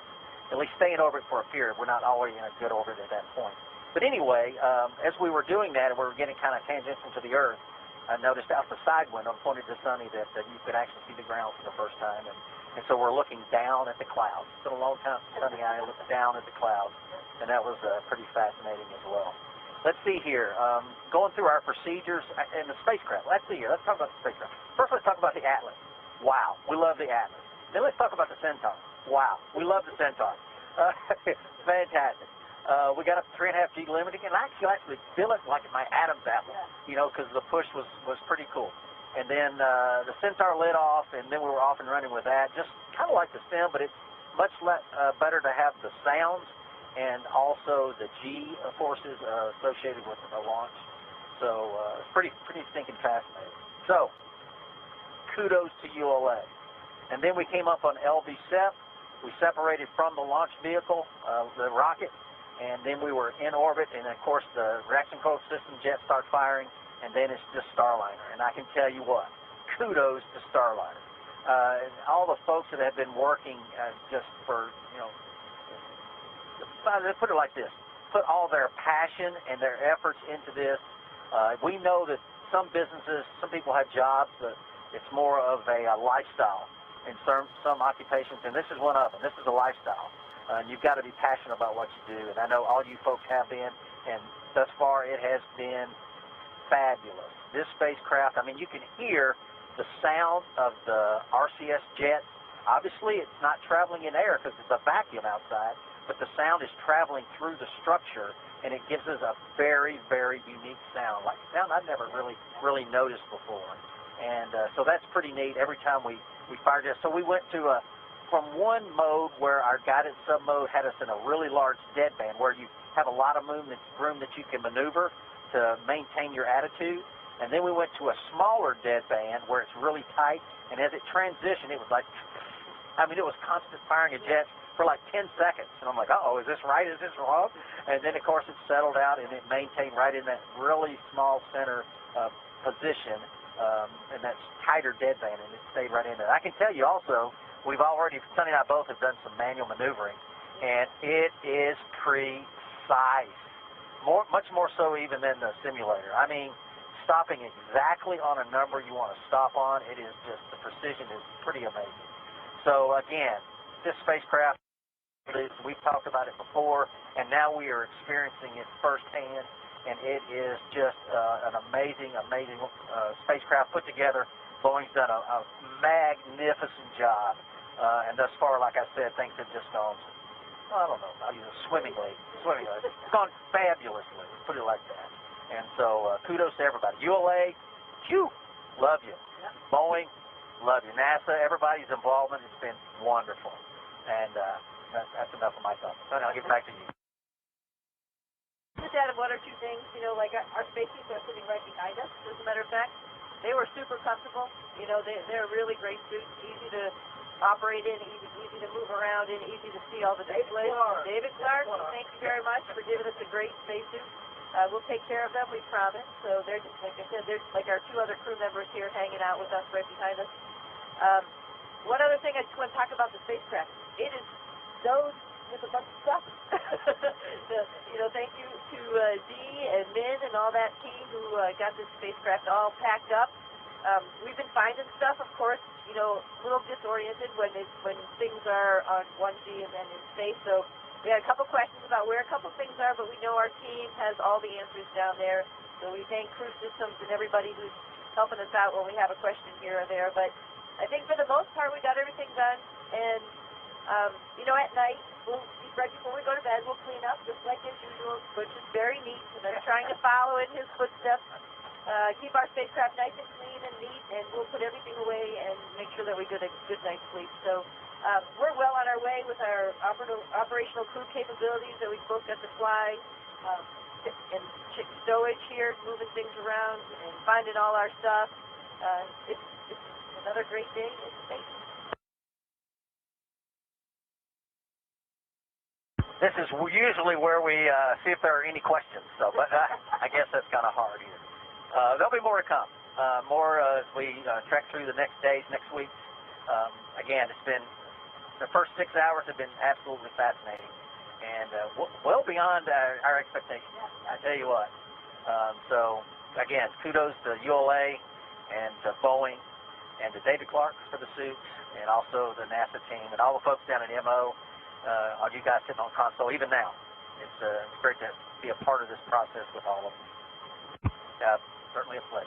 S30: at least stay in orbit for a period. We're not already in a good orbit at that point. But anyway, as we were doing that and we were getting kind of tangential to the Earth, I noticed out the side window, I pointed to Sunny, that you could actually see the ground for the first time. And so we're looking down at the clouds. It's been a long time since Sunny and I looked down at the clouds, and that was pretty fascinating as well. Let's see here. Going through our procedures in the spacecraft. Let's see here. Let's talk about the spacecraft. First, let's talk about the Atlas. Wow, we love the Atlas. Then let's talk about the Centaur. Wow, we love the Centaur. Fantastic. We got up to 3.5 G limiting, and I actually feel it like my Adam's apple, because the push was pretty cool. And then the Centaur lit off, and then we were off and running with that. Just kind of like the Sim, but it's much better to have the sounds and also the G forces associated with the launch. So it's pretty stinking fascinating. So kudos to ULA. And then we came up on LV-SEP. We separated from the launch vehicle, the rocket, and then we were in orbit. And of course, the reaction control system jets start firing. And then it's just Starliner. And I can tell you what, kudos to Starliner. And all the folks that have been working just for, put it like this, put all their passion and their efforts into this. We know that some businesses, some people have jobs, but it's more of a lifestyle in some occupations, and this is one of them. This is a lifestyle. And you've got to be passionate about what you do. And I know all you folks have been, and thus far it has been fabulous. This spacecraft, I mean, you can hear the sound of the RCS jets. Obviously, it's not traveling in air because it's a vacuum outside, but the sound is traveling through the structure, and it gives us a very, very unique sound, like sound I've never really noticed before. And so that's pretty neat every time we fired this. So we went to from one mode where our guided sub mode had us in a really large deadband where you have a lot of room that you can maneuver to maintain your attitude. And then we went to a smaller deadband where it's really tight, and as it transitioned, it was like, I mean, it was constant firing of jets for like 10 seconds. And I'm like, uh-oh, is this right? Is this wrong? And then, of course, it settled out, and it maintained right in that really small center position in that tighter deadband, and it stayed right in there. I can tell you also, we've already, Sunny and I both have done some manual maneuvering, and it is precise. Much more so even than the simulator. I mean, stopping exactly on a number you want to stop on, it is just, the precision is pretty amazing. So again, this spacecraft, we've talked about it before, and now we are experiencing it firsthand, and it is just an amazing spacecraft put together. Boeing's done a magnificent job, and thus far, like I said, things have just gone, I don't know, I'll use it swimmingly. It's gone fabulously, put it like that. And so kudos to everybody. ULA, love you. Boeing, love you. NASA, everybody's involvement, it's been wonderful. And that's enough of my thoughts. So now I'll give it back to you.
S7: Just add one or two things, like our space suits are sitting right behind us, as a matter of fact. They were super comfortable. They're really great suits, easy to operate in, easy to move around in, easy to see all the displays. David Clark, thank you very much for giving us a great spacesuit. We'll take care of them, we promise. So they're just, like I said, they're like our two other crew members here hanging out with us right behind us. One other thing I just want to talk about the spacecraft. It is stowed with a bunch of stuff. Thank you to Dee and Min and all that team who got this spacecraft all packed up. We've been finding stuff, of course, a little disoriented when things are on 1G and then in space. So we had a couple questions about where a couple things are, but we know our team has all the answers down there. So we thank Crew Systems and everybody who's helping us out when we have a question here or there. But I think for the most part we got everything done. And, you know, at night, right before we go to bed, we'll clean up just like as usual, which is very neat. And I'm trying to follow in his footsteps, keep our spacecraft nice and clean and neat, and we'll put everything away and make sure that we get a good night's sleep. So we're well on our way with our operational crew capabilities that we both got to fly, and stowage here, moving things around and finding all our stuff. It's another great day in space. This is usually where we see if there are any questions, so, but I guess that's kind of hard here. There'll be more to come, more as we trek through the next days, next week. Again, it's been, the first 6 hours have been absolutely fascinating, and well beyond our expectations, I tell you what. So, again, kudos to ULA and to Boeing and to David Clark for the suits, and also the NASA team, and all the folks down at MO. All you guys sitting on console, even now, it's great to be a part of this process with all of them. Certainly a pleasure.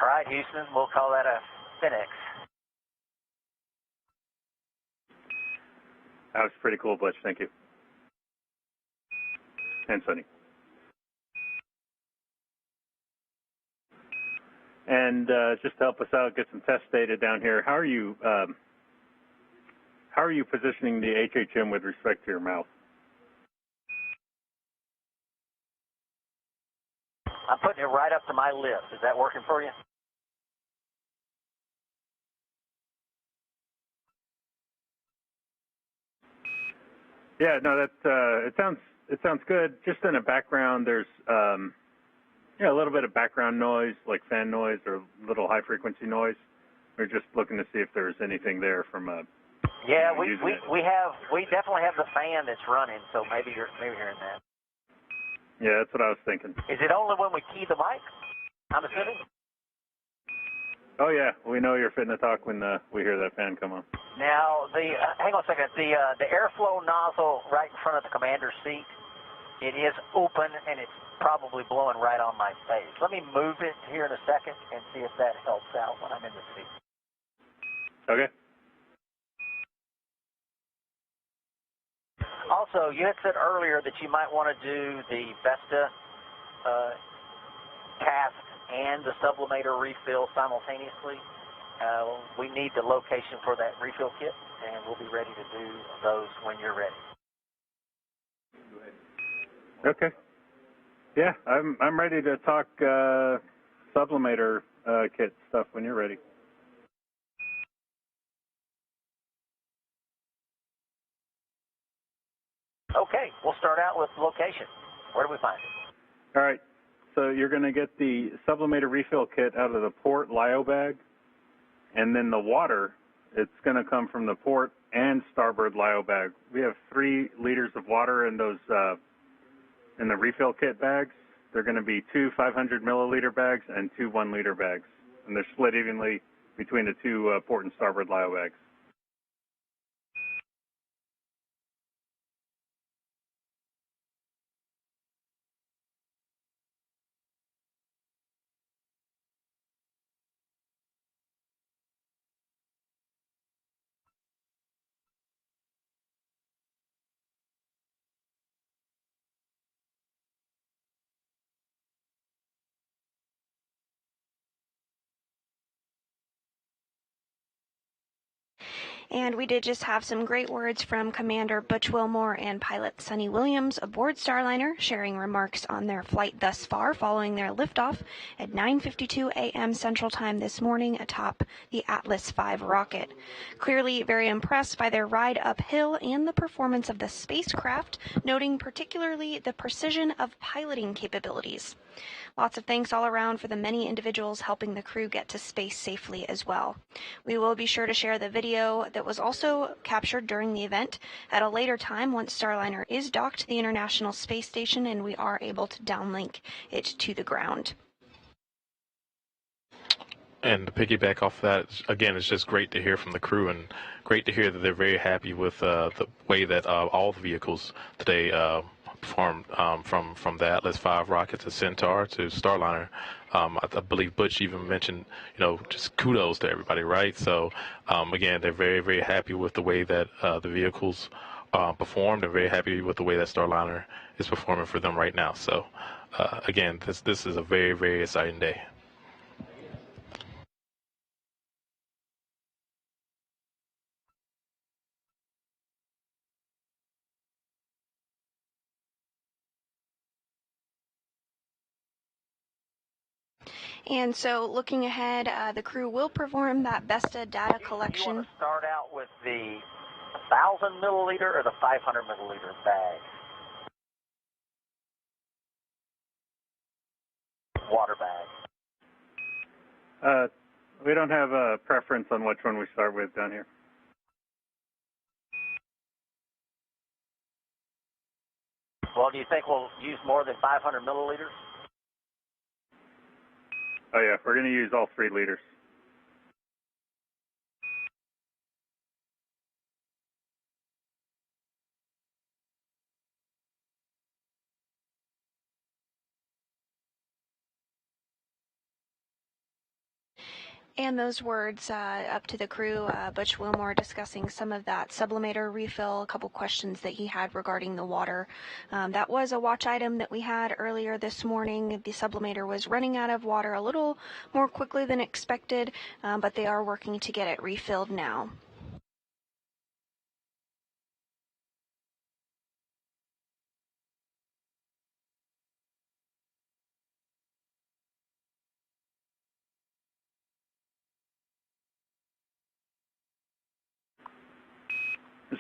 S7: All right, Houston, we'll call that a FinX.
S29: That was pretty cool, Butch. Thank you. And Sunny. And just to help us out, get some test data down here. How are you positioning the HHM with respect to your mouth?
S7: I'm putting it right up to my lips. Is that working for you?
S29: Yeah, no, that it sounds good. Just in the background, there's a little bit of background noise, like fan noise or little high frequency noise. We're just looking to see if there's anything there from
S7: yeah, we definitely have the fan that's running, so maybe you're hearing that.
S29: Yeah, that's what I was thinking.
S7: Is it only when we key the mic? I'm assuming.
S29: Oh yeah, we know you're fitting to talk when we hear that fan come on.
S7: Now, hang on a second. The airflow nozzle right in front of the commander's seat, it is open and it's probably blowing right on my face. Let me move it here in a second and see if that helps out when I'm in the seat.
S29: Okay.
S7: Also, you had said earlier that you might want to do the Vesta cast and the Sublimator refill simultaneously. We need the location for that refill kit, and we'll be ready to do those when you're ready.
S29: Okay. Yeah, I'm ready to talk Sublimator kit stuff when you're ready.
S7: Okay, we'll start out with location. Where do we find it?
S29: All right. So you're going to get the Sublimator refill kit out of the port LIO bag, and then the water, it's going to come from the port and starboard LIO bag. We have 3 liters of water in those in the refill kit bags. They're going to be 2 500 milliliter bags and 2 1-liter bags, and they're split evenly between the 2 port and starboard LIO bags.
S28: And we did just have some great words from Commander Butch Wilmore and pilot Sunita Williams aboard Starliner, sharing remarks on their flight thus far following their liftoff at 9:52 a.m. Central Time this morning atop the Atlas V rocket. Clearly very impressed by their ride uphill and the performance of the spacecraft, noting particularly the precision of piloting capabilities. Lots of thanks all around for the many individuals helping the crew get to space safely as well. We will be sure to share the video that was also captured during the event at a later time once Starliner is docked to the International Space Station and we are able to downlink it to the ground.
S6: And to piggyback off that, again, it's just great to hear from the crew, and great to hear that they're very happy with the way that all the vehicles today performed, from the Atlas V rocket to Centaur to Starliner. I believe Butch even mentioned, just kudos to everybody, right? So, again, they're very, very happy with the way that the vehicles performed, and very happy with the way that Starliner is performing for them right now. So, again, this is a very, very exciting day.
S28: And so looking ahead, the crew will perform that Vesta data collection.
S30: You want to start out with the 1,000 milliliter or the 500 milliliter bag? Water bag.
S29: We don't have a preference on which one we start with down here.
S30: Well, do you think we'll use more than 500 milliliters?
S29: Oh yeah, we're going to use all 3 liters.
S28: And those words up to the crew, Butch Wilmore discussing some of that sublimator refill, a couple questions that he had regarding the water. That was a watch item that we had earlier this morning. The sublimator was running out of water a little more quickly than expected, but they are working to get it refilled now.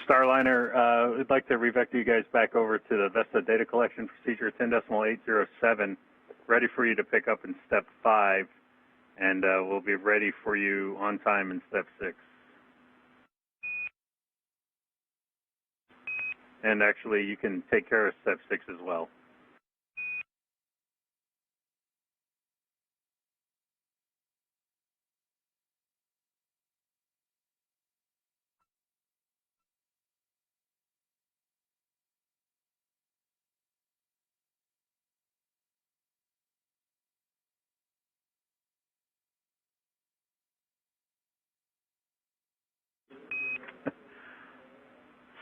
S29: Starliner, we'd like to revector you guys back over to the Vesta data collection procedure 10.807, ready for you to pick up in step 5, and we'll be ready for you on time in step 6. And actually, you can take care of step 6 as well.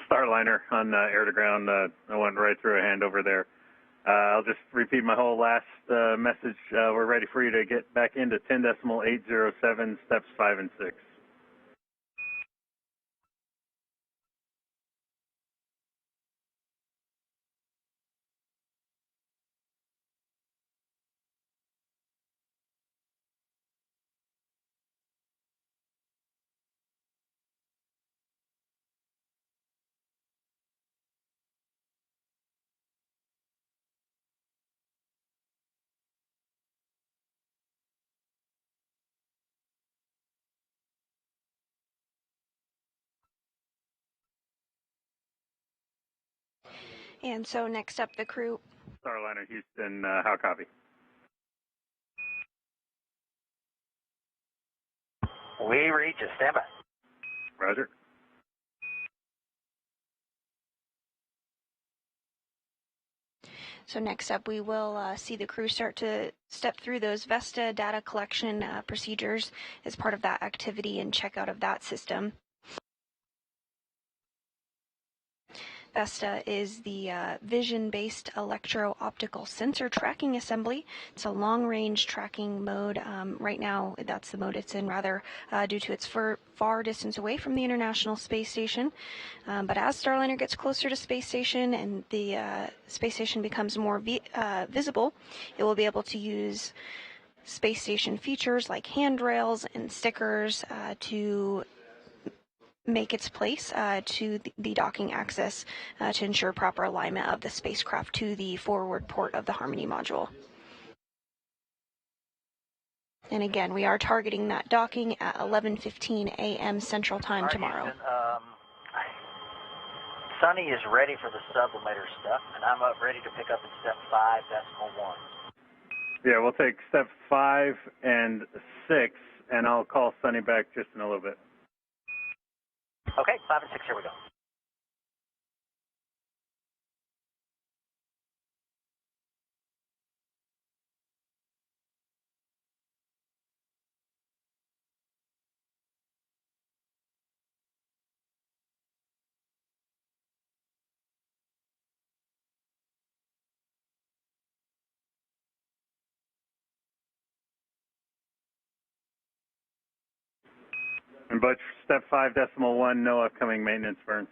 S29: Starliner on air-to-ground. I went right through a hand over there. I'll just repeat my whole last message. We're ready for you to get back into 10.807, steps 5 and 6.
S28: And so next up, the crew.
S29: Starliner, Houston, how copy?
S30: We read you. Stand by.
S29: Roger.
S28: So next up, we will see the crew start to step through those Vesta data collection procedures as part of that activity and checkout of that system. Vesta is the vision-based electro-optical sensor tracking assembly. It's a long-range tracking mode. Right now, that's the mode it's in, rather, due to its far distance away from the International Space Station. But as Starliner gets closer to Space Station and the Space Station becomes more visible, it will be able to use Space Station features like handrails and stickers to make its place to the docking axis to ensure proper alignment of the spacecraft to the forward port of the Harmony module. And again, we are targeting that docking at 11:15 a.m. Central Time tomorrow.
S30: Suni is ready for the sublimator stuff, and I'm up ready to pick up in step 5.1.
S29: Yeah, we'll take step 5 and 6 and I'll call Sunny back just in a little bit.
S30: Okay, 5 and 6, here we go.
S29: And Butch, step 5.1, no upcoming maintenance burns.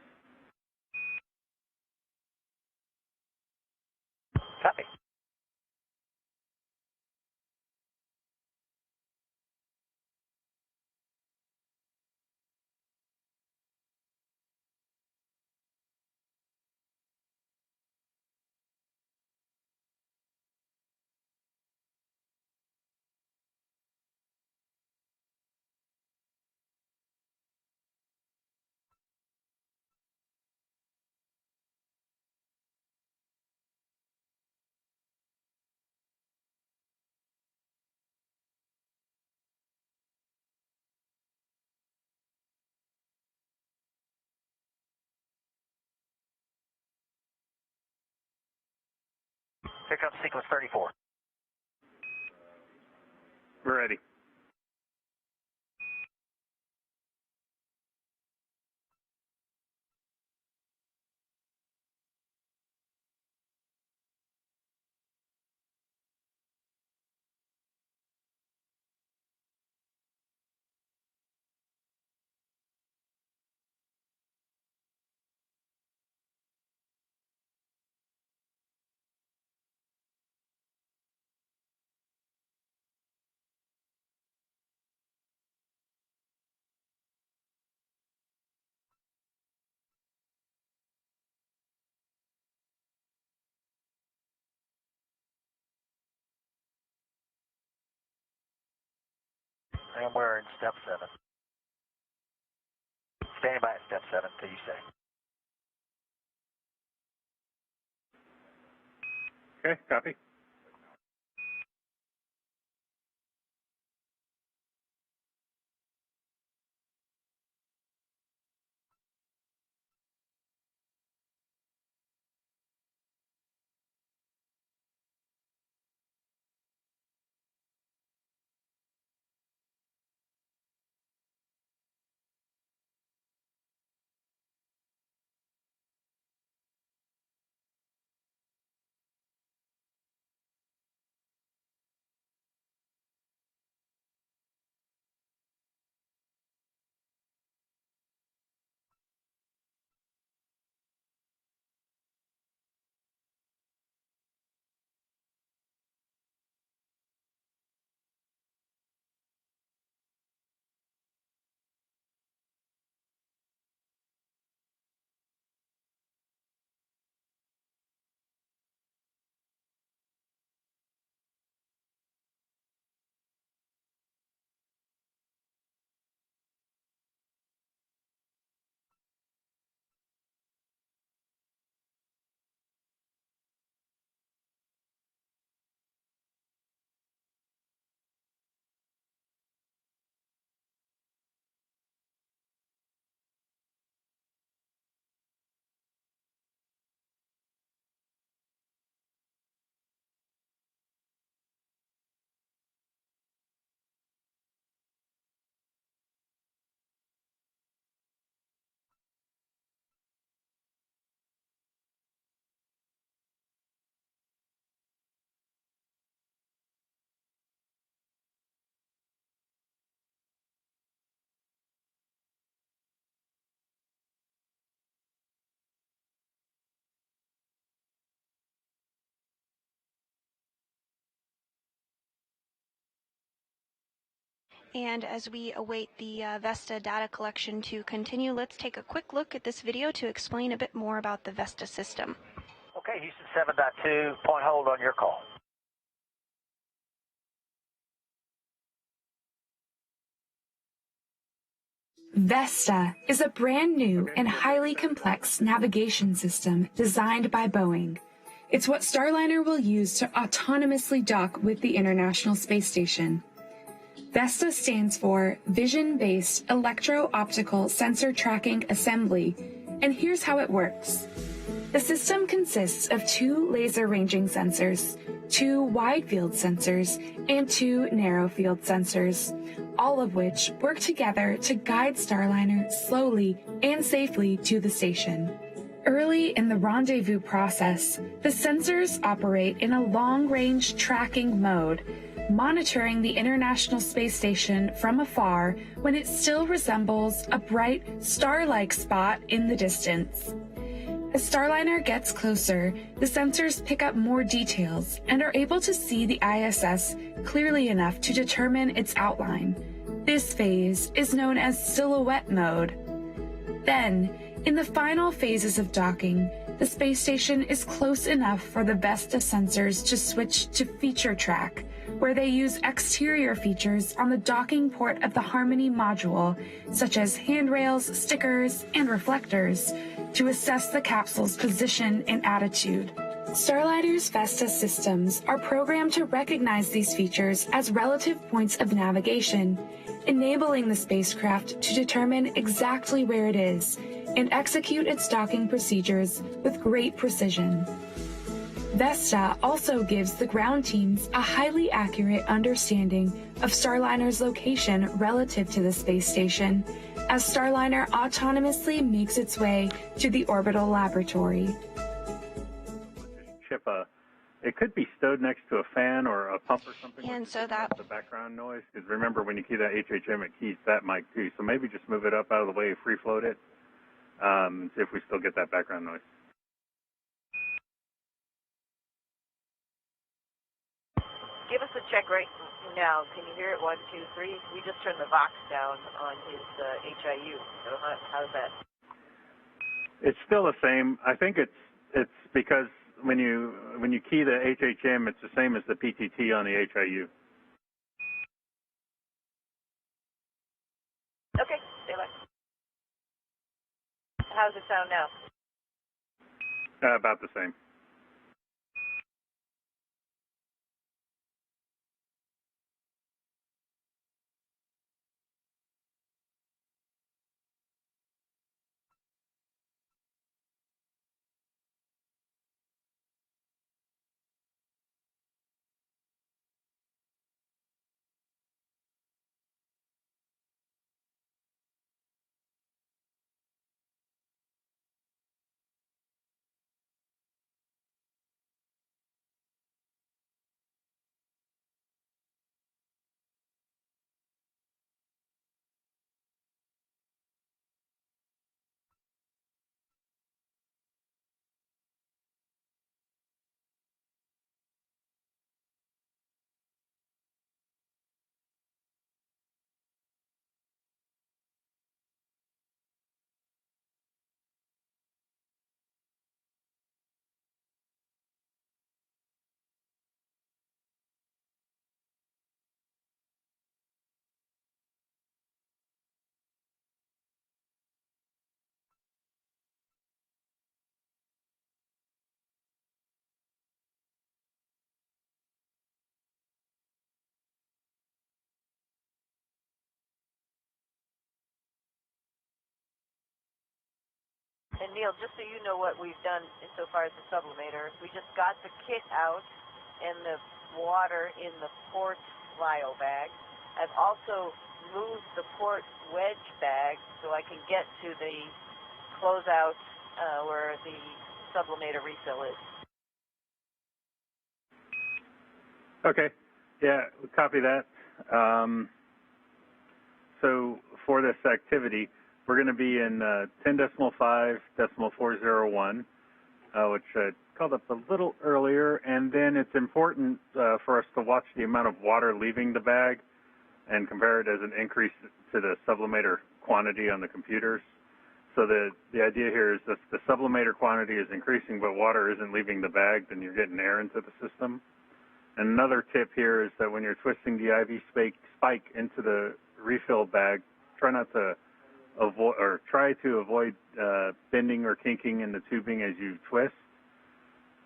S30: Copy. Here comes sequence 34.
S29: We're ready.
S30: And we're in step 7. Standing by at step 7 till you say.
S29: Okay, copy.
S28: And as we await the Vesta data collection to continue, let's take a quick look at this video to explain a bit more about the Vesta system.
S30: Okay, Houston 7.2, point hold on your call.
S9: Vesta is a brand new and highly complex navigation system designed by Boeing. It's what Starliner will use to autonomously dock with the International Space Station. VESTA stands for Vision-Based Electro-Optical Sensor Tracking Assembly, and here's how it works. The system consists of 2 laser ranging sensors, 2 wide-field sensors, and 2 narrow-field sensors, all of which work together to guide Starliner slowly and safely to the station. Early in the rendezvous process, the sensors operate in a long-range tracking mode, monitoring the International Space Station from afar when it still resembles a bright, star-like spot in the distance. As Starliner gets closer, the sensors pick up more details and are able to see the ISS clearly enough to determine its outline. This phase is known as silhouette mode. Then, in the final phases of docking, the space station is close enough for the Vesta sensors to switch to feature track, where they use exterior features on the docking port of the Harmony module, such as handrails, stickers, and reflectors, to assess the capsule's position and attitude. Starliner's Vesta systems are programmed to recognize these features as relative points of navigation, enabling the spacecraft to determine exactly where it is and execute its docking procedures with great precision. Vesta also gives the ground teams a highly accurate understanding of Starliner's location relative to the space station, as Starliner autonomously makes its way to the orbital laboratory.
S29: It could be stowed next to a fan or a pump or something.
S28: And so that
S29: the background noise, because remember when you key that HHM, it keys that mic too. So maybe just move it up out of the way, free float it, see if we still get that background noise.
S7: Give us a check right now. Can you hear it? 1, 2, 3. We just turned the Vox down on his HIU. So how's that?
S29: It's still the same. I think it's because when you key the HHM, it's the same as the PTT on the HIU.
S7: Okay, stay by. How's it sound now?
S29: About the same.
S7: And Neil, just so you know what we've done insofar as the sublimator, we just got the kit out and the water in the port lyo bag. I've also moved the port wedge bag so I can get to the closeout where the sublimator refill is.
S29: Okay. Yeah, copy that. So for this activity, we're going to be in 10.5.401, which I called up a little earlier, and then it's important for us to watch the amount of water leaving the bag and compare it as an increase to the sublimator quantity on the computers. So the idea here is that the sublimator quantity is increasing, but water isn't leaving the bag, then you're getting air into the system. And another tip here is that when you're twisting the IV spike into the refill bag, try to avoid bending or kinking in the tubing as you twist.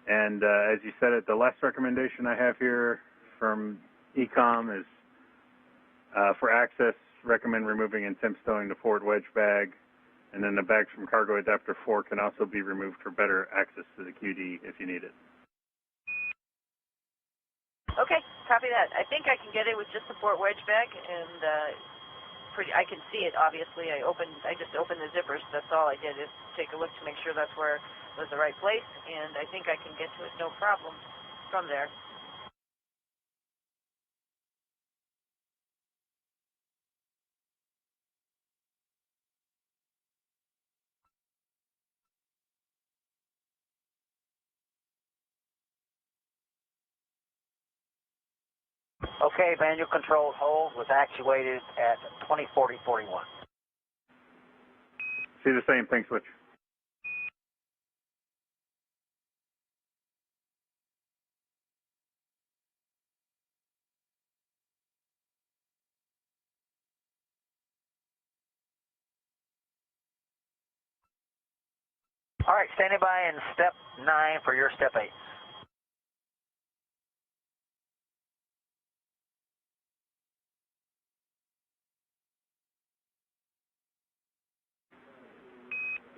S29: And as you said it, the last recommendation I have here from ECOM is For access, recommend removing and temp stowing the forward wedge bag, and then the bags from cargo adapter 4 can also be removed for better access to the QD if you need it.
S7: Okay, copy that. I think I can get it with just the port wedge bag, and I can see it, obviously. I just opened the zippers. That's all I did, is take a look to make sure that's where it was the right place, and I think I can get to it no problem from there.
S30: Okay, manual controlled hold was actuated at 2040-41.
S29: See the same. Thanks, Butch.
S30: All right, standing by in step 9 for your step 8.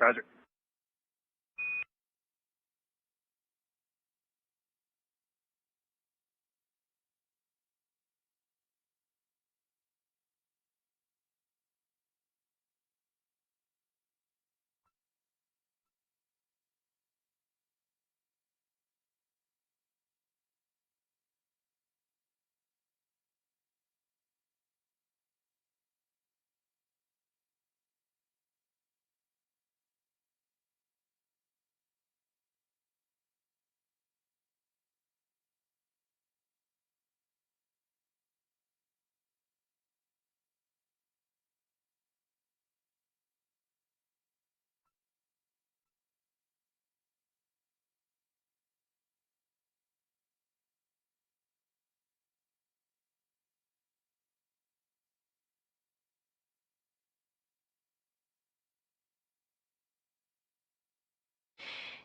S29: Roger.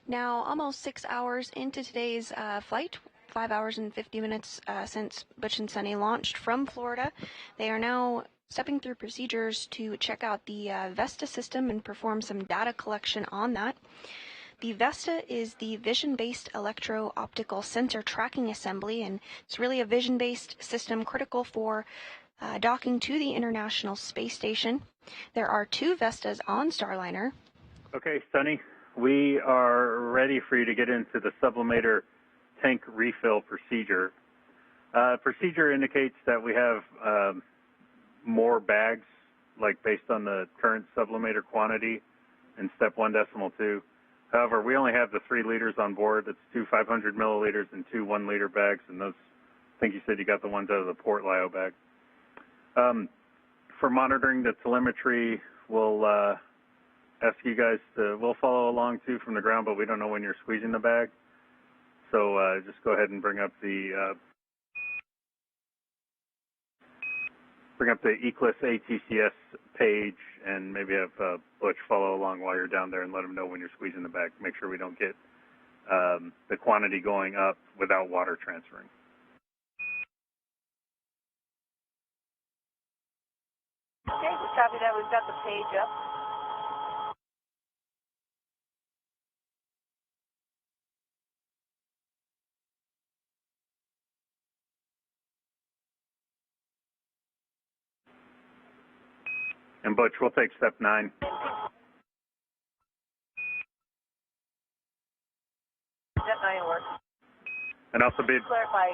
S28: Now, almost 6 hours into today's flight, 5 hours and 50 minutes since Butch and Sunny launched from Florida, they are now stepping through procedures to check out the Vesta system and perform some data collection on that. The Vesta is the vision-based electro-optical sensor tracking assembly, and it's really a vision-based system critical for docking to the International Space Station. There are 2 Vestas on Starliner.
S29: Okay, Sunny, we are ready for you to get into the Sublimator tank refill procedure. Procedure indicates that we have more bags, like based on the current Sublimator quantity in step 1.2. However, we only have the 3 liters on board. That's 2 500 milliliters and 2 1-liter bags, and those, I think you said you got the ones out of the port Lyo bag. For monitoring the telemetry, we'll ask you guys we'll follow along too from the ground, but we don't know when you're squeezing the bag. So just go ahead and bring up the Eclipse ATCS page, and maybe have Butch follow along while you're down there and let him know when you're squeezing the bag. Make sure we don't get the quantity going up without water transferring.
S7: Okay, we copy that. We've got the page up.
S29: And Butch, we'll take step 9.
S7: Step 9 works.
S29: And also be
S7: Clarify.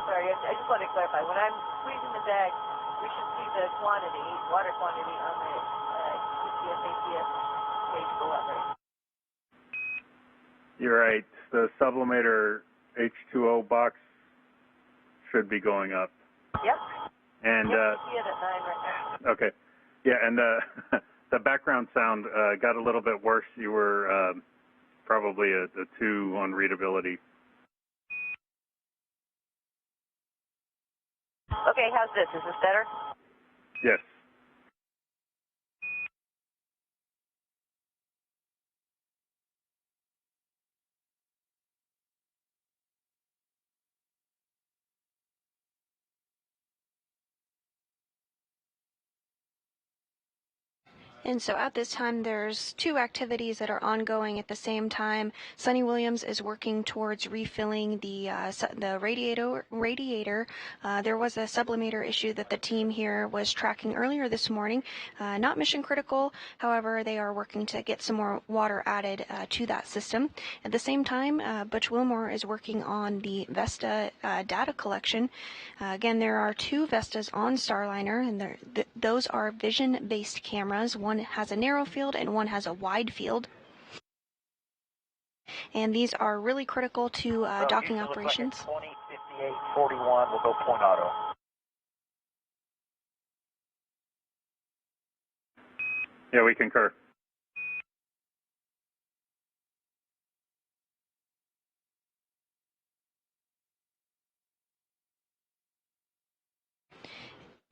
S7: Sorry, I just want to clarify. When I'm squeezing the bag, we should see the quantity, water quantity, on the ECS ATS page go up, right?
S29: You're right. The Sublimator H2O box should be going up.
S7: Yep.
S29: And
S7: yep, we see it at 9 right now.
S29: okay, yeah, and the background sound got a little bit worse. You were probably a 2 on readability.
S7: Okay, how's this? Is this better?
S29: Yes.
S28: And so at this time, there's two activities that are ongoing at the same time. Sunny Williams is working towards refilling the radiator. There was a sublimator issue that the team here was tracking earlier this morning. Not mission critical, however, they are working to get some more water added to that system. At the same time, Butch Wilmore is working on the Vesta data collection. Again, there are two Vestas on Starliner, and those are vision-based cameras. One has a narrow field and one has a wide field. And these are really critical to docking operations.
S30: 205841 will go point auto.
S29: Yeah, we concur.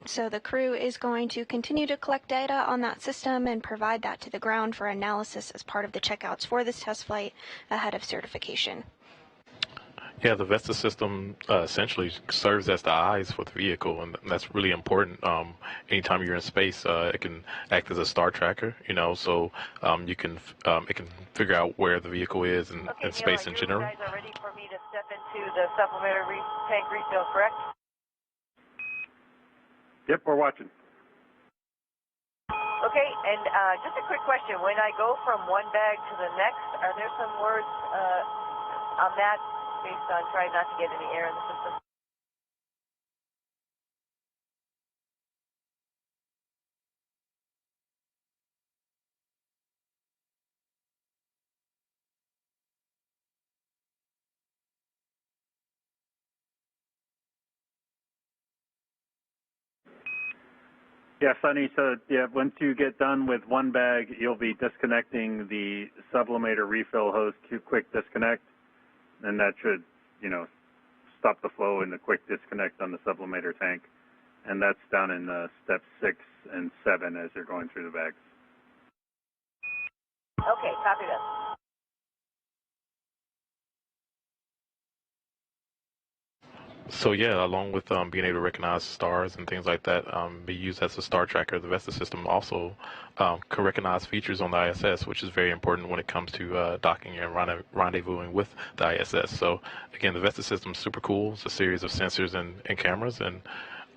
S28: So the crew is going to continue to collect data on that system and provide that to the ground for analysis as part of the checkouts for this test flight ahead of certification.
S6: Yeah, the Vesta system essentially serves as the eyes for the vehicle, and that's really important. Anytime you're in space, it can act as a star tracker, so it can figure out where the vehicle is in space in general.
S7: You guys are ready for me to step into the Sublimator tank refill, correct?
S29: Yep, we're watching.
S7: Okay, and just a quick question. When I go from one bag to the next, are there some words on that based on trying not to get any air in the system?
S29: Yeah, Sunny, so once you get done with one bag, you'll be disconnecting the Sublimator refill hose to quick disconnect, and that should, stop the flow in the quick disconnect on the Sublimator tank. And that's down in step 6 and 7 as you're going through the bags.
S7: Okay, copy that.
S6: So yeah, along with being able to recognize stars and things like that, be used as a star tracker, the Vesta system also can recognize features on the ISS, which is very important when it comes to docking and rendezvousing with the ISS. So again, the Vesta system is super cool. It's a series of sensors and cameras, and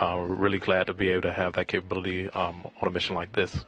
S6: we're really glad to be able to have that capability on a mission like this.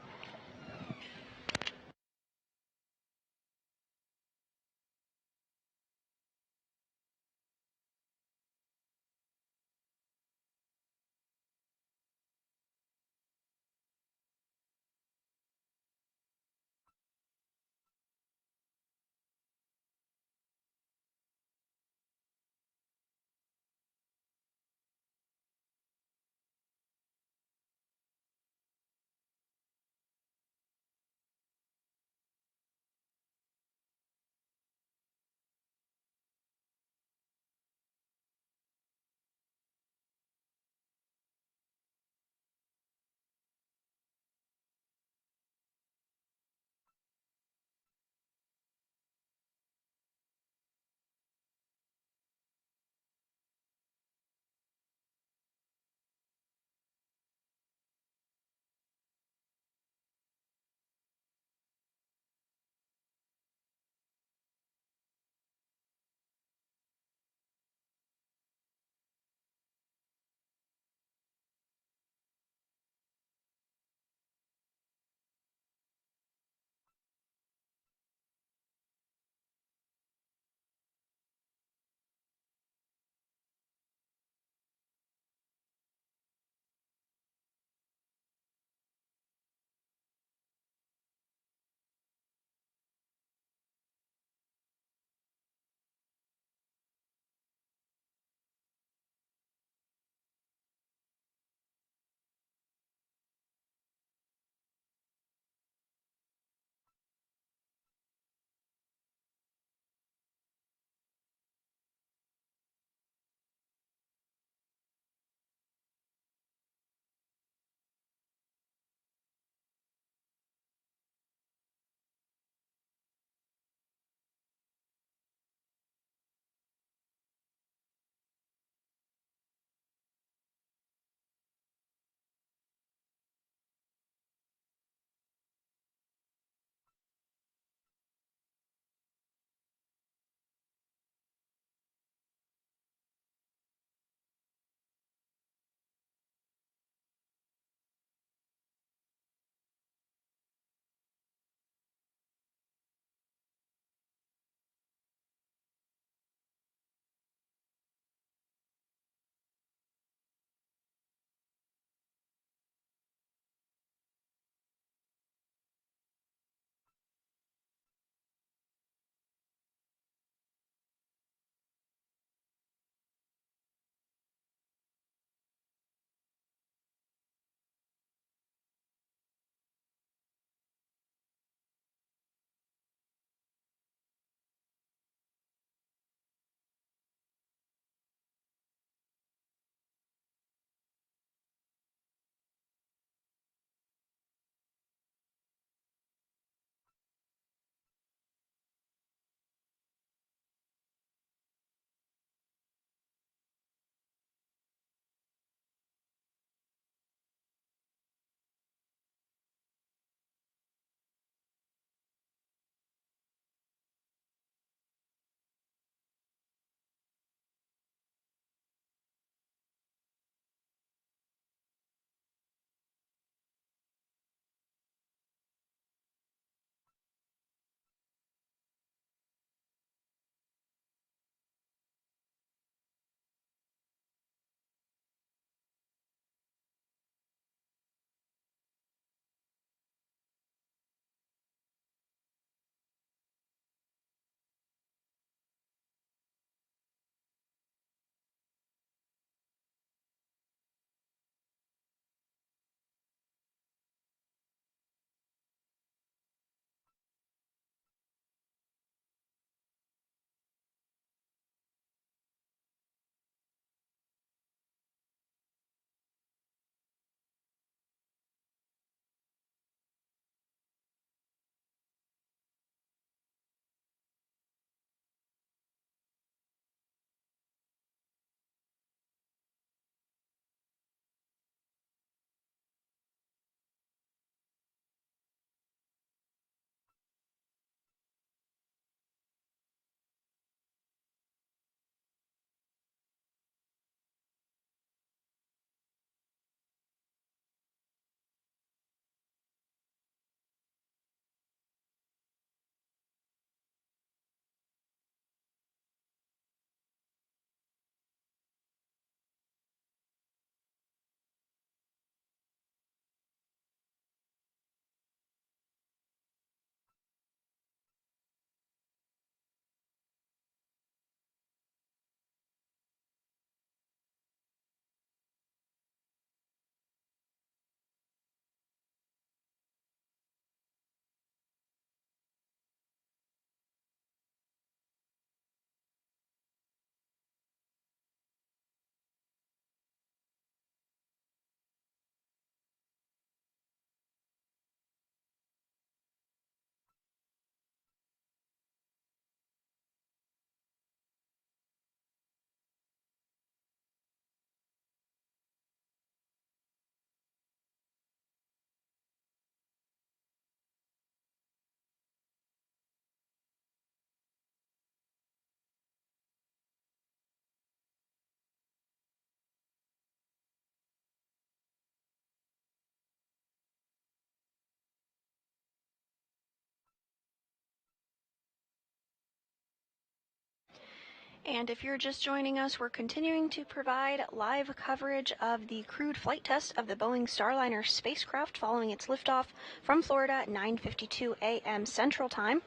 S28: And if you're just joining us, we're continuing to provide live coverage of the crewed flight test of the Boeing Starliner spacecraft following its liftoff from Florida at 9:52 a.m. Central Time.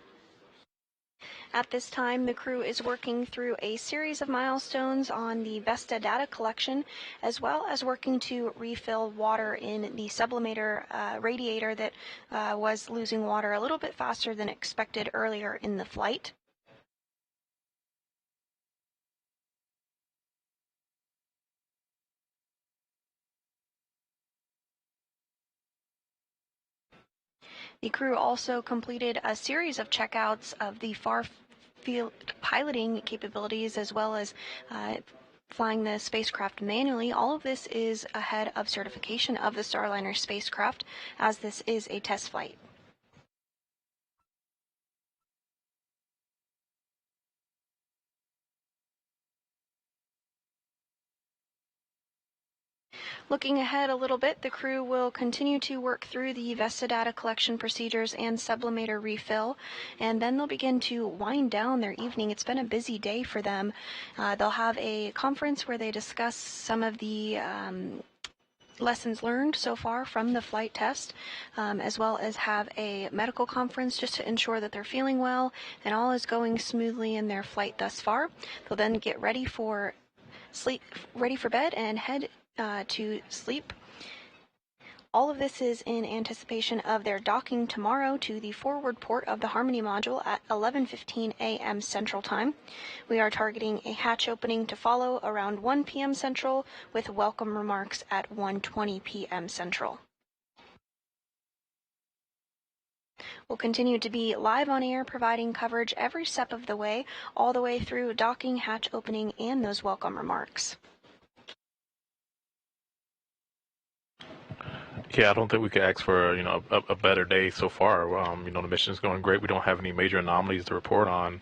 S28: At this time, the crew is working through a series of milestones on the Vesta data collection, as well as working to refill water in the Sublimator radiator that was losing water a little bit faster than expected earlier in the flight. The crew also completed a series of checkouts of the far field piloting capabilities, as well as flying the spacecraft manually. All of this is ahead of certification of the Starliner spacecraft, as this is a test flight. Looking ahead a little bit, the crew will continue to work through the Vesta data collection procedures and Sublimator refill, and then they'll begin to wind down their evening. It's been a busy day for them. They'll have a conference where they discuss some of the lessons learned so far from the flight test, as well as have a medical conference just to ensure that they're feeling well and all is going smoothly in their flight thus far. They'll then get ready for bed and head to sleep. All of this is in anticipation of their docking tomorrow to the forward port of the Harmony module at 11:15 a.m. Central Time. We are targeting a hatch opening to follow around 1 p.m. Central, with welcome remarks at 1:20 p.m. Central. We'll continue to be live on air, providing coverage every step of the way, all the way through docking, hatch opening, and those welcome remarks.
S6: Yeah, I don't think we could ask for a better day so far. The mission is going great. We don't have any major anomalies to report on.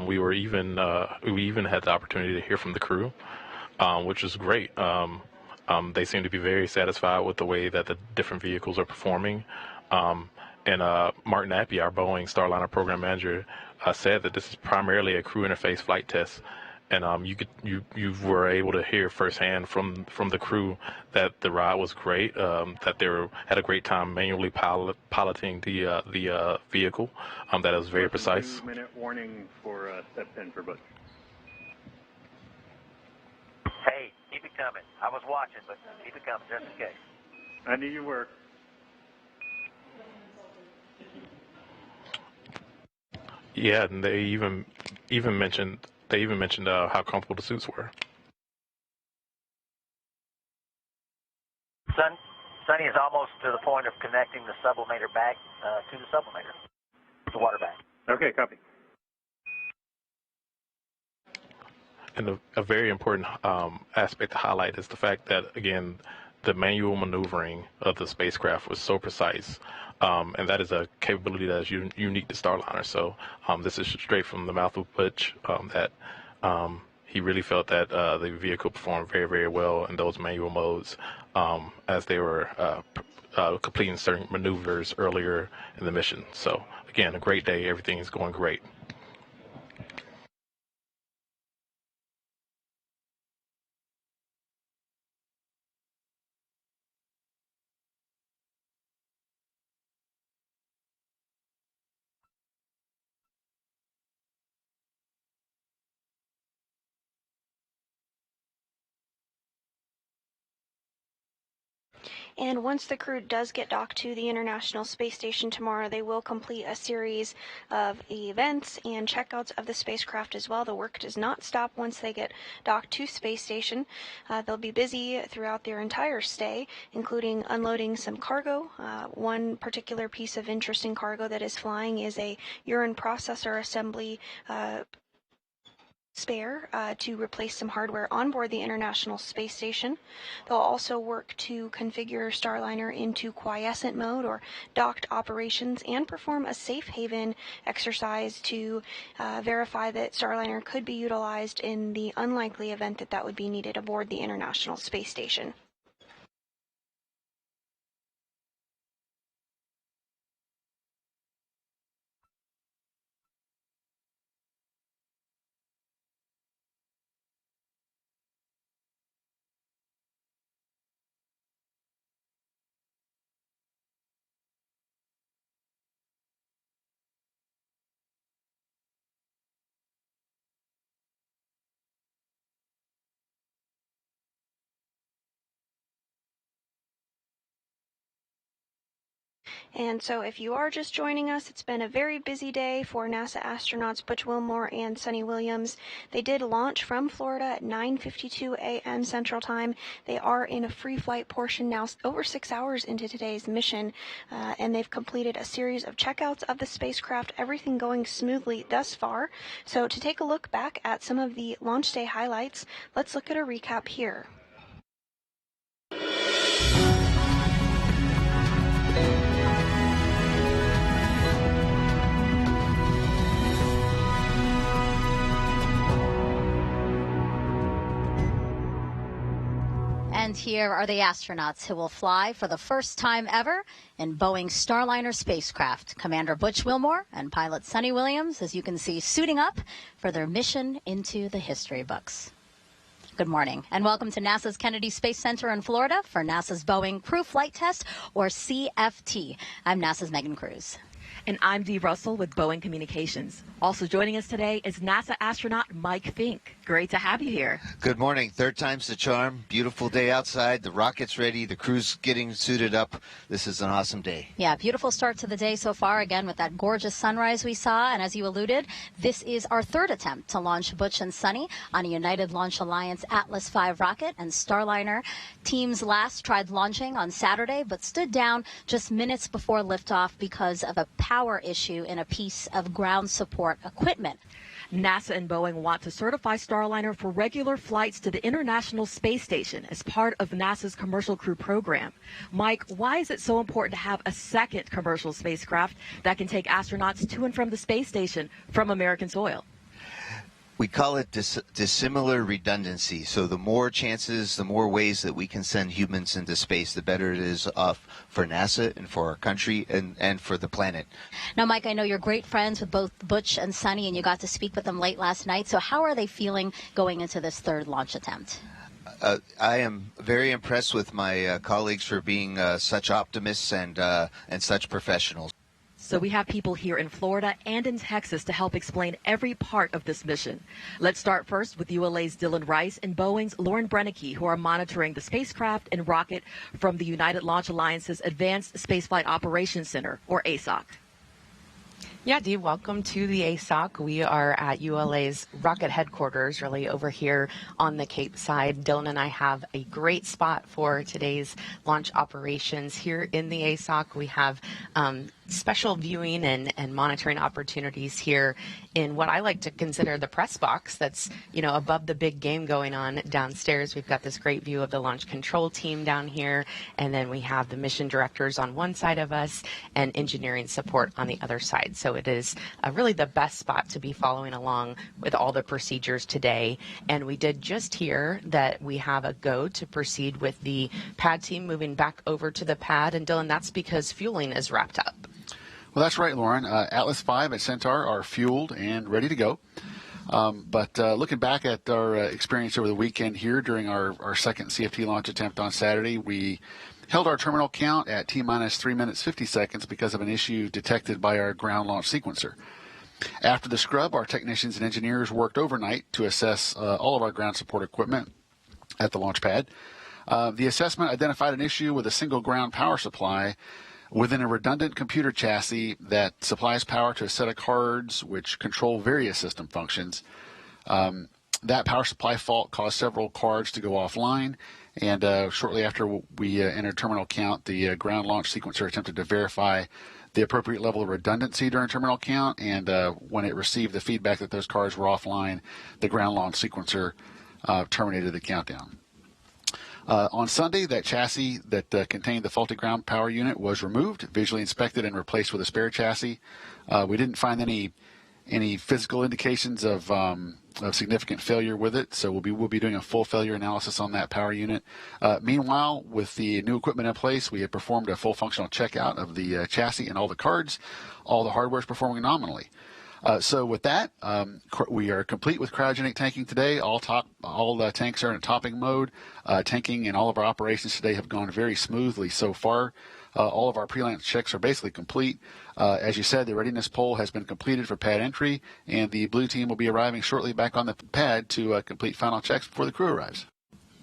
S6: We even had the opportunity to hear from the crew, which is great. They seem to be very satisfied with the way that the different vehicles are performing. And Martin Appy, our Boeing Starliner program manager, said that this is primarily a crew interface flight test. And you were able to hear firsthand from the crew that the ride was great, that they had a great time manually piloting the vehicle, that it was very precise.
S29: 2-minute warning for step 10 for Butch.
S30: Hey, keep it coming. I was watching, but keep it coming just in case.
S29: I knew you were.
S6: Yeah, and they even mentioned how comfortable the suits were.
S30: Sunny is almost to the point of connecting the sublimator back to the sublimator, the water bag.
S29: Okay, copy.
S6: And a very important aspect to highlight is the fact that, again, the manual maneuvering of the spacecraft was so precise. And that is a capability that is unique to Starliner. So this is straight from the mouth of Butch, that he really felt that the vehicle performed very, very well in those manual modes as they were completing certain maneuvers earlier in the mission. So again, a great day. Everything is going great.
S28: And once the crew does get docked to the International Space Station tomorrow, they will complete a series of events and checkouts of the spacecraft as well. The work does not stop once they get docked to Space Station. They'll be busy throughout their entire stay, including unloading some cargo. One particular piece of interesting cargo that is flying is a urine processor assembly spare to replace some hardware on board the International Space Station. They'll also work to configure Starliner into quiescent mode or docked operations and perform a safe haven exercise to verify that Starliner could be utilized in the unlikely event that that would be needed aboard the International Space Station. And so if you are just joining us, it's been a very busy day for NASA astronauts Butch Wilmore and Suni Williams. They did launch from Florida at 9:52 a.m. Central Time. They are in a free flight portion now, over 6 hours into today's mission, and they've completed a series of checkouts of the spacecraft, everything going smoothly thus far. So to take a look back at some of the launch day highlights, let's look at a recap here.
S2: And here are the astronauts who will fly for the first time ever in Boeing Starliner spacecraft. Commander Butch Wilmore and pilot Suni Williams, as you can see, suiting up for their mission into the history books. Good morning, and welcome to NASA's Kennedy Space Center in Florida for NASA's Boeing Crew Flight Test, or CFT. I'm NASA's Megan Cruz.
S11: And I'm Dee Russell with Boeing Communications. Also joining us today is NASA astronaut Mike Fink. Great to have you here.
S25: Good morning. Third time's the charm. Beautiful day outside. The rocket's ready. The crew's getting suited up. This is an awesome day.
S2: Yeah, beautiful start to the day so far, again, with that gorgeous sunrise we saw. And as you alluded, this is our third attempt to launch Butch and Suni on a United Launch Alliance Atlas V rocket. And Starliner teams last tried launching on Saturday, but stood down just minutes before liftoff because of a power issue in a piece of ground support equipment.
S11: NASA and Boeing want to certify Starliner for regular flights to the International Space Station as part of NASA's Commercial Crew program. Mike, why is it so important to have a second commercial spacecraft that can take astronauts to and from the space station from American soil?
S25: We call it dissimilar redundancy. So the more chances, the more ways that we can send humans into space, the better it is for NASA and for our country and for the planet.
S2: Now, Mike, I know you're great friends with both Butch and Suni, and you got to speak with them late last night. So how are they feeling going into this third launch attempt?
S25: I am very impressed with my colleagues for being such optimists and such professionals.
S11: So we have people here in Florida and in Texas to help explain every part of this mission. Let's start first with ULA's Dylan Rice and Boeing's Lauren Brennicke, who are monitoring the spacecraft and rocket from the United Launch Alliance's Advanced Spaceflight Operations Center, or ASOC.
S13: Yeah, Dee, welcome to the ASOC. We are at ULA's rocket headquarters, really over here on the Cape side. Dylan and I have a great spot for today's launch operations here in the ASOC. We have special viewing and monitoring opportunities here in what I like to consider the press box that's, above the big game going on downstairs. We've got this great view of the launch control team down here, and then we have the mission directors on one side of us and engineering support on the other side. So it is really the best spot to be following along with all the procedures today. And we did just hear that we have a go to proceed with the pad team moving back over to the pad. And Dylan, that's because fueling is wrapped up.
S15: Well, that's right, Lauren. Atlas V and Centaur are fueled and ready to go. But looking back at our experience over the weekend here during our second CFT launch attempt on Saturday, we held our terminal count at T-minus 3 minutes 50 seconds because of an issue detected by our ground launch sequencer. After the scrub, our technicians and engineers worked overnight to assess all of our ground support equipment at the launch pad. The assessment identified an issue with a single ground power supply within a redundant computer chassis that supplies power to a set of cards which control various system functions. That power supply fault caused several cards to go offline, and shortly after we entered terminal count, the ground launch sequencer attempted to verify the appropriate level of redundancy during terminal count, and when it received the feedback that those cards were offline, the ground launch sequencer terminated the countdown. On Sunday, that chassis that contained the faulty ground power unit was removed, visually inspected, and replaced with a spare chassis. We didn't find any physical indications of significant failure with it, so we'll be doing a full failure analysis on that power unit. Meanwhile, with the new equipment in place, we have performed a full functional checkout of the chassis and all the cards. All the hardware is performing nominally. So with that, we are complete with cryogenic tanking today. All tanks are in topping mode. Tanking and all of our operations today have gone very smoothly so far. All of our pre-launch checks are basically complete. As you said, the readiness poll has been completed for pad entry, and the blue team will be arriving shortly back on the pad to complete final checks before the crew arrives.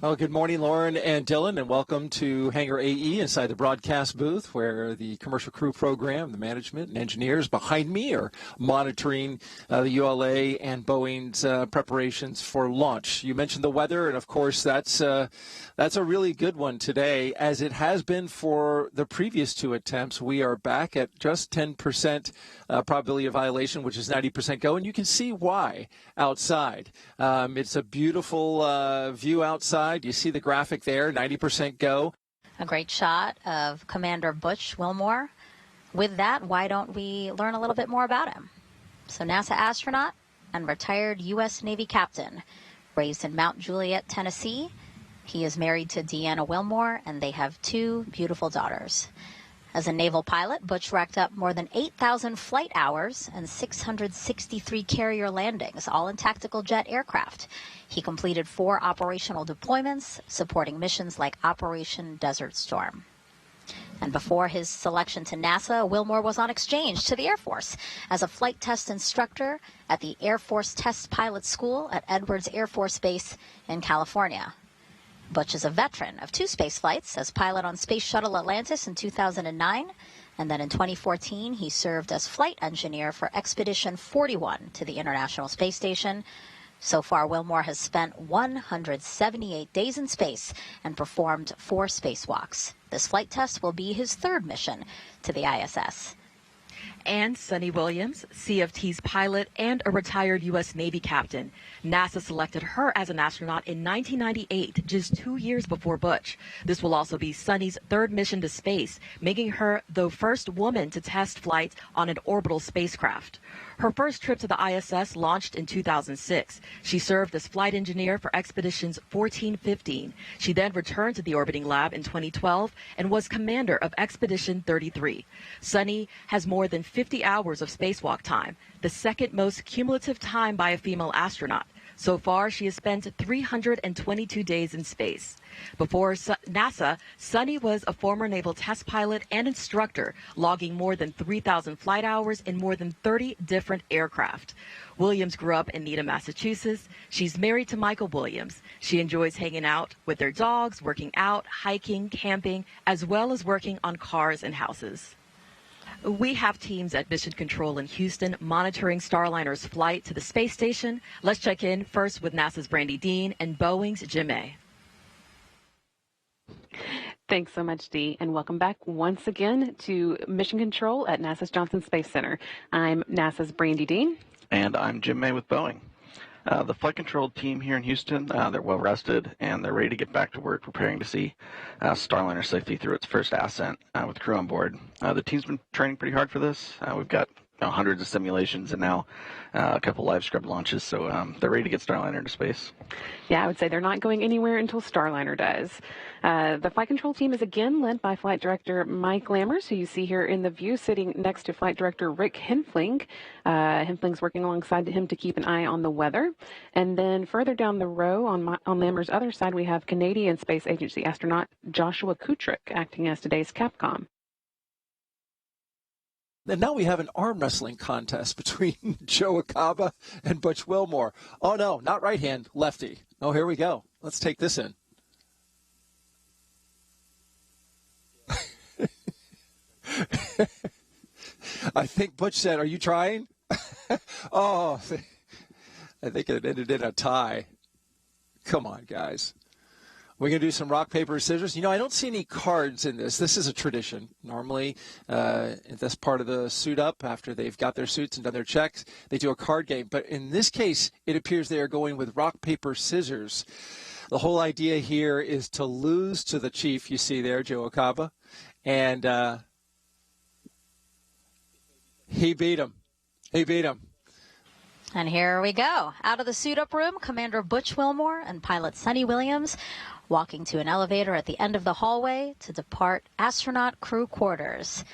S12: Well, good morning, Lauren and Dylan, and welcome to Hangar AE inside the broadcast booth where the commercial crew program, the management and engineers behind me are monitoring the ULA and Boeing's preparations for launch. You mentioned the weather, and of course that's a really good one today, as it has been for the previous two attempts. We are back at just 10% probability of violation, which is 90% go, and you can see why outside. It's a beautiful view outside. You see the graphic there, 90% go.
S2: A great shot of Commander Butch Wilmore. With that, why don't we learn a little bit more about him? So NASA astronaut and retired U.S. Navy captain, raised in Mount Juliet, Tennessee. He is married to Deanna Wilmore, and they have 2 beautiful daughters. As a naval pilot, Butch racked up more than 8,000 flight hours and 663 carrier landings, all in tactical jet aircraft. He completed 4 operational deployments, supporting missions like Operation Desert Storm. And before his selection to NASA, Wilmore was on exchange to the Air Force as a flight test instructor at the Air Force Test Pilot School at Edwards Air Force Base in California. Butch is a veteran of 2 space flights as pilot on Space Shuttle Atlantis in 2009, and then in 2014 he served as flight engineer for Expedition 41 to the International Space Station. So far, Wilmore has spent 178 days in space and performed 4 spacewalks. This flight test will be his 3rd mission to the ISS.
S11: And Sunita Williams, CFT's pilot and a retired U.S. Navy captain. NASA selected her as an astronaut in 1998, just 2 years before Butch. This will also be Suni's 3rd mission to space, making her the first woman to test flights on an orbital spacecraft. Her first trip to the ISS launched in 2006. She served as flight engineer for Expeditions 14-15. She then returned to the orbiting lab in 2012 and was commander of Expedition 33. Suni has more than 50 hours of spacewalk time, the 2nd most cumulative time by a female astronaut. So far, she has spent 322 days in space. Before NASA, Suni was a former naval test pilot and instructor, logging more than 3,000 flight hours in more than 30 different aircraft. Williams grew up in Needham, Massachusetts. She's married to Michael Williams. She enjoys hanging out with their dogs, working out, hiking, camping, as well as working on cars and houses. We have teams at Mission Control in Houston monitoring Starliner's flight to the space station. Let's check in first with NASA's Brandy Dean and Boeing's Jim May.
S27: Thanks so much, Dee, and welcome back once again to Mission Control at NASA's Johnson Space Center. I'm NASA's Brandy Dean.
S4: And I'm Jim May with Boeing. The flight control team here in Houston, they're well rested and they're ready to get back to work, preparing to see Starliner safely through its first ascent with crew on board. The team's been training pretty hard for this. We've got hundreds of simulations and now a couple live scrub launches, so they're ready to get Starliner into space.
S27: Yeah, I would say they're not going anywhere until Starliner does. The flight control team is again led by Flight Director Mike Lammers, who you see here in the view sitting next to Flight Director Rick Henfling. Henfling's working alongside him to keep an eye on the weather. And then further down the row on Lammers' other side, we have Canadian Space Agency astronaut Joshua Kutrick acting as today's Capcom.
S12: And now we have an arm wrestling contest between Joe Acaba and Butch Wilmore. Oh, no, not right hand, lefty. Oh, here we go. Let's take this in. I think Butch said, "Are you trying?" Oh, I think it ended in a tie. Come on, guys. We're going to do some rock, paper, scissors. You know, I don't see any cards in this. This is a tradition. Normally, in this part of the suit up, after they've got their suits and done their checks, they do a card game. But in this case, it appears they are going with rock, paper, scissors. The whole idea here is to lose to the chief, you see there, Joe Acaba. And he beat him. He beat him.
S2: And here we go. Out of the suit-up room, Commander Butch Wilmore and pilot Sunita Williams walking to an elevator at the end of the hallway to depart astronaut crew quarters.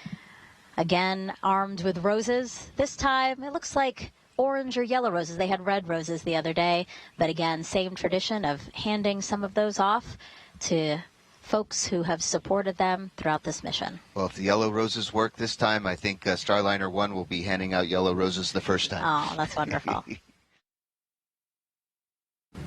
S2: Again, armed with roses. This time, it looks like orange or yellow roses. They had red roses the other day. But again, same tradition of handing some of those off to folks who have supported them throughout this mission.
S25: Well, if the yellow roses work this time, I think Starliner 1 will be handing out yellow roses the first time.
S2: Oh, that's wonderful.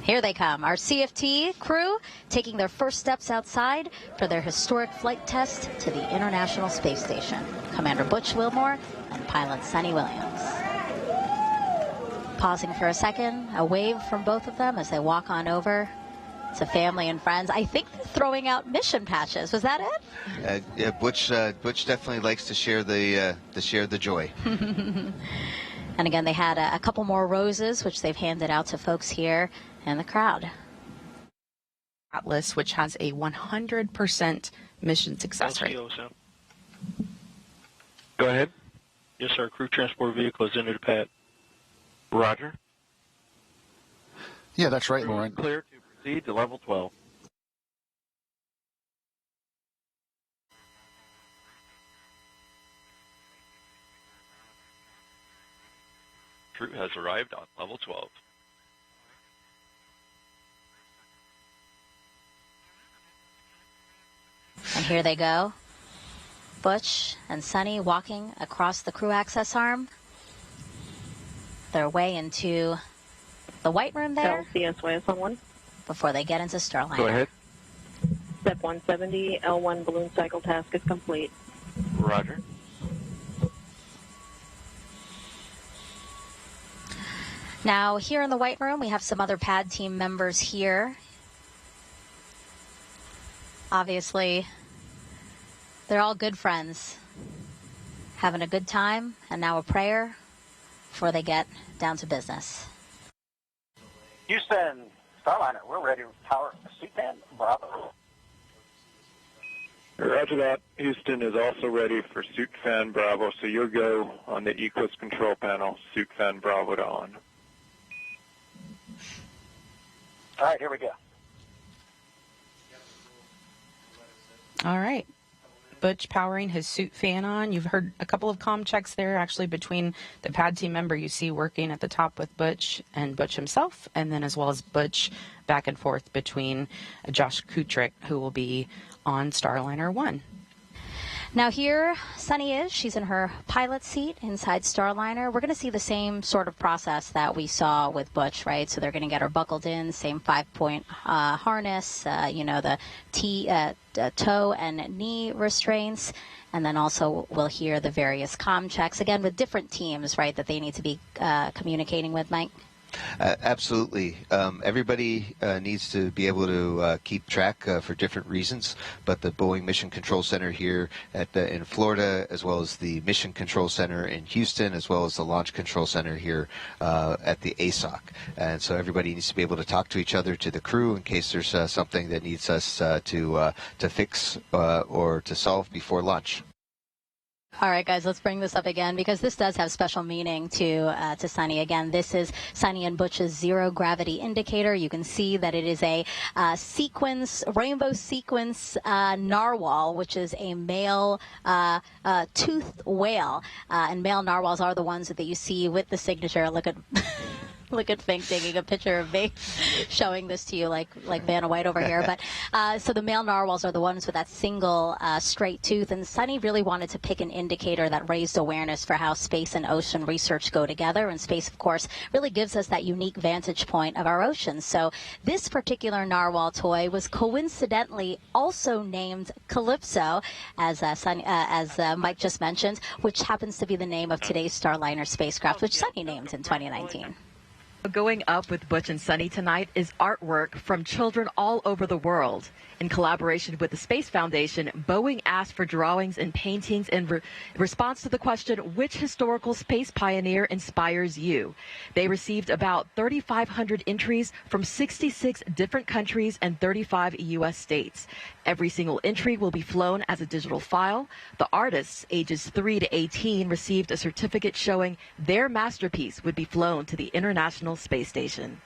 S2: Here they come, our CFT crew taking their first steps outside for their historic flight test to the International Space Station. Commander Butch Wilmore and pilot Suni Williams. Pausing for a second, a wave from both of them as they walk on over to family and friends. I think they're throwing out mission patches. Was that it?
S25: Yeah, Butch definitely likes to share the joy.
S2: And again, they had a couple more roses, which they've handed out to folks here in the crowd.
S13: Atlas, which has a 100% mission success rate.
S21: Go ahead. Yes, sir. Crew transport vehicle is entered pad. Roger.
S15: Yeah, that's right, Lauren.
S21: Clear to proceed to level 12.
S3: Crew has arrived on level 12.
S2: And here they go. Butch and Suni walking across the crew access arm. Their way into the white room there.
S10: LCSYS-11.
S2: Before they get into Starliner.
S21: Go ahead.
S10: Step 170, L1 balloon cycle task is complete.
S21: Roger.
S2: Now, here in the white room, we have some other pad team members here. Obviously, they're all good friends, having a good time, and now a prayer before they get down to business.
S30: Houston, Starliner, we're ready to power suit fan Bravo.
S21: Roger that. Houston is also ready for suit fan Bravo, so you'll go on the Eclipse control panel, suit fan Bravo to on.
S30: All right, here we go.
S13: All right. Butch powering his suit fan on. You've heard a couple of comm checks there, actually, between the pad team member you see working at the top with Butch and Butch himself, and then as well as Butch back and forth between Josh Kutrick, who will be on Starliner 1.
S2: Now here, Suni is. She's in her pilot seat inside Starliner. We're going to see the same sort of process that we saw with Butch, right? So they're going to get her buckled in, same 5-point harness, the toe and knee restraints. And then also we'll hear the various comm checks, again, with different teams, right, that they need to be communicating with, Mike?
S25: Absolutely. Everybody needs to be able to keep track for different reasons, but the Boeing Mission Control Center here in Florida, as well as the Mission Control Center in Houston, as well as the Launch Control Center here at the ASOC. And so everybody needs to be able to talk to each other, to the crew, in case there's something that needs us to fix or to solve before launch.
S2: All right, guys, let's bring this up again because this does have special meaning to Suni. Again, this is Suni and Butch's zero gravity indicator. You can see that it is a rainbow sequence narwhal, which is a male toothed whale. And male narwhals are the ones that you see with the signature. Look at Fink taking a picture of me, showing this to you like Vanna White over here. But so the male narwhals are the ones with that single straight tooth. And Suni really wanted to pick an indicator that raised awareness for how space and ocean research go together. And space, of course, really gives us that unique vantage point of our oceans. So this particular narwhal toy was coincidentally also named Calypso, as Mike just mentioned, which happens to be the name of today's Starliner spacecraft, which Suni named in 2019.
S11: Going up with Butch and Suni tonight is artwork from children all over the world. In collaboration with the Space Foundation, Boeing asked for drawings and paintings in response to the question, which historical space pioneer inspires you? They received about 3,500 entries from 66 different countries and 35 U.S. states. Every single entry will be flown as a digital file. The artists, ages 3 to 18, received a certificate showing their masterpiece would be flown to the International Space Station.